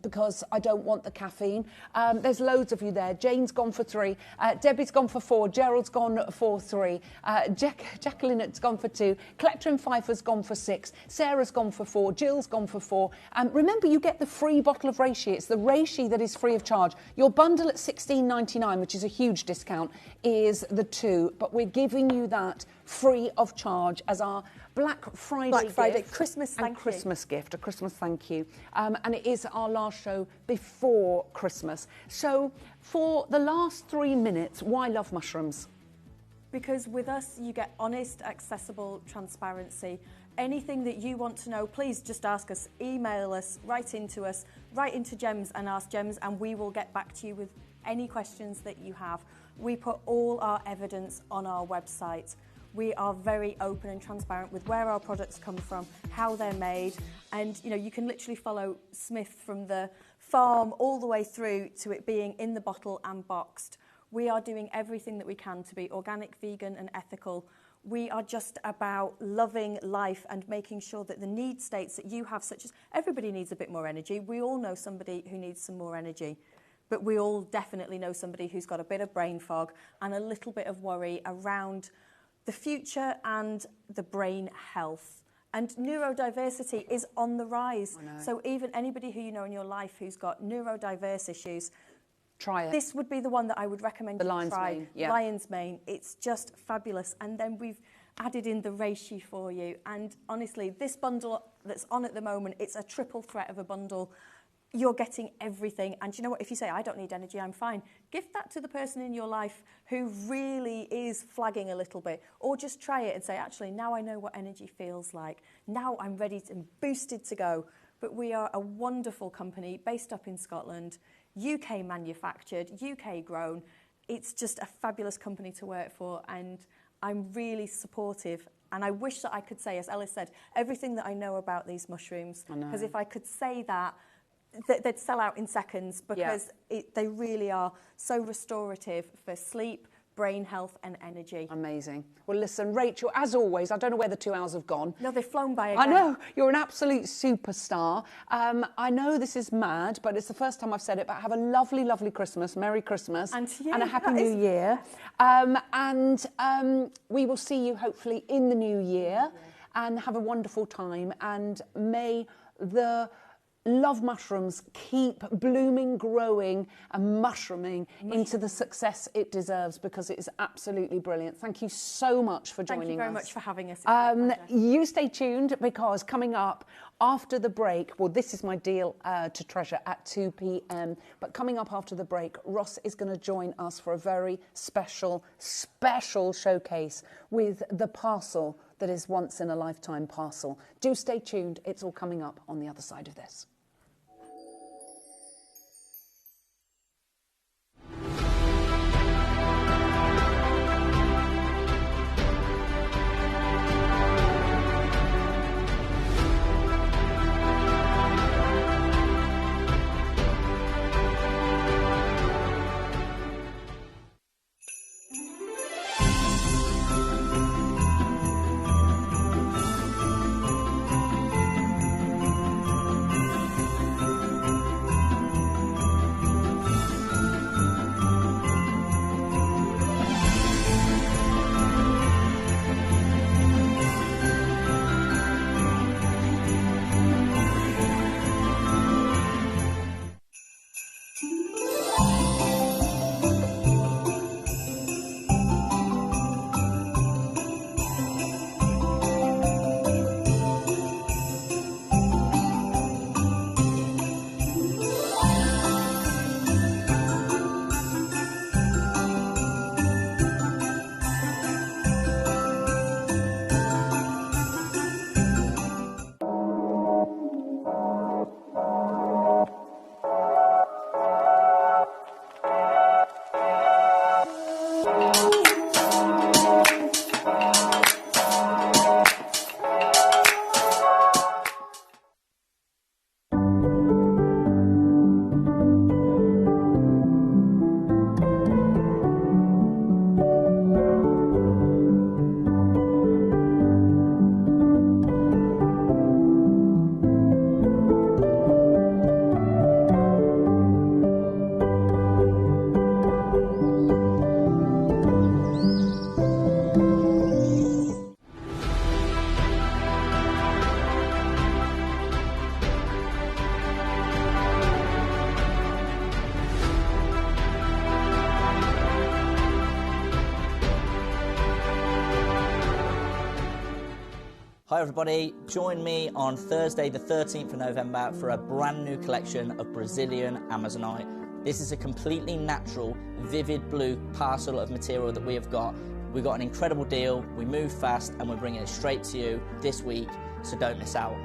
because I don't want the caffeine. There's loads of you there. Jane's gone for 3, Debbie's gone for 4, Gerald's gone for 3, Jacqueline has gone for 2, Collector in Pfeiffer's gone for 6, Sarah's gone for 4, Jill's gone for 4. Remember, you get the free bottle of reishi. It's the reishi that is free of charge. Your bundle at £16.99, which is a huge discount, is the 2, but we're giving you that free of charge as our Black Friday gift, Christmas thank you. Christmas gift, a Christmas thank you. And it is our last show before Christmas. So for the last 3 minutes, why love mushrooms? Because with us, you get honest, accessible transparency. Anything that you want to know, please just ask us, email us, write into Gems and Ask Gems, and we will get back to you with any questions that you have. We put all our evidence on our website. We are very open and transparent with where our products come from, how they're made, and you can literally follow Smith from the farm all the way through to it being in the bottle and boxed. We are doing everything that we can to be organic, vegan and ethical. We are just about loving life and making sure that the need states that you have, such as everybody needs a bit more energy. We all know somebody who needs some more energy, but we all definitely know somebody who's got a bit of brain fog and a little bit of worry around the future and the brain health. And neurodiversity is on the rise. So even anybody who you know in your life who's got neurodiverse issues, try it. This would be the one that I would recommend you try. Lion's mane. It's just fabulous. And then we've added in the reishi for you. And honestly, this bundle that's on at the moment, it's a triple threat of a bundle. You're getting everything. And you know what? If you say, I don't need energy, I'm fine, give that to the person in your life who really is flagging a little bit. Or just try it and say, actually, now I know what energy feels like. Now I'm ready and boosted to go. But we are a wonderful company based up in Scotland, UK manufactured, UK grown. It's just a fabulous company to work for, and I'm really supportive. And I wish that I could say, as Ellis said, everything that I know about these mushrooms. Because if I could say that, they'd sell out in seconds, because they really are so restorative for sleep, brain health and energy. Amazing. Well, listen, Rachel, as always, I don't know where the 2 hours have gone. No, they've flown by again. I know, you're an absolute superstar. I know this is mad, but it's the first time I've said it, but have a lovely, lovely Christmas, Merry Christmas, and a Happy New Year. We will see you hopefully in the new year, and have a wonderful time, and may the love mushrooms keep blooming, growing and mushrooming into the success it deserves, because it is absolutely brilliant. Thank you so much for joining us. Thank you very much for having us. You stay tuned, because coming up after the break, well, this is my deal to treasure at 2 p.m. But coming up after the break, Ross is going to join us for a very special showcase with the parcel that is once in a lifetime parcel. Do stay tuned. It's all coming up on the other side of this. Hi everybody, join me on Thursday the 13th of November for a brand new collection of Brazilian Amazonite. This is a completely natural, vivid blue parcel of material that we have got. We've got an incredible deal, we move fast and we're bringing it straight to you this week, so don't miss out.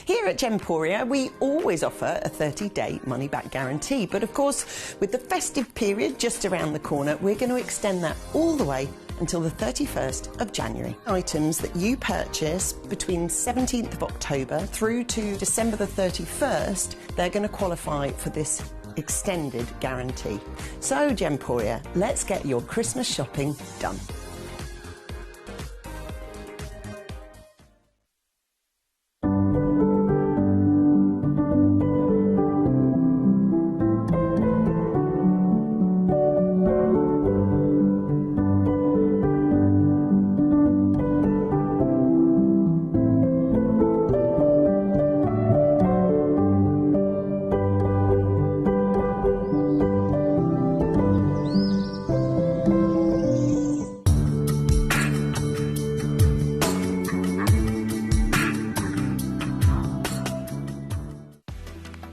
Here at Gemporia, we always offer a 30-day money-back guarantee, but of course, with the festive period just around the corner, we're going to extend that all the way until the 31st of January. Items that you purchase between 17th of October through to December the 31st, they're going to qualify for this extended guarantee. So, Gemporia, let's get your Christmas shopping done.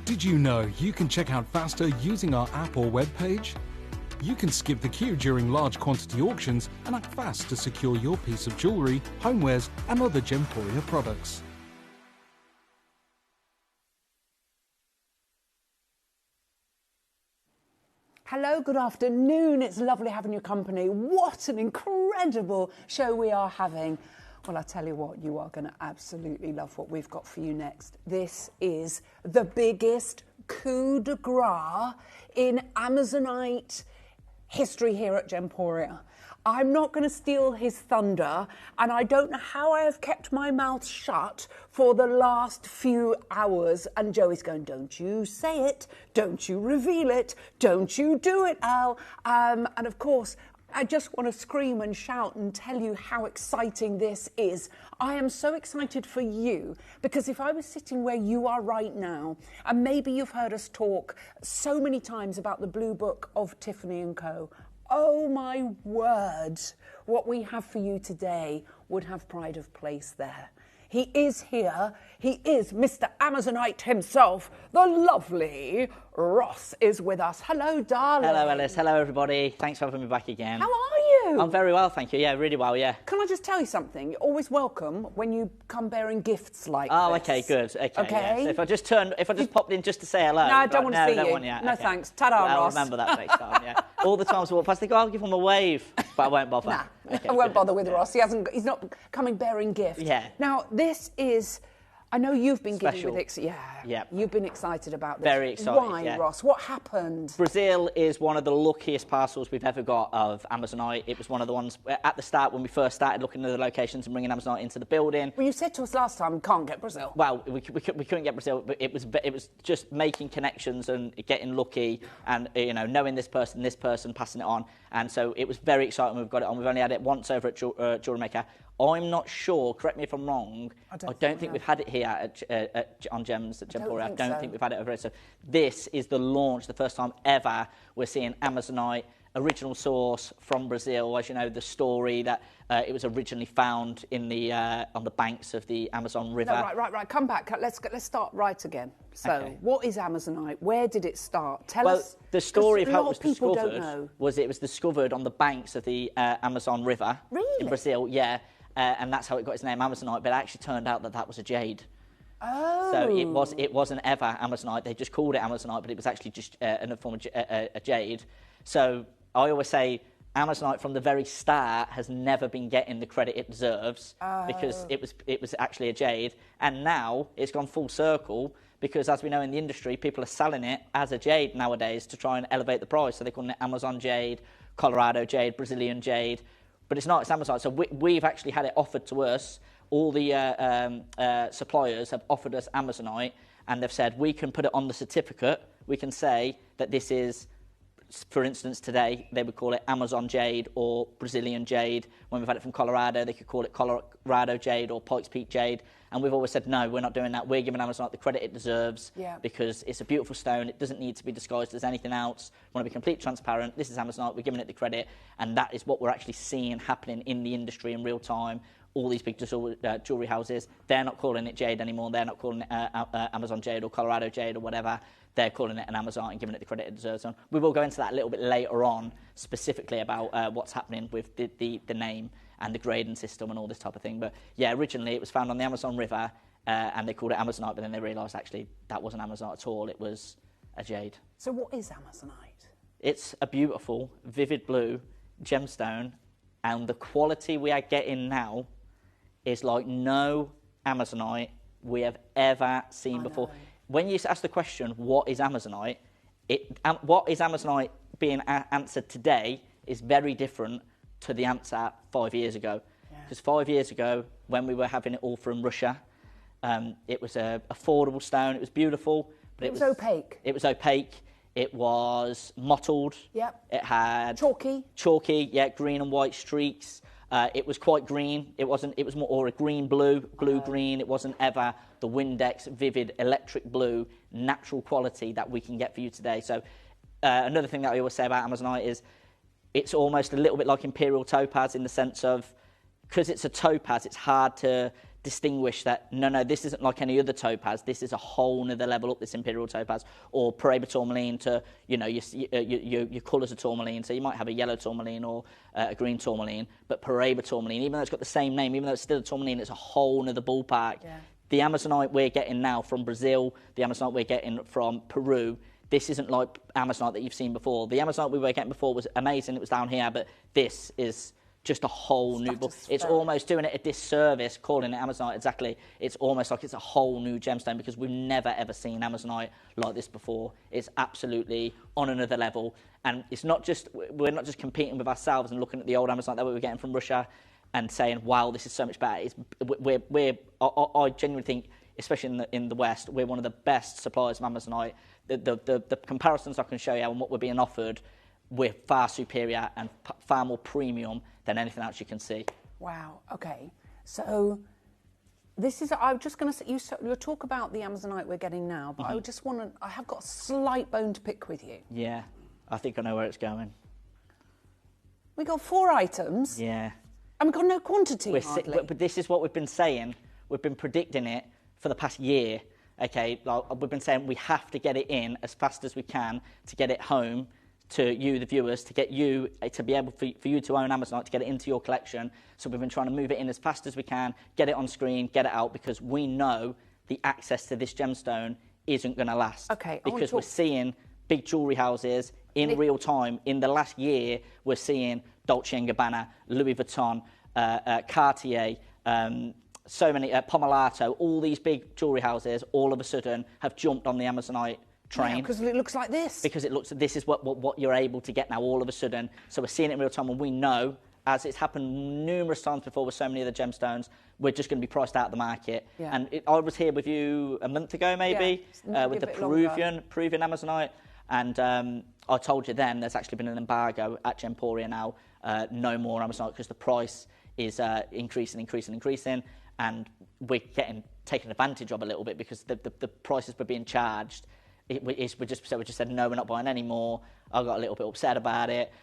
Did you know you can check out faster using our app or web page? You can skip the queue during large quantity auctions and act fast to secure your piece of jewellery, homewares and other Gemporia products. Hello, good afternoon. It's lovely having your company. What an incredible show we are having. Well, I tell you what, you are going to absolutely love what we've got for you next. This is the biggest coup de grace in Amazonite history here at Gemporia. I'm not going to steal his thunder, and I don't know how I have kept my mouth shut for the last few hours. And Joey's going, don't you say it, don't you reveal it, don't you do it, Al. And of course, I just want to scream and shout and tell you how exciting this is. I am so excited for you, because if I was sitting where you are right now, and maybe you've heard us talk so many times about the Blue Book of Tiffany & Co. Oh my word, what we have for you today would have pride of place there. He is here. He is Mr. Amazonite himself. The lovely Ross is with us. Hello, darling. Hello, Ellis. Hello, everybody. Thanks for having me back again. How are you? I'm very well, thank you. Yeah, really well, yeah. Can I just tell you something? You're always welcome when you come bearing gifts like this. Okay, good. Okay. Yeah. So if I just popped in just to say hello. No, I don't want to see you. No, okay. thanks. Ta-da, I'll Ross. remember that next time, yeah. All the times I walk past, I think, I'll give him a wave, but I won't bother. Nah, okay, I won't bother with Ross. He's not coming bearing gifts. Yeah. Now, this is... I know you've been Special. giddy with You've been excited about this. Very excited. Why, yeah. Ross? What happened? Brazil is one of the luckiest parcels we've ever got of Amazonite. It was one of the ones at the start when we first started looking at the locations and bringing Amazonite into the building. Well, you said to us last time, can't get Brazil. Well, we couldn't get Brazil, but it was just making connections and getting lucky, and knowing this person, passing it on, and so it was very exciting. We've got it on. We've only had it once over at Jewelry Maker. I'm not sure, correct me if I'm wrong, I don't think we've had it here on Gems at Gemporia. I don't think we've had it over here. So this is the launch, the first time ever we're seeing Amazonite, original source from Brazil. As you know, the story that it was originally found in the on the banks of the Amazon River. No, right. Come back. Let's start right again. So, What is Amazonite? Where did it start? Tell us. The story of how it was discovered it was discovered on the banks of the Amazon River in Brazil. Yeah. And that's how it got its name, Amazonite. But it actually turned out that was a jade. Oh. So it wasn't ever Amazonite. They just called it Amazonite, but it was actually just a form of a jade. So I always say Amazonite from the very start has never been getting the credit it deserves because it was actually a jade. And now it's gone full circle because, as we know in the industry, people are selling it as a jade nowadays to try and elevate the price. So they're calling it Amazon jade, Colorado jade, Brazilian jade. But it's not, it's Amazonite. So we've actually had it offered to us. All the suppliers have offered us Amazonite, and they've said we can put it on the certificate. We can say that this is, for instance, today they would call it Amazon jade or Brazilian jade. When we've had it from Colorado, they could call it Colorado jade or Pikes Peak jade. And we've always said, no, we're not doing that. We're giving Amazonite the credit it deserves because it's a beautiful stone. It doesn't need to be disguised as anything else. We want to be completely transparent. This is Amazonite. We're giving it the credit. And that is what we're actually seeing happening in the industry in real time. All these big jewellery houses, they're not calling it jade anymore. They're not calling it Amazon jade or Colorado jade or whatever. They're calling it an Amazonite and giving it the credit it deserves. And we will go into that a little bit later on, specifically about what's happening with the name and the grading system and all this type of thing. But yeah, originally it was found on the Amazon River and they called it Amazonite, but then they realised actually that wasn't Amazonite at all. It was a jade. So what is Amazonite? It's a beautiful, vivid blue gemstone, and the quality we are getting now is like no Amazonite we have ever seen before. When you ask the question, what is Amazonite, what is Amazonite being answered today is very different to the answer 5 years ago. Because 5 years ago, when we were having it all from Russia, it was an affordable stone, it was beautiful. But it was opaque. It was opaque. It was mottled. Yep. It had... Chalky, yeah, green and white streaks. It was quite green. It was more or a green-blue, blue-green. It wasn't ever the Windex vivid electric blue natural quality that we can get for you today. So another thing that I always say about Amazonite is it's almost a little bit like imperial topaz in the sense of, because it's a topaz, it's hard to distinguish that, no, this isn't like any other topaz. This is a whole nother level up, this imperial topaz, or Paraiba tourmaline to, your colours of tourmaline. So you might have a yellow tourmaline or a green tourmaline, but Paraiba tourmaline, even though it's got the same name, even though it's still a tourmaline, it's a whole nother ballpark. Yeah. The Amazonite we're getting now from Brazil, the Amazonite we're getting from Peru, this isn't like Amazonite that you've seen before. The Amazonite we were getting before was amazing, it was down here, but this is just a whole new ball. It's almost doing it a disservice calling it Amazonite. Exactly. It's almost like it's a whole new gemstone because we've never ever seen Amazonite like this before. It's absolutely on another level, and it's not just, we're not just competing with ourselves and looking at the old Amazonite that we were getting from Russia and saying, wow, this is so much better. I genuinely think, especially in the West, we're one of the best suppliers of Amazonite. The comparisons I can show you and what we're being offered, we're far superior and far more premium than anything else you can see. Wow. Okay. So this is, I'm just going to, you'll talk about the Amazonite we're getting now, but I just want to, I have got a slight bone to pick with you. Yeah. I think I know where it's going. We got 4 items. Yeah. And we've got no quantity hardly. But this is what we've been saying. we've been predicting it for the past year. Okay, like, we've been saying we have to get it in as fast as we can to get it home to you, the viewers, to get you to be able for you to own Amazonite, to get it into your collection. So we've been trying to move it in as fast as we can, get it on screen, get it out, because we know the access to this gemstone isn't going to last. Okay, because we're seeing big jewellery houses in real time. In the last year, we're seeing Dolce & Gabbana, Louis Vuitton, Cartier, so many, Pomellato, all these big jewellery houses all of a sudden have jumped on the Amazonite train. Because it looks like this. Because it looks, this is what you're able to get now all of a sudden. So we're seeing it in real time, and we know, as it's happened numerous times before with so many of the gemstones, we're just going to be priced out of the market. Yeah. And I was here with you a month ago, maybe, with the Peruvian Amazonite, and I told you then there's actually been an embargo at Gemporia now, no more Amazonite, because the price is increasing, and we're taken advantage of a little bit, because the prices we're being charged, we just said no, we're not buying any more. I got a little bit upset about it,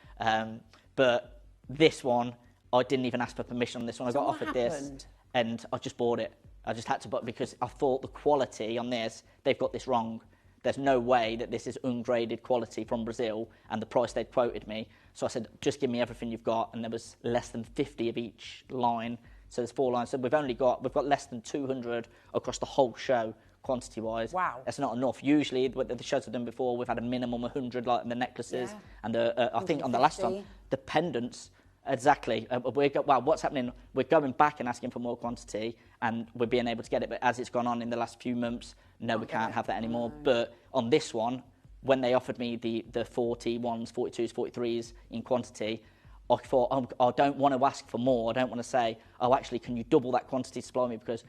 but this one, I didn't even ask for permission on this one. I got offered this, and I just bought it. I just had to buy it because I thought the quality on this, they've got this wrong. There's no way that this is ungraded quality from Brazil, and the price they'd quoted me. So I said, just give me everything you've got, and there was less than 50 of each line. So there's 4 lines. So we've got less than 200 across the whole show, quantity-wise. Wow. That's not enough. Usually, the shows I've done before, we've had a minimum 100, like the necklaces, and I think on the last one, the pendants. Exactly. What's happening? We're going back and asking for more quantity, and we're being able to get it. But as it's gone on in the last few months, no, we can't have that anymore. No. But on this one, when they offered me the 41s, 42s, 43s in quantity, I thought, I don't want to ask for more. I don't want to say, oh, actually, can you double that quantity to supply me? Because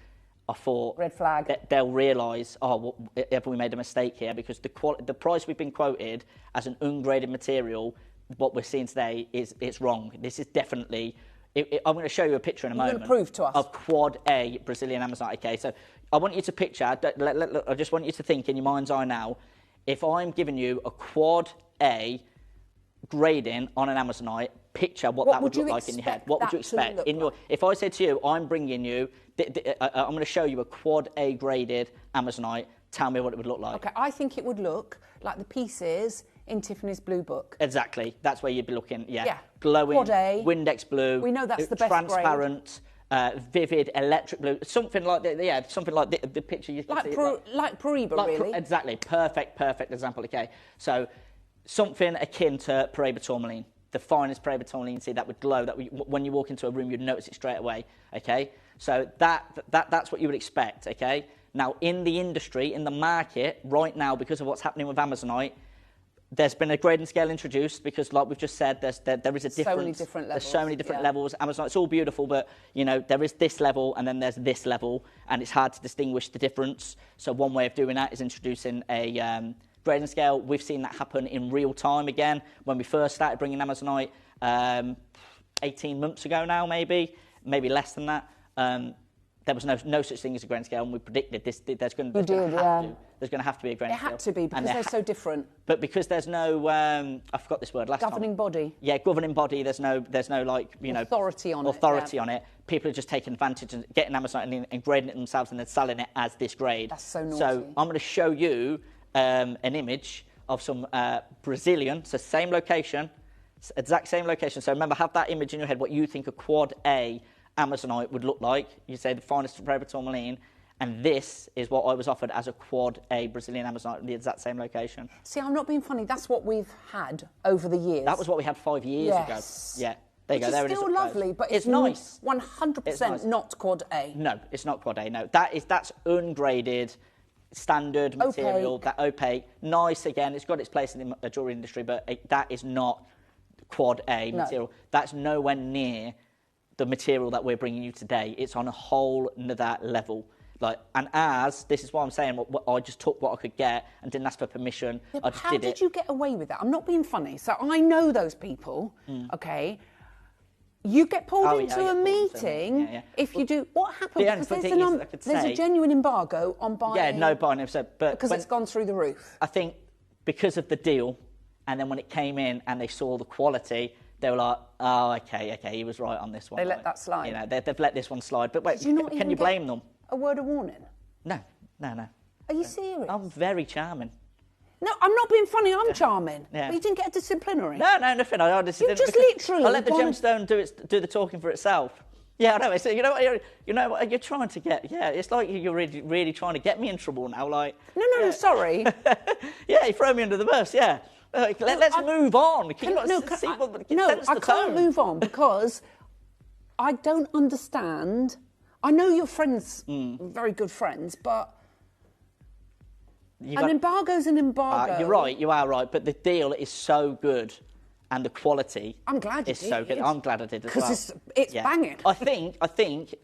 I thought red flag. They'll realise, have we made a mistake here? Because the price we've been quoted as an ungraded material, what we're seeing today it's wrong. This is definitely. I'm going to show you a picture in a moment. You're going to prove to us of Quad A Brazilian Amazonite. Okay, so I want you to picture. I just want you to think in your mind's eye now. If I'm giving you a Quad A grading on an Amazonite, picture what that would look like in your head. What would you expect in your? If I said to you, I'm bringing you, I'm going to show you a Quad A graded Amazonite. Tell me what it would look like. Okay, I think it would look like the pieces in Tiffany's Blue Book. Exactly. That's where you'd be looking. Yeah. Glowing. Quad A. Windex blue. We know that's the best grade. Transparent. Vivid electric blue, something like that. Yeah, something like the picture you can see. Like Paraiba, really. Exactly. Perfect example. Okay, so something akin to Paraiba tourmaline, the finest Paraiba tourmaline. See, that would glow. That when you walk into a room, you'd notice it straight away. Okay, so that's what you would expect. Okay, now in the industry, in the market right now, because of what's happening with Amazonite, there's been a grading scale introduced because, like we've just said, there is a difference. So many different levels. There's so many different levels. Amazon, it's all beautiful, but there is this level and then there's this level, and it's hard to distinguish the difference. So one way of doing that is introducing a grading scale. We've seen that happen in real time again when we first started bringing Amazonite 18 months ago now, maybe less than that. There was no such thing as a grading scale, and we predicted this. There's going to have to be a grading scale. It had to be because they're so different. But because there's no, I forgot this word last time. Governing body. Yeah, governing body. There's no like authority on it. People are just taking advantage and getting Amazon and grading it themselves and then selling it as this grade. That's so naughty. So I'm going to show you an image of some Brazilian, so same location, exact same location. So remember, have that image in your head. What you think a Quad A Amazonite would look like. You say the finest Paraiba tourmaline, and this is what I was offered as a Quad A Brazilian Amazonite in the exact same location. See, I'm not being funny. That's what we've had over the years. That was what we had 5 years ago. Yeah, there you go. There it is. It's still lovely, but it's nice. 100% not Quad A. No, it's not Quad A. No, that's ungraded, standard material. Opaque. That opaque, nice again. It's got its place in the jewelry industry, but that is not Quad A material. That's nowhere near the material that we're bringing you today. It's on a whole nother level. This is what I'm saying, I just took what I could get and didn't ask for permission. Yeah, I just how did you get away with that? I'm not being funny. So I know those people, okay? You get pulled into a meeting if you do. What happens? Because there's a genuine embargo on buying. Yeah, no buying. Because it's gone through the roof. I think because of the deal, and then when it came in and they saw the quality, they were like, oh, okay, he was right on this one. They let that slide. They've let this one slide. But wait, can you blame them? a word of warning? No. Are you serious? I'm very charming. No, I'm not being funny. I'm charming. Yeah. But you didn't get a disciplinary. No, nothing. I honestly You didn't. just literally I let the wanted- gemstone do the talking for itself. Yeah, I know. It's, you know what you're trying to get. Yeah, it's like you're really trying to get me in trouble now. Like No, sorry. yeah, you throw me under the bus. Yeah, let's move on. I can't move on because I don't understand. I know you're friends, very good friends, but an embargo's an embargo. You're right. You are right. But the deal is so good. And the quality is so good. I'm glad I did as well. Because it's banging. I think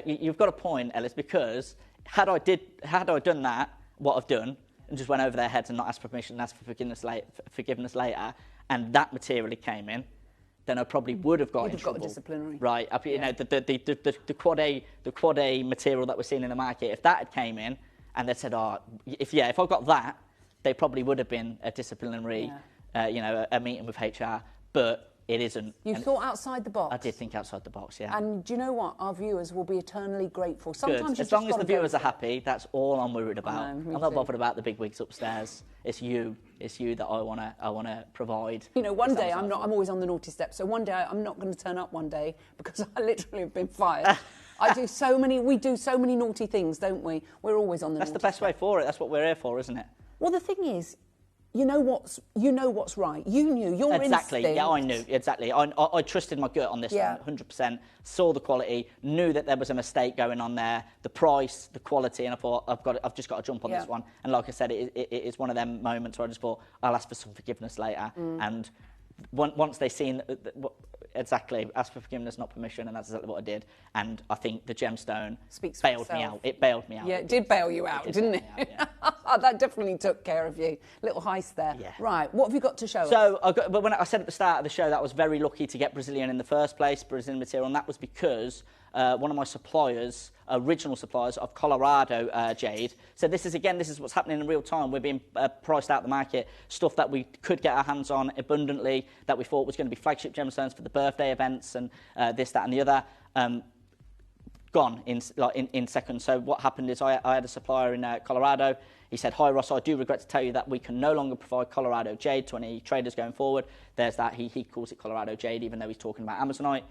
you've got a point, Ellis, because had I done that, what I've done, and just went over their heads and not asked for permission and asked for forgiveness later, and that materially came in, then I probably would have got in trouble. Got a disciplinary. Right. You know, the quad A material that we're seeing in the market, if that had came in and they said, if I got that, they probably would have been a disciplinary. Yeah. A meeting with HR, but it isn't. You thought outside the box. I did think outside the box, yeah. And do you know what? Our viewers will be eternally grateful. Good. Sometimes As long as the viewers are happy, that's all I'm worried about. I'm not bothered about the big wigs upstairs. It's you that I wanna provide. You know, one day I'm always on the naughty step. So one day I'm not going to turn up one day because I literally have been fired. We do so many naughty things, don't we? We're always on the. That's the best way for it. That's what we're here for, isn't it? Well, the thing is. You know what's right. You knew your exactly. instinct. Yeah, I knew exactly. I trusted my gut on this one, 100%. Saw the quality, knew that there was a mistake going on there, the price, the quality, and I thought I've just got to jump on this one. And like I said, it is one of them moments where I just thought I'll ask for some forgiveness later. And once they seen exactly, ask for forgiveness, not permission, and that's exactly what I did. And I think the gemstone bailed me out. It bailed me out. Yeah, it did bail you out, didn't it? That definitely took care of you. Little heist there. Yeah. Right, what have you got to show us? So, but when I said at the start of the show that I was very lucky to get Brazilian in the first place, Brazilian material, and that was because one of my suppliers, original suppliers of Colorado jade, said this is what's happening in real time. We're being priced out the market, stuff that we could get our hands on abundantly, that we thought was going to be flagship gemstones for the birthday events and this, that and the other. Gone in seconds. So what happened is I had a supplier in Colorado. He said, "Hi Ross, I do regret to tell you that we can no longer provide Colorado jade to any traders going forward." There's that. He calls it Colorado jade, even though he's talking about Amazonite.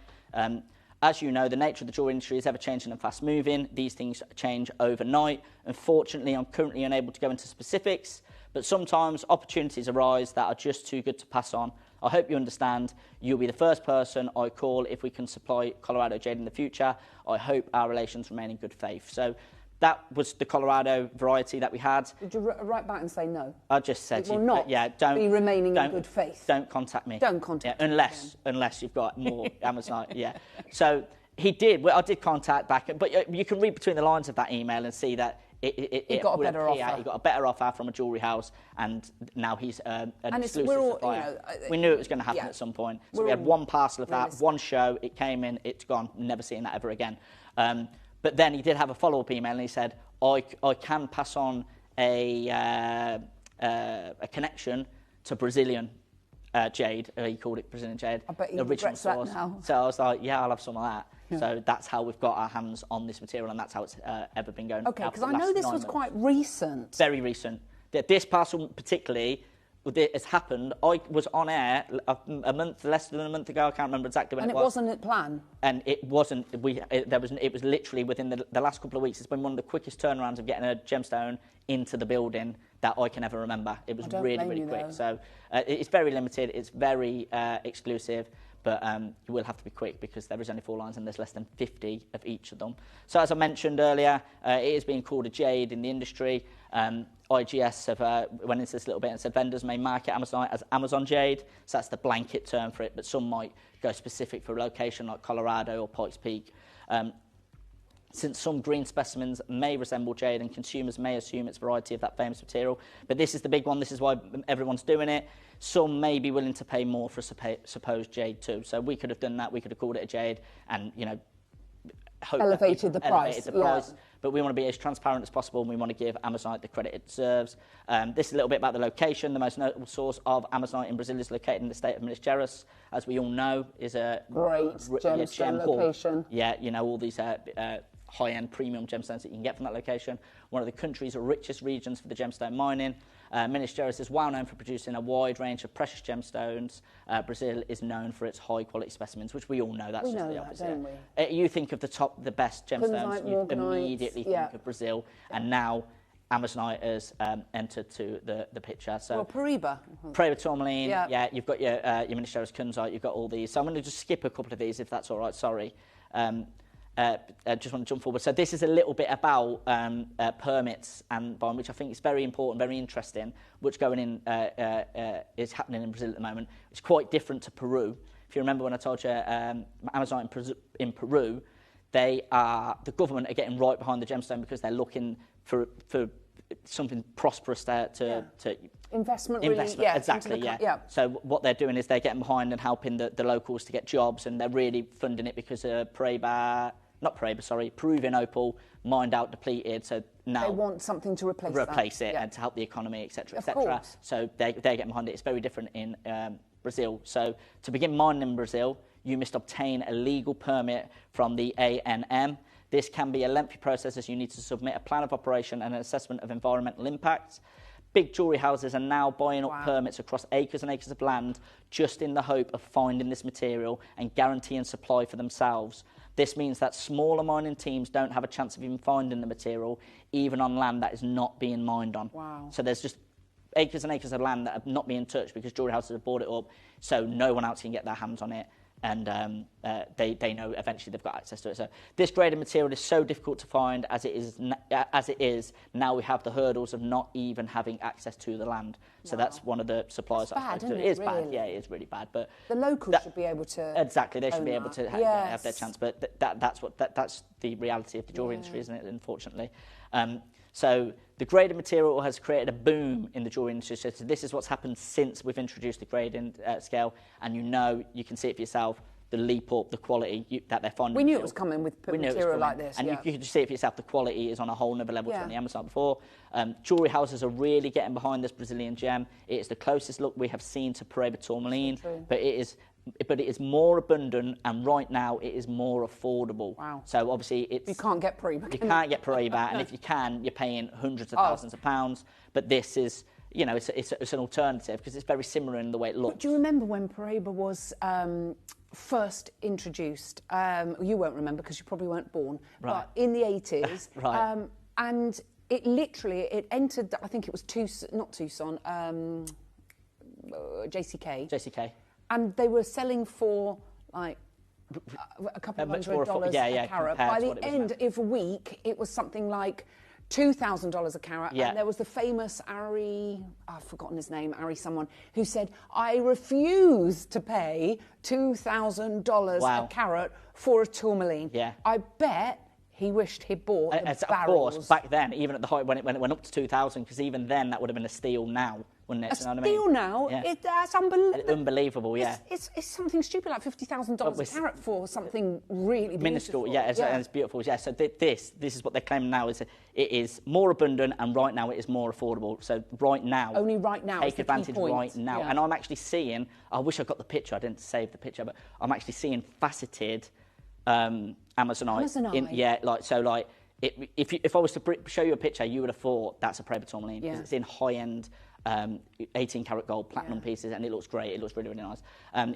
As you know, the nature of the jewelry industry is ever changing and fast moving. These things change overnight. Unfortunately, I'm currently unable to go into specifics, but sometimes opportunities arise that are just too good to pass on. I hope you understand. You'll be the first person I call if we can supply Colorado jade in the future. I hope our relations remain in good faith. So that was the Colorado variety that we had. Did you write back and say no? I just said, it will not be remaining in good faith. Don't contact me. Don't contact me. Unless you've got more Amazonite. Yeah. So he did. Well, I did contact back, but you can read between the lines of that email and see that it got a better offer. He got a better offer from a jewellery house, and now he's an exclusive supplier. You know, we knew it was going to happen at some point. So we had one parcel of that, one show, it came in, it's gone, never seeing that ever again. But then he did have a follow-up email, and he said, I can pass on a connection to Brazilian jade. He called it Brazilian jade. I bet he original regrets that source. now. So I was like, yeah, I'll have some of that. Yeah. So that's how we've got our hands on this material, and that's how it's ever been going. Okay, because I know this was quite recent. Very recent. This parcel particularly, it has happened. I was on air less than a month ago. I can't remember exactly when and it was. And it wasn't at plan. And it wasn't. It was literally within the last couple of weeks. It's been one of the quickest turnarounds of getting a gemstone into the building that I can ever remember. It was really quick. Though. So it's very limited. It's very exclusive. But you will have to be quick because there is only 4 lines and there's less than 50 of each of them. So as I mentioned earlier, it is being called a jade in the industry. IGS have went into this a little bit and said vendors may market Amazonite as Amazon jade. So that's the blanket term for it, but some might go specific for a location like Colorado or Pikes Peak. Since some green specimens may resemble jade and consumers may assume it's a variety of that famous material. But this is the big one. This is why everyone's doing it. Some may be willing to pay more for supposed jade too. So we could have done that. We could have called it a jade and, elevated the price. But we want to be as transparent as possible, and we want to give Amazonite the credit it deserves. This is a little bit about the location. The most notable source of Amazonite in Brazil is located in the state of Minas Gerais, as we all know, is a great gemstone location. Yeah, all these high-end premium gemstones that you can get from that location. One of the country's richest regions for the gemstone mining. Minas Gerais is well known for producing a wide range of precious gemstones. Brazil is known for its high-quality specimens, which we all know that's just the opposite. Don't we? You think of the best gemstones, you immediately think of Brazil, and now Amazonite has entered to the picture. So Paraíba tourmaline, you've got your Minas Gerais kunzite, you've got all these. So I'm going to just skip a couple of these if that's all right. Sorry. I just want to jump forward. So this is a little bit about permits and bond, which I think is very important, very interesting, which is happening in Brazil at the moment. It's quite different to Peru. If you remember when I told you Amazonite in Peru, the government are getting right behind the gemstone because they're looking for something prosperous there to investment. Exactly. So what they're doing is they're getting behind and helping the locals to get jobs, and they're really funding it because Peruvian opal mined out, depleted. So now they want something to replace it and to help the economy, etc., etc. So they're getting behind it. It's very different in Brazil. So to begin mining in Brazil, you must obtain a legal permit from the ANM. This can be a lengthy process as you need to submit a plan of operation and an assessment of environmental impacts. Big jewellery houses are now buying up permits across acres and acres of land just in the hope of finding this material and guaranteeing supply for themselves. This means that smaller mining teams don't have a chance of even finding the material, even on land that is not being mined on. Wow. So there's just acres and acres of land that are not being touched because jewellery houses have bought it up, so no one else can get their hands on it. And they know eventually they've got access to it. So this graded material is so difficult to find as it is. Now we have the hurdles of not even having access to the land. So that's one of the suppliers. That's bad, isn't it? It is really? Bad. Yeah, it is really bad. But the locals should be able to. Exactly, they should be able to have their chance. But that's the reality of the jewellery industry, isn't it? Unfortunately. So the graded material has created a boom in the jewellery industry. So this is what's happened since we've introduced the grading scale, and you can see it for yourself, the leap up, the quality that they're finding. We knew it was coming with material like this. And you can just see it for yourself, the quality is on a whole nother level from the Amazon before. Jewellery houses are really getting behind this Brazilian gem. It is the closest look we have seen to Paraíba tourmaline, but it is more abundant, and right now it is more affordable. Wow. So obviously you can't get Paraíba. You can't get Paraíba, and if you can, you're paying hundreds of thousands of pounds. But this is, it's an alternative because it's very similar in the way it looks. But do you remember when Paraíba was first introduced? You won't remember because you probably weren't born. Right. But in the 80s, right. And it entered. I think it was Tucson, JCK. And they were selling for like a couple of $100 a carat. By the end of a week, it was something like $2,000 a carat. Yeah. And there was the famous I've forgotten his name, someone, who said, I refuse to pay $2,000 a carat for a tourmaline. Yeah. I bet he wished he'd bought the barrels. Of course, back then, even at the height when it went up to 2,000, because even then that would have been a steal now, wouldn't it? A steal now? Yeah. That's unbelievable. Unbelievable, yeah. It's something stupid like $50,000 a carat for something really minuscule, beautiful. And it's beautiful. Yeah, so this is what they're claiming now, is it is more abundant, and right now it is more affordable. So right now, only right now, take advantage right now. Yeah. And I'm actually seeing, I wish I got the picture, I didn't save the picture, but I'm actually seeing faceted Amazonite. If I was to show you a picture, you would have thought that's a Paraíba tourmaline because it's in high-end 18 karat gold platinum pieces, and it looks great. It looks really, really nice.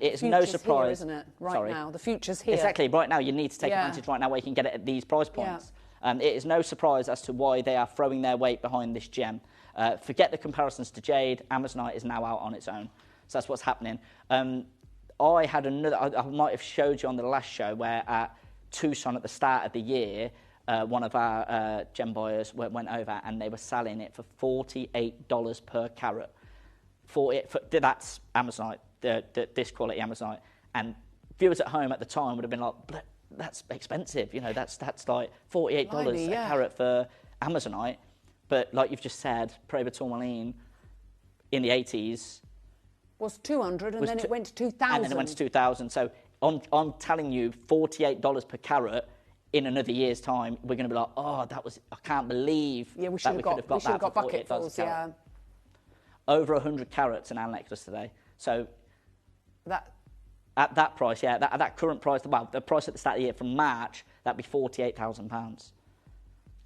It's no surprise, here, isn't it? Now, the future's here. Exactly. Right now, you need to take advantage right now where you can get it at these price points. It is no surprise as to why they are throwing their weight behind this gem. Forget the comparisons to jade. Amazonite is now out on its own. So that's what's happening. I had another. I might have showed you on the last show where at Tucson at the start of the year, one of our gem buyers went over and they were selling it for $48 per carat. That's Amazonite, this quality Amazonite. And viewers at home at the time would have been like, that's expensive, that's like $48 a carat for Amazonite. But like you've just said, Paraíba tourmaline in the 80s was 200, and then it went to 2,000. And then it went to 2,000. So I'm telling you, $48 per carat. In another year's time, we're going to be like, I can't believe we should have got bucketfuls. Yeah. Over 100 carats in our necklace today. So At that price, yeah, at that current price, well, the price at the start of the year from March, that'd be £48,000.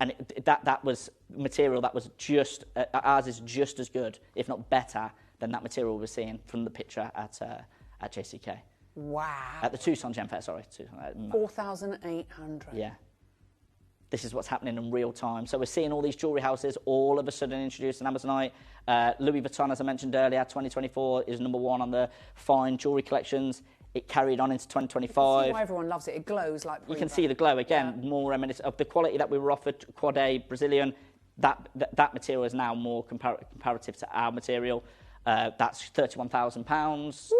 And that was material that was just, ours is just as good, if not better, than that material we're seeing from the picture at JCK. Wow. At the Tucson Gem Fair, sorry. 4,800. Yeah. This is what's happening in real time. So we're seeing all these jewellery houses all of a sudden introduce an Amazonite. Louis Vuitton, as I mentioned earlier, 2024 is #1 on the fine jewellery collections. It carried on into 2025. See why everyone loves it. It glows like You can see the glow again, more reminiscent of the quality that we were offered. Quad A Brazilian, that material is now more comparative to our material. That's £31,000.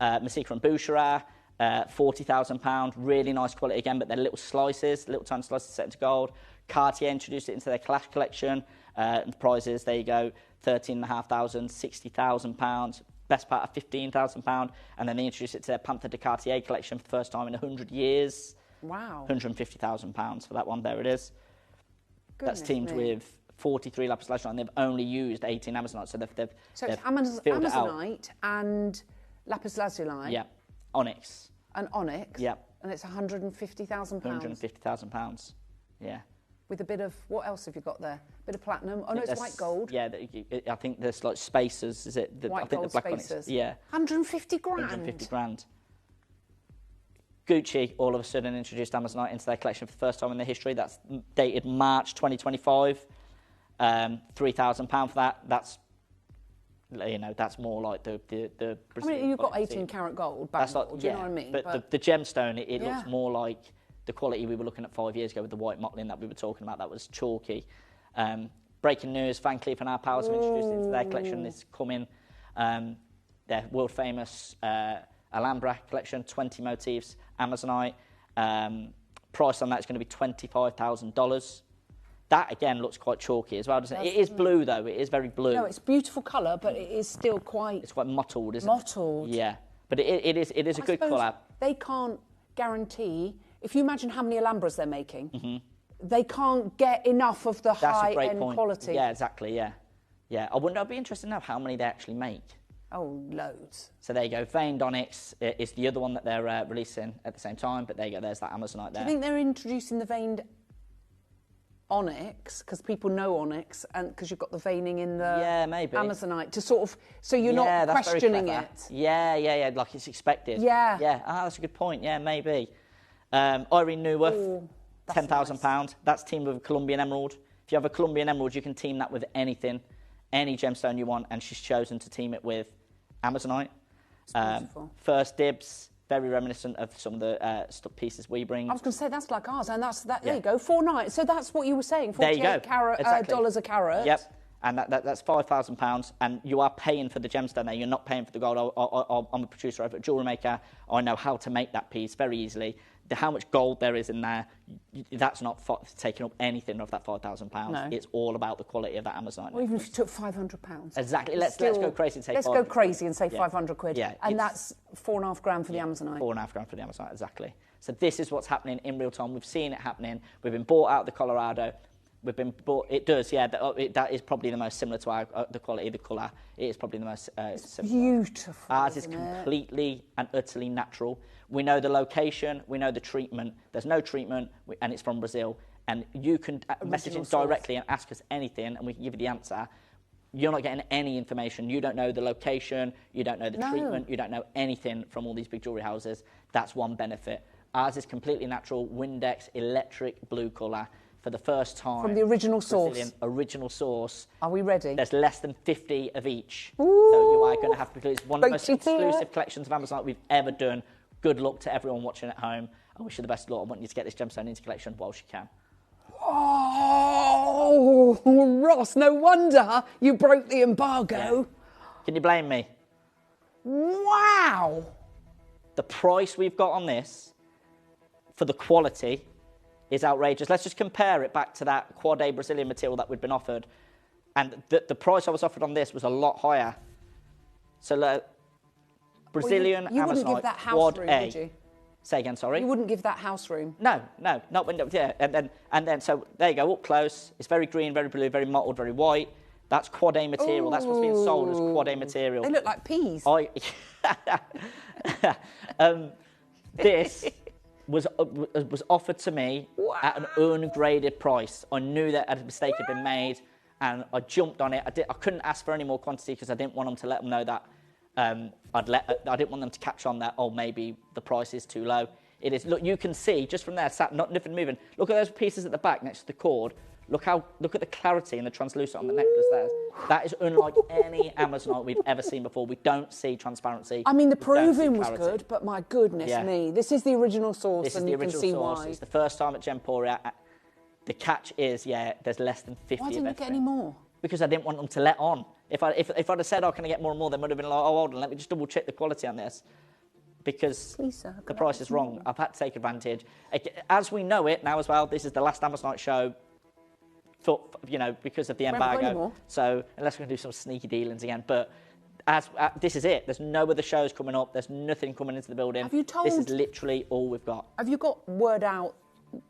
Masika and Boucherat, £40,000. Really nice quality again, but they're little slices, little tiny slices set into gold. Cartier introduced it into their Clash collection. And the prizes, there you go, £13,500, £60,000. Best part of £15,000, and then they introduced it to their Panther de Cartier collection for the first time in 100 years. Wow. £150,000 for that one, there it is. Goodness That's teamed me. with 43 lapis lazuli, and they've only used 18 Amazonites, so they've So they've it's filled it out. Amazonite and lapis lazuli. Yeah, onyx. And onyx. Yeah. And it's £150,000. £150,000, yeah. With a bit of, what else have you got there? Bit of platinum. Oh no, it's white gold. Yeah, I think there's like spacers, is it? White I think gold the black spacers. onyx. Yeah. 150 grand. 150 grand. Gucci all of a sudden introduced Amazonite into their collection for the first time in their history. That's dated March 2025. £3,000 for that. That's, you know, that's more like the I mean, you've got 18 karat gold. That's like, gold, do you know what I mean? But the gemstone, it Yeah. looks more like the quality we were looking at 5 years ago with the white mottling that we were talking about. That was chalky. Breaking news: Van Cleef and Arpels have introduced into their collection. It's coming. Their world famous Alhambra collection, 20 motifs, Amazonite. Price on that is going to be $25,000. That again looks quite chalky as well, doesn't it? It is blue though. It is very blue. No, it's beautiful colour, but it is still quite. It's quite mottled, isn't it? Mottled. Yeah, but it is a good suppose colour. They can't guarantee. If you imagine how many Alhambras they're making, Mm-hmm. they can't get enough of the That's a great high-end point. quality. Yeah, exactly. Yeah, yeah. I'd be interested to know how many they actually make. Oh, loads. So there you go. Veined Onyx is the other one that they're releasing at the same time. But there you go. There's that Amazonite Do there. you think they're introducing the veined onyx because people know onyx and because you've got the veining in the maybe. Amazonite to sort of so you're Yeah, not that's very questioning clever. it. Yeah, like it's expected. Yeah. Yeah, that's a good point. Yeah, maybe. Irene Neuwirth, £10,000. That's teamed with a Colombian emerald. If you have a Colombian emerald, you can team that with anything, any gemstone you want, and she's chosen to team it with Amazonite. Beautiful. First dibs, very reminiscent of some of the pieces we bring. I was going to say that's like ours, and that's that. Yeah. There you go, 4 nights. So that's what you were saying. There you go. 48 carat, Exactly. dollars a carat. Yep. And that's £5,000, and you are paying for the gemstone there. You're not paying for the gold. I'm a producer over at Jewellery Maker. I know how to make that piece very easily. How much gold there is in there, that's not taking up anything of that £5,000. No. It's all about the quality of that Amazonite. Or even if you took £500. Exactly. Let's go crazy and say Let's 500 go crazy and say Yeah. 500 quid. Yeah, and it's- that's £4.5 grand for the Amazonite. £4.5 for the Amazonite, exactly. So this is what's happening in real time. We've seen it happening. We've been bought out of the Colorado. We've been bought. It does, yeah. That is probably the most similar to our the quality, the colour. It is probably the most similar. Beautiful. Ours is isn't it? completely and utterly natural. We know the location. We know the treatment. There's no treatment, and it's from Brazil. And you can message in source. directly and ask us anything, and we can give you the answer. You're not getting any information. You don't know the location. You don't know the No. treatment. You don't know anything from all these big jewellery houses. That's one benefit. Ours is completely natural, Windex, electric blue colour. For the first time. From the original source. Brazilian original source. Are we ready? There's less than 50 of each. Ooh. So you are going to have to, it's one of the most Don't you hear exclusive it? collections of Amazonite we've ever done. Good luck to everyone watching at home. I wish you the best of luck. I want you to get this gemstone into collection whilst you can. Oh, Ross, no wonder you broke the embargo. Can you blame me? Wow. The price we've got on this for the quality is outrageous. Let's just compare it back to that Quad A Brazilian material that we'd been offered. And the price I was offered on this was a lot higher. So Brazilian you wouldn't Amazonite, give that house Quad room, A. would you? Say again, sorry? You wouldn't give that house room. No, not window. Yeah, and then so there you go, up close. It's very green, very blue, very mottled, very white. That's quad A material. That's what's being sold as quad A material. They look like peas. This was offered to me at an ungraded price. I knew that a mistake had been made, and I jumped on it. I couldn't ask for any more quantity because I didn't want them to let them know that I didn't want them to catch on that, oh, maybe the price is too low. It is. Look, you can see just from there, nothing moving. Look at those pieces at the back next to the cord. Look at the clarity and the translucent on the necklace there. That is unlike any Amazonite we've ever seen before. We don't see transparency. I mean, the proving was good, but my goodness me, this is the original source, this and is the you can original see source. why. It's the first time at Gemporia. The catch is, there's less than 50 Why didn't you get any more? Because I didn't want them to let on. If I'd have said, oh, can I get more and more, they would have been like, oh, hold on, let me just double check the quality on this. Because the price is wrong. I've had to take advantage. As we know it now as well, this is the last Amazonite show, because of the embargo. So unless we're going to do some sneaky dealings again. But this is it. There's no other shows coming up. There's nothing coming into the building. Have you told... This is literally all we've got. Have you got word out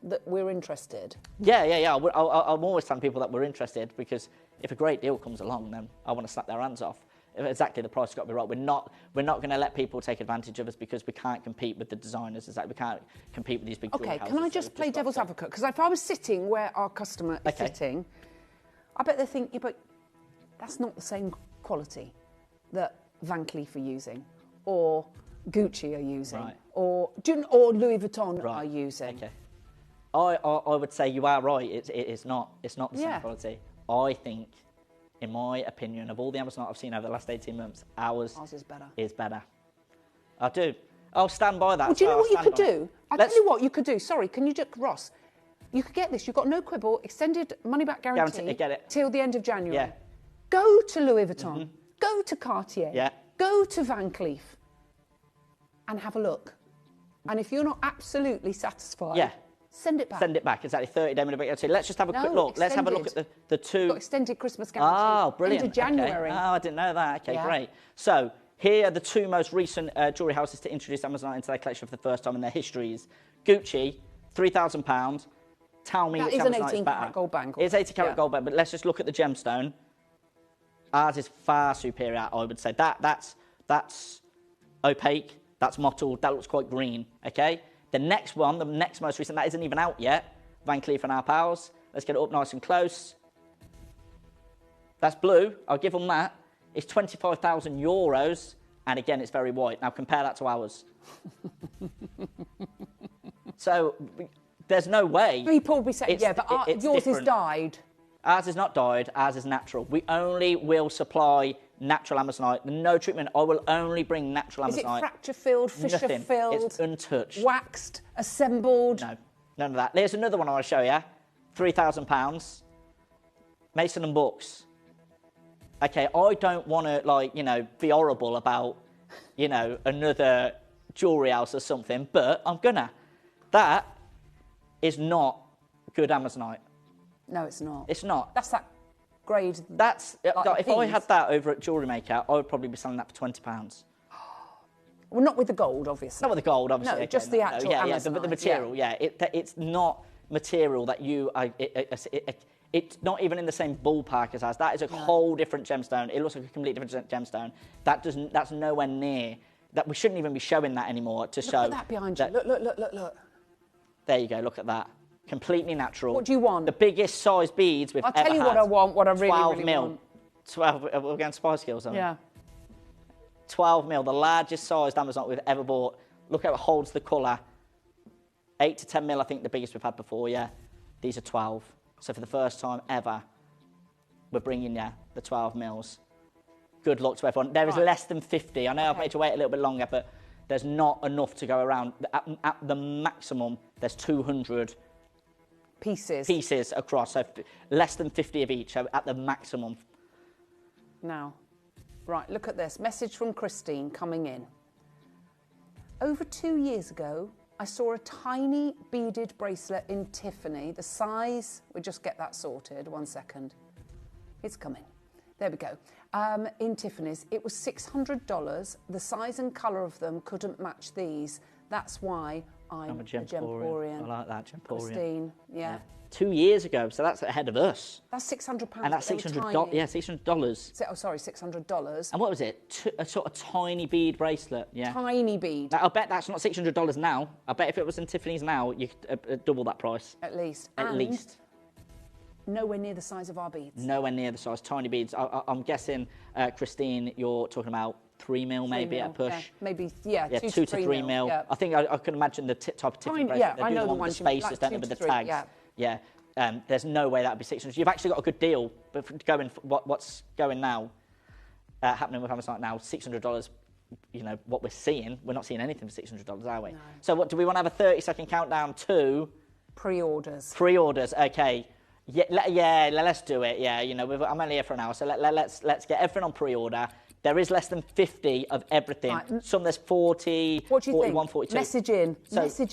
that we're interested? Yeah. I'm always telling people that we're interested, because if a great deal comes along, then I want to slap their hands off. Exactly, the price has got to be right. We're not going to let people take advantage of us because we can't compete with the designers. We can't compete with these big jewelry houses. Can I just play devil's advocate? Because if I was sitting where our customer is sitting, I bet they think, but that's not the same quality that Van Cleef are using, or Gucci are using, or Louis Vuitton are using. Okay. I would say you are right. It's not the same quality. I think, in my opinion, of all the Amazonite I've seen over the last 18 months, ours is better. I do. I'll stand by that. Well, do you know what you could do? I'll tell you what you could do. Sorry, can you just, Ross? You could get this. You've got no quibble, extended money-back guarantee get it. till the end of January. Yeah. Go to Louis Vuitton. Go to Cartier. Yeah. Go to Van Cleef and have a look. And if you're not absolutely satisfied, send it back. Send it back. Exactly. 30-day money-back guarantee. Let's just have a quick look. Let's have a look at the two. Got extended Christmas guarantee. Oh, brilliant. Into January. Okay. Oh, I didn't know that. Okay, great. So here are the two most recent jewellery houses to introduce Amazonite into their collection for the first time in their histories. Gucci, £3,000. Tell me which Amazonite is better. That is an 18-carat gold band. It's 80-carat gold band, but let's just look at the gemstone. Ours is far superior, I would say. That's opaque. That's mottled. That looks quite green. Okay. The next one, the next most recent, that isn't even out yet. Van Cleef and our pals. Let's get it up nice and close. That's blue. I'll give them that. It's 25,000 euros, and again, it's very white. Now compare that to ours. So there's no way. People will be saying, but yours different. is dyed. Ours is not dyed. Ours is natural. We only will supply natural Amazonite. No treatment. I will only bring natural Amazonite. Is it fracture-filled, fissure-filled? It's untouched. Waxed, assembled? No, none of that. There's another one I want to show you. £3,000. Mason and Books. Okay, I don't want to, be horrible about, another jewellery house or something, but I'm gonna. That is not good Amazonite. No, it's not. It's not. That's that grade. That's if I had that over at Jewellery Maker, I would probably be selling that for £20. Well, not with the gold, obviously. Not with the gold, obviously. No, just the actual Amazonite. The material. It's not material that you. It's not even in the same ballpark as ours. That is a whole different gemstone. It looks like a completely different gemstone. That's nowhere near. That we shouldn't even be showing that anymore to show. Look at that behind you. Look. There you go. Look at that. Completely natural. What do you want? The biggest size beads we've ever had. I'll tell you what I want, what I really, 12 really mil. want. 12, we're going Spice Girls, aren't we? Yeah. 12 mil, the largest sized Amazonite we've ever bought. Look how it holds the colour. 8 to 10 mil, I think, the biggest we've had before, yeah. These are 12. So for the first time ever, we're bringing you the 12 mils. Good luck to everyone. There is less than 50. I know I've made you wait a little bit longer, but there's not enough to go around. At the maximum, there's 200 pieces across, so less than 50 of each at the maximum. Now, right, look at this. Message from Christine coming in. Over 2 years ago, I saw a tiny beaded bracelet in Tiffany. The size, we'll just get that sorted. 1 second. It's coming. There we go. In Tiffany's, it was $600. The size and colour of them couldn't match these. That's why I'm a a Gemporian. Gemporian. I like that, Gemporian. Christine, yeah. 2 years ago, so that's ahead of us. That's £600. And that's $600. Yeah, $600. Oh, sorry, $600. And what was it? A sort of tiny bead bracelet. Yeah. Tiny bead. Now, I'll bet that's not $600 now. I bet if it was in Tiffany's now, you could double that price. At least. At And least. Nowhere near the size of our beads. Nowhere near the size. Tiny beads. I'm guessing, Christine, you're talking about 3 mil maybe at a push. Yeah. Maybe, yeah, Yeah, 2 to 3 mil. Yeah. I think I can imagine the type of Tiffany bracelet. Yeah, They I do know the the one ones with the you spaces, like, don't they, 2 with to the 3, tags. yeah. Yeah. There's no way that would be $600. You've actually got a good deal, but going what's going now, happening with Amazon now, $600. You know what we're seeing. We're not seeing anything for $600, are we? No. So what do we want to have a 30-second countdown to? Pre-orders. Pre-orders. Okay. Yeah. Let's do it. Yeah. You know, I'm only here for an hour, so let's get everything on pre-order. There is less than 50 of everything. Right. Some there's 40, what do you 41, think? 42. Message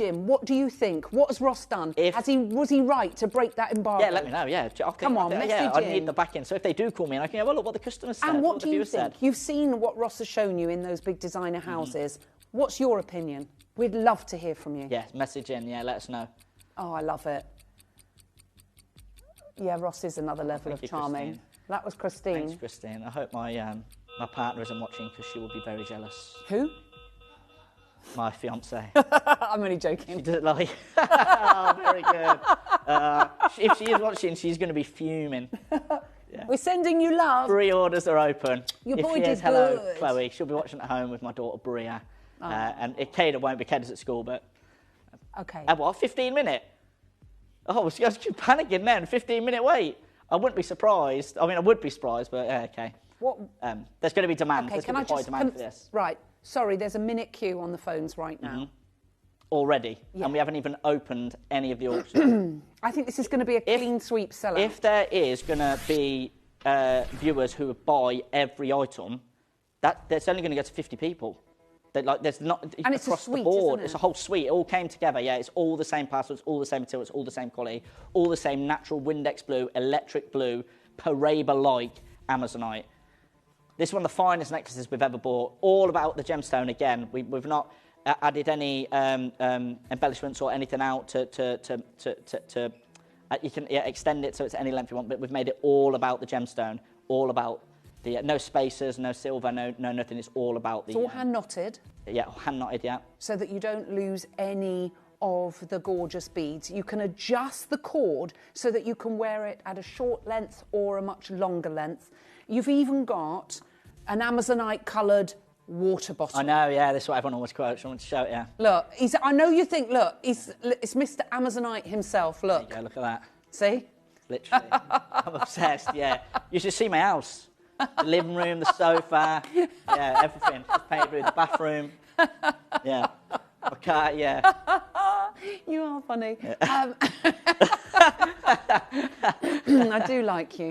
in. What do you think? What has Ross done? Was he right to break that embargo? Yeah, let me know. Yeah, Come on, message in. I need the back end. So if they do call me, and I can go, well, look what the customer said. And what do you think? Said. You've seen what Ross has shown you in those big designer houses. What's your opinion? We'd love to hear from you. Yeah, message in. Yeah, let us know. Oh, I love it. Yeah, Ross is another level of charming. Christine. That was Christine. Thanks, Christine. I hope my partner isn't watching because she will be very jealous. Who? My fiance. I'm only joking. She doesn't like. Oh, very good. If she is watching, she's going to be fuming. Yeah. We're sending you love. Pre-orders are open. Your if boy she did is, hello, good. Chloe. She'll be watching at home with my daughter Bria. Oh. And Kada won't be. Kada's at school, but. Okay. What? 15-minute? Oh, I was panicking then. 15-minute wait. I wouldn't be surprised. I mean, I would be surprised, but okay. What? There's going to be demand. Okay, there's can going I to be just high demand for this. Right. Sorry, there's a minute queue on the phones right now. Already, and we haven't even opened any of the auctions. I think this is going to be a clean sweep sellout. If there is going to be viewers who buy every item, that's only going to go to 50 people. There's not and it's across a suite, the board. isn't it? It's a whole suite. It all came together. Yeah, it's all the same parcels, all the same materials, all the same quality, all the same natural Windex blue, electric blue, Paraba-like Amazonite. This is one of the finest necklaces we've ever bought. All about the gemstone again. We've not added any embellishments or anything out to you can extend it so it's any length you want, but we've made it all about the gemstone, all about the no spacers, no silver, no nothing. It's all about the. It's all hand knotted. Yeah, hand knotted. Yeah. So that you don't lose any of the gorgeous beads. You can adjust the cord so that you can wear it at a short length or a much longer length. You've even got an Amazonite coloured water bottle. I know, yeah, this is what everyone always quotes. I want to show it, yeah. Look, I know you think, look, it's Mr. Amazonite himself, look. There you go, look at that. See? Literally. I'm obsessed, yeah. You should see my house. The living room, the sofa, yeah, everything. Just painted blue, the bathroom. Yeah. My car, yeah. You are funny. Yeah. I do like you.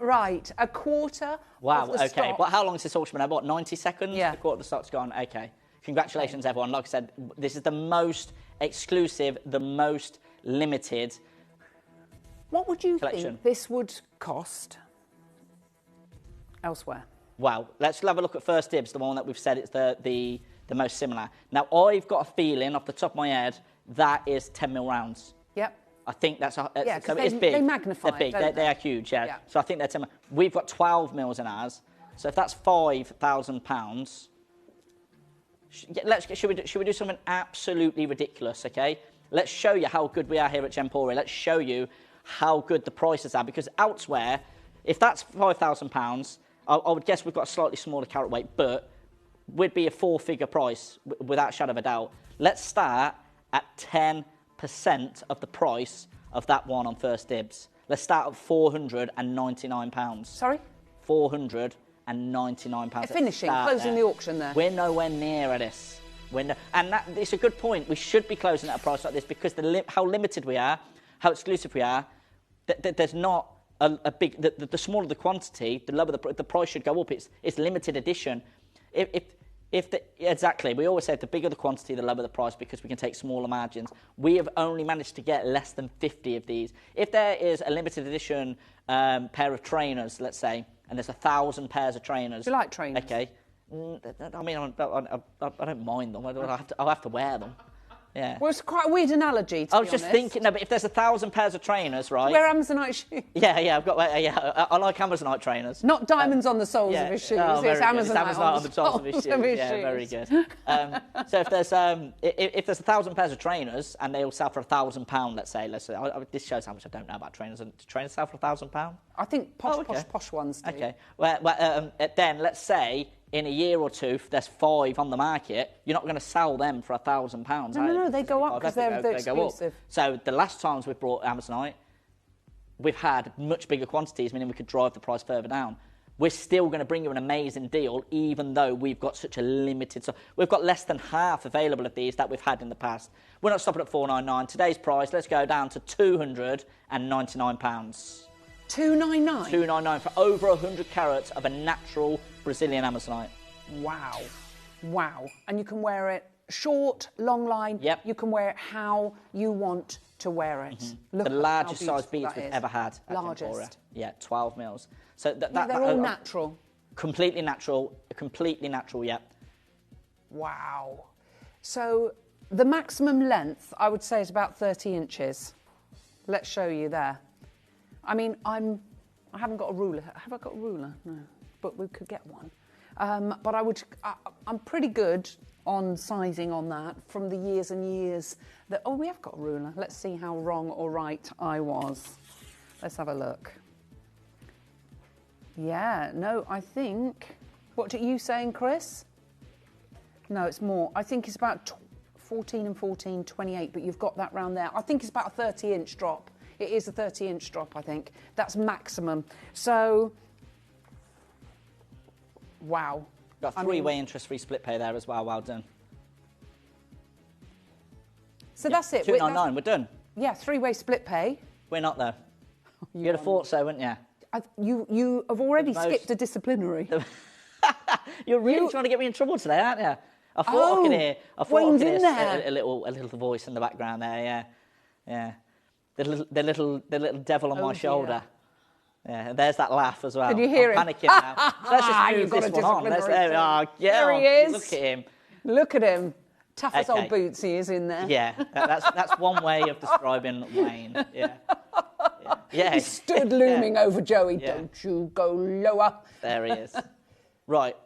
Right, a quarter wow, of the okay. stock. Well, how long is this auction been? About 90 seconds? Yeah. A quarter of the stock's gone. Okay. Congratulations, everyone. Like I said, this is the most exclusive, the most limited What would you collection. think this would cost elsewhere? Wow. Let's have a look at First Dibs, the one that we've said it's the most similar. Now, I've got a feeling off the top of my head that is 10 mil rounds. Yep. I think that's Yeah, so because it's big. they magnify They're big. it, don't They are huge. Yeah. So I think they're 10 mil. We've got 12 mils in ours. So if that's £5,000, should we do something absolutely ridiculous? Okay. Let's show you how good we are here at Gemporia. Let's show you how good the prices are, because elsewhere, if that's £5,000, I would guess we've got a slightly smaller carat weight, but would be a 4-figure price without a shadow of a doubt. Let's start at 10% of the price of that one on First Dibs. Let's start at £499. Sorry? £499. Finishing, closing the auction there. We're nowhere near this. And it's a good point. We should be closing at a price like this because how limited we are, how exclusive we are. There's not a big. The smaller the quantity, the lower the price should go up. It's limited edition. Exactly, we always say the bigger the quantity, the lower the price, because we can take smaller margins. We have only managed to get less than 50 of these. If there is a limited edition pair of trainers, let's say, and there's 1,000 pairs of trainers. Do you like trainers? Okay. I mean, I don't mind them. I'll have to wear them. Yeah. Well, it's quite a weird analogy, to I was be just honest. thinking, no, but if there's 1,000 pairs of trainers, right? Wear Amazonite shoes. Yeah, I've got, I like Amazonite trainers. Not diamonds on the soles of his shoes. Oh, It's Amazonite, It's Amazonite on the soles of his shoes. Yeah, very good. So if there's 1,000 pairs of trainers and they all sell for £1,000, let's say, this shows how much I don't know about trainers. Do trainers sell for £1,000? I think posh ones do. Okay. Well, then let's say in a year or two, if there's 5 on the market, you're not going to sell them for £1,000. No, they go up because they're exclusive. So the last times we've brought Amazonite, we've had much bigger quantities, meaning we could drive the price further down. We're still going to bring you an amazing deal, even though we've got such a limited... So we've got less than half available of these that we've had in the past. We're not stopping at $4.99. Today's price, let's go down to £299. $299? $299 for over 100 carats of a natural Brazilian Amazonite. Wow. And you can wear it short, long line. Yep. You can wear it how you want to wear it. The largest size beads we've ever had at Largest. Gemporia. Yeah, 12 mils. So they're all natural. Completely natural, yeah. Wow. So the maximum length, I would say, is about 30 inches. Let's show you there. I mean, I haven't got a ruler. Have I got a ruler? No, but we could get one. But I'm pretty good on sizing on that from the years and years that, we have got a ruler. Let's see how wrong or right I was. Let's have a look. Yeah, no, I think, what are you saying, Chris? No, it's more. I think it's about 14 and 14, 28, but you've got that round there. I think it's about a 30-inch drop. It is a 30-inch drop, I think. That's maximum. So, wow. Got a three-way interest-free split pay there as well. Well done. So that's it. $299, we're done. Yeah, three-way split pay. We're not, though. You'd have thought so, wouldn't you? You have already skipped a disclisnary. You're really trying to get me in trouble today, aren't you? I thought I could hear. Wayne's in there. A little voice in the background there. Yeah. The little devil on my shoulder. Yeah, and there's that laugh as well. Can you hear I'm him? panicking now. Let's just move this one on. There he is. Look at him. Look at him. Tough as old boots he is in there. Yeah, that's one way of describing Wayne. Yeah. He stood looming over Joey. Yeah. Don't you go lower. There he is. Right.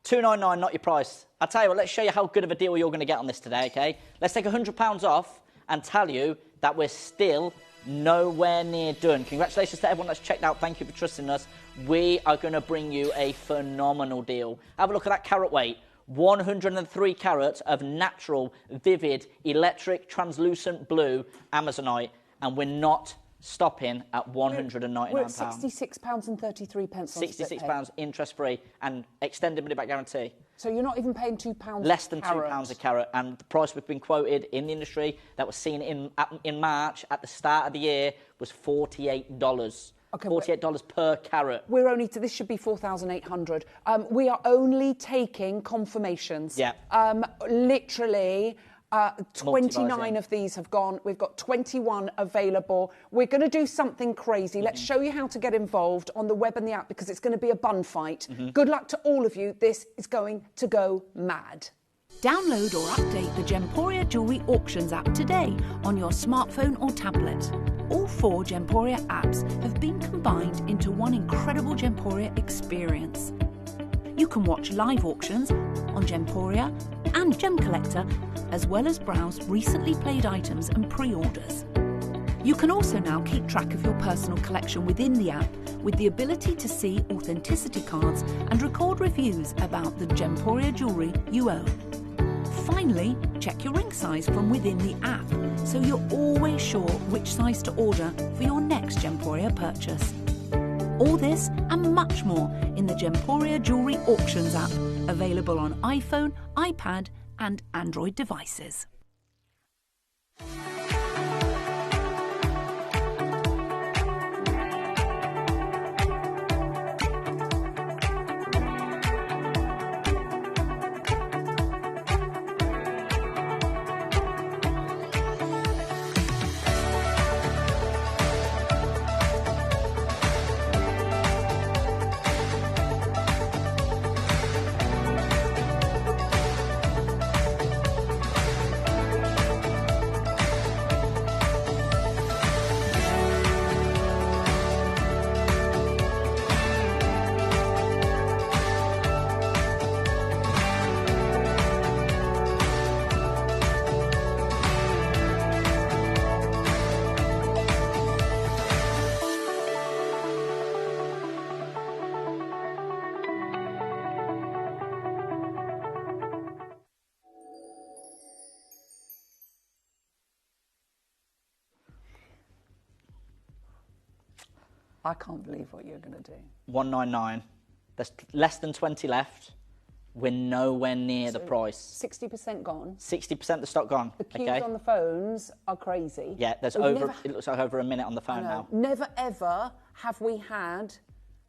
$299, not your price. I'll tell you what, let's show you how good of a deal you're going to get on this today, okay? Let's take £100 off and tell you that we're still nowhere near done. Congratulations to everyone that's checked out. Thank you for trusting us. We are going to bring you a phenomenal deal. Have a look at that carat weight. 103 carats of natural, vivid, electric, translucent blue Amazonite. And we're not stopping at £199. We're at £66.33 on £66 interest-free and extended money-back guarantee. So you're not even paying £2 less than £2 a carat, and the price we've been quoted in the industry that was seen in March at the start of the year was $48. Okay, $48 per carat. We're only this should be 4,800. We are only taking confirmations. Yeah. Literally. 29 of these have gone. We've got 21 available. We're going to do something crazy. Let's show you how to get involved on the web and the app because it's going to be a bun fight. Good luck to all of you. This is going to go mad. Download or update the Gemporia Jewellery Auctions app today on your smartphone or tablet. All 4 Gemporia apps have been combined into one incredible Gemporia experience. You can watch live auctions on Gemporia and Gem Collector, as well as browse recently played items and pre-orders. You can also now keep track of your personal collection within the app with the ability to see authenticity cards and record reviews about the Gemporia jewellery you own. Finally, check your ring size from within the app so you're always sure which size to order for your next Gemporia purchase. All this and much more in the Gemporia Jewellery Auctions app, available on iPhone, iPad and Android devices. I can't believe what you're going to do. 199. There's less than 20 left. We're nowhere near the price. 60% gone. 60% of the stock gone. The queues on the phones are crazy. Yeah, there's it looks like over a minute on the phone now. Never ever have we had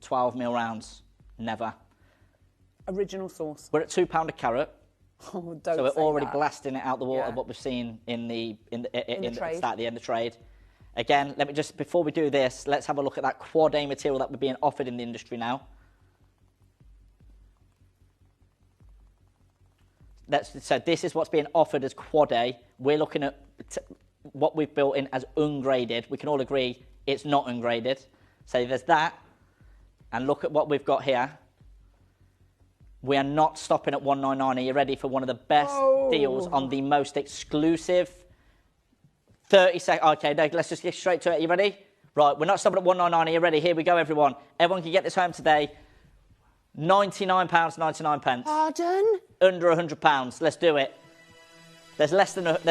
12 mil rounds. Never. Original source. We're at £2 a carrot. Oh, don't So we're say already that. blasting it out the water. Yeah. What we've seen in the trade. start of the end of trade. Again, let me just before we do this, let's have a look at that quad A material that we're being offered in the industry now. So this is what's being offered as quad A. We're looking at what we've built in as ungraded. We can all agree it's not ungraded. So there's that. And look at what we've got here. We are not stopping at 199. Are you ready for one of the best deals on the most exclusive 30 seconds? Okay, no, let's just get straight to it. Are you ready? Right, we're not stopping at 199. Are you ready? Here we go, everyone. Everyone can get this home today. £99.99. Pardon? Under £100. Let's do it. There's less than I was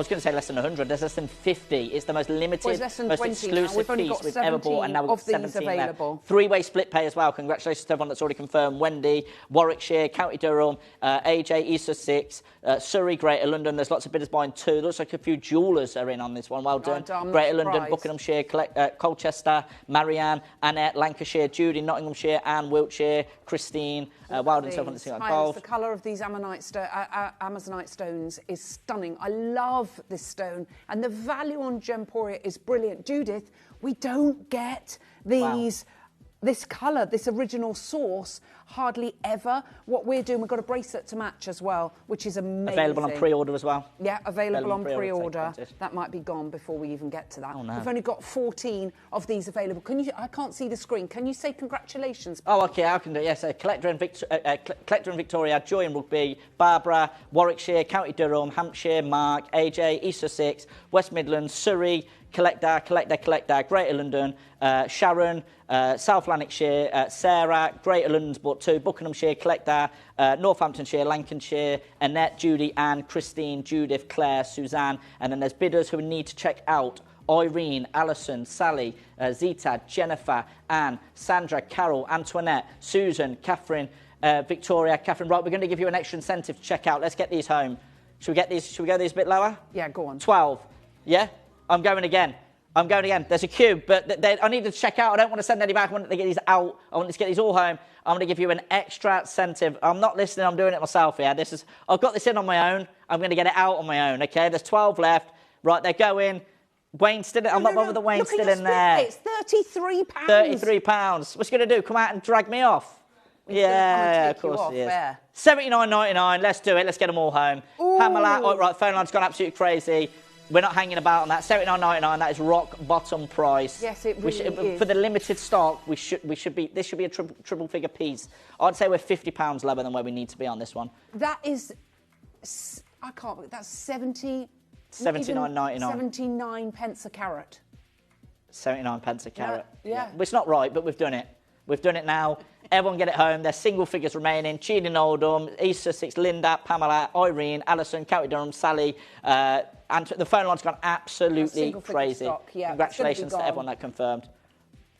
going to say less than 100. There's less than 50. It's the most limited, Well, it's less than most 20 now. exclusive We've only piece got we've ever bought, and now we've got 17 of these 17 available. left. Three-way split pay as well. Congratulations to everyone that's already confirmed. Wendy, Warwickshire, County Durham, AJ, East Sussex, Surrey, Greater London. There's lots of bidders buying too. Looks like a few jewellers are in on this one. Well done. Greater London, Buckinghamshire, Colchester, Marianne, Annette, Lancashire, Judy, Nottinghamshire, Anne, Wiltshire, Christine. Well done to everyone that's involved. The colour of these Amazonite stones is stunning. I love this stone, and the value on Gemporia is brilliant. Judith, we don't get these. This colour, this original source, hardly ever. What we're doing, we've got a bracelet to match as well, which is amazing. Available on pre-order as well. Yeah, available on pre-order. That might be gone before we even get to that. Oh, no. We've only got 14 of these available. I can't see the screen. Can you say congratulations? Oh, okay, I can do it. Yes, Collector and Victoria, Joy and Rugby, Barbara, Warwickshire, County Durham, Hampshire, Mark, AJ, East Sussex, West Midlands, Surrey, Collector, Greater London, Sharon, South Lanarkshire, Sarah, Greater London's bought two, Buckinghamshire, Collector, Northamptonshire, Lancashire, Annette, Judy, Anne, Christine, Judith, Claire, Suzanne, and then there's bidders who need to check out Irene, Alison, Sally, Zita, Jennifer, Anne, Sandra, Carol, Antoinette, Susan, Catherine, Victoria, Catherine. Right, we're going to give you an extra incentive to check out. Let's get these home. Should we go these a bit lower? Yeah, go on. 12. Yeah? I'm going again. There's a queue, but I need to check out. I don't want to send any back. I want to get these out. I want to get these all home. I'm going to give you an extra incentive. I'm not listening. I'm doing it myself here. I've got this in on my own. I'm going to get it out on my own, okay? There's 12 left. Right, they're going. Wayne's still in. I'm not bothered with the Wayne still in there. It's £33. £33. What's he going to do? Come out and drag me off? Yeah, of course he is. £79.99. Let's do it. Let's get them all home. Ooh. Pamela, oh, right, phone line's gone absolutely crazy. We're not hanging about on that. £79.99. That is rock bottom price. Yes, it really is. For the limited stock, we should be. This should be a triple figure piece. I'd say we're £50 lower than where we need to be on this one. That is, I can't believe that's 70. £79.99. 79 pence a carat. 79 pence a carat. Yeah. It's not right, but we've done it. We've done it now. Everyone get it home. There's single figures remaining. Cheading Oldham, East Sussex, Linda, Pamela, Irene, Alison, County Durham, Sally. And the phone line's gone absolutely crazy. Stock, yeah, Congratulations to everyone that confirmed.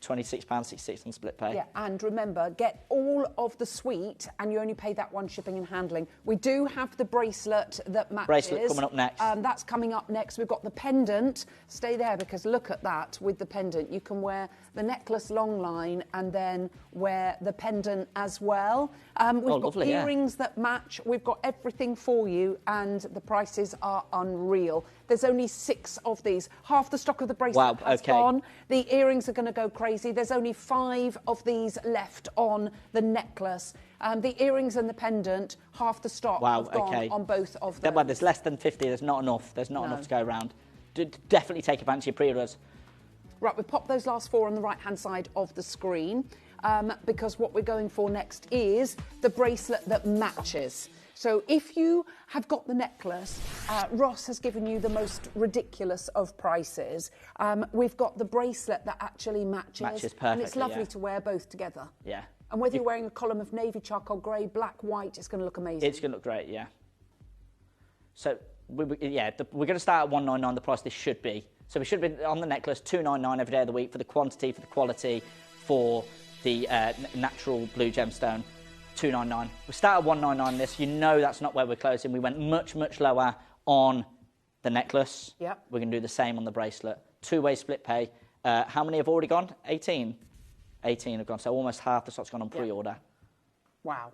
£26.66 on split pay. Yeah, and remember, get all of the suite and you only pay that one shipping and handling. We do have the bracelet that matches. Bracelet coming up next. That's coming up next. We've got the pendant. Stay there because look at that with the pendant. You can wear the necklace long line and then wear the pendant as well. We've got lovely, earrings that match. We've got everything for you and the prices are unreal. There's only 6 of these. Half the stock of the bracelet has gone. The earrings are going to go crazy. There's only 5 of these left on the necklace. The earrings and the pendant, half the stock have gone on both of them. Well, there's less than 50. There's not enough. There's not enough to go around. Definitely take advantage of your pre-orders. Right, we've popped those last 4 on the right-hand side of the screen because what we're going for next is the bracelet that matches. So if you have got the necklace, Ross has given you the most ridiculous of prices. We've got the bracelet that actually matches. Matches perfectly, and it's lovely to wear both together. Yeah. And whether you're wearing a column of navy, charcoal grey, black, white, it's going to look amazing. It's going to look great, yeah. So, we're going to start at £199, the price this should be. So we should have been on the necklace, $299 every day of the week for the quantity, for the quality, for the natural blue gemstone, $299. We started $199 this. You know that's not where we're closing. We went much, much lower on the necklace. Yep. We're going to do the same on the bracelet. Two-way split pay. How many have already gone? 18. 18 have gone. So almost half the stock's gone on pre-order. Wow.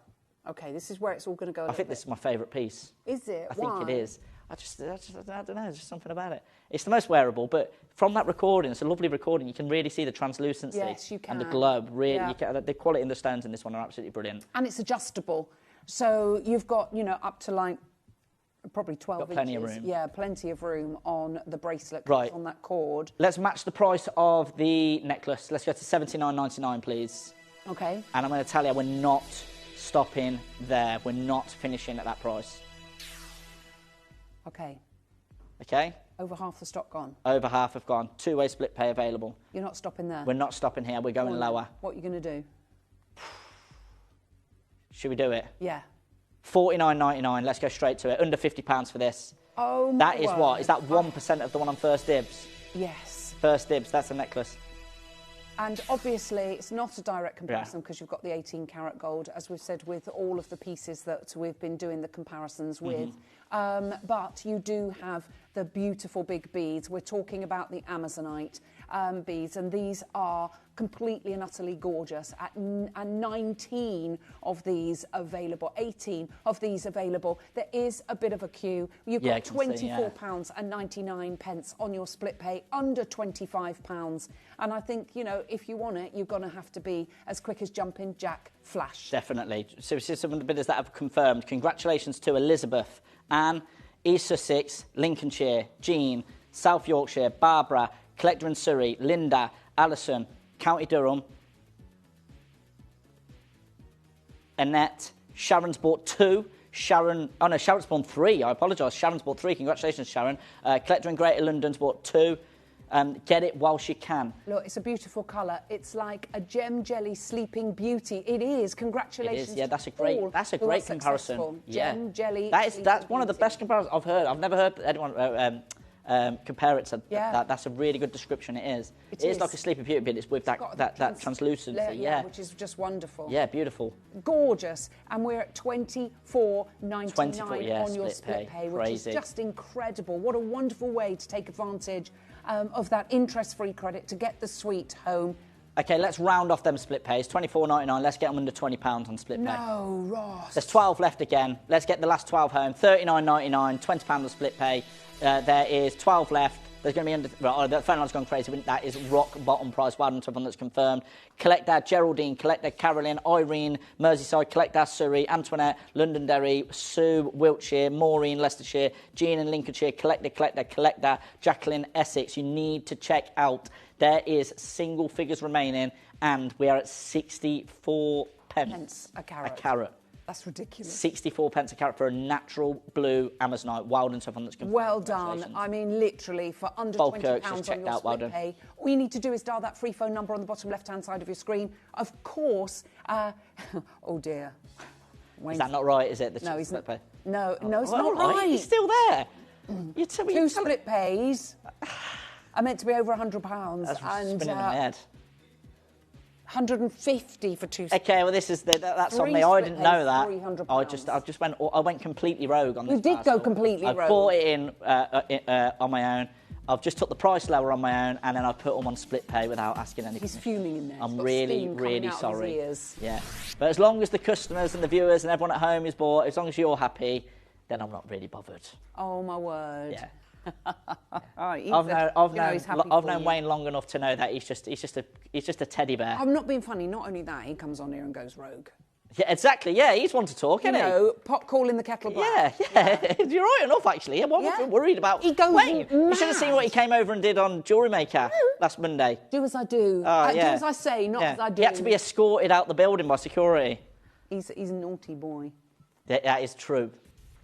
Okay, this is where it's all going to go. I think this is my favourite piece. Is it? I think it is. I don't know, there's just something about it. It's the most wearable, but from that recording, it's a lovely recording, you can really see the translucency and the glow. Really, the quality of the stones in this one are absolutely brilliant. And it's adjustable. So you've got, you know, up to like probably 12 inches. Plenty of room. Yeah, plenty of room on the bracelet, right. on that cord. Let's match the price of the necklace. Let's go to $79.99, please. Okay. And I'm going to tell you, we're not stopping there. We're not finishing at that price. Okay. Okay? Over half the stock gone. Over half have gone. Two-way split pay available. You're not stopping there? We're not stopping here. We're going lower. What are you going to do? Should we do it? Yeah. $49.99. Let's go straight to it. Under £50 for this. Oh, my That is word. what? Is that 1% of the one on First Dibs? Yes. First Dibs, that's a necklace. And obviously, it's not a direct comparison because you've got the 18 karat gold, as we've said, with all of the pieces that we've been doing the comparisons with. But you do have the beautiful big beads. We're talking about the Amazonite beads, and these are completely and utterly gorgeous. And 19 of these available, 18 of these available. There is a bit of a queue. You've got £24.99 on your split pay, under £25. And I think, you know, if you want it, you're going to have to be as quick as jumping Jack Flash. Definitely. So some of the bidders that have confirmed. Congratulations to Elizabeth, Anne, East Sussex, Lincolnshire, Jean, South Yorkshire, Barbara, Collector in Surrey, Linda, Alison, County Durham, Annette, Sharon's bought 2. Sharon's bought 3. I apologise. Sharon's bought 3. Congratulations, Sharon. Collector in Greater London's bought 2. Get it whilst you can. Look, it's a beautiful colour. It's like a gem jelly sleeping beauty. It is. Congratulations. It is. Yeah, that's a great comparison. Gem jelly. That's one of the best comparisons I've heard. I've never heard anyone compare it to that. That's a really good description. It is. It is like a Sleeping Beauty, but it's with that translucency. Yeah, which is just wonderful. Yeah, beautiful. Gorgeous. And we're at $24.99 on your split pay, which is just incredible. What a wonderful way to take advantage of that interest-free credit to get the suite home. Okay, let's round off them split pays. $24.99. Let's get them under £20 on split pay. No, Ross. There's 12 left again. Let's get the last 12 home. $39.99, £20 on split pay. There is 12 left. There's going to be under... Right, the phone line's gone crazy. That is rock bottom price. Well done to everyone that's confirmed. Collector Geraldine, Collector Carolyn, Irene, Merseyside, Collector Surrey, Antoinette, Londonderry, Sue, Wiltshire, Maureen, Leicestershire, Jean in Lincolnshire, Collector, Jacqueline, Essex. You need to check out. There is single figures remaining, and we are at 64 pence a carat. A carat. That's ridiculous. 64 pence a carat for a natural blue Amazonite. Well done to everyone that's confirmed. Well done. I mean, literally, for under £20 on your split pay, all you need to do is dial that free phone number on the bottom left-hand side of your screen. Of course, oh dear. Is that not right, is it? No, he's not. Pay? No, it's not right. He's still there. Two split pays are meant to be over £100. That's spinning in my head. 150 for 2. Okay, well that's on me. I didn't know that. I went completely rogue on this. You did go completely rogue. I bought it in on my own. I've just took the price lower on my own, and then I put them on split pay without asking anything. He's fuming in there. I'm really sorry. Of yeah, but as long as the customers and the viewers and everyone at home is bought, as long as you're happy, then I'm not really bothered. Oh my word. Yeah. I've known Wayne long enough to know that he's just a teddy bear. I'm not being funny. Not only that, he comes on here and goes rogue. Yeah, exactly. Yeah, he's one to talk, isn't he? Pot calling the kettle black. Yeah. You're right enough, actually. I wasn't worried about. He goes Wayne. You should have seen what he came over and did on Jewellery Maker last Monday. Do as I do. Do as I say, not as I do. He had to be escorted out the building by security. He's a naughty boy. Yeah, that is true.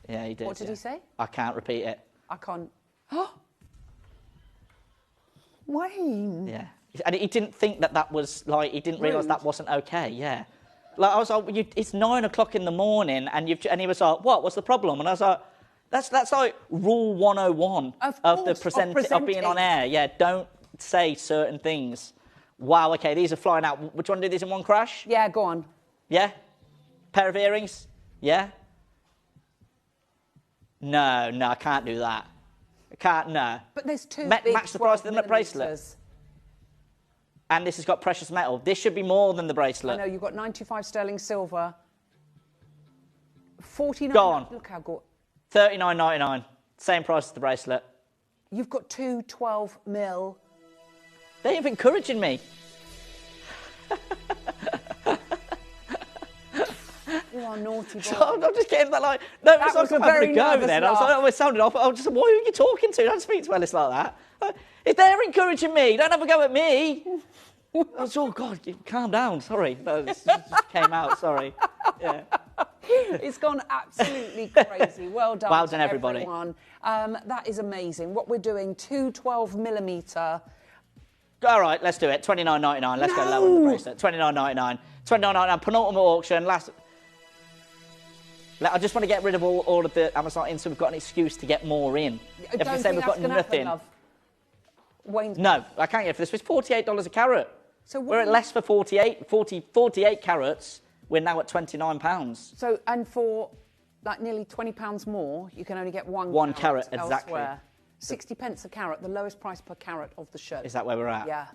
Yeah, he did. What did he say? I can't repeat it. I can't. Wayne. Yeah. And he didn't think that was like, he didn't realise that wasn't okay, yeah. Like, I was like, it's 9 o'clock in the morning, and he was like, what's the problem? And I was like, That's like rule 101 of being on air. Yeah, don't say certain things. Wow, okay, these are flying out. Would you want to do these in one crash? Yeah, go on. Yeah? Pair of earrings? Yeah? No, I can't do that. I can't, no. But there's two match the price of the bracelet. And this has got precious metal. This should be more than the bracelet. I know, you've got 95 sterling silver. 49. Gone. Look how good. $39.99. Same price as the bracelet. You've got two 12 mil. They're even encouraging me. You are naughty boy. So I'm just getting that like, no, that it's like I'm having a go then. I was like, oh, it sounded off. I was just, what are you talking to? Don't speak to Ellis like that. If they're encouraging me, don't have a go at me. I was, oh, God, calm down. Sorry. That just came out, sorry. Yeah. It's gone absolutely crazy. Well done, well done, everybody. Everyone. That is amazing. What we're doing, two 12mm. All right, let's do it. $29.99. Let's go lower on the bracelet. $29.99. $29.99. Penultimate auction. I just want to get rid of all of the Amazon in, so we've got an excuse to get more in. If we say we've got nothing. No, I can't get for this. It's $48 a carat. So we're at less for 48 carats. We're now at £29. So, and for like nearly £20 more, you can only get one carat exactly. Elsewhere. 60 pence a carat, the lowest price per carat of the show. Is that where we're at? Yeah.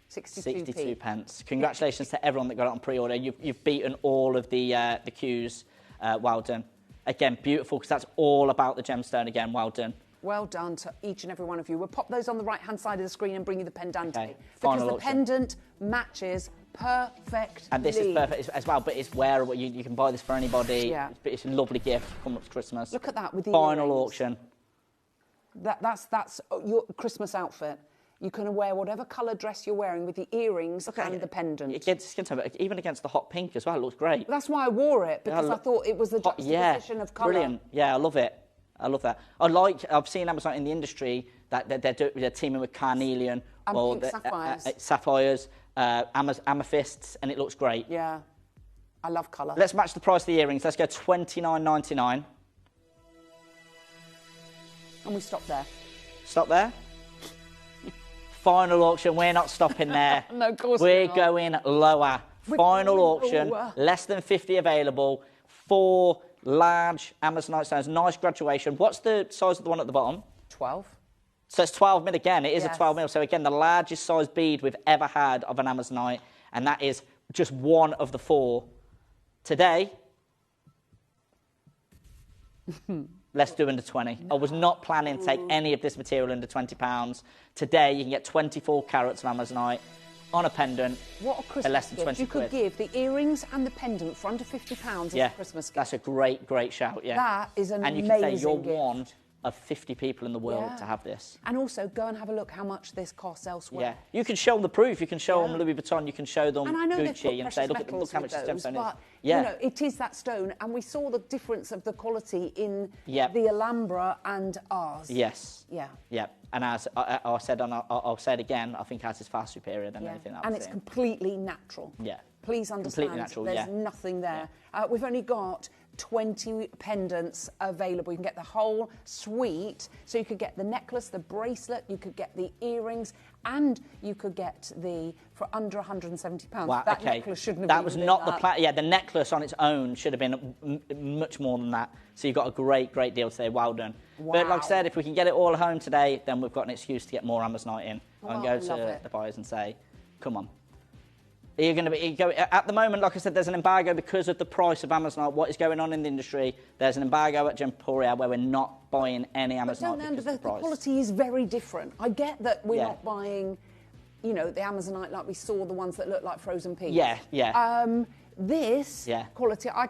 62 pence. Congratulations to everyone that got it on pre-order. You've beaten all of the queues. Well done. Again, beautiful, because that's all about the gemstone again. Well done. Well done to each and every one of you. We'll pop those on the right-hand side of the screen and bring you the pendante. Okay. Because the pendant matches perfectly. And this is perfect as well, but it's wearable. You can buy this for anybody. Yeah. It's a lovely gift coming up to Christmas. Look at that with the final earrings. auction. That's your Christmas outfit. You can wear whatever colour dress you're wearing with the earrings and the pendant. Even against the hot pink as well, it looks great. That's why I wore it, because I thought it was the juxtaposition of colour. Brilliant. Yeah, I love it. I love that. I've seen Amazon in the industry that they're teaming with carnelian and pink sapphires. Sapphires, amethysts, and it looks great. Yeah, I love colour. Let's match the price of the earrings. Let's go $29.99. And we stop there. Stop there? Final auction, we're not stopping there. No, of course we're not. going lower. Final auction, less than 50 available. 4 large Amazonite stones, nice graduation. What's the size of the one at the bottom? 12. So it's 12 mil again. It is Yes. a 12 mil. So again, the largest size bead we've ever had of an Amazonite, and that is just one of the 4. Today, let's do under 20. I was not planning to take any of this material under £20. Today, you can get 24 carats of Amazonite on a pendant what a Christmas for less than gift. 20 You quid. could give the earrings and the pendant for under £50 as a Christmas gift. That's a great shout, yeah. That is an and you amazing can say you're gift. one of 50 people in the world Yeah. to have this. And also, go and have a look how much this costs elsewhere. Yeah, you can show them the proof. You can show them Louis Vuitton. You can show them And I know they've put Gucci and say, precious look how metals much this with those, gemstone but, is. Yeah, you know, it is that stone, and we saw the difference of the quality in Yep. the Alhambra and ours. Yes. Yeah. Yeah. And as I said, I'll say it again, I think ours is far superior than anything that I've And it's seen. completely natural. Yeah. Please understand, Completely natural, there's yeah. nothing there. We've only got 20 pendants available. You can get the whole suite. So you could get the necklace, the bracelet, you could get the earrings, and you could get for under £170. Wow, that okay. necklace shouldn't have that been was within not that. the plan. Yeah, the necklace on its own should have been much more than that. So you've got a great deal today. Well done. But like I said, if we can get it all home today, then we've got an excuse to get more Amazonite in. Oh, and I go love to it. the buyers and say, come on. You're going to be at the moment, like I said, there's an embargo because of the price of Amazonite. What is going on in the industry? There's an embargo at Gemporia where we're not buying any Amazonite because of the the price. quality is very different. I get that we're Yeah. not buying, you know, the Amazonite like we saw, the ones that look like frozen peas. Yeah. This Yeah. quality, I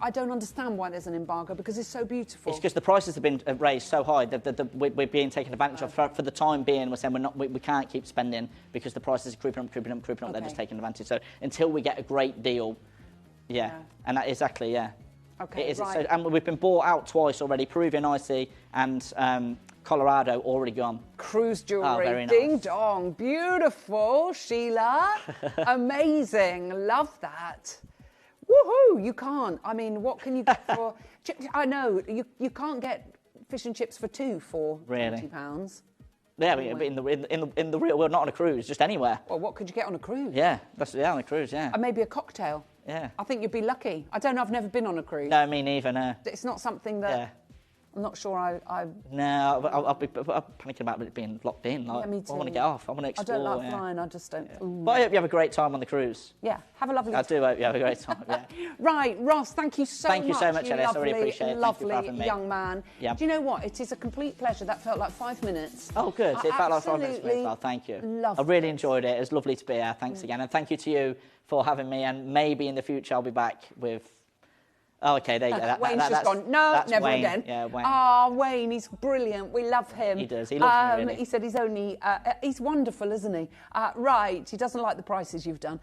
don't understand why there's an embargo, because it's so beautiful. It's because the prices have been raised so high that we're being taken advantage of. For the time being, we're saying we can't keep spending because the prices are creeping up. They're just taking advantage. So until we get a great deal, and that exactly, yeah. Okay, it is. right. So, and we've been bought out twice already. Peruvian icy and Colorado already gone. Cruise jewellery. Oh, very nice. Ding dong. Beautiful, Sheila. Amazing. Love that. Woohoo! You can't. I mean, what can you get for... I know, you can't get fish and chips for two for Really? £20. Yeah, but in the real world, not on a cruise, just anywhere. Well, what could you get on a cruise? Yeah, on a cruise, yeah. And maybe a cocktail. Yeah. I think you'd be lucky. I don't know, I've never been on a cruise. No, me neither, no. It's not something that... I'm not sure I... No, I'll be panicking about it being locked in. Like, Yeah, me too. I want to get off. I want to explore. I don't like flying, I just don't... But I hope you have a great time on the cruise. Yeah, have a lovely I do hope you have a great time, yeah. Right, Ross, thank you so much. Thank you so much, Ellis. I really appreciate it. Thank you for having Lovely me. young man. Yeah. Do you know what? It is a complete pleasure. That felt like 5 minutes. Oh, good. It felt like 5 minutes to me as well. Thank you. I really enjoyed it. It was lovely to be here. Thanks again. And thank you to you for having me. And maybe in the future I'll be back with... Oh, okay, there you go. Wayne's just gone, no, never Wayne. again. Yeah, Wayne. Ah, Wayne, he's brilliant. We love him. He does. He loves me, really. He said he's only... he's wonderful, isn't he? Right, he doesn't like the prices you've done.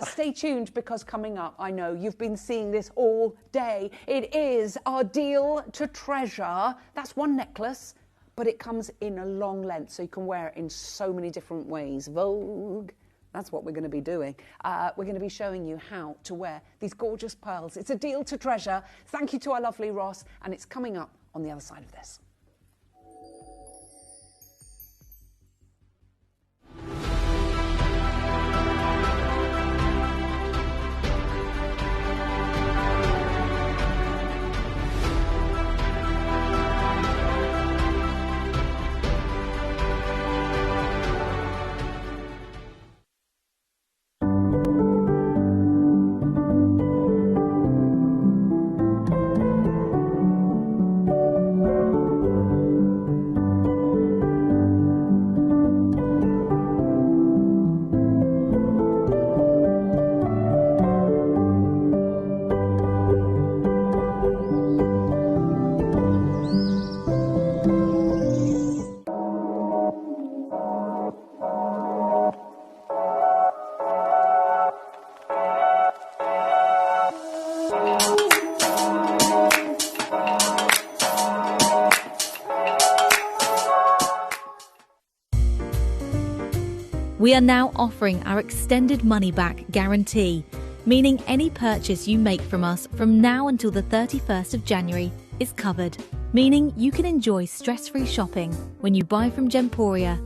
Stay tuned, because coming up, I know you've been seeing this all day. It is our deal to treasure. That's one necklace, but it comes in a long length, so you can wear it in so many different ways. Vogue. That's what we're going to be doing. We're going to be showing you how to wear these gorgeous pearls. It's a deal to treasure. Thank you to our lovely Ross, and it's coming up on the other side of this. We are now offering our extended money-back guarantee, meaning any purchase you make from us from now until the 31st of January is covered, meaning you can enjoy stress-free shopping when you buy from Gemporia.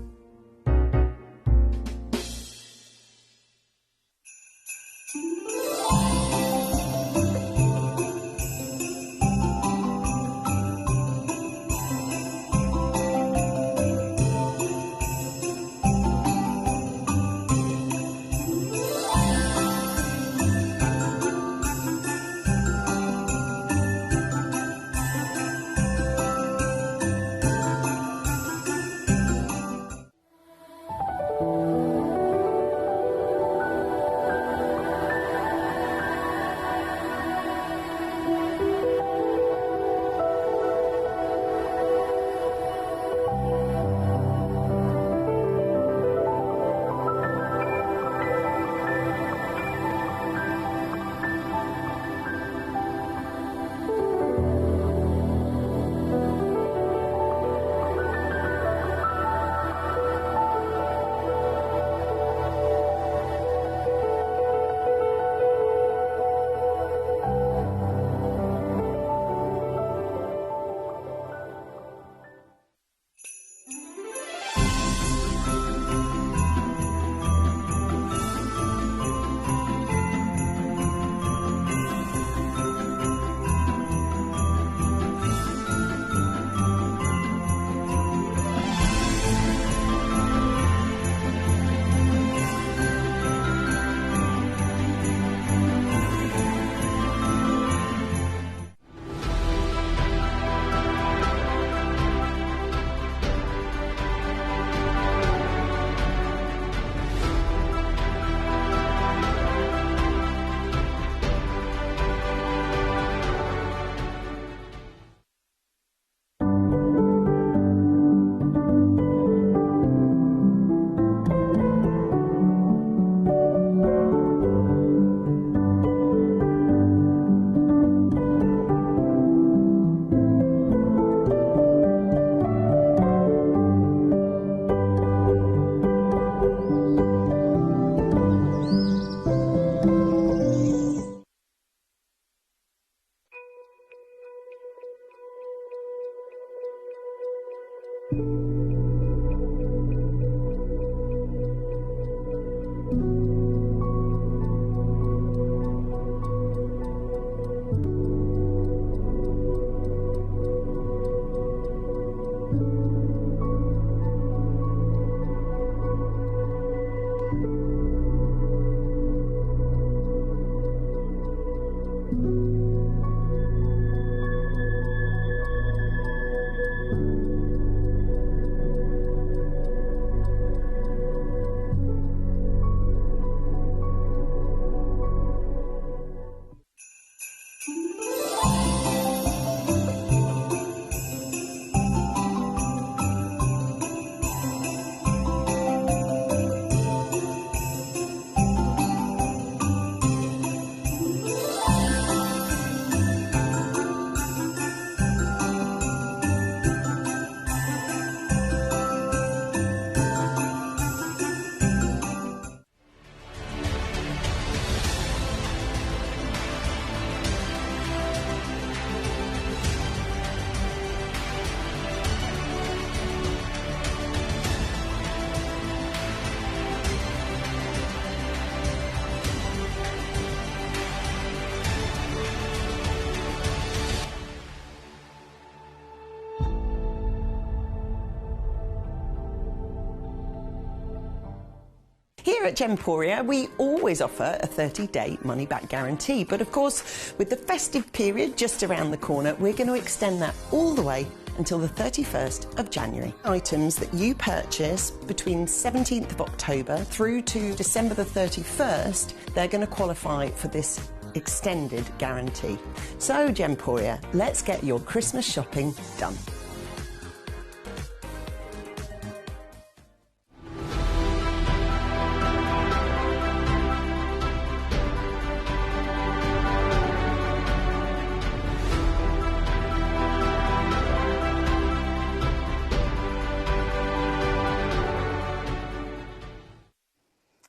Here at Gemporia, we always offer a 30-day money-back guarantee. But of course, with the festive period just around the corner, we're going to extend that all the way until the 31st of January. Items that you purchase between 17th of October through to December the 31st, they're going to qualify for this extended guarantee. So, Gemporia, let's get your Christmas shopping done.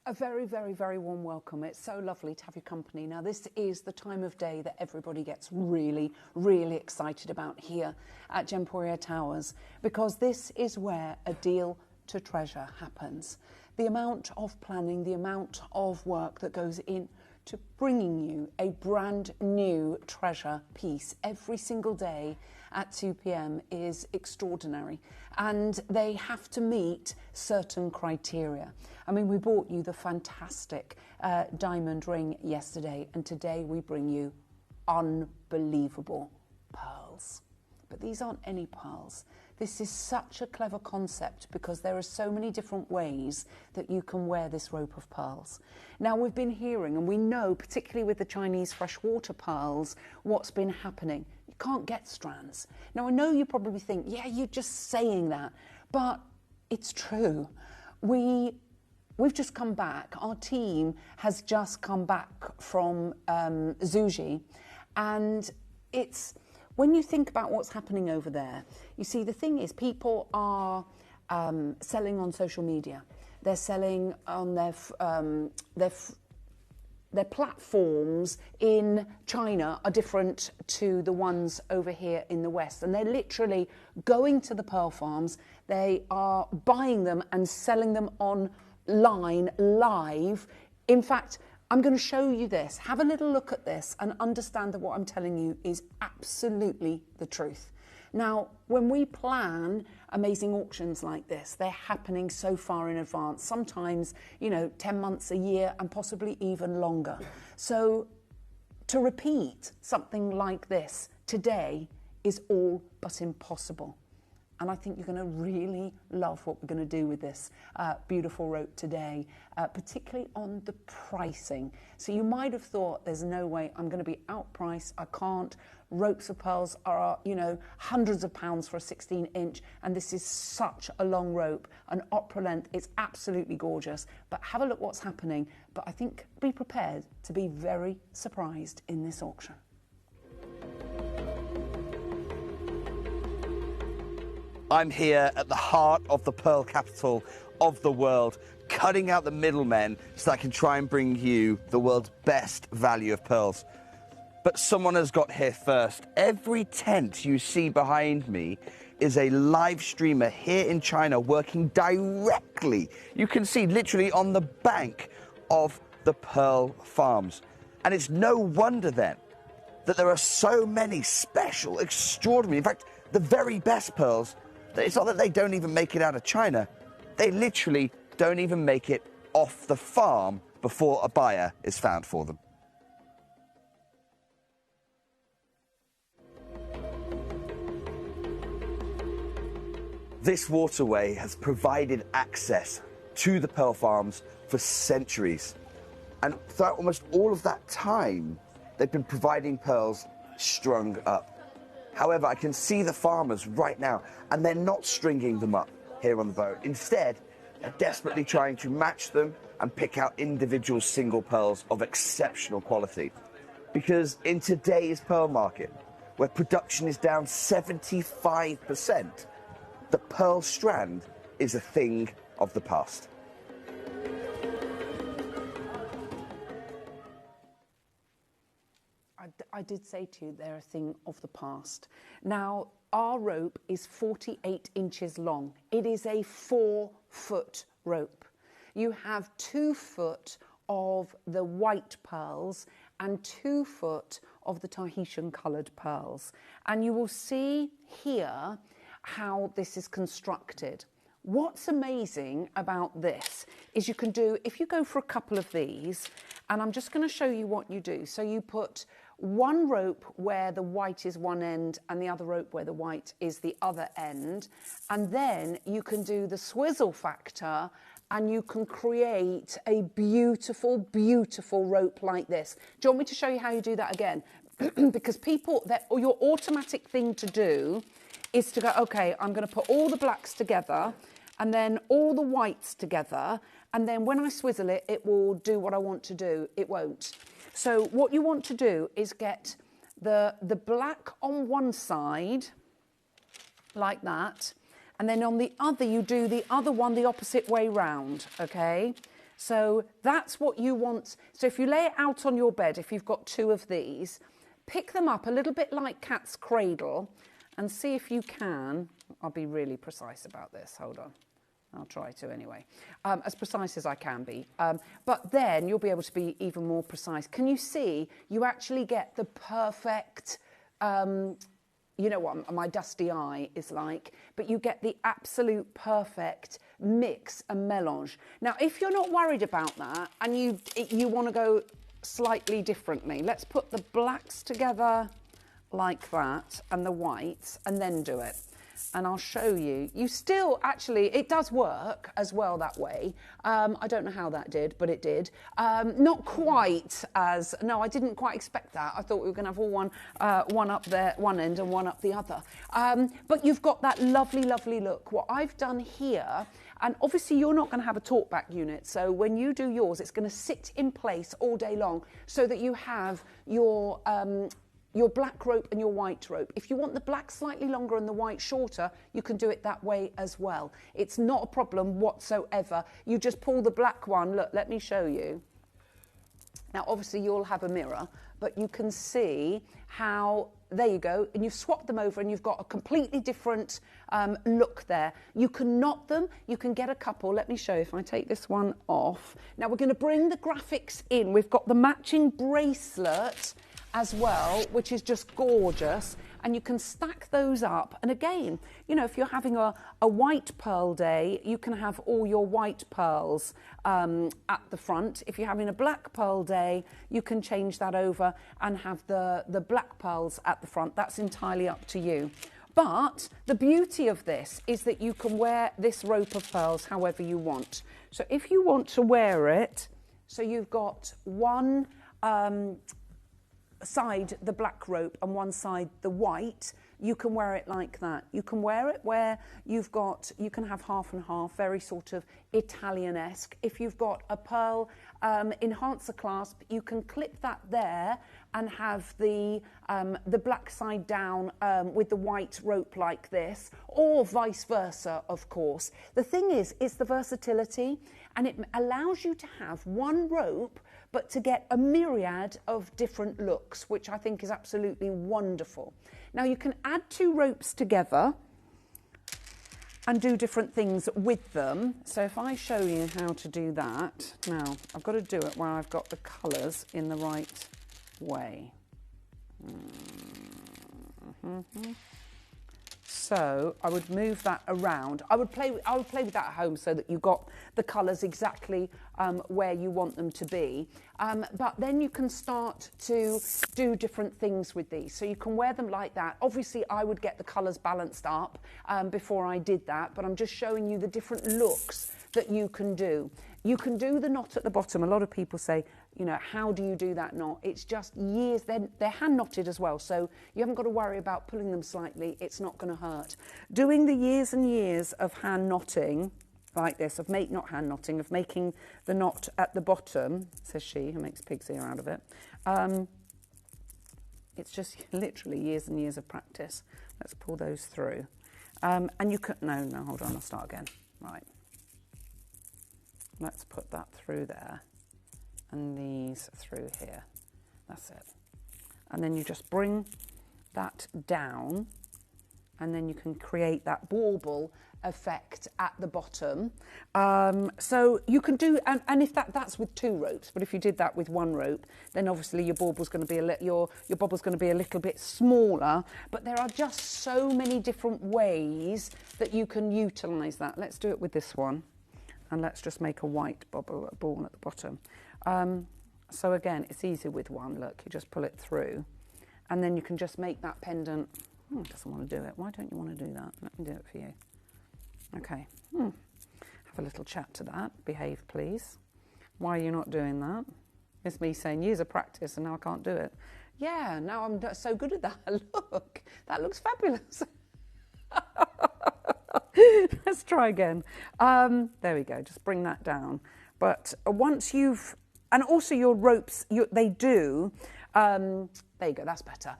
A very, very, very warm welcome. It's so lovely to have your company. Now, this is the time of day that everybody gets really, really excited about here at Gemporia Towers, because this is where a deal to treasure happens. The amount of planning, the amount of work that goes in to bringing you a brand new treasure piece every single day at 2 p.m. is extraordinary, and they have to meet certain criteria. I mean, we brought you the fantastic diamond ring yesterday, and today we bring you unbelievable pearls. But these aren't any pearls. This is such a clever concept because there are so many different ways that you can wear this rope of pearls. Now, we've been hearing, and we know, particularly with the Chinese freshwater pearls, what's been happening. You can't get strands. Now, I know you probably think, yeah, you're just saying that, but it's true. We've just come back. Our team has just come back from Zhuji, and it's... When you think about what's happening over there, you see, the thing is, people are selling on social media. They're selling on their platforms in China are different to the ones over here in the West. And they're literally going to the pearl farms. They are buying them and selling them online, live. In fact, I'm going to show you this. Have a little look at this and understand that what I'm telling you is absolutely the truth. Now, when we plan amazing auctions like this, they're happening so far in advance, sometimes, 10 months, a year, and possibly even longer. So to repeat something like this today is all but impossible. And I think you're going to really love what we're going to do with this beautiful rope today, particularly on the pricing. So you might have thought, there's no way I'm going to be outpriced. I can't. Ropes of pearls are, hundreds of pounds for a 16-inch, and this is such a long rope, an opera length. It's absolutely gorgeous. But have a look what's happening. But I think be prepared to be very surprised in this auction. I'm here at the heart of the pearl capital of the world, cutting out the middlemen so I can try and bring you the world's best value of pearls. But someone has got here first. Every tent you see behind me is a live streamer here in China working directly, you can see literally on the bank of the pearl farms. And it's no wonder then that there are so many special, extraordinary, in fact, the very best pearls. It's not that they don't even make it out of China. They literally don't even make it off the farm before a buyer is found for them. This waterway has provided access to the pearl farms for centuries. And throughout almost all of that time, they've been providing pearls strung up. However, I can see the farmers right now, and they're not stringing them up here on the boat. Instead, they're desperately trying to match them and pick out individual single pearls of exceptional quality. Because in today's pearl market, where production is down 75%, the pearl strand is a thing of the past. I did say to you they're a thing of the past. Now, our rope is 48 inches long. It is a 4-foot rope. You have 2 foot of the white pearls and 2 foot of the Tahitian coloured pearls. And you will see here how this is constructed. what's amazing about this is you can do, if you go for a couple of these, and I'm just going to show you what you do. So you put one rope where the white is one end and the other rope where the white is the other end. And then you can do the swizzle factor and you can create a beautiful, beautiful rope like this. Do you want me to show you how you do that again? Because people, your automatic thing to do is to go, okay, I'm going to put all the blacks together and then all the whites together. And then when I swizzle it, it will do what I want to do. It won't. So what you want to do is get the black on one side, like that. And then on the other, you do the other one the opposite way round, okay? So that's what you want. So if you lay it out on your bed, if you've got two of these, pick them up a little bit like cat's cradle and see if you can. I'll be really precise about this. Hold on. I'll try to anyway. As precise as I can be. But then you'll be able to be even more precise. Can you see? You actually get the perfect... you know what my dusty eye is like, but you get the absolute perfect mix and melange. Now, if you're not worried about that and you want to go slightly differently, let's put the blacks together like that and the whites and then do it. And I'll show you. You still, actually, it does work as well that way. I don't know how that did, but it did. Not quite as, no, I didn't quite expect that. I thought we were going to have all one up there, one end and one up the other. But you've got that lovely, lovely look. What I've done here, and obviously you're not going to have a talkback unit, so when you do yours, it's going to sit in place all day long so that you have your black rope and your white rope. If you want the black slightly longer and the white shorter, you can do it that way as well. It's not a problem whatsoever. You just pull the black one. Look, let me show you. Now, obviously, you'll have a mirror, but you can see how, there you go, and you've swapped them over and you've got a completely different look there. You can knot them, you can get a couple. Let me show you if I take this one off. Now, we're going to bring the graphics in. We've got the matching bracelet as well, which is just gorgeous, and you can stack those up. And again, you know, if you're having a white pearl day, you can have all your white pearls at the front. If you're having a black pearl day, you can change that over and have the black pearls at the front. That's entirely up to you. But the beauty of this is that you can wear this rope of pearls however you want. So if you want to wear it, so you've got one side the black rope and one side the white, you can wear it like that. You can wear it where you can have half and half, very sort of Italian-esque. If you've got a pearl enhancer clasp, you can clip that there and have the black side down with the white rope like this, or vice versa, of course. The thing is, it's the versatility, and it allows you to have one rope but to get a myriad of different looks, which I think is absolutely wonderful. Now, you can add two ropes together and do different things with them. So if I show you how to do that, now, I've got to do it where I've got the colours in the right way. So I would move that around. I would play with that at home so that you got the colours exactly where you want them to be. But then you can start to do different things with these. So you can wear them like that. Obviously, I would get the colours balanced up before I did that, but I'm just showing you the different looks that you can do. You can do the knot at the bottom. A lot of people say, you know, how do you do that knot? It's just years. They're hand knotted as well, so you haven't got to worry about pulling them slightly. It's not going to hurt. Doing the years and years of hand knotting like this, of making the knot at the bottom, says she, who makes pig's ear out of it. It's just literally years and years of practice. Let's pull those through. And you could, no, hold on, I'll start again. Right. Let's put that through there and these through here. That's it. And then you just bring that down and then you can create that bauble effect at the bottom. So you can do, and if that's with 2 ropes, but if you did that with 1 rope, then obviously your bubble's going to be your bubble's going to be a little bit smaller. But there are just so many different ways that you can utilise that. Let's do it with this one, and let's just make a white ball at the bottom. So again, it's easy with 1. Look, you just pull it through, and then you can just make that pendant. Oh, it doesn't want to do it. Why don't you want to do that? Let me do it for you. Okay. Have a little chat to that. Behave, please. Why are you not doing that? It's me saying years of practice and now I can't do it. Yeah, now I'm so good at that. Look, that looks fabulous. Let's try again. There we go. Just bring that down. But once you've... And also your ropes, they do... there you go, that's better.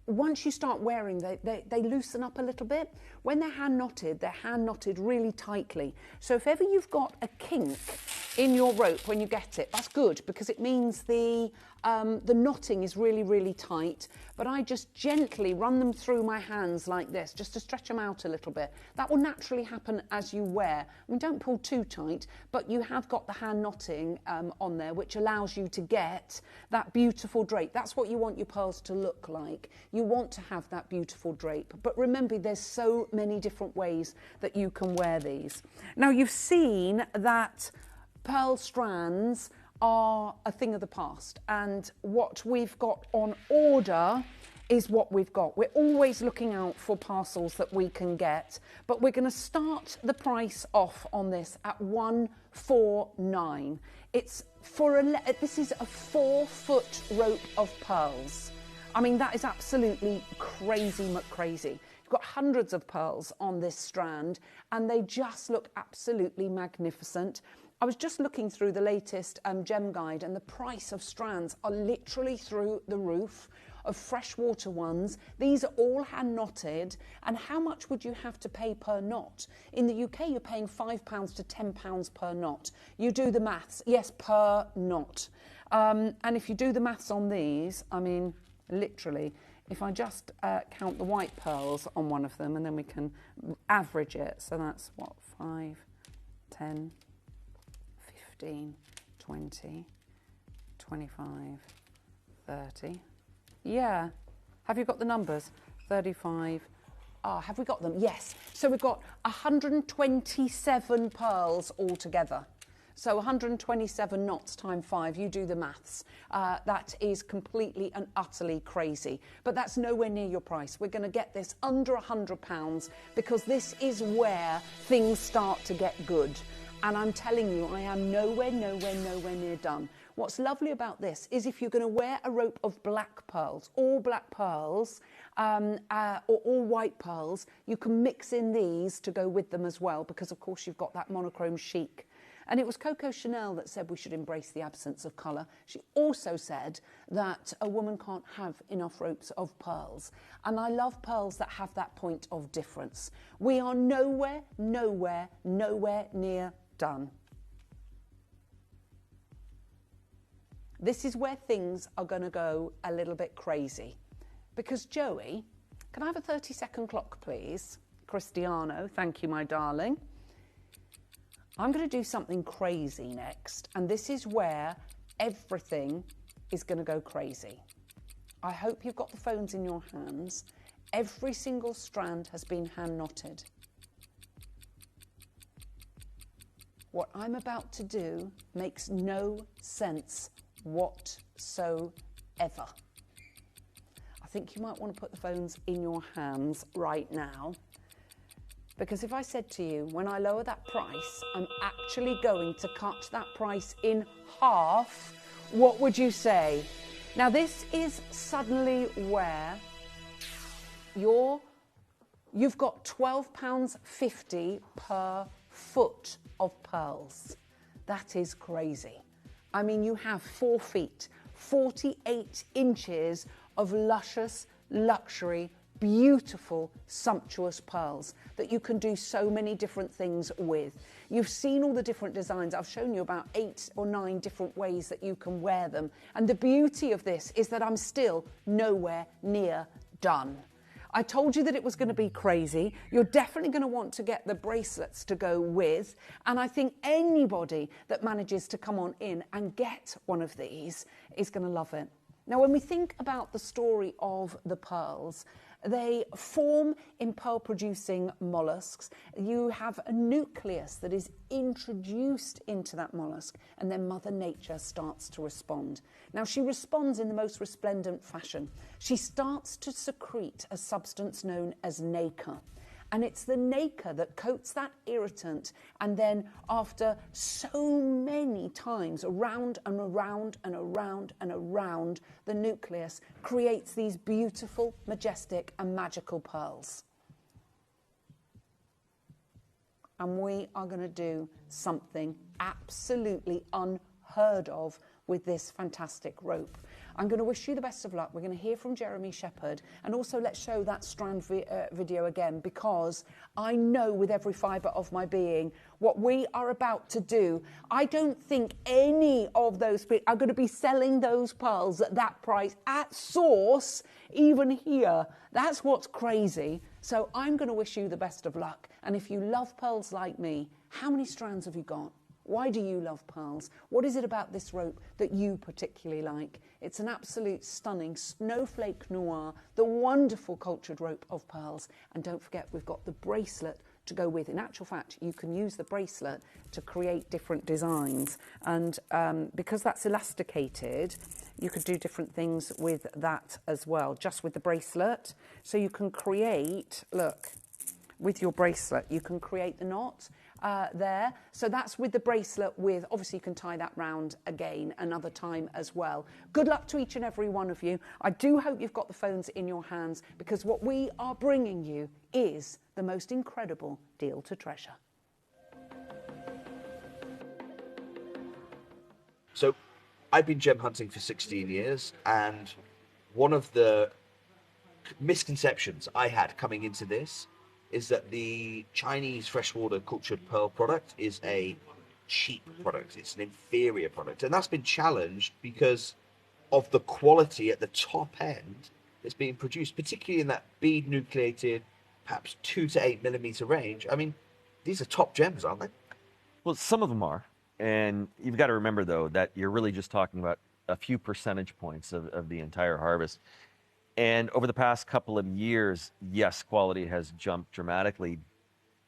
Once you start wearing, they loosen up a little bit. When they're hand knotted really tightly. So if ever you've got a kink in your rope when you get it, that's good because it means the knotting is really, really tight. But I just gently run them through my hands like this, just to stretch them out a little bit. That will naturally happen as you wear. I mean, don't pull too tight, but you have got the hand knotting on there, which allows you to get that beautiful drape. That's what you want your pearls to look like. You want to have that beautiful drape. But remember, there's so many different ways that you can wear these. Now, you've seen that pearl strands are a thing of the past, and what we've got on order is what we've got. We're always looking out for parcels that we can get, but we're going to start the price off on this at $149. It's this is a 4-foot rope of pearls. I mean, that is absolutely crazy McCrazy. You've got hundreds of pearls on this strand, and they just look absolutely magnificent. I was just looking through the latest gem guide, and the price of strands are literally through the roof, of freshwater ones. These are all hand knotted. And how much would you have to pay per knot? In the UK, you're paying £5 to £10 per knot. You do the maths. Yes, per knot. And if you do the maths on these, I mean, literally, if I just count the white pearls on one of them, and then we can average it. So that's what, 5, 10, 15, 20, 25, 30. Yeah. Have you got the numbers? 35. Have we got them? Yes. So we've got 127 pearls altogether. So 127 knots times 5, you do the maths. That is completely and utterly crazy. But that's nowhere near your price. We're going to get this under £100 because this is where things start to get good. And I'm telling you, I am nowhere near done. What's lovely about this is if you're going to wear a rope of black pearls, all black pearls, or all white pearls, you can mix in these to go with them as well, because of course you've got that monochrome chic. And it was Coco Chanel that said we should embrace the absence of colour. She also said that a woman can't have enough ropes of pearls. And I love pearls that have that point of difference. We are nowhere near done. This is where things are going to go a little bit crazy. Because Joey, can I have a 30-second clock, please? Cristiano, thank you, my darling. I'm going to do something crazy next, and this is where everything is going to go crazy. I hope you've got the phones in your hands. Every single strand has been hand knotted. What I'm about to do makes no sense whatsoever. I think you might want to put the phones in your hands right now. Because if I said to you, when I lower that price, I'm actually going to cut that price in half, what would you say? Now, this is suddenly where you've got £12.50 per foot of pearls. That is crazy. I mean, you have 4 feet, 48 inches of luscious, luxury, beautiful, sumptuous pearls that you can do so many different things with. You've seen all the different designs. I've shown you about 8 or 9 different ways that you can wear them. And the beauty of this is that I'm still nowhere near done. I told you that it was going to be crazy. You're definitely going to want to get the bracelets to go with. And I think anybody that manages to come on in and get one of these is going to love it. Now, when we think about the story of the pearls, they form in pearl-producing mollusks. You have a nucleus that is introduced into that mollusk, and then Mother Nature starts to respond. Now, she responds in the most resplendent fashion. She starts to secrete a substance known as nacre. And it's the nacre that coats that irritant, and then after so many times around and around and around and around the nucleus creates these beautiful, majestic and magical pearls. And we are going to do something absolutely unheard of with this fantastic rope. I'm going to wish you the best of luck. We're going to hear from Jeremy Shepherd, and also let's show that strand video again, because I know with every fibre of my being what we are about to do. I don't think any of those people are going to be selling those pearls at that price at source, even here. That's what's crazy. So I'm going to wish you the best of luck. And if you love pearls like me, how many strands have you got? Why do you love pearls? What is it about this rope that you particularly like? It's an absolute stunning snowflake noir, the wonderful cultured rope of pearls. And don't forget, we've got the bracelet to go with. In actual fact, you can use the bracelet to create different designs. And because that's elasticated, you could do different things with that as well, just with the bracelet. So you can create, look, with your bracelet, you can create the knot there. So that's with the bracelet with, obviously you can tie that round again another time as well. Good luck to each and every one of you. I do hope you've got the phones in your hands, because what we are bringing you is the most incredible deal to treasure. So I've been gem hunting for 16 years, and one of the misconceptions I had coming into this is that the Chinese freshwater cultured pearl product is a cheap product. It's an inferior product. And that's been challenged because of the quality at the top end that's being produced, particularly in that bead nucleated, perhaps 2 to 8 millimeter range. I mean, these are top gems, aren't they? Well, some of them are. And you've got to remember, though, that you're really just talking about a few percentage points of the entire harvest. And over the past couple of years, yes, quality has jumped dramatically,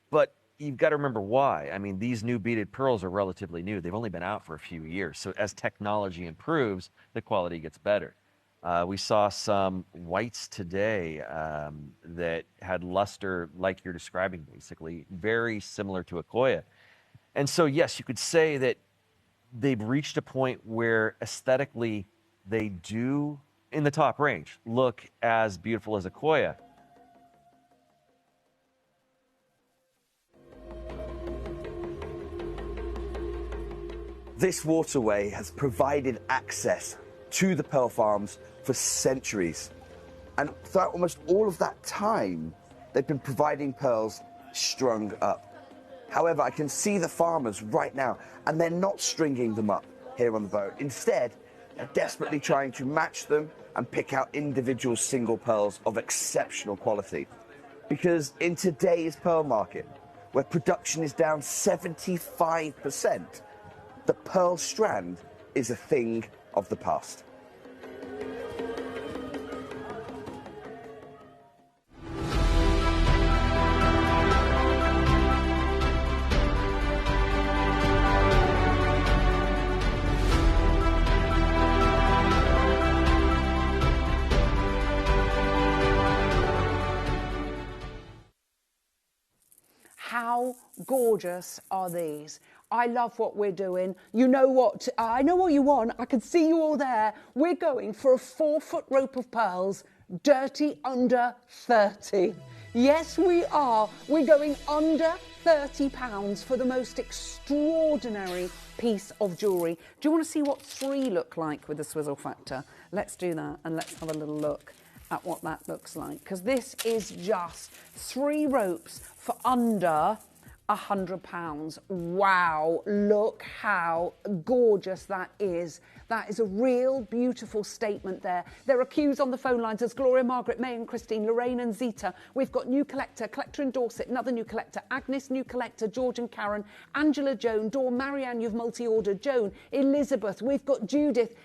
but you've got to remember why. I mean, these new beaded pearls are relatively new. They've only been out for a few years. So as technology improves, the quality gets better. We saw some whites today that had luster like you're describing, basically, very similar to a Koya. And so, yes, you could say that they've reached a point where aesthetically they do, in the top range, look as beautiful as a Koya. This waterway has provided access to the pearl farms for centuries. And throughout almost all of that time, they've been providing pearls strung up. However, I can see the farmers right now, and they're not stringing them up here on the boat. Instead, they're desperately trying to match them and pick out individual single pearls of exceptional quality. Because in today's pearl market, where production is down 75%, the pearl strand is a thing of the past. How gorgeous are these? I love what we're doing. You know what? I know what you want. I can see you all there. We're going for a 4-foot rope of pearls, dirty under 30. Yes, we are. We're going under £30 for the most extraordinary piece of jewellery. Do you want to see what 3 look like with the swizzle factor? Let's do that, and let's have a little look at what that looks like, because this is just 3 ropes for under £100. Wow, look how gorgeous that is. That is a real beautiful statement there. There are queues on the phone lines as Gloria, Margaret, May and Christine, Lorraine and Zita. We've got new collector, collector in Dorset, another new collector, Agnes, new collector, George and Karen, Angela, Joan, Dawn, Marianne, you've multi-ordered, Joan, Elizabeth, we've got Judith,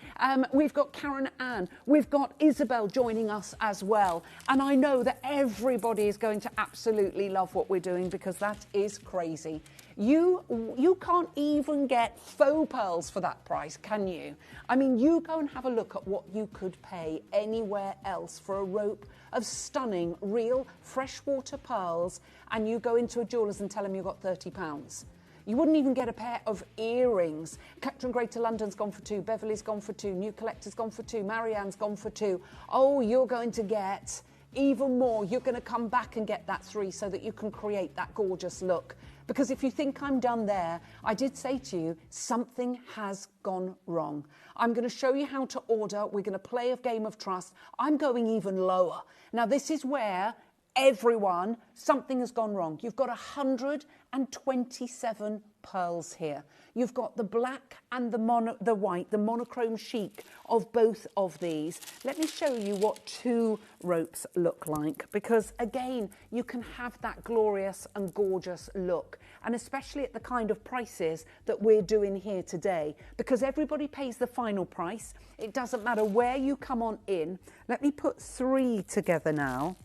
we've got Karen Ann, we've got Isabel joining us as well. And I know that everybody is going to absolutely love what we're doing because that is crazy. You can't even get faux pearls for that price, can you? I mean, you go and have a look at what you could pay anywhere else for a rope of stunning, real freshwater pearls, and you go into a jeweller's and tell them you've got £30. You wouldn't even get a pair of earrings. Collector in Greater London's gone for 2, Beverly's gone for 2, New Collector's gone for 2, Marianne's gone for 2. Oh, you're going to get even more. You're going to come back and get that 3 so that you can create that gorgeous look. Because if you think I'm done there, I did say to you, something has gone wrong. I'm going to show you how to order. We're going to play a game of trust. I'm going even lower. Now, this is where everyone, something has gone wrong. You've got 127 pearls here. You've got the black and the white, the monochrome chic of both of these. Let me show you what 2 ropes look like, because again, you can have that glorious and gorgeous look, and especially at the kind of prices that we're doing here today, because everybody pays the final price. It doesn't matter where you come on in. Let me put 3 together now.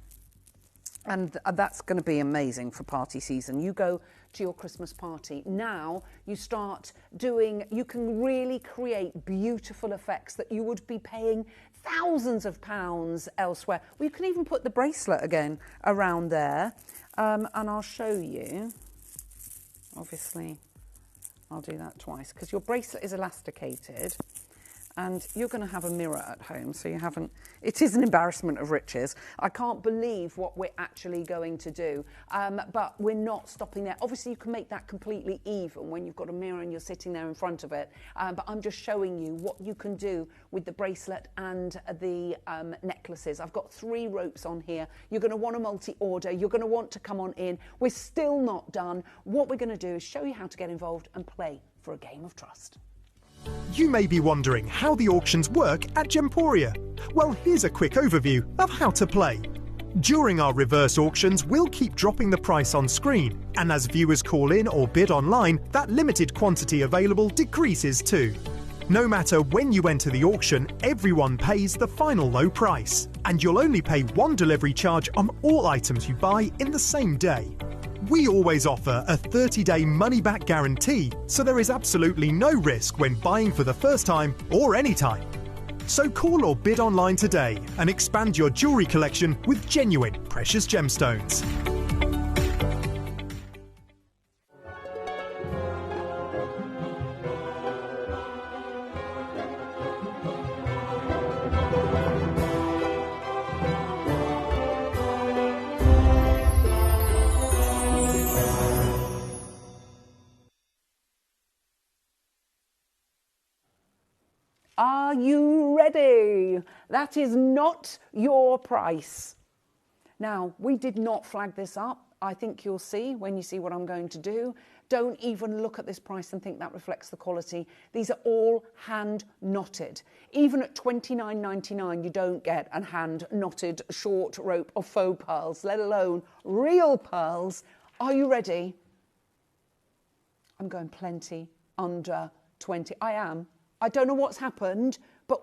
And that's going to be amazing for party season. You go to your Christmas party. Now you start doing, you can really create beautiful effects that you would be paying thousands of pounds elsewhere. Well, you can even put the bracelet again around there. And I'll show you. Obviously, I'll do that twice because your bracelet is elasticated. And you're going to have a mirror at home, so you haven't... It is an embarrassment of riches. I can't believe what we're actually going to do, but we're not stopping there. Obviously, you can make that completely even when you've got a mirror and you're sitting there in front of it, but I'm just showing you what you can do with the bracelet and the necklaces. I've got 3 ropes on here. You're going to want to multi-order. You're going to want to come on in. We're still not done. What we're going to do is show you how to get involved and play for a game of trust. You may be wondering how the auctions work at Gemporia. Well, here's a quick overview of how to play. During our reverse auctions, we'll keep dropping the price on screen, and as viewers call in or bid online, that limited quantity available decreases too. No matter when you enter the auction, everyone pays the final low price, and you'll only pay 1 delivery charge on all items you buy in the same day. We always offer a 30-day money-back guarantee, so there is absolutely no risk when buying for the first time or any time. So call or bid online today and expand your jewellery collection with genuine precious gemstones. Are you ready? That is not your price. Now, we did not flag this up. I think you'll see when you see what I'm going to do. Don't even look at this price and think that reflects the quality. These are all hand knotted. Even at $29.99, you don't get a hand knotted short rope of faux pearls, let alone real pearls. Are you ready? I'm going plenty under 20. I am. I don't know what's happened, but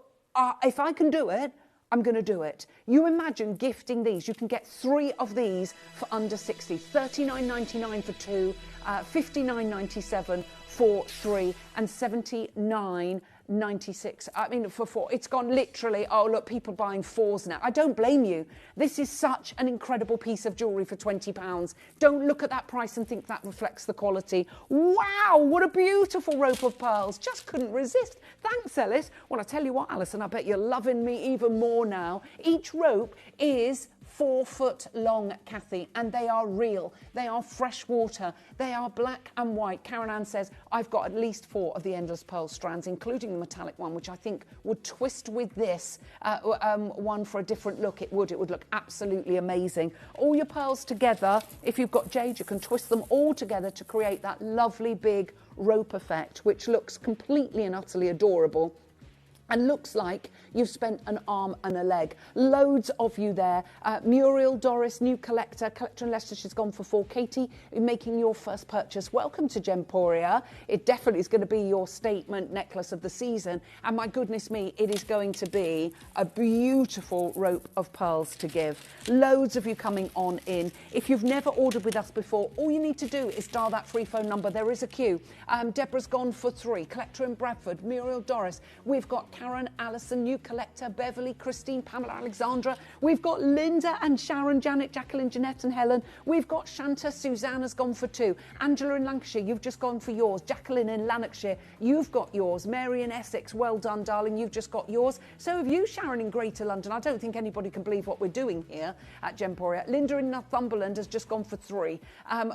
if I can do it, I'm going to do it. You imagine gifting these. You can get 3 of these for under 60. $39.99 for 2, $59.97 for 3, and $79.96. I mean, for 4. It's gone literally, oh, look, people buying 4s now. I don't blame you. This is such an incredible piece of jewellery for £20. Don't look at that price and think that reflects the quality. Wow, what a beautiful rope of pearls. Just couldn't resist. Thanks, Ellis. Well, I tell you what, Alison, I bet you're loving me even more now. Each rope is 4 foot long, Kathy, and they are real. They are fresh water. They are black and white. Karen Ann says, I've got at least 4 of the Endless Pearl strands, including the metallic one, which I think would twist with this one for a different look. It would look absolutely amazing. All your pearls together, if you've got jade, you can twist them all together to create that lovely big rope effect, which looks completely and utterly adorable. And looks like you've spent an arm and a leg. Loads of you there. Muriel, Doris, new collector in Leicester, she's gone for 4. Katie, you're making your first purchase. Welcome to Gemporia. It definitely is going to be your statement necklace of the season. And my goodness me, it is going to be a beautiful rope of pearls to give. Loads of you coming on in. If you've never ordered with us before, all you need to do is dial that free phone number. There is a queue. Deborah's gone for 3. Collector in Bradford, Muriel, Doris. We've got Karen, Alison, new collector, Beverly, Christine, Pamela, Alexandra. We've got Linda and Sharon, Janet, Jacqueline, Jeanette and Helen. We've got Shanta, Susanna's gone for 2. Angela in Lancashire, you've just gone for yours. Jacqueline in Lanarkshire, you've got yours. Mary in Essex, well done, darling, you've just got yours. So have you, Sharon in Greater London. I don't think anybody can believe what we're doing here at Gemporia. Linda in Northumberland has just gone for 3.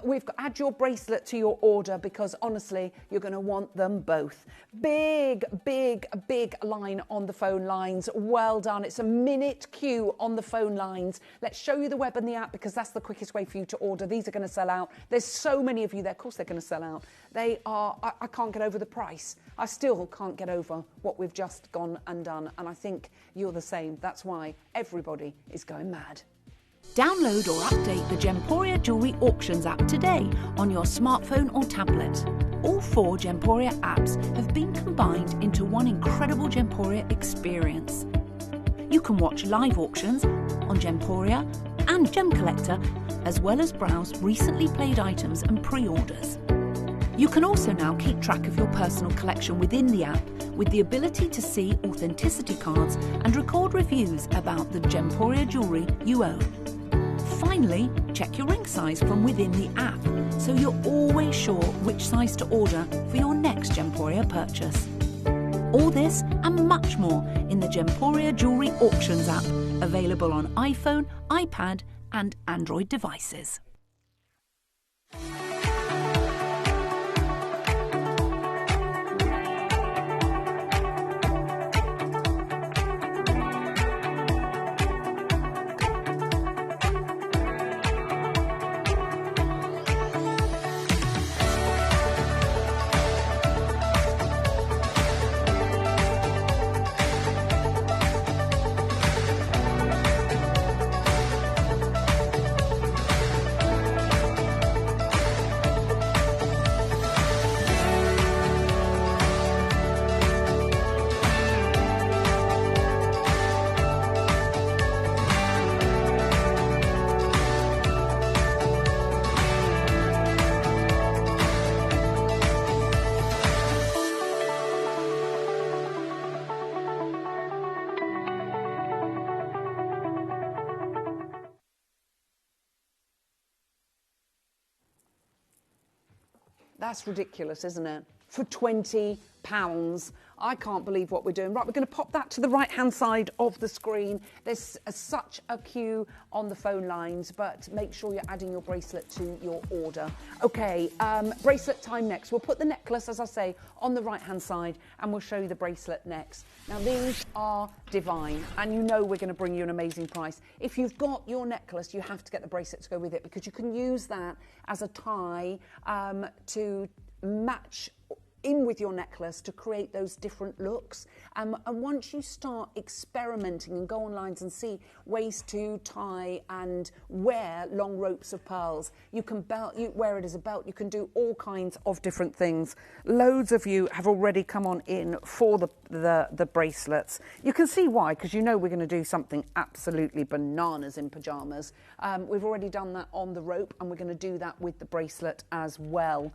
We've got, add your bracelet to your order because honestly, you're going to want them both. Big, big, big line on the phone lines. Well done. It's a minute queue on the phone lines. Let's show you the web and the app because that's the quickest way for you to order. These are going to sell out. There's so many of you there. Of course they're going to sell out. They are, I can't get over the price. I still can't get over what we've just gone and done. And I think you're the same. That's why everybody is going mad. Download or update the Gemporia Jewellery Auctions app today on your smartphone or tablet. All 4 Gemporia apps have been combined into one incredible Gemporia experience. You can watch live auctions on Gemporia and Gem Collector, as well as browse recently played items and pre-orders. You can also now keep track of your personal collection within the app with the ability to see authenticity cards and record reviews about the Gemporia jewellery you own. Finally, check your ring size from within the app so you're always sure which size to order for your next Gemporia purchase. All this and much more in the Gemporia Jewellery Auctions app, available on iPhone, iPad and Android devices. That's ridiculous, isn't it? For £20. I can't believe what we're doing. Right, we're going to pop that to the right-hand side of the screen. There's such a queue on the phone lines, but make sure you're adding your bracelet to your order. Okay, bracelet time next. We'll put the necklace, as I say, on the right-hand side, and we'll show you the bracelet next. Now, these are divine, and you know we're going to bring you an amazing price. If you've got your necklace, you have to get the bracelet to go with it, because you can use that as a tie to match in with your necklace to create those different looks. And once you start experimenting and go online and see ways to tie and wear long ropes of pearls, you can wear it as a belt, you can do all kinds of different things. Loads of you have already come on in for the bracelets. You can see why, because you know we're going to do something absolutely bananas in pyjamas. We've already done that on the rope, and we're going to do that with the bracelet as well.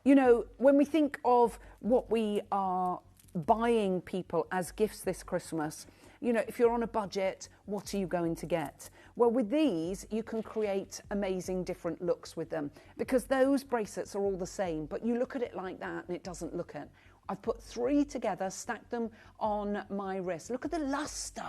You know, when we think of what we are buying people as gifts this Christmas, you know, if you're on a budget, what are you going to get? Well, with these, you can create amazing different looks with them, because those bracelets are all the same, but you look at it like that and it doesn't look it. I've put 3 together, stacked them on my wrist. Look at the luster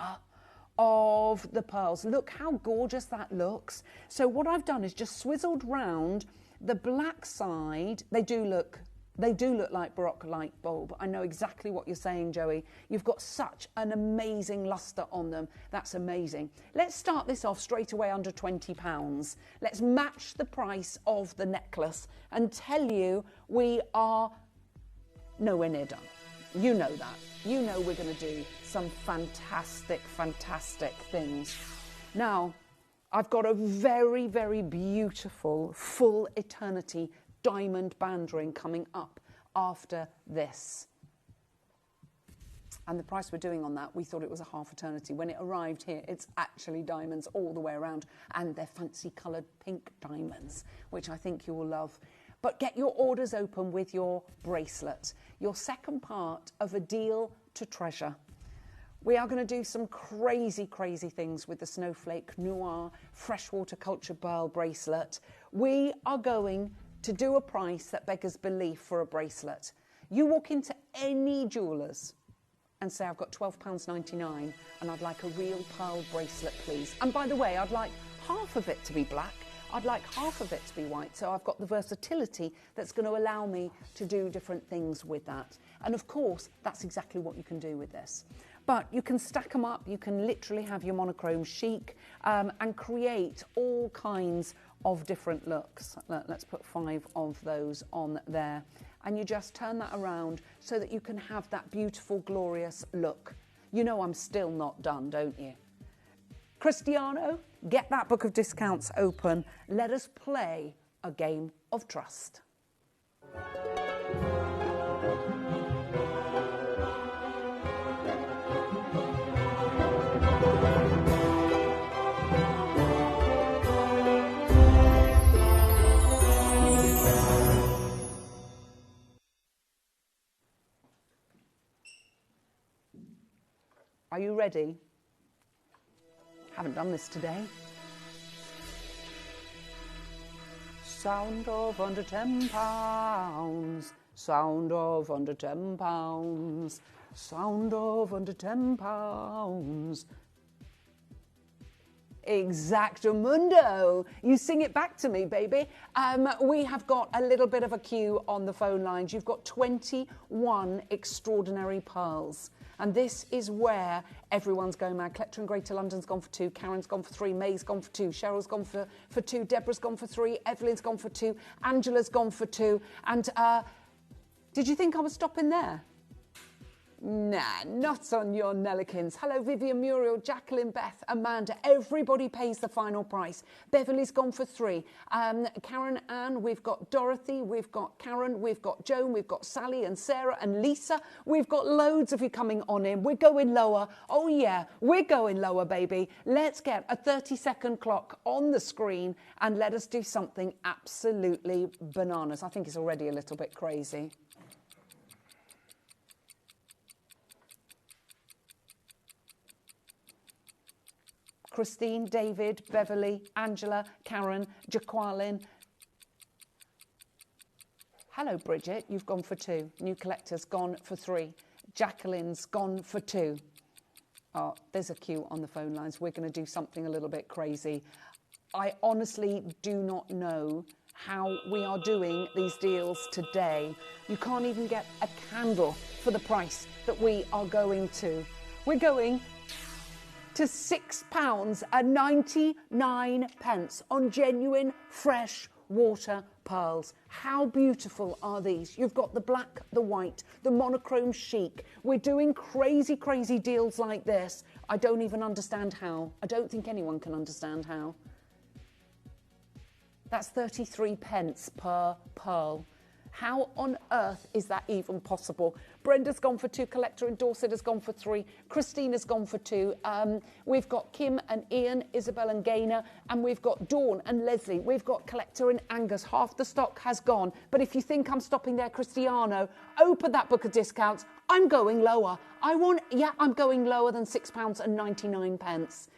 of the pearls. Look how gorgeous that looks. So what I've done is just swizzled round the black side. They do look like Baroque light bulb. I know exactly what you're saying, Joey. You've got such an amazing lustre on them. That's amazing. Let's start this off straight away under £20. Let's match the price of the necklace and tell you we are nowhere near done. You know that. You know we're going to do some fantastic, fantastic things. Now, I've got a very, very beautiful full eternity diamond band ring coming up after this. And the price we're doing on that, we thought it was a half eternity. When it arrived here, it's actually diamonds all the way around, and they're fancy coloured pink diamonds, which I think you will love. But get your orders open with your bracelet, your second part of a deal to treasure. We are going to do some crazy, crazy things with the Snowflake Noir Freshwater Culture Pearl bracelet. We are going to do a price that beggars belief for a bracelet. You walk into any jeweller's and say, I've got £12.99 and I'd like a real pearl bracelet, please. And by the way, I'd like half of it to be black. I'd like half of it to be white. So I've got the versatility that's going to allow me to do different things with that. And of course, that's exactly what you can do with this. But you can stack them up. You can literally have your monochrome chic and create all kinds of different looks. Let's put 5 of those on there. And you just turn that around so that you can have that beautiful, glorious look. You know I'm still not done, don't you? Cristiano, get that book of discounts open. Let us play a game of trust. Are you ready? Haven't done this today. Sound of under £10. Sound of under £10. Sound of under £10. Exactamundo. You sing it back to me, baby. We have got a little bit of a queue on the phone lines. You've got 21 extraordinary pearls. And this is where everyone's going mad. Collector in Greater London's gone for 2, Karen's gone for 3, May's gone for 2, Cheryl's gone for 2, Deborah's gone for 3, Evelyn's gone for 2, Angela's gone for 2. And did you think I was stopping there? Nah, not on your Nellikins. Hello, Vivian, Muriel, Jacqueline, Beth, Amanda. Everybody pays the final price. Beverly's gone for 3. Karen, Ann, we've got Dorothy, we've got Karen, we've got Joan, we've got Sally and Sarah and Lisa. We've got loads of you coming on in. We're going lower. Oh, yeah, we're going lower, baby. Let's get a 30-second clock on the screen and let us do something absolutely bananas. I think it's already a little bit crazy. Christine, David, Beverly, Angela, Karen, Jaqueline. Hello, Bridget. You've gone for 2. New collector's gone for 3. Jacqueline's gone for 2. Oh, there's a queue on the phone lines. We're going to do something a little bit crazy. I honestly do not know how we are doing these deals today. You can't even get a candle for the price that we are going to. We're going to £6.99 on genuine fresh water pearls. How beautiful are these? You've got the black, the white, the monochrome chic. We're doing crazy, crazy deals like this. I don't even understand how. I don't think anyone can understand how. That's 33 pence per pearl. How on earth is that even possible? Brenda's gone for 2, Collector in Dorset has gone for 3, Christina's gone for 2. We've got Kim and Ian, Isabel and Gaynor, and we've got Dawn and Leslie. We've got Collector in Angus. Half the stock has gone. But if you think I'm stopping there, Cristiano, open that book of discounts. I'm going lower. I'm going lower than £6.99.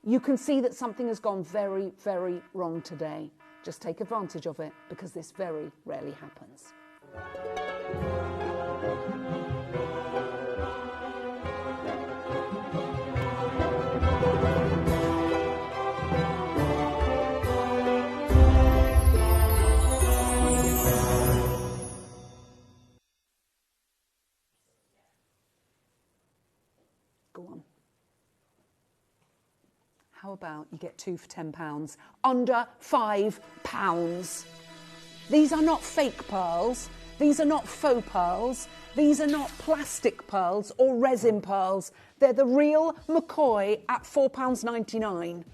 You can see that something has gone very, very wrong today. Just take advantage of it because this very rarely happens. How about you get 2 for £10? Under £5. These are not fake pearls. These are not faux pearls. These are not plastic pearls or resin pearls. They're the real McCoy at £4.99.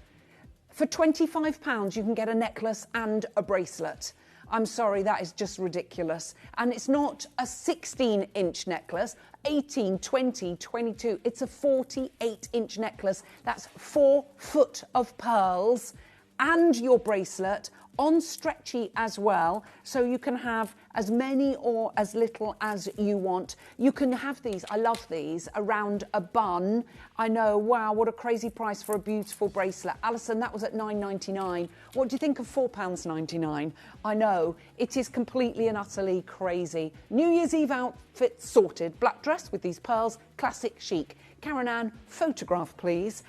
For £25, you can get a necklace and a bracelet. I'm sorry, that is just ridiculous. And it's not a 16-inch necklace, 18, 20, 22. It's a 48-inch necklace. That's 4 foot of pearls and your bracelet on stretchy as well, so you can have as many or as little as you want. You can have these, I love these, around a bun. I know, wow, what a crazy price for a beautiful bracelet. Alison, that was at £9.99. What do you think of £4.99? I know, it is completely and utterly crazy. New Year's Eve outfit sorted. Black dress with these pearls, classic chic. Karen Ann, photograph please,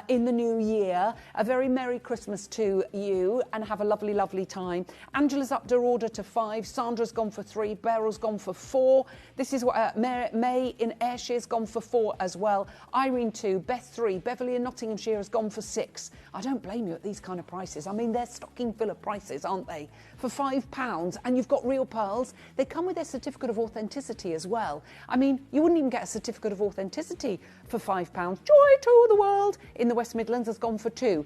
in the new year. A very Merry Christmas to you and have a lovely, lovely time. Angela's upped her order to 5, Sandra's gone for 3, Beryl's gone for 4. This is what May in Ayrshire's gone for 4 as well. Irene 2, Beth 3, Beverly in Nottinghamshire has gone for 6. I don't blame you at these kind of prices. I mean, they're stocking filler prices, aren't they? For £5, and you've got real pearls. They come with their certificate of authenticity as well. I mean, you wouldn't even get a certificate of authenticity for £5. Joy to the world in the West Midlands has gone for 2.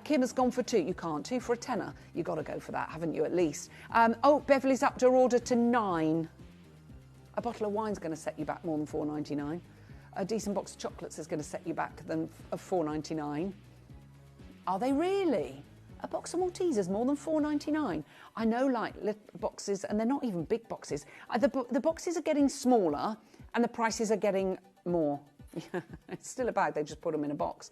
Kim has gone for 2. You can't. 2 for a tenner. You've got to go for that, haven't you, at least? Oh, Beverly's upped her order to 9. A bottle of wine's going to set you back more than £4.99. A decent box of chocolates is going to set you back of £4.99. Are they really? A box of Maltesers more than £4.99. I know, like, little boxes, and they're not even big boxes. The boxes are getting smaller and the prices are getting more. It's still a bag, they just put them in a box.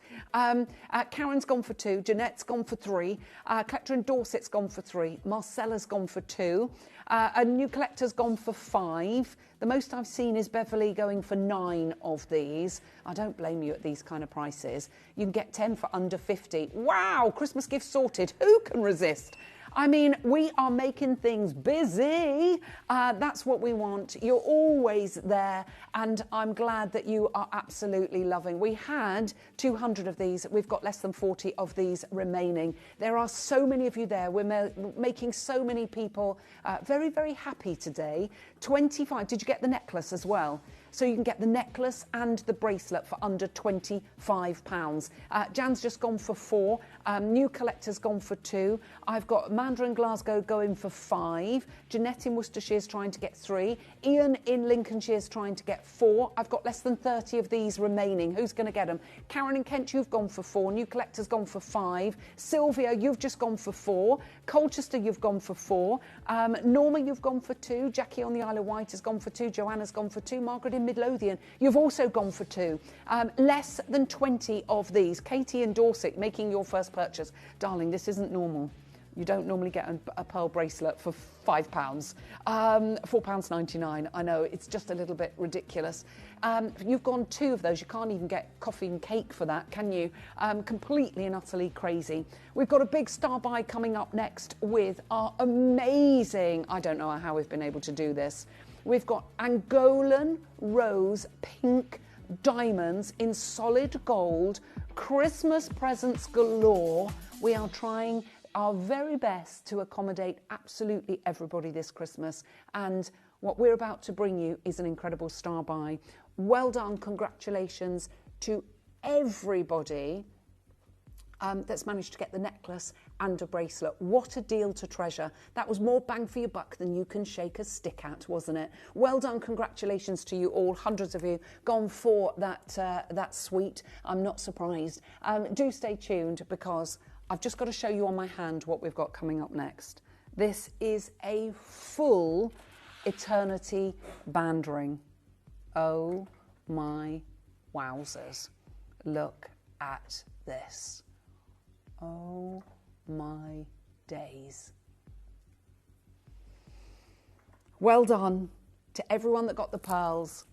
Karen's gone for 2, Jeanette's gone for 3, Collector in Dorset's gone for 3, Marcella's gone for 2, a new collector's gone for 5. The most I've seen is Beverly going for 9 of these. I don't blame you at these kind of prices. You can get 10 for under 50. Wow, Christmas gifts sorted. Who can resist? I mean, we are making things busy. That's what we want. You're always there, and I'm glad that you are absolutely loving. We had 200 of these. We've got less than 40 of these remaining. There are so many of you there. We're making so many people very, very happy today. 25. Did you get the necklace as well? So you can get the necklace and the bracelet for under £25. Jan's just gone for 4. New collector's gone for 2. I've got Amanda in Glasgow going for 5. Jeanette in Worcestershire's trying to get 3. Ian in Lincolnshire's trying to get 4. I've got less than 30 of these remaining. Who's going to get them? Karen in Kent, you've gone for 4. New collector's gone for 5. Sylvia, you've just gone for 4. Colchester, you've gone for 4. Norma, you've gone for 2. Jackie on the Isle of Wight has gone for 2. Joanna's gone for 2. Margaret in Midlothian, you've also gone for 2. Less than 20 of these. Katie in Dorset making your first purchase. Darling, this isn't normal. You don't normally get a pearl bracelet for £5. £4.99. I know, it's just a little bit ridiculous. You've gone 2 of those. You can't even get coffee and cake for that, can you? Completely and utterly crazy. We've got a big star buy coming up next with our amazing, I don't know how we've been able to do this. We've got Angolan rose pink diamonds in solid gold, Christmas presents galore. We are trying our very best to accommodate absolutely everybody this Christmas, and what we're about to bring you is an incredible star buy. Well done, congratulations to everybody that's managed to get the necklace and a bracelet. What a deal to treasure. That was more bang for your buck than you can shake a stick at, wasn't it? Well done, congratulations to you all. Hundreds of you gone for that suite. I'm not surprised. Do stay tuned, because I've just got to show you on my hand what we've got coming up next. This is a full eternity band ring. Oh my wowzers. Look at this. Oh my days. Well done to everyone that got the pearls.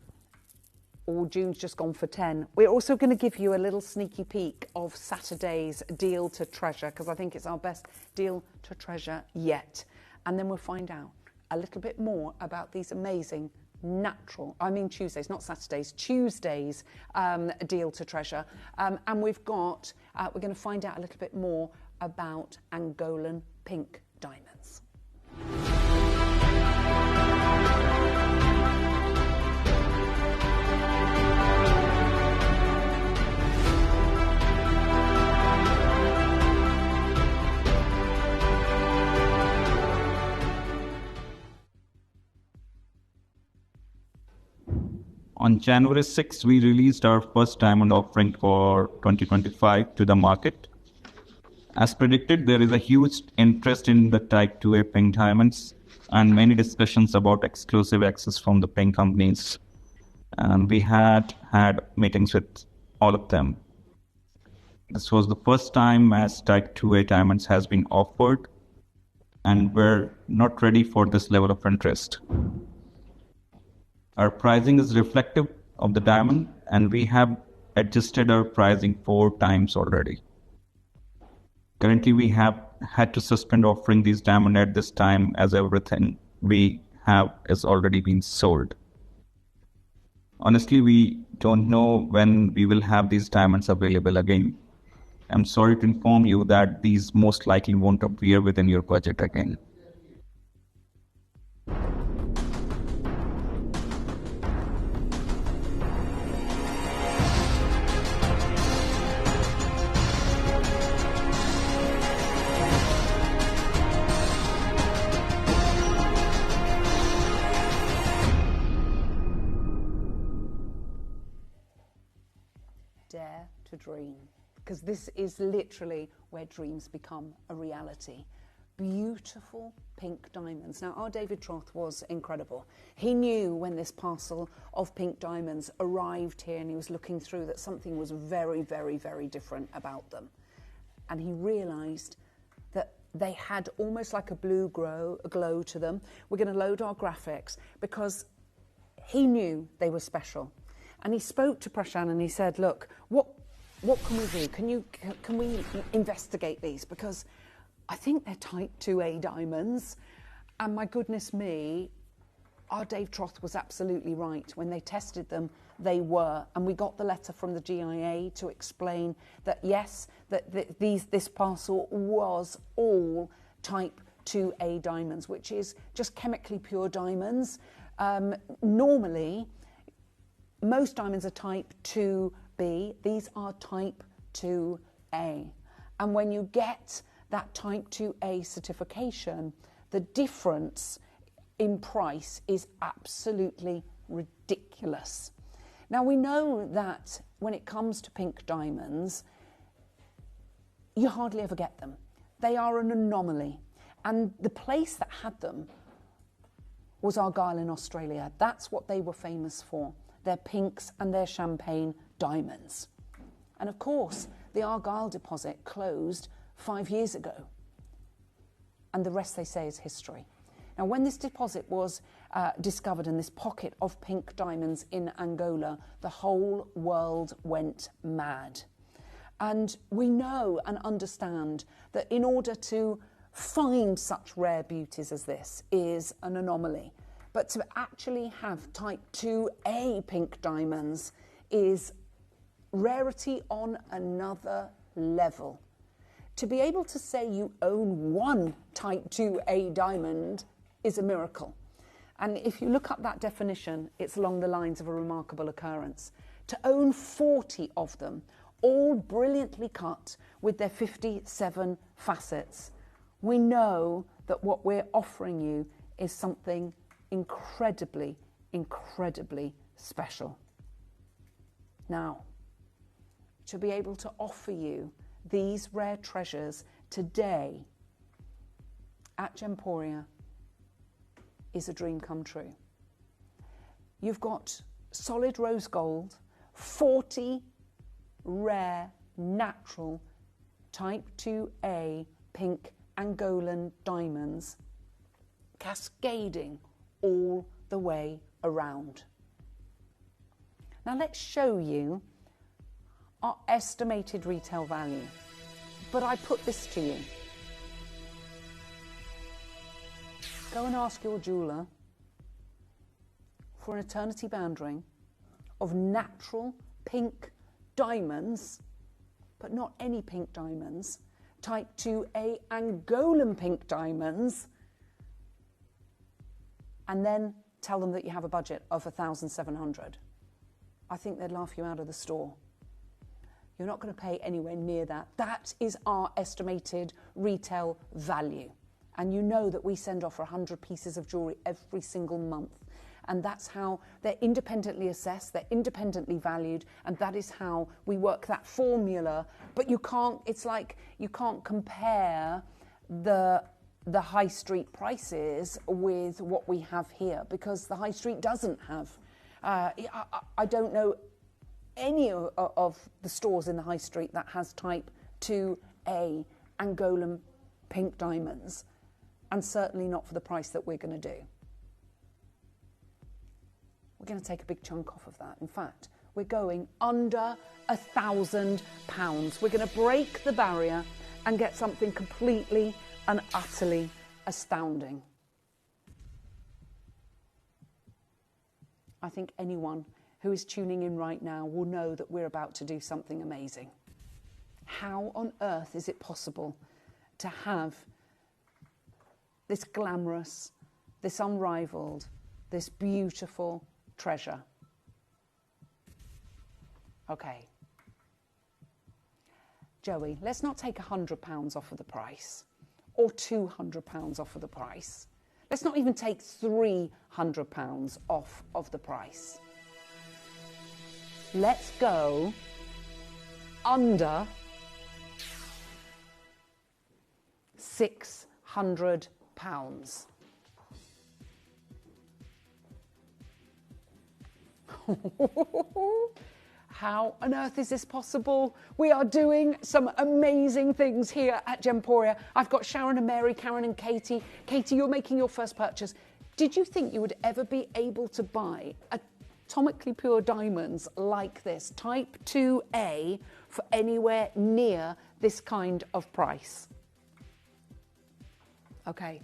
All June's just gone for 10. We're also going to give you a little sneaky peek of Saturday's deal to treasure, because I think it's our best deal to treasure yet. And then we'll find out a little bit more about these amazing Tuesdays, not Saturdays, Tuesdays deal to treasure. And we're going to find out a little bit more about Angolan pink diamonds. On January 6th, we released our first diamond offering for 2025 to the market. As predicted, there is a huge interest in the Type 2A pink diamonds and many discussions about exclusive access from the pink companies. And we had meetings with all of them. This was the first time as Type 2A diamonds has been offered, and we're not ready for this level of interest. Our pricing is reflective of the diamond, and we have adjusted our pricing 4 times already. Currently, we have had to suspend offering these diamonds at this time as everything we have is already been sold. Honestly, we don't know when we will have these diamonds available again. I'm sorry to inform you that these most likely won't appear within your budget again. Dare to dream, because this is literally where dreams become a reality. Beautiful pink diamonds. Now, our David Troth was incredible. He knew when this parcel of pink diamonds arrived here and he was looking through that something was very, very, very different about them. And he realised that they had almost like a blue glow to them. We're going to load our graphics because he knew they were special. And he spoke to Prashan and he said, look, what can we do? Can we investigate these? Because I think they're Type 2A diamonds. And my goodness me, our Dave Troth was absolutely right. When they tested them, they were. And we got the letter from the GIA to explain that, yes, this parcel was all Type 2A diamonds, which is just chemically pure diamonds. Normally, most diamonds are Type 2B. These are Type 2A. And when you get that Type 2A certification, the difference in price is absolutely ridiculous. Now, we know that when it comes to pink diamonds, you hardly ever get them. They are an anomaly. And the place that had them was Argyle in Australia. That's what they were famous for. Their pinks and their champagne diamonds. And of course, the Argyle deposit closed 5 years ago. And the rest, they say, is history. Now, when this deposit was discovered in this pocket of pink diamonds in Angola, the whole world went mad. And we know and understand that in order to find such rare beauties as this is an anomaly. But to actually have Type 2A pink diamonds is rarity on another level. To be able to say you own one Type 2A diamond is a miracle. And if you look up that definition, it's along the lines of a remarkable occurrence. To own 40 of them, all brilliantly cut with their 57 facets, we know that what we're offering you is something incredibly, incredibly special. Now, to be able to offer you these rare treasures today at Gemporia is a dream come true. You've got solid rose gold, 40 rare, natural, Type 2A pink Angolan diamonds cascading all the way around. Now let's show you our estimated retail value. But I put this to you. Go and ask your jeweller for an eternity band ring of natural pink diamonds, but not any pink diamonds, type 2A Angolan pink diamonds, and then tell them that you have a budget of 1,700. I think they'd laugh you out of the store. You're not going to pay anywhere near that. That is our estimated retail value. And you know that we send off 100 pieces of jewellery every single month. And that's how they're independently assessed, they're independently valued, and that is how we work that formula. But you can't, it's like you can't compare the high street prices with what we have here, because the high street doesn't have. I don't know any of the stores in the high street that has type 2A Angolan pink diamonds, and certainly not for the price that we're going to do. We're going to take a big chunk off of that. In fact, we're going under £1,000. We're going to break the barrier and get something completely and utterly astounding. I think anyone who is tuning in right now will know that we're about to do something amazing. How on earth is it possible to have this glamorous, this unrivaled, this beautiful treasure? Okay. Joey, let's not take £100 off of the price or £200 off of the price. Let's not even take £300 off of the price. Let's go under £600. How on earth is this possible? We are doing some amazing things here at Gemporia. I've got Sharon and Mary, Karen and Katie. Katie, you're making your first purchase. Did you think you would ever be able to buy atomically pure diamonds like this, type 2A, for anywhere near this kind of price? Okay.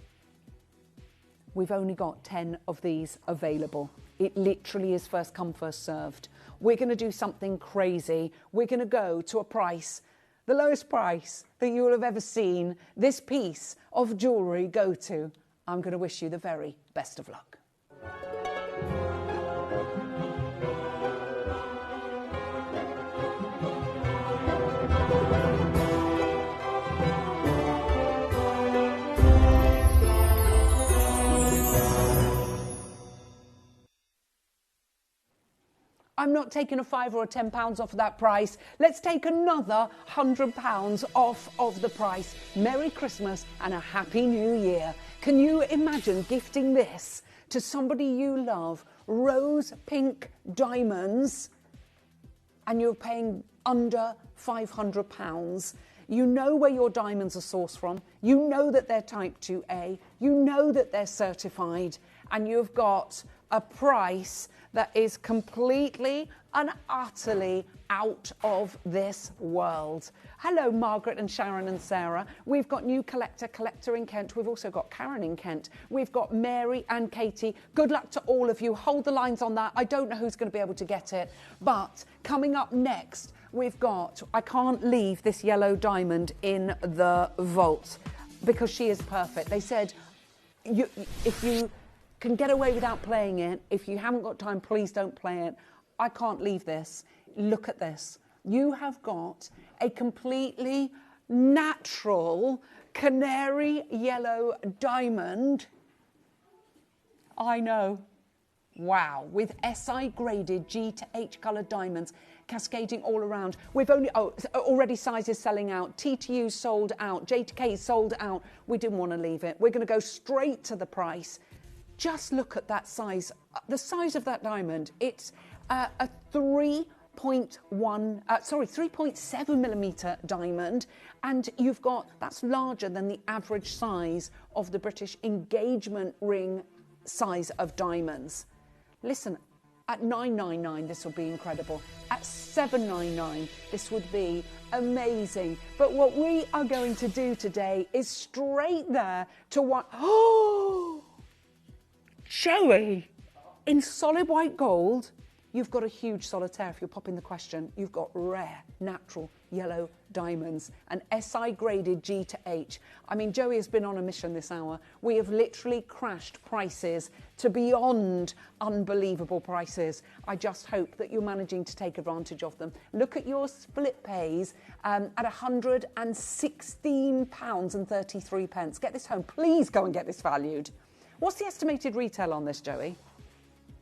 We've only got 10 of these available. It literally is first come, first served. We're going to do something crazy. We're going to go to a price, the lowest price that you will have ever seen this piece of jewellery go to. I'm going to wish you the very best of luck. I'm not taking a £5 or a £10 off of that price. Let's take another £100 off of the price. Merry Christmas and a Happy New Year. Can you imagine gifting this to somebody you love? Rose pink diamonds, and you're paying under £500. You know where your diamonds are sourced from. You know that they're type 2A. You know that they're certified. And you've got a price that is completely and utterly out of this world. Hello, Margaret and Sharon and Sarah. We've got new collector in Kent. We've also got Karen in Kent. We've got Mary and Katie. Good luck to all of you. Hold the lines on that. I don't know who's going to be able to get it. But coming up next, we've got, I can't leave this yellow diamond in the vault because she is perfect. They said, if you can get away without playing it, if you haven't got time, please don't play it. I can't leave this. Look at this. You have got a completely natural canary yellow diamond. I know. Wow. With SI graded G to H coloured diamonds cascading all around. We've already sizes selling out. TTU sold out. J to K sold out. We didn't want to leave it. We're going to go straight to the price. Just look at that size. The size of that diamond. It's a 3.7 millimetre diamond, and you've got, that's larger than the average size of the British engagement ring size of diamonds. Listen, at $999 this would be incredible. At $799 this would be amazing. But what we are going to do today is straight there to what, oh, Joey, In solid white gold, you've got a huge solitaire. If you're popping the question, you've got rare, natural, yellow diamonds, an SI graded G to H. I mean, Joey has been on a mission this hour. We have literally crashed prices to beyond unbelievable prices. I just hope that you're managing to take advantage of them. Look at your split pays at £116.33. Get this home. Please go and get this valued. What's the estimated retail on this, Joey?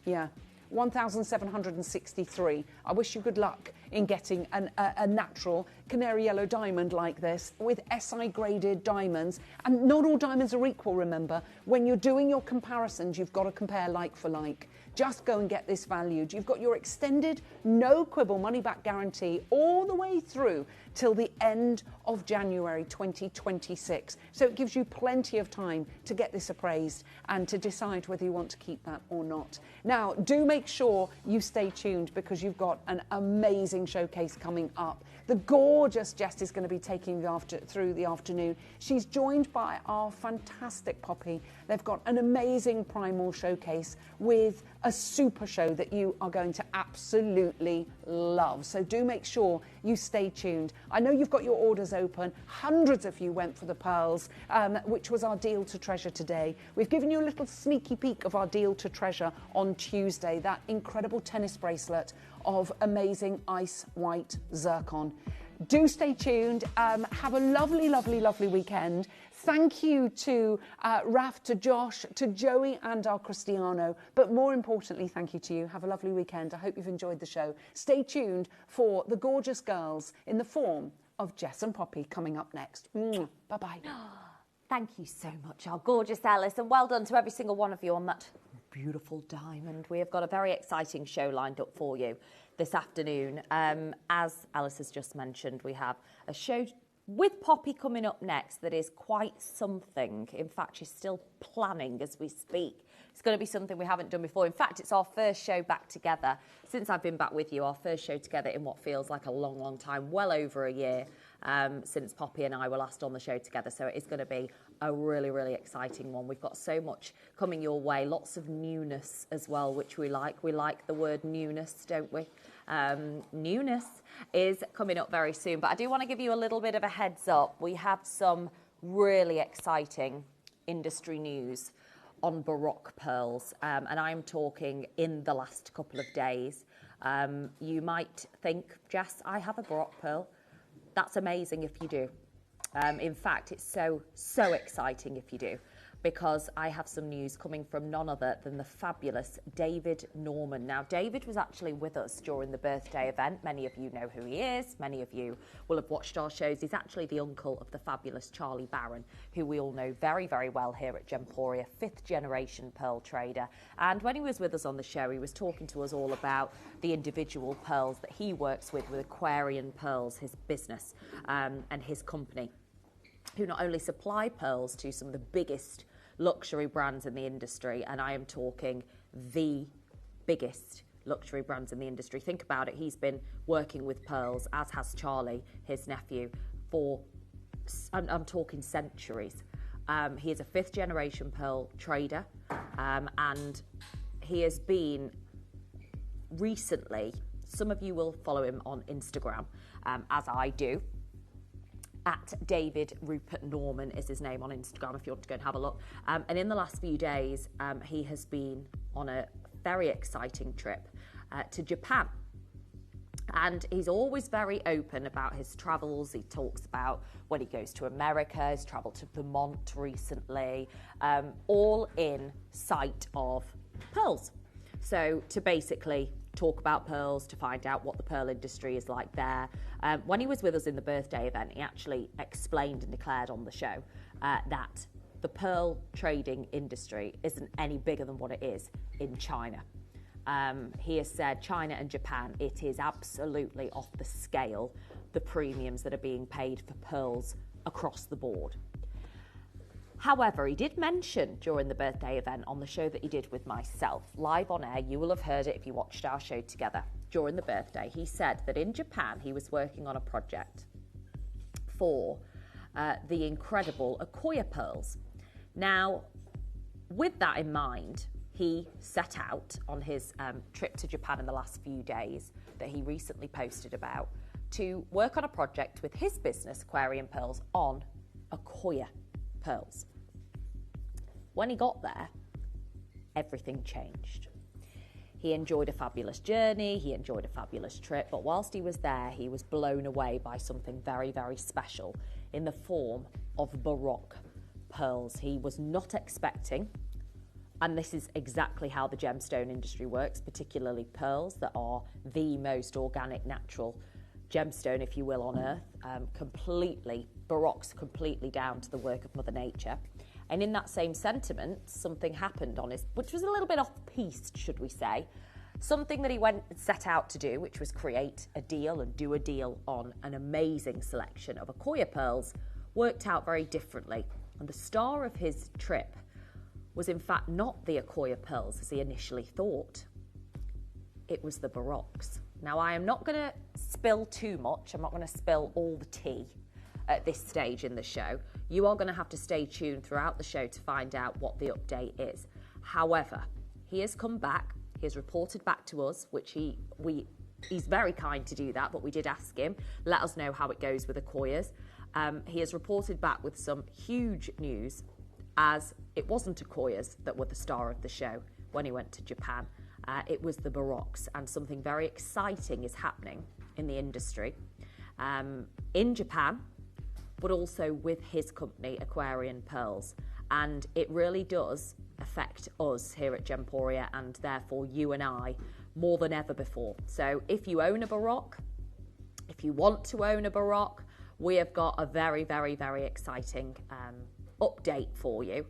Yeah. 1,763. I wish you good luck in getting a natural canary yellow diamond like this with SI graded diamonds. And not all diamonds are equal, remember. When you're doing your comparisons, you've got to compare like for like. Just go and get this valued. You've got your extended no quibble money back guarantee all the way through till the end of January 2026. So it gives you plenty of time to get this appraised and to decide whether you want to keep that or not. Now, do make sure you stay tuned because you've got an amazing showcase coming up. The gorgeous Jess is going to be taking through the afternoon. She's joined by our fantastic Poppy. They've got an amazing primal showcase with a super show that you are going to absolutely love. So do make sure you stay tuned. I know you've got your orders open. Hundreds of you went for the pearls, which was our deal to treasure today. We've given you a little sneaky peek of our deal to treasure on Tuesday, that incredible tennis bracelet of amazing ice white zircon. Do stay tuned. Have a lovely, lovely, lovely weekend. Thank you to Raf, to Josh, to Joey and our Cristiano. But more importantly, thank you to you. Have a lovely weekend. I hope you've enjoyed the show. Stay tuned for the gorgeous girls in the form of Jess and Poppy coming up next. Bye-bye. Thank you so much, our gorgeous Alice, and well done to every single one of you on that beautiful diamond. We have got a very exciting show lined up for you this afternoon. As Alice has just mentioned, we have a show with Poppy coming up next that is quite something. In fact, she's still planning as we speak. It's going to be something we haven't done before. In fact, it's our first show back together since I've been back with you, our first show together in what feels like a long, long time, well over a year since Poppy and I were last on the show together. So it is going to be a really, really exciting one. We've got so much coming your way, lots of newness as well, which we like. We like the word newness, don't we? Newness is coming up very soon, but I do want to give you a little bit of a heads up. We have some really exciting industry news on Baroque pearls, and I'm talking in the last couple of days. You might think, Jess, I have a Baroque pearl. That's amazing if you do. In fact, it's so exciting if you do, because I have some news coming from none other than the fabulous David Norman. Now, David was actually with us during the birthday event. Many of you know who he is. Many of you will have watched our shows. He's actually the uncle of the fabulous Charlie Barron, who we all know very, very well here at Gemporia, 5th generation pearl trader. And when he was with us on the show, he was talking to us all about the individual pearls that he works with Aquarian Pearls, his business and his company, who not only supply pearls to some of the biggest luxury brands in the industry, and I am talking the biggest luxury brands in the industry. Think about it, he's been working with pearls, as has Charlie, his nephew, for, I'm talking centuries. He is a 5th generation pearl trader, and he has been recently, some of you will follow him on Instagram, as I do. At David Rupert Norman is his name on Instagram if you want to go and have a look. And in the last few days, he has been on a very exciting trip to Japan. And he's always very open about his travels. He talks about when he goes to America, he's travelled to Vermont recently, all in sight of pearls. So to basically talk about pearls, to find out what the pearl industry is like there. When he was with us in the birthday event, he actually explained and declared on the show that the pearl trading industry isn't any bigger than what it is in China. He has said China and Japan, it is absolutely off the scale, the premiums that are being paid for pearls across the board. However, he did mention during the birthday event on the show that he did with myself, live on air, you will have heard it if you watched our show together, during the birthday, he said that in Japan he was working on a project for the incredible Akoya pearls. Now, with that in mind, he set out on his trip to Japan in the last few days that he recently posted about to work on a project with his business, Aquarium Pearls, on Akoya pearls. When he got there, everything changed. He enjoyed a fabulous journey, he enjoyed a fabulous trip, but whilst he was there, he was blown away by something very, very special in the form of Baroque pearls. He was not expecting, and this is exactly how the gemstone industry works, particularly pearls that are the most organic, natural gemstone, if you will, on earth, Baroque's completely down to the work of Mother Nature. And in that same sentiment, something happened on his, which was a little bit off-piste, should we say, something that he set out to do, which was create a deal and do a deal on an amazing selection of Akoya pearls, worked out very differently. And the star of his trip was in fact not the Akoya pearls as he initially thought. It was the Baroques. Now, I am not going to spill too much. I'm not going to spill all the tea at this stage in the show. You are going to have to stay tuned throughout the show to find out what the update is. However, he has come back. He has reported back to us, which he's very kind to do that, but we did ask him, let us know how it goes with Akoyas. He has reported back with some huge news, as it wasn't Akoyas that were the star of the show when he went to Japan. It was the Baroques, and something very exciting is happening in the industry in Japan, but also with his company, Aquarium Pearls. And it really does affect us here at Gemporia, and therefore you and I, more than ever before. So if you own a Baroque, if you want to own a Baroque, we have got a very, very, very exciting update for you.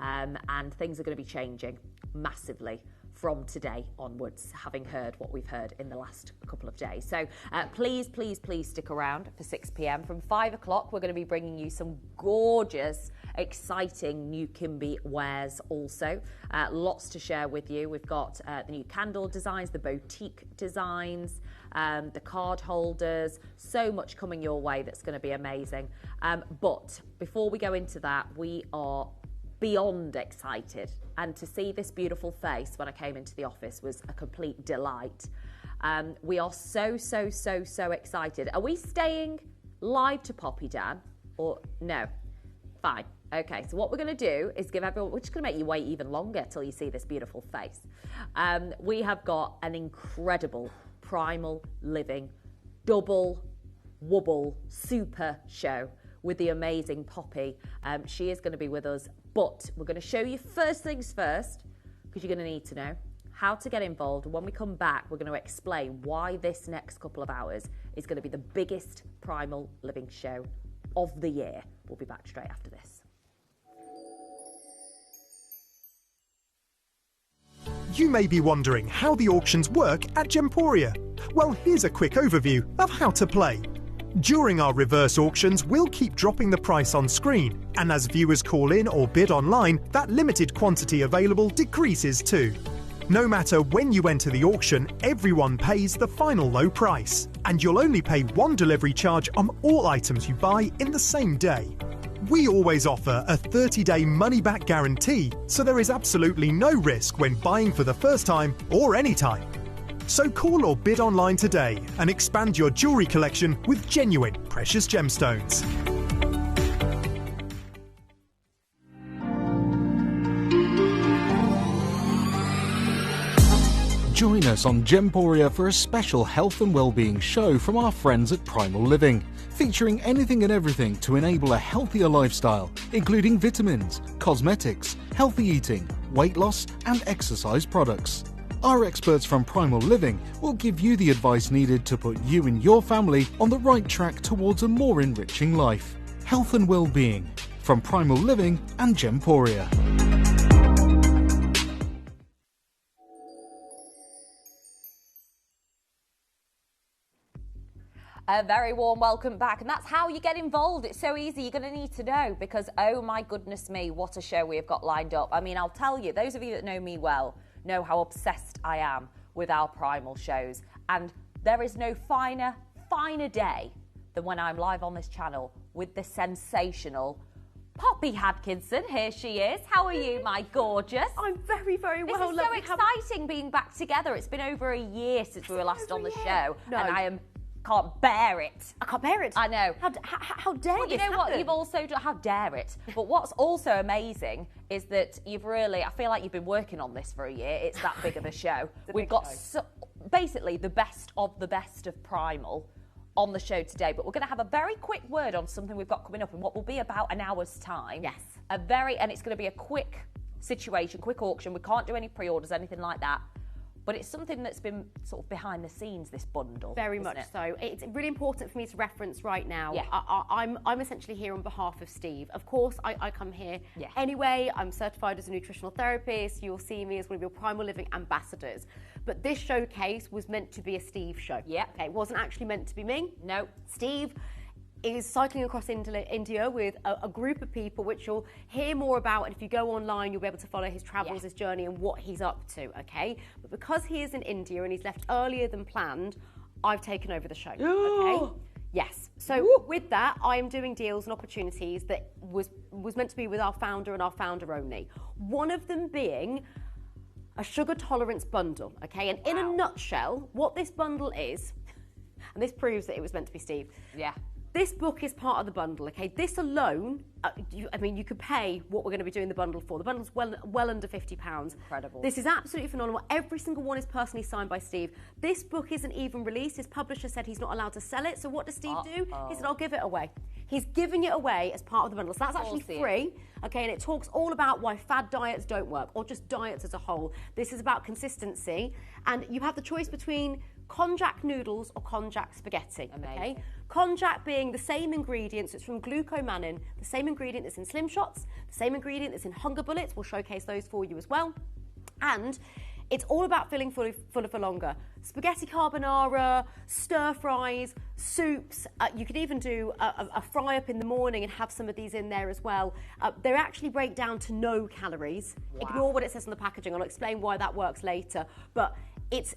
And things are going to be changing massively from today onwards, having heard what we've heard in the last couple of days. So please, please, please stick around for 6 p.m. From 5 o'clock, we're going to be bringing you some gorgeous, exciting new Kimby wares also. Lots to share with you. We've got the new candle designs, the boutique designs, the card holders, so much coming your way that's going to be amazing. But before we go into that, we are beyond excited, and to see this beautiful face when I came into the office was a complete delight. We are so excited. Are we staying live to Poppy, Dan, or no? Fine. Okay, so what we're going to do is give everyone, we're just going to make you wait even longer till you see this beautiful face. We have got an incredible Primal Living double wobble super show with the amazing Poppy. She is going to be with us, but we're going to show you first things first, because you're going to need to know how to get involved. And when we come back, we're going to explain why this next couple of hours is going to be the biggest Primal Living show of the year. We'll be back straight after this. You may be wondering how the auctions work at Gemporia. Well, here's a quick overview of how to play. During our reverse auctions, we'll keep dropping the price on screen, and as viewers call in or bid online, that limited quantity available decreases too. No matter when you enter the auction, everyone pays the final low price, and you'll only pay one delivery charge on all items you buy in the same day. We always offer a 30-day money-back guarantee, so there is absolutely no risk when buying for the first time or any time. So call or bid online today and expand your jewellery collection with genuine precious gemstones. Join us on Gemporia for a special health and wellbeing show from our friends at Primal Living, featuring anything and everything to enable a healthier lifestyle, including vitamins, cosmetics, healthy eating, weight loss and exercise products. Our experts from Primal Living will give you the advice needed to put you and your family on the right track towards a more enriching life. Health and well-being from Primal Living and Gemporia. A very warm welcome back, and that's how you get involved. It's so easy. You're going to need to know, because oh my goodness me, what a show we have got lined up. I mean, I'll tell you, those of you that know me well know how obsessed I am with our Primal shows, and there is no finer day than when I'm live on this channel with the sensational Poppy Hadkinson, here she is. How are you, my gorgeous? I'm very, very well. This is so exciting being back together. It's been over a year since we were last on the show, No. and I can't bear it. I can't bear it. I know. How dare Well, you know what? You've also done. How dare it? But what's also amazing is that you've really. I feel like you've been working on this for a year. It's that big of a show. We've got basically the best of Primal on the show today, but we're going to have a very quick word on something we've got coming up in what will be about an hour's time. Yes. And it's going to be a quick situation, quick auction. We can't do any pre-orders, anything like that. But it's something that's been sort of behind the scenes, this bundle. Very much so. It's really important for me to reference right now. Yeah. I'm essentially here on behalf of Steve. Of course, I come here anyway. I'm certified as a nutritional therapist. You'll see me as one of your Primal Living ambassadors. But this showcase was meant to be a Steve show. Yeah. Okay, it wasn't actually meant to be me. No. Steve is cycling across India with a group of people, which you'll hear more about. And if you go online, you'll be able to follow his travels, his journey, and what he's up to, okay? But because he is in India and he's left earlier than planned, I've taken over the show, okay? Yes. So with that, I am doing deals and opportunities that was meant to be with our founder and our founder only. One of them being a sugar tolerance bundle, okay? And in a nutshell, what this bundle is, and this proves that it was meant to be Steve. Yeah. This book is part of the bundle, okay? This alone, you could pay what we're going to be doing the bundle for. The bundle's well under £50. Incredible. This is absolutely phenomenal. Every single one is personally signed by Steve. This book isn't even released. His publisher said he's not allowed to sell it. So what does Steve do? He said, I'll give it away. He's giving it away as part of the bundle. So that's actually free, okay? And it talks all about why fad diets don't work, or just diets as a whole. This is about consistency. And you have the choice between konjac noodles or konjac spaghetti. Okay? Konjac being the same ingredient, so it's from glucomannan, the same ingredient that's in Slim Shots, the same ingredient that's in Hunger Bullets. We'll showcase those for you as well. And it's all about feeling fuller for longer. Spaghetti carbonara, stir fries, soups. You could even do a fry up in the morning and have some of these in there as well. They actually break down to no calories. Wow. Ignore what it says on the packaging. I'll explain why that works later. But it's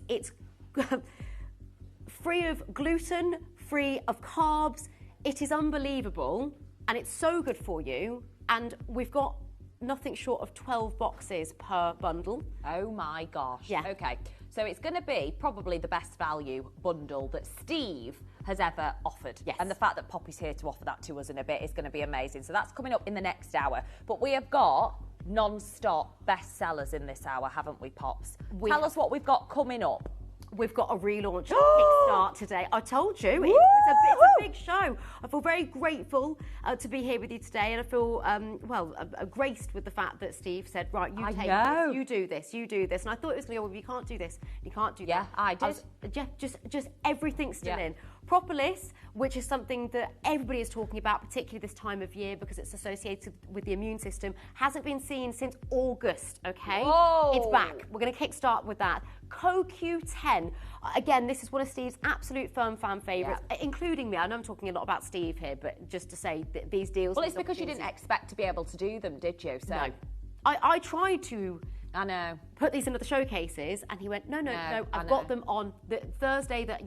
free of gluten, free of carbs. It is unbelievable, and it's so good for you. And we've got nothing short of 12 boxes per bundle. Oh my gosh. Yeah. Okay. So it's going to be probably the best value bundle that Steve has ever offered. Yes. And the fact that Poppy's here to offer that to us in a bit is going to be amazing. So that's coming up in the next hour. But we have got non-stop bestsellers in this hour, haven't we, Pops? Tell us what we've got coming up. We've got a relaunch kickstart today. I told you, it's a big show. I feel very grateful to be here with you today, and I feel, graced with the fact that Steve said, right, you take this, you do this, you do this. And I thought it was going to be, well, you can't do this, you can't do that. Yeah, I did. Just everything's still in. Propolis, which is something that everybody is talking about, particularly this time of year because it's associated with the immune system, hasn't been seen since August, okay? Whoa. It's back. We're going to kickstart with that. CoQ10. Again, this is one of Steve's absolute firm fan favourites, including me. I know I'm talking a lot about Steve here, but just to say that these deals... Well, it's because you didn't expect to be able to do them, did you? So. No. I tried to... I know. Put these into the showcases, and he went, no, I've got them on the Thursday that,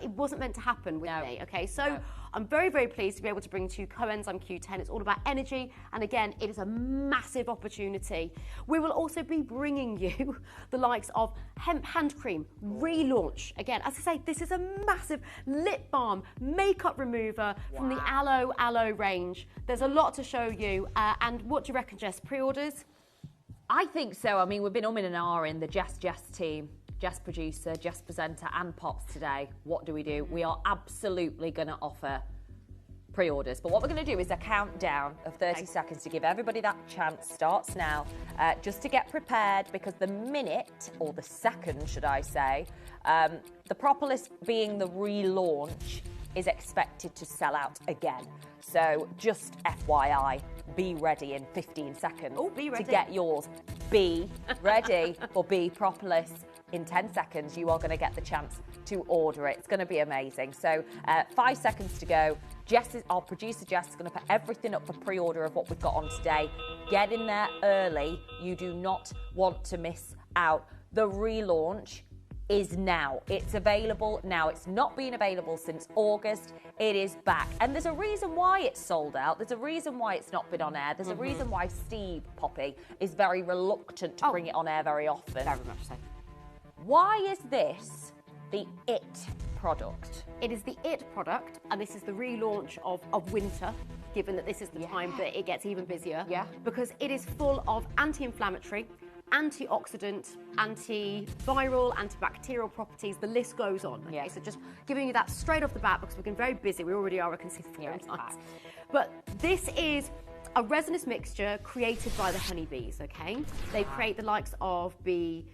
it wasn't meant to happen with me, okay? So I'm very, very pleased to be able to bring to you Coenzyme Q10. It's all about energy, and again, it is a massive opportunity. We will also be bringing you the likes of hemp hand cream, relaunch. Again, as I say, this is a massive lip balm, makeup remover from the Aloe range. There's a lot to show you, and what do you reckon, Jess? Pre-orders? I think so. I mean, we've been umming and ahhing, the Jess team, Jess producer, Jess presenter and Pops today. What do? We are absolutely going to offer pre-orders. But what we're going to do is a countdown of 30 seconds to give everybody that chance. Starts now, just to get prepared, because the minute, or the second, should I say, the Propolis being the relaunch is expected to sell out again. So just FYI, be ready in 15 seconds to get yours. Be ready for B Propolis. In 10 seconds, you are going to get the chance to order it. It's going to be amazing. So 5 seconds to go. Our producer Jess is going to put everything up for pre-order of what we've got on today. Get in there early. You do not want to miss out. The relaunch is now. It's available now. It's not been available since August. It is back. And there's a reason why it's sold out. There's a reason why it's not been on air. There's a reason why Steve, Poppy, is very reluctant to bring it on air very often. Very much so. Why is this the it product? It is the it product, and this is the relaunch of winter, given that this is the time that it gets even busier. Yeah. Because it is full of anti-inflammatory, antioxidant, antiviral, antibacterial properties. The list goes on. Okay? So just giving you that straight off the bat, because we're getting very busy. We already are, I can see from your eyes. But this is a resinous mixture created by the honeybees, okay? They create the likes of bee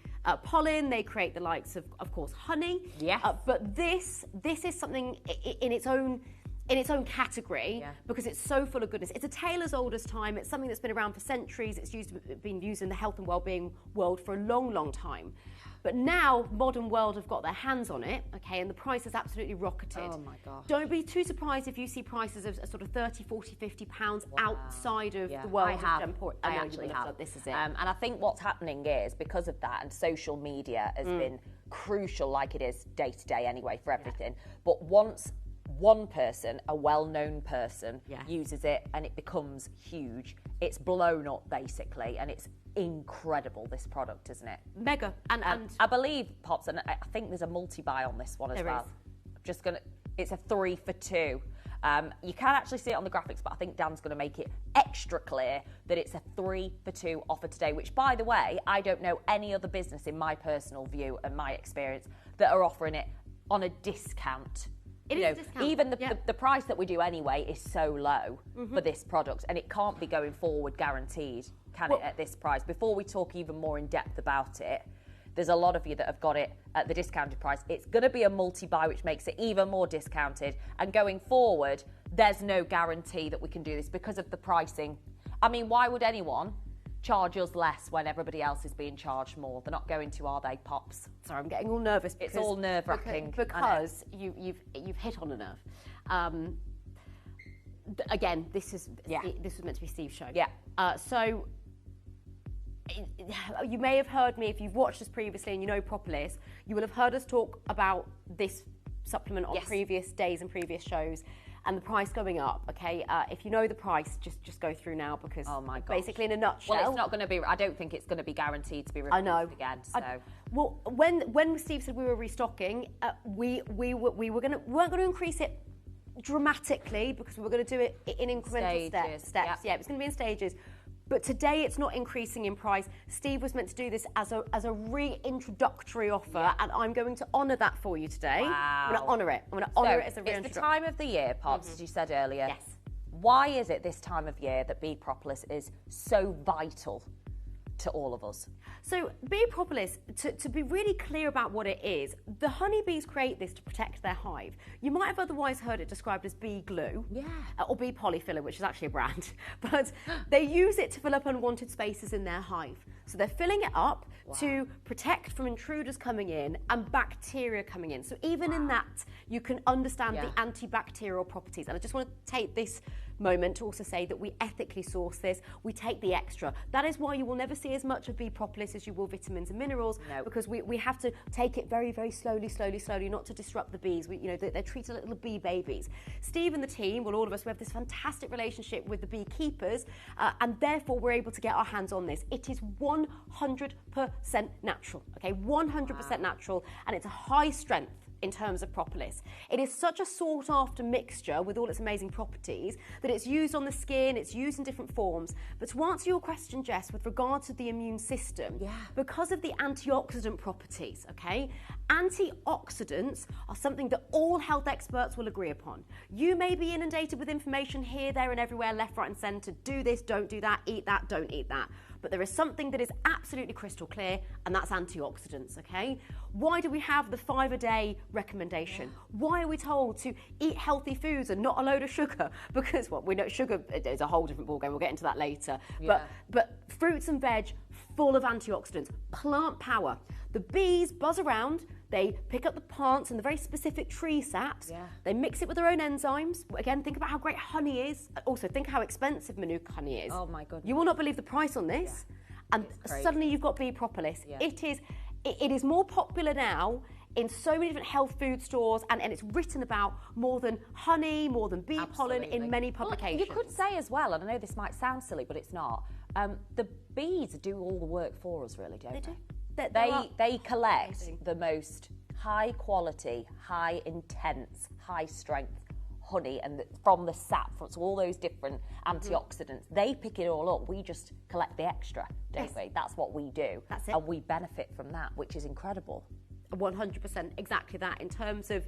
pollen, they create the likes of course, honey. Yes. But this is something in its own category because it's so full of goodness. It's a tale as old as time. It's something that's been around for centuries. It's been used in the health and well-being world for a long, long time. But now, modern world have got their hands on it, okay, and the price has absolutely rocketed. Oh my gosh. Don't be too surprised if you see prices of sort of 30, 40, 50 pounds outside of the world of Gemporia. I actually have. This is it. And I think what's happening is, because of that, and social media has been crucial, like it is day to day anyway, for everything. But once one person, a well-known person, uses it and it becomes huge, it's blown up basically, and it's incredible, this product, isn't it? Mega. And I believe, Pops, and I think there's a multi-buy on this one as well. It's a 3 for 2. You can actually see it on the graphics, but I think Dan's going to make it extra clear that it's a 3 for 2 offer today, which, by the way, I don't know any other business, in my personal view and my experience, that are offering it on a discount. It is a discount. Even the price that we do anyway is so low for this product, and it can't be going forward guaranteed, can it, at this price? Before we talk even more in depth about it, there's a lot of you that have got it at the discounted price. It's going to be a multi-buy, which makes it even more discounted. And going forward, there's no guarantee that we can do this because of the pricing. I mean, why would anyone charge us less when everybody else is being charged more? They're not going to, are they, Pops? Sorry, I'm getting all nervous. It's all nerve-wracking. Because you've hit on a nerve. Again, this was meant to be Steve's show. Yeah. So you may have heard me, if you've watched us previously and you know Propolis, you will have heard us talk about this supplement on previous days and previous shows, and the price going up, okay? If you know the price, just go through now, because basically in a nutshell... Well, it's not going to be... I don't think it's going to be guaranteed to be replaced again, so... Well, when Steve said we were restocking, we weren't going to increase it dramatically, because we were going to do it in incremental steps. Yeah, it was going to be in stages. But today it's not increasing in price. Steve was meant to do this as a reintroductory offer, and I'm going to honour that for you today. Wow. I'm going to honour it. I'm going to honour it as a reintroductory. It's the time of the year, Pops, as you said earlier. Yes. Why is it this time of year that bee propolis is so vital to all of us? So bee propolis, to be really clear about what it is, the honeybees create this to protect their hive. You might have otherwise heard it described as bee glue, or bee polyfiller, which is actually a brand, but they use it to fill up unwanted spaces in their hive. So they're filling it up to protect from intruders coming in and bacteria coming in. So even in that, you can understand the antibacterial properties. And I just want to take this moment to also say that we ethically source this. We take the extra. That is why you will never see as much of bee propolis as you will vitamins and minerals, because we have to take it very, very slowly, not to disrupt the bees. They're treated like little bee babies. Steve and the team, well, all of us, we have this fantastic relationship with the beekeepers, and therefore we're able to get our hands on this. It is 100% natural, okay? 100% natural, and it's a high strength in terms of propolis. It is such a sought after mixture with all its amazing properties that it's used on the skin, it's used in different forms. But to answer your question, Jess, with regard to the immune system, because of the antioxidant properties, okay? Antioxidants are something that all health experts will agree upon. You may be inundated with information here, there and everywhere, left, right and centre. Do this, don't do that, eat that, don't eat that. But there is something that is absolutely crystal clear, and that's antioxidants, okay? Why do we have the 5-a-day recommendation? Why are we told to eat healthy foods and not a load of sugar? Because, well, we know sugar is a whole different ballgame. We'll get into that later. But fruits and veg full of antioxidants, plant power. The bees buzz around, they pick up the plants and the very specific tree saps, they mix it with their own enzymes. Again, think about how great honey is. Also, think how expensive Manuka honey is. Oh my goodness. You will not believe the price on this. And suddenly you've got bee propolis. It it is more popular now in so many different health food stores, and it's written about more than honey, more than bee pollen in many publications. Well, you could say as well, and I know this might sound silly, but it's not, the bees do all the work for us, really, don't they? They collect the most high quality, high intense, high strength honey and from the sap, from all those different antioxidants. They pick it all up. We just collect the extra, don't we? That's what we do. That's it. And we benefit from that, which is incredible. 100%, exactly that. In terms of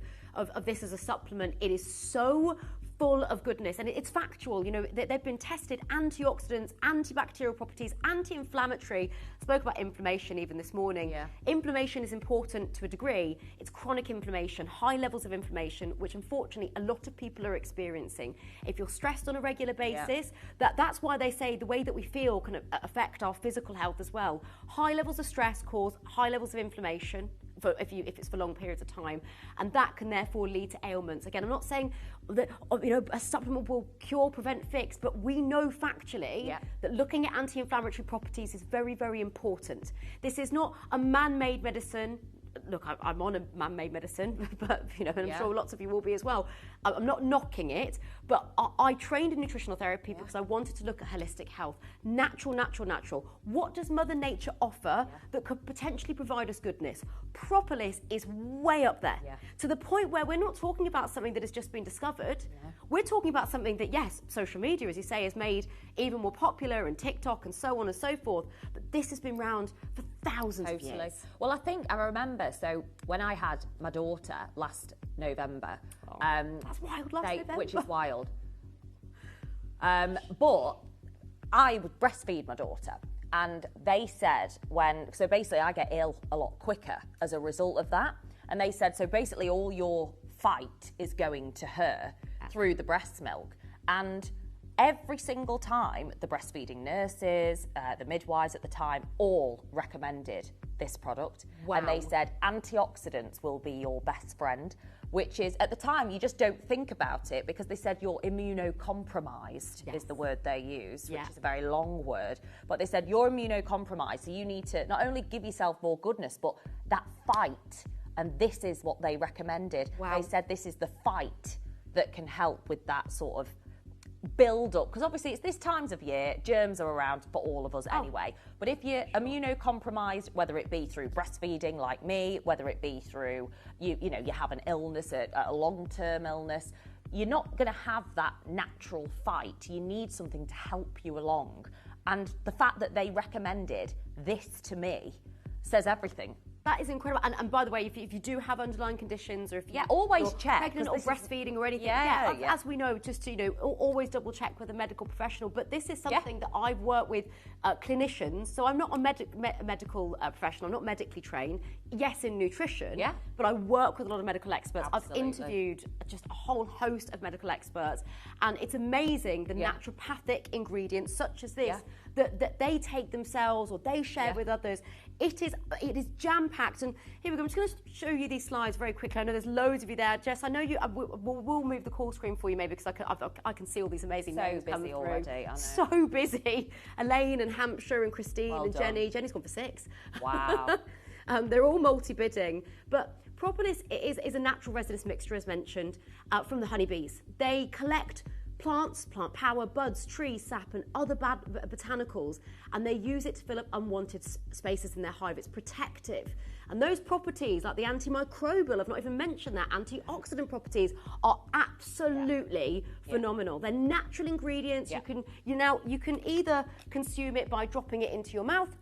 this as a supplement, it is so full of goodness, and it's factual. You know, they've been tested: antioxidants, antibacterial properties, anti-inflammatory. Spoke about inflammation even this morning. Inflammation is important to a degree. It's chronic inflammation, high levels of inflammation, which unfortunately a lot of people are experiencing. If you're stressed on a regular basis, that's why they say the way that we feel can affect our physical health as well. High levels of stress cause high levels of inflammation. If it's for long periods of time, and that can therefore lead to ailments. Again, I'm not saying that a supplement will cure, prevent, fix, but we know factually that looking at anti-inflammatory properties is very, very important. This is not a man-made medicine. Look, I'm on a man-made medicine, but and I'm sure lots of you will be as well. I'm not knocking it, but I trained in nutritional therapy because I wanted to look at holistic health. Natural. What does Mother Nature offer that could potentially provide us goodness? Propolis is way up there, to the point where we're not talking about something that has just been discovered. We're talking about something that, yes, social media, as you say, has made even more popular, and TikTok and so on and so forth, but this has been around for thousands of years. Well, I remember, so when I had my daughter last November, that's wild, November. Which is wild. But I would breastfeed my daughter, and they said so basically I get ill a lot quicker as a result of that, and they said, so basically all your fight is going to her through the breast milk. And every single time, the breastfeeding nurses, the midwives at the time, all recommended this product. Wow. And they said antioxidants will be your best friend, which is, at the time, you just don't think about it, because they said you're immunocompromised, is the word they used, which is a very long word. But they said you're immunocompromised, so you need to not only give yourself more goodness, but that fight. And this is what they recommended. Wow. They said this is the fight that can help with that sort of build up, because obviously it's this times of year, germs are around for all of us anyway. But if you're immunocompromised, whether it be through breastfeeding like me, whether it be through you have an illness, a long-term illness, you're not going to have that natural fight. You need something to help you along. And the fact that they recommended this to me says everything. That is incredible. And by the way, if you do have underlying conditions, or if always you're check, pregnant or breastfeeding or anything, as we know, just to always double check with a medical professional. But this is something that I've worked with clinicians. So I'm not a medical professional. I'm not medically trained. Yes, in nutrition. But I work with a lot of medical experts. Absolutely. I've interviewed just a whole host of medical experts, and it's amazing the naturopathic ingredients such as this that they take themselves or they share with others. It is jam-packed, and here we go. I'm just going to show you these slides very quickly. I know there's loads of you there. Jess, I know you. We'll move the call screen for you maybe, because I can see all these amazing names coming through. Already, I know. So busy. Elaine and Hampshire and Christine and Jenny. Jenny's gone for 6. Wow. They're all multi-bidding, but Propolis is a natural resinous mixture, as mentioned, from the honeybees. They collect plants, plant power, buds, trees, sap, and other botanicals, and they use it to fill up unwanted spaces in their hive. It's protective. And those properties, like the antimicrobial, I've not even mentioned that, antioxidant properties, are absolutely phenomenal. They're natural ingredients. You can either consume it by dropping it into your mouth,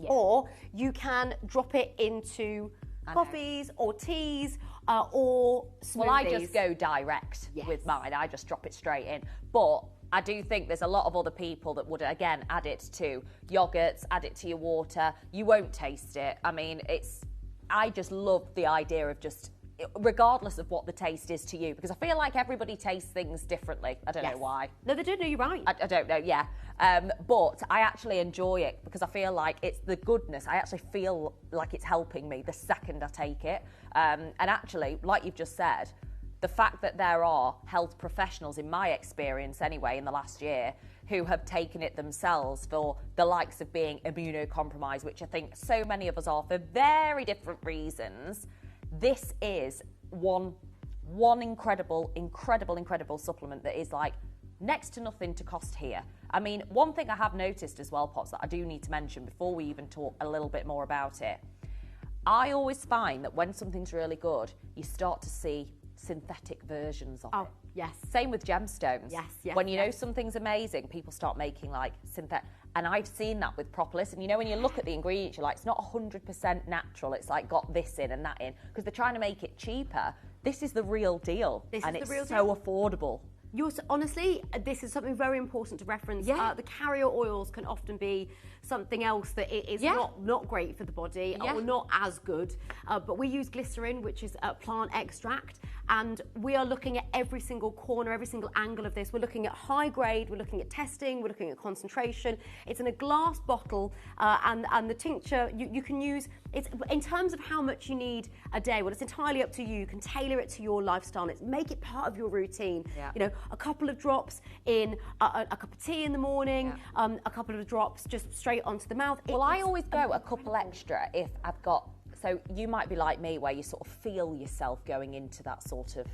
or you can drop it into coffees or teas or smoothies. Well, I just go direct with mine. I just drop it straight in. But I do think there's a lot of other people that would, again, add it to yogurts, add it to your water. You won't taste it. I mean, I just love the idea of just, regardless of what the taste is to you, because I feel like everybody tastes things differently. I don't know why. No, they do. No, you're right. I don't know, but I actually enjoy it because I feel like it's the goodness. I actually feel like it's helping me the second I take it. And actually, like you've just said, the fact that there are health professionals, in my experience anyway, in the last year, who have taken it themselves for the likes of being immunocompromised, which I think so many of us are for very different reasons. This is one incredible supplement that is like next to nothing to cost here. I mean, one thing I have noticed as well, Pops, that I do need to mention before we even talk a little bit more about it. I always find that when something's really good, you start to see synthetic versions of it. Yes. Same with gemstones. Yes. When you know something's amazing, people start making like synthetic. And I've seen that with propolis. And you know, when you look at the ingredients, you're like, it's not 100% natural. It's like got this in and that in. Because they're trying to make it cheaper. This is the real deal. And it's so affordable. Honestly, this is something very important to reference. The carrier oils can often be something else that is not great for the body or not as good. But we use glycerin, which is a plant extract, and we are looking at every single corner, every single angle of this. We're looking at high grade, we're looking at testing, we're looking at concentration. It's in a glass bottle, and the tincture you can use. It's in terms of how much you need a day. Well, it's entirely up to you. You can tailor it to your lifestyle. Make it part of your routine. You know, a couple of drops in a cup of tea in the morning, a couple of drops just straight onto the mouth. Well, I always go a couple extra if I've got, so you might be like me where you sort of feel yourself going into that sort of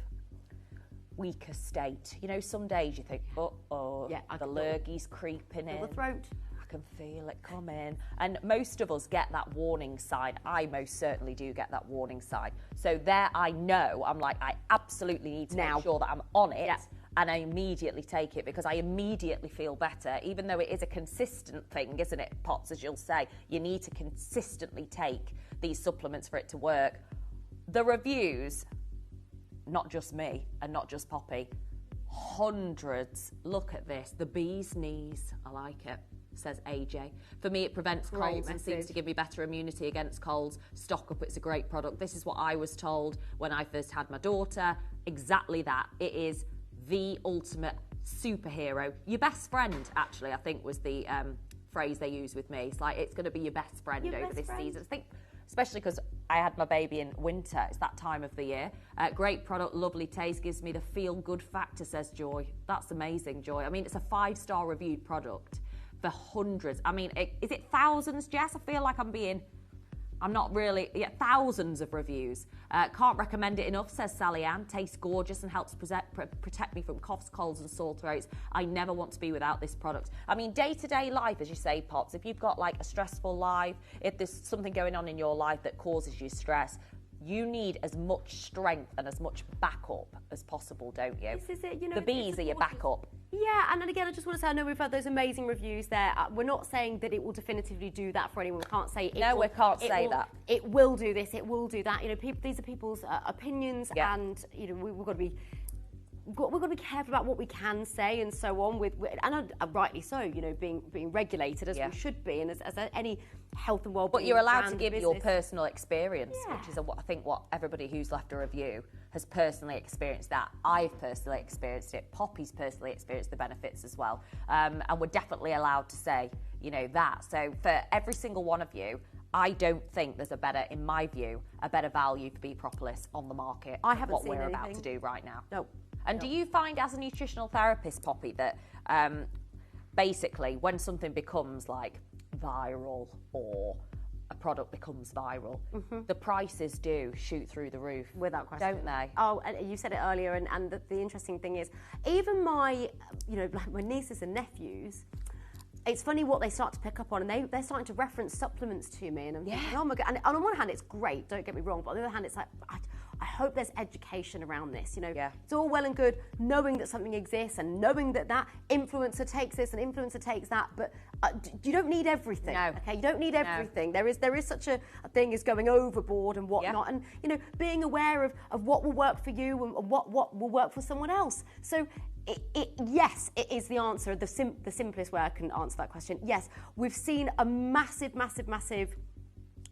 weaker state. You know, some days you think, the lurgy's creeping in. The throat. I can feel it coming. And most of us get that warning sign. I most certainly do get that warning sign. So there I know, I'm like, I absolutely need to make sure that I'm on it. And I immediately take it because I immediately feel better, even though it is a consistent thing, isn't it, Pops, as you'll say? You need to consistently take these supplements for it to work. The reviews, not just me and not just Poppy, hundreds. Look at this, the bee's knees. I like it, says AJ. For me, it prevents colds and seems to give me better immunity against colds. Stock up, it's a great product. This is what I was told when I first had my daughter. Exactly that. It is the ultimate superhero. Your best friend, actually, I think was the phrase they used with me. It's like, it's going to be your best friend over this season. I think, especially because I had my baby in winter. It's that time of the year. Great product, lovely taste, gives me the feel-good factor, says Joy. That's amazing, Joy. I mean, it's a 5-star reviewed product for hundreds. I mean, is it thousands, Jess? I feel like I'm not really, thousands of reviews. Can't recommend it enough, says Sally Ann. Tastes gorgeous and helps protect me from coughs, colds and sore throats. I never want to be without this product. I mean, day-to-day life, as you say, Pops, if you've got like a stressful life, if there's something going on in your life that causes you stress, you need as much strength and as much backup as possible, don't you? This is it, you know. The bees are your backup. Yeah, and then again, I just want to say, I know we've had those amazing reviews there. We're not saying that it will definitively do that for anyone. We can't say it. No, we can't say that. It will do this. It will do that. You know, these are people's opinions, and you know, we've got to be. We've got to be careful about what we can say and so on, and rightly so, you know, being regulated as we should be, and as any health and well-being. But you're allowed to give your personal experience, which is I think what everybody who's left a review has personally experienced that. I've personally experienced it. Poppy's personally experienced the benefits as well, and we're definitely allowed to say, you know, that. So for every single one of you, I don't think there's in my view, a better value for bee propolis on the market. I haven't what seen we're anything. about to do right now. No. And do you find, as a nutritional therapist, Poppy, that basically when something becomes like viral or a product becomes viral, the prices do shoot through the roof? Without question. Don't they? Oh, and you said it earlier, and the interesting thing is, even my nieces and nephews, it's funny what they start to pick up on, and they're starting to reference supplements to me, and I'm thinking, oh my God. And on one hand, it's great, don't get me wrong, but on the other hand, it's like, I hope there's education around this. You know, it's all well and good knowing that something exists and knowing that influencer takes this and influencer takes that, but you don't need everything. No. Okay, you don't need everything. There is such a thing as going overboard and whatnot, and you know, being aware of what will work for you and what will work for someone else. So. Yes, it is the answer. The simplest way I can answer that question. Yes, we've seen a massive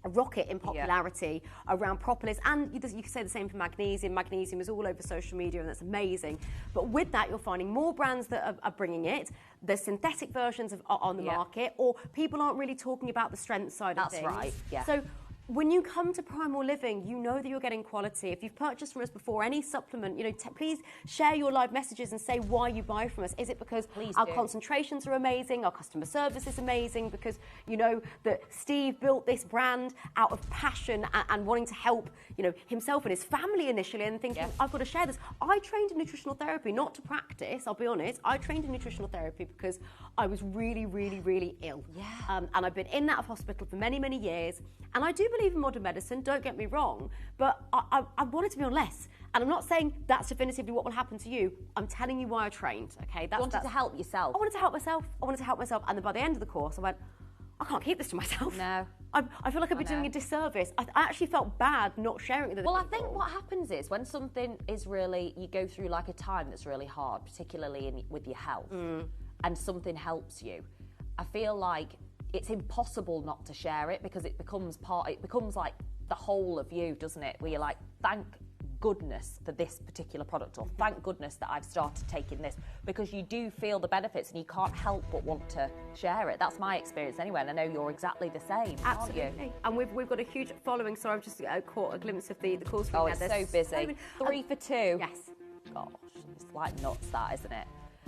rocket in popularity around propolis, and you can say the same for magnesium. Magnesium is all over social media, and that's amazing. But with that, you're finding more brands that are bringing it. There's synthetic versions are on the market, or people aren't really talking about the strength side of things. That's right. Yeah. So when you come to Primal Living, you know that you're getting quality. If you've purchased from us before any supplement, you know, please share your live messages and say why you buy from us. Is it because our concentrations are amazing, our customer service is amazing, because you know that Steve built this brand out of passion and wanting to help, you know, himself and his family initially, and thinking, I've got to share this. I trained in nutritional therapy, not to practice, I'll be honest. I trained in nutritional therapy because I was really, really, really ill. And I've been in that hospital for many, many years. And I do believe in modern medicine, don't get me wrong, but I wanted to be on less. And I'm not saying that's definitively what will happen to you. I'm telling you why I trained, okay? You wanted to help yourself. I wanted to help myself. And then by the end of the course, I went, I can't keep this to myself. No. I feel like I've been doing a disservice. I actually felt bad not sharing it with other people. I think what happens is when something is really, you go through like a time that's really hard, particularly with your health, and something helps you, I feel like it's impossible not to share it, because it becomes like the whole of you, doesn't it? Where you're like, thank goodness for this particular product, or thank goodness that I've started taking this, because you do feel the benefits and you can't help but want to share it. That's my experience anyway, and I know you're exactly the same. Absolutely. Aren't you? And we've got a huge following, so I've just caught a glimpse of the course. Oh, it's so busy. 3 for 2. Yes. Gosh, it's like nuts, that, isn't it?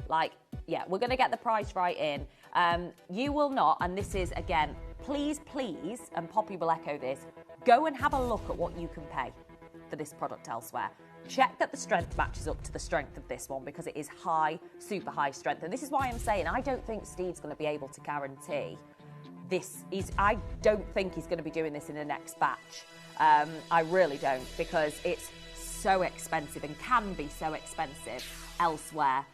Like, yeah, we're going to get the price right in. You will not, and this is, again, please, and Poppy will echo this, go and have a look at what you can pay for this product elsewhere. Check that the strength matches up to the strength of this one, because it is high, super high strength. And this is why I'm saying I don't think Steve's going to be able to guarantee this. I don't think he's going to be doing this in the next batch. I really don't, because it's so expensive and can be so expensive elsewhere.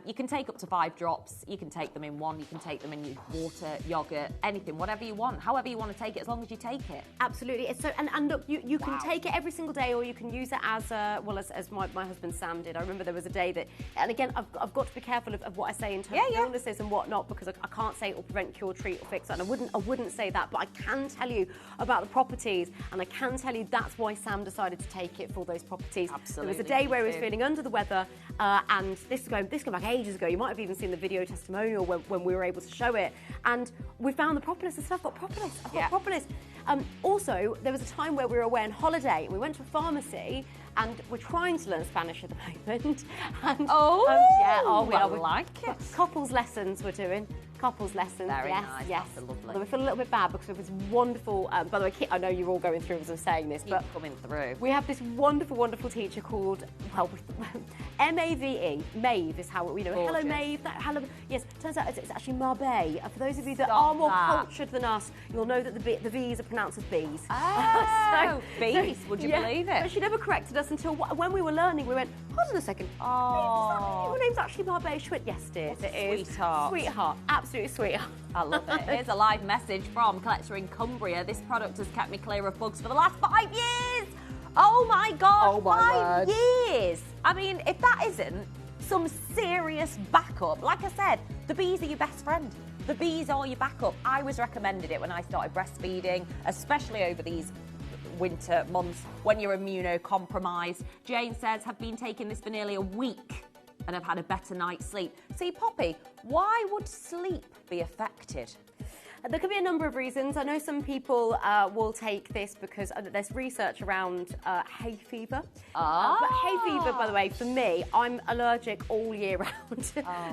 You can take up to 5 drops. You can take them in one. You can take them in your water, yogurt, anything, whatever you want, however you want to take it, as long as you take it. Absolutely. It's so, and look, you can take it every single day, or you can use it as as my husband Sam did. I remember there was a day that, and again, I've got to be careful of what I say in terms of illnesses and whatnot, because I can't say it will prevent, cure, treat, or fix. And I wouldn't say that, but I can tell you about the properties, and I can tell you that's why Sam decided to take it, for those properties. Absolutely. There was a day where he was feeling under the weather, and this going back ages ago. You might have even seen the video testimonial when we were able to show it. And we found the propolis and stuff. I've got propolis. Also, there was a time where we were away on holiday, and we went to a pharmacy, and we're trying to learn Spanish at the moment. And, we like it. Couples lessons we're doing. Couples lessons. Very nice. Yes. That's lovely. Although we feel a little bit bad because it was wonderful. By the way, I know you're all going through as I'm saying this, but coming through. We have this wonderful, wonderful teacher called, M-A-V-E. Maeve is how we know. Gorgeous. Hello, Maeve. Yes, turns out it's actually Marbet. For those of you that are more cultured than us, you'll know that the V's are pronounced as B's. Oh, B's. Would you believe it? But she never corrected us until when we were learning. We went, hold on a second. Oh. Your name's actually Marbet. She went, yes, dear. It is. Sweetheart. Absolute sweetheart. I love it. Here's a live message from Collector in Cumbria. This product has kept me clear of bugs for the last 5 years. Oh my God, oh my 5 years. I mean, if that isn't some serious backup, like I said, the bees are your best friend. The bees are your backup. I was recommended it when I started breastfeeding, especially over these winter months when you're immunocompromised. Jane says, have been taking this for nearly a week and I've had a better night's sleep. See, Poppy, why would sleep be affected? There could be a number of reasons. I know some people will take this because there's research around hay fever. But hay fever, by the way, for me, I'm allergic all year round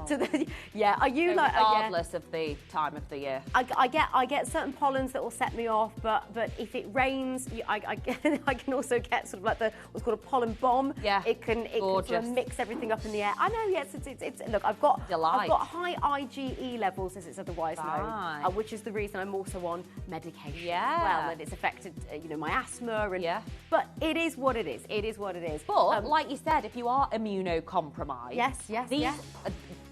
to the. Yeah, are you so like regardless of the time of the year? I get certain pollens that will set me off, but if it rains, I can also get sort of like what's called a pollen bomb. Yeah, it can sort of mix everything up in the air. I know. Yes, it's look. I've got high IgE levels, as it's otherwise known, which is the reason I'm also on medication as well, and it's affected my asthma and but it is what it is. It is what it is. But like you said, if you are immunocompromised, these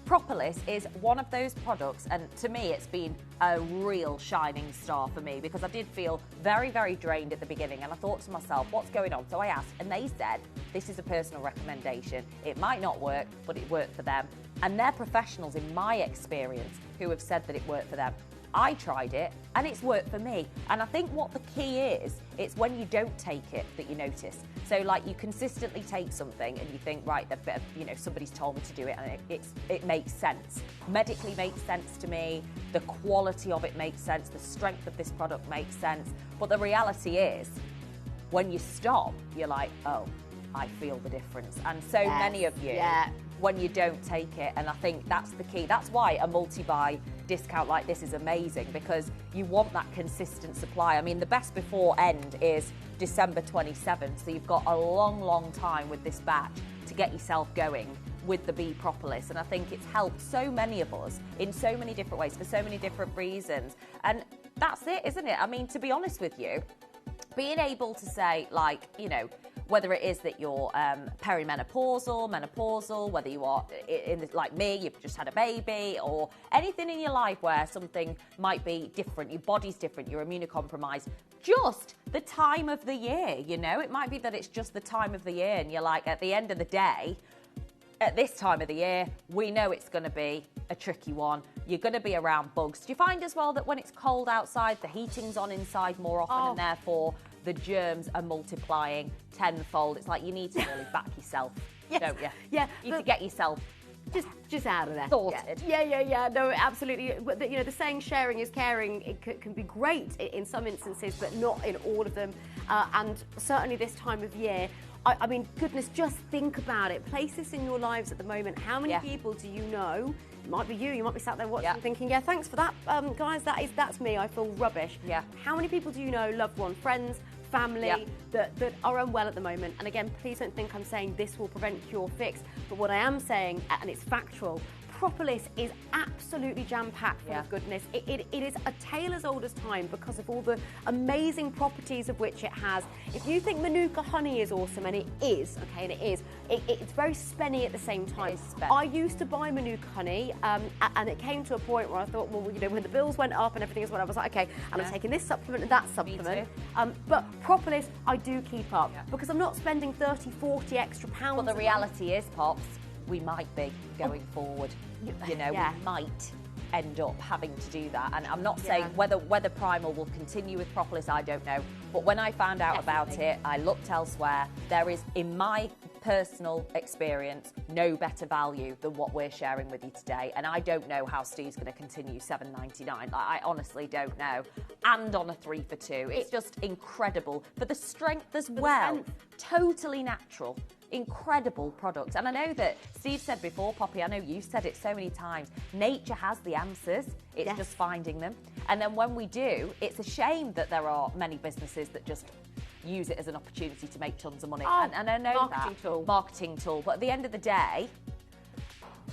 Propolis is one of those products, and to me it's been a real shining star for me, because I did feel very, very drained at the beginning, and I thought to myself, what's going on? So I asked, and they said, this is a personal recommendation. It might not work, but it worked for them. And they're professionals, in my experience, who have said that it worked for them. I tried it and it's worked for me. And I think what the key is, it's when you don't take it that you notice. So like you consistently take something and you think, right, somebody's told me to do it and it makes sense. Medically makes sense to me, the quality of it makes sense, the strength of this product makes sense. But the reality is, when you stop, you're like, oh, I feel the difference. And so many of you, when you don't take it, and I think that's the key. That's why a multi-buy discount like this is amazing, because you want that consistent supply. I mean, the best before end is December 27th, so you've got a long, long time with this batch to get yourself going with the bee propolis. And I think it's helped so many of us in so many different ways for so many different reasons. And that's it, isn't it? I mean, to be honest with you, being able to say, like, you know, whether it is that you're perimenopausal, menopausal, whether you are, like me, you've just had a baby, or anything in your life where something might be different, your body's different, you're immunocompromised, just the time of the year, you know? It might be that it's just the time of the year and you're like, at the end of the day, at this time of the year, we know it's going to be a tricky one. You're going to be around bugs. Do you find as well that when it's cold outside, the heating's on inside more often and therefore the germs are multiplying tenfold? It's like you need to really back yourself, don't you? Yeah. You need to get yourself just out of there. Sorted. Yeah. No, absolutely. You know, the saying "sharing is caring" it can be great in some instances, but not in all of them. And certainly this time of year. I mean, goodness, just think about it. Place this in your lives at the moment. How many people do you know? It might be you might be sat there watching thinking, yeah, thanks for that, guys, that's me, I feel rubbish. Yeah. How many people do you know, loved one, friends, family, that are unwell at the moment? And again, please don't think I'm saying this will prevent, cure, fix, but what I am saying, and it's factual, propolis is absolutely jam-packed full of goodness. It is a tale as old as time because of all the amazing properties of which it has. If you think Manuka honey is awesome, and it is, okay, and it is, it's very spenny at the same time. I used to buy Manuka honey, and it came to a point where I thought, well, you know, when the bills went up and everything as well, I was like, okay, and I'm taking this supplement and that supplement. But propolis, I do keep up because I'm not spending 30, 40 extra pounds. Well, the reality is, Pops, we might be going forward. You know, we might end up having to do that. And I'm not saying whether Primal will continue with propolis, I don't know. But when I found out about it, I looked elsewhere. There is, in my personal experience, no better value than what we're sharing with you today. And I don't know how Steve's going to continue $7.99. I honestly don't know. And on a 3 for 2. It's just incredible. For the strength as well. Totally natural. Incredible product. And I know that Steve said before, Poppy, I know you've said it so many times, nature has the answers, it's just finding them. And then when we do, it's a shame that there are many businesses that just use it as an opportunity to make tons of money. And I know marketing tool. But at the end of the day,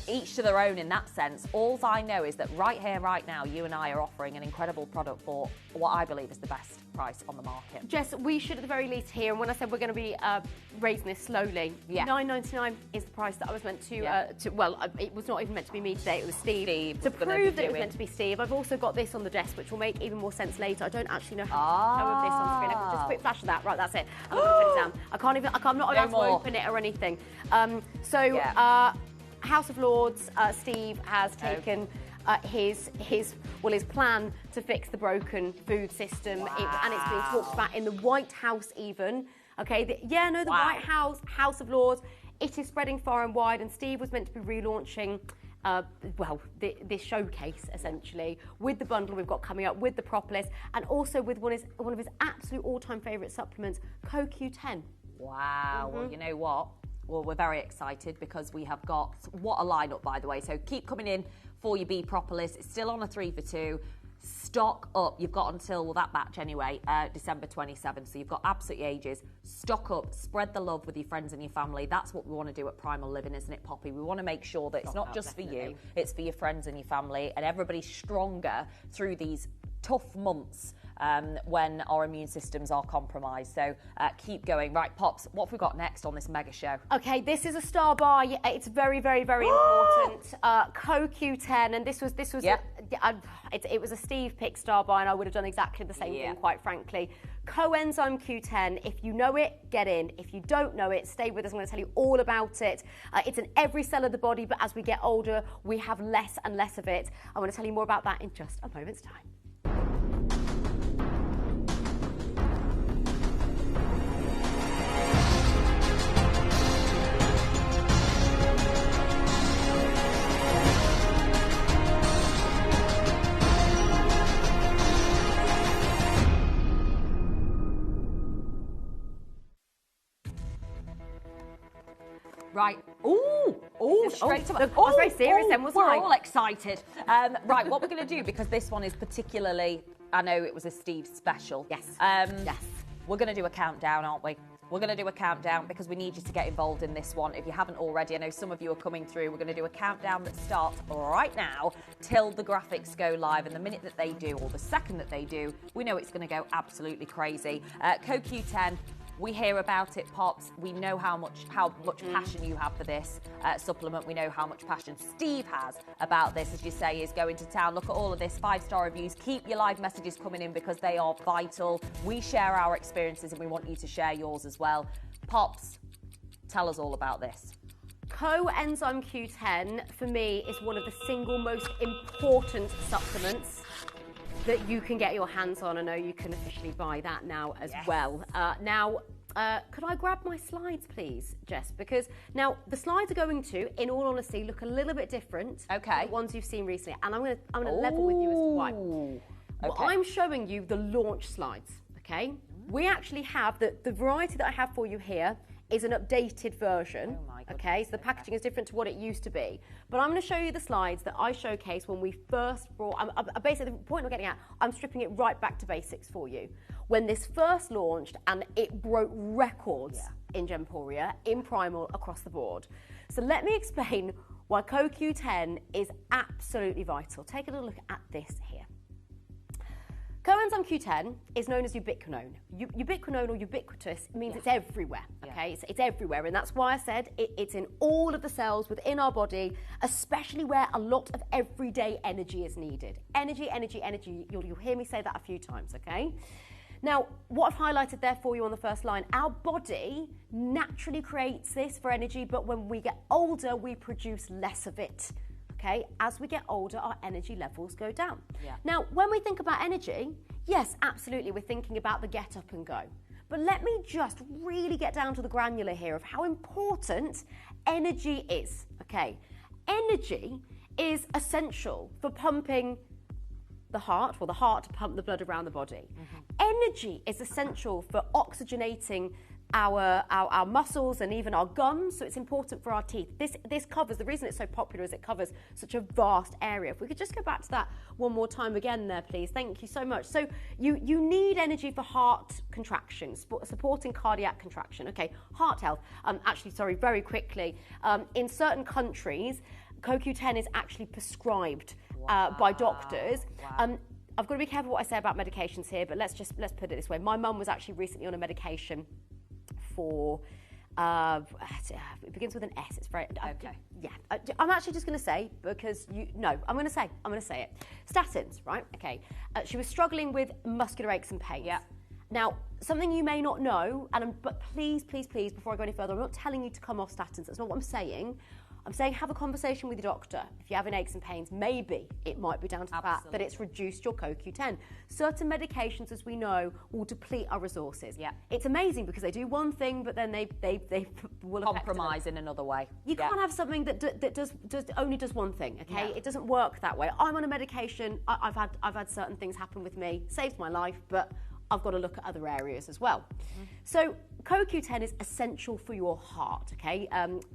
each to their own in that sense. All I know is that right here, right now, you and I are offering an incredible product for what I believe is the best price on the market. Jess, we should at the very least here, and when I said we're going to be raising this slowly, $9.99 is the price that I was meant to, well, it was not even meant to be me today, it was Steve. To prove that it was meant to be Steve, I've also got this on the desk, which will make even more sense later. I don't actually know how to have this on screen. I can just quick flash of that. Right, that's it. I'm going to put it down. I'm not allowed to open it or anything. House of Lords, Steve has taken his plan to fix the broken food system, and it's being talked about in the White House even. Okay, the White House, House of Lords, it is spreading far and wide, and Steve was meant to be relaunching this showcase essentially with the bundle we've got coming up with the propolis, and also with one of his absolute all-time favourite supplements, CoQ10. Wow. Well, you know what? Well, we're very excited because we have got, what a lineup, by the way. So keep coming in for your bee propolis. It's still on a 3 for 2. Stock up. You've got until, well, that batch anyway, December 27th. So you've got absolutely ages. Stock up. Spread the love with your friends and your family. That's what we want to do at Primal Living, isn't it, Poppy? We want to make sure that it's not just for you, it's for your friends and your family, and everybody's stronger through these tough months when our immune systems are compromised. So keep going. Right, Pops, what have we got next on this mega show? Okay, this is a star buy. It's very, very, very important. CoQ10, and this was it was a Steve pick Starbuy, and I would have done exactly the same thing, quite frankly. Coenzyme Q10, if you know it, get in. If you don't know it, stay with us. I'm going to tell you all about it. It's in every cell of the body, but as we get older, we have less and less of it. I'm going to tell you more about that in just a moment's time. Right. Straight to I was very serious then, wasn't I? We're all excited. Right, what we're going to do, because this one is particularly, I know it was a Steve special. Yes. Yes. We're going to do a countdown, aren't we? We're going to do a countdown because we need you to get involved in this one. If you haven't already, I know some of you are coming through. We're going to do a countdown that starts right now till the graphics go live. And the minute that they do, or the second that they do, we know it's going to go absolutely crazy. CoQ10. We hear about it, Pops. We know how much passion you have for this supplement. We know how much passion Steve has about this. As you say, is going to town. Look at all of this, 5-star reviews. Keep your live messages coming in because they are vital. We share our experiences and we want you to share yours as well. Pops, tell us all about this. Coenzyme Q10, for me, is one of the single most important supplements that you can get your hands on. I know you can officially buy that now as well. Could I grab my slides, please, Jess? Because now the slides are going to, in all honesty, look a little bit different. Okay. To the ones you've seen recently, and I'm gonna level with you as to why. Well, I'm showing you the launch slides. Okay. We actually have the variety that I have for you here is an updated version. Okay, so the packaging is different to what it used to be. But I'm going to show you the slides that I showcased when we first brought. Basically, the point I'm getting at, I'm stripping it right back to basics for you. When this first launched, and it broke records in Gemporia, in Primal, across the board. So let me explain why CoQ10 is absolutely vital. Take a little look at this here. Coenzyme Q10 is known as ubiquinone. Ubiquinone or ubiquitous means it's everywhere, okay? It's everywhere, and that's why I said it's in all of the cells within our body, especially where a lot of everyday energy is needed. Energy, energy, energy. You'll hear me say that a few times, okay? Now, what I've highlighted there for you on the first line, our body naturally creates this for energy, but when we get older, we produce less of it. Okay, as we get older, our energy levels go down. Now, when we think about energy, yes, absolutely, we're thinking about the get up and go. But let me just really get down to the granular here of how important energy is. Okay, energy is essential for pumping the heart, for the heart to pump the blood around the body. Energy is essential for oxygenating our muscles and even our gums, so it's important for our teeth. This covers, the reason it's so popular is it covers such a vast area. If we could just go back to that one more time again there, please. Thank you so much. So you need energy for heart contraction, supporting cardiac contraction. Okay, heart health. Actually, sorry, very quickly. In certain countries, CoQ10 is actually prescribed by doctors. I've got to be careful what I say about medications here, but let's put it this way. My mum was actually recently on a medication for it begins with an S. It's very okay. I'm actually just going to say because I'm going to say it. Statins, right? Okay. She was struggling with muscular aches and pains. Now, something you may not know, but please, before I go any further, I'm not telling you to come off statins. That's not what I'm saying. I'm saying have a conversation with your doctor. If you're having aches and pains, maybe it might be down to the fact that it's reduced your CoQ10. Certain medications, as we know, will deplete our resources. It's amazing because they do one thing, but then they will compromise in another way. You can't have something that only does one thing. Okay, it doesn't work that way. I'm on a medication. I've had certain things happen with me, saved my life, but I've got to look at other areas as well. So CoQ10 is essential for your heart, okay?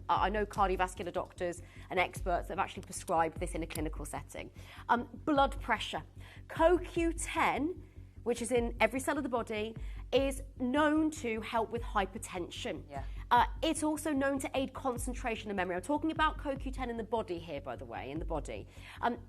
I know cardiovascular doctors and experts have actually prescribed this in a clinical setting. Blood pressure. CoQ10, which is in every cell of the body, is known to help with hypertension. It's also known to aid concentration and memory. I'm talking about CoQ10 in the body here, by the way, in the body.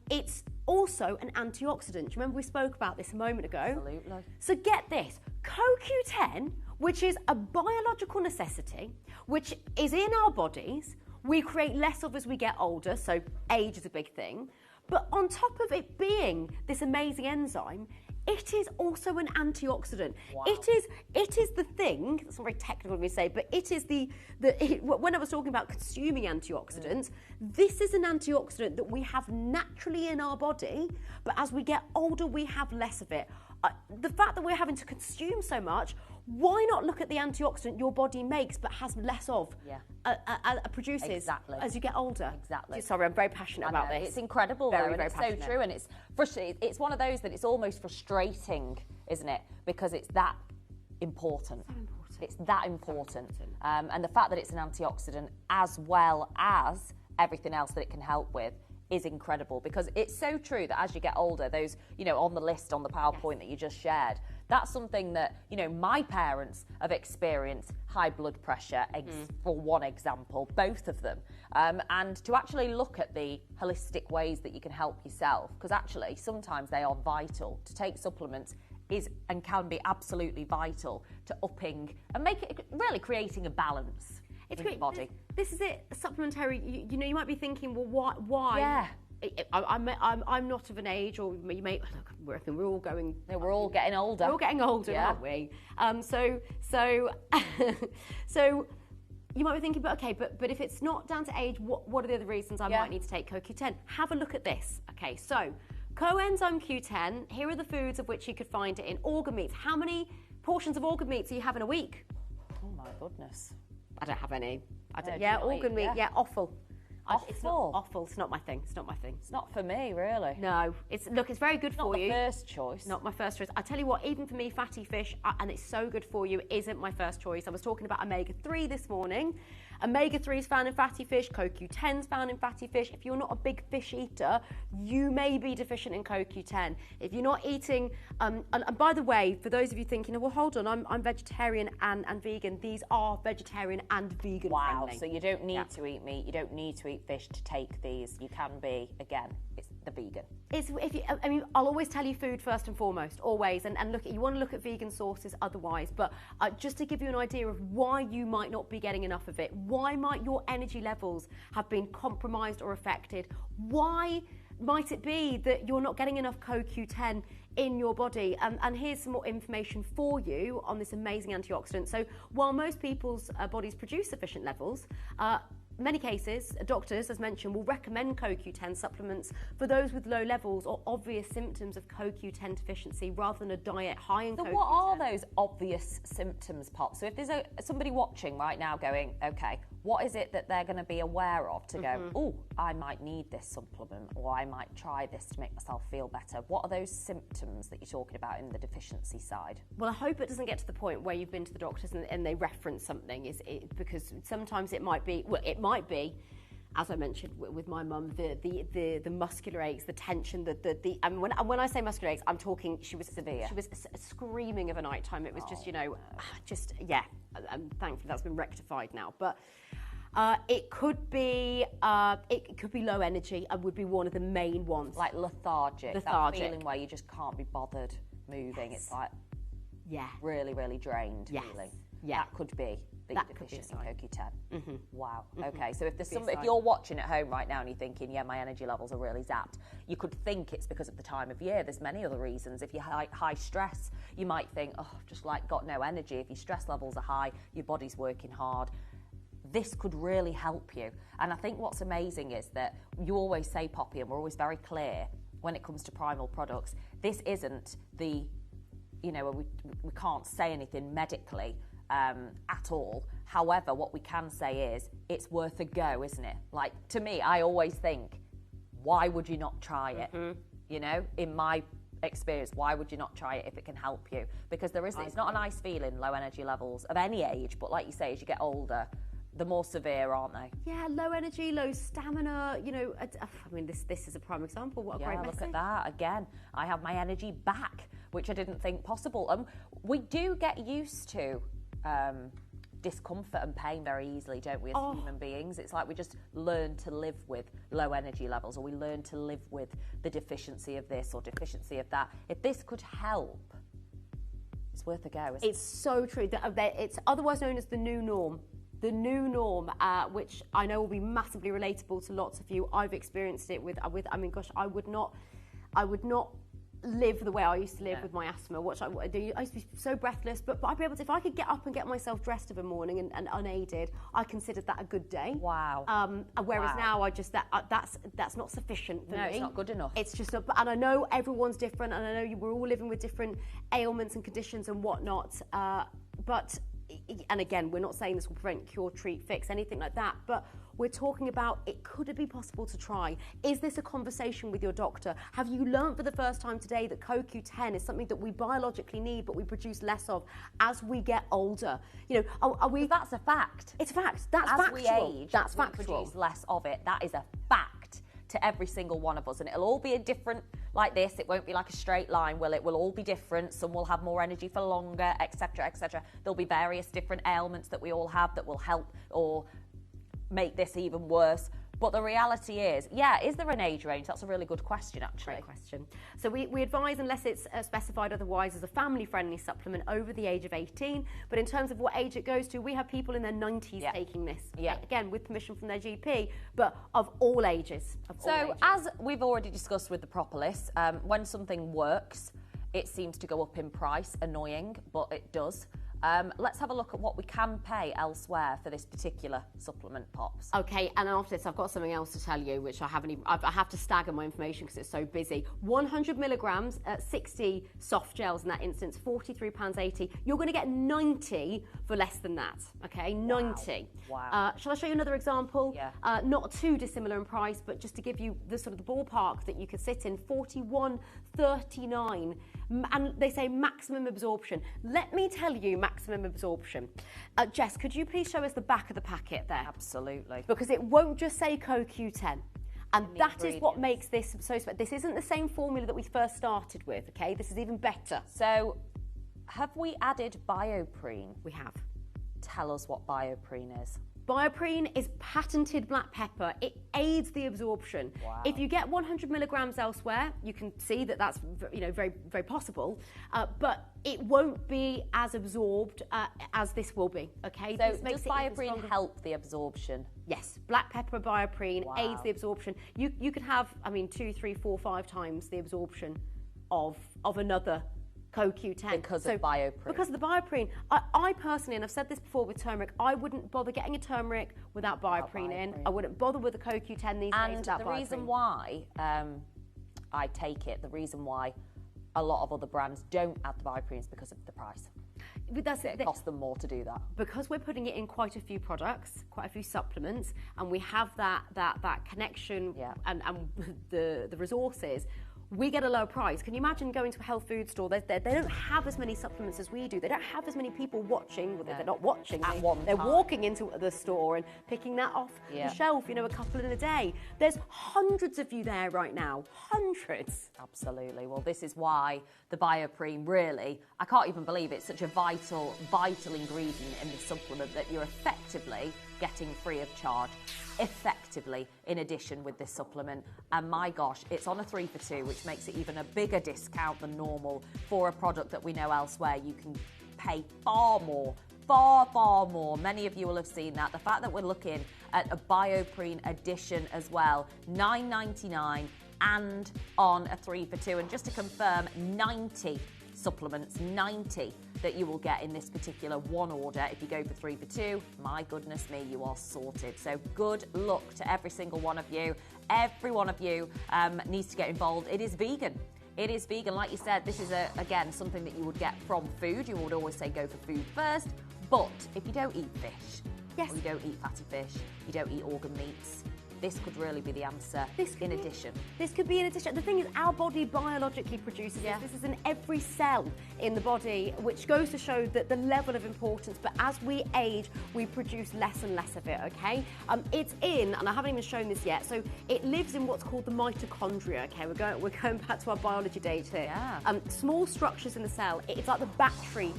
It's also an antioxidant. Do you remember we spoke about this a moment ago? Absolutely. So get this, CoQ10, which is a biological necessity, which is in our bodies, we create less of as we get older, so age is a big thing, But on top of it being this amazing enzyme, it is also an antioxidant. Wow. It is the thing. That's not very technical of me to say, but it is when I was talking about consuming antioxidants, this is an antioxidant that we have naturally in our body, but as we get older, we have less of it. The fact that we're having to consume so much, why not look at the antioxidant your body makes but has less of, produces Exactly. as you get older? Exactly. Sorry, I'm very passionate about this. It's incredible, Very, though, and very it's passionate. so true, and it's frustrating. It's one of those that it's almost frustrating, isn't it? Because it's that important. It's that important. And the fact that it's an antioxidant as well as everything else that it can help with is incredible, because it's so true that as you get older, those, on the list on the PowerPoint that you just shared, that's something that, my parents have experienced high blood pressure, for one example, both of them. And to actually look at the holistic ways that you can help yourself, because actually sometimes they are vital. To take supplements is and can be absolutely vital to upping and really creating a balance in your body. This is it, supplementary. You might be thinking, well, why? Yeah. I'm not of an age, or you may. Look, I think we're all going. We're all getting older. We're all getting older, aren't we? So you might be thinking, but if it's not down to age, what are the other reasons I might need to take CoQ10? Have a look at this. Okay, so coenzyme Q10. Here are the foods of which you could find it in. Organ meats. How many portions of organ meats do you have in a week? Oh my goodness. I don't have any. Organ meat. Yeah, offal. It's not Offal? offal. It's not my thing. It's not my thing. It's not for me, really. No. It's very good for you. Not the first choice. Not my first choice. I tell you what, even for me, fatty fish, and it's so good for you, isn't my first choice. I was talking about omega-3 this morning. Omega-3 is found in fatty fish. CoQ10 is found in fatty fish. If you're not a big fish eater, you may be deficient in CoQ10. If you're not eating, and by the way, for those of you thinking, well, hold on, I'm vegetarian and vegan. These are vegetarian and vegan friendly. So you don't need to eat meat. You don't need to eat fish to take these. You can be, again, it's the vegan. I'll always tell you food first and foremost, always. And look, you want to look at vegan sources otherwise. But just to give you an idea of why you might not be getting enough of it, why might your energy levels have been compromised or affected? Why might it be that you're not getting enough CoQ10 in your body? And here's some more information for you on this amazing antioxidant. So while most people's bodies produce sufficient levels, many cases, doctors, as mentioned, will recommend CoQ10 supplements for those with low levels or obvious symptoms of CoQ10 deficiency rather than a diet high in CoQ10. So what are those obvious symptoms, Pop? So if there's somebody watching right now going, okay, what is it that they're going to be aware of to go, oh, I might need this supplement, or I might try this to make myself feel better? What are those symptoms that you're talking about in the deficiency side? Well, I hope it doesn't get to the point where you've been to the doctors and they reference something, because sometimes it might be, as I mentioned with my mum, the muscular aches, the tension, and when I say muscular aches, I'm talking, she was severe. She was screaming of a night time. It was and thankfully that's been rectified now. But it could be low energy. Would be one of the main ones. Like lethargic. That feeling where you just can't be bothered moving. Yes. It's like really, really drained feeling. Yeah, that could be that you're deficient in CoQ10. Wow. Okay, so if there's if you're watching at home right now and you're thinking, yeah, my energy levels are really zapped, you could think it's because of the time of year. There's many other reasons. If you're high stress, you might think, oh, I've just got no energy. If your stress levels are high, your body's working hard. This could really help you. And I think what's amazing is that you always say, Poppy, and we're always very clear when it comes to primal products, this isn't we can't say anything medically at all. However, what we can say is it's worth a go, isn't it? Like, to me, I always think, why would you not try it? In my experience, why would you not try it if it can help you? Because it's not a nice feeling, low energy levels of any age, but like you say, as you get older, the more severe, aren't they? Yeah, low energy, low stamina. This is a prime example. What a great message. Look at that. Again, I have my energy back, which I didn't think possible. We do get used to discomfort and pain very easily, don't we, as human beings? It's like we just learn to live with low energy levels, or we learn to live with the deficiency of this or deficiency of that. If this could help, it's worth a go, isn't it? It's so true. It's otherwise known as the new norm. the new norm, which I know will be massively relatable to lots of you. I've experienced it with. I mean, gosh, I would not live the way I used to live with my asthma. What I do, I used to be so breathless, but I'd be able to, if I could get up and get myself dressed of a morning and unaided, I considered that a good day. Wow. Whereas now I just that's not sufficient for me. No, it's not good enough. It's just, and I know everyone's different, and I know we're all living with different ailments and conditions and whatnot. But and again, we're not saying this will prevent, cure, treat, fix, anything like that, but we're talking about, could it be possible to try? Is this a conversation with your doctor? Have you learned for the first time today that CoQ10 is something that we biologically need, but we produce less of as we get older? You know, are we? That's a fact. It's a fact. That's as factual. we age, that's we factual. produce less of it. That is a fact to every single one of us, and it'll all be a different, like this. It won't be like a straight line, will it? Will all be different. Some will have more energy for longer, etc., etc. There'll be various different ailments that we all have that will help or make this even worse. But the reality is, is there an age range? That's a really good question, actually. Great question. So we advise, unless it's specified otherwise, as a family-friendly supplement over the age of 18. But in terms of what age it goes to, we have people in their 90s taking this. Again, with permission from their GP, but of all ages. As we've already discussed with the Propolis, when something works, it seems to go up in price. Annoying, but it does. Let's have a look at what we can pay elsewhere for this particular supplement, Pops. Okay, and after this, I've got something else to tell you, which I haven't even, I have to stagger my information because it's so busy. 100 milligrams, 60 soft gels in that instance, £43.80. You're going to get 90 for less than that, okay? 90. Wow. Shall I show you another example? Yeah. Not too dissimilar in price, but just to give you the sort of the ballpark that you could sit in, £41.39. And they say maximum absorption. Let me tell you maximum absorption. Jess, could you please show us the back of the packet there? Absolutely. Because it won't just say CoQ10. And that is what makes this so special. This isn't the same formula that we first started with, okay? This is even better. So, have we added bioprene? We have. Tell us what bioprene is. Bioprene is patented black pepper. It aids the absorption. Wow. If you get 100 milligrams elsewhere, you can see that that's very, very possible, but it won't be as absorbed as this will be, okay? So does bioprene help the absorption? Yes, black pepper bioprene aids the absorption. You could have, 2, 3, 4, 5 times the absorption of another CoQ10. Because of bioprene. Because of the bioprene. I personally, and I've said this before with turmeric, I wouldn't bother getting a turmeric without bioprene in. I wouldn't bother with the CoQ10 these days without bioprene. And the reason why, I take it, the reason why a lot of other brands don't add the bioprene is because of the price. That's it costs them more to do that. Because we're putting it in quite a few products, quite a few supplements, and we have that connection and the resources, we get a lower price. Can you imagine going to a health food store? They don't have as many supplements as we do. They don't have as many people watching. Well, they're not watching. They're walking into the store and picking that off the shelf, a couple in a day. There's hundreds of you there right now. Hundreds. Absolutely. Well, this is why the bioprene really, I can't even believe it's such a vital ingredient in this supplement that you're effectively getting free of charge. Effectively, in addition with this supplement. And my gosh, it's on a 3 for 2, which makes it even a bigger discount than normal for a product that we know elsewhere you can pay far more. Many of you will have seen that. The fact that we're looking at a bioprene edition as well, $9.99 and on a 3 for 2. And just to confirm, 90 supplements, 90 that you will get in this particular one order. If you go for 3 for 2, my goodness me, you are sorted. So good luck to every single one of you. Every one of you needs to get involved. It is vegan. It is vegan. Like you said, this is, again, something that you would get from food. You would always say go for food first. But if you don't eat fish, or you don't eat fatty fish, you don't eat organ meats, this could really be the answer in addition. This could be in addition. The thing is, our body biologically produces this. This is in every cell in the body, which goes to show that the level of importance. But as we age, we produce less and less of it, okay? It's in, and I haven't even shown this yet, so it lives in what's called the mitochondria, okay? We're going back to our biology days here. Small structures in the cell. It's like the battery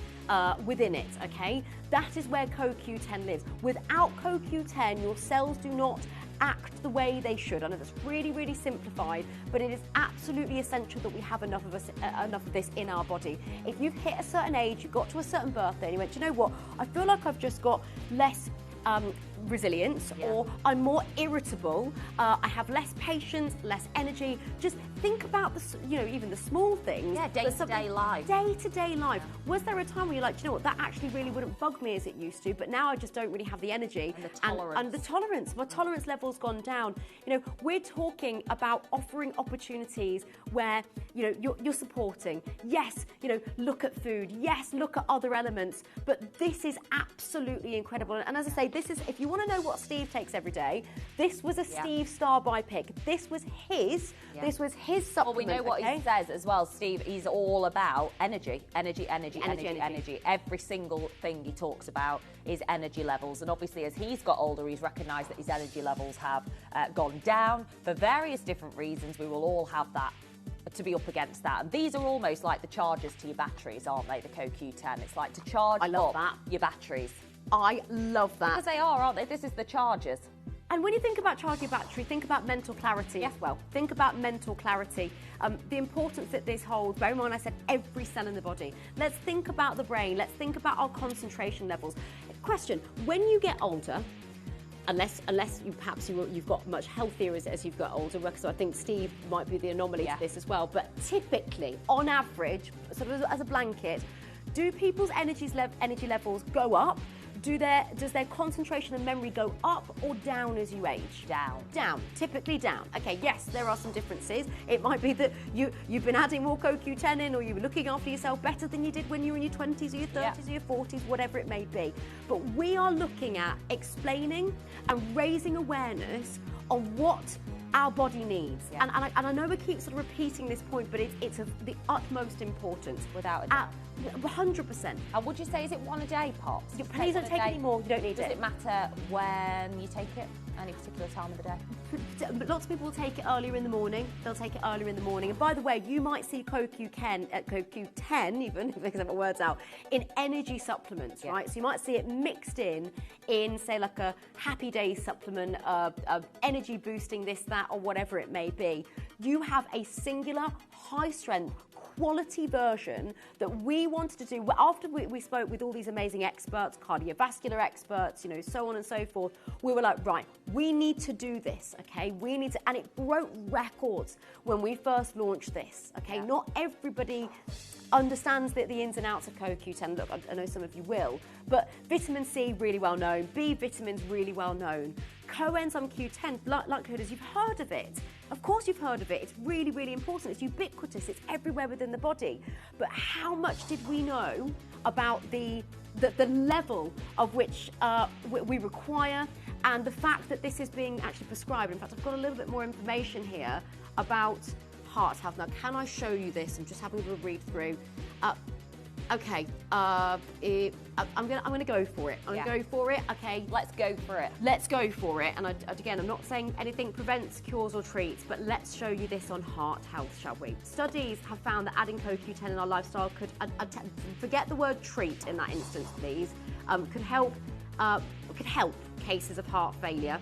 within it, okay? That is where CoQ10 lives. Without CoQ10, your cells do not act the way they should. I know that's really, really simplified, but it is absolutely essential that we have enough of this in our body. If you've hit a certain age, you got to a certain birthday, and you went, do you know what? I feel like I've just got less resilience, or I'm more irritable, I have less patience, less energy. Just think about even the small things. Yeah, day-to-day life. Day-to-day life. Was there a time where you're like, do you know what, that actually really wouldn't bug me as it used to, but now I just don't really have the energy and the tolerance. And the tolerance. My tolerance level's gone down. We're talking about offering opportunities where you're supporting. Yes, look at food. Yes, look at other elements. But this is absolutely incredible. And as I say, this is, if you want to know what Steve takes every day, this was a Steve Star buy pick. This was his. Yeah. This was his supplement. Well, we know what he says as well, Steve. He's all about energy. Every single thing he talks about is energy levels. And obviously, as he's got older, he's recognised that his energy levels have gone down for various different reasons. We will all have that to be up against that. And these are almost like the chargers to your batteries, aren't they, the CoQ10? It's like to charge up your batteries. I love that. Because they are, aren't they? This is the chargers. And when you think about charging your battery, think about mental clarity as well. Think about mental clarity. The importance that this holds. Bear in mind, I said every cell in the body. Let's think about the brain. Let's think about our concentration levels. Question, when you get older, unless you've got much healthier as you've got older, because I think Steve might be the anomaly to this as well, but typically, on average, sort of as a blanket, do people's energy levels go up? Does their concentration and memory go up or down as you age? Down. Down. Typically down. Okay, yes, there are some differences. It might be that you've been adding more CoQ10 in, or you were looking after yourself better than you did when you were in your 20s or your 30s or your 40s, whatever it may be. But we are looking at explaining and raising awareness on what our body needs. And I know we keep sort of repeating this point, but it's of the utmost importance. Without a doubt. 100%. And would you say, is it one a day, Pops? Please don't take any more. You don't need it. Does it matter when you take it? Any particular time of the day? Lots of people will take it earlier in the morning. They'll take it earlier in the morning. And by the way, you might see CoQ10 even, if I can get my words out, in energy supplements, right? So you might see it mixed in, say, like a Happy Days supplement, energy boosting this, that, or whatever it may be. You have a singular, high-strength, quality version that we wanted to do. After we spoke with all these amazing experts, cardiovascular experts, so on and so forth, we were like, right, we need to do this, okay? We need to, and it broke records when we first launched this, okay? Not everybody understands the ins and outs of CoQ10. Look, I know some of you will, but vitamin C, really well known. B vitamins, really well known. Coenzyme Q10, likelihood is you've heard of it. Of course you've heard of it. It's really, really important. It's ubiquitous. It's everywhere within the body. But how much did we know about the level of which we require, and the fact that this is being actually prescribed? In fact, I've got a little bit more information here about heart health. Now, can I show you this? I'm just having a little read through. Okay, I'm gonna go for it. I'm gonna go for it. Okay, let's go for it. Let's go for it. And again, I'm not saying anything prevents, cures, or treats, but let's show you this on heart health, shall we? Studies have found that adding CoQ10 in our lifestyle could forget the word treat in that instance, please. Could help cases of heart failure.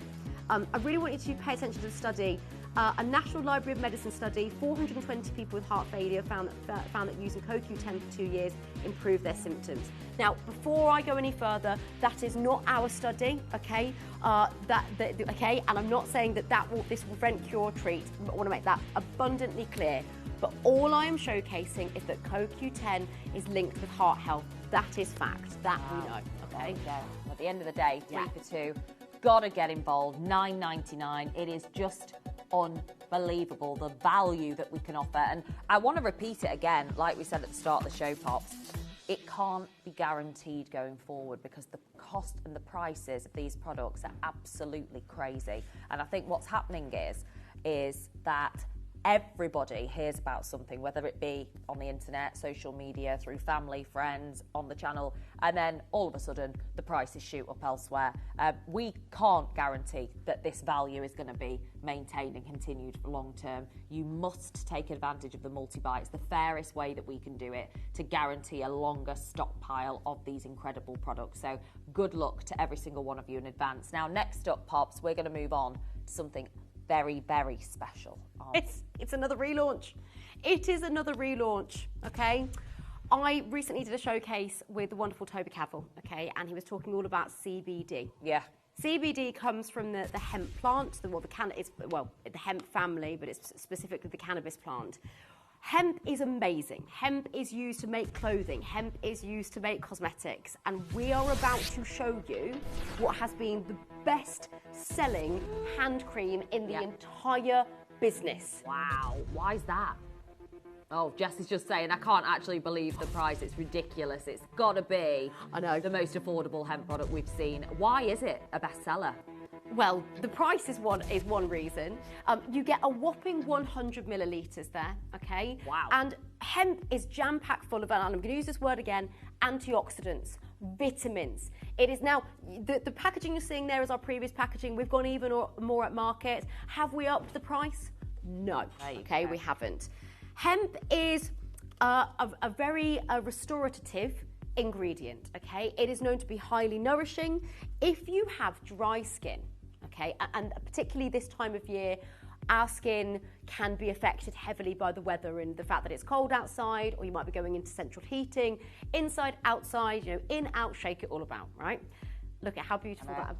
I really want you to pay attention to the study. A National Library of Medicine study, 420 people with heart failure found that using CoQ10 for 2 years improved their symptoms. Now, before I go any further, that is not our study, okay? Okay, and I'm not saying that this will prevent, cure, treat. I want to make that abundantly clear. But all I am showcasing is that CoQ10 is linked with heart health. That is fact. That we know, okay? At the end of the day, 3 for 2. Gotta get involved. $9.99. It is just unbelievable, the value that we can offer. And I want to repeat it again, like we said at the start of the show, Pops. It can't be guaranteed going forward because the cost and the prices of these products are absolutely crazy. And I think what's happening is that everybody hears about something, whether it be on the internet, social media, through family, friends, on the channel, and then all of a sudden the prices shoot up elsewhere. We can't guarantee that this value is going to be maintained and continued for long term. You must take advantage of the multi-buy. It's the fairest way that we can do it to guarantee a longer stockpile of these incredible products. So good luck to every single one of you in advance. Now, next up, Pops, we're going to move on to something very, very special. It's another relaunch. It is another relaunch, okay? I recently did a showcase with the wonderful Toby Cavill, okay, and he was talking all about CBD. Yeah. CBD comes from the hemp plant, the hemp family, but it's specifically the cannabis plant. Hemp is amazing. Hemp is used to make clothing. Hemp is used to make cosmetics. And we are about to show you what has been the best-selling hand cream in the entire business. Wow, why is that? Oh, Jess is just saying, I can't actually believe the price. It's ridiculous. It's got to be the most affordable hemp product we've seen. Why is it a bestseller? Well, the price is one reason. You get a whopping 100 millilitres there, okay? Wow. And hemp is jam-packed full of, and I'm going to use this word again, antioxidants, vitamins. It is now, the packaging you're seeing there is our previous packaging. We've gone even more at market. Have we upped the price? No, okay, we haven't. Hemp is a very restorative ingredient, okay? It is known to be highly nourishing. If you have dry skin, okay, and particularly this time of year, our skin can be affected heavily by the weather and the fact that it's cold outside, or you might be going into central heating, inside, outside, you know, in, out, shake it all about, right? Look at how beautiful that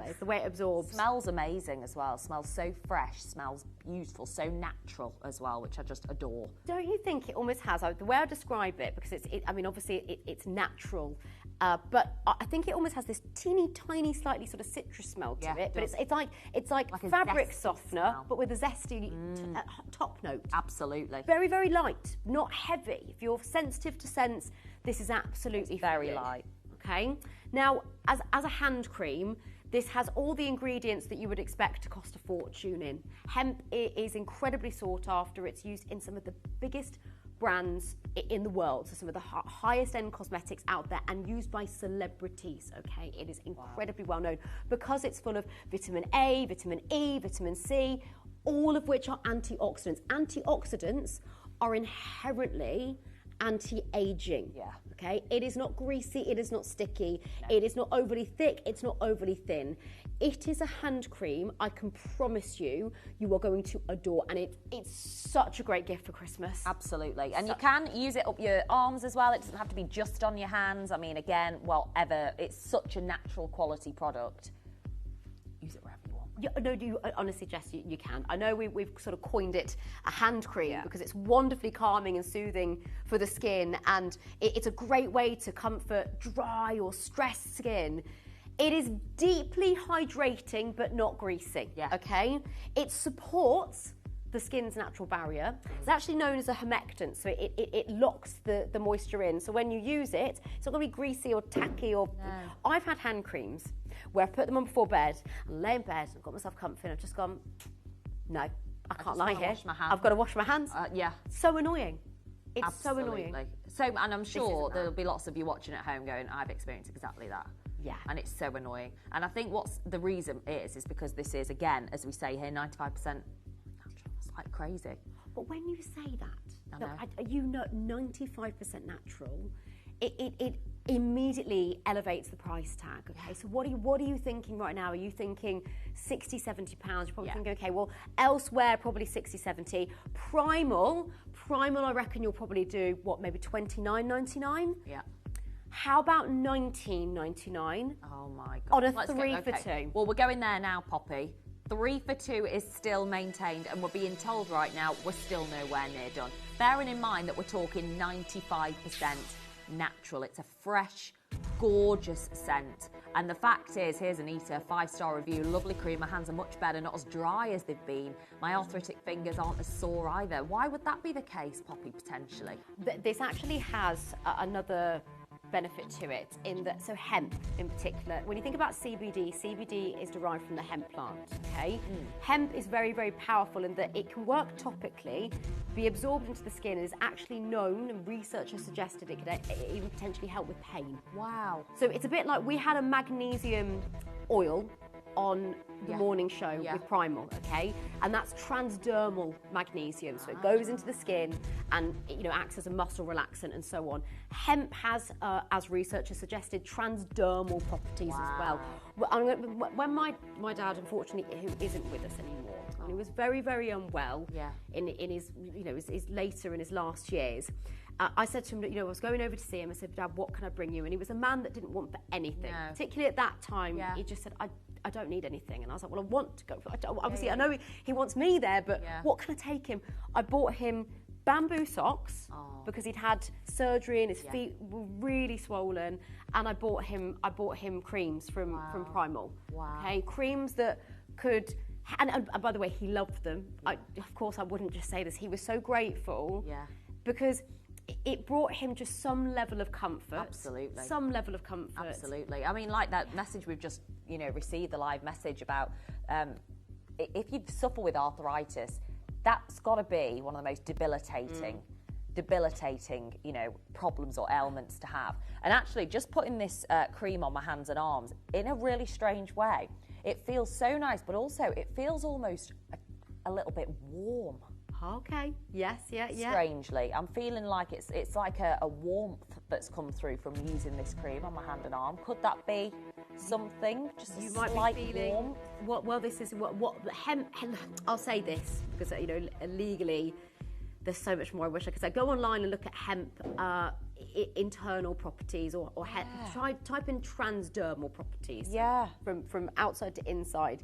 is, the way it absorbs. Smells amazing as well. Smells so fresh, smells beautiful, so natural as well, which I just adore. Don't you think it almost has, the way I describe it, because it's natural, but I think it almost has this teeny tiny, slightly sort of citrus smell to it, but it's like fabric softener, smell, but with a zesty top note. Absolutely. Very, very light, not heavy. If you're sensitive to scents, this is absolutely very light. Okay. Now, as a hand cream, this has all the ingredients that you would expect to cost a fortune in. Hemp is incredibly sought after. It's used in some of the biggest brands in the world, so some of the highest end cosmetics out there, and used by celebrities, okay? It is incredibly well known because it's full of vitamin A, vitamin E, vitamin C, all of which are antioxidants. Antioxidants are inherently anti-aging. Yeah. Okay? It is not greasy, it is not sticky, it is not overly thick, it's not overly thin. It is a hand cream, I can promise you, you are going to adore, and it's such a great gift for Christmas. Absolutely. And you can use it up your arms as well. It doesn't have to be just on your hands. I mean, again, it's such a natural quality product. Use it wherever you want. Honestly, Jess, you can. I know we've sort of coined it a hand cream because it's wonderfully calming and soothing for the skin, and it's a great way to comfort dry or stressed skin. It is deeply hydrating but not greasy, okay? It supports the skin's natural barrier. It's actually known as a humectant, so it locks the moisture in. So when you use it, it's not going to be greasy or tacky. I've had hand creams where I've put them on before bed, and lay in bed, I've got myself comfy, and I've just gone, no, I can't lie here. I've got to wash my hands. So annoying. It's Absolutely. so annoying. And I'm sure there'll be lots of you watching at home going, I've experienced exactly that. Yeah. And it's so annoying. And I think what's the reason is because this is, again, as we say here, 95% natural. It's like crazy. But when you say that, I know. you know 95% natural, it immediately elevates the price tag, okay? So what are you thinking right now? Are you thinking 60, 70 pounds? You're probably thinking, okay, well, elsewhere, probably 60, 70. Primal, I reckon you'll probably do, maybe $29.99? Yeah. How about $19.99? Oh my God. On a 3 for 2. Well, we're going there now, Poppy. 3 for 2 is still maintained, and we're being told right now we're still nowhere near done. Bearing in mind that we're talking 95% natural. It's a fresh, gorgeous scent. And the fact is, here's Anita, 5-star review, lovely cream. My hands are much better, not as dry as they've been. My arthritic fingers aren't as sore either. Why would that be the case, Poppy, potentially? This actually has another benefit to it in that, so hemp in particular, when you think about CBD is derived from the hemp plant, okay? Hemp is very, very powerful in that it can work topically, be absorbed into the skin, and is actually known, and research has suggested it could even potentially help with pain. Wow. So it's a bit like we had a magnesium oil on the morning show with Primal, okay? And that's transdermal magnesium, so it goes into the skin and acts as a muscle relaxant and so on. Hemp has, as research has suggested, transdermal properties as well. When my dad, unfortunately, who isn't with us anymore, and he was very, very unwell in his his later in his last years. I said to him, you know, I was going over to see him. I said, Dad, what can I bring you? And he was a man that didn't want for anything. No. Particularly at that time, he just said, I don't need anything. And I was like, well, I want to go. Obviously, I know he wants me there, but what can I take him? I bought him bamboo socks because he'd had surgery and his feet were really swollen. And I bought him creams from Primal. Wow. Okay, creams that could. And by the way, he loved them. Of course, I wouldn't just say this. He was so grateful because it brought him just some level of comfort. Absolutely. Some level of comfort. Absolutely. I mean, like that message we've just, you know, received, the live message about if you suffer with arthritis, that's got to be one of the most debilitating, you know, problems or ailments to have. And actually, just putting this cream on my hands and arms in a really strange way, it feels so nice, but also it feels almost a little bit warm. Okay. Yes. Yeah. Strangely, I'm feeling like it's like a warmth that's come through from using this cream on my hand and arm. Could that be something? Just a slight warmth? Well, this is what hemp. I'll say this because you know legally, there's so much more I wish I could say. Go online and look at hemp internal properties or type in transdermal properties. Yeah. From outside to inside.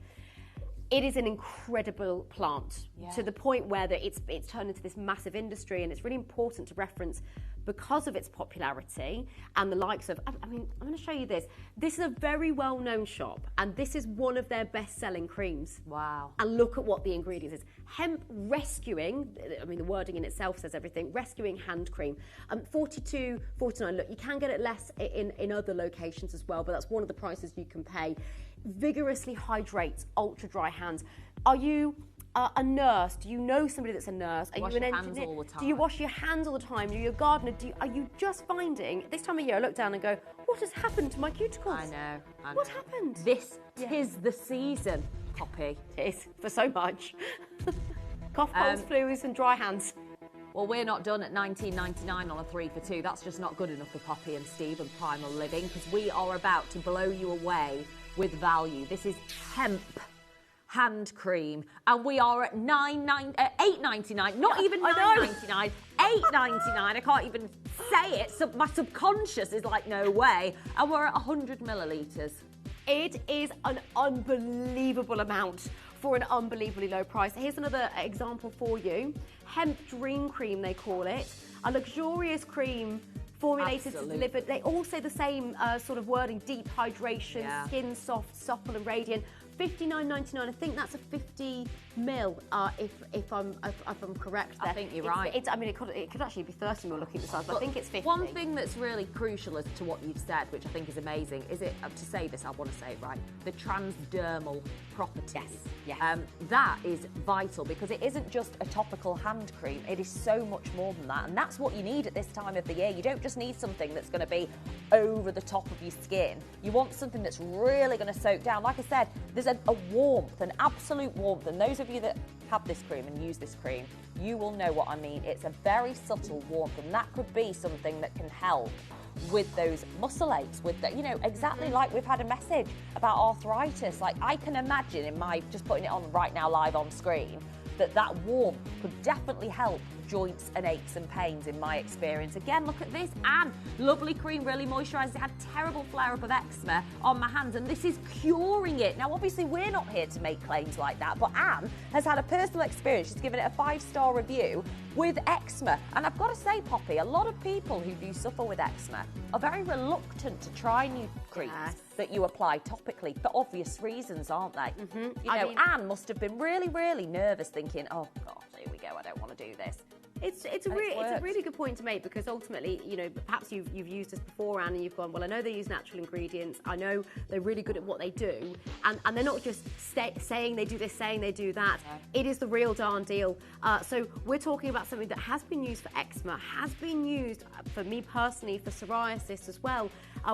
It is an incredible plant to the point where it's turned into this massive industry, and it's really important to reference because of its popularity and the likes of, I mean, I'm going to show you this. This is a very well-known shop, and this is one of their best-selling creams. Wow. And look at what the ingredients is. Hemp rescuing, I mean, the wording in itself says everything, rescuing hand cream. $42.49. Look, you can get it less in other locations as well, but that's one of the prices you can pay. Vigorously hydrates ultra dry hands. Are you a nurse? Do you know somebody that's a nurse? Are Wash you an your hands engineer? all the time. Do you wash your hands all the time? Are you a gardener? Are you just finding this time of year? I look down and go, what has happened to my cuticles? I know. What happened? This is the season, Poppy. It is for so much. Cough, colds, flus, and dry hands. Well, we're not done at $19.99 on a 3 for 2. That's just not good enough for Poppy and Steve and Primal Living, because we are about to blow you away with value. This is hemp hand cream, and we are at $8.99. Not even $9.99. $8.99. I can't even say it. So my subconscious is like, no way. And we're at 100 millilitres. It is an unbelievable amount for an unbelievably low price. Here's another example for you. Hemp Dream Cream, they call it. A luxurious cream formulated to deliver. They all say the same sort of wording: deep hydration, skin soft, supple and radiant. $59.99. I think that's a 50 mil. If I'm correct there. I think you're right. I mean, it could actually be 30 mil looking at the size, but I think it's 50. One thing that's really crucial as to what you've said, which I think is amazing, is it to say this? I want to say it right. The transdermal properties. Yes. That is vital, because it isn't just a topical hand cream. It is so much more than that, and that's what you need at this time of the year. You don't just need something that's going to be over the top of your skin. You want something that's really going to soak down. Like I said, there's a warmth, an absolute warmth, and those of you that have this cream and use this cream, you will know what I mean. It's a very subtle warmth, and that could be something that can help with those muscle aches, with the, you know, exactly like we've had a message about arthritis. Like, I can imagine in my, just putting it on right now live on screen, that warmth could definitely help joints and aches and pains in my experience. Again, look at this. Anne, lovely cream, really moisturised. I had terrible flare-up of eczema on my hands, and this is curing it. Now, obviously, we're not here to make claims like that, but Anne has had a personal experience. She's given it a 5-star review with eczema. And I've got to say, Poppy, a lot of people who do suffer with eczema are very reluctant to try new creams that you apply topically for obvious reasons, aren't they? You know, Anne must have been really, really nervous, thinking, oh, gosh, here we go, I don't want to do this. It's a really good point to make, because ultimately, you know, perhaps you've used this before, Anne, and you've gone, well, I know they use natural ingredients, I know they're really good at what they do, and they're not just saying they do this, saying they do that. It is the real darn deal. So we're talking about something that has been used for eczema, has been used for me personally for psoriasis as well,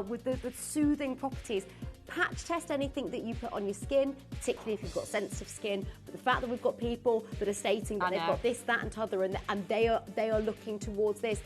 with the soothing properties. Patch test anything that you put on your skin, particularly if you've got sensitive skin. But the fact that we've got people that are stating that they've got this, that, and t'other, and they are looking towards this.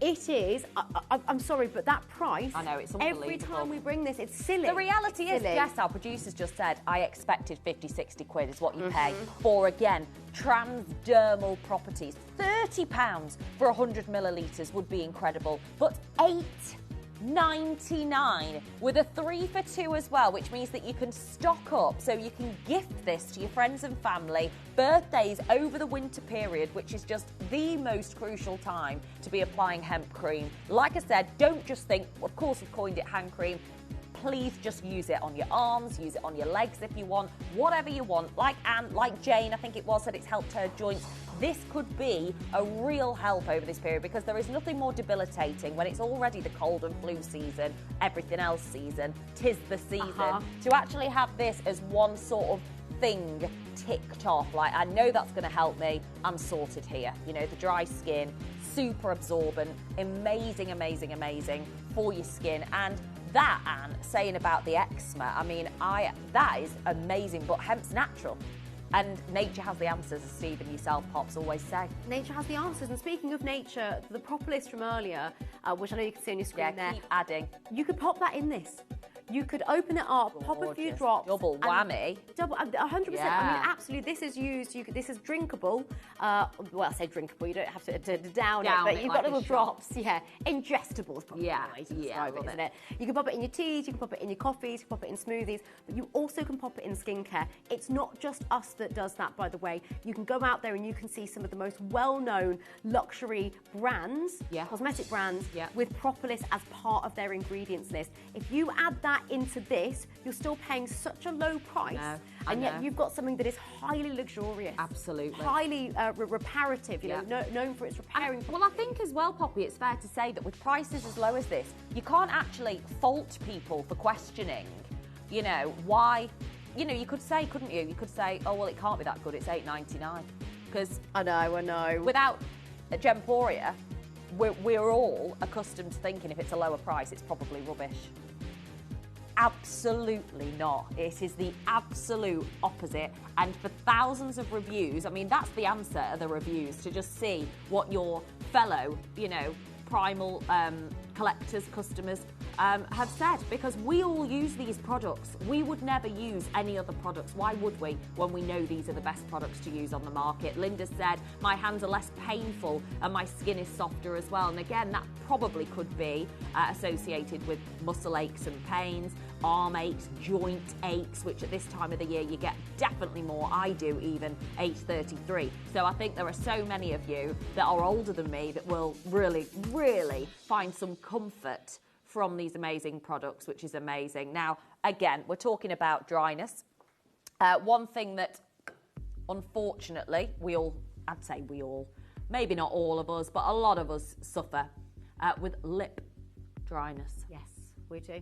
It is. I'm sorry, but that price. I know, it's Every unbelievable. time we bring this, it's silly. The reality is, Silly. yes, our producers just said, I expected 50, 60 quid is what you pay for, again, transdermal properties. £30 for 100 millilitres would be incredible, but $8.99 with a 3 for 2 as well, which means that you can stock up, so you can gift this to your friends and family, birthdays over the winter period, which is just the most crucial time to be applying hemp cream. Like I said, don't just think, of course we've coined it hand cream. Please just use it on your arms, use it on your legs if you want, whatever you want. Like Anne, like Jane, I think it was, said it's helped her joints. This could be a real help over this period, because there is nothing more debilitating when it's already the cold and flu season, everything else season, 'tis the season. To actually have this as one sort of thing ticked off, like, I know that's going to help me, I'm sorted here. You know, the dry skin, super absorbent, amazing, amazing, amazing for your skin. And that, Anne, saying about the eczema, I mean, that is amazing, but hemp's natural. And nature has the answers, as Steve and yourself, Pops, always say. Nature has the answers. And speaking of nature, the propolis from earlier, which I know you can see on your screen there. Keep adding. You could pop that in this. You could open it up, pop a few drops. Double whammy. Double, 100%. Yeah. I mean, absolutely, this is used, this is drinkable. Well, I say drinkable, you don't have to down it, but you've got little drops. Yeah, ingestible is probably the way to describe it, isn't it? You can pop it in your teas, you can pop it in your coffees, you can pop it in smoothies, but you also can pop it in skincare. It's not just us that does that, by the way. You can go out there and you can see some of the most well-known luxury brands, cosmetic brands, with propolis as part of their ingredients list. If you add that into this, you're still paying such a low price, and yet you've got something that is highly luxurious, absolutely, highly reparative. You know, known for its repairing. Well, I think as well, Poppy, it's fair to say that with prices as low as this, you can't actually fault people for questioning. You know why? You know, you could say, couldn't you? You could say, oh well, it can't be that good. It's $8.99 because I know. Without Gemporia, we're all accustomed to thinking if it's a lower price, it's probably rubbish. Absolutely not. It is the absolute opposite. And for thousands of reviews, I mean, that's the answer of the reviews, to just see what your fellow, you know, primal collectors, customers have said, because we all use these products. We would never use any other products. Why would we, when we know these are the best products to use on the market? Linda said, my hands are less painful and my skin is softer as well. And again, that probably could be associated with muscle aches and pains, arm aches, joint aches, which at this time of the year you get definitely more. I do even age 33. So I think there are so many of you that are older than me that will really, really find some comfort from these amazing products, which is amazing. Now, again, we're talking about dryness. One thing that, unfortunately, I'd say we all, maybe not all of us, but a lot of us suffer with lip dryness. Yes, we do.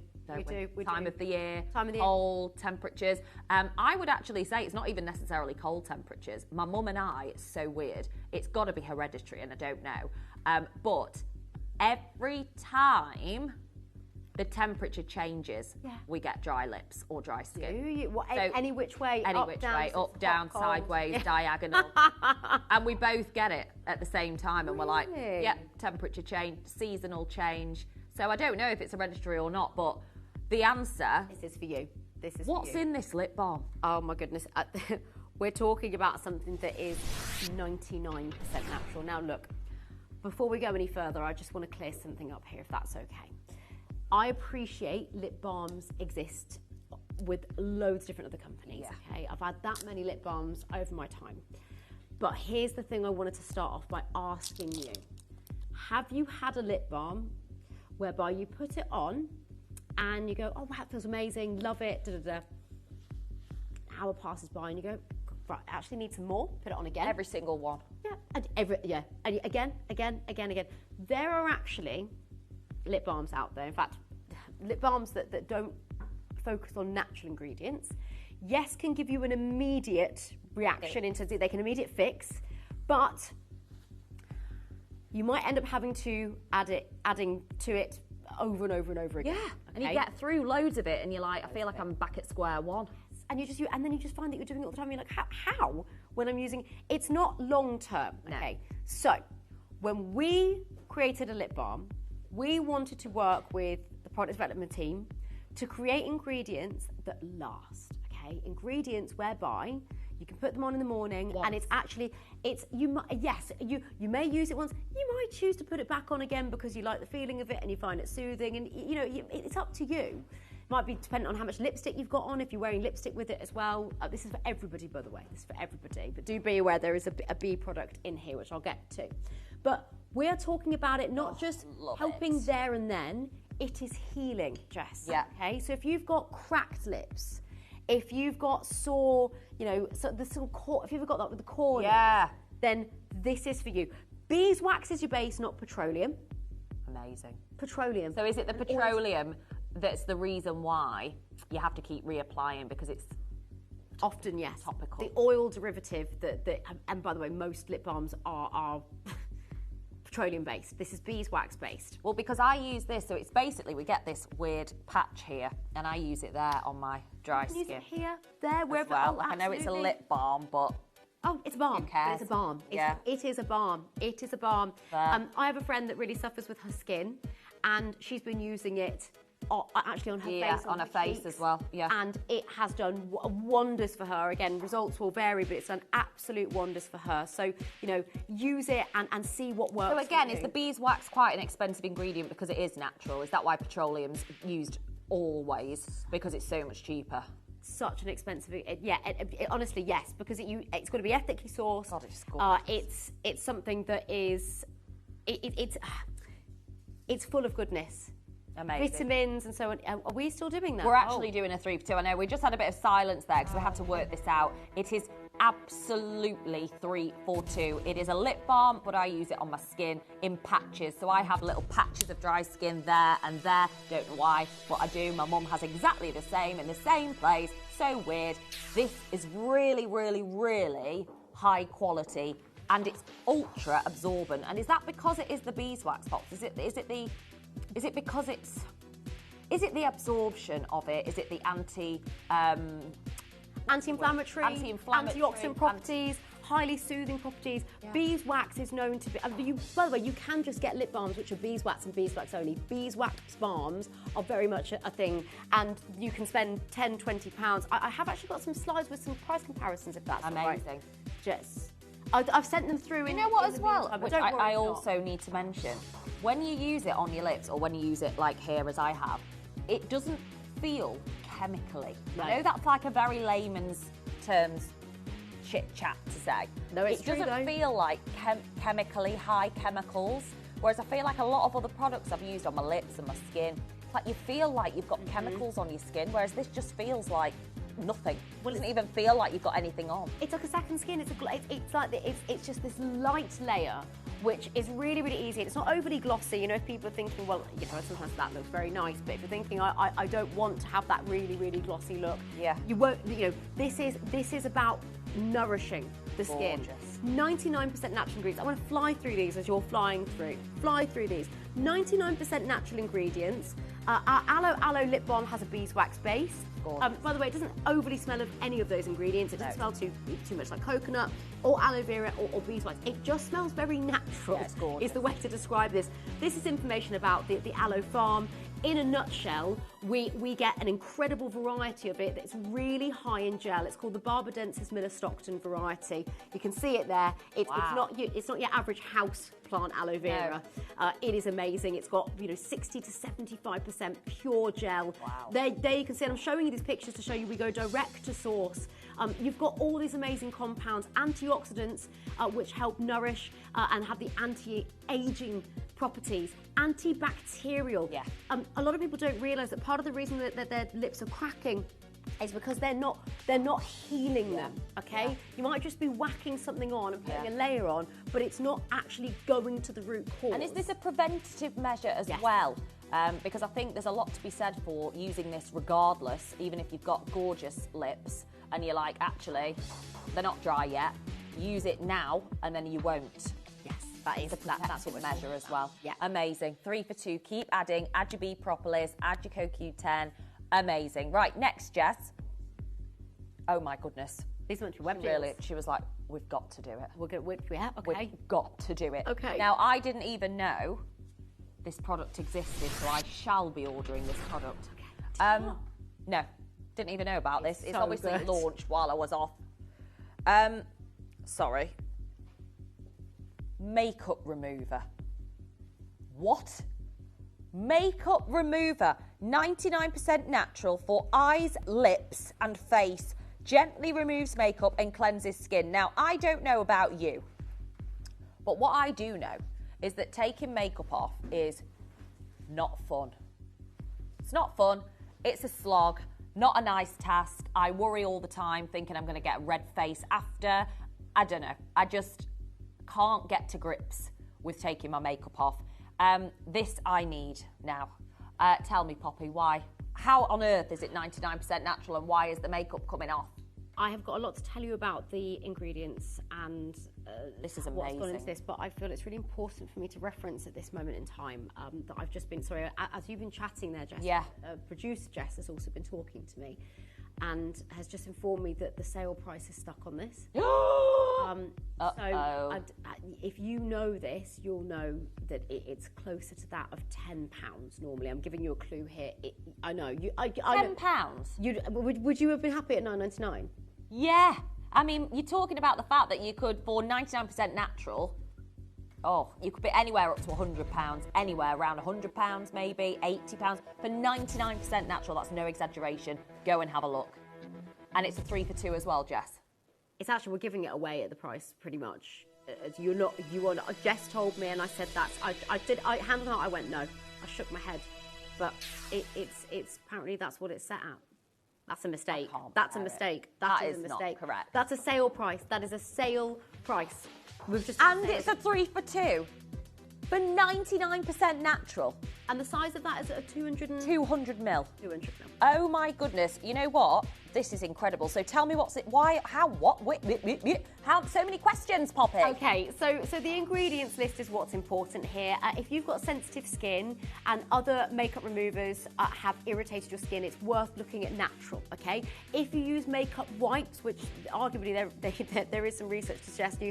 We time of the year, time of the year, cold temperatures. I would actually say it's not even necessarily cold temperatures. My mum and I, it's so weird. It's got to be hereditary, and I don't know. But every time the temperature changes, we get dry lips or dry skin. Any which way? Any which way, up, down, sideways, diagonal. And we both get it at the same time, and we're like, temperature change, seasonal change. So I don't know if it's hereditary or not, but the answer... This is for you. What's in this lip balm? Oh my goodness. We're talking about something that is 99% natural. Now look, before we go any further, I just want to clear something up here, if that's okay. I appreciate lip balms exist with loads of different other companies, okay? I've had that many lip balms over my time. But here's the thing I wanted to start off by asking you. Have you had a lip balm whereby you put it on and you go, oh, wow, it feels amazing, love it, An hour passes by and you go, right, I actually need some more, put it on again. Every single one. And again. There are actually lip balms out there. In fact, lip balms that don't focus on natural ingredients, yes, can give you an immediate reaction in terms of they can immediate fix, but you might end up having to adding to it over and over and over again. Yeah, and you get through loads of it, and you're like, I feel like I'm back at square one. And then you just find that you're doing it all the time. You're like, how? When I'm using, it's not long term. Okay, so when we created a lip balm, we wanted to work with the product development team to create ingredients that last, okay? Ingredients whereby you can put them on in the morning and it's actually, you may use it once, you might choose to put it back on again because you like the feeling of it and you find it soothing, and it's up to you. Might be dependent on how much lipstick you've got on, if you're wearing lipstick with it as well. This is for everybody, by the way, this is for everybody. But do be aware there is a bee product in here, which I'll get to. But we are talking about it not just helping there and then, it is healing, Jess. Yeah. Okay, so if you've got cracked lips, if you've got sore, if you've got that with the cornea, then this is for you. Beeswax is your base, not petroleum. Amazing. Petroleum. So is it the petroleum that's the reason why you have to keep reapplying, because it's often, yes, topical? The oil derivative that and by the way, most lip balms are petroleum based. This is beeswax based. Well, because I use this, so it's basically we get this weird patch here, and I use it there on my dry skin. Use it here, there, wherever. Well, I know it's a lip balm, but it's a balm. Who cares? It's a balm. It is a balm. It is a balm. I have a friend that really suffers with her skin, and she's been using it actually on her face, on her face as well. Yeah, and it has done wonders for her. Again, results will vary, but it's done absolute wonders for her. So use it and see what works. So again, is the beeswax quite an expensive ingredient because it is natural? Is that why petroleum's used always, because it's so much cheaper? Such an expensive, honestly, yes, because it's got to be ethically sourced. God, it's gorgeous. It's something that is, it's full of goodness. Amazing. Vitamins and so on. Are we still doing that? We're actually doing a 3 for 2. I know we just had a bit of silence there because we had to work this out. It is absolutely 3 for 2. It is a lip balm, but I use it on my skin in patches. So I have little patches of dry skin there and there. Don't know why, but I do. My mum has exactly the same in the same place. So weird. This is really, really, really high quality, and it's ultra absorbent. And is that because it is the beeswax box? Is it because it's... Is it the absorption of it? Is it the anti-inflammatory, antioxidant properties, highly soothing properties? Yeah. Beeswax is known to be... by the way, you can just get lip balms which are beeswax and beeswax only. Beeswax balms are very much a thing, and you can spend £10, £20. I have actually got some slides with some price comparisons, if that's amazing. Right. Jess. I've sent them through. You know what, as well, which I also need to mention, when you use it on your lips, or when you use it like here as I have, it doesn't feel chemically. No. I know that's like a very layman's terms chit chat to say. No, it's true, it doesn't feel like chemically high chemicals, whereas I feel like a lot of other products I've used on my lips and my skin, it's like you feel like you've got chemicals on your skin, whereas this just feels like nothing. It doesn't even feel like you've got anything on. It's like a second skin. It's just this light layer, which is really, really easy. It's not overly glossy. If people are thinking, well, sometimes that looks very nice, but if you're thinking, I don't want to have that really, really glossy look, you won't. This is about nourishing the skin. 99% natural ingredients. I want to fly through these as you're flying through. Fly through these. 99% natural ingredients. Our Aloe Lip Balm has a beeswax base. By the way, it doesn't overly smell of any of those ingredients. It doesn't smell too much like coconut or aloe vera or beeswax. It just smells very natural. Is the way to describe this. This is information about the Aloe Farm. In a nutshell, we get an incredible variety of it that's really high in gel. It's called the Barbadensis Miller Stockton variety. You can see it there. It's not your average house plant aloe vera. No. It is amazing. It's got 60 to 75% pure gel. Wow. There you can see, and I'm showing you these pictures to show you we go direct to source. You've got all these amazing compounds, antioxidants, which help nourish and have the anti-aging properties, antibacterial. Yeah. A lot of people don't realise that part of the reason that their lips are cracking is because they're not healing them, okay? Yeah. You might just be whacking something on and putting a layer on, but it's not actually going to the root cause. And is this a preventative measure as well? Because I think there's a lot to be said for using this regardless, even if you've got gorgeous lips and you're like, actually, they're not dry yet. Use it now and then you won't. That is a preventative measure as well. Yeah. Amazing. 3 for 2. Keep adding. Add your bee propolis. Add your CoQ10. Amazing. Right, next, Jess. Oh my goodness. These are meant to be web Really, deals. she was like, we've got to do it. Yeah, okay. We've got to do it. Okay. Now, I didn't even know this product existed, so I shall be ordering this product. No, didn't even know about this. It's so obviously good. launched while I was off. Sorry. Makeup remover. What? Makeup remover. 99% natural for eyes, lips, and face. Gently removes makeup and cleanses skin. Now, I don't know about you, but what I do know is that taking makeup off is not fun. It's not fun. It's a slog. Not a nice task. I worry all the time thinking I'm going to get a red face after. I don't know. I just can't get to grips with taking my makeup off. This I need now. Tell me, Poppy, why? How on earth is it 99% natural and why is the makeup coming off? I have got a lot to tell you about the ingredients and this is what's gone amazing. into this, but I feel it's really important for me to reference at this moment in time that I've just been, sorry, as you've been chatting there, Jess, Yeah. Producer Jess has also been talking to me and has just informed me that the sale price is stuck on this. So if you know this, you'll know that it's closer to that of £10 normally. I'm giving you a clue here. I know. £10? Would you have been happy at £9.99? Yeah. I mean, you're talking about the fact that you could, for 99% natural, you could be anywhere up to £100, anywhere around £100 maybe, £80. For 99% natural, that's no exaggeration. Go and have a look. And it's a 3 for 2 as well, Jess. It's actually, we're giving it away at the price pretty much. Jess told me and I said that. Hand on heart, I went no. I shook my head. But it's apparently that's what it's set at. That's a mistake. That's a mistake. That is a mistake. Not correct. That's a sale price. That is a sale price. And it's a 3 for 2 for 99% natural. And the size of that is a 200 mil. 200 mil. Oh my goodness. You know what? This is incredible. So tell me why, how, what, how, so many questions, Poppy. Okay, so the ingredients list is what's important here. If you've got sensitive skin and other makeup removers have irritated your skin, it's worth looking at natural, okay? If you use makeup wipes, which arguably there is some research to suggest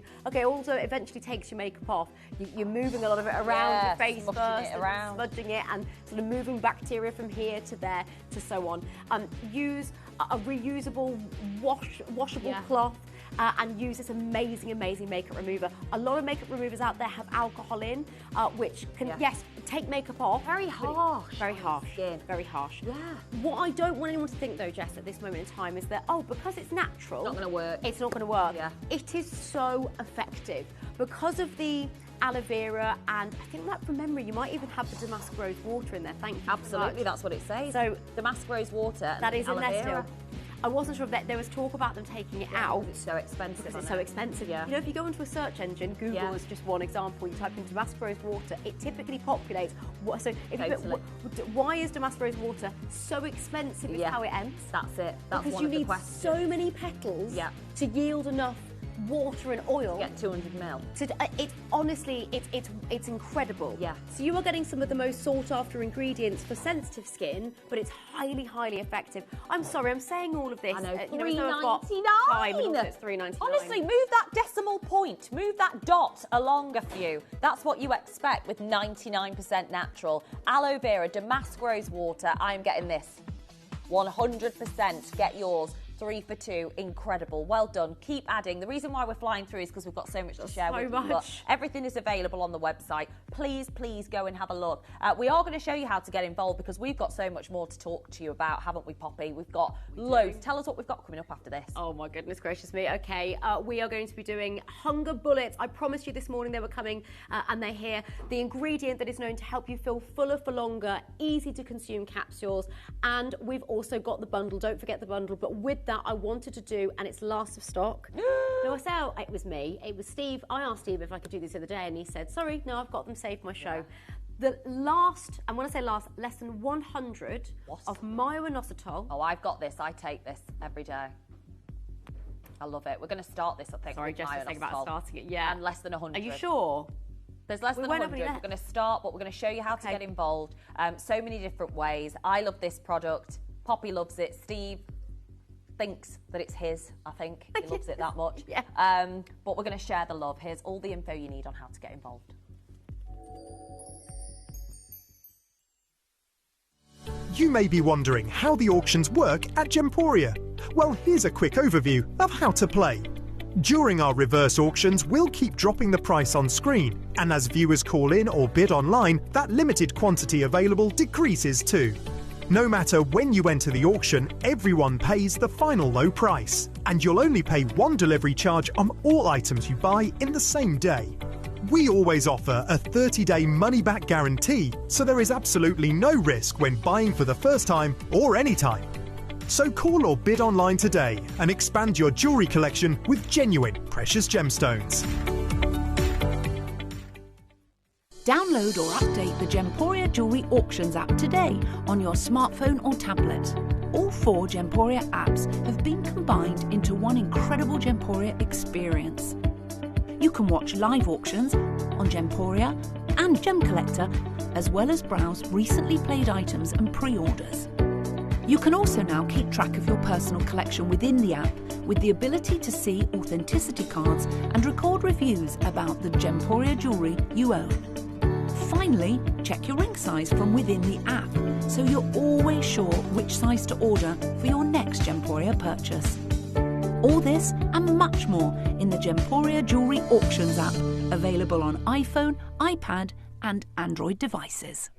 also eventually takes your makeup off. You're moving a lot of it around your face first, and smudging it and sort of moving bacteria from here to there to so on. Use a reusable washable cloth and use this amazing makeup remover. A lot of makeup removers out there have alcohol in, which can, yes, take makeup off. Very harsh. Very harsh. Very harsh. Yeah. What I don't want anyone to think though, Jess, at this moment in time is that, because it's natural, Not going to work. It's not going to work. Yeah. It is so effective because of the aloe vera, and I think that from memory you might even have the damask rose water in there. Thank you. Absolutely, that's what it says. So damask rose water. that is in aloe there vera. still. I wasn't sure if there was talk about them taking it out. It's so expensive. Because it's so expensive. Yeah. You know, if you go into a search engine, Google is just one example. You type in damask rose water, it typically populates. So if you put, why is damask rose water so expensive? Is how it ends. That's it. That's because one you of the need questions. so many petals to yield enough water and oil. Get 200 mil. It's honestly, it's incredible. Yeah. So you are getting some of the most sought after ingredients for sensitive skin, but it's highly effective. I'm sorry, I'm saying all of this. I know, $3.99. It's $3.99. Honestly, move that decimal point, move that dot along a few. That's what you expect with 99% natural. Aloe vera, damask rose water. I'm getting this. 100% get yours. 3 for 2, incredible. Well done. Keep adding. The reason why we're flying through is because we've got so much to share with you. But everything is available on the website. Please go and have a look. We are going to show you how to get involved because we've got so much more to talk to you about, haven't we, Poppy? We've got loads. Tell us what we've got coming up after this. Oh my goodness gracious me. Okay, we are going to be doing hunger bullets. I promised you this morning they were coming and they're here. The ingredient that is known to help you feel fuller for longer, easy to consume capsules. And we've also got the bundle. Don't forget the bundle. But with that, I wanted to do, and it's last of stock. No, I say it was me. It was Steve. I asked Steve if I could do this the other day, and he said, sorry, no, I've got them saved for my show. The last, and when I say last, less than 100 of myo-inositol. Oh, I've got this. I take this every day. I love it. We're going to start this, I think. Sorry, just saying about starting it. Yeah. And less than 100. Are you sure? There's less than 100. We're going to start, but we're going to show you how to get involved. So many different ways. I love this product. Poppy loves it. Steve, thinks that it's his, I think. He loves it that much. Yeah. But we're going to share the love. Here's all the info you need on how to get involved. You may be wondering how the auctions work at Gemporia. Well, here's a quick overview of how to play. During our reverse auctions, we'll keep dropping the price on screen, and as viewers call in or bid online, that limited quantity available decreases too. No matter when you enter the auction, everyone pays the final low price, and you'll only pay one delivery charge on all items you buy in the same day. We always offer a 30-day money-back guarantee, so there is absolutely no risk when buying for the first time or any time. So call or bid online today and expand your jewellery collection with genuine precious gemstones. Download or update the Gemporia Jewellery Auctions app today on your smartphone or tablet. All 4 Gemporia apps have been combined into one incredible Gemporia experience. You can watch live auctions on Gemporia and Gem Collector, as well as browse recently played items and pre-orders. You can also now keep track of your personal collection within the app with the ability to see authenticity cards and record reviews about the Gemporia jewellery you own. Finally, check your ring size from within the app, so you're always sure which size to order for your next Gemporia purchase. All this and much more in the Gemporia Jewellery Auctions app, available on iPhone, iPad and Android devices.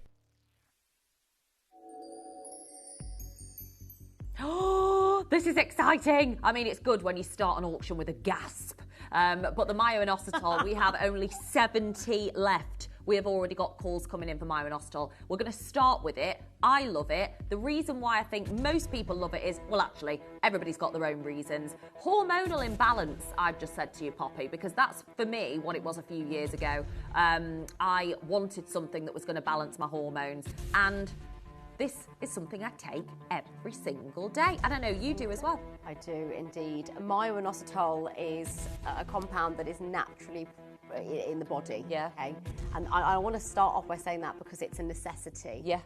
Oh, this is exciting. I mean, it's good when you start an auction with a gasp. But the myo-inositol, we have only 70 left. We have already got calls coming in for myo-inositol. We're going to start with it. I love it. The reason why I think most people love it is, well, actually, everybody's got their own reasons. Hormonal imbalance, I've just said to you, Poppy, because that's, for me, what it was a few years ago. I wanted something that was going to balance my hormones, and this is something I take every single day. And I know you do as well. I do indeed. Myo-inositol is a compound that is naturally in the body. Yeah. Okay. And I want to start off by saying that because it's a necessity. Yeah.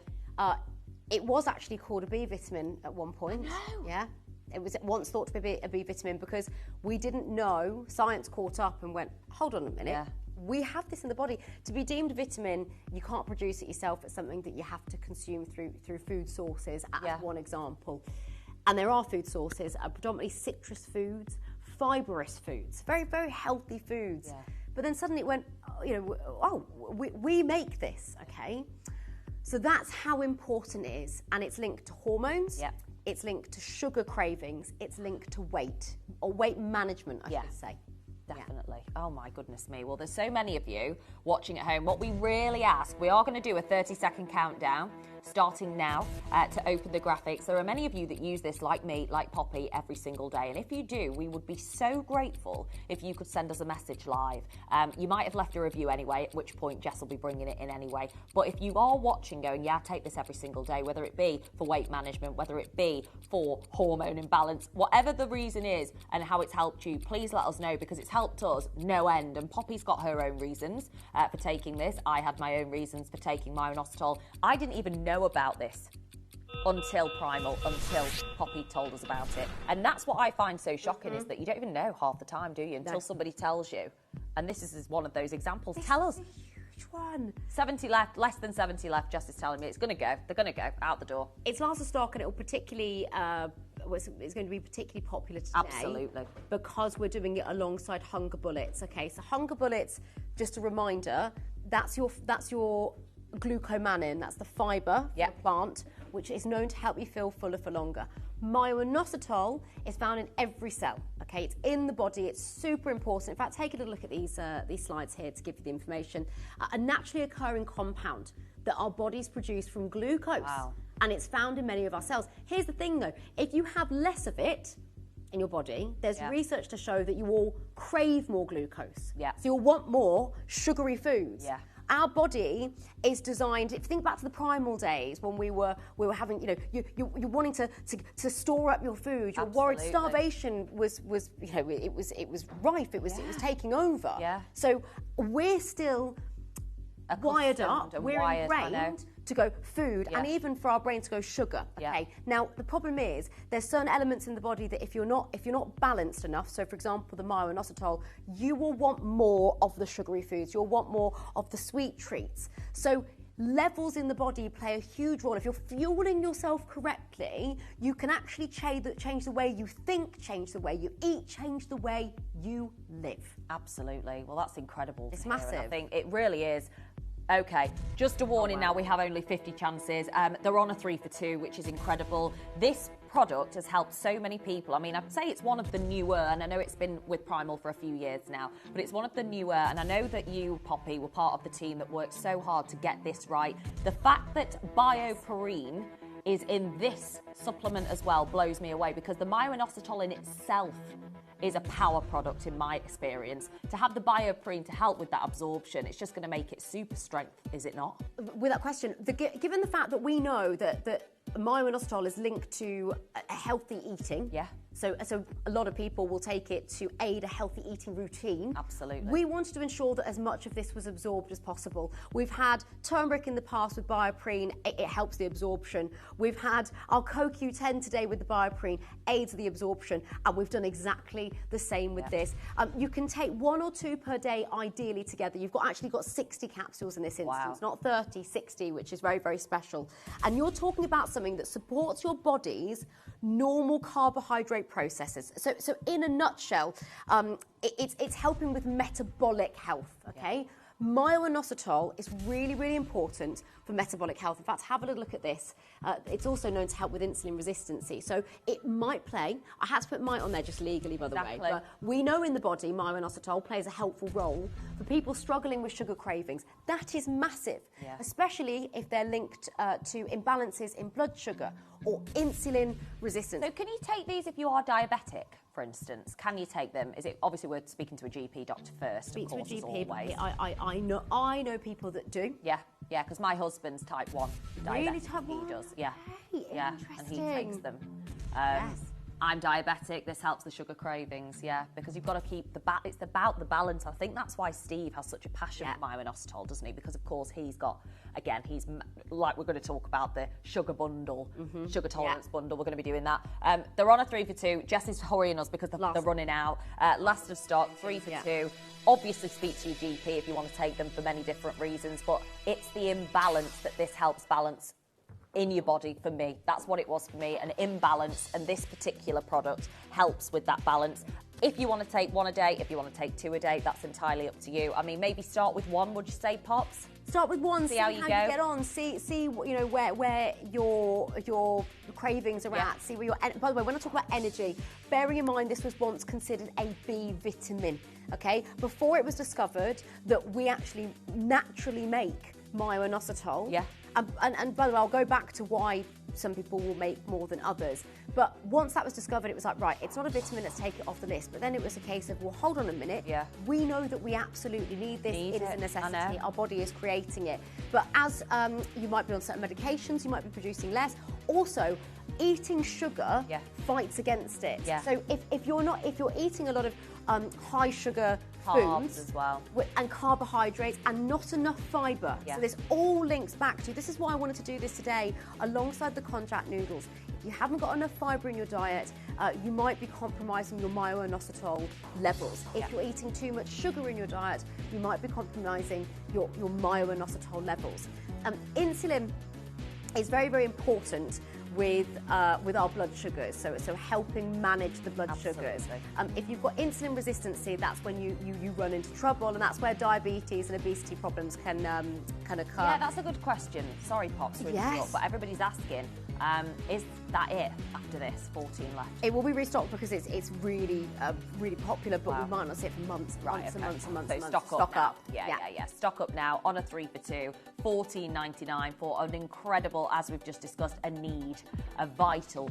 It was actually called a B vitamin at one point. No. Yeah. It was once thought to be a B vitamin because we didn't know. Science caught up and went, hold on a minute. Yeah. We have this in the body. To be deemed a vitamin, you can't produce it yourself. It's something that you have to consume through food sources, as one example. And there are food sources, predominantly citrus foods, fibrous foods, very, very healthy foods. Yeah. But then suddenly it went, we make this, okay? So that's how important it is. And it's linked to hormones. Yep. It's linked to sugar cravings. It's linked to weight, or weight management, I should say. Definitely. Oh my goodness me. Well, there's so many of you watching at home. What we really ask, we are going to do a 30-second countdown starting now to open the graphics. There are many of you that use this like me, like Poppy, every single day. And if you do, we would be so grateful if you could send us a message live. You might have left a review anyway, at which point Jess will be bringing it in anyway. But if you are watching going, yeah, I take this every single day, whether it be for weight management, whether it be for hormone imbalance, whatever the reason is and how it's helped you, please let us know, because it's helped us no end. And Poppy's got her own reasons for taking this. I had my own reasons for taking myo-inositol. I didn't even know about this until Primal, until Poppy told us about it. And that's what I find so shocking, is that you don't even know half the time, do you, until somebody tells you. And this is one of those examples. Tell us. Huge one. 70 left, less than 70 left. Jess is telling me it's going to go. They're going to go out the door. It's last of stock, and it will particularly, it's going to be particularly popular today. Absolutely. Because we're doing it alongside Hunger Bullets. Okay, so Hunger Bullets, just a reminder, that's your glucomannan, that's the fibre, the plant, which is known to help you feel fuller for longer. Myo-inositol is found in every cell, okay? It's in the body, it's super important. In fact, take a look at these slides here to give you the information. A naturally occurring compound that our bodies produce from glucose. Wow. And it's found in many of our cells. Here's the thing though, if you have less of it in your body, there's research to show that you will crave more glucose. Yeah. So you'll want more sugary foods. Yeah. Our body is designed, if you think back to the primal days when we were having, you're wanting to store up your food. You're worried. Starvation was it was rife. It was taking over. Yeah. So we're still wired accustomed up, and we're wired, I know. ingrained to go food, and even for our brain to go sugar. Okay. Now the problem is there's certain elements in the body that if you're not balanced enough. So for example, the myo-inositol, you will want more of the sugary foods. You'll want more of the sweet treats. So levels in the body play a huge role. If you're fueling yourself correctly, you can actually change the way you think, change the way you eat, change the way you live. Absolutely. Well, that's incredible. It's to hear, and massive. I think it really is. Okay, just a warning now, we have only 50 chances. They're on a 3 for 2, which is incredible. This product has helped so many people. I mean, I'd say it's one of the newer, and I know it's been with Primal for a few years now, but it's one of the newer, and I know that you, Poppy, were part of the team that worked so hard to get this right. The fact that bioperine is in this supplement as well blows me away, because the myo-inositol in itself is a power product in my experience. To have the bioperine to help with that absorption, it's just going to make it super strength, is it not? Without question, given the fact that we know that myo-inositol is linked to a healthy eating. Yeah. So a lot of people will take it to aid a healthy eating routine. Absolutely. We wanted to ensure that as much of this was absorbed as possible. We've had turmeric in the past with bioperine, it helps the absorption. We've had our CoQ10 today with the bioperine, aids the absorption, and we've done exactly the same with this. You can take 1 or 2 per day, ideally together. You've actually got 60 capsules in this instance, not 30, 60, which is very, very special. And you're talking about something that supports your body's normal carbohydrate processes. So in a nutshell, it's helping with metabolic health, okay? Myo-inositol is really, really important for metabolic health. In fact, have a little look at this. It's also known to help with insulin resistancy. So it might play, I had to put might on there just legally, by the way, but we know in the body myo-inositol plays a helpful role for people struggling with sugar cravings. That is massive, especially if they're linked to imbalances in blood sugar or insulin resistance. So can you take these if you are diabetic, for instance? Can you take them? Is it obviously we're speaking to a GP doctor first? Speak of course, to a as GP. always. I know people that do. Yeah, because my husband's type 1 diabetic. Really, type 1? He does, yeah. Okay, yeah, and he takes them. Yes. I'm diabetic. This helps the sugar cravings, because you've got to keep it's about the balance. I think that's why Steve has such a passion for myo-inositol, doesn't he? Because of course he's got, again, he's like we're going to talk about the sugar bundle, sugar tolerance bundle. We're going to be doing that. They're on a 3 for 2. Jess is hurrying us because they're running out. Last of stock, 3 for 2. Obviously, speak to your GP if you want to take them for many different reasons, but it's the imbalance that this helps balance in your body for me. That's what it was for me, an imbalance, and this particular product helps with that balance. If you want to take 1 a day, if you want to take 2 a day, that's entirely up to you. I mean, maybe start with 1, would you say, Pops? Start with 1, see how you get on, see where your cravings are at, see where your, by the way, when I talk about energy, bearing in mind this was once considered a B vitamin, okay? Before it was discovered that we actually naturally make myo-inositol. Yeah. And by the way, I'll go back to why some people will make more than others. But once that was discovered, it was like, right, it's not a vitamin, let's take it off the list. But then it was a case of, well, hold on a minute. Yeah. We know that we absolutely need this. It is a necessity. Our body is creating it. But as you might be on certain medications, you might be producing less. Also, eating sugar fights against it. Yeah. So if you're eating a lot of high sugar Carbs foods as well, and carbohydrates and not enough fibre. So this all links back to, this is why I wanted to do this today alongside the konjac noodles. If you haven't got enough fibre in your diet, you might be compromising your myo-inositol levels. If you're eating too much sugar in your diet, you might be compromising your myo-inositol levels. Insulin is very, very important with our blood sugars, so helping manage the blood sugars. If you've got insulin resistancy, that's when you run into trouble, and that's where diabetes and obesity problems can occur. Yeah, that's a good question. Sorry, Pops, to interrupt, but everybody's asking, is that it after this? 14 left. It will be restocked because it's really really popular, but we might not see it for months, months and months and months. So stock up. Yeah. Stock up now on a 3 for 2, $14.99 for an incredible, as we've just discussed, a vital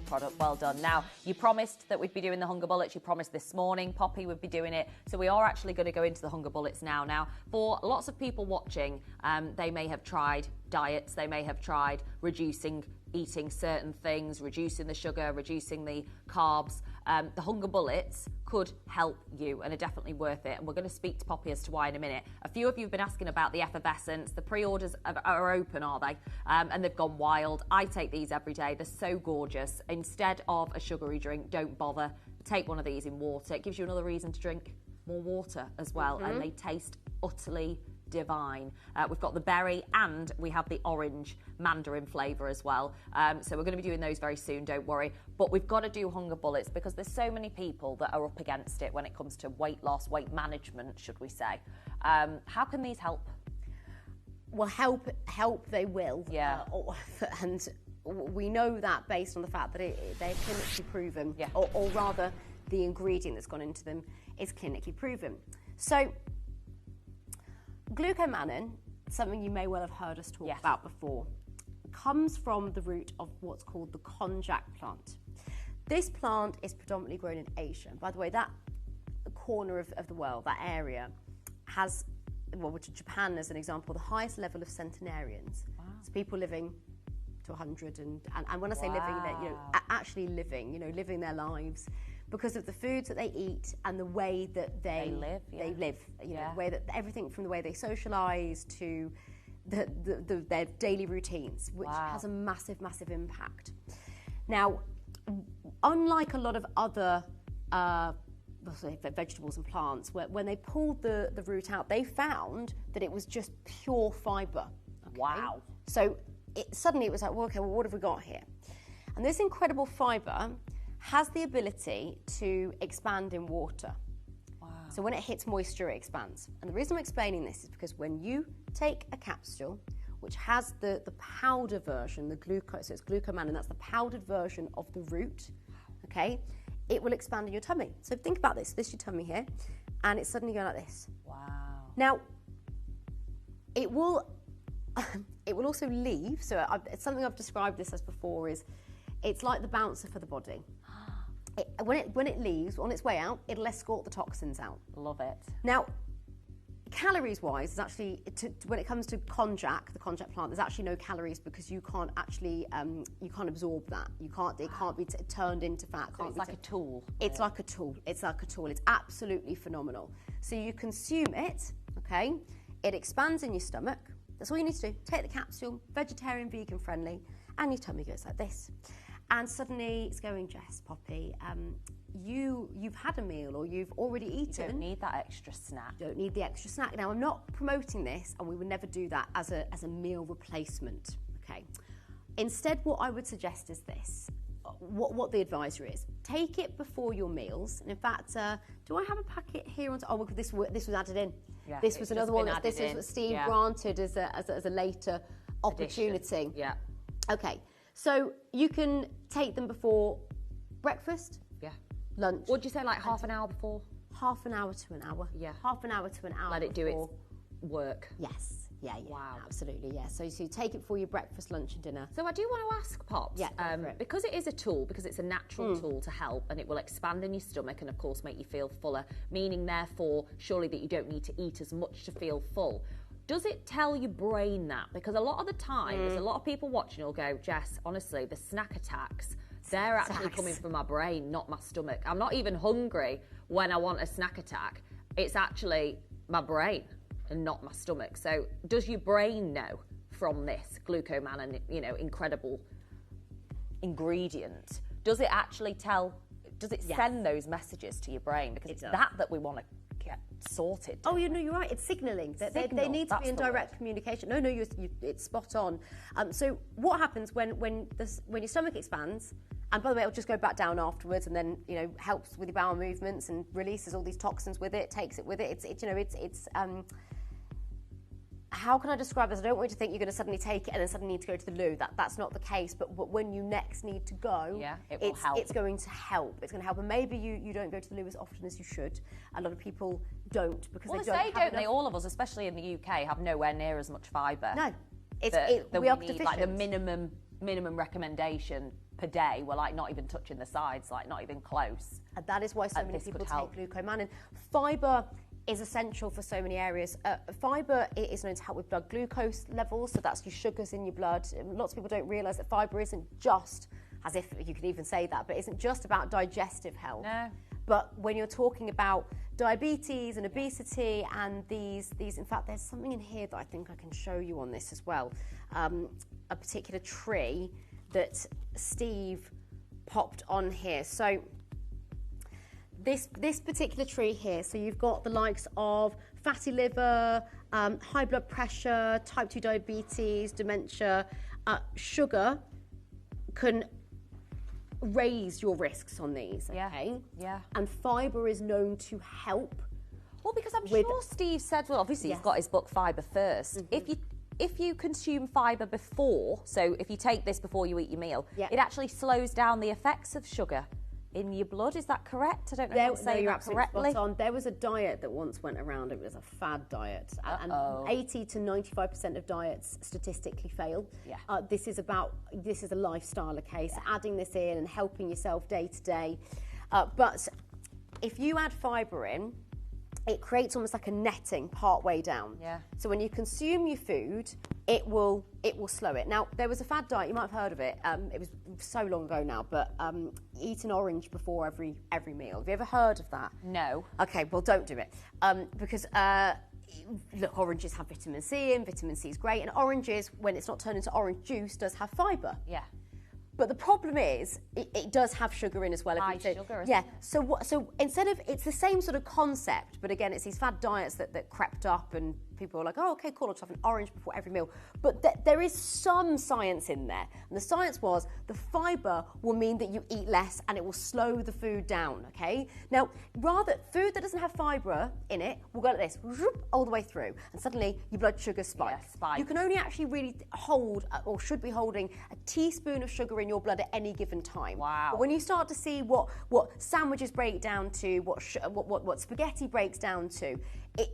product. Well done. Now, you promised that we'd be doing the hunger bullets. You promised this morning, Poppy, would be doing it. So we are actually going to go into the hunger bullets now. Now, for lots of people watching, they may have tried diets, they may have tried reducing eating certain things, reducing the sugar, reducing the carbs. The Hunger Bullets could help you and are definitely worth it. And we're going to speak to Poppy as to why in a minute. A few of you have been asking about the effervescence. The pre-orders are open, are they? And they've gone wild. I take these every day. They're so gorgeous. Instead of a sugary drink, don't bother. Take one of these in water. It gives you another reason to drink more water as well. And they taste utterly divine. We've got the berry and we have the orange mandarin flavour as well. So we're going to be doing those very soon, don't worry. But we've got to do Hunger Bullets because there's so many people that are up against it when it comes to weight loss, weight management, should we say. How can these help? Well, help they will. Yeah. And we know that based on the fact that they're clinically proven, or rather the ingredient that's gone into them is clinically proven. So glucomannan, something you may well have heard us talk about before, comes from the root of what's called the konjac plant. This plant is predominantly grown in Asia. By the way, that corner of the world, that area, has, well, which Japan as an example, the highest level of centenarians. Wow. So people living to 100, and when I say living, they're, actually living, living their lives, because of the foods that they eat and the way that they live, the way that everything from the way they socialise to their daily routines, which has a massive, massive impact. Now, unlike a lot of other vegetables and plants, when they pulled the root out, they found that it was just pure fibre. Okay? Wow. So suddenly it was like, well, okay, well, what have we got here? And this incredible fibre has the ability to expand in water. Wow. So when it hits moisture, it expands. And the reason I'm explaining this is because when you take a capsule, which has the powder version, the glucose, so it's glucomannan, that's the powdered version of the root, okay, it will expand in your tummy. So think about this. This is your tummy here, and it's suddenly going like this. Wow. Now, it will also leave, so it's something I've described this as before, is it's like the bouncer for the body. When it leaves, on its way out, it'll escort the toxins out. Love it. Now, calories-wise, it's actually, when it comes to konjac, the konjac plant, there's actually no calories because you can't actually, you can't absorb that. It can't be turned into fat. So it's like a tool. It's like a tool. It's like a tool. It's absolutely phenomenal. So you consume it, okay? It expands in your stomach. That's all you need to do. Take the capsule, vegetarian, vegan friendly, and your tummy goes like this. And suddenly it's going, Jess, Poppy, you've had a meal or you've already eaten. You don't need that extra snack. You don't need the extra snack. Now, I'm not promoting this, and we would never do that as a meal replacement, okay? Instead, what I would suggest is this. What the advisory is, take it before your meals. And in fact, do I have a packet here? This was added in. Yeah, this was another one. This is what Steve granted as a later opportunity. Yeah. Okay, so you can take them before breakfast. Yeah. Lunch. Would you say like half an hour before? Half an hour to an hour. Yeah. Half an hour to an hour. Let it do its work. Yes. Yeah. Wow. Absolutely, yeah. So you take it for your breakfast, lunch and dinner. So I do want to ask, Pops, because it is a tool, because it's a natural tool to help, and it will expand in your stomach and, of course, make you feel fuller, meaning, therefore, surely that you don't need to eat as much to feel full. Does it tell your brain that? Because a lot of the time, there's a lot of people watching who'll go, Jess, honestly, the snack attacks, they're actually coming from my brain, not my stomach. I'm not even hungry when I want a snack attack. It's actually my brain and not my stomach. So does your brain know from this glucomannan, incredible ingredient? Does it actually send those messages to your brain? Because it's that we want to get sorted. Oh, you're right. It's signalling. They need to be in direct communication. No, it's spot on. So what happens when your stomach expands? And by the way, it'll just go back down afterwards, and then helps with your bowel movements and releases all these toxins with it, takes it with it. It's how can I describe this? I don't want you to think you're going to suddenly take it and then suddenly need to go to the loo. That's not the case. But when you next need to go, it will help. It's going to help. It's going to help. And maybe you don't go to the loo as often as you should. A lot of people don't because they don't have enough. All of us, especially in the UK, have nowhere near as much fibre. No, we are need, deficient. like the minimum recommendation per day. We're like not even touching the sides, like not even close. And that is why so many people take glucomannan. Fibre is essential for so many areas. Fibre is known to help with blood glucose levels, so that's your sugars in your blood. Lots of people don't realise that fibre isn't just, as if you could even say that, but isn't just about digestive health. No. But when you're talking about diabetes and obesity and these, in fact, there's something in here that I think I can show you on this as well. A particular tree that Steve popped on here. So this particular tree here, so you've got the likes of fatty liver, high blood pressure, type 2 diabetes, dementia. Sugar can raise your risks on these, okay? Yeah. And fibre is known to help. Well, because I'm sure Steve said, well, obviously he's got his book Fibre First. If you consume fibre before, so if you take this before you eat your meal, it actually slows down the effects of sugar in your blood. Is that correct? I don't know if I'm saying that correctly. Spot on. There was a diet that once went around. It was a fad diet, and 80 to 95% of diets statistically fail. Yeah. This is a lifestyle case. Adding this in and helping yourself day to day. But if you add fibre in, it creates almost like a netting part way down. Yeah. So when you consume your food, it will slow it. Now, there was a fad diet, you might have heard of it. It was so long ago now, but eat an orange before every meal. Have you ever heard of that? No. Okay, well, don't do it. Because look, oranges have vitamin C, and vitamin C is great. And oranges, when it's not turned into orange juice, does have fibre. Yeah. But the problem is, it does have sugar in as well. High sugar, yeah. So instead of, it's the same sort of concept, but again, it's these fad diets that crept up, and people are like, oh, okay, cool, I'll just have an orange before every meal. But there is some science in there, and the science was the fibre will mean that you eat less, and it will slow the food down. Okay. Now, rather food that doesn't have fibre in it will go like this, all the way through, and suddenly your blood sugar spikes. Yeah, spikes. You can only actually really hold, or should be holding, a teaspoon of sugar in your blood at any given time. Wow. But when you start to see what sandwiches break down to, what spaghetti breaks down to,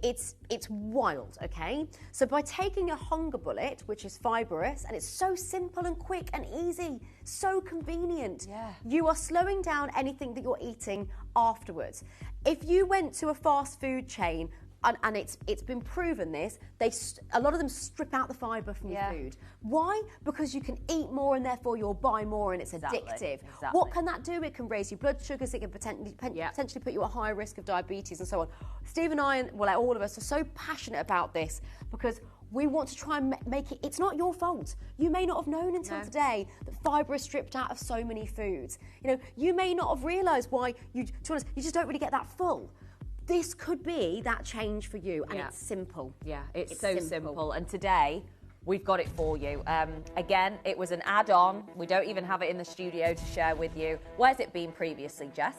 it's wild, okay? So by taking a hunger bullet, which is fibrous, and it's so simple and quick and easy, so convenient, you are slowing down anything that you're eating afterwards. If you went to a fast food chain, and it's been proven this, a lot of them strip out the fibre from your food. Why? Because you can eat more and therefore you'll buy more, and it's addictive. Exactly. What can that do? It can raise your blood sugars, it can potentially put you at higher risk of diabetes and so on. Steve and I, and well, all of us are so passionate about this because we want to try and make it, it's not your fault. You may not have known until today that fibre is stripped out of so many foods. You know, you may not have realised why you just don't really get that full. This could be that change for you, and it's simple. Yeah, it's so simple. And today, we've got it for you. Again, it was an add-on. We don't even have it in the studio to share with you. Where's it been previously, Jess?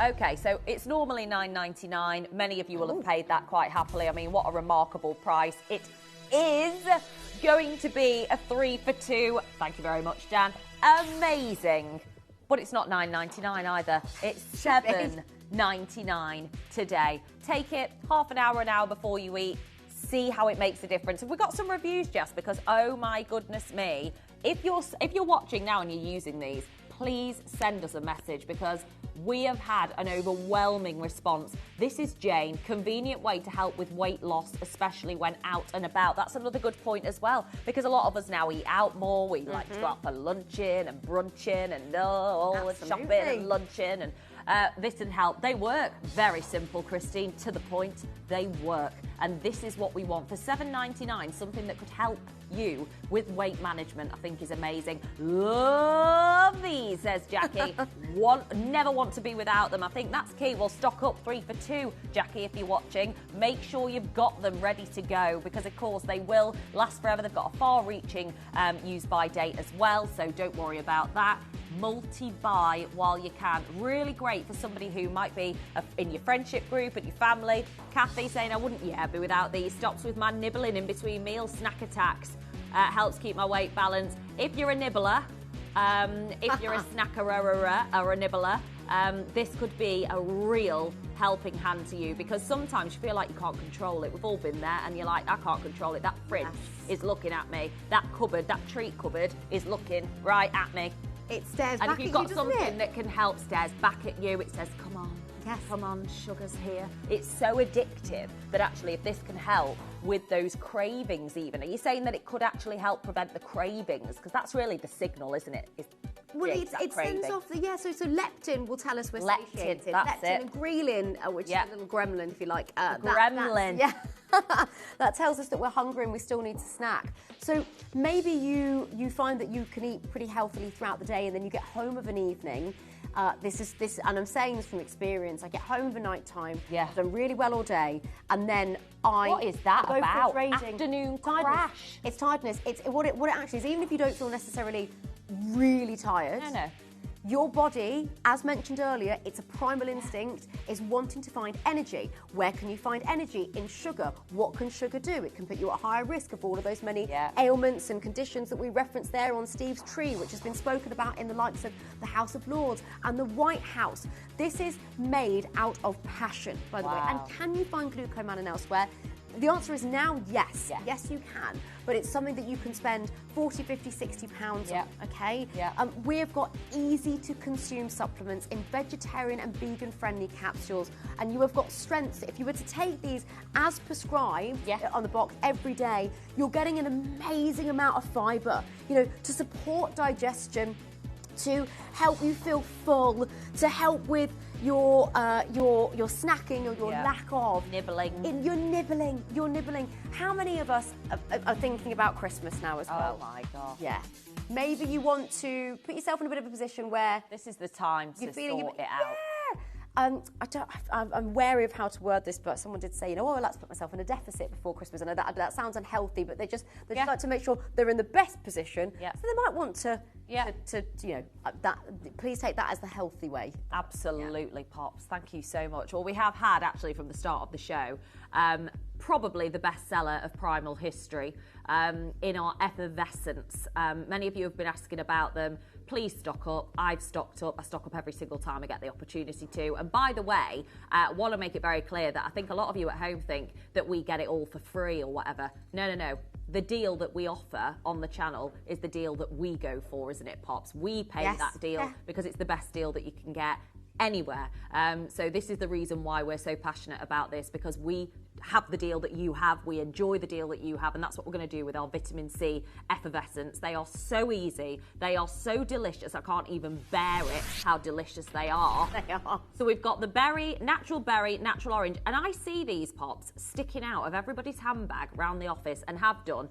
Okay, so it's normally $9.99. Many of you will have paid that quite happily. I mean, what a remarkable price. It is going to be a 3 for 2. Thank you very much, Jan. Amazing. But it's not $9.99 either. It's $7.99 today. Take it half an hour before you eat. See how it makes a difference. Have we got some reviews, Jess? Because oh my goodness me, if you're watching now and you're using these, please send us a message because we have had an overwhelming response. This is Jane. Convenient way to help with weight loss, especially when out and about. That's another good point as well, because a lot of us now eat out more. We like to go out for lunching and brunching and all the shopping and lunching, and this can help. They work. Very simple, Christine, to the point. They work. And this is what we want. For $7.99, something that could help you with weight management, I think is amazing. Love these, says Jackie. Never want to be without them. I think that's key. We'll stock up 3 for 2, Jackie, if you're watching. Make sure you've got them ready to go because, of course, they will last forever. They've got a far-reaching use-by date as well, so don't worry about that. Multi-buy while you can. Really great for somebody who might be in your friendship group and your family. Kathy saying, I wouldn't be without these. Stops with my nibbling in between meals, snack attacks. Helps keep my weight balanced. If you're a nibbler, if you're a snacker or a nibbler, this could be a real helping hand to you because sometimes you feel like you can't control it. We've all been there and you're like, I can't control it. That fridge is looking at me. That cupboard, that treat cupboard is looking right at me. It stares and back if you've at got you, something that can help stares back at you, it says, come on, Yes. Come on, sugar's here. It's so addictive that actually if this can help with those cravings even, are you saying that it could actually help prevent the cravings? Because that's really the signal, isn't it? Well, it sends off the, so leptin will tell us we're Leptin, satiated. that's Leptin it. and ghrelin, which is a little gremlin, if you like. Gremlin. That tells us that we're hungry and we still need to snack. So maybe you find that you can eat pretty healthily throughout the day, and then you get home of an evening. This, and I'm saying this from experience. I get home of a night time. Yeah. I've done really well all day, and then What is that go about? for a raging Afternoon tiredness. crash. It's tiredness. It's what it actually is. Even if you don't feel necessarily really tired. No. Your body, as mentioned earlier, it's a primal instinct, is wanting to find energy. Where can you find energy? In sugar. What can sugar do? It can put you at higher risk of all of those many ailments and conditions that we referenced there on Steve's tree, which has been spoken about in the likes of the House of Lords and the White House. This is made out of passion, by the way. And can you find glucomannan elsewhere? The answer is now yes. Yes, you can. But it's something that you can spend 40, 50, 60 pounds on, okay? We've got easy to consume supplements in vegetarian and vegan friendly capsules. And you have got strengths. If you were to take these as prescribed on the box every day, you're getting an amazing amount of fibre, to support digestion, to help you feel full, to help with your snacking or your lack of nibbling. You're nibbling. How many of us are thinking about Christmas now as well? Oh my God. Yeah. Maybe you want to put yourself in a bit of a position where this is the time to sort it out. I'm wary of how to word this, but someone did say, I like to put myself in a deficit before Christmas. I know that sounds unhealthy, but they just like to make sure they're in the best position. So they might want to, please take that as the healthy way. Absolutely, Pops. Thank you so much. Well, we have had actually from the start of the show, probably the bestseller of Primal history in our effervescence. Many of you have been asking about them. Please stock up. I've stocked up. I stock up every single time I get the opportunity to. And by the way, I want to make it very clear that I think a lot of you at home think that we get it all for free or whatever. No. The deal that we offer on the channel is the deal that we go for, isn't it, Pops? We pay that deal because it's the best deal that you can get anywhere. So this is the reason why we're so passionate about this, because we have the deal that you have, we enjoy the deal that you have, and that's what we're going to do with our vitamin C effervescents. They are so easy, they are so delicious, I can't even bear it how delicious they are. They are. So we've got the berry, natural orange, and I see these Pops sticking out of everybody's handbag around the office and have done.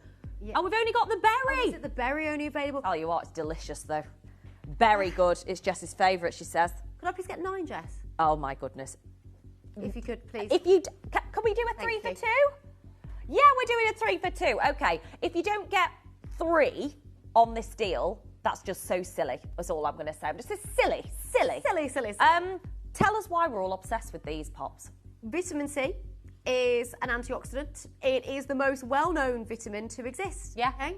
Oh, we've only got the berry. Oh, is it the berry only available? Tell you what, it's delicious though. Very good. It's Jess's favourite, she says. Could I please get 9, Jess? Oh my goodness. If you could, please. If you can we do a 3 for 2? Yeah, we're doing a 3 for 2. Okay. If you don't get 3 on this deal, that's just so silly. That's all I'm going to say. I'm just silly. Silly. Tell us why we're all obsessed with these Pops. Vitamin C is an antioxidant. It is the most well-known vitamin to exist. Yeah. Okay?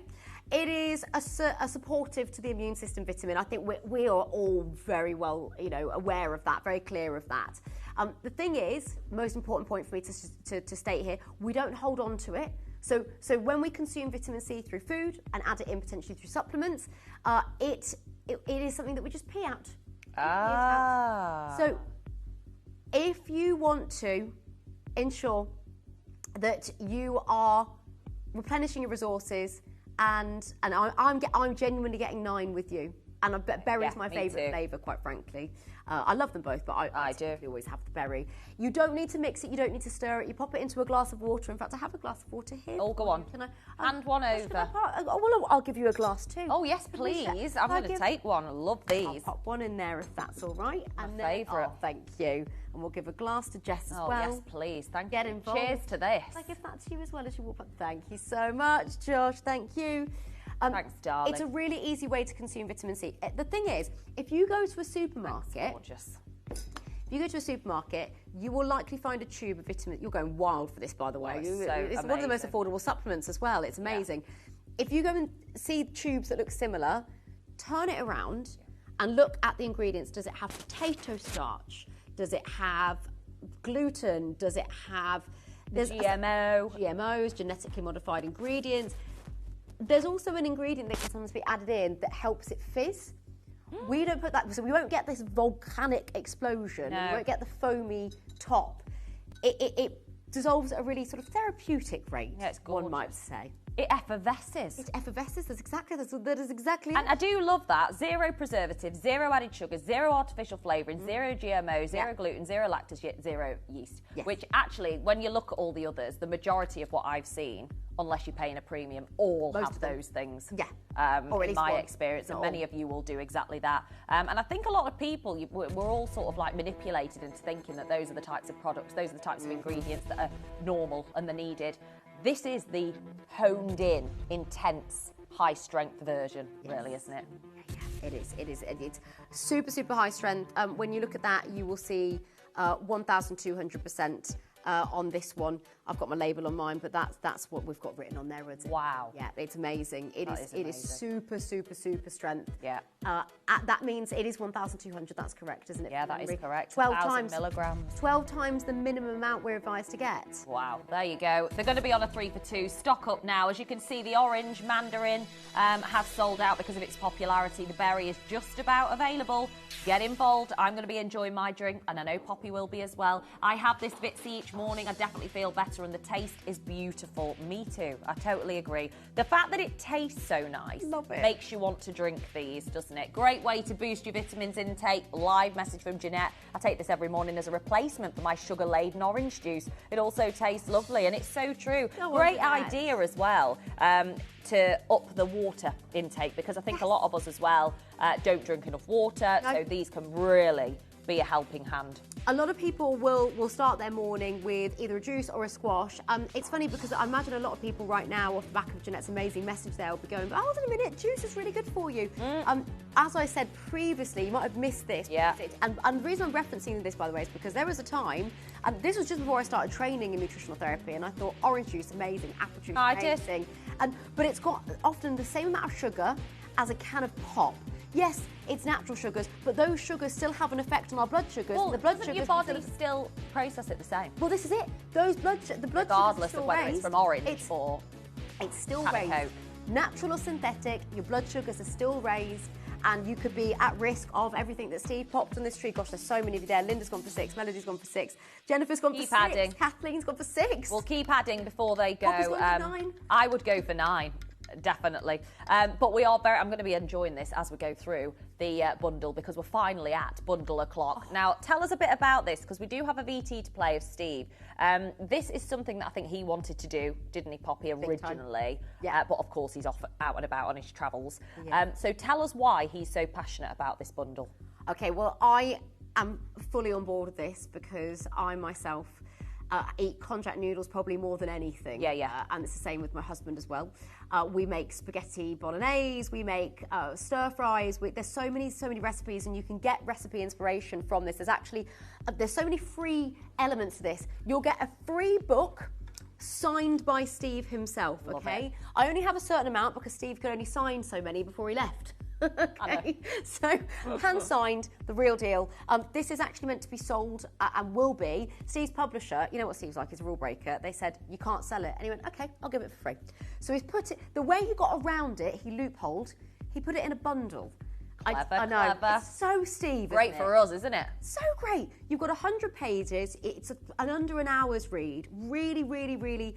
It is a supportive to the immune system vitamin. I think we are all very well, aware of that, very clear of that. The thing is, most important point for me to state here, we don't hold on to it. So when we consume vitamin C through food and add it in potentially through supplements, it is something that we just pee out. So if you want to ensure that you are replenishing your resources, and I'm genuinely getting 9 with you. And berry's my favourite flavour, quite frankly. I love them both, but I do always have the berry. You don't need to mix it, you don't need to stir it. You pop it into a glass of water. In fact, I have a glass of water here. Oh, go on. Hand one over. I'll give you a glass too. Oh, yes, please. I'm going to take one. I love these. I'll pop one in there if that's all right. My favourite. Oh, thank you. And we'll give a glass to Jess as well. Yes, please. Thank you. Get involved. Cheers to this. I give that to you as well as you walk up. Thank you so much, Josh. Thank you. Thanks, darling. It's a really easy way to consume vitamin C. The thing is, if you go to a supermarket, if you go to a supermarket, you will likely find a tube of vitamin. You're going wild for this, by the way. It's one of the most affordable supplements as well. It's amazing. Yeah. If you go and see tubes that look similar, turn it around and look at the ingredients. Does it have potato starch? Does it have gluten? Does it have GMOs, genetically modified ingredients? There's also an ingredient that can sometimes be added in that helps it fizz. We don't put that, so we won't get this volcanic explosion. No. We won't get the foamy top. It dissolves at a really sort of therapeutic rate, Yeah, it's one might say. It effervesces. It effervesces. That is exactly And it. I do love that. Zero preservatives, zero added sugar, zero artificial flavouring, zero GMO, zero gluten, zero lactose, zero yeast. Yes. Which actually, when you look at all the others, the majority of what I've seen, unless you're paying a premium, all Most have of them. those things. Yeah. In Or at least my one, experience, and not many all. of you will do exactly that. And I think a lot of people, we're all sort of like manipulated into thinking that those are the types of products, those are the types of ingredients that are normal and they're needed. This is the honed in, intense, high strength version, really, isn't it? It is. It's super, super high strength. When you look at that, you will see 1,200% on this one. I've got my label on mine, but that's what we've got written on there. Wow. Yeah, it's amazing. It is amazing. super, super, super strength. Yeah. That means it is 1,200. That's correct, isn't it? Yeah, that is correct. 12 1,000 times milligrams. 12 times the minimum amount we're advised to get. Wow, there you go. They're going to be on a 3 for 2. Stock up now. As you can see, the orange mandarin has sold out because of its popularity. The berry is just about available. Get involved. I'm going to be enjoying my drink, and I know Poppy will be as well. I have this Vitsi each morning. I definitely feel better, and the taste is beautiful. Me too. I totally agree. The fact that it tastes so nice makes you want to drink these, doesn't it? Great way to boost your vitamins intake. Live message from Jeanette. I take this every morning as a replacement for my sugar-laden orange juice. It also tastes lovely, and it's so true. Great idea as well. To up the water intake, because I think a lot of us as well don't drink enough water, so these can really be a helping hand. A lot of people will start their morning with either a juice or a squash. It's funny because I imagine a lot of people right now, off the back of Jeanette's amazing message there, will be going, oh, hold on a minute, juice is really good for you. As I said previously, you might have missed this. Yeah. And the reason I'm referencing this, by the way, is because there was a time, and this was just before I started training in nutritional therapy, and I thought orange juice, amazing, apple juice, amazing. But it's got often the same amount of sugar as a can of pop. Yes, it's natural sugars, but those sugars still have an effect on our blood sugars. Well, and the blood doesn't sugars your body still process it the same? Well, this is it. The blood regardless sugars are of whether raised. it's from orange or it's still Can of raised. Coke. Natural or synthetic, your blood sugars are still raised, and you could be at risk of everything that Steve popped on this tree. Gosh, there's so many of you there. Linda's gone for 6, Melody's gone for 6, Jennifer's gone for 6, adding. Kathleen's gone for 6. We'll keep adding before they go. Poppy's gone for 9. I would go for 9. Definitely. But we are I'm going to be enjoying this as we go through the bundle, because we're finally at bundle o'clock. Now, tell us a bit about this, because we do have a VT to play of Steve. This is something that I think he wanted to do, didn't he, Poppy, originally? Yeah. But of course, he's off out and about on his travels. Yeah. So tell us why he's so passionate about this bundle. Okay, well, I am fully on board with this because I myself eat contract noodles probably more than anything. And it's the same with my husband as well. We make spaghetti bolognese, we make stir fries. There's so many recipes, and you can get recipe inspiration from this. There's so many free elements to this. You'll get a free book signed by Steve himself, okay? I only have a certain amount because Steve could only sign so many before he left. Okay, so hand signed, the real deal. This is actually meant to be sold and will be. Steve's publisher, you know what Steve's like, he's a rule breaker. They said, you can't sell it. And he went, okay, I'll give it for free. So he's put it, the way he got around it, he loopholed, he put it in a bundle. I know, clever. it's so Steve. Great isn't for us, isn't it? So great. You've got 100 pages, it's under an hour's read. Really, really, really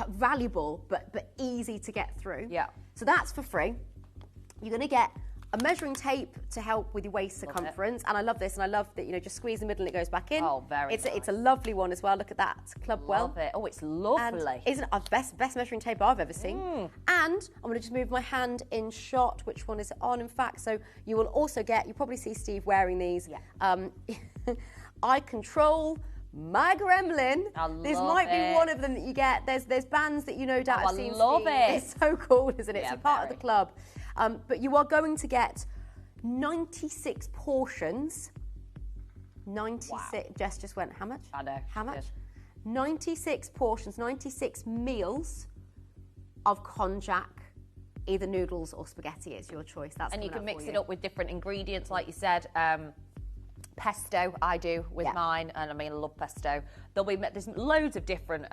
valuable, but easy to get through. Yeah. So that's for free. You're going to get a measuring tape to help with your waist circumference, and I love this, and I love that just squeeze the middle and it goes back in. Oh, very It's nice. it's a lovely one as well. Look at that, Club Well. Love it. Oh, it's lovely. And isn't it our best measuring tape I've ever seen? And I'm going to just move my hand in shot. Which one is it on? In fact, so you will also get. You probably see Steve wearing these. Yeah. I control my gremlin. This might be one of them that you get. There's bands that you no doubt have seen. I love Steve. it. It's so cool, isn't it? Yeah, so part of the club. But you are going to get 96 portions. 96. Wow. Jess just went, how much? I know. How much? 96 portions, 96 meals of konjac, either noodles or spaghetti. It's your choice. And you can mix it up with different ingredients, like you said. Pesto, I do with mine, and I love pesto. There's loads of different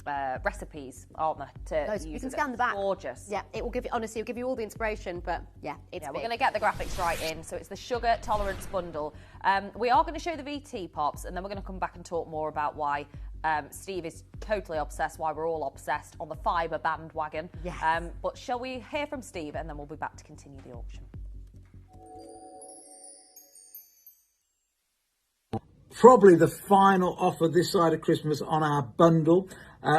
recipes, aren't there? To use you can with scan it. the back. Gorgeous. Yeah, it will give you, honestly, it'll give you all the inspiration, but yeah, it's we're big. going to get the graphics right in. So it's the sugar tolerance bundle. We are going to show the VT pops, and then we're going to come back and talk more about why Steve is totally obsessed, why we're all obsessed on the fibre bandwagon. Yes. But shall we hear from Steve, and then we'll be back to continue the auction. Probably the final offer this side of Christmas on our bundle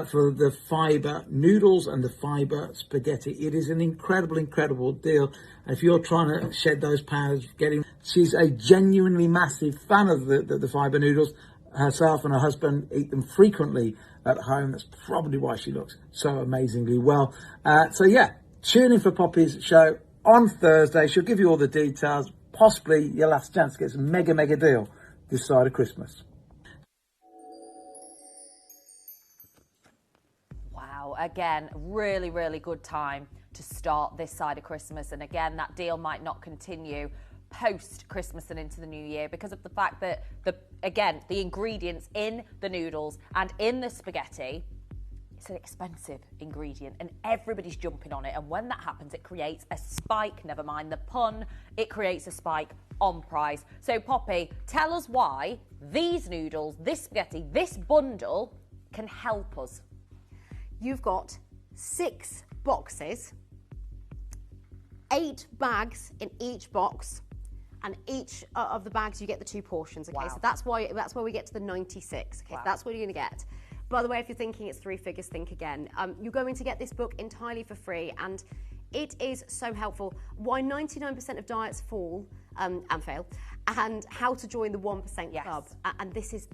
for the fibre noodles and the fibre spaghetti. It is an incredible deal. If you're trying to shed those pounds, she's a genuinely massive fan of the fibre noodles. Herself and her husband eat them frequently at home. That's probably why she looks so amazingly well. So yeah, tune in for Poppy's show on Thursday. She'll give you all the details. Possibly your last chance to get some mega deal this side of Christmas. Wow, again, really good time to start this side of Christmas. And again, that deal might not continue post-Christmas and into the new year because of the fact that, the ingredients in the noodles and in the spaghetti, it's an expensive ingredient and everybody's jumping on it. And when that happens, it creates a spike, never mind the pun, it creates a spike on price. So Poppy, tell us why these noodles, this spaghetti, this bundle can help us. You've got 6 boxes, 8 bags in each box, and each of the bags you get the 2 portions. Okay, so that's why we get to the 96. Okay, so that's what you're going to get. By the way, if you're thinking it's 3 figures, think again. You're going to get this book entirely for free, and it is so helpful. Why 99% of diets fall and fail, and how to join the 1% club. And this is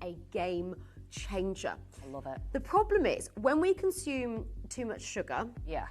a game changer. I love it. The problem is when we consume too much sugar. Yeah.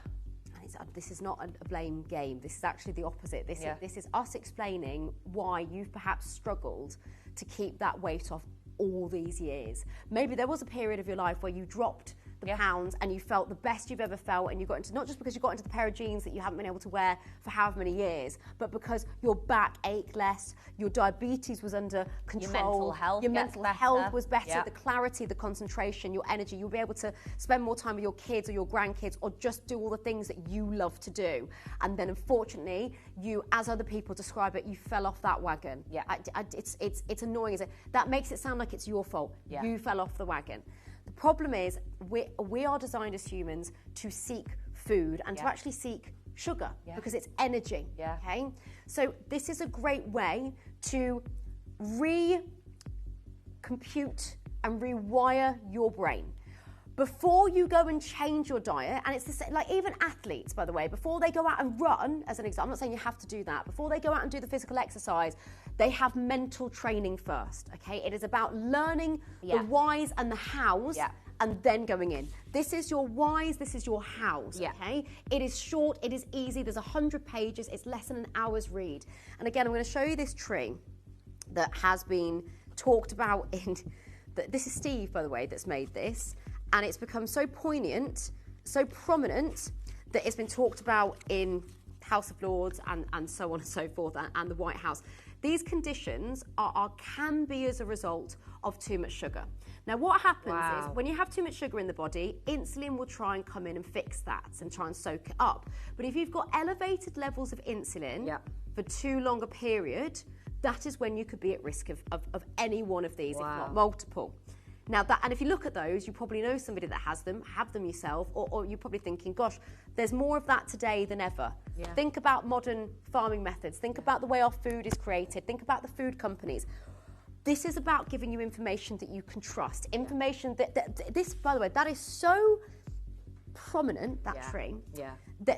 This is not a blame game. This is actually the opposite. This is us explaining why you've perhaps struggled to keep that weight off all these years. Maybe there was a period of your life where you dropped the pounds and you felt the best you've ever felt, and you got into, not just because you got into the pair of jeans that you haven't been able to wear for however many years, but because your back ached less, your diabetes was under control, your mental health was better, the clarity, the concentration, your energy. You'll be able to spend more time with your kids or your grandkids, or just do all the things that you love to do. And then unfortunately, you, as other people describe it, you fell off that wagon. It's annoying. That makes it sound like it's your fault. You fell off the wagon. The problem is we are designed as humans to seek food and to actually seek sugar because it's energy. Okay, so this is a great way to recompute and rewire your brain. Before you go and change your diet, and it's the same, like even athletes, by the way, before they go out and run, as an example, I'm not saying you have to do that, before they go out and do the physical exercise, they have mental training first, okay? It is about learning the whys and the hows, and then going in. This is your whys, this is your hows, okay? It is short, it is easy, there's 100 pages, it's less than an hour's read. And again, I'm gonna show you this tree that has been talked about in, this is Steve, by the way, that's made this. And it's become so poignant, so prominent, that it's been talked about in House of Lords and so on and so forth, and the White House. These conditions can be as a result of too much sugar. Now, what happens is when you have too much sugar in the body, insulin will try and come in and fix that and try and soak it up. But if you've got elevated levels of insulin for too long a period, that is when you could be at risk of any one of these, if not multiple. Now, and if you look at those, you probably know somebody that has them, have them yourself, or you're probably thinking, gosh, there's more of that today than ever. Think about modern farming methods. Think about the way our food is created. Think about the food companies. This is about giving you information that you can trust. Information that this, by the way, that is so prominent, that tree.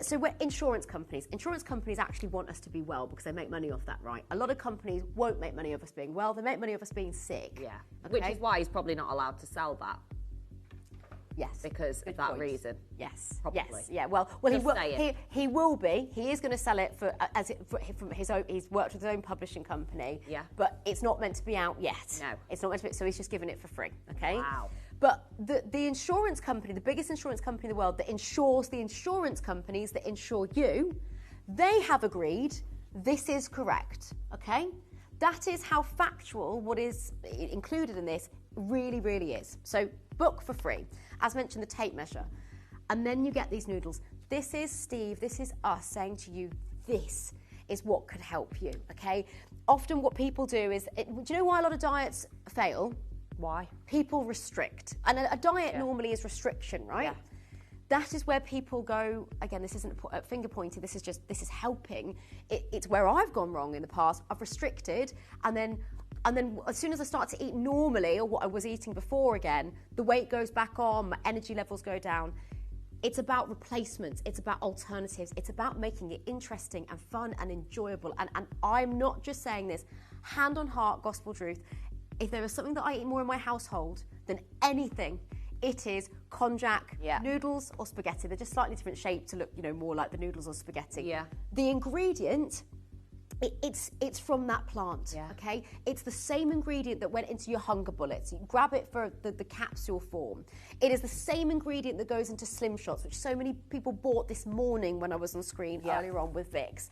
So we're insurance companies. Insurance companies actually want us to be well because they make money off that, right? A lot of companies won't make money off us being well. They make money off us being sick. Which is why he's probably not allowed to sell that. Yes. Because of that reason. Yes. Probably. Yes. Yeah. Well, he will be. He is going to sell it from his own. He's worked with his own publishing company. But it's not meant to be out yet. No. It's not meant to be. So he's just giving it for free. Okay. Wow. But the insurance company, the biggest insurance company in the world that insures the insurance companies that insure you, they have agreed this is correct, okay? That is how factual what is included in this really is. So book for free. as mentioned, the tape measure. And then you get these noodles. This is Steve, this is us saying to you, this is what could help you, okay? Often what people do is, do you know why a lot of diets fail? Why? People Restrict. And a diet normally is restriction, right? Yeah. That is where people go, again, this isn't finger pointing, this is helping. It's where I've gone wrong in the past. I've restricted, and then as soon as I start to eat normally, or what I was eating before again, the weight goes back on, my energy levels go down. It's about replacements, it's about alternatives, it's about making it interesting and fun and enjoyable. And I'm not just saying this, hand on heart, gospel truth. If there is something that I eat more in my household than anything, it is konjac, noodles or spaghetti. They're just slightly different shape to look, more like the noodles or spaghetti. Yeah. The ingredient, it's from that plant, okay? It's the same ingredient that went into your hunger bullets. You grab it for the capsule form. It is the same ingredient that goes into Slim Shots, which so many people bought this morning when I was on screen earlier on with Vix.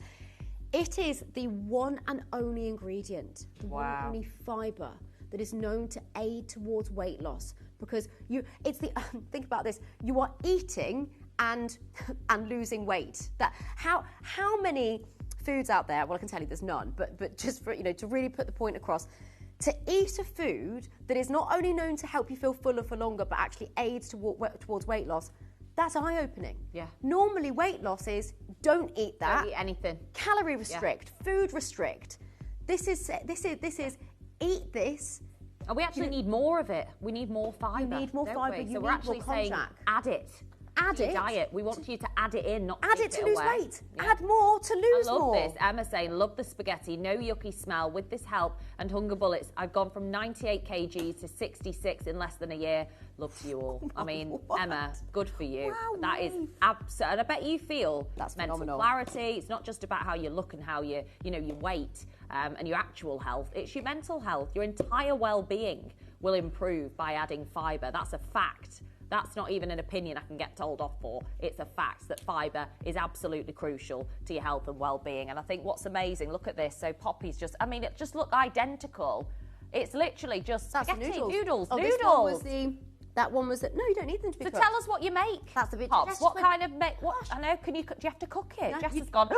It is the one and only ingredient, the one and only fibre that is known to aid towards weight loss, because think about this, you are eating and losing weight. How many foods out there, well, I can tell you there's none, but just for, to really put the point across, to eat a food that is not only known to help you feel fuller for longer, but actually aids towards weight loss, that's eye-opening. Yeah. Normally, weight loss is don't eat that. Don't eat anything. Calorie restrict, food restrict. This is eat this. And we actually need more of it. We need more fibre. You need more fibre. So we're actually saying add it. Add to it. your diet. We want you to add it in, not add take it to lose away. weight. Yeah. Add more to lose more. I love this. Emma saying, love the spaghetti, no yucky smell. With this help and hunger bullets, I've gone from 98 kg to 66 in less than a year. Love to you all. I mean, Emma, good for you. Wow, that is absolute. And I bet you feel that's mental phenomenal. clarity. It's not just about how you look and how your weight and your actual health. It's your mental health. Your entire well-being will improve by adding fibre. That's a fact. That's not even an opinion I can get told off for. It's a fact that fibre is absolutely crucial to your health and well-being. And I think what's amazing, look at this. So Poppy's it just looked identical. It's literally just spaghetti, noodles. Oh, that one was no, you don't need them to be cooked. Tell us what you make. That's the bit. Pops, what kind of I know. Do you have to cook it? No, Jess has gone.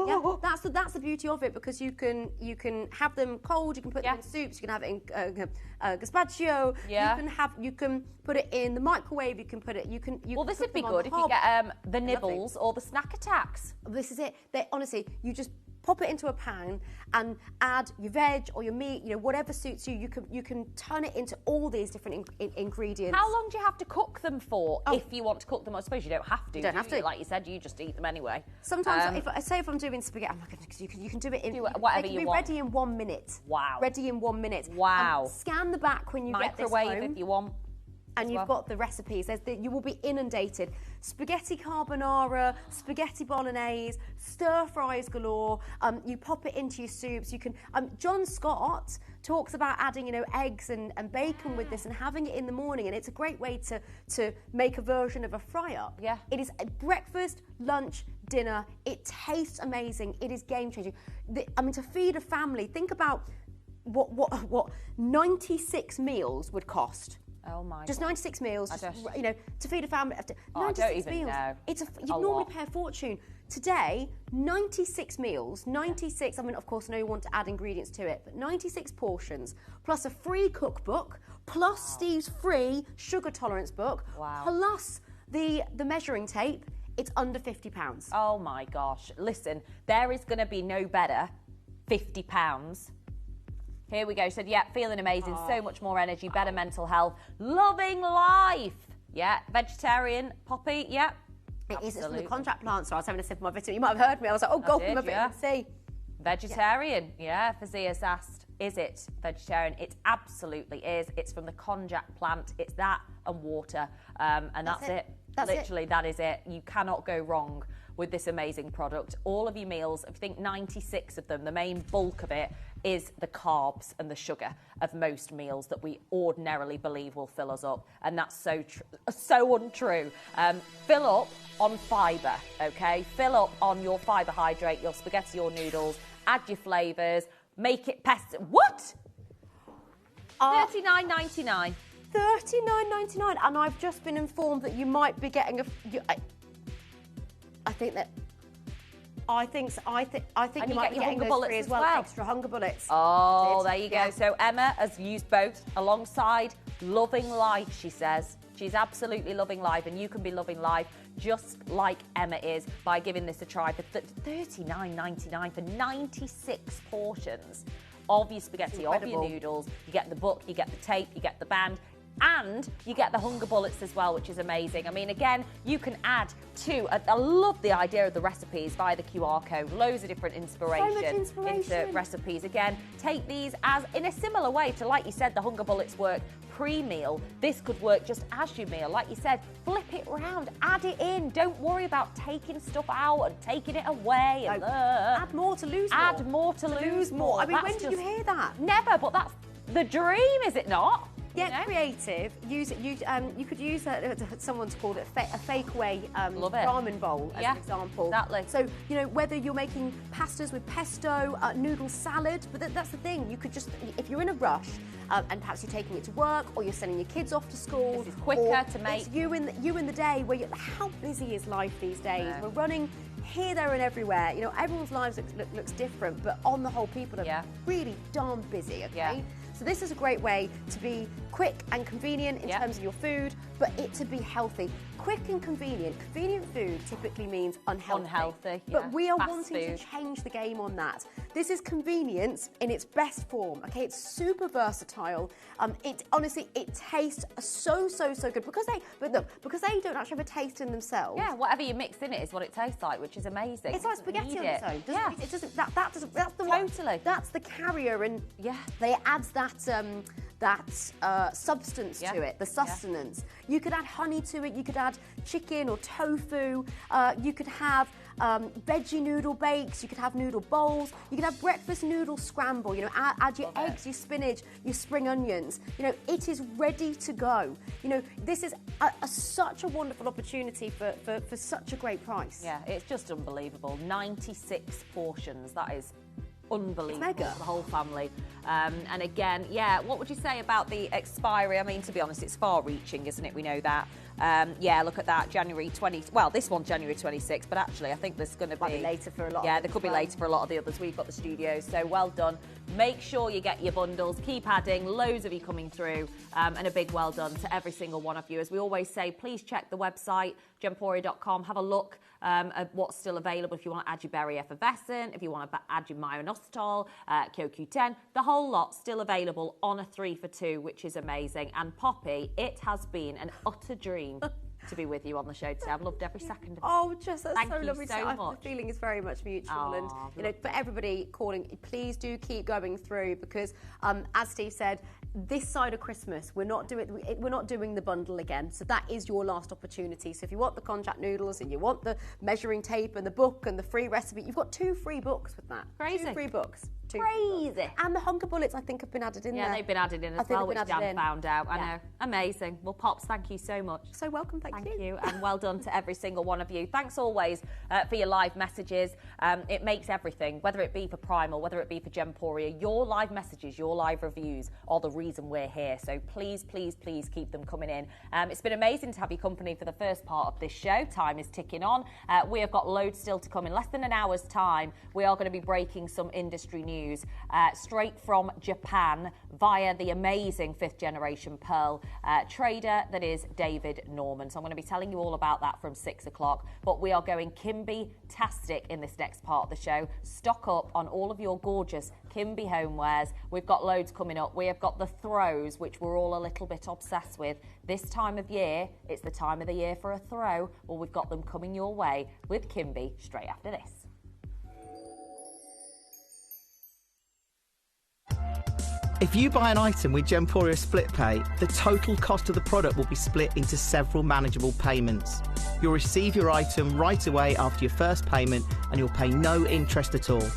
Yeah, that's the beauty of it, because you can have them cold. You can put them in soups. You can have it in gazpacho. Yeah. You can put it in the microwave. You can put it. Well, this would be good if you get the nibbles or the snack attacks. This is it. Honestly, you just pop it into a pan and add your veg or your meat, whatever suits you. You can turn it into all these different ingredients. How long do you have to cook them for if you want to cook them? I suppose you don't have to. You don't have to. Like you said, you just eat them anyway. Sometimes, if I'm doing spaghetti, I'm not going to. You can do it in whatever they can you be want. ready in 1 minute. Wow. Ready in 1 minute. Wow. Scan the back when you microwave get this home. if you want. And you've got the recipes. You will be inundated. Spaghetti carbonara, spaghetti bolognese, stir fries galore. You pop it into your soups. You can. John Scott talks about adding, eggs and bacon with this and having it in the morning, and it's a great way to make a version of a fry up. Yeah. It is breakfast, lunch, dinner. It tastes amazing. It is game changing. To feed a family, think about what 96 meals would cost. Oh my! Just 96 meals, to feed a family. 96 I don't even meals. know. You normally pay a fortune. Today, 96 meals, 96. Of course, no, you want to add ingredients to it, but 96 portions plus a free cookbook, plus Steve's free sugar tolerance book, plus the measuring tape. It's under £50. Oh my gosh! Listen, there is going to be no better £50. Here we go. So, feeling amazing. So much more energy, better mental health, loving life. Yeah, vegetarian, Poppy, yeah. It is. It's from the contract plant, so I was having a sip of my vitamin. You might have heard me. I was like, go for my vitamin C. Vegetarian, Fazia's asked, is it vegetarian? It absolutely is. It's from the konjac plant. It's that and water, and that's it. Literally, that is it. You cannot go wrong with this amazing product. All of your meals, if you think 96 of them, the main bulk of it is the carbs and the sugar of most meals that we ordinarily believe will fill us up. And that's so untrue. Fill up on fibre, okay? Fill up on your carbohydrate, your spaghetti or noodles, add your flavours, make it pesto. What? $39.99. $39.99, and I've just been informed that you might be getting I think And you you might get be your getting hunger those bullets free as as well. well. Extra hunger bullets. Oh, there you go. Yeah. So Emma has used both alongside loving life, she says. She's absolutely loving life, and you can be loving life just like Emma is by giving this a try for $39.99 for 96 portions of your spaghetti, of your noodles. You get the book, you get the tape, you get the band, and you get the hunger bullets as well, which is amazing. I mean, again, you can add to, I love the idea of the recipes via the QR code, loads of different inspiration into recipes. Again, take these as, in a similar way to, like you said, the hunger bullets work pre-meal. This could work just as your meal. Like you said, flip it round, add it in. Don't worry about taking stuff out and taking it away. And, add more to lose more. Add more to lose more. I mean, That's when did you hear that? Never, but that's the dream, is it not? Get creative. Use it. You could use someone's called it a fake away ramen bowl as an example. Exactly. So whether you're making pastas with pesto, noodle salad, but that's the thing. You could just, if you're in a rush and perhaps you're taking it to work or you're sending your kids off to school, this is quicker to make. It's you in the day where how busy is life these days? Yeah. We're running here, there, and everywhere. Everyone's lives looks different, but on the whole, people are really darn busy. Okay. Yeah. So this is a great way to be quick and convenient in terms of your food, but it to be healthy. Quick and convenient. Convenient food typically means unhealthy. But we are wanting to change the game on that. This is convenience in its best form. Okay, it's super versatile. It tastes so good because they don't actually have a taste in themselves. Yeah, whatever you mix in it is what it tastes like, which is amazing. It's like spaghetti on its own. Yeah, it doesn't. That's the That's the carrier, and they adds that substance to it, the sustenance. You could add honey to it, you could add chicken or tofu, you could have veggie noodle bakes, you could have noodle bowls, you could have breakfast noodle scramble, add your eggs, your spinach, your spring onions. It is ready to go. This is such a wonderful opportunity for such a great price. Yeah, it's just unbelievable. 96 portions, that is unbelievable for the whole family. And again, what would you say about the expiry? I mean, to be honest, it's far-reaching, isn't it? We know that. Look at that, January 20. Well, this one's January 26th, but actually, I think there's going to be later for a lot. Yeah, there could be later for a lot of the others. We've got the studios, so well done. Make sure you get your bundles. Keep adding. Loads of you coming through, and a big well done to every single one of you. As we always say, please check the website gemporia.com. Have a look at what's still available. If you want to add your berry effervescent, if you want to add your myoinositol, CoQ10, the whole lot still available on a 3 for 2, which is amazing. And Poppy, it has been an utter dream to be with you on the show today. I've loved every second of it. Oh, Jess, that's Thank so you lovely. so much. The feeling is very much mutual, and for everybody calling, please do keep going through because, as Steve said, this side of Christmas we're not doing the bundle again. So that is your last opportunity. So if you want the contract noodles and you want the measuring tape and the book and the free recipe, you've got 2 free books with that. Crazy. 2 free books. Crazy. And the hunger bullets, I think, have been added in there. Yeah, they've been added in as well, which Dan found out. I know. Amazing. Well, Pops, thank you so much. So welcome. Thank you. And well done to every single one of you. Thanks always for your live messages. It makes everything, whether it be for Primal, whether it be for Gemporia, your live messages, your live reviews are the reason we're here. So please, please, please keep them coming in. It's been amazing to have your company for the first part of this show. Time is ticking on. We have got loads still to come. In less than an hour's time, we are going to be breaking some industry news straight from Japan via the amazing 5th generation pearl trader that is David Norman. So I'm going to be telling you all about that from 6 o'clock. But we are going Kimby-tastic in this next part of the show. Stock up on all of your gorgeous Kimby homewares. We've got loads coming up. We have got the throws, which we're all a little bit obsessed with. This time of year, it's the time of the year for a throw. Well, we've got them coming your way with Kimby straight after this. If you buy an item with Gemporia Split Pay, the total cost of the product will be split into several manageable payments. You'll receive your item right away after your first payment and you'll pay no interest at all.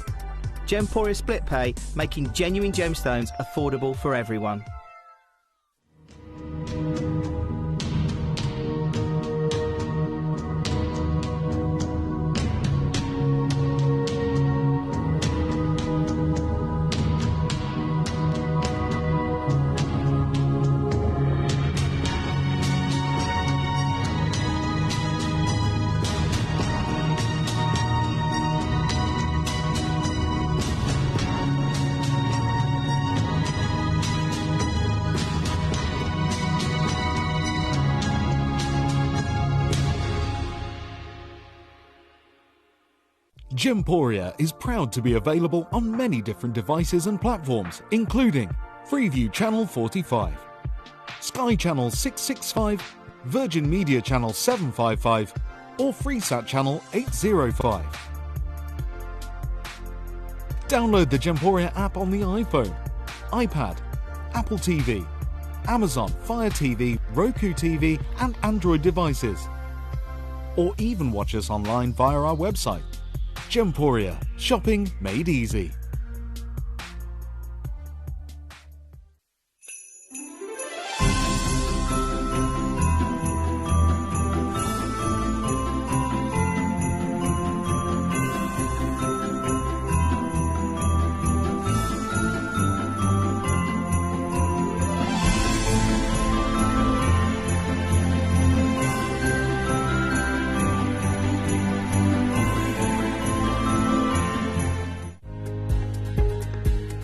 Gemporia Split Pay, making genuine gemstones affordable for everyone. Gemporia is proud to be available on many different devices and platforms, including Freeview Channel 45, Sky Channel 665, Virgin Media Channel 755, or Freesat Channel 805. Download the Gemporia app on the iPhone, iPad, Apple TV, Amazon Fire TV, Roku TV, and Android devices. Or even watch us online via our website. Gemporia, shopping made easy.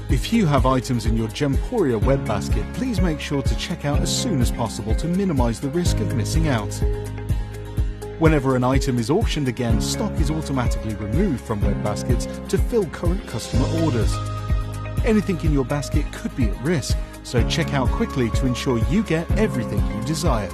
If you have items in your Gemporia web basket, please make sure to check out as soon as possible to minimise the risk of missing out. Whenever an item is auctioned again, stock is automatically removed from web baskets to fill current customer orders. Anything in your basket could be at risk, so check out quickly to ensure you get everything you desire.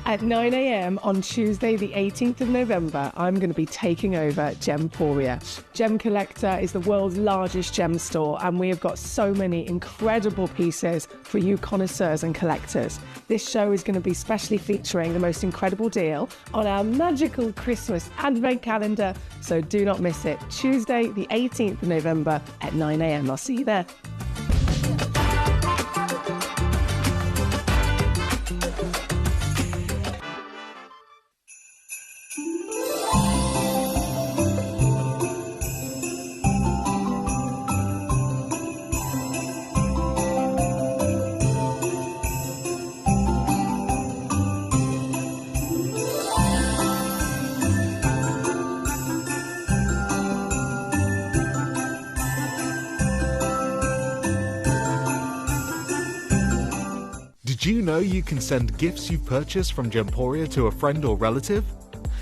At 9 a.m. on Tuesday, the 18th of November, I'm going to be taking over Gemporia. Gem Collector is the world's largest gem store, and we have got so many incredible pieces for you connoisseurs and collectors. This show is going to be specially featuring the most incredible deal on our magical Christmas advent calendar, so do not miss it. Tuesday, the 18th of November at 9 a.m. I'll see you there. Did you know you can send gifts you purchase from Gemporia to a friend or relative?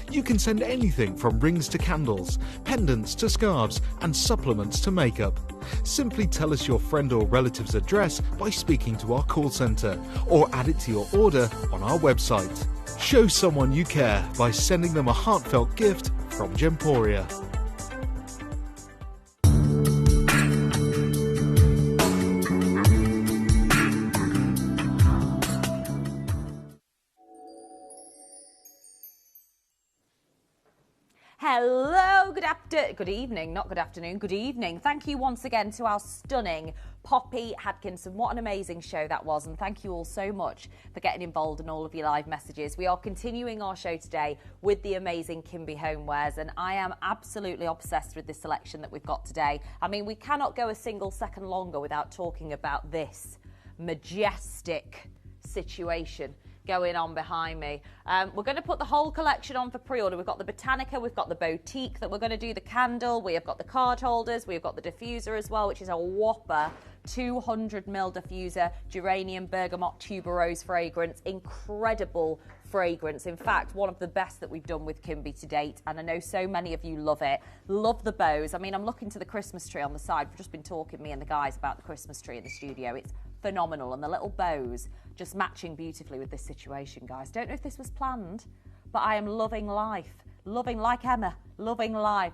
You can send anything from rings to candles, pendants to scarves, and supplements to makeup. Simply tell us your friend or relative's address by speaking to our call centre, or add it to your order on our website. Show someone you care by sending them a heartfelt gift from Gemporia. Hello, good evening, not good afternoon, good evening. Thank you once again to our stunning Poppy Hadkinson. What an amazing show that was, and thank you all so much for getting involved in all of your live messages. We are continuing our show today with the amazing Kimby Homewares, and I am absolutely obsessed with this selection that we've got today. I mean, we cannot go a single second longer without talking about this majestic situation going on behind me. We're going to put the whole collection on for pre-order. We've got the Botanica, we've got the Boutique that we're going to do, the candle, we have got the card holders, we've got the diffuser as well, which is a whopper 200ml diffuser, geranium, bergamot, tuberose fragrance, incredible fragrance. In fact, one of the best that we've done with Kimby to date, and I know so many of you love it. Love the bows. I mean, I'm looking to the Christmas tree on the side. We've just been talking, me and the guys, about the Christmas tree in the studio. It's phenomenal, and the little bows just matching beautifully with this situation, guys. Don't know if this was planned, but I am loving life. Loving, like Emma, loving life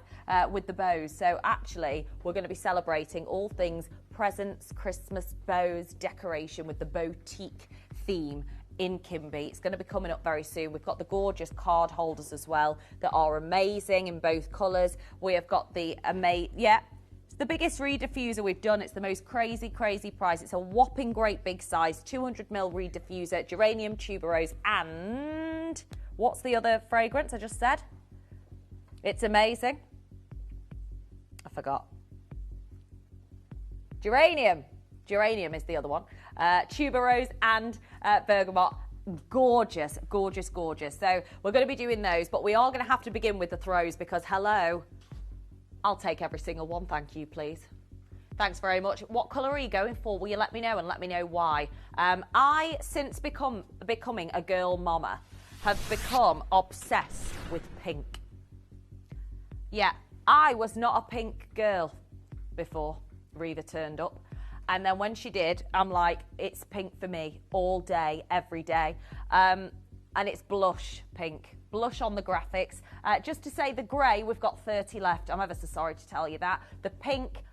with the bows. So actually, we're going to be celebrating all things presents, Christmas, bows, decoration with the Boutique theme in Kimby. It's going to be coming up very soon. We've got the gorgeous card holders as well that are amazing in both colours. We have got the it's the biggest reed diffuser we've done. It's the most crazy price. It's a whopping great big size, 200ml reed diffuser, geranium, tuberose, and what's the other fragrance I just said? It's amazing. I forgot. Geranium. Geranium is the other one. Tuberose and bergamot. Gorgeous. So we're going to be doing those, but we are going to have to begin with the throws because, hello, I'll take every single one, thank you, please. Thanks very much. What colour are you going for? Will you let me know and let me know why? Since becoming a girl mama, have become obsessed with pink. Yeah, I was not a pink girl before Reva turned up. And then when she did, I'm like, it's pink for me all day, every day. And it's blush pink. Blush on the graphics. Just to say the grey, we've got 30 left. I'm ever so sorry to tell you that. The pink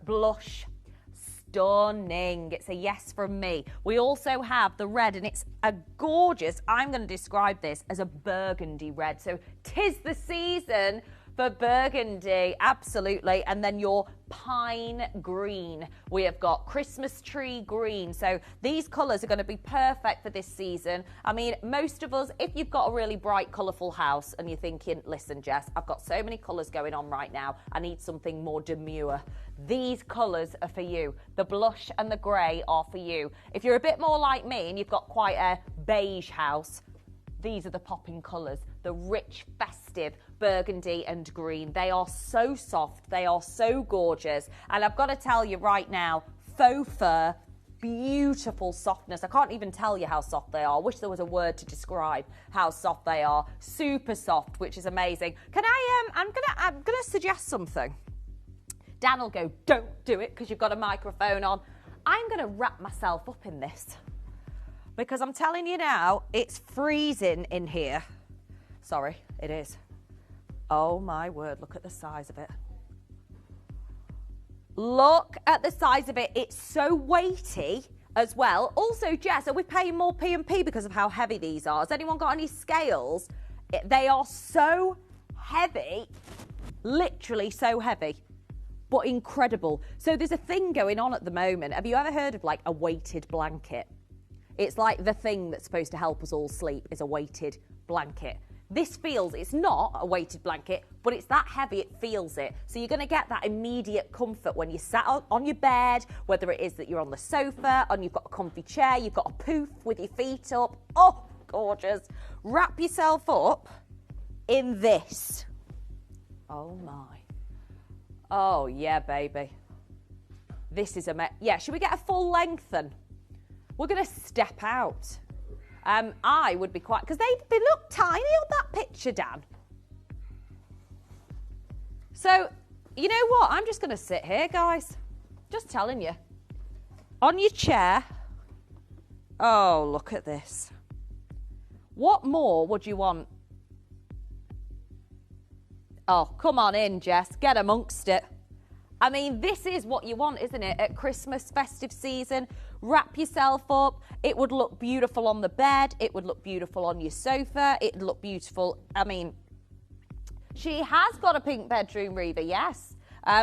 blush, stunning. It's a yes from me. We also have the red, and it's a gorgeous, I'm going to describe this as a burgundy red. So 'tis the season for burgundy, absolutely. And then your pine green. We have got Christmas tree green. So these colours are going to be perfect for this season. I mean, most of us, if you've got a really bright, colourful house and you're thinking, listen, Jess, I've got so many colours going on right now, I need something more demure. These colours are for you. The blush and the grey are for you. If you're a bit more like me and you've got quite a beige house, these are the popping colours, the rich, festive burgundy and green. They are so soft, they are so gorgeous. And I've got to tell you right now, faux fur, beautiful softness. I can't even tell you how soft they are. I wish there was a word to describe how soft they are. Super soft, which is amazing. Can I'm gonna suggest something. Dan will go, don't do it because you've got a microphone on. I'm gonna wrap myself up in this, because I'm telling you now, it's freezing in here. Sorry, it is. Oh my word, look at the size of it. Look at the size of it. It's so weighty as well. Also, Jess, are we paying more P&P because of how heavy these are? Has anyone got any scales? They are so heavy, literally so heavy, but incredible. So there's a thing going on at the moment. Have you ever heard of like a weighted blanket? It's like the thing that's supposed to help us all sleep is a weighted blanket. This feels, it's not a weighted blanket, but it's that heavy, it feels it. So you're going to get that immediate comfort when you sat on your bed, whether it is that you're on the sofa, and you've got a comfy chair, you've got a poof with your feet up. Oh, gorgeous. Wrap yourself up in this. Oh my. Oh yeah, baby. This is yeah, should we get a full length then? We're going to step out. I would be quite, because they look tiny on that picture, Dan. So, you know what? I'm just going to sit here, guys. Just telling you. On your chair. Oh, look at this. What more would you want? Oh, come on in, Jess. Get amongst it. I mean, this is what you want, isn't it? At Christmas festive season, wrap yourself up. It would look beautiful on the bed. It would look beautiful on your sofa. It'd look beautiful. I mean, she has got a pink bedroom, Reva, yes.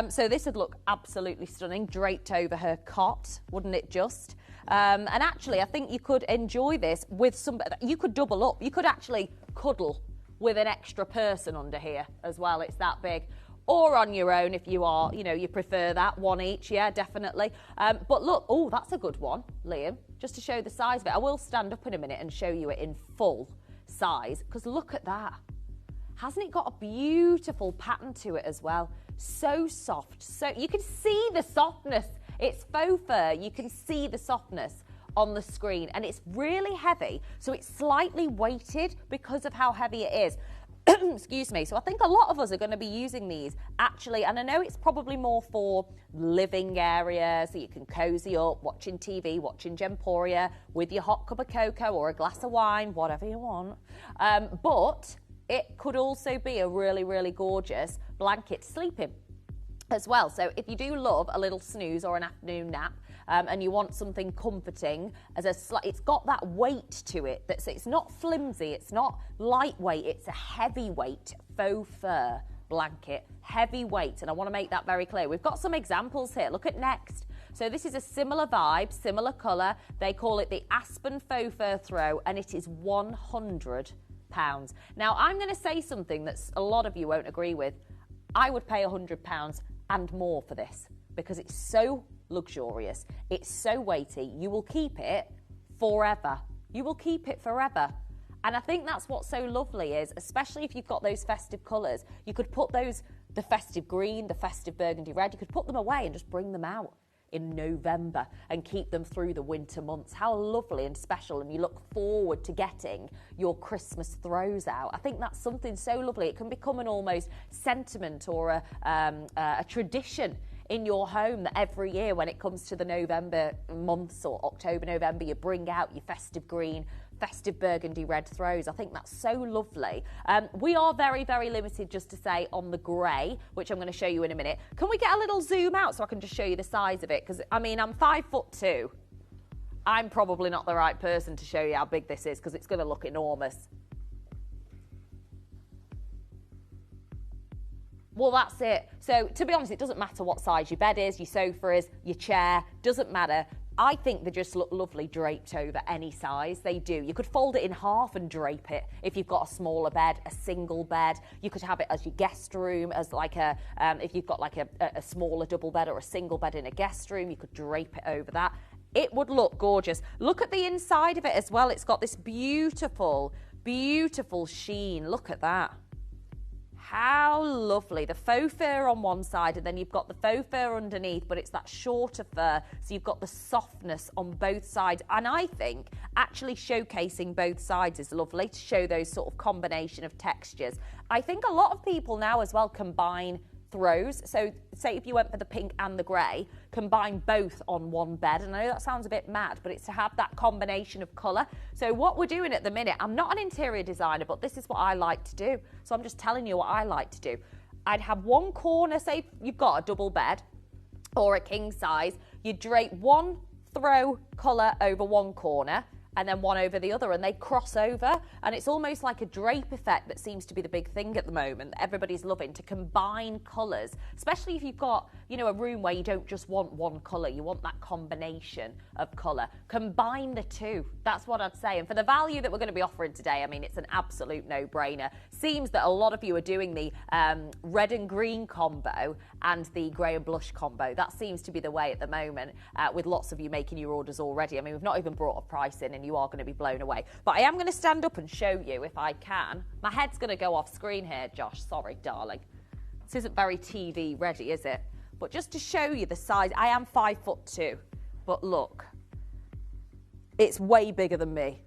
So this would look absolutely stunning, draped over her cot, wouldn't it just? And actually, I think you could enjoy this with you could double up. You could actually cuddle with an extra person under here as well. It's that big. Or on your own if you are, you prefer that, one each, yeah, definitely. But look, oh, that's a good one, Liam, just to show the size of it. I will stand up in a minute and show you it in full size, because look at that. Hasn't it got a beautiful pattern to it as well? So soft, so you can see the softness. It's faux fur, you can see the softness on the screen, and it's really heavy, so it's slightly weighted because of how heavy it is. Excuse me. So I think a lot of us are going to be using these actually, and I know it's probably more for living areas so you can cozy up, watching TV, watching Gemporia with your hot cup of cocoa or a glass of wine, whatever you want. But it could also be a really, really gorgeous blanket to sleep in as well. So if you do love a little snooze or an afternoon nap, and you want something comforting, it's got that weight to it. It's not flimsy, it's not lightweight, it's a heavyweight faux fur blanket, heavyweight, and I want to make that very clear. We've got some examples here. Look at next. So this is a similar vibe, similar colour. They call it the Aspen faux fur throw, and it is £100. Now I'm going to say something that a lot of you won't agree with. I would pay £100 and more for this because it's so luxurious. It's so weighty. You will keep it forever. You will keep it forever. And I think that's what's so lovely is, especially if you've got those festive colours, you could put those, the festive green, the festive burgundy red, you could put them away and just bring them out in November and keep them through the winter months. How lovely and special, and you look forward to getting your Christmas throws out. I think that's something so lovely. It can become an almost sentiment or a tradition in your home that every year when it comes to the November months or October, November, you bring out your festive green, festive burgundy red throws. I think that's so lovely. We are very, very limited, just to say, on the grey, which I'm going to show you in a minute. Can we get a little zoom out so I can just show you the size of it? Because, I mean, I'm 5'2". I'm probably not the right person to show you how big this is because it's going to look enormous. Well, that's it. So, to be honest, it doesn't matter what size your bed is, your sofa is, your chair, doesn't matter. I think they just look lovely draped over any size. They do. You could fold it in half and drape it if you've got a smaller bed, a single bed. You could have it as your guest room, as like a, if you've got like a smaller double bed or a single bed in a guest room, you could drape it over that. It would look gorgeous. Look at the inside of it as well. It's got this beautiful, beautiful sheen. Look at that. How lovely. The faux fur on one side and then you've got the faux fur underneath, but it's that shorter fur, so you've got the softness on both sides. And I think actually showcasing both sides is lovely to show those sort of combination of textures. I think a lot of people now as well combine throws. So say if you went for the pink and the grey, combine both on one bed. And I know that sounds a bit mad, but it's to have that combination of colour. So what we're doing at the minute, I'm not an interior designer, but this is what I like to do. So I'm just telling you what I like to do. I'd have one corner, say you've got a double bed or a king size, you drape one throw colour over one corner and then one over the other, and they cross over, and it's almost like a drape effect that seems to be the big thing at the moment that everybody's loving, to combine colours, especially if you've got, you know, a room where you don't just want one colour, you want that combination of colour. Combine the two. That's what I'd say. And for the value that we're going to be offering today, I mean, it's an absolute no-brainer. Seems that a lot of you are doing the red and green combo and the grey and blush combo. That seems to be the way at the moment, with lots of you making your orders already. I mean, we've not even brought a price in, and you are going to be blown away. But I am going to stand up and show you if I can. My head's going to go off screen here, Josh. Sorry, darling. This isn't very TV ready, is it? But just to show you the size, I am 5'2", but look, it's way bigger than me.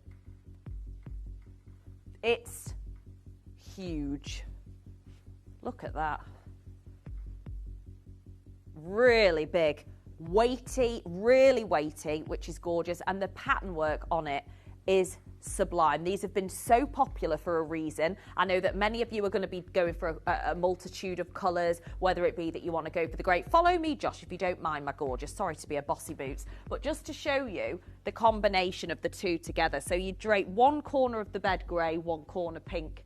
It's huge. Look at that. Really big. Weighty, really weighty, which is gorgeous, and the pattern work on it is sublime. These have been so popular for a reason. I know that many of you are going to be going for a multitude of colours, whether it be that you want to go for the grey. Follow me, Josh, if you don't mind, my gorgeous. Sorry to be a bossy boots, but just to show you the combination of the two together. So you drape one corner of the bed grey, one corner pink.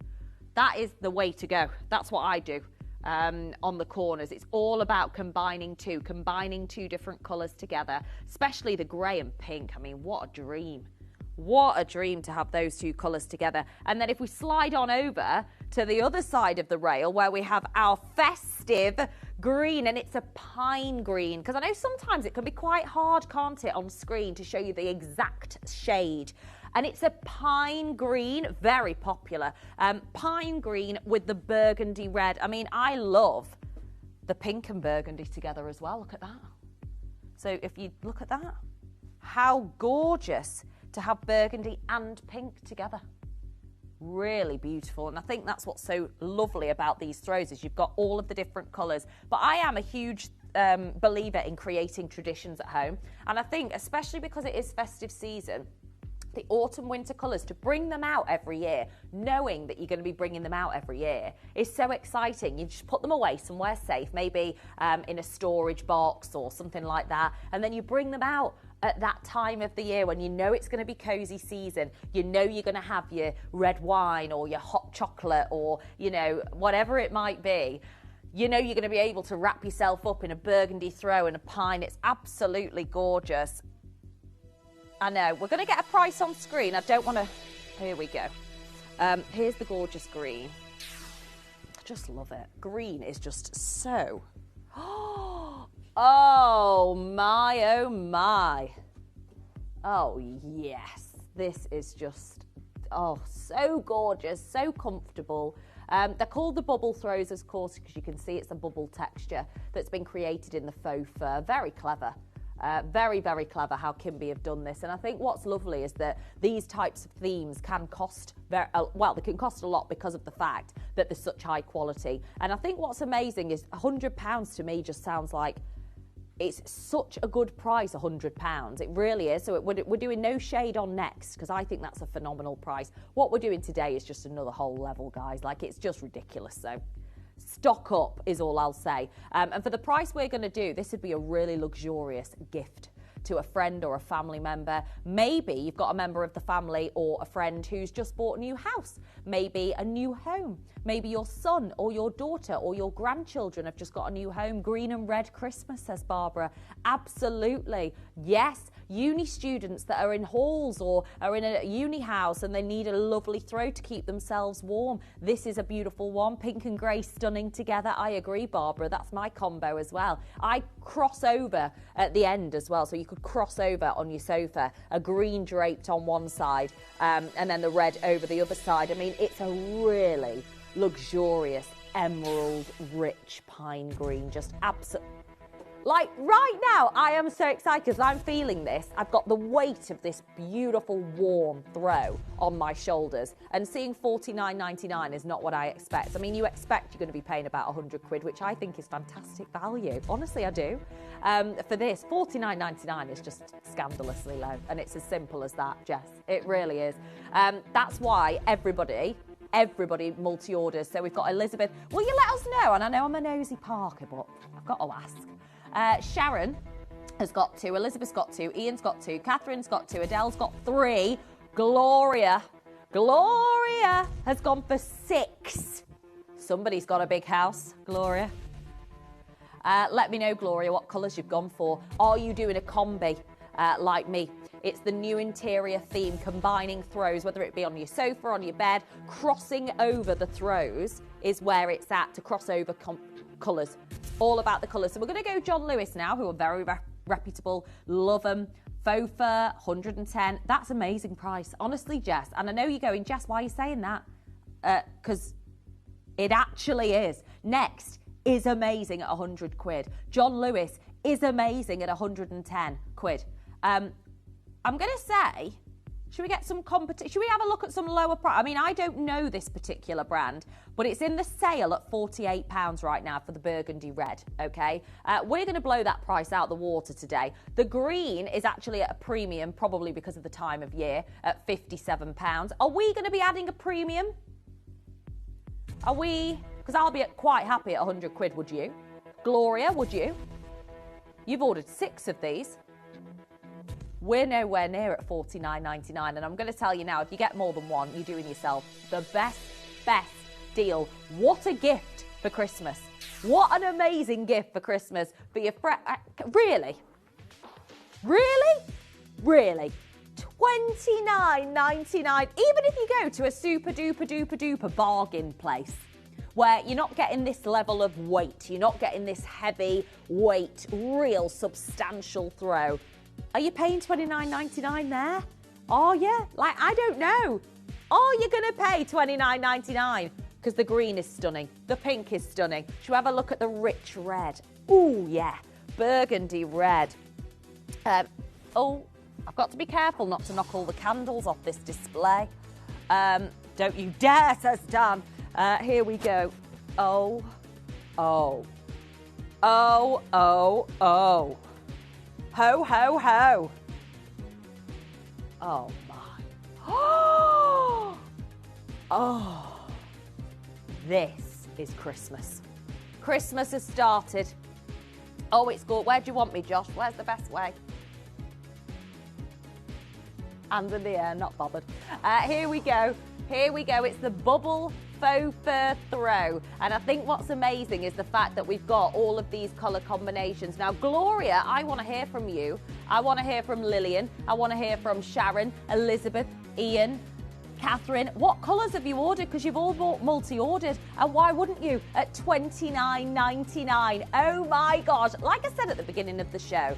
That is the way to go. That's what I do. On the corners, it's all about combining two different colours together, especially the grey and pink. I mean, what a dream. What a dream to have those two colours together. And then if we slide on over to the other side of the rail where we have our festive green, and it's a pine green, because I know sometimes it can be quite hard, can't it, on screen to show you the exact shade. And it's a pine green, very popular. Pine green with the burgundy red. I mean, I love the pink and burgundy together as well. Look at that. So if you look at that, how gorgeous to have burgundy and pink together. Really beautiful. And I think that's what's so lovely about these throws, is you've got all of the different colours. But I am a huge believer in creating traditions at home. And I think, especially because it is festive season, the autumn winter colours, to bring them out every year, knowing that you're going to be bringing them out every year, is so exciting. You just put them away somewhere safe, maybe in a storage box or something like that, and then you bring them out at that time of the year when you know it's going to be cosy season. You know you're going to have your red wine or your hot chocolate or, you know, whatever it might be. You know you're going to be able to wrap yourself up in a burgundy throw and a pine. It's absolutely gorgeous. I know. We're going to get a price on screen. I don't want to... Here we go. Here's the gorgeous green. I just love it. Green is just so... Oh, my, oh, my. Oh, yes. This is just... Oh, so gorgeous, so comfortable. They're called the bubble throws, of course, because you can see it's a bubble texture that's been created in the faux fur. Very clever. Very, very clever how Kimby have done this. And I think what's lovely is that these types of themes can cost, they can cost a lot because of the fact that they're such high quality. And I think what's amazing is £100 to me just sounds like it's such a good price, £100. It really is. So we're doing no shade on Next because I think that's a phenomenal price. What we're doing today is just another whole level, guys. Like, it's just ridiculous. So stock up is all I'll say. And for the price we're going to do, this would be a really luxurious gift to a friend or a family member. Maybe you've got a member of the family or a friend who's just bought a new house, maybe a new home. Maybe your son or your daughter or your grandchildren have just got a new home. Green and red Christmas, says Barbara. Absolutely. Yes, uni students that are in halls or are in a uni house and they need a lovely throw to keep themselves warm. This is a beautiful one. Pink and grey stunning together. I agree, Barbara. That's my combo as well. I cross over at the end as well. So you could cross over on your sofa, a green draped on one side and then the red over the other side. I mean, it's a really luxurious emerald rich pine green, just absolutely. Like right now, I am so excited because I'm feeling this. I've got the weight of this beautiful warm throw on my shoulders, and seeing £49.99 is not what I expect. I mean, you expect you're going to be paying about £100, which I think is fantastic value. Honestly, I do. For this, £49.99 is just scandalously low, and it's as simple as that, Jess. It really is. That's why everybody multi-orders. So we've got Elizabeth. Will you let us know? And I know I'm a nosy Parker, but I've got to ask. Sharon has got 2, Elizabeth's got 2, Ian's got 2, Catherine's got 2, Adele's got 3, Gloria has gone for 6. Somebody's got a big house, Gloria. Let me know, Gloria, what colours you've gone for. Are you doing a combi like me? It's the new interior theme, combining throws, whether it be on your sofa, on your bed. Crossing over the throws is where it's at, to cross over colours. All about the colours. So we're going to go John Lewis now, who are very reputable. Love them. Faux fur, 110. That's amazing price. Honestly, Jess. And I know you're going, Jess, why are you saying that? Because it actually is. Next is amazing at £100. John Lewis is amazing at £110. I'm going to say, should we get some competition? Should we have a look at some lower price? I mean, I don't know this particular brand, but it's in the sale at £48 right now for the burgundy red, okay? We're going to blow that price out the water today. The green is actually at a premium, probably because of the time of year, at £57. Are we going to be adding a premium? Are we? Because I'll be quite happy at £100, would you? Gloria, would you? You've ordered 6 of these. We're nowhere near at $49.99, and I'm going to tell you now, if you get more than one, you're doing yourself the best deal. What a gift for Christmas. What an amazing gift for Christmas for your friend. Really? $29.99. Even if you go to a super duper bargain place, where you're not getting this level of weight, you're not getting this heavy weight, real substantial throw. Are you paying $29.99 there? Are you? Like, I don't know. Are you going to pay $29.99? Because the green is stunning. The pink is stunning. Should we have a look at the rich red? Ooh, yeah. Burgundy red. Oh, I've got to be careful not to knock all the candles off this display. Don't you dare, says Dan. Here we go. Oh. Ho, ho, ho. Oh, my. Oh. This is Christmas. Christmas has started. Oh, it's good. Where do you want me, Josh? Where's the best way? Hands in the air, not bothered. Here we go. It's the bubble faux fur throw. And I think what's amazing is the fact that we've got all of these colour combinations. Now, Gloria, I want to hear from you. I want to hear from Lillian. I want to hear from Sharon, Elizabeth, Ian, Catherine. What colours have you ordered? Because you've all multi-ordered. And why wouldn't you? At $29.99. Oh, my God. Like I said at the beginning of the show,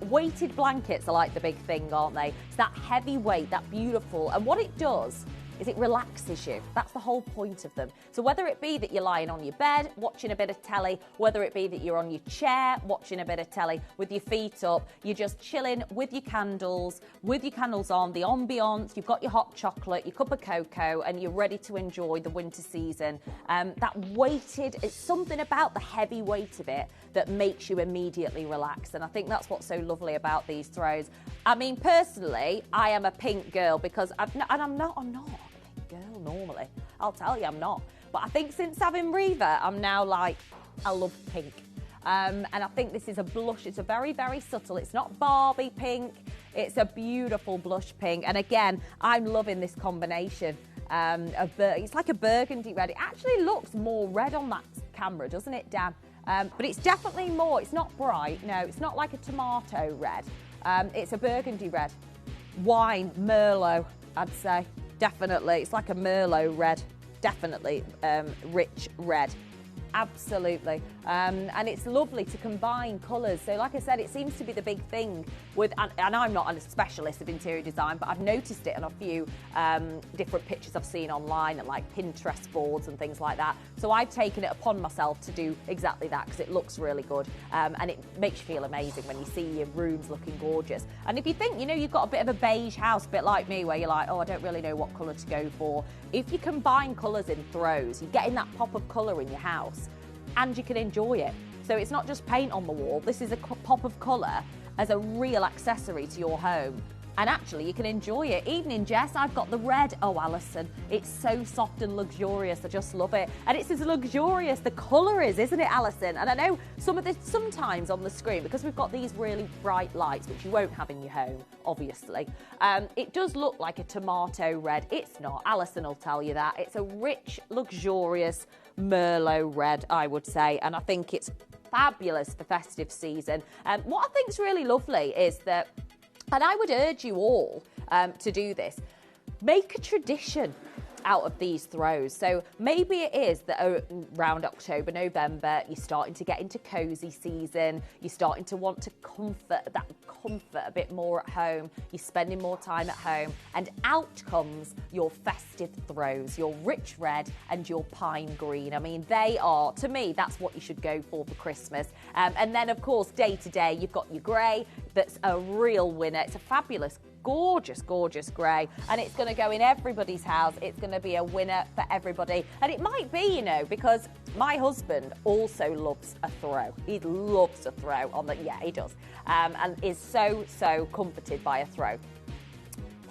weighted blankets are like the big thing, aren't they? It's that heavy weight, that beautiful. And what it does is it relaxes you. That's the whole point of them. So whether it be that you're lying on your bed watching a bit of telly, whether it be that you're on your chair watching a bit of telly with your feet up, you're just chilling with your candles on, the ambiance, you've got your hot chocolate, your cup of cocoa, and you're ready to enjoy the winter season. That weighted, it's something about the heavy weight of it that makes you immediately relax. And I think that's what's so lovely about these throws. I mean, personally, I am a pink girl because I'm not a pink girl normally. I'll tell you, I'm not. But I think since having Reva, I'm now like, I love pink. And I think this is a blush. It's a very, very subtle. It's not Barbie pink. It's a beautiful blush pink. And again, I'm loving this combination. It's like a burgundy red. It actually looks more red on that camera, doesn't it, Dan? But it's definitely more. It's not bright. No, it's not like a tomato red. It's a burgundy red. Wine, Merlot, I'd say. Definitely. It's like a Merlot red. Definitely rich red. Absolutely. And it's lovely to combine colours. So like I said, it seems to be the big thing with, and I'm not a specialist of interior design, but I've noticed it in a few different pictures I've seen online and like Pinterest boards and things like that. So I've taken it upon myself to do exactly that because it looks really good and it makes you feel amazing when you see your rooms looking gorgeous. And if you think, you've got a bit of a beige house, a bit like me, where you're like, oh, I don't really know what colour to go for. If you combine colours in throws, you're getting that pop of colour in your house. And you can enjoy it. So it's not just paint on the wall. This is a pop of colour as a real accessory to your home. And actually, you can enjoy it. Evening, Jess, I've got the red. Oh, Alison, it's so soft and luxurious. I just love it. And it's as luxurious, the colour is, isn't it, Alison? And I know sometimes on the screen, because we've got these really bright lights, which you won't have in your home, obviously, it does look like a tomato red. It's not. Alison will tell you that. It's a rich, luxurious Merlot red, I would say. And I think it's fabulous for festive season. What I think is really lovely is that, and I would urge you all to do this, make a tradition out of these throws. So maybe it is that around October, November, you're starting to get into cosy season, you're starting to want to comfort a bit more at home, you're spending more time at home, and out comes your festive throws, your rich red and your pine green. I mean, they are, to me, that's what you should go for Christmas. And then, of course, day to day, you've got your grey, that's a real winner. It's a fabulous, gorgeous grey, and it's going to go in everybody's house. It's going to be a winner for everybody. And it might be, because my husband also loves a throw. He loves a throw on the, yeah, he does, and is so comforted by a throw.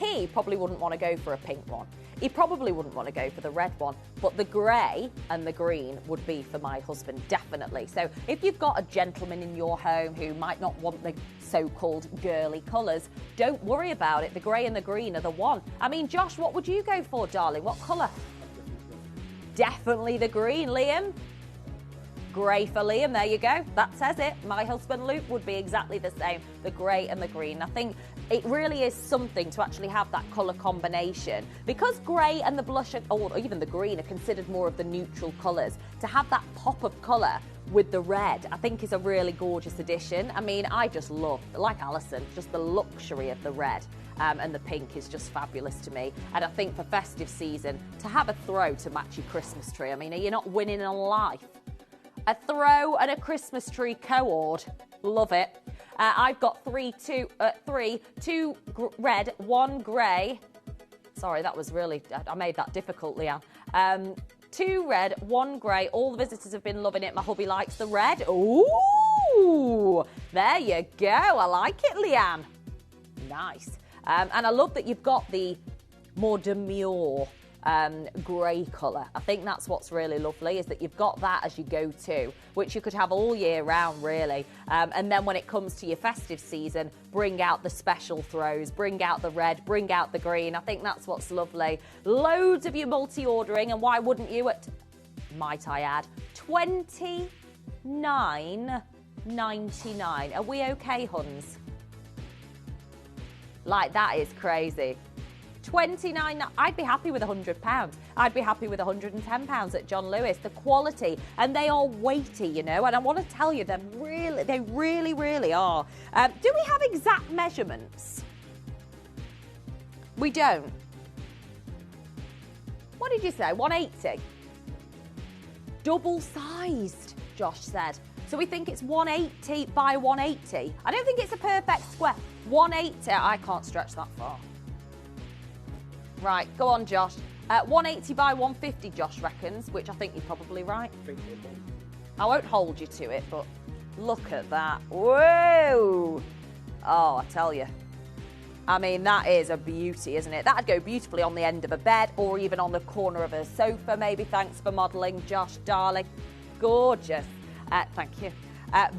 He probably wouldn't want to go for a pink one. He probably wouldn't want to go for the red one, but the grey and the green would be for my husband, definitely. So if you've got a gentleman in your home who might not want the so-called girly colours, don't worry about it. The grey and the green are the one. I mean, Josh, what would you go for, darling? What colour? Definitely the green. Liam? Grey for Liam, there you go. That says it. My husband Luke would be exactly the same, the grey and the green. I think it really is something to actually have that colour combination. Because grey and the blush, or even the green, are considered more of the neutral colours. To have that pop of colour with the red, I think is a really gorgeous addition. I mean, I just love, like Alison, just the luxury of the red. And the pink is just fabulous to me. And I think for festive season, to have a throw to match your Christmas tree, I mean, are you not winning in life? A throw and a Christmas tree co-ord. Love it. I've got two red, one grey. Sorry, that was really, I made that difficult, Leanne. 2 red, 1 grey. All the visitors have been loving it. My hubby likes the red. Ooh, there you go. I like it, Leanne. Nice. And I love that you've got the more demure grey colour. I think that's what's really lovely, is that you've got that as your go-to, which you could have all year round, really. And then when it comes to your festive season, bring out the special throws, bring out the red, bring out the green. I think that's what's lovely. Loads of you multi-ordering, and why wouldn't you, at, might I add, $29.99. Are we okay, Huns? Like, that is crazy. 29, I'd be happy with £100. I'd be happy with £110 at John Lewis. The quality, and they are weighty, and I want to tell you, they really are. Do we have exact measurements? We don't. What did you say? 180? Double-sized, Josh said. So we think it's 180 by 180. I don't think it's a perfect square. 180, I can't stretch that far. Right, go on, Josh. 180 by 150, Josh reckons, which I think you're probably right. I won't hold you to it, but look at that. Whoa! Oh, I tell you. I mean, that is a beauty, isn't it? That'd go beautifully on the end of a bed or even on the corner of a sofa, maybe. Thanks for modelling, Josh, darling. Gorgeous. Thank you.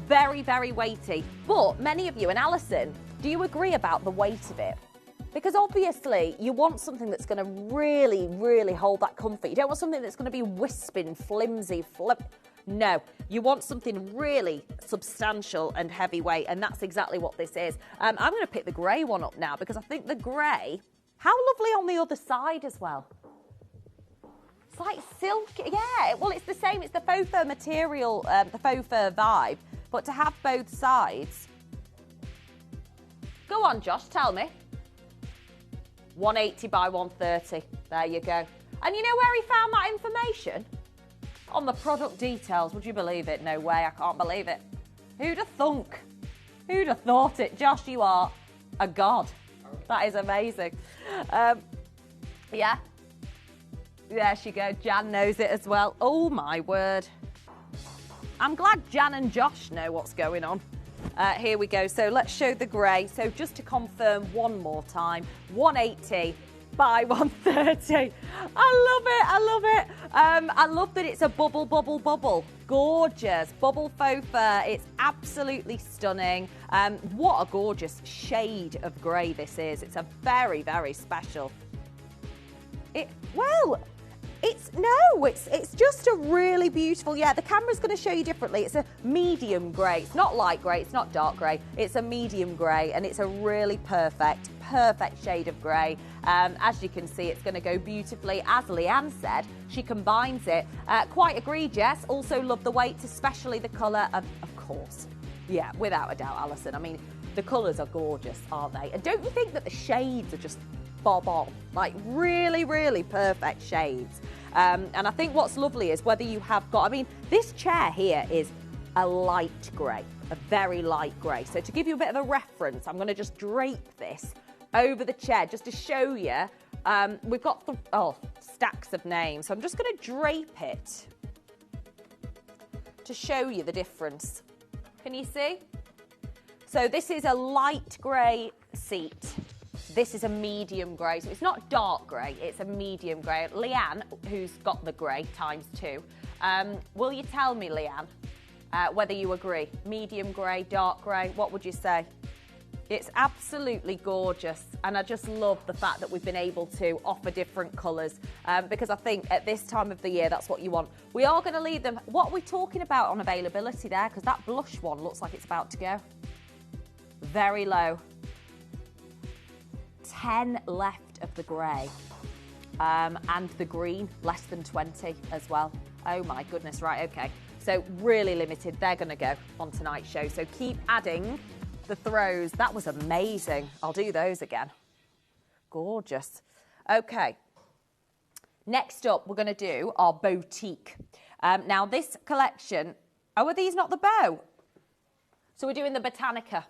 Very, very weighty. But many of you, and Alison, do you agree about the weight of it? Because obviously you want something that's going to really, really hold that comfort. You don't want something that's going to be wisping, flimsy, No, you want something really substantial and heavyweight, and that's exactly what this is. I'm going to pick the grey one up now because I think the grey, how lovely on the other side as well. It's like silk, yeah, well, it's the same, it's the faux fur material, the faux fur vibe, but to have both sides. Go on, Josh, tell me. 180 by 130, there you go. And you know where he found that information? On the product details, would you believe it? No way, I can't believe it. Who'd have thunk? Who'd have thought it? Josh, you are a god. That is amazing. Yeah. There she goes. Jan knows it as well. Oh, my word. I'm glad Jan and Josh know what's going on. Here we go. So let's show the grey. So just to confirm one more time, 180 by 130. I love it. I love it. I love that it's a bubble, bubble, bubble. Gorgeous. Bubble faux fur. It's absolutely stunning. What a gorgeous shade of grey this is. It's a very, very special. It's just a really beautiful, yeah, the camera's going to show you differently. It's a medium grey. It's not light grey, it's not dark grey. It's a medium grey, and it's a really perfect shade of grey. As you can see, it's going to go beautifully. As Leanne said, she combines it. Quite agree, Jess. Also love the weight, especially the colour, of course. Yeah, without a doubt, Alison. I mean, the colours are gorgeous, aren't they? And don't you think that the shades are just bob on? Like really, really perfect shades. And I think what's lovely is whether you have got, I mean, this chair here is a light grey, a very light grey. So to give you a bit of a reference, I'm going to just drape this over the chair just to show you. We've got stacks of names. So I'm just going to drape it to show you the difference. Can you see? So this is a light grey seat. This is a medium grey, so it's not dark grey, it's a medium grey. Leanne, who's got the grey ×2, will you tell me, Leanne, whether you agree? Medium grey, dark grey, what would you say? It's absolutely gorgeous, and I just love the fact that we've been able to offer different colours, because I think at this time of the year, that's what you want. We are going to leave them. What are we talking about on availability there? Because that blush one looks like it's about to go. Very low. 10 left of the grey, and the green less than 20 as well. Oh my goodness, right, okay. So really limited, they're going to go on tonight's show. So keep adding the throws. That was amazing. I'll do those again. Gorgeous. Okay. Next up, we're going to do our boutique. Now this collection, are these not the bow? So we're doing the Botanica.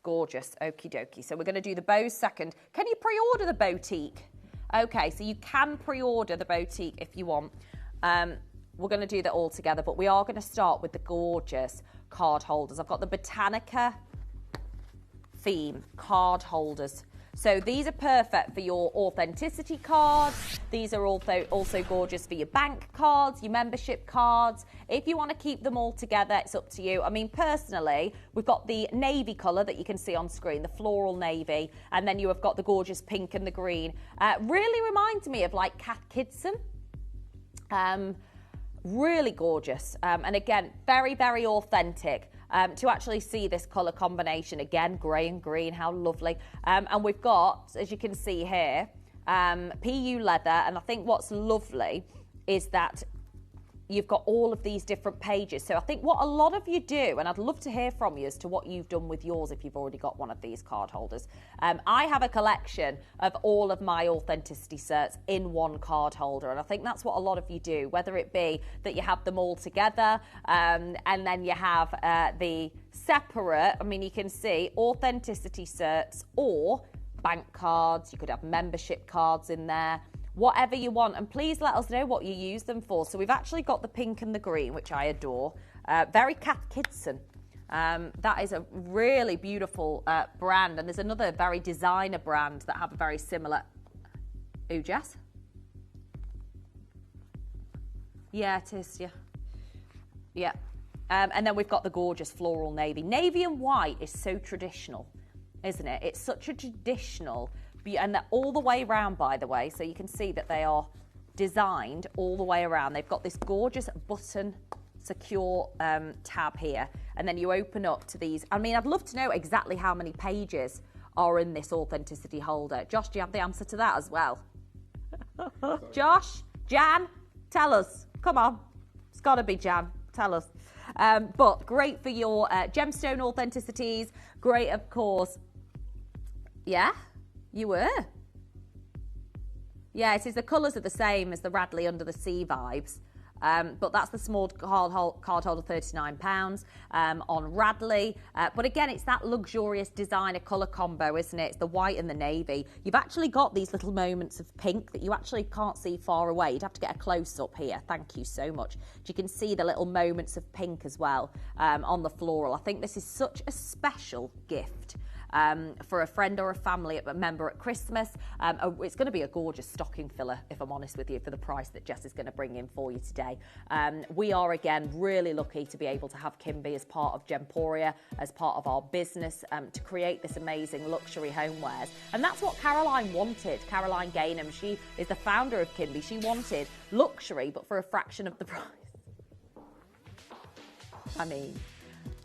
Gorgeous, okie dokie. So we're going to do the bows second. Can you pre-order the boutique? Okay, so you can pre-order the boutique if you want. We're going to do that all together, but we are going to start with the gorgeous card holders. I've got the Botanica theme card holders. So these are perfect for your authenticity cards. These are also gorgeous for your bank cards, your membership cards. If you want to keep them all together, it's up to you. I mean, personally, we've got the navy colour that you can see on screen, the floral navy, and then you have got the gorgeous pink and the green. Really reminds me of like Kath Kidson. Really gorgeous. And again, very, very authentic. To actually see this colour combination, again, grey and green, how lovely. And we've got, as you can see here, PU leather. And I think what's lovely is that you've got all of these different pages. So I think what a lot of you do, and I'd love to hear from you as to what you've done with yours if you've already got one of these card holders. I have a collection of all of my authenticity certs in one card holder, and I think that's what a lot of you do, whether it be that you have them all together and then you have the separate, I mean, you can see authenticity certs or bank cards. You could have membership cards in there. Whatever you want, and please let us know what you use them for. So we've actually got the pink and the green, which I adore. Very Kath Kidson. That is a really beautiful brand, and there's another very designer brand that have a very similar. Ooh, Jess? Yeah, it is, yeah. And then we've got the gorgeous floral navy. Navy and white is so traditional, isn't it? It's such a traditional. And they're all the way around, by the way, so you can see that they are designed all the way around. They've got this gorgeous button secure tab here, and then you open up to these. I mean, I'd love to know exactly how many pages are in this authenticity holder. Josh, do you have the answer to that as well? Josh, Jan, tell us. Come on. It's got to be Jan. Tell us. But great for your gemstone authenticities. Great, of course. Yeah? You were. Yeah, it is. The colours are the same as the Radley Under the Sea vibes. But that's the small card holder, £39 on Radley. But again, it's that luxurious designer colour combo, isn't it? It's the white and the navy. You've actually got these little moments of pink that you actually can't see far away. You'd have to get a close-up here. Thank you so much. You can see the little moments of pink as well on the floral. I think this is such a special gift. For a friend or a family member at Christmas. It's going to be a gorgeous stocking filler, if I'm honest with you, for the price that Jess is going to bring in for you today. We are, again, really lucky to be able to have Kimby as part of Gemporia, as part of our business, to create this amazing luxury homewares. And that's what Caroline wanted. Caroline Gaynham, she is the founder of Kimby. She wanted luxury, but for a fraction of the price. I mean,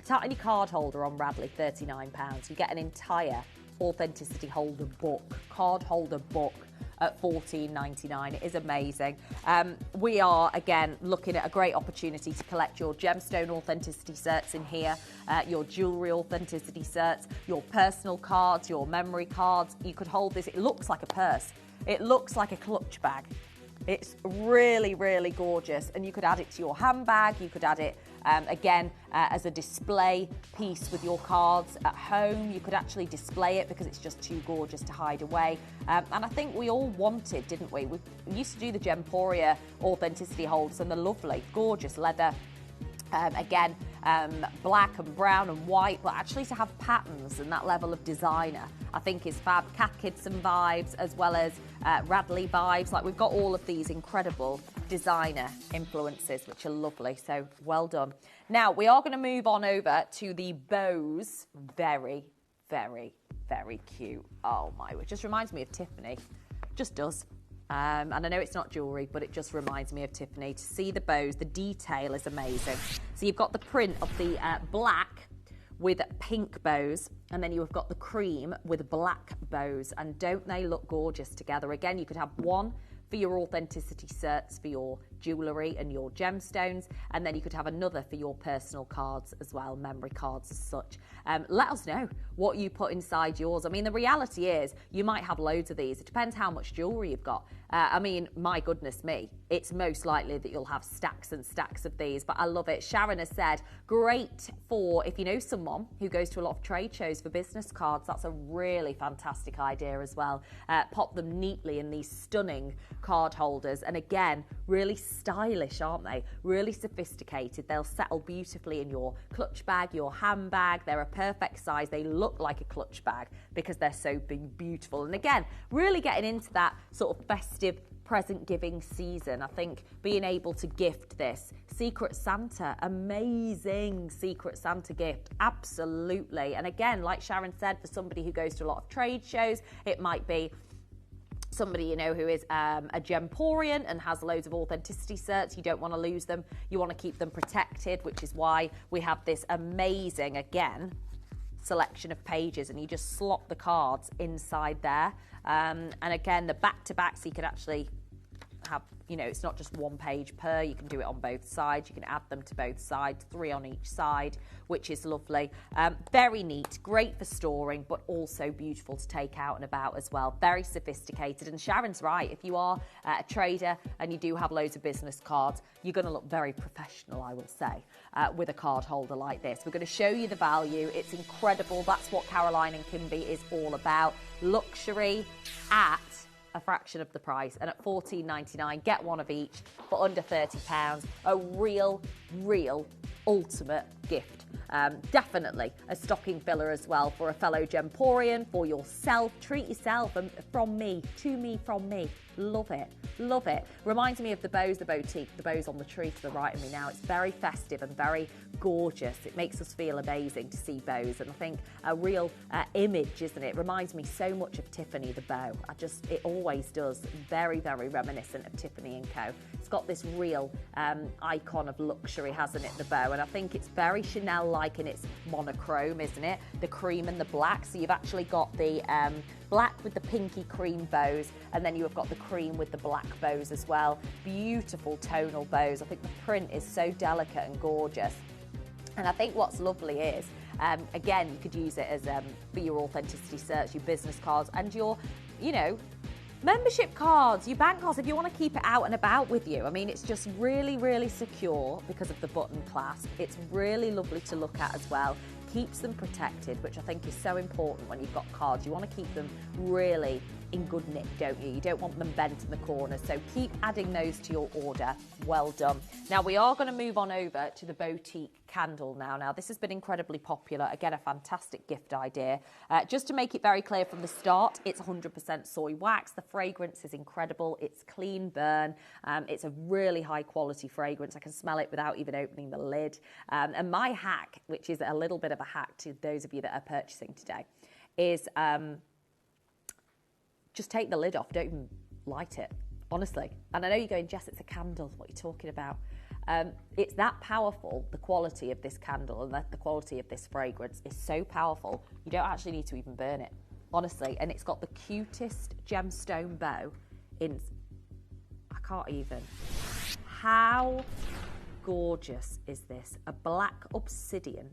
tiny card holder on Radley, £39. You get an entire authenticity holder book, card holder book at $14.99. It is amazing. We are, again, looking at a great opportunity to collect your gemstone authenticity certs in here, your jewellery authenticity certs, your personal cards, your memory cards. You could hold this. It looks like a purse. It looks like a clutch bag. It's really, really gorgeous. And you could add it to your handbag. You could add it, again, as a display piece with your cards at home. You could actually display it because it's just too gorgeous to hide away. And I think we all wanted, didn't we? We used to do the Gemporia authenticity holders, and they're lovely, gorgeous leather. Again, black and brown and white, but actually to have patterns and that level of designer, I think is fab. Kath Kidson vibes as well as Radley vibes. Like, we've got all of these incredible designer influences, which are lovely. So well done. Now we are going to move on over to the bows. Very, very, very cute. Oh my, it just reminds me of Tiffany. Just does. And I know it's not jewellery, but it just reminds me of Tiffany. To see the bows, the detail is amazing. So you've got the print of the black with pink bows, and then you've got the cream with black bows. And don't they look gorgeous together? Again, you could have one for your authenticity certs for your jewellery and your gemstones, and then you could have another for your personal cards as well, memory cards as such. Let us know what you put inside yours. I mean, the reality is you might have loads of these. It depends how much jewellery you've got. I mean, my goodness me, it's most likely that you'll have stacks and stacks of these, but I love it. Sharon has said, great for if you know someone who goes to a lot of trade shows for business cards. That's a really fantastic idea as well. Pop them neatly in these stunning card holders, and again, really stylish, aren't they? Really sophisticated. They'll settle beautifully in your clutch bag, your handbag. They're a perfect size. They look like a clutch bag because they're so big, beautiful. And again, really getting into that sort of festive present giving season. I think being able to gift this Secret Santa, amazing Secret Santa gift, absolutely. And again, like Sharon said, for somebody who goes to a lot of trade shows, it might be somebody you know who is a Gemporian and has loads of authenticity certs. You don't want to lose them. You want to keep them protected, which is why we have this amazing, again, selection of pages, and you just slot the cards inside there. And again, the back-to-back, so you can actually have, you know, it's not just one page per, you can do it on both sides, you can add them to both sides, 3 on each side, which is lovely. Very neat, great for storing, but also beautiful to take out and about as well. Very sophisticated, and Sharon's right, if you are a trader and you do have loads of business cards, you're going to look very professional, I would say, with a card holder like this. We're going to show you the value. It's incredible. That's what Caroline and Kimby is all about. Luxury at a fraction of the price, and at $14.99, get one of each for under £30. A real ultimate gift. Definitely a stocking filler as well for a fellow Gemporian, for yourself. Treat yourself, and from me, to me, from me. Love it, love it. Reminds me of the bows, the boutique, the bows on the tree to the right of me now. It's very festive and very gorgeous. It makes us feel amazing to see bows, and I think a real image, isn't it? Reminds me so much of Tiffany the bow. It always does. Very reminiscent of Tiffany & Co. It's got this real icon of luxury, hasn't it, the bow? And I think it's very Chanel-like in its monochrome, isn't it? The cream and the black. So you've actually got the black with the pinky cream bows, and then you have got the cream with the black bows as well. Beautiful tonal bows. I think the print is so delicate and gorgeous. And I think what's lovely is, again, you could use it as for your authenticity search, your business cards, and your, you know, membership cards, your bank cards, if you want to keep it out and about with you. I mean, it's just really secure because of the button clasp. It's really lovely to look at as well. Keeps them protected, which I think is so important when you've got cards. You want to keep them really in good nick, don't you? You don't want them bent in the corners, so keep adding those to your order. Well done. Now we are going to move on over to the boutique candle now. Now this has been incredibly popular. Again, a fantastic gift idea. Just to make it very clear from the start, it's 100% soy wax. The fragrance is incredible. It's clean burn. It's a really high quality fragrance. I can smell it without even opening the lid. And my hack, which is a little bit of a hack to those of you that are purchasing today, is just take the lid off, don't even light it, honestly. And I know you're going, Jess, it's a candle, what are you talking about? It's that powerful, the quality of this candle and the quality of this fragrance is so powerful, you don't actually need to even burn it, honestly. And it's got the cutest gemstone bow in, I can't even. How gorgeous is this? A black obsidian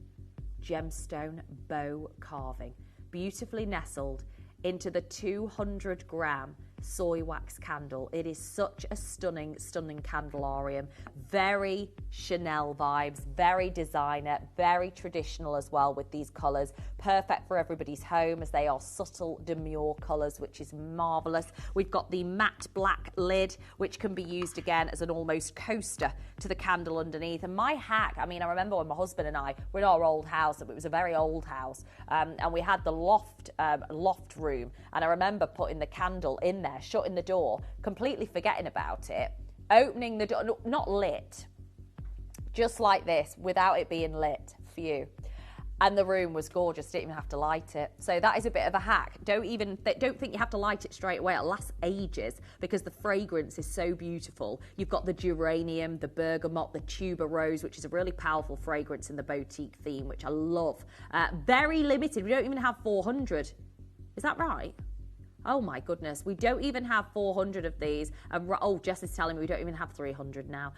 gemstone bow carving, beautifully nestled into the 200-gram soy wax candle. It is such a stunning candelarium. Very Chanel vibes, very designer, very traditional as well with these colours. Perfect for everybody's home as they are subtle, demure colours, which is marvellous. We've got the matte black lid, which can be used again as an almost coaster to the candle underneath. And my hack, I mean, I remember when my husband and I were in our old house, it was a very old house, and we had the loft room, and I remember putting the candle in there, shutting the door, completely forgetting about it, opening the door, not lit, just like this, without it being lit for you. And the room was gorgeous, didn't even have to light it. So that is a bit of a hack. Don't think you have to light it straight away. It lasts ages because the fragrance is so beautiful. You've got the geranium, the bergamot, the tuberose, which is a really powerful fragrance in the boutique theme, which I love. Very limited. We don't even have 400. Is that right? Oh my goodness, we don't even have 400 of these. Oh, Jess is telling me we don't even have 300 now.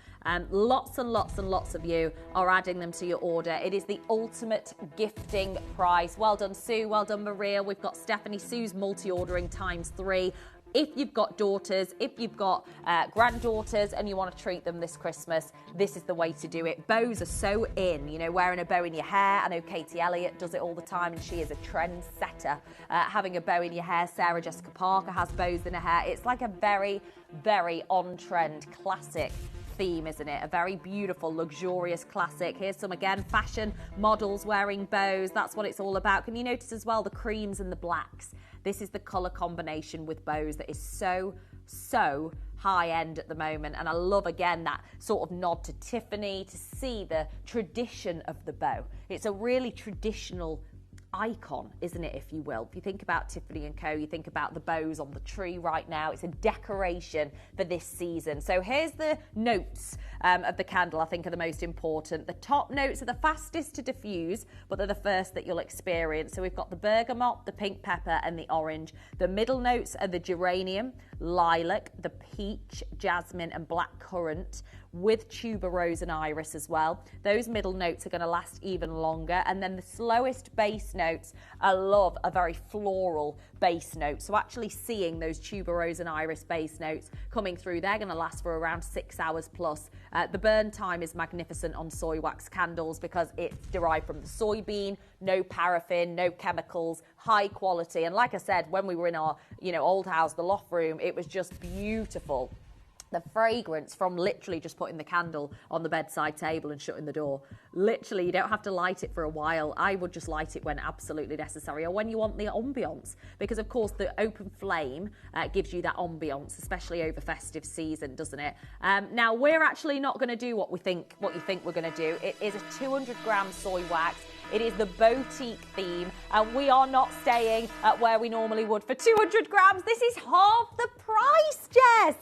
Lots and lots and lots of you are adding them to your order. It is the ultimate gifting price. Well done, Sue. Well done, Maria. We've got Stephanie. Sue's multi-ordering ×3. If you've got daughters, if you've got granddaughters and you want to treat them this Christmas, this is the way to do it. Bows are so in, you know, wearing a bow in your hair. I know Katie Elliott does it all the time and she is a trendsetter. Having a bow in your hair, Sarah Jessica Parker has bows in her hair. It's like a very, very on-trend classic theme, isn't it? A very beautiful, luxurious classic. Here's some, again, fashion models wearing bows. That's what it's all about. Can you notice as well the creams and the blacks? This is the colour combination with bows that is so high end at the moment. And I love, again, that sort of nod to Tiffany, to see the tradition of the bow. It's a really traditional icon, isn't it, if you will? If you think about Tiffany & Co, you think about the bows on the tree right now. It's a decoration for this season. So here's the notes of the candle I think are the most important. The top notes are the fastest to diffuse, but they're the first that you'll experience. So we've got the bergamot, the pink pepper and the orange. The middle notes are the geranium, lilac, the peach, jasmine and black currant with tuberose and iris as well. Those middle notes are going to last even longer. And then the slowest base notes, I love a very floral base note. So actually seeing those tuberose and iris base notes coming through, they're going to last for around 6 hours plus. The burn time is magnificent on soy wax candles because it's derived from the soybean, no paraffin, no chemicals, high quality. And like I said, when we were in our, old house, the loft room, it was just beautiful. The fragrance from literally just putting the candle on the bedside table and shutting the door. Literally, you don't have to light it for a while. I would just light it when absolutely necessary or when you want the ambiance. Because, of course, the open flame gives you that ambiance, especially over festive season, doesn't it? Now, we're actually not going to do what you think we're going to do. It is a 200-gram soy wax. It is the boutique theme, and we are not staying at where we normally would for 200 grams. This is half the price, Jess.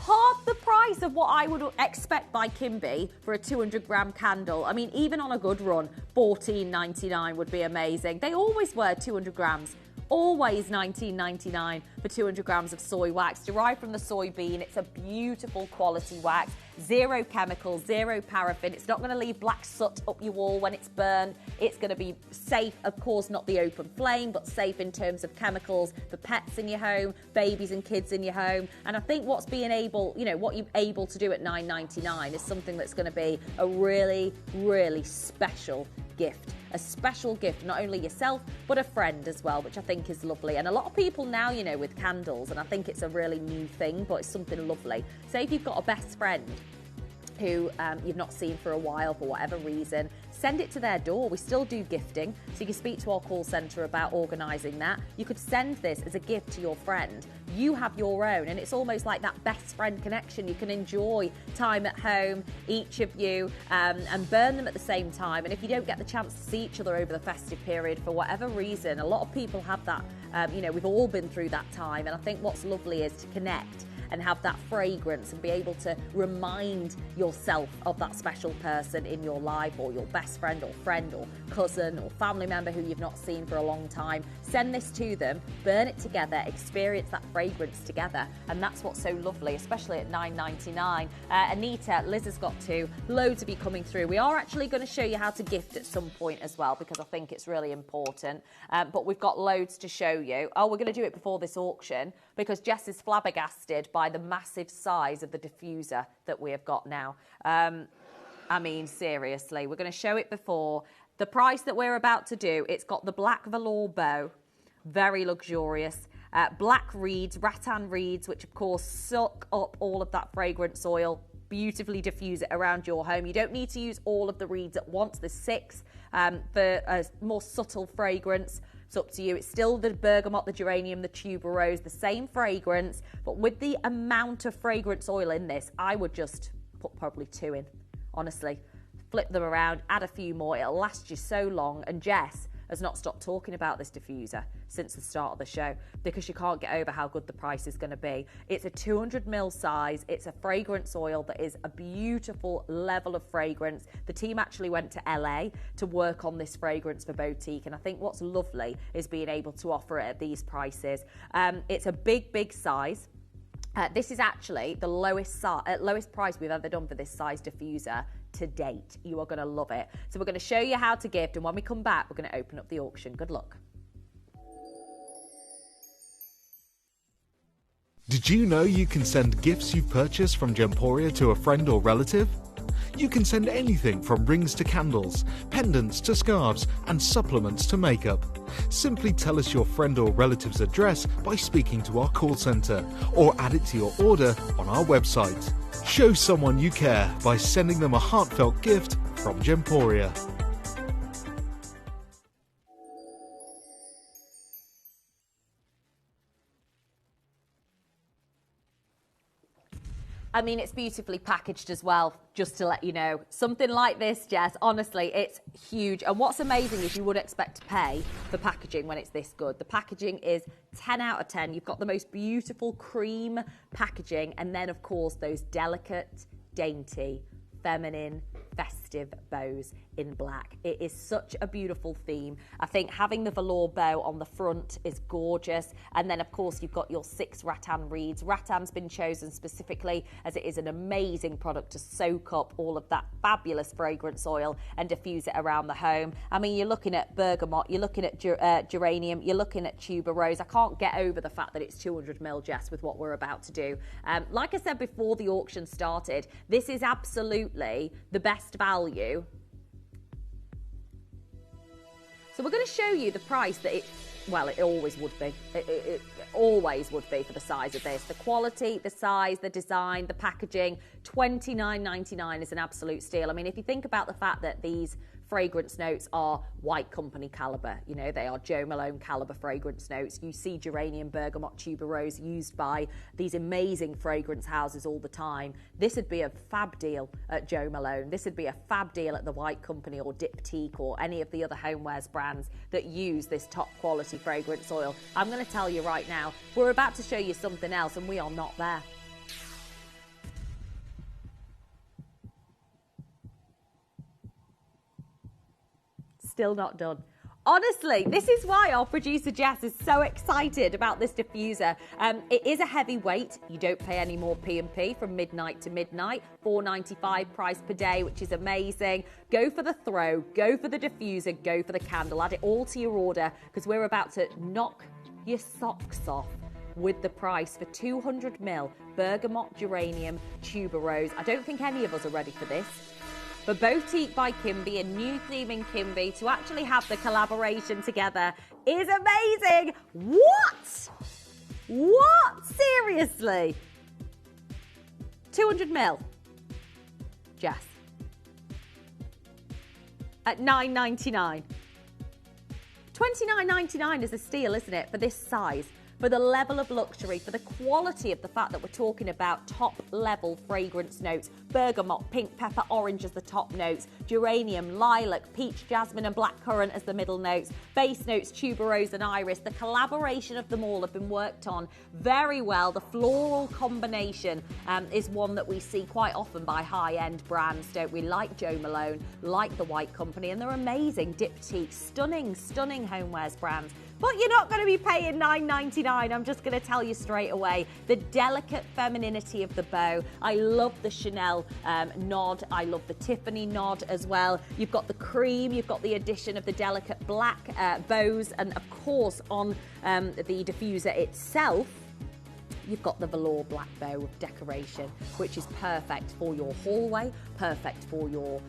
Half the price of what I would expect by Kimby for a 200-gram candle. I mean, even on a good run, $14.99 would be amazing. They always were 200 grams. Always $19.99 for 200 grams of soy wax derived from the soybean. It's a beautiful quality wax. Zero chemicals, zero paraffin. It's not going to leave black soot up your wall when it's burned. It's going to be safe, of course, not the open flame, but safe in terms of chemicals for pets in your home, babies and kids in your home. And I think what you're able to do at $9.99 is something that's going to be a really, really special gift. A special gift, not only yourself, but a friend as well, which I think is lovely. And a lot of people now, with candles, and I think it's a really new thing, but it's something lovely. Say if you've got a best friend who you've not seen for a while for whatever reason, send it to their door. We still do gifting, so you can speak to our call centre about organising that. You could send this as a gift to your friend. You have your own, and it's almost like that best friend connection. You can enjoy time at home, each of you, and burn them at the same time. And if you don't get the chance to see each other over the festive period for whatever reason, a lot of people have that, we've all been through that time. And I think what's lovely is to connect and have that fragrance and be able to remind yourself of that special person in your life, or your best friend or cousin or family member who you've not seen for a long time. Send this to them, burn it together, experience that fragrance together, and that's what's so lovely, especially at $9.99. Anita, Liz has got loads of you coming through. We are actually going to show you how to gift at some point as well, because I think it's really important, but we've got loads to show you. Oh, we're going to do it before this auction because Jess is flabbergasted by the massive size of the diffuser that we have got now. I mean, seriously, we're going to show it before. The price that we're about to do, it's got the black velour bow, very luxurious. Black reeds, rattan reeds, which of course suck up all of that fragrance oil, beautifully diffuse it around your home. You don't need to use all of the reeds at once. There's 6 for a more subtle fragrance. It's up to you. It's still the bergamot, the geranium, the tuberose, the same fragrance, but with the amount of fragrance oil in this, I would just put probably 2 in, honestly. Flip them around, add a few more. It'll last you so long. And Jess has not stopped talking about this diffuser since the start of the show because she can't get over how good the price is going to be. It's a 200ml size. It's a fragrance oil that is a beautiful level of fragrance. The team actually went to LA to work on this fragrance for Boutique, and I think what's lovely is being able to offer it at these prices. It's a big size. This is actually the lowest price we've ever done for this size diffuser to date. You are going to love it. So we're going to show you how to gift, and when we come back, we're going to open up the auction. Good luck. Did you know you can send gifts you purchase from Gemporia to a friend or relative? You can send anything from rings to candles, pendants to scarves, and supplements to makeup. Simply tell us your friend or relative's address by speaking to our call centre, or add it to your order on our website. Show someone you care by sending them a heartfelt gift from Gemporia. I mean, it's beautifully packaged as well, just to let you know. Something like this, Jess, honestly, it's huge. And what's amazing is you would expect to pay for packaging when it's this good. The packaging is 10 out of 10. You've got the most beautiful cream packaging. And then, of course, those delicate, dainty, feminine, festive festive bows in black. It is such a beautiful theme. I think having the velour bow on the front is gorgeous. And then, of course, you've got your 6 rattan reeds. Rattan's been chosen specifically as it is an amazing product to soak up all of that fabulous fragrance oil and diffuse it around the home. I mean, you're looking at bergamot, you're looking at geranium, you're looking at tuberose. I can't get over the fact that it's 200ml, Jess, with what we're about to do. Like I said before the auction started, this is absolutely the best value. So we're going to show you the price that it always would be. It always would be for the size of this. The quality, the size, the design, the packaging. $29.99 is an absolute steal. I mean, if you think about the fact that these fragrance notes are White Company caliber, you know, they are Jo Malone caliber fragrance notes. You see geranium, bergamot, tuberose used by these amazing fragrance houses all the time. This would be a fab deal at Jo Malone. This would be a fab deal at the White Company or Diptyque or any of the other homewares brands that use this top quality fragrance oil. I'm going to tell you right now, we're about to show you something else and we are not there. Still not done. Honestly, this is why our producer Jess is so excited about this diffuser. It is a heavy weight. You don't pay any more P&P from midnight to midnight. $4.95 price per day, which is amazing. Go for the throw, go for the diffuser, go for the candle. Add it all to your order because we're about to knock your socks off with the price for 200ml bergamot, geranium, tuberose. I don't think any of us are ready for this. For Boutique by Kimby, a new theme in Kimby, to actually have the collaboration together is amazing. What? What? Seriously? 200ml. Jess. At $9.99. $29.99 is a steal, isn't it, for this size? For the level of luxury, for the quality of the fact that we're talking about top level fragrance notes, bergamot, pink pepper, orange as the top notes, geranium, lilac, peach, jasmine and blackcurrant as the middle notes, base notes, tuberose and iris. The collaboration of them all have been worked on very well. The floral combination is one that we see quite often by high-end brands, don't we? Like Jo Malone, like the White Company, and they're amazing. Diptyque, stunning, stunning homewares brands. But you're not going to be paying $9.99. I'm just going to tell you straight away. The delicate femininity of the bow. I love the Chanel nod. I love the Tiffany nod as well. You've got the cream. You've got the addition of the delicate black bows. And, of course, on the diffuser itself, you've got the velour black bow decoration, which is perfect for your hallway, perfect for your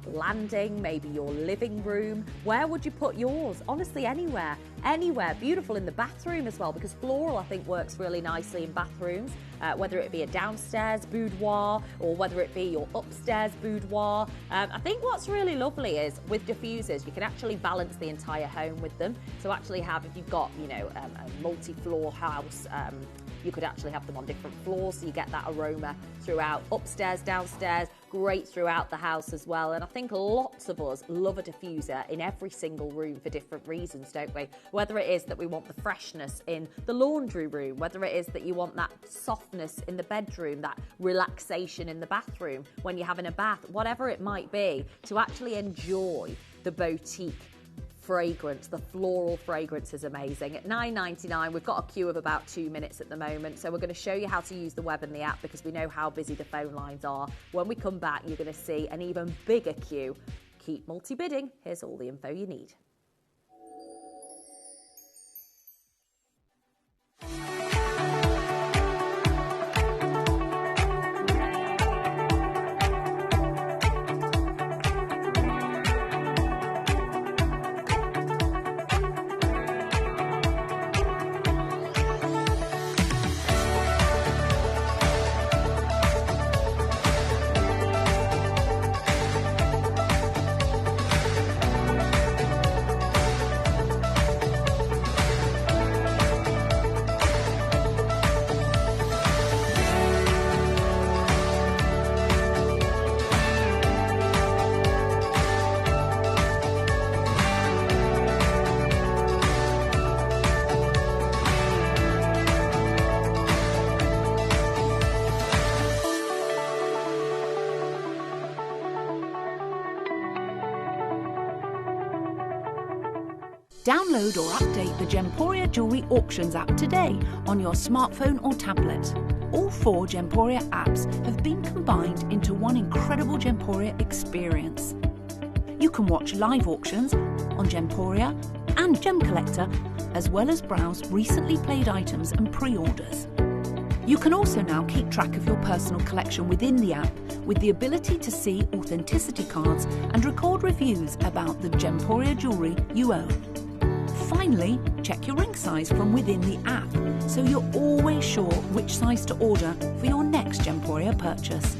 landing, maybe your living room. Where would you put yours? Honestly, anywhere. Anywhere. Beautiful in the bathroom as well, because floral, I think, works really nicely in bathrooms, whether it be a downstairs boudoir or whether it be your upstairs boudoir. I think what's really lovely is with diffusers, you can actually balance the entire home with them. So actually have, if you've got, you know, a multi-floor house, you could actually have them on different floors, so you get that aroma throughout, upstairs, downstairs, great throughout the house as well. And I think lots of us love a diffuser in every single room for different reasons, don't we? Whether it is that we want the freshness in the laundry room, whether it is that you want that softness in the bedroom, that relaxation in the bathroom when you're having a bath, whatever it might be, to actually enjoy the boutique fragrance. The floral fragrance is amazing. At $9.99, we've got a queue of about 2 minutes at the moment, so we're going to show you how to use the web and the app because we know how busy the phone lines are. When we come back, you're going to see an even bigger queue. Keep multi-bidding. Here's all the info you need. Download or update the Gemporia Jewellery Auctions app today on your smartphone or tablet. All 4 Gemporia apps have been combined into one incredible Gemporia experience. You can watch live auctions on Gemporia and Gem Collector, as well as browse recently played items and pre-orders. You can also now keep track of your personal collection within the app with the ability to see authenticity cards and record reviews about the Gemporia jewellery you own. Finally, check your ring size from within the app so you're always sure which size to order for your next Gemporia purchase.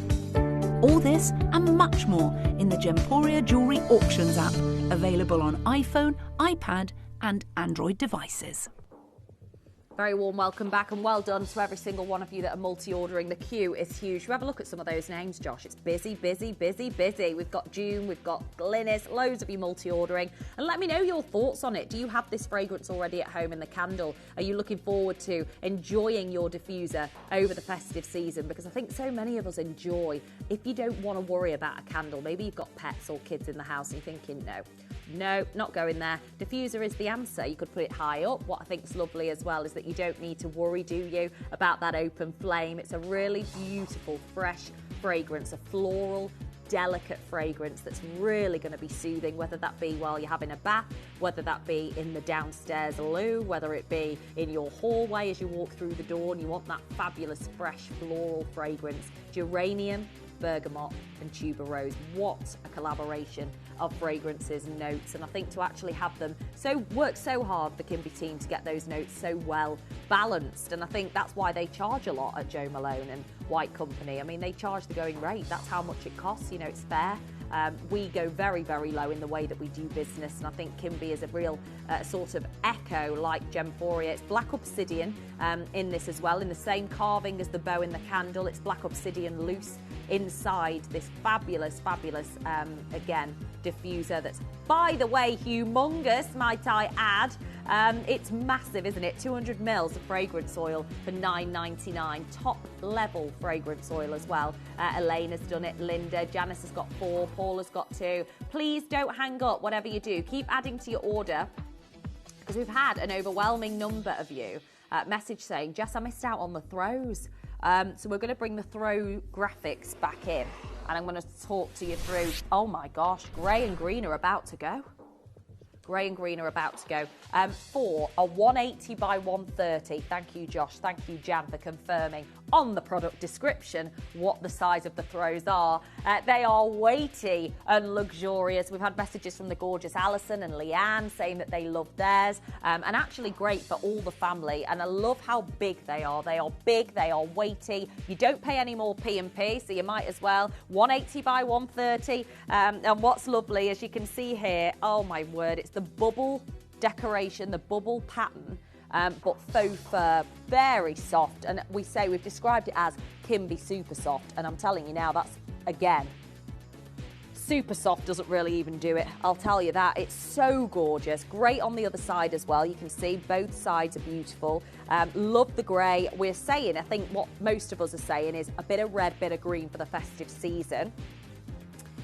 All this and much more in the Gemporia Jewellery Auctions app, available on iPhone, iPad and Android devices. Very warm welcome back and well done to every single one of you that are multi-ordering. The queue is huge. We have a look at some of those names, Josh. It's busy, busy, busy, busy. We've got June, we've got Glynis, loads of you multi-ordering. And let me know your thoughts on it. Do you have this fragrance already at home in the candle? Are you looking forward to enjoying your diffuser over the festive season? Because I think so many of us enjoy, if you don't want to worry about a candle, maybe you've got pets or kids in the house and you're thinking, no, not going there. Diffuser is the answer. You could put it high up. What I think is lovely as well is that you don't need to worry, do you, about that open flame. It's a really beautiful, fresh fragrance, a floral, delicate fragrance that's really going to be soothing, whether that be while you're having a bath, whether that be in the downstairs loo, whether it be in your hallway as you walk through the door and you want that fabulous, fresh, floral fragrance. Geranium, bergamot and tuberose. What a collaboration of fragrances and notes, and I think to actually have them work so hard, the Kimby team, to get those notes so well balanced, and I think that's why they charge a lot at Jo Malone and White Company. I mean, they charge the going rate. That's how much it costs, it's fair. We go very, very low in the way that we do business, and I think Kimby is a real sort of echo like Gemporia. It's black obsidian in this as well, in the same carving as the bow in the candle. It's black obsidian loose inside this fabulous, again, diffuser that's, by the way, humongous, might I add. It's massive, isn't it? 200 mils of fragrance oil for $9.99. Top level fragrance oil as well. Elaine has done it, Linda, Janice has got 4, Paul has got 2. Please don't hang up, whatever you do. Keep adding to your order, because we've had an overwhelming number of you message saying, Jess, I missed out on the throws. So we're going to bring the throw graphics back in, and I'm going to talk to you through, oh my gosh, grey and green are about to go. Grey and green are about to go for a 180 by 130. Thank you, Josh. Thank you, Jan, for confirming on the product description what the size of the throws are. They are weighty and luxurious. We've had messages from the gorgeous Alison and Leanne saying that they love theirs, and actually great for all the family. And I love how big they are. They are big, they are weighty. You don't pay any more P&P, so you might as well. 180 by 130. And what's lovely, as you can see here, oh my word, it's the bubble decoration, the bubble pattern, but faux fur, very soft, and we've described it as Kimby Super Soft, and I'm telling you now, that's, again, Super Soft doesn't really even do it, I'll tell you that. It's so gorgeous. Great on the other side as well. You can see both sides are beautiful. Love the grey. We're saying, I think what most of us are saying is a bit of red, bit of green for the festive season.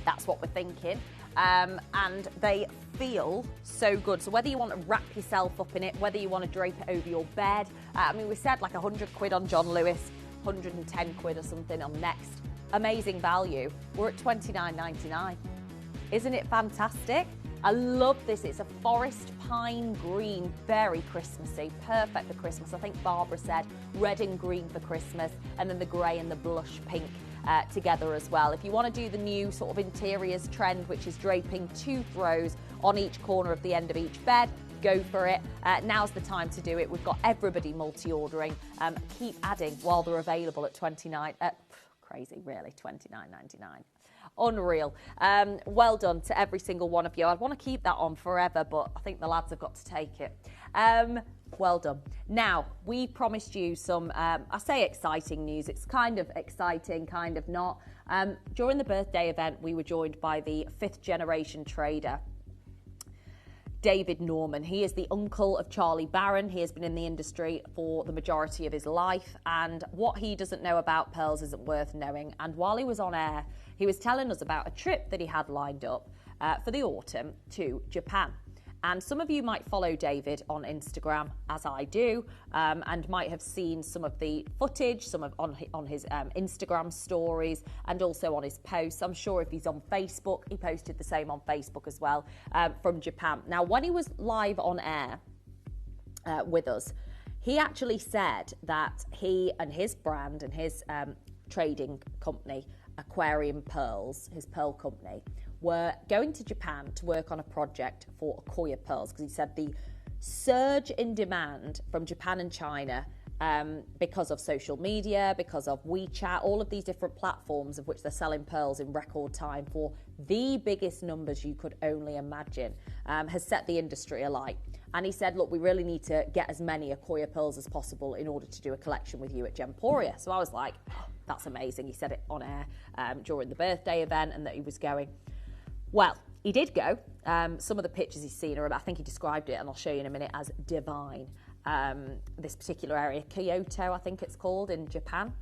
That's what we're thinking. And they feel so good. So whether you want to wrap yourself up in it, whether you want to drape it over your bed, I mean, we said like 100 quid on John Lewis, 110 quid or something on Next. Amazing value. We're at $29.99. Isn't it fantastic? I love this. It's a forest pine green, very Christmassy, perfect for Christmas. I think Barbara said red and green for Christmas, and then the grey and the blush pink together as well. If you want to do the new sort of interiors trend, which is draping 2 throws on each corner of the end of each bed, go for it. Now's the time to do it. We've got everybody multi-ordering. Keep adding while they're available at crazy, really, $29.99. Unreal. Well done to every single one of you. I'd want to keep that on forever, but I think the lads have got to take it. Well done. Now, we promised you some, I say exciting news. It's kind of exciting, kind of not. During the birthday event, we were joined by the 5th generation trader, David Norman. He is the uncle of Charlie Barron. He has been in the industry for the majority of his life, and what he doesn't know about pearls isn't worth knowing. And while he was on air, he was telling us about a trip that he had lined up for the autumn to Japan. And some of you might follow David on Instagram, as I do, and might have seen some of the footage, on his Instagram stories, and also on his posts. I'm sure if he's on Facebook, he posted the same on Facebook as well, from Japan. Now, when he was live on air with us, he actually said that he and his brand and his trading company, Aquarium Pearls, his pearl company, were going to Japan to work on a project for Akoya pearls, because he said the surge in demand from Japan and China, because of social media, because of WeChat, all of these different platforms of which they're selling pearls in record time for the biggest numbers you could only imagine, has set the industry alight. And he said, look, we really need to get as many Akoya pearls as possible in order to do a collection with you at Gemporia. So I was like, oh, that's amazing. He said it on air during the birthday event, and that he was going. Well, he did go. Some of the pictures he's seen are, I think he described it, and I'll show you in a minute, as divine. This particular area, Kyoto, I think it's called, in Japan.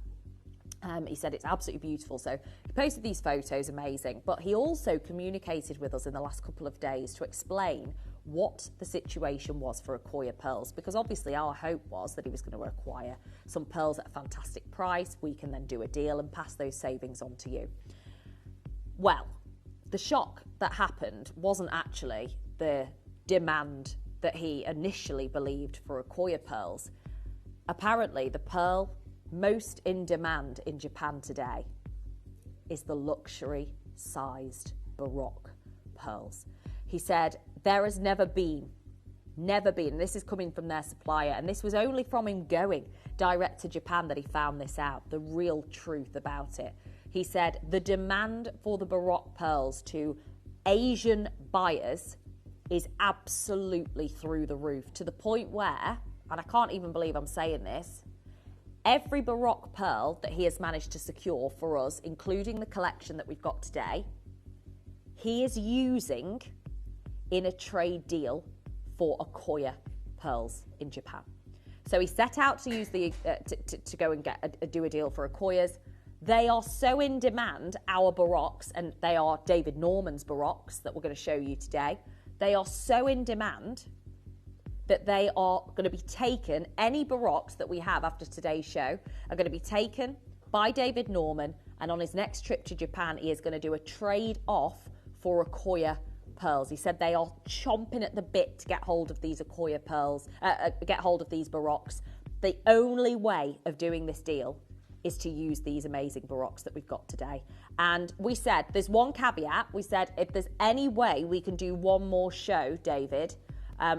He said it's absolutely beautiful. So he posted these photos, amazing. But he also communicated with us in the last couple of days to explain what the situation was for Akoya pearls, because obviously our hope was that he was going to acquire some pearls at a fantastic price. We can then do a deal and pass those savings on to you. Well, the shock that happened wasn't actually the demand that he initially believed for Akoya pearls. Apparently, the pearl most in demand in Japan today is the luxury-sized Baroque pearls. He said there has never been, and this is coming from their supplier, and this was only from him going direct to Japan that he found this out, the real truth about it. He said the demand for the Baroque pearls to Asian buyers is absolutely through the roof, to the point where, and I can't even believe I'm saying this, every Baroque pearl that he has managed to secure for us, including the collection that we've got today, he is using in a trade deal for Akoya pearls in Japan. So he set out to use the to go and do a deal for Akoyas. They are so in demand, our Baroques, and they are David Norman's Baroques that we're going to show you today. They are so in demand that they are going to be taken, any Baroques that we have after today's show are going to be taken by David Norman, and on his next trip to Japan, he is going to do a trade off for Akoya pearls. He said they are chomping at the bit to get hold of these Akoya pearls, get hold of these Baroques. The only way of doing this deal is to use these amazing Baroques that we've got today. And we said, there's one caveat. We said, if there's any way we can do one more show, David,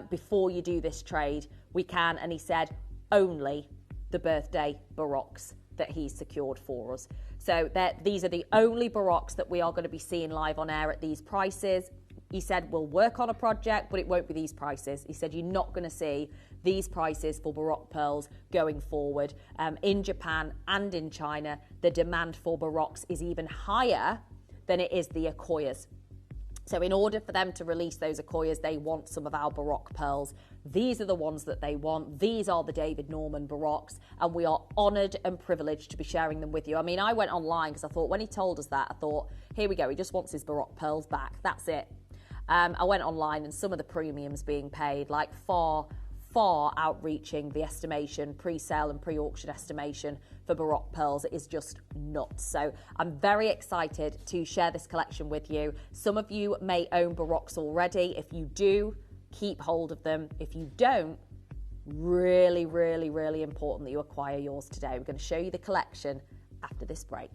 before you do this trade, we can. And he said, only the birthday Baroques that he's secured for us. So these are the only Baroques that we are going to be seeing live on air at these prices. He said, we'll work on a project, but it won't be these prices. He said, you're not going to see these prices for Baroque pearls going forward. In Japan and in China, the demand for Baroques is even higher than it is the Akoyas. So in order for them to release those Akoyas, they want some of our Baroque pearls. These are the ones that they want. These are the David Norman Baroques, and we are honoured and privileged to be sharing them with you. I mean, I went online because I thought, when he told us that, I thought, here we go, he just wants his Baroque pearls back. That's it. I went online, and some of the premiums being paid, like far outreaching the estimation, pre-sale and pre-auction estimation for Baroque pearls, is just nuts. So I'm very excited to share this collection with you. Some of you may own Baroques already. If you do, keep hold of them. If you don't, really, really, really important that you acquire yours today. We're going to show you the collection after this break.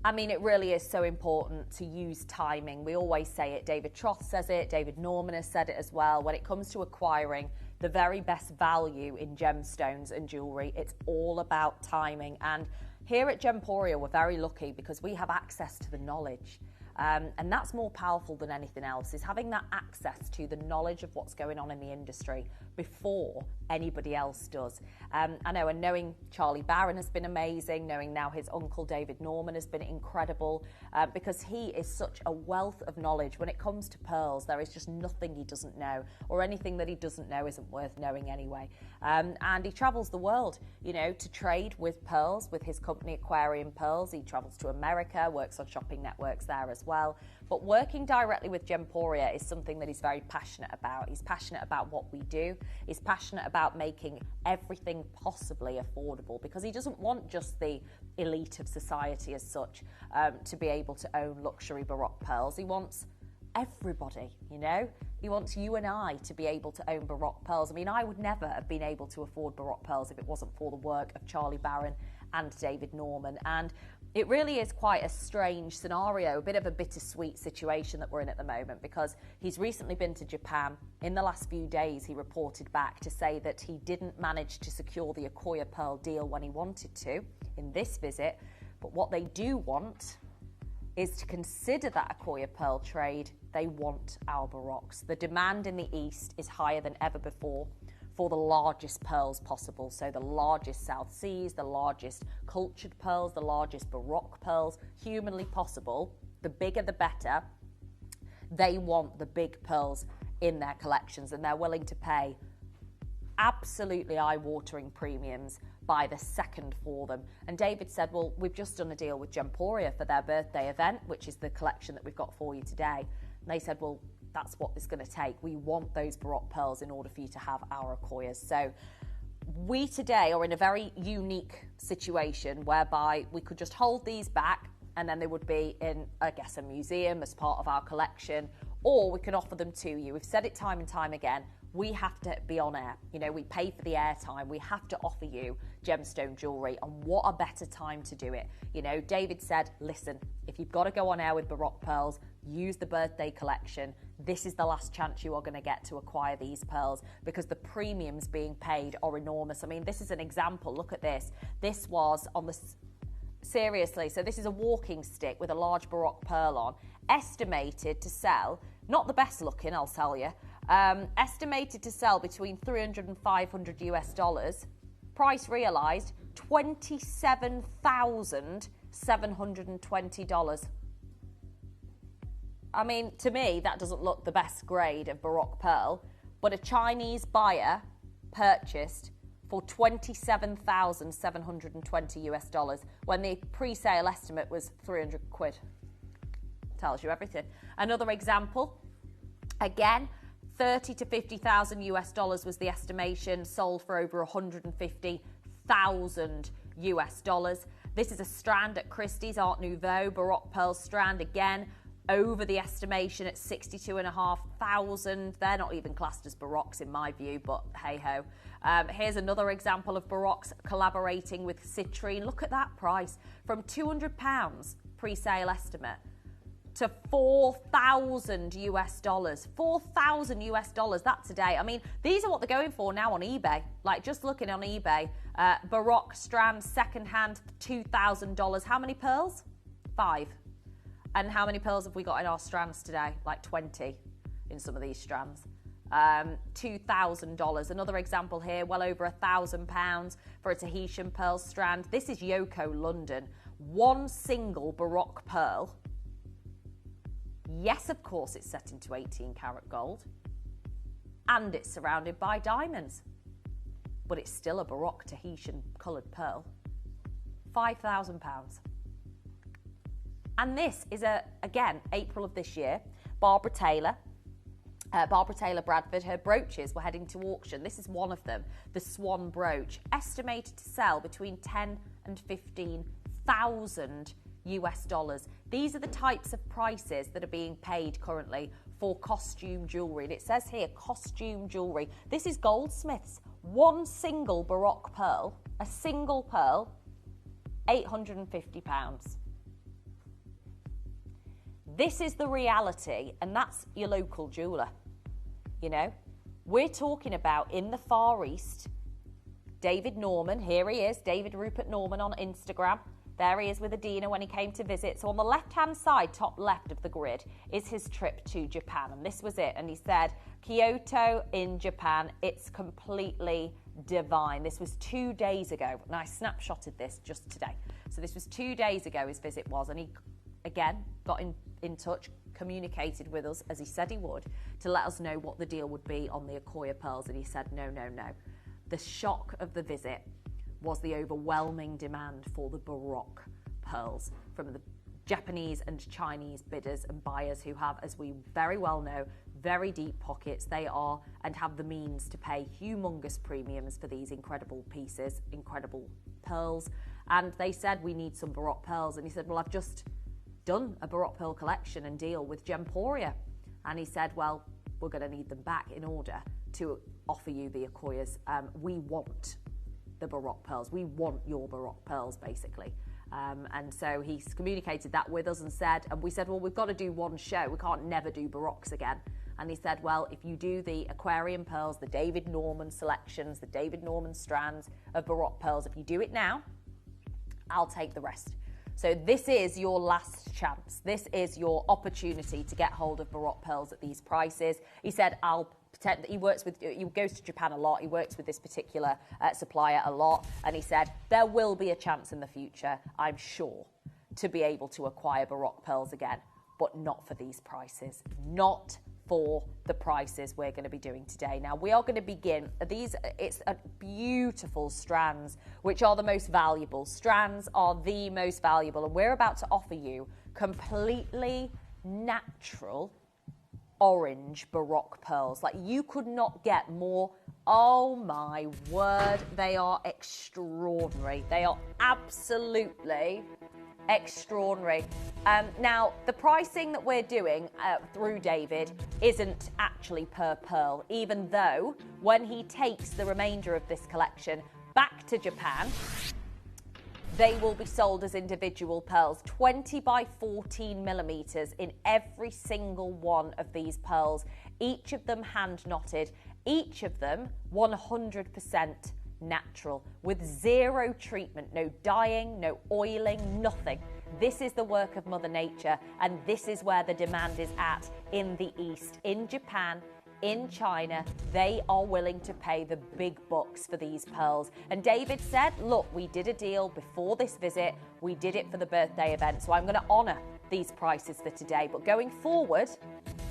I mean, it really is so important to use timing. We always say it. David Troth says it. David Norman has said it as well. When it comes to acquiring the very best value in gemstones and jewellery, it's all about timing. And here at Gemporia, we're very lucky because we have access to the knowledge. And that's more powerful than anything else, is having that access to the knowledge of what's going on in the industry before anybody else does. I know, and knowing Charlie Barron has been amazing, knowing now his uncle David Norman has been incredible, because he is such a wealth of knowledge. When it comes to pearls, there is just nothing he doesn't know, or anything that he doesn't know isn't worth knowing anyway. And he travels the world, you know, to trade with pearls, with his company Aquarium Pearls. He travels to America, works on shopping networks there as well. But working directly with Gemporia is something that he's very passionate about. He's passionate about what we do. He's passionate about making everything possibly affordable, because he doesn't want just the elite of society as such to be able to own luxury Baroque pearls. He wants everybody, you know? He wants you and I to be able to own Baroque pearls. I mean, I would never have been able to afford Baroque pearls if it wasn't for the work of Charlie Barron and David Norman. And it really is quite a strange scenario, a bit of a bittersweet situation that we're in at the moment, because he's recently been to Japan. In the last few days, he reported back to say that he didn't manage to secure the Akoya Pearl deal when he wanted to in this visit. But what they do want is to consider that Akoya Pearl trade. They want our Baroques. The demand in the East is higher than ever before for the largest pearls possible. So the largest South Seas, the largest cultured pearls, the largest Baroque pearls humanly possible. The bigger the better. They want the big pearls in their collections, and they're willing to pay absolutely eye-watering premiums by the second for them. And David said, well, we've just done a deal with Gemporia for their birthday event, which is the collection that we've got for you today. And they said, well, that's what it's going to take. We want those Baroque pearls in order for you to have our Akoyas. So we today are in a very unique situation whereby we could just hold these back and then they would be in, I guess, a museum as part of our collection, or we can offer them to you. We've said it time and time again. We have to be on air. You know, we pay for the airtime. We have to offer you gemstone jewellery, and what a better time to do it. You know, David said, listen, if you've got to go on air with Baroque pearls, use the birthday collection. This is the last chance you are going to get to acquire these pearls, because the premiums being paid are enormous. I mean, this is an example. Look at this. This was on the... Seriously, so this is a walking stick with a large Baroque pearl on, estimated to sell, not the best looking, I'll tell you, estimated to sell between $300 and $500 US. Price realised $27,720. I mean, to me, that doesn't look the best grade of Baroque pearl, but a Chinese buyer purchased for $27,720 US when the pre-sale estimate was 300 quid. Tells you everything. Another example, again, 30 to 50,000 US dollars was the estimation, sold for over 150,000 US dollars. This is a strand at Christie's Art Nouveau Baroque pearl strand, again over the estimation at 62,500. They're not even classed as Baroques in my view, but hey ho. Here's another example of Baroques collaborating with Citrine. Look at that price, from £200 pre-sale estimate to 4,000 US dollars. 4,000 US dollars, that's today. I mean, these are what they're going for now on eBay. Like, just looking on eBay, Baroque strand, second-hand, $2,000. How many pearls? 5. And how many pearls have we got in our strands today? Like 20 in some of these strands. $2,000. Another example here, well over £1,000 for a Tahitian pearl strand. This is Yoko London. One single Baroque pearl. Yes, of course, it's set into 18 karat gold. And it's surrounded by diamonds. But it's still a Baroque Tahitian coloured pearl. £5,000. And this is, again, April of this year, Barbara Taylor Bradford, her brooches were heading to auction. This is one of them, the Swan brooch, estimated to sell between 10 and 15,000 US dollars. These are the types of prices that are being paid currently for costume jewellery. And it says here, costume jewellery. This is Goldsmiths. One single Baroque pearl, a single pearl, £850. this is the reality, and that's your local jeweller. You know, we're talking about in the Far East, David Norman, here he is, David Rupert Norman on Instagram. There he is with Adina when he came to visit. So on the left-hand side, top left of the grid, is his trip to Japan. And this was it. And he said, Kyoto in Japan, it's completely divine. This was 2 days ago. And I snapshotted this just today. So this was 2 days ago his visit was. And he, again, got in touch, communicated with us, as he said he would, to let us know what the deal would be on the Akoya pearls. And he said, no, no, no. The shock of the visit was the overwhelming demand for the Baroque pearls from the Japanese and Chinese bidders and buyers who have, as we very well know, very deep pockets. They are and have the means to pay humongous premiums for these incredible pieces, incredible pearls. And they said, we need some Baroque pearls. And he said, well, I've just done a Baroque pearl collection and deal with Gemporia. And he said, well, we're going to need them back in order to offer you the Akoyas. We want the Baroque pearls. We want your Baroque pearls, basically. And so he's communicated that with us and said, and we said, well, we've got to do one show. We can't never do Baroques again. And he said, well, if you do the Aquarium pearls, the David Norman selections, the David Norman strands of Baroque pearls, if you do it now, I'll take the rest. So this is your last chance. This is your opportunity to get hold of Baroque pearls at these prices. He said, he goes to Japan a lot. He works with this particular supplier a lot. And he said, there will be a chance in the future, I'm sure, to be able to acquire Baroque pearls again, but not for these prices. Not for the prices we're going to be doing today. Now, we are going to begin. It's beautiful strands, which are the most valuable. Strands are the most valuable. And we're about to offer you completely natural orange Baroque pearls. Like, you could not get more. Oh my word, they are extraordinary. They are absolutely extraordinary. Now, the pricing that we're doing through David isn't actually per pearl, even though when he takes the remainder of this collection back to Japan, they will be sold as individual pearls, 20 by 14 millimeters in every single one of these pearls, each of them hand knotted, each of them 100% natural, with zero treatment, no dyeing, no oiling, nothing. This is the work of Mother Nature, and this is where the demand is at in the East, in Japan, in China. They are willing to pay the big bucks for these pearls. And David said, look, we did a deal before this visit. We did it for the birthday event, so I'm going to honour these prices for today. But going forward,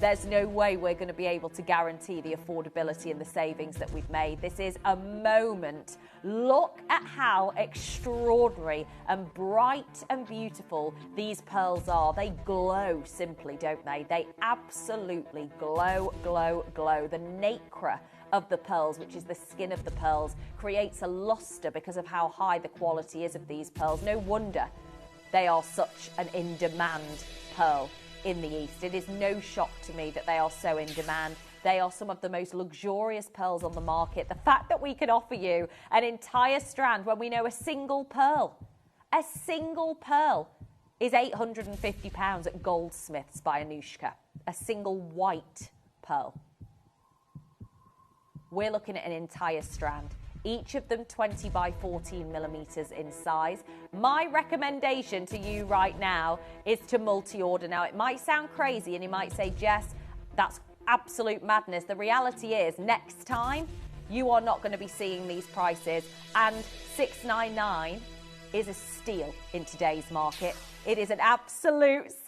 there's no way we're going to be able to guarantee the affordability and the savings that we've made. This is a moment. Look at how extraordinary and bright and beautiful these pearls are. They glow simply, don't they? They absolutely glow, glow, glow. The nacre of the pearls, which is the skin of the pearls, creates a luster because of how high the quality is of these pearls. No wonder they are such an in-demand pearl in the East. It is no shock to me that they are so in demand. They are some of the most luxurious pearls on the market. The fact that we can offer you an entire strand when we know a single pearl is £850 at Goldsmiths by Anushka. A single white pearl. We're looking at an entire strand. Each of them 20 by 14 millimeters in size. My recommendation to you right now is to multi-order. Now, it might sound crazy and you might say, Jess, that's absolute madness. The reality is, next time, you are not going to be seeing these prices, and $699 is a steal in today's market. It is an absolute steal,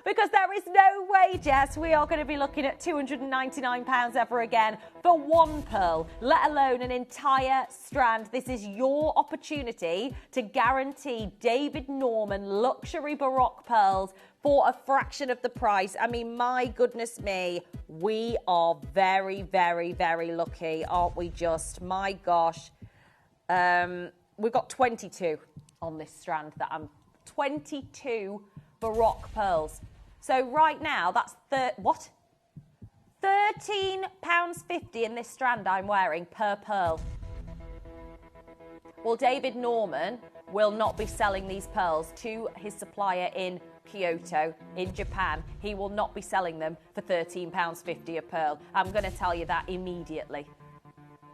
because there is no way, Jess, we are going to be looking at £299 ever again for one pearl, let alone an entire strand. This is your opportunity to guarantee David Norman luxury Baroque pearls for a fraction of the price. I mean, my goodness me, we are very, very, very lucky, aren't we just? My gosh. We've got 22 on this strand that I'm 22 Baroque pearls. So right now, that's £13.50 in this strand I'm wearing per pearl. Well, David Norman will not be selling these pearls to his supplier in Kyoto in Japan, he will not be selling them for £13.50 a pearl. I'm going to tell you that immediately.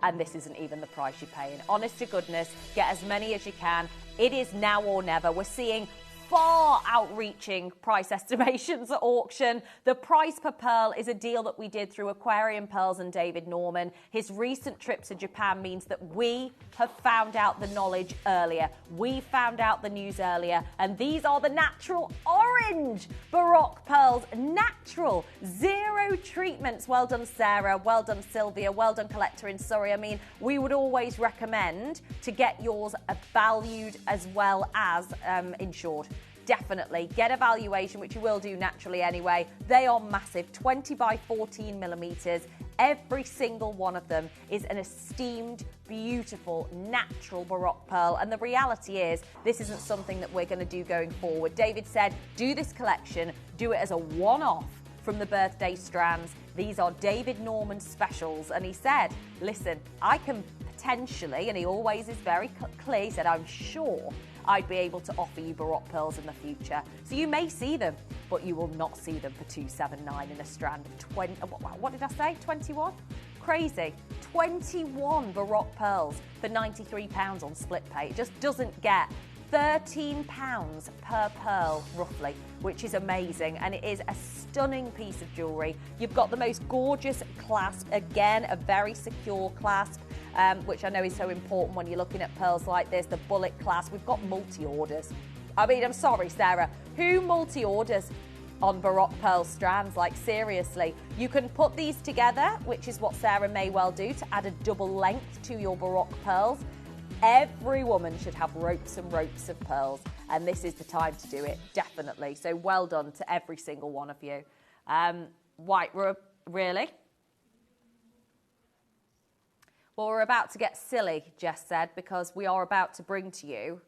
And this isn't even the price you're paying. Honest to goodness, get as many as you can. It is now or never. We're seeing far outreaching price estimations at auction. The price per pearl is a deal that we did through Aquarium Pearls and David Norman. His recent trip to Japan means that we have found out the knowledge earlier. We found out the news earlier. And these are the natural orange Baroque pearls. Natural, zero treatments. Well done, Sarah. Well done, Sylvia. Well done, Collector in Surrey. I mean, we would always recommend to get yours valued as well as insured. Definitely get a valuation, which you will do naturally anyway. They are massive, 20 by 14 millimeters. Every single one of them is an esteemed, beautiful, natural Baroque pearl. And the reality is, this isn't something that we're going to do going forward. David said, do this collection, do it as a one-off from the birthday strands. These are David Norman specials. And he said, listen, I can potentially, and he always is very clear, he said, I'm sure I'd be able to offer you Baroque pearls in the future. So you may see them, but you will not see them for $279 in a strand. What did I say? 21? Crazy. 21 Baroque pearls for £93 on split pay. It just doesn't get £13 per pearl, roughly, which is amazing. And it is a stunning piece of jewellery. You've got the most gorgeous clasp. Again, a very secure clasp. Which I know is so important when you're looking at pearls like this, the bullet clasp. We've got multi-orders. I mean, I'm sorry, Sarah, who multi-orders on Baroque pearl strands? Like, seriously. You can put these together, which is what Sarah may well do, to add a double length to your Baroque pearls. Every woman should have ropes and ropes of pearls, and this is the time to do it, definitely. So well done to every single one of you. Really? Well, we're about to get silly, Jess said, because we are about to bring to you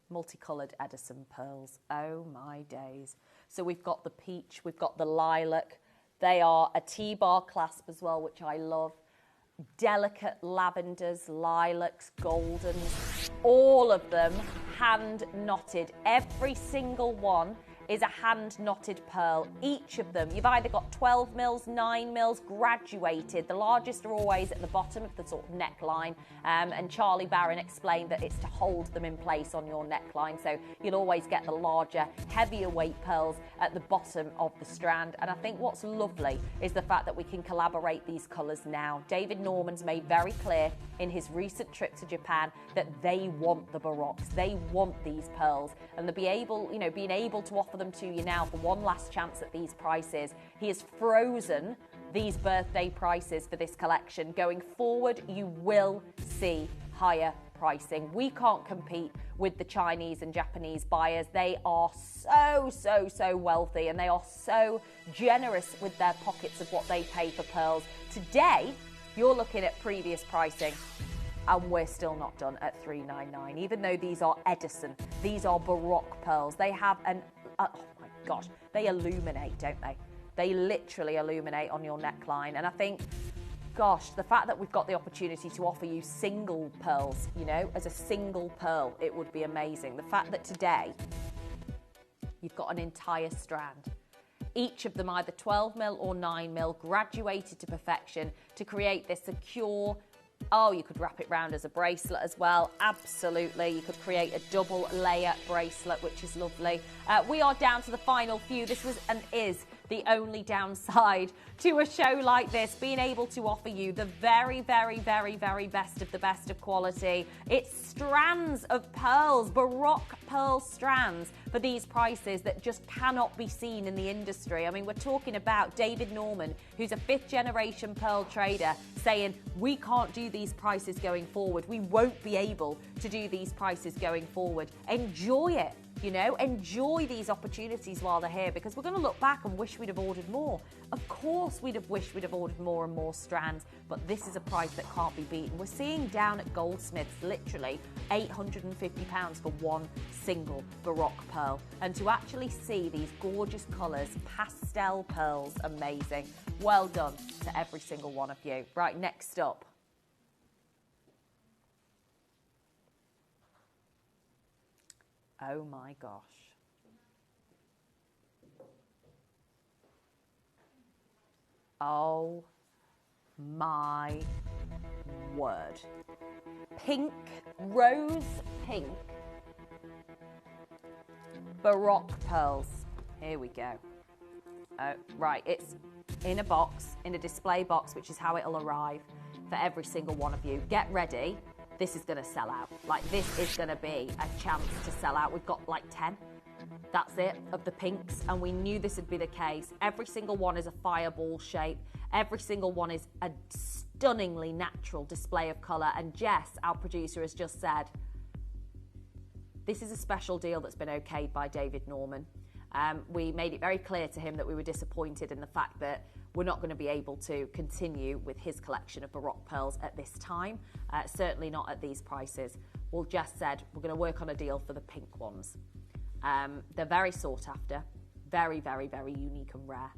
multicoloured Edison pearls. Oh, my days. So we've got the peach, we've got the lilac. They are a T-bar clasp as well, which I love. Delicate lavenders, lilacs, goldens, all of them hand knotted. Every single one is a hand-knotted pearl. Each of them, you've either got 12 mils, 9 mils, graduated. The largest are always at the bottom of the sort of neckline. And Charlie Barron explained that it's to hold them in place on your neckline. So you'll always get the larger, heavier weight pearls at the bottom of the strand. And I think what's lovely is the fact that we can collaborate these colours now. David Norman's made very clear in his recent trip to Japan that they want the Baroques. They want these pearls. And they'll be able, being able to offer them to you now for one last chance at these prices. He has frozen these birthday prices for this collection. Going forward, you will see higher pricing. We can't compete with the Chinese and Japanese buyers. They are so wealthy, and they are so generous with their pockets of what they pay for pearls. Today, you're looking at previous pricing, and we're still not done at $399. Even though these are Edison, these are Baroque pearls. They have oh my gosh, they illuminate, don't they? They literally illuminate on your neckline. And I think, gosh, the fact that we've got the opportunity to offer you single pearls, as a single pearl, it would be amazing. The fact that today you've got an entire strand, each of them either 12 mil or 9 mil, graduated to perfection to create this secure. Oh, you could wrap it round as a bracelet as well. Absolutely. You could create a double layer bracelet, which is lovely. We are down to the final few. This was and is the only downside to a show like this, being able to offer you the very best of the best of quality. It's strands of pearls, Baroque pearl strands for these prices that just cannot be seen in the industry. I mean, we're talking about David Norman, who's a 5th generation pearl trader, saying we can't do these prices going forward. We won't be able to do these prices going forward. Enjoy it. Enjoy these opportunities while they're here, because we're going to look back and wish we'd have ordered more. Of course we'd have wished we'd have ordered more and more strands, but this is a price that can't be beaten. We're seeing down at Goldsmiths literally £850 for one single Baroque pearl. And to actually see these gorgeous colours, pastel pearls, amazing. Well done to every single one of you. Right, next up. Oh my gosh. Oh my word. Pink, rose pink, Baroque pearls. Here we go. Right, it's in a box, in a display box, which is how it'll arrive for every single one of you. Get ready. This is going to sell out. Like, this is going to be a chance to sell out. We've got like 10. That's it, of the pinks, and we knew this would be the case. Every single one is a fireball shape. Every single one is a stunningly natural display of colour. And Jess, our producer, has just said, this is a special deal that's been okayed by David Norman. We made it very clear to him that we were disappointed in the fact that we're not going to be able to continue with his collection of Baroque pearls at this time, certainly not at these prices. Well, Jess said we're going to work on a deal for the pink ones. They're very sought after, very, very, very unique and rare.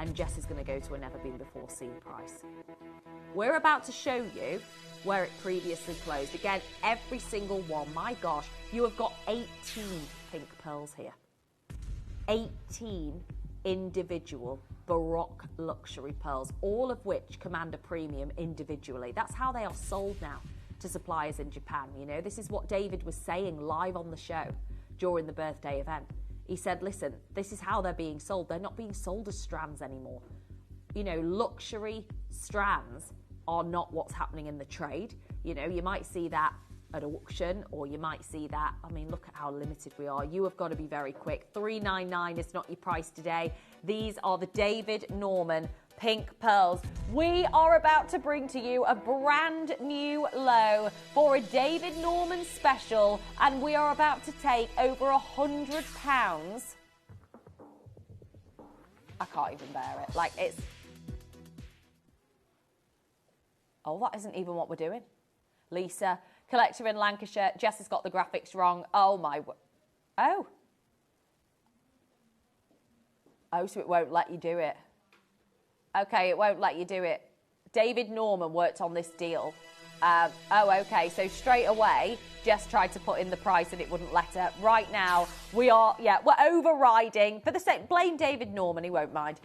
And Jess is going to go to a never-been-before-seen price. We're about to show you where it previously closed. Again, every single one, my gosh, you have got 18 pink pearls here. 18 individual Baroque luxury pearls, all of which command a premium individually. That's how they are sold now to suppliers in Japan. You know, this is what David was saying live on the show during the birthday event. He said, listen, this is how they're being sold. They're not being sold as strands anymore. You know, luxury strands are not what's happening in the trade. You know, you might see that at auction, or you might see that, I mean, look at how limited we are. You have got to be very quick. $3.99 is not your price today. These are the David Norman pink pearls. We are about to bring to you a brand new low for a David Norman special, and we are about to take over £100. I can't even bear it. Like, it's... Oh, that isn't even what we're doing. Lisa, collector in Lancashire. Jess has got the graphics wrong. Oh, my... Oh. Oh, so it won't let you do it. Okay, it won't let you do it. David Norman worked on this deal. Oh, okay, so straight away, Jess tried to put in the price and it wouldn't let her. Right now, we're overriding. For the sake, blame David Norman, he won't mind.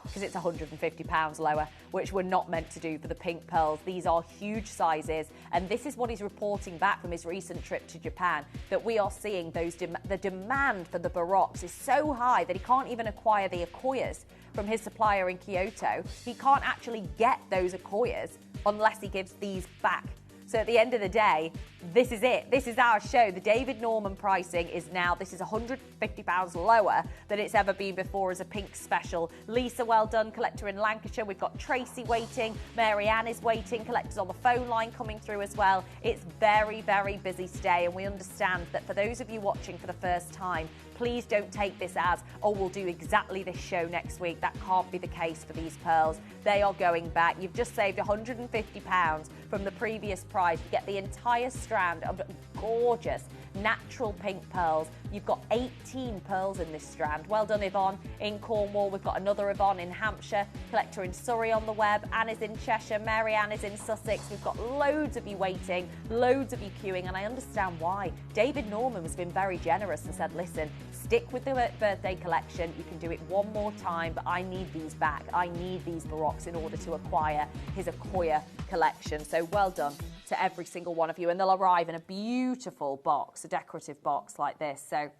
Because it's £150 lower, which we're not meant to do for the pink pearls. These are huge sizes, and this is what he's reporting back from his recent trip to Japan, that we are seeing the demand for the Baroques is so high that he can't even acquire the Akoyas from his supplier in Kyoto. He can't actually get those Akoyas unless he gives these back. So at the end of the day, this is it. This is our show. The David Norman pricing is now, this is £150 lower than it's ever been before as a pink special. Lisa, well done, collector in Lancashire. We've got Tracy waiting. Mary Ann is waiting. Collectors on the phone line coming through as well. It's very, very busy today, and we understand that for those of you watching for the first time, please don't take this as, oh, we'll do exactly this show next week. That can't be the case for these pearls. They are going back. You've just saved £150 from the previous price. You get the entire strand of gorgeous natural pink pearls. You've got 18 pearls in this strand. Well done, Yvonne in Cornwall. We've got another Yvonne in Hampshire, collector in Surrey on the web. Anne is in Cheshire. Mary Ann is in Sussex. We've got loads of you waiting, loads of you queuing, and I understand why. David Norman has been very generous and said, listen, stick with the birthday collection. You can do it one more time, but I need these back. I need these Baroques in order to acquire his Akoya collection. So well done to every single one of you. And they'll arrive in a beautiful box, a decorative box like this. So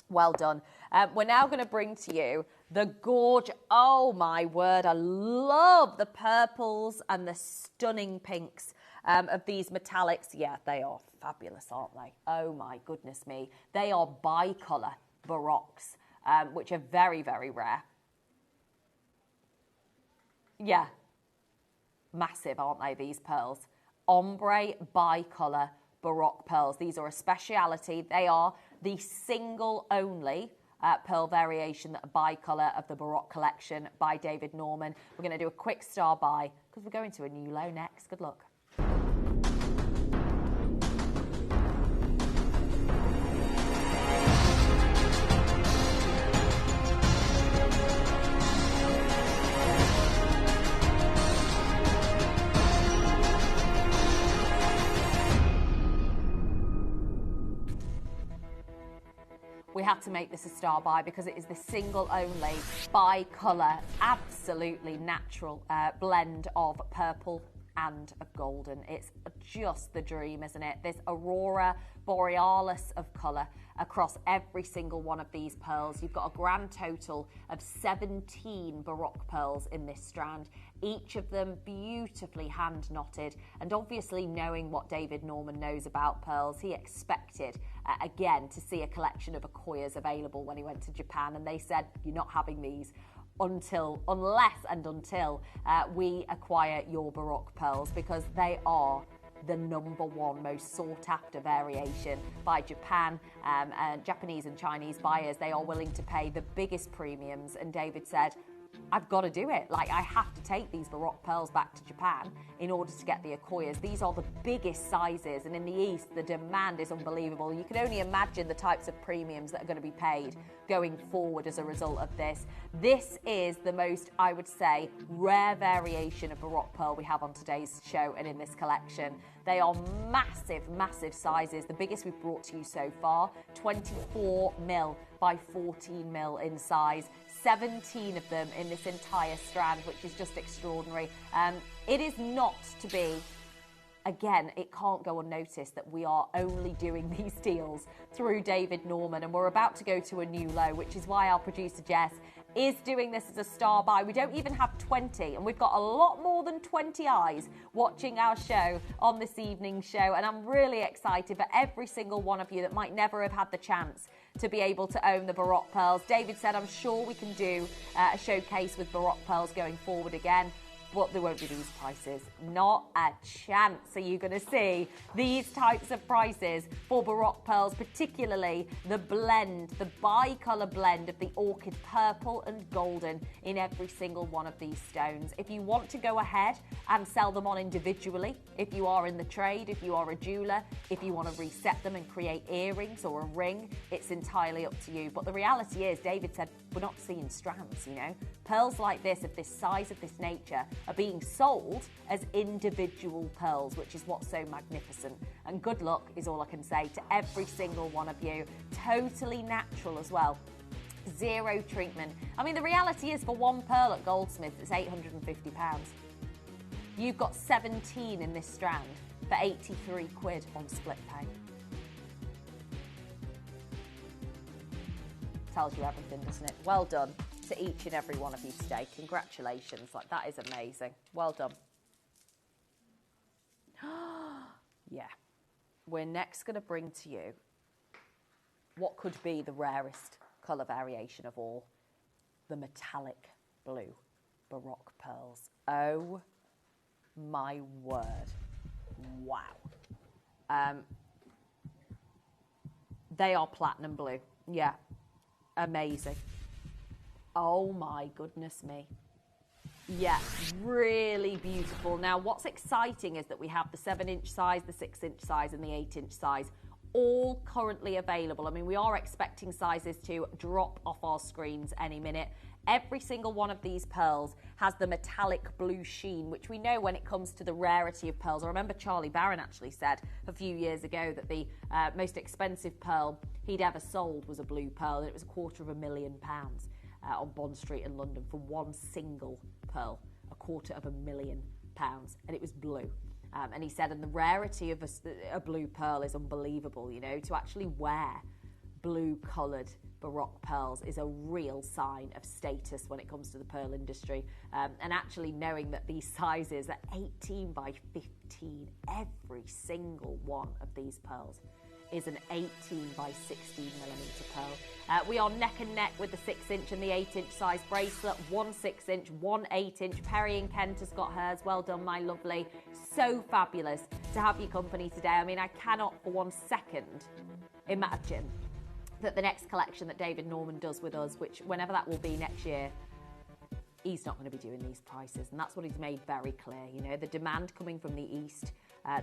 well done. We're now going to bring to you the gorgeous, oh my word, I love the purples and the stunning pinks of these metallics. Yeah, they are fabulous, aren't they? Oh my goodness me. They are bi-colour Baroques, which are very, very rare. Yeah. Massive, aren't they, these pearls? Ombre bi-colour Baroque pearls. These are a speciality. They are the single only pearl variation that are bi-colour of the Baroque collection by David Norman. We're going to do a quick star buy because we're going to a new low next. Good luck. we had to make this a star buy because it is the single only bi-colour, absolutely natural blend of purple and of golden. It's just the dream, isn't it? This aurora borealis of colour across every single one of these pearls. You've got a grand total of 17 Baroque pearls in this strand, each of them beautifully hand knotted. And obviously, knowing what David Norman knows about pearls, he expected again to see a collection of Akoyas available when he went to Japan, and they said, you're not having these until we acquire your Baroque pearls, because they are the #1 most sought after variation by Japan, and Japanese and Chinese buyers. They are willing to pay the biggest premiums, and David said, I've got to do it. Like, I have to take these Baroque pearls back to Japan in order to get the Akoyas. These are the biggest sizes, and in the East, the demand is unbelievable. You can only imagine the types of premiums that are going to be paid going forward as a result of this. This is the most, I would say, rare variation of Baroque pearl we have on today's show and in this collection. They are massive, massive sizes. The biggest we've brought to you so far, 24 mil by 14 mil in size. 17 of them in this entire strand, which is just extraordinary. It is not to be, again, it can't go unnoticed that we are only doing these deals through David Norman, and we're about to go to a new low, which is why our producer Jess is doing this as a star buy. We don't even have 20, and we've got a lot more than 20 eyes watching our show on this evening's show, and I'm really excited for every single one of you that might never have had the chance to be able to own the Baroque pearls. David said, I'm sure we can do a showcase with Baroque pearls going forward again, but there won't be these prices. Not a chance are you going to see these types of prices for Baroque pearls, particularly the blend, the bi-colour blend of the orchid purple and golden in every single one of these stones. If you want to go ahead and sell them on individually, if you are in the trade, if you are a jeweller, if you want to reset them and create earrings or a ring, it's entirely up to you. But the reality is, David said, we're not seeing strands, you know. Pearls like this, of this size, of this nature, are being sold as individual pearls, which is what's so magnificent. And good luck is all I can say to every single one of you. Totally natural as well. Zero treatment. I mean, the reality is, for one pearl at Goldsmiths, it's £850. You've got 17 in this strand for 83 quid on split pay. Tells you everything, doesn't it? Well done to each and every one of you today. Congratulations. Like, that is amazing. Well done. Yeah. We're next going to bring to you what could be the rarest colour variation of all, the metallic blue Baroque pearls. Oh my word. Wow. They are platinum blue. Yeah. Amazing. Oh my goodness me. Yeah, really beautiful. Now, what's exciting is that we have the 7-inch size, the 6-inch size, and the 8-inch size all currently available. I mean, we are expecting sizes to drop off our screens any minute. Every single one of these pearls has the metallic blue sheen, which we know when it comes to the rarity of pearls. I remember Charlie Barron actually said a few years ago that the most expensive pearl he'd ever sold was a blue pearl, and it was £250,000 on Bond Street in London for one single pearl, £250,000, and it was blue. And he said, and the rarity of a blue pearl is unbelievable, you know, to actually wear blue-coloured Baroque pearls is a real sign of status when it comes to the pearl industry. And actually knowing that these sizes are 18 by 15, every single one of these pearls is an 18 by 16 millimetre pearl. We are neck and neck with the 6-inch and the 8-inch size bracelet. 1 6-inch, 1 8-inch. Perry and Kent has got hers. Well done, my lovely. So fabulous to have your company today. I mean, I cannot for 1 second imagine that the next collection that David Norman does with us, which whenever that will be next year, he's not going to be doing these prices. And that's what he's made very clear. You know, the demand coming from the East,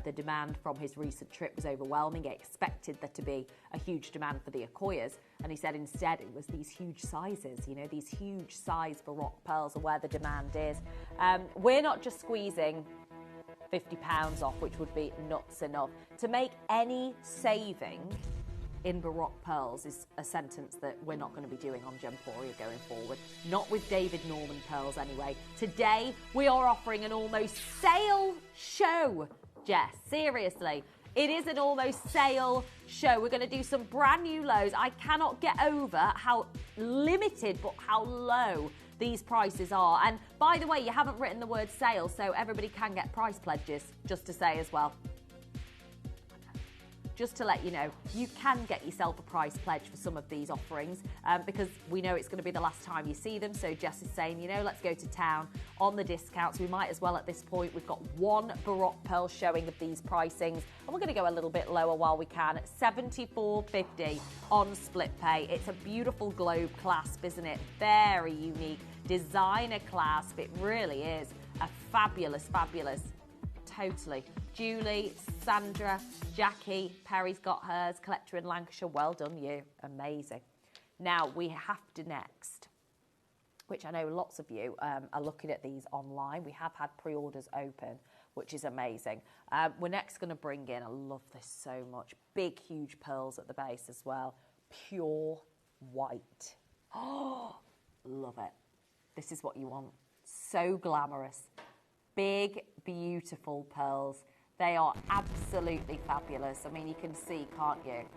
the demand from his recent trip was overwhelming. He expected there to be a huge demand for the Akoyas. And he said instead it was these huge sizes, you know, these huge size Baroque pearls are where the demand is. We're not just squeezing £50 off, which would be nuts enough. To make any saving in Baroque pearls is a sentence that we're not going to be doing on Gemporia going forward. Not with David Norman pearls anyway. Today, we are offering an almost sale show, Jess. Seriously. It is an almost sale show. We're going to do some brand new lows. I cannot get over how limited but how low these prices are. And by the way, you haven't written the word sale, so everybody can get price pledges, just to say as well. Just to let you know, you can get yourself a price pledge for some of these offerings because we know it's going to be the last time you see them. So Jess is saying, you know, let's go to town on the discounts. We might as well at this point. We've got one Baroque pearl showing of these pricings, and we're going to go a little bit lower while we can. $74.50 on split pay. It's a beautiful globe clasp, isn't it? Very unique designer clasp. It really is a fabulous. Totally. Julie, Sandra, Jackie, Perry's got hers, collector in Lancashire. Well done, you. Amazing. Now, we have to next, which I know lots of you are looking at these online. We have had pre-orders open, which is amazing. We're next going to bring in, I love this so much, big, huge pearls at the base as well. Pure white. Oh, love it. This is what you want. So glamorous. Big, beautiful pearls. They are absolutely fabulous. I mean, you can see, can't you?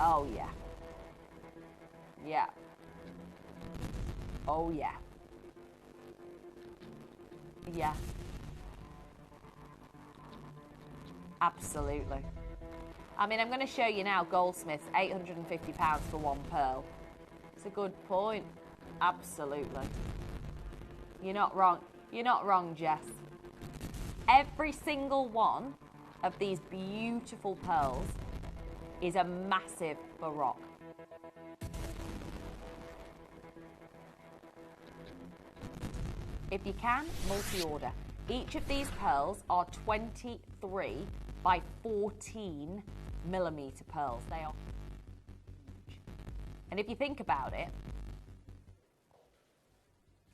Oh, yeah. Yeah. Oh, yeah. Yeah. Absolutely. I mean, I'm going to show you now Goldsmiths, £850 for one pearl. It's a good point. Absolutely. You're not wrong. You're not wrong, Jess. Every single one of these beautiful pearls is a massive Baroque. If you can, multi-order. Each of these pearls are 23 by 14 millimetre pearls. They are huge. And if you think about it,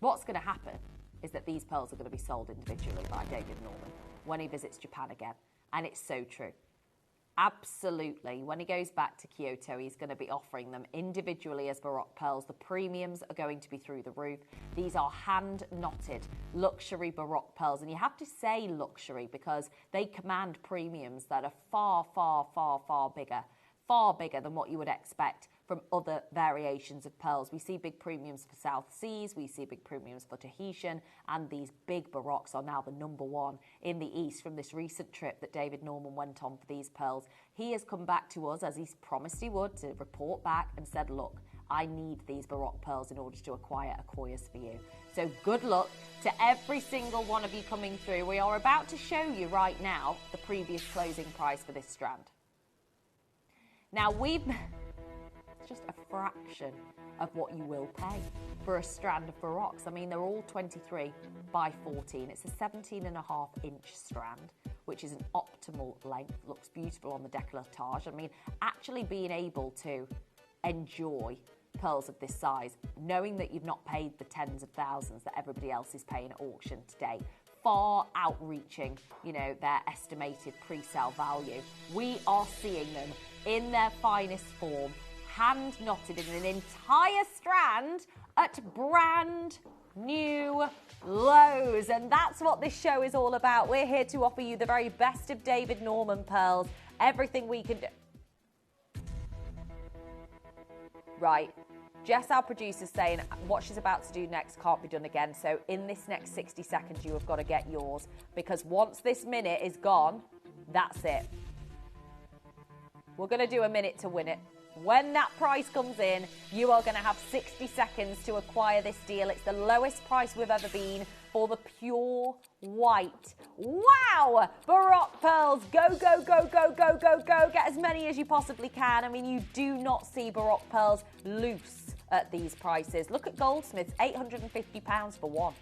what's going to happen is that these pearls are going to be sold individually by David Norman when he visits Japan again. And it's so true. Absolutely. When he goes back to Kyoto, he's going to be offering them individually as Baroque pearls. The premiums are going to be through the roof. These are hand-knotted luxury Baroque pearls. And you have to say luxury because they command premiums that are far bigger than what you would expect from other variations of pearls. We see big premiums for South Seas, we see big premiums for Tahitian, and these big Baroques are now the #1 in the East from this recent trip that David Norman went on for these pearls. He has come back to us, as he's promised he would, to report back and said, look, I need these Baroque pearls in order to acquire Akoyas for you. So good luck to every single one of you coming through. We are about to show you right now the previous closing price for this strand. Now just a fraction of what you will pay for a strand of Baroques. I mean, they're all 23 by 14. It's a 17.5-inch strand, which is an optimal length. Looks beautiful on the décolletage. I mean, actually being able to enjoy pearls of this size, knowing that you've not paid the tens of thousands that everybody else is paying at auction today, far outreaching, you know, their estimated pre-sale value. We are seeing them in their finest form, hand knotted in an entire strand at brand new lows. And that's what this show is all about. We're here to offer you the very best of David Norman pearls, everything we can do. Right. Jess, our producer's saying what she's about to do next can't be done again. So in this next 60 seconds, you have got to get yours, because once this minute is gone, that's it. We're going to do a minute to win it. When that price comes in, you are going to have 60 seconds to acquire this deal. It's the lowest price we've ever been for the pure white. Wow! Baroque pearls. Go, go, go, go, go, go, go. Get as many as you possibly can. I mean, you do not see Baroque pearls loose at these prices. Look at Goldsmiths, £850 for one.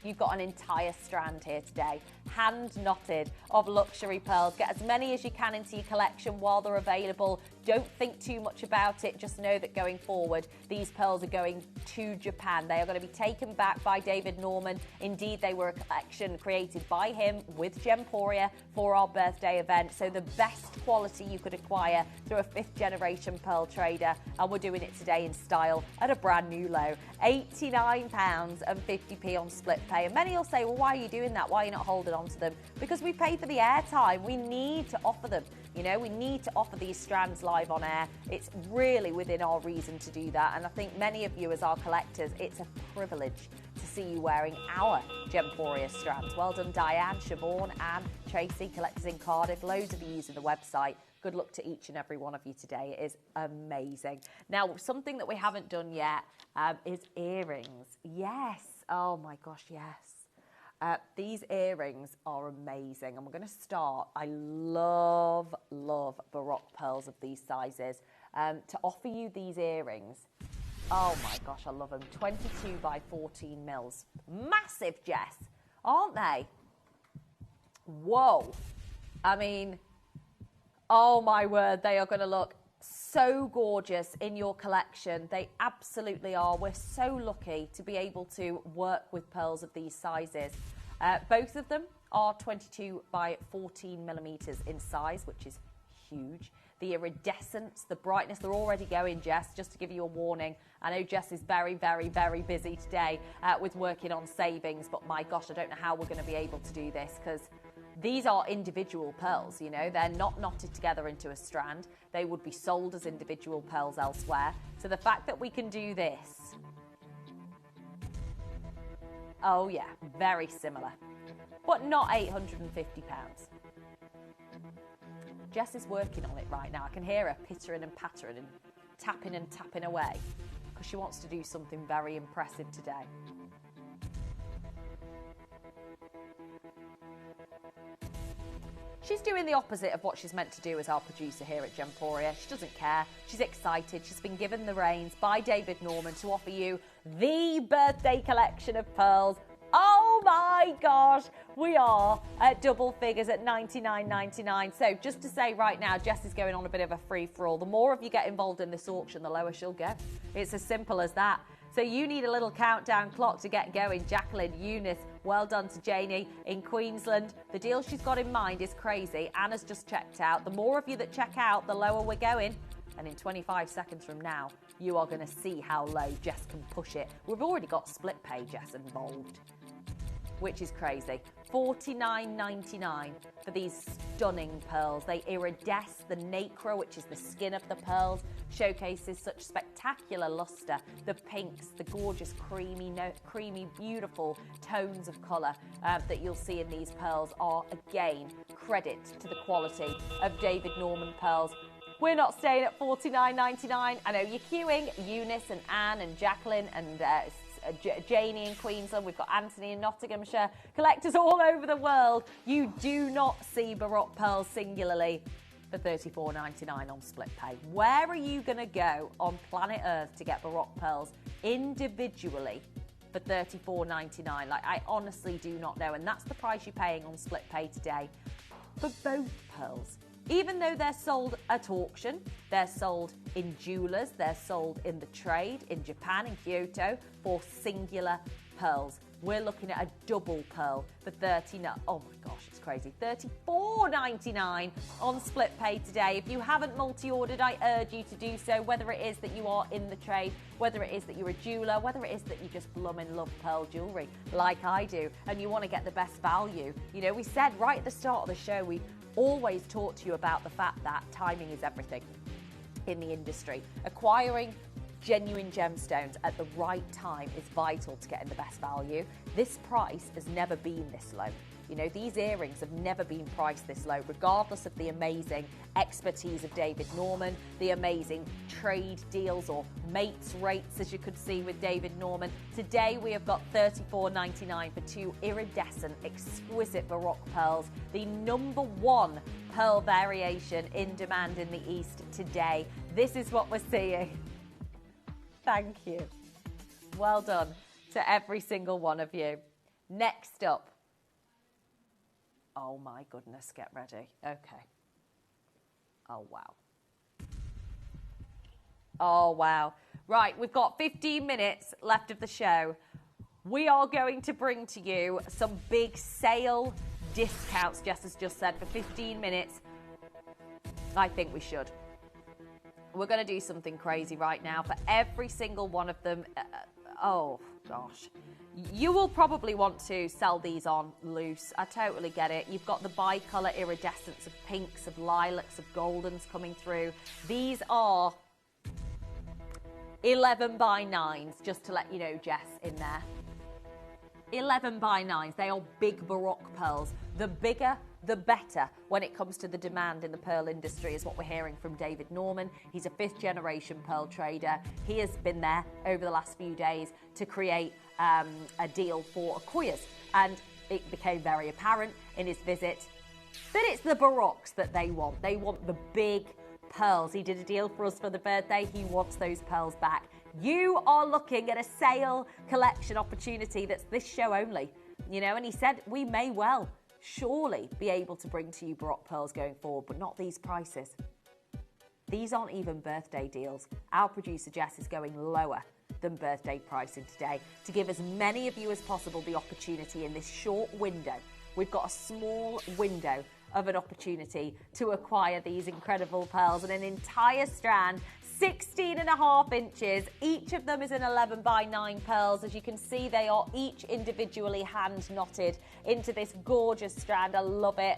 You've got an entire strand here today, hand knotted, of luxury pearls. Get as many as you can into your collection while they're available. Don't think too much about it. Just know that going forward, these pearls are going to Japan. They are going to be taken back by David Norman. Indeed, they were a collection created by him with Gemporia for our birthday event. So the best quality you could acquire through a 5th generation pearl trader. And we're doing it today in style at a brand new low. £89.50 on split pay. And many will say, well, why are you doing that? Why are you not holding on to them? Because we pay for the airtime. We need to offer them. You know, we need to offer these strands live on air. It's really within our reason to do that. And I think many of you as our collectors, it's a privilege to see you wearing our Gemporia strands. Well done, Diane, Siobhan, Anne, Tracy, collectors in Cardiff. Loads of you using the website. Good luck to each and every one of you today. It is amazing. Now, something that we haven't done yet is earrings. Yes. Oh my gosh, yes. These earrings are amazing, and we're going to start. I love Baroque pearls of these sizes. To offer you these earrings, oh my gosh, I love them. 22 by 14 mils. Massive, Jess, aren't they? Whoa. I mean, oh my word, they are going to look so gorgeous in your collection. They absolutely are. We're so lucky to be able to work with pearls of these sizes. Both of them are 22 by 14 millimeters in size, which is huge. The iridescence, the brightness, they're already going, Jess, just to give you a warning. I know Jess is very, very, very busy today with working on savings, but my gosh, I don't know how we're going to be able to do this, because these are individual pearls, you know, they're not knotted together into a strand. They would be sold as individual pearls elsewhere. So the fact that we can do this, oh yeah, very similar, but not £850. Jess is working on it right now. I can hear her pittering and pattering and tapping away, because she wants to do something very impressive today. She's doing the opposite of what she's meant to do as our producer here at Gemporia. She doesn't care. She's excited. She's been given the reins by David Norman to offer you the birthday collection of pearls. Oh my gosh, we are at double figures at $99.99. So just to say right now, Jess is going on a bit of a free-for-all. The more of you get involved in this auction, the lower she'll go. It's as simple as that. So you need a little countdown clock to get going. Jacqueline, Eunice, well done to Janie in Queensland. The deal she's got in mind is crazy. Anna's just checked out. The more of you that check out, the lower we're going. And in 25 seconds from now, you are going to see how low Jess can push it. We've already got split pay, Jess, involved, which is crazy. $49.99 for these stunning pearls. They iridesce the nacre, which is the skin of the pearls, showcases such spectacular luster. The pinks, the gorgeous creamy, beautiful tones of colour that you'll see in these pearls are, again, credit to the quality of David Norman pearls. We're not staying at $49.99. I know you're queuing. Eunice and Anne and Jacqueline and Janie in Queensland. We've got Anthony in Nottinghamshire. Collectors all over the world. You do not see Baroque pearls singularly for $34.99 on split pay. Where are you going to go on planet Earth to get Baroque pearls individually for $34.99? Like, I honestly do not know. And that's the price you're paying on split pay today for both pearls. Even though they're sold at auction, they're sold in jewellers, they're sold in the trade, in Japan, in Kyoto, for singular pearls. We're looking at a double pearl for oh my gosh, it's crazy, $34.99 on split pay today. If you haven't multi-ordered, I urge you to do so, whether it is that you are in the trade, whether it is that you're a jeweller, whether it is that you just bloomin' love pearl jewellery, like I do, and you want to get the best value. You know, we said right at the start of the show, we always talk to you about the fact that timing is everything in the industry. Acquiring genuine gemstones at the right time is vital to getting the best value. This price has never been this low. You know, these earrings have never been priced this low, regardless of the amazing expertise of David Norman, the amazing trade deals or mates rates, as you could see with David Norman. Today, we have got $34.99 for two iridescent, exquisite Baroque pearls, the #1 pearl variation in demand in the East today. This is what we're seeing. Thank you. Well done to every single one of you. Next up. Oh my goodness, get ready. Okay. Oh, wow. Oh, wow. Right, we've got 15 minutes left of the show. We are going to bring to you some big sale discounts, Jess has just said, for 15 minutes. I think we should. We're going to do something crazy right now for every single one of them. Oh, gosh. You will probably want to sell these on loose. I totally get it. You've got the bicolour iridescence of pinks, of lilacs, of goldens coming through. These are 11 by 9s, just to let you know, Jess, in there. 11 by 9s. They are big Baroque pearls. The bigger, the better when it comes to the demand in the pearl industry, is what we're hearing from David Norman. He's a 5th generation pearl trader. He has been there over the last few days to create a deal for Acquoias, and it became very apparent in his visit that it's the Baroques that they want. They want the big pearls. He did a deal for us for the birthday. He wants those pearls back. You are looking at a sale collection opportunity that's this show only, you know, and he said we may well surely be able to bring to you Baroque pearls going forward, but not these prices. These aren't even birthday deals. Our producer Jess is going lower than birthday pricing today to give as many of you as possible the opportunity in this short window. We've got a small window of an opportunity to acquire these incredible pearls, and an entire strand, 16.5 inches. Each of them is an 11 by 9 pearls. As you can see, they are each individually hand knotted into this gorgeous strand. I love it.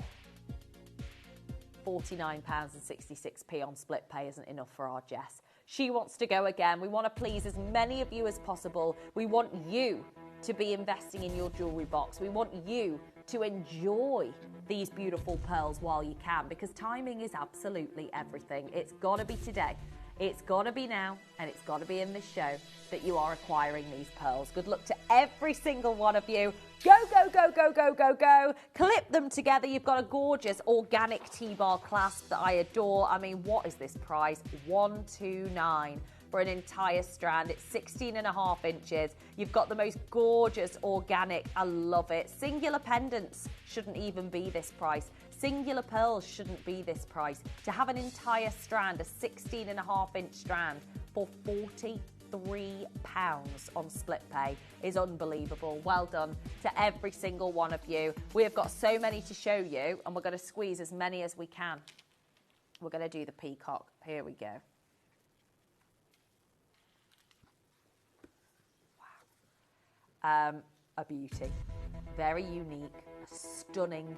£49.66 on split pay isn't enough for our Jess. She wants to go again. We want to please as many of you as possible. We want you to be investing in your jewellery box. We want you to enjoy these beautiful pearls while you can, because timing is absolutely everything. It's got to be today. It's got to be now, and it's got to be in this show that you are acquiring these pearls. Good luck to every single one of you. Go, go, go, go, go, go, go. Clip them together. You've got a gorgeous organic T-bar clasp that I adore. I mean, what is this price? $129 for an entire strand. It's 16.5 inches. You've got the most gorgeous organic. I love it. Singular pendants shouldn't even be this price. Singular pearls shouldn't be this price. To have an entire strand, a 16.5 inch strand, for £43 on split pay is unbelievable. Well done to every single one of you. We have got so many to show you, and we're going to squeeze as many as we can. We're going to do the peacock. Here we go. Wow. A beauty. Very unique, stunning,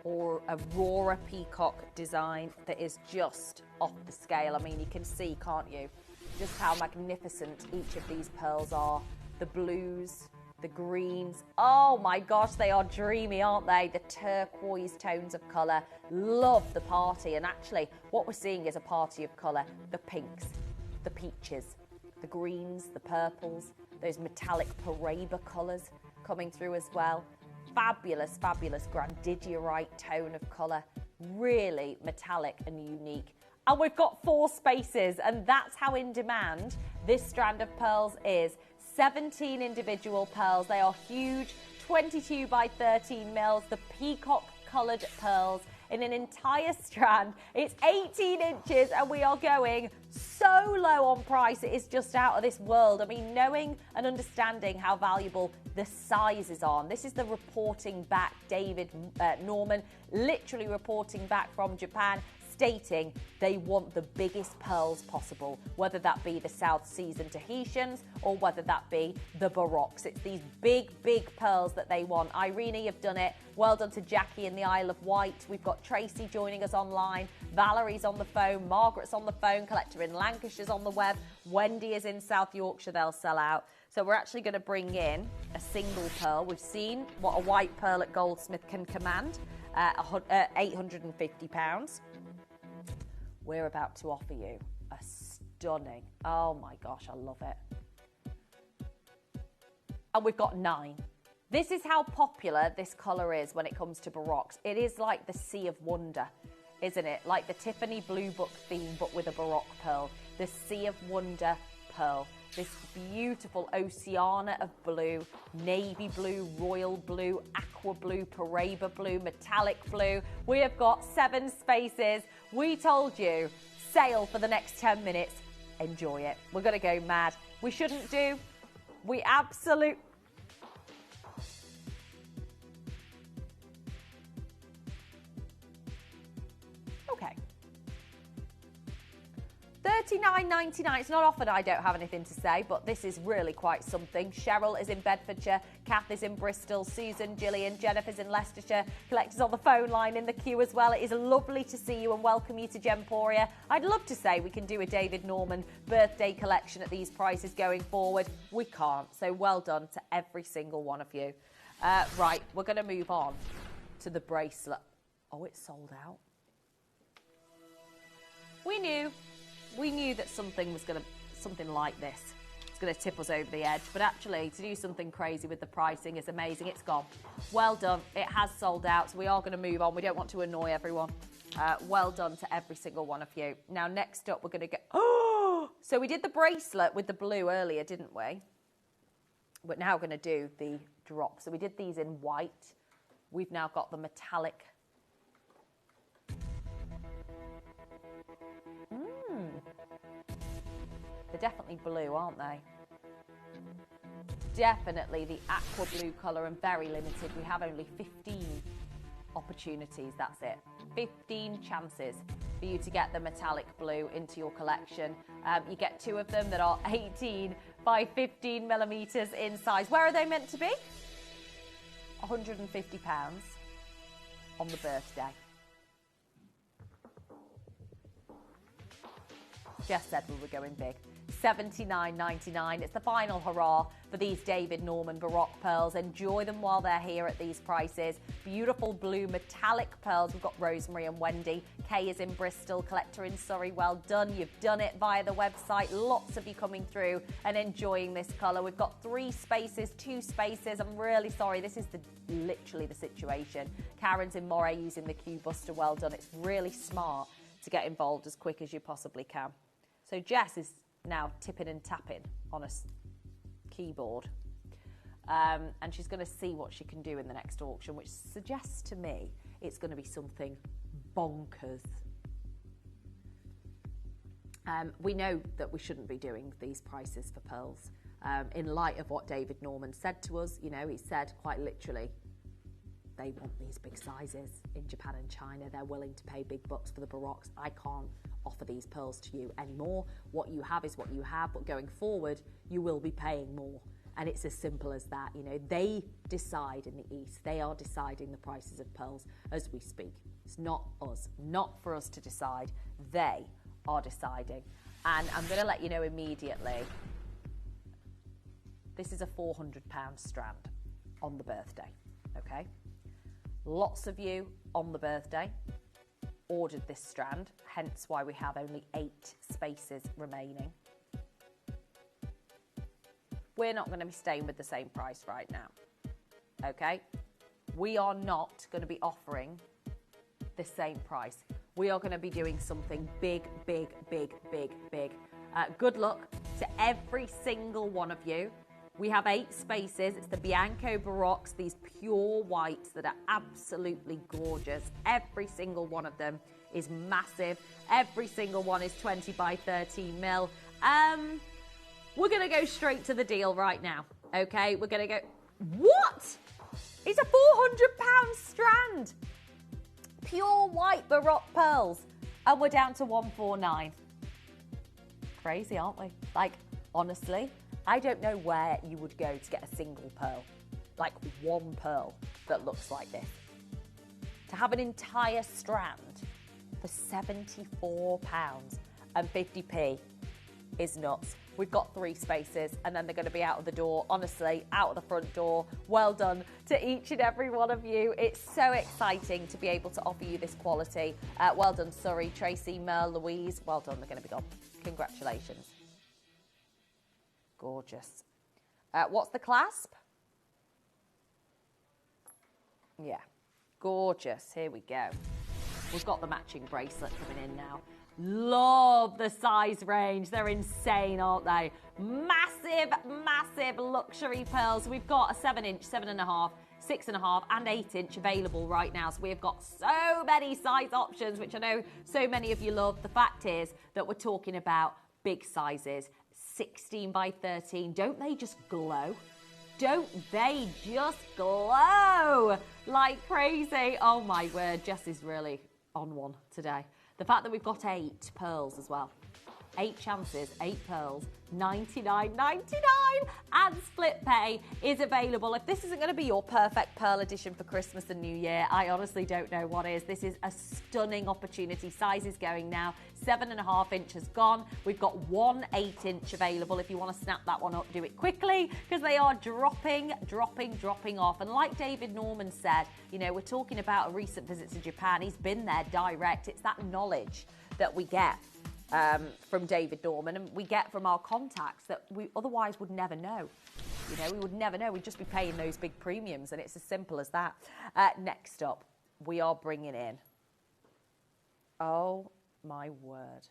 or Aurora peacock design that is just off the scale. I mean, you can see, can't you, just how magnificent each of these pearls are. The blues, the greens. Oh my gosh, they are dreamy, aren't they? The turquoise tones of colour. Love the party. And actually, what we're seeing is a party of colour. The pinks, the peaches, the greens, the purples, those metallic Paraiba colours coming through as well. Fabulous, fabulous grandidiorite tone of colour. Really metallic and unique. And we've got 4 spaces, and that's how in demand this strand of pearls is. 17 individual pearls. They are huge, 22 by 13 mils. The peacock coloured pearls in an entire strand. It's 18 inches, and we are going so low on price. It is just out of this world. I mean, knowing and understanding how valuable the sizes are. And this is the reporting back, David Norman, literally reporting back from Japan, stating they want the biggest pearls possible, whether that be the South Seas and Tahitians or whether that be the Baroques. It's these big, big pearls that they want. Irene, you've done it. Well done to Jackie in the Isle of Wight. We've got Tracy joining us online. Valerie's on the phone. Margaret's on the phone. Collector in Lancashire's on the web. Wendy is in South Yorkshire. They'll sell out. So we're actually going to bring in a single pearl. We've seen what a white pearl at Goldsmith can command, £850. We're about to offer you a stunning, oh my gosh, I love it. And we've got 9. This is how popular this colour is when it comes to Baroques. It is like the Sea of Wonder, isn't it? Like the Tiffany Blue Book theme, but with a Baroque pearl. The Sea of Wonder pearl. This beautiful Oceana of blue, navy blue, royal blue, aqua blue, Paraiba blue, metallic blue. We have got 7 spaces. We told you, sale for the next 10 minutes, enjoy it. We're going to go mad. We shouldn't do. We absolutely... Okay. $39.99. It's not often I don't have anything to say, but this is really quite something. Cheryl is in Bedfordshire, Kath is in Bristol, Susan, Gillian, Jennifer's in Leicestershire, collectors on the phone line in the queue as well. It is lovely to see you and welcome you to Gemporia. I'd love to say we can do a David Norman birthday collection at these prices going forward. We can't, so well done to every single one of you. Right, we're going to move on to the bracelet. Oh, it's sold out. We knew that something like this was going to tip us over the edge, but actually to do something crazy with the pricing is amazing. It's gone. Well done. It has sold out, so we are going to move on. We don't want to annoy everyone. Well done to every single one of you. Now, next up, we're going to get... Oh! So we did the bracelet with the blue earlier, didn't we? We're now going to do the drop. So we did these in white. We've now got the metallic... They're definitely blue, aren't they? Definitely the aqua blue colour and very limited. We have only 15 opportunities, that's it. 15 chances for you to get the metallic blue into your collection. You get 2 of them that are 18 by 15 millimetres in size. Where are they meant to be? £150 on the birthday. Jess said we were going big. $79.99. It's the final hurrah for these David Norman Baroque pearls. Enjoy them while they're here at these prices. Beautiful blue metallic pearls. We've got Rosemary and Wendy. Kay is in Bristol, collector in Surrey. Well done. You've done it via the website. Lots of you coming through and enjoying this colour. We've got 3 spaces, 2 spaces. I'm really sorry. This is literally the situation. Karen's in Moray using the Q Buster. Well done. It's really smart to get involved as quick as you possibly can. So Jess is now tipping and tapping on a keyboard. And she's going to see what she can do in the next auction, which suggests to me it's going to be something bonkers. We know that we shouldn't be doing these prices for pearls. In light of what David Norman said to us, you know, he said quite literally, they want these big sizes in Japan and China. They're willing to pay big bucks for the Baroques. I can't offer these pearls to you anymore. What you have is what you have, but going forward, you will be paying more. And it's as simple as that. You know, they decide in the East. They are deciding the prices of pearls as we speak. It's not us, not for us to decide. They are deciding. And I'm going to let you know immediately, this is a £400 strand on the birthday, okay? Lots of you on the birthday ordered this strand, hence why we have only 8 spaces remaining. We're not going to be staying with the same price right now, okay? We are not going to be offering the same price. We are going to be doing something big, big, big, big, big. Good luck to every single one of you. We have 8 spaces. It's the Bianco Baroques, these pure whites that are absolutely gorgeous. Every single one of them is massive. Every single one is 20 by 13 mil. We're going to go straight to the deal right now, okay? We're going to go... What? It's a £400 strand. Pure white Baroque pearls. And we're down to 149. Crazy, aren't we? Like, honestly... I don't know where you would go to get a single pearl, like one pearl that looks like this. To have an entire strand for £74.50 is nuts. We've got 3 spaces and then they're going to be out of the door, honestly, out of the front door. Well done to each and every one of you. It's so exciting to be able to offer you this quality. Well done, Surrey, Tracy, Merle, Louise. Well done, they're going to be gone. Congratulations. Gorgeous. What's the clasp? Yeah, gorgeous. Here we go. We've got the matching bracelet coming in now. Love the size range. They're insane, aren't they? Massive, massive luxury pearls. We've got a 7-inch, 7.5, 6.5 and 8-inch available right now. So we've got so many size options, which I know so many of you love. The fact is that we're talking about big sizes, 16 by 13. Don't they just glow? Don't they just glow like crazy? Oh my word, Jess is really on one today. The fact that we've got 8 pearls as well. 8 chances, 8 pearls, $99.99, and split pay is available. If this isn't going to be your perfect pearl edition for Christmas and New Year, I honestly don't know what is. This is a stunning opportunity. Size is going now. 7.5 inches gone. We've got 1 8-inch available. If you want to snap that one up, do it quickly because they are dropping off. And like David Norman said, you know, we're talking about a recent visit to Japan. He's been there direct. It's that knowledge that we get from David Norman and we get from our contacts that we otherwise would never know. You know, we would never know. We'd just be paying those big premiums, and it's as simple as that. Next up, we are bringing in, oh my word,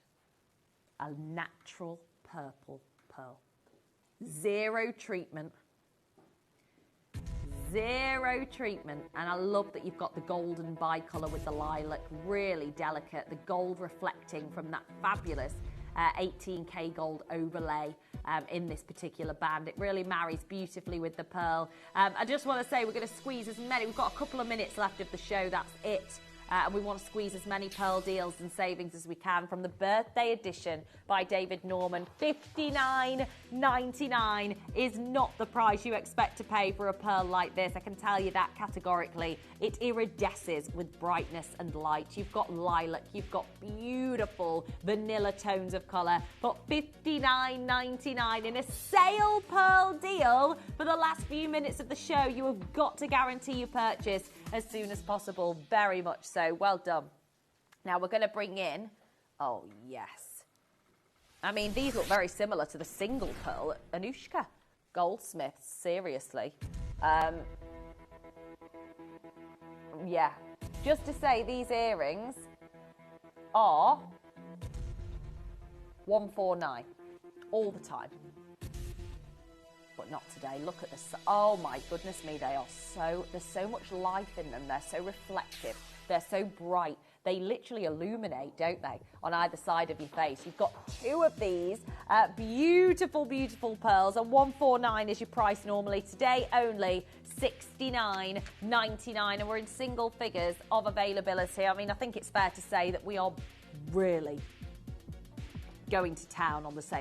a natural purple pearl. 0 treatment. 0 treatment, and I love that you've got the golden bicolour with the lilac, really delicate, the gold reflecting from that fabulous 18K gold overlay in this particular band. It really marries beautifully with the pearl. I just want to say we're going to squeeze as many, we've got a couple of minutes left of the show, that's it. And we want to squeeze as many pearl deals and savings as we can from the birthday edition by David Norman. $59.99 is not the price you expect to pay for a pearl like this. I can tell you that categorically. It iridesces with brightness and light. You've got lilac, you've got beautiful vanilla tones of colour. But $59.99 in a sale pearl deal for the last few minutes of the show. You have got to guarantee your purchase as soon as possible. Very much so. Well done. Now we're going to bring in, oh yes. I mean, these look very similar to the single pearl at Anushka Goldsmiths, seriously. Yeah, just to say these earrings are $149 all the time. But not today. Look at this. Oh my goodness me, there's so much life in them. They're so reflective. They're so bright. They literally illuminate, don't they, on either side of your face. You've got 2 of these beautiful, beautiful pearls, and $149 is your price normally. Today only $69.99, and we're in single figures of availability. I mean, I think it's fair to say that we are really going to town on the sale.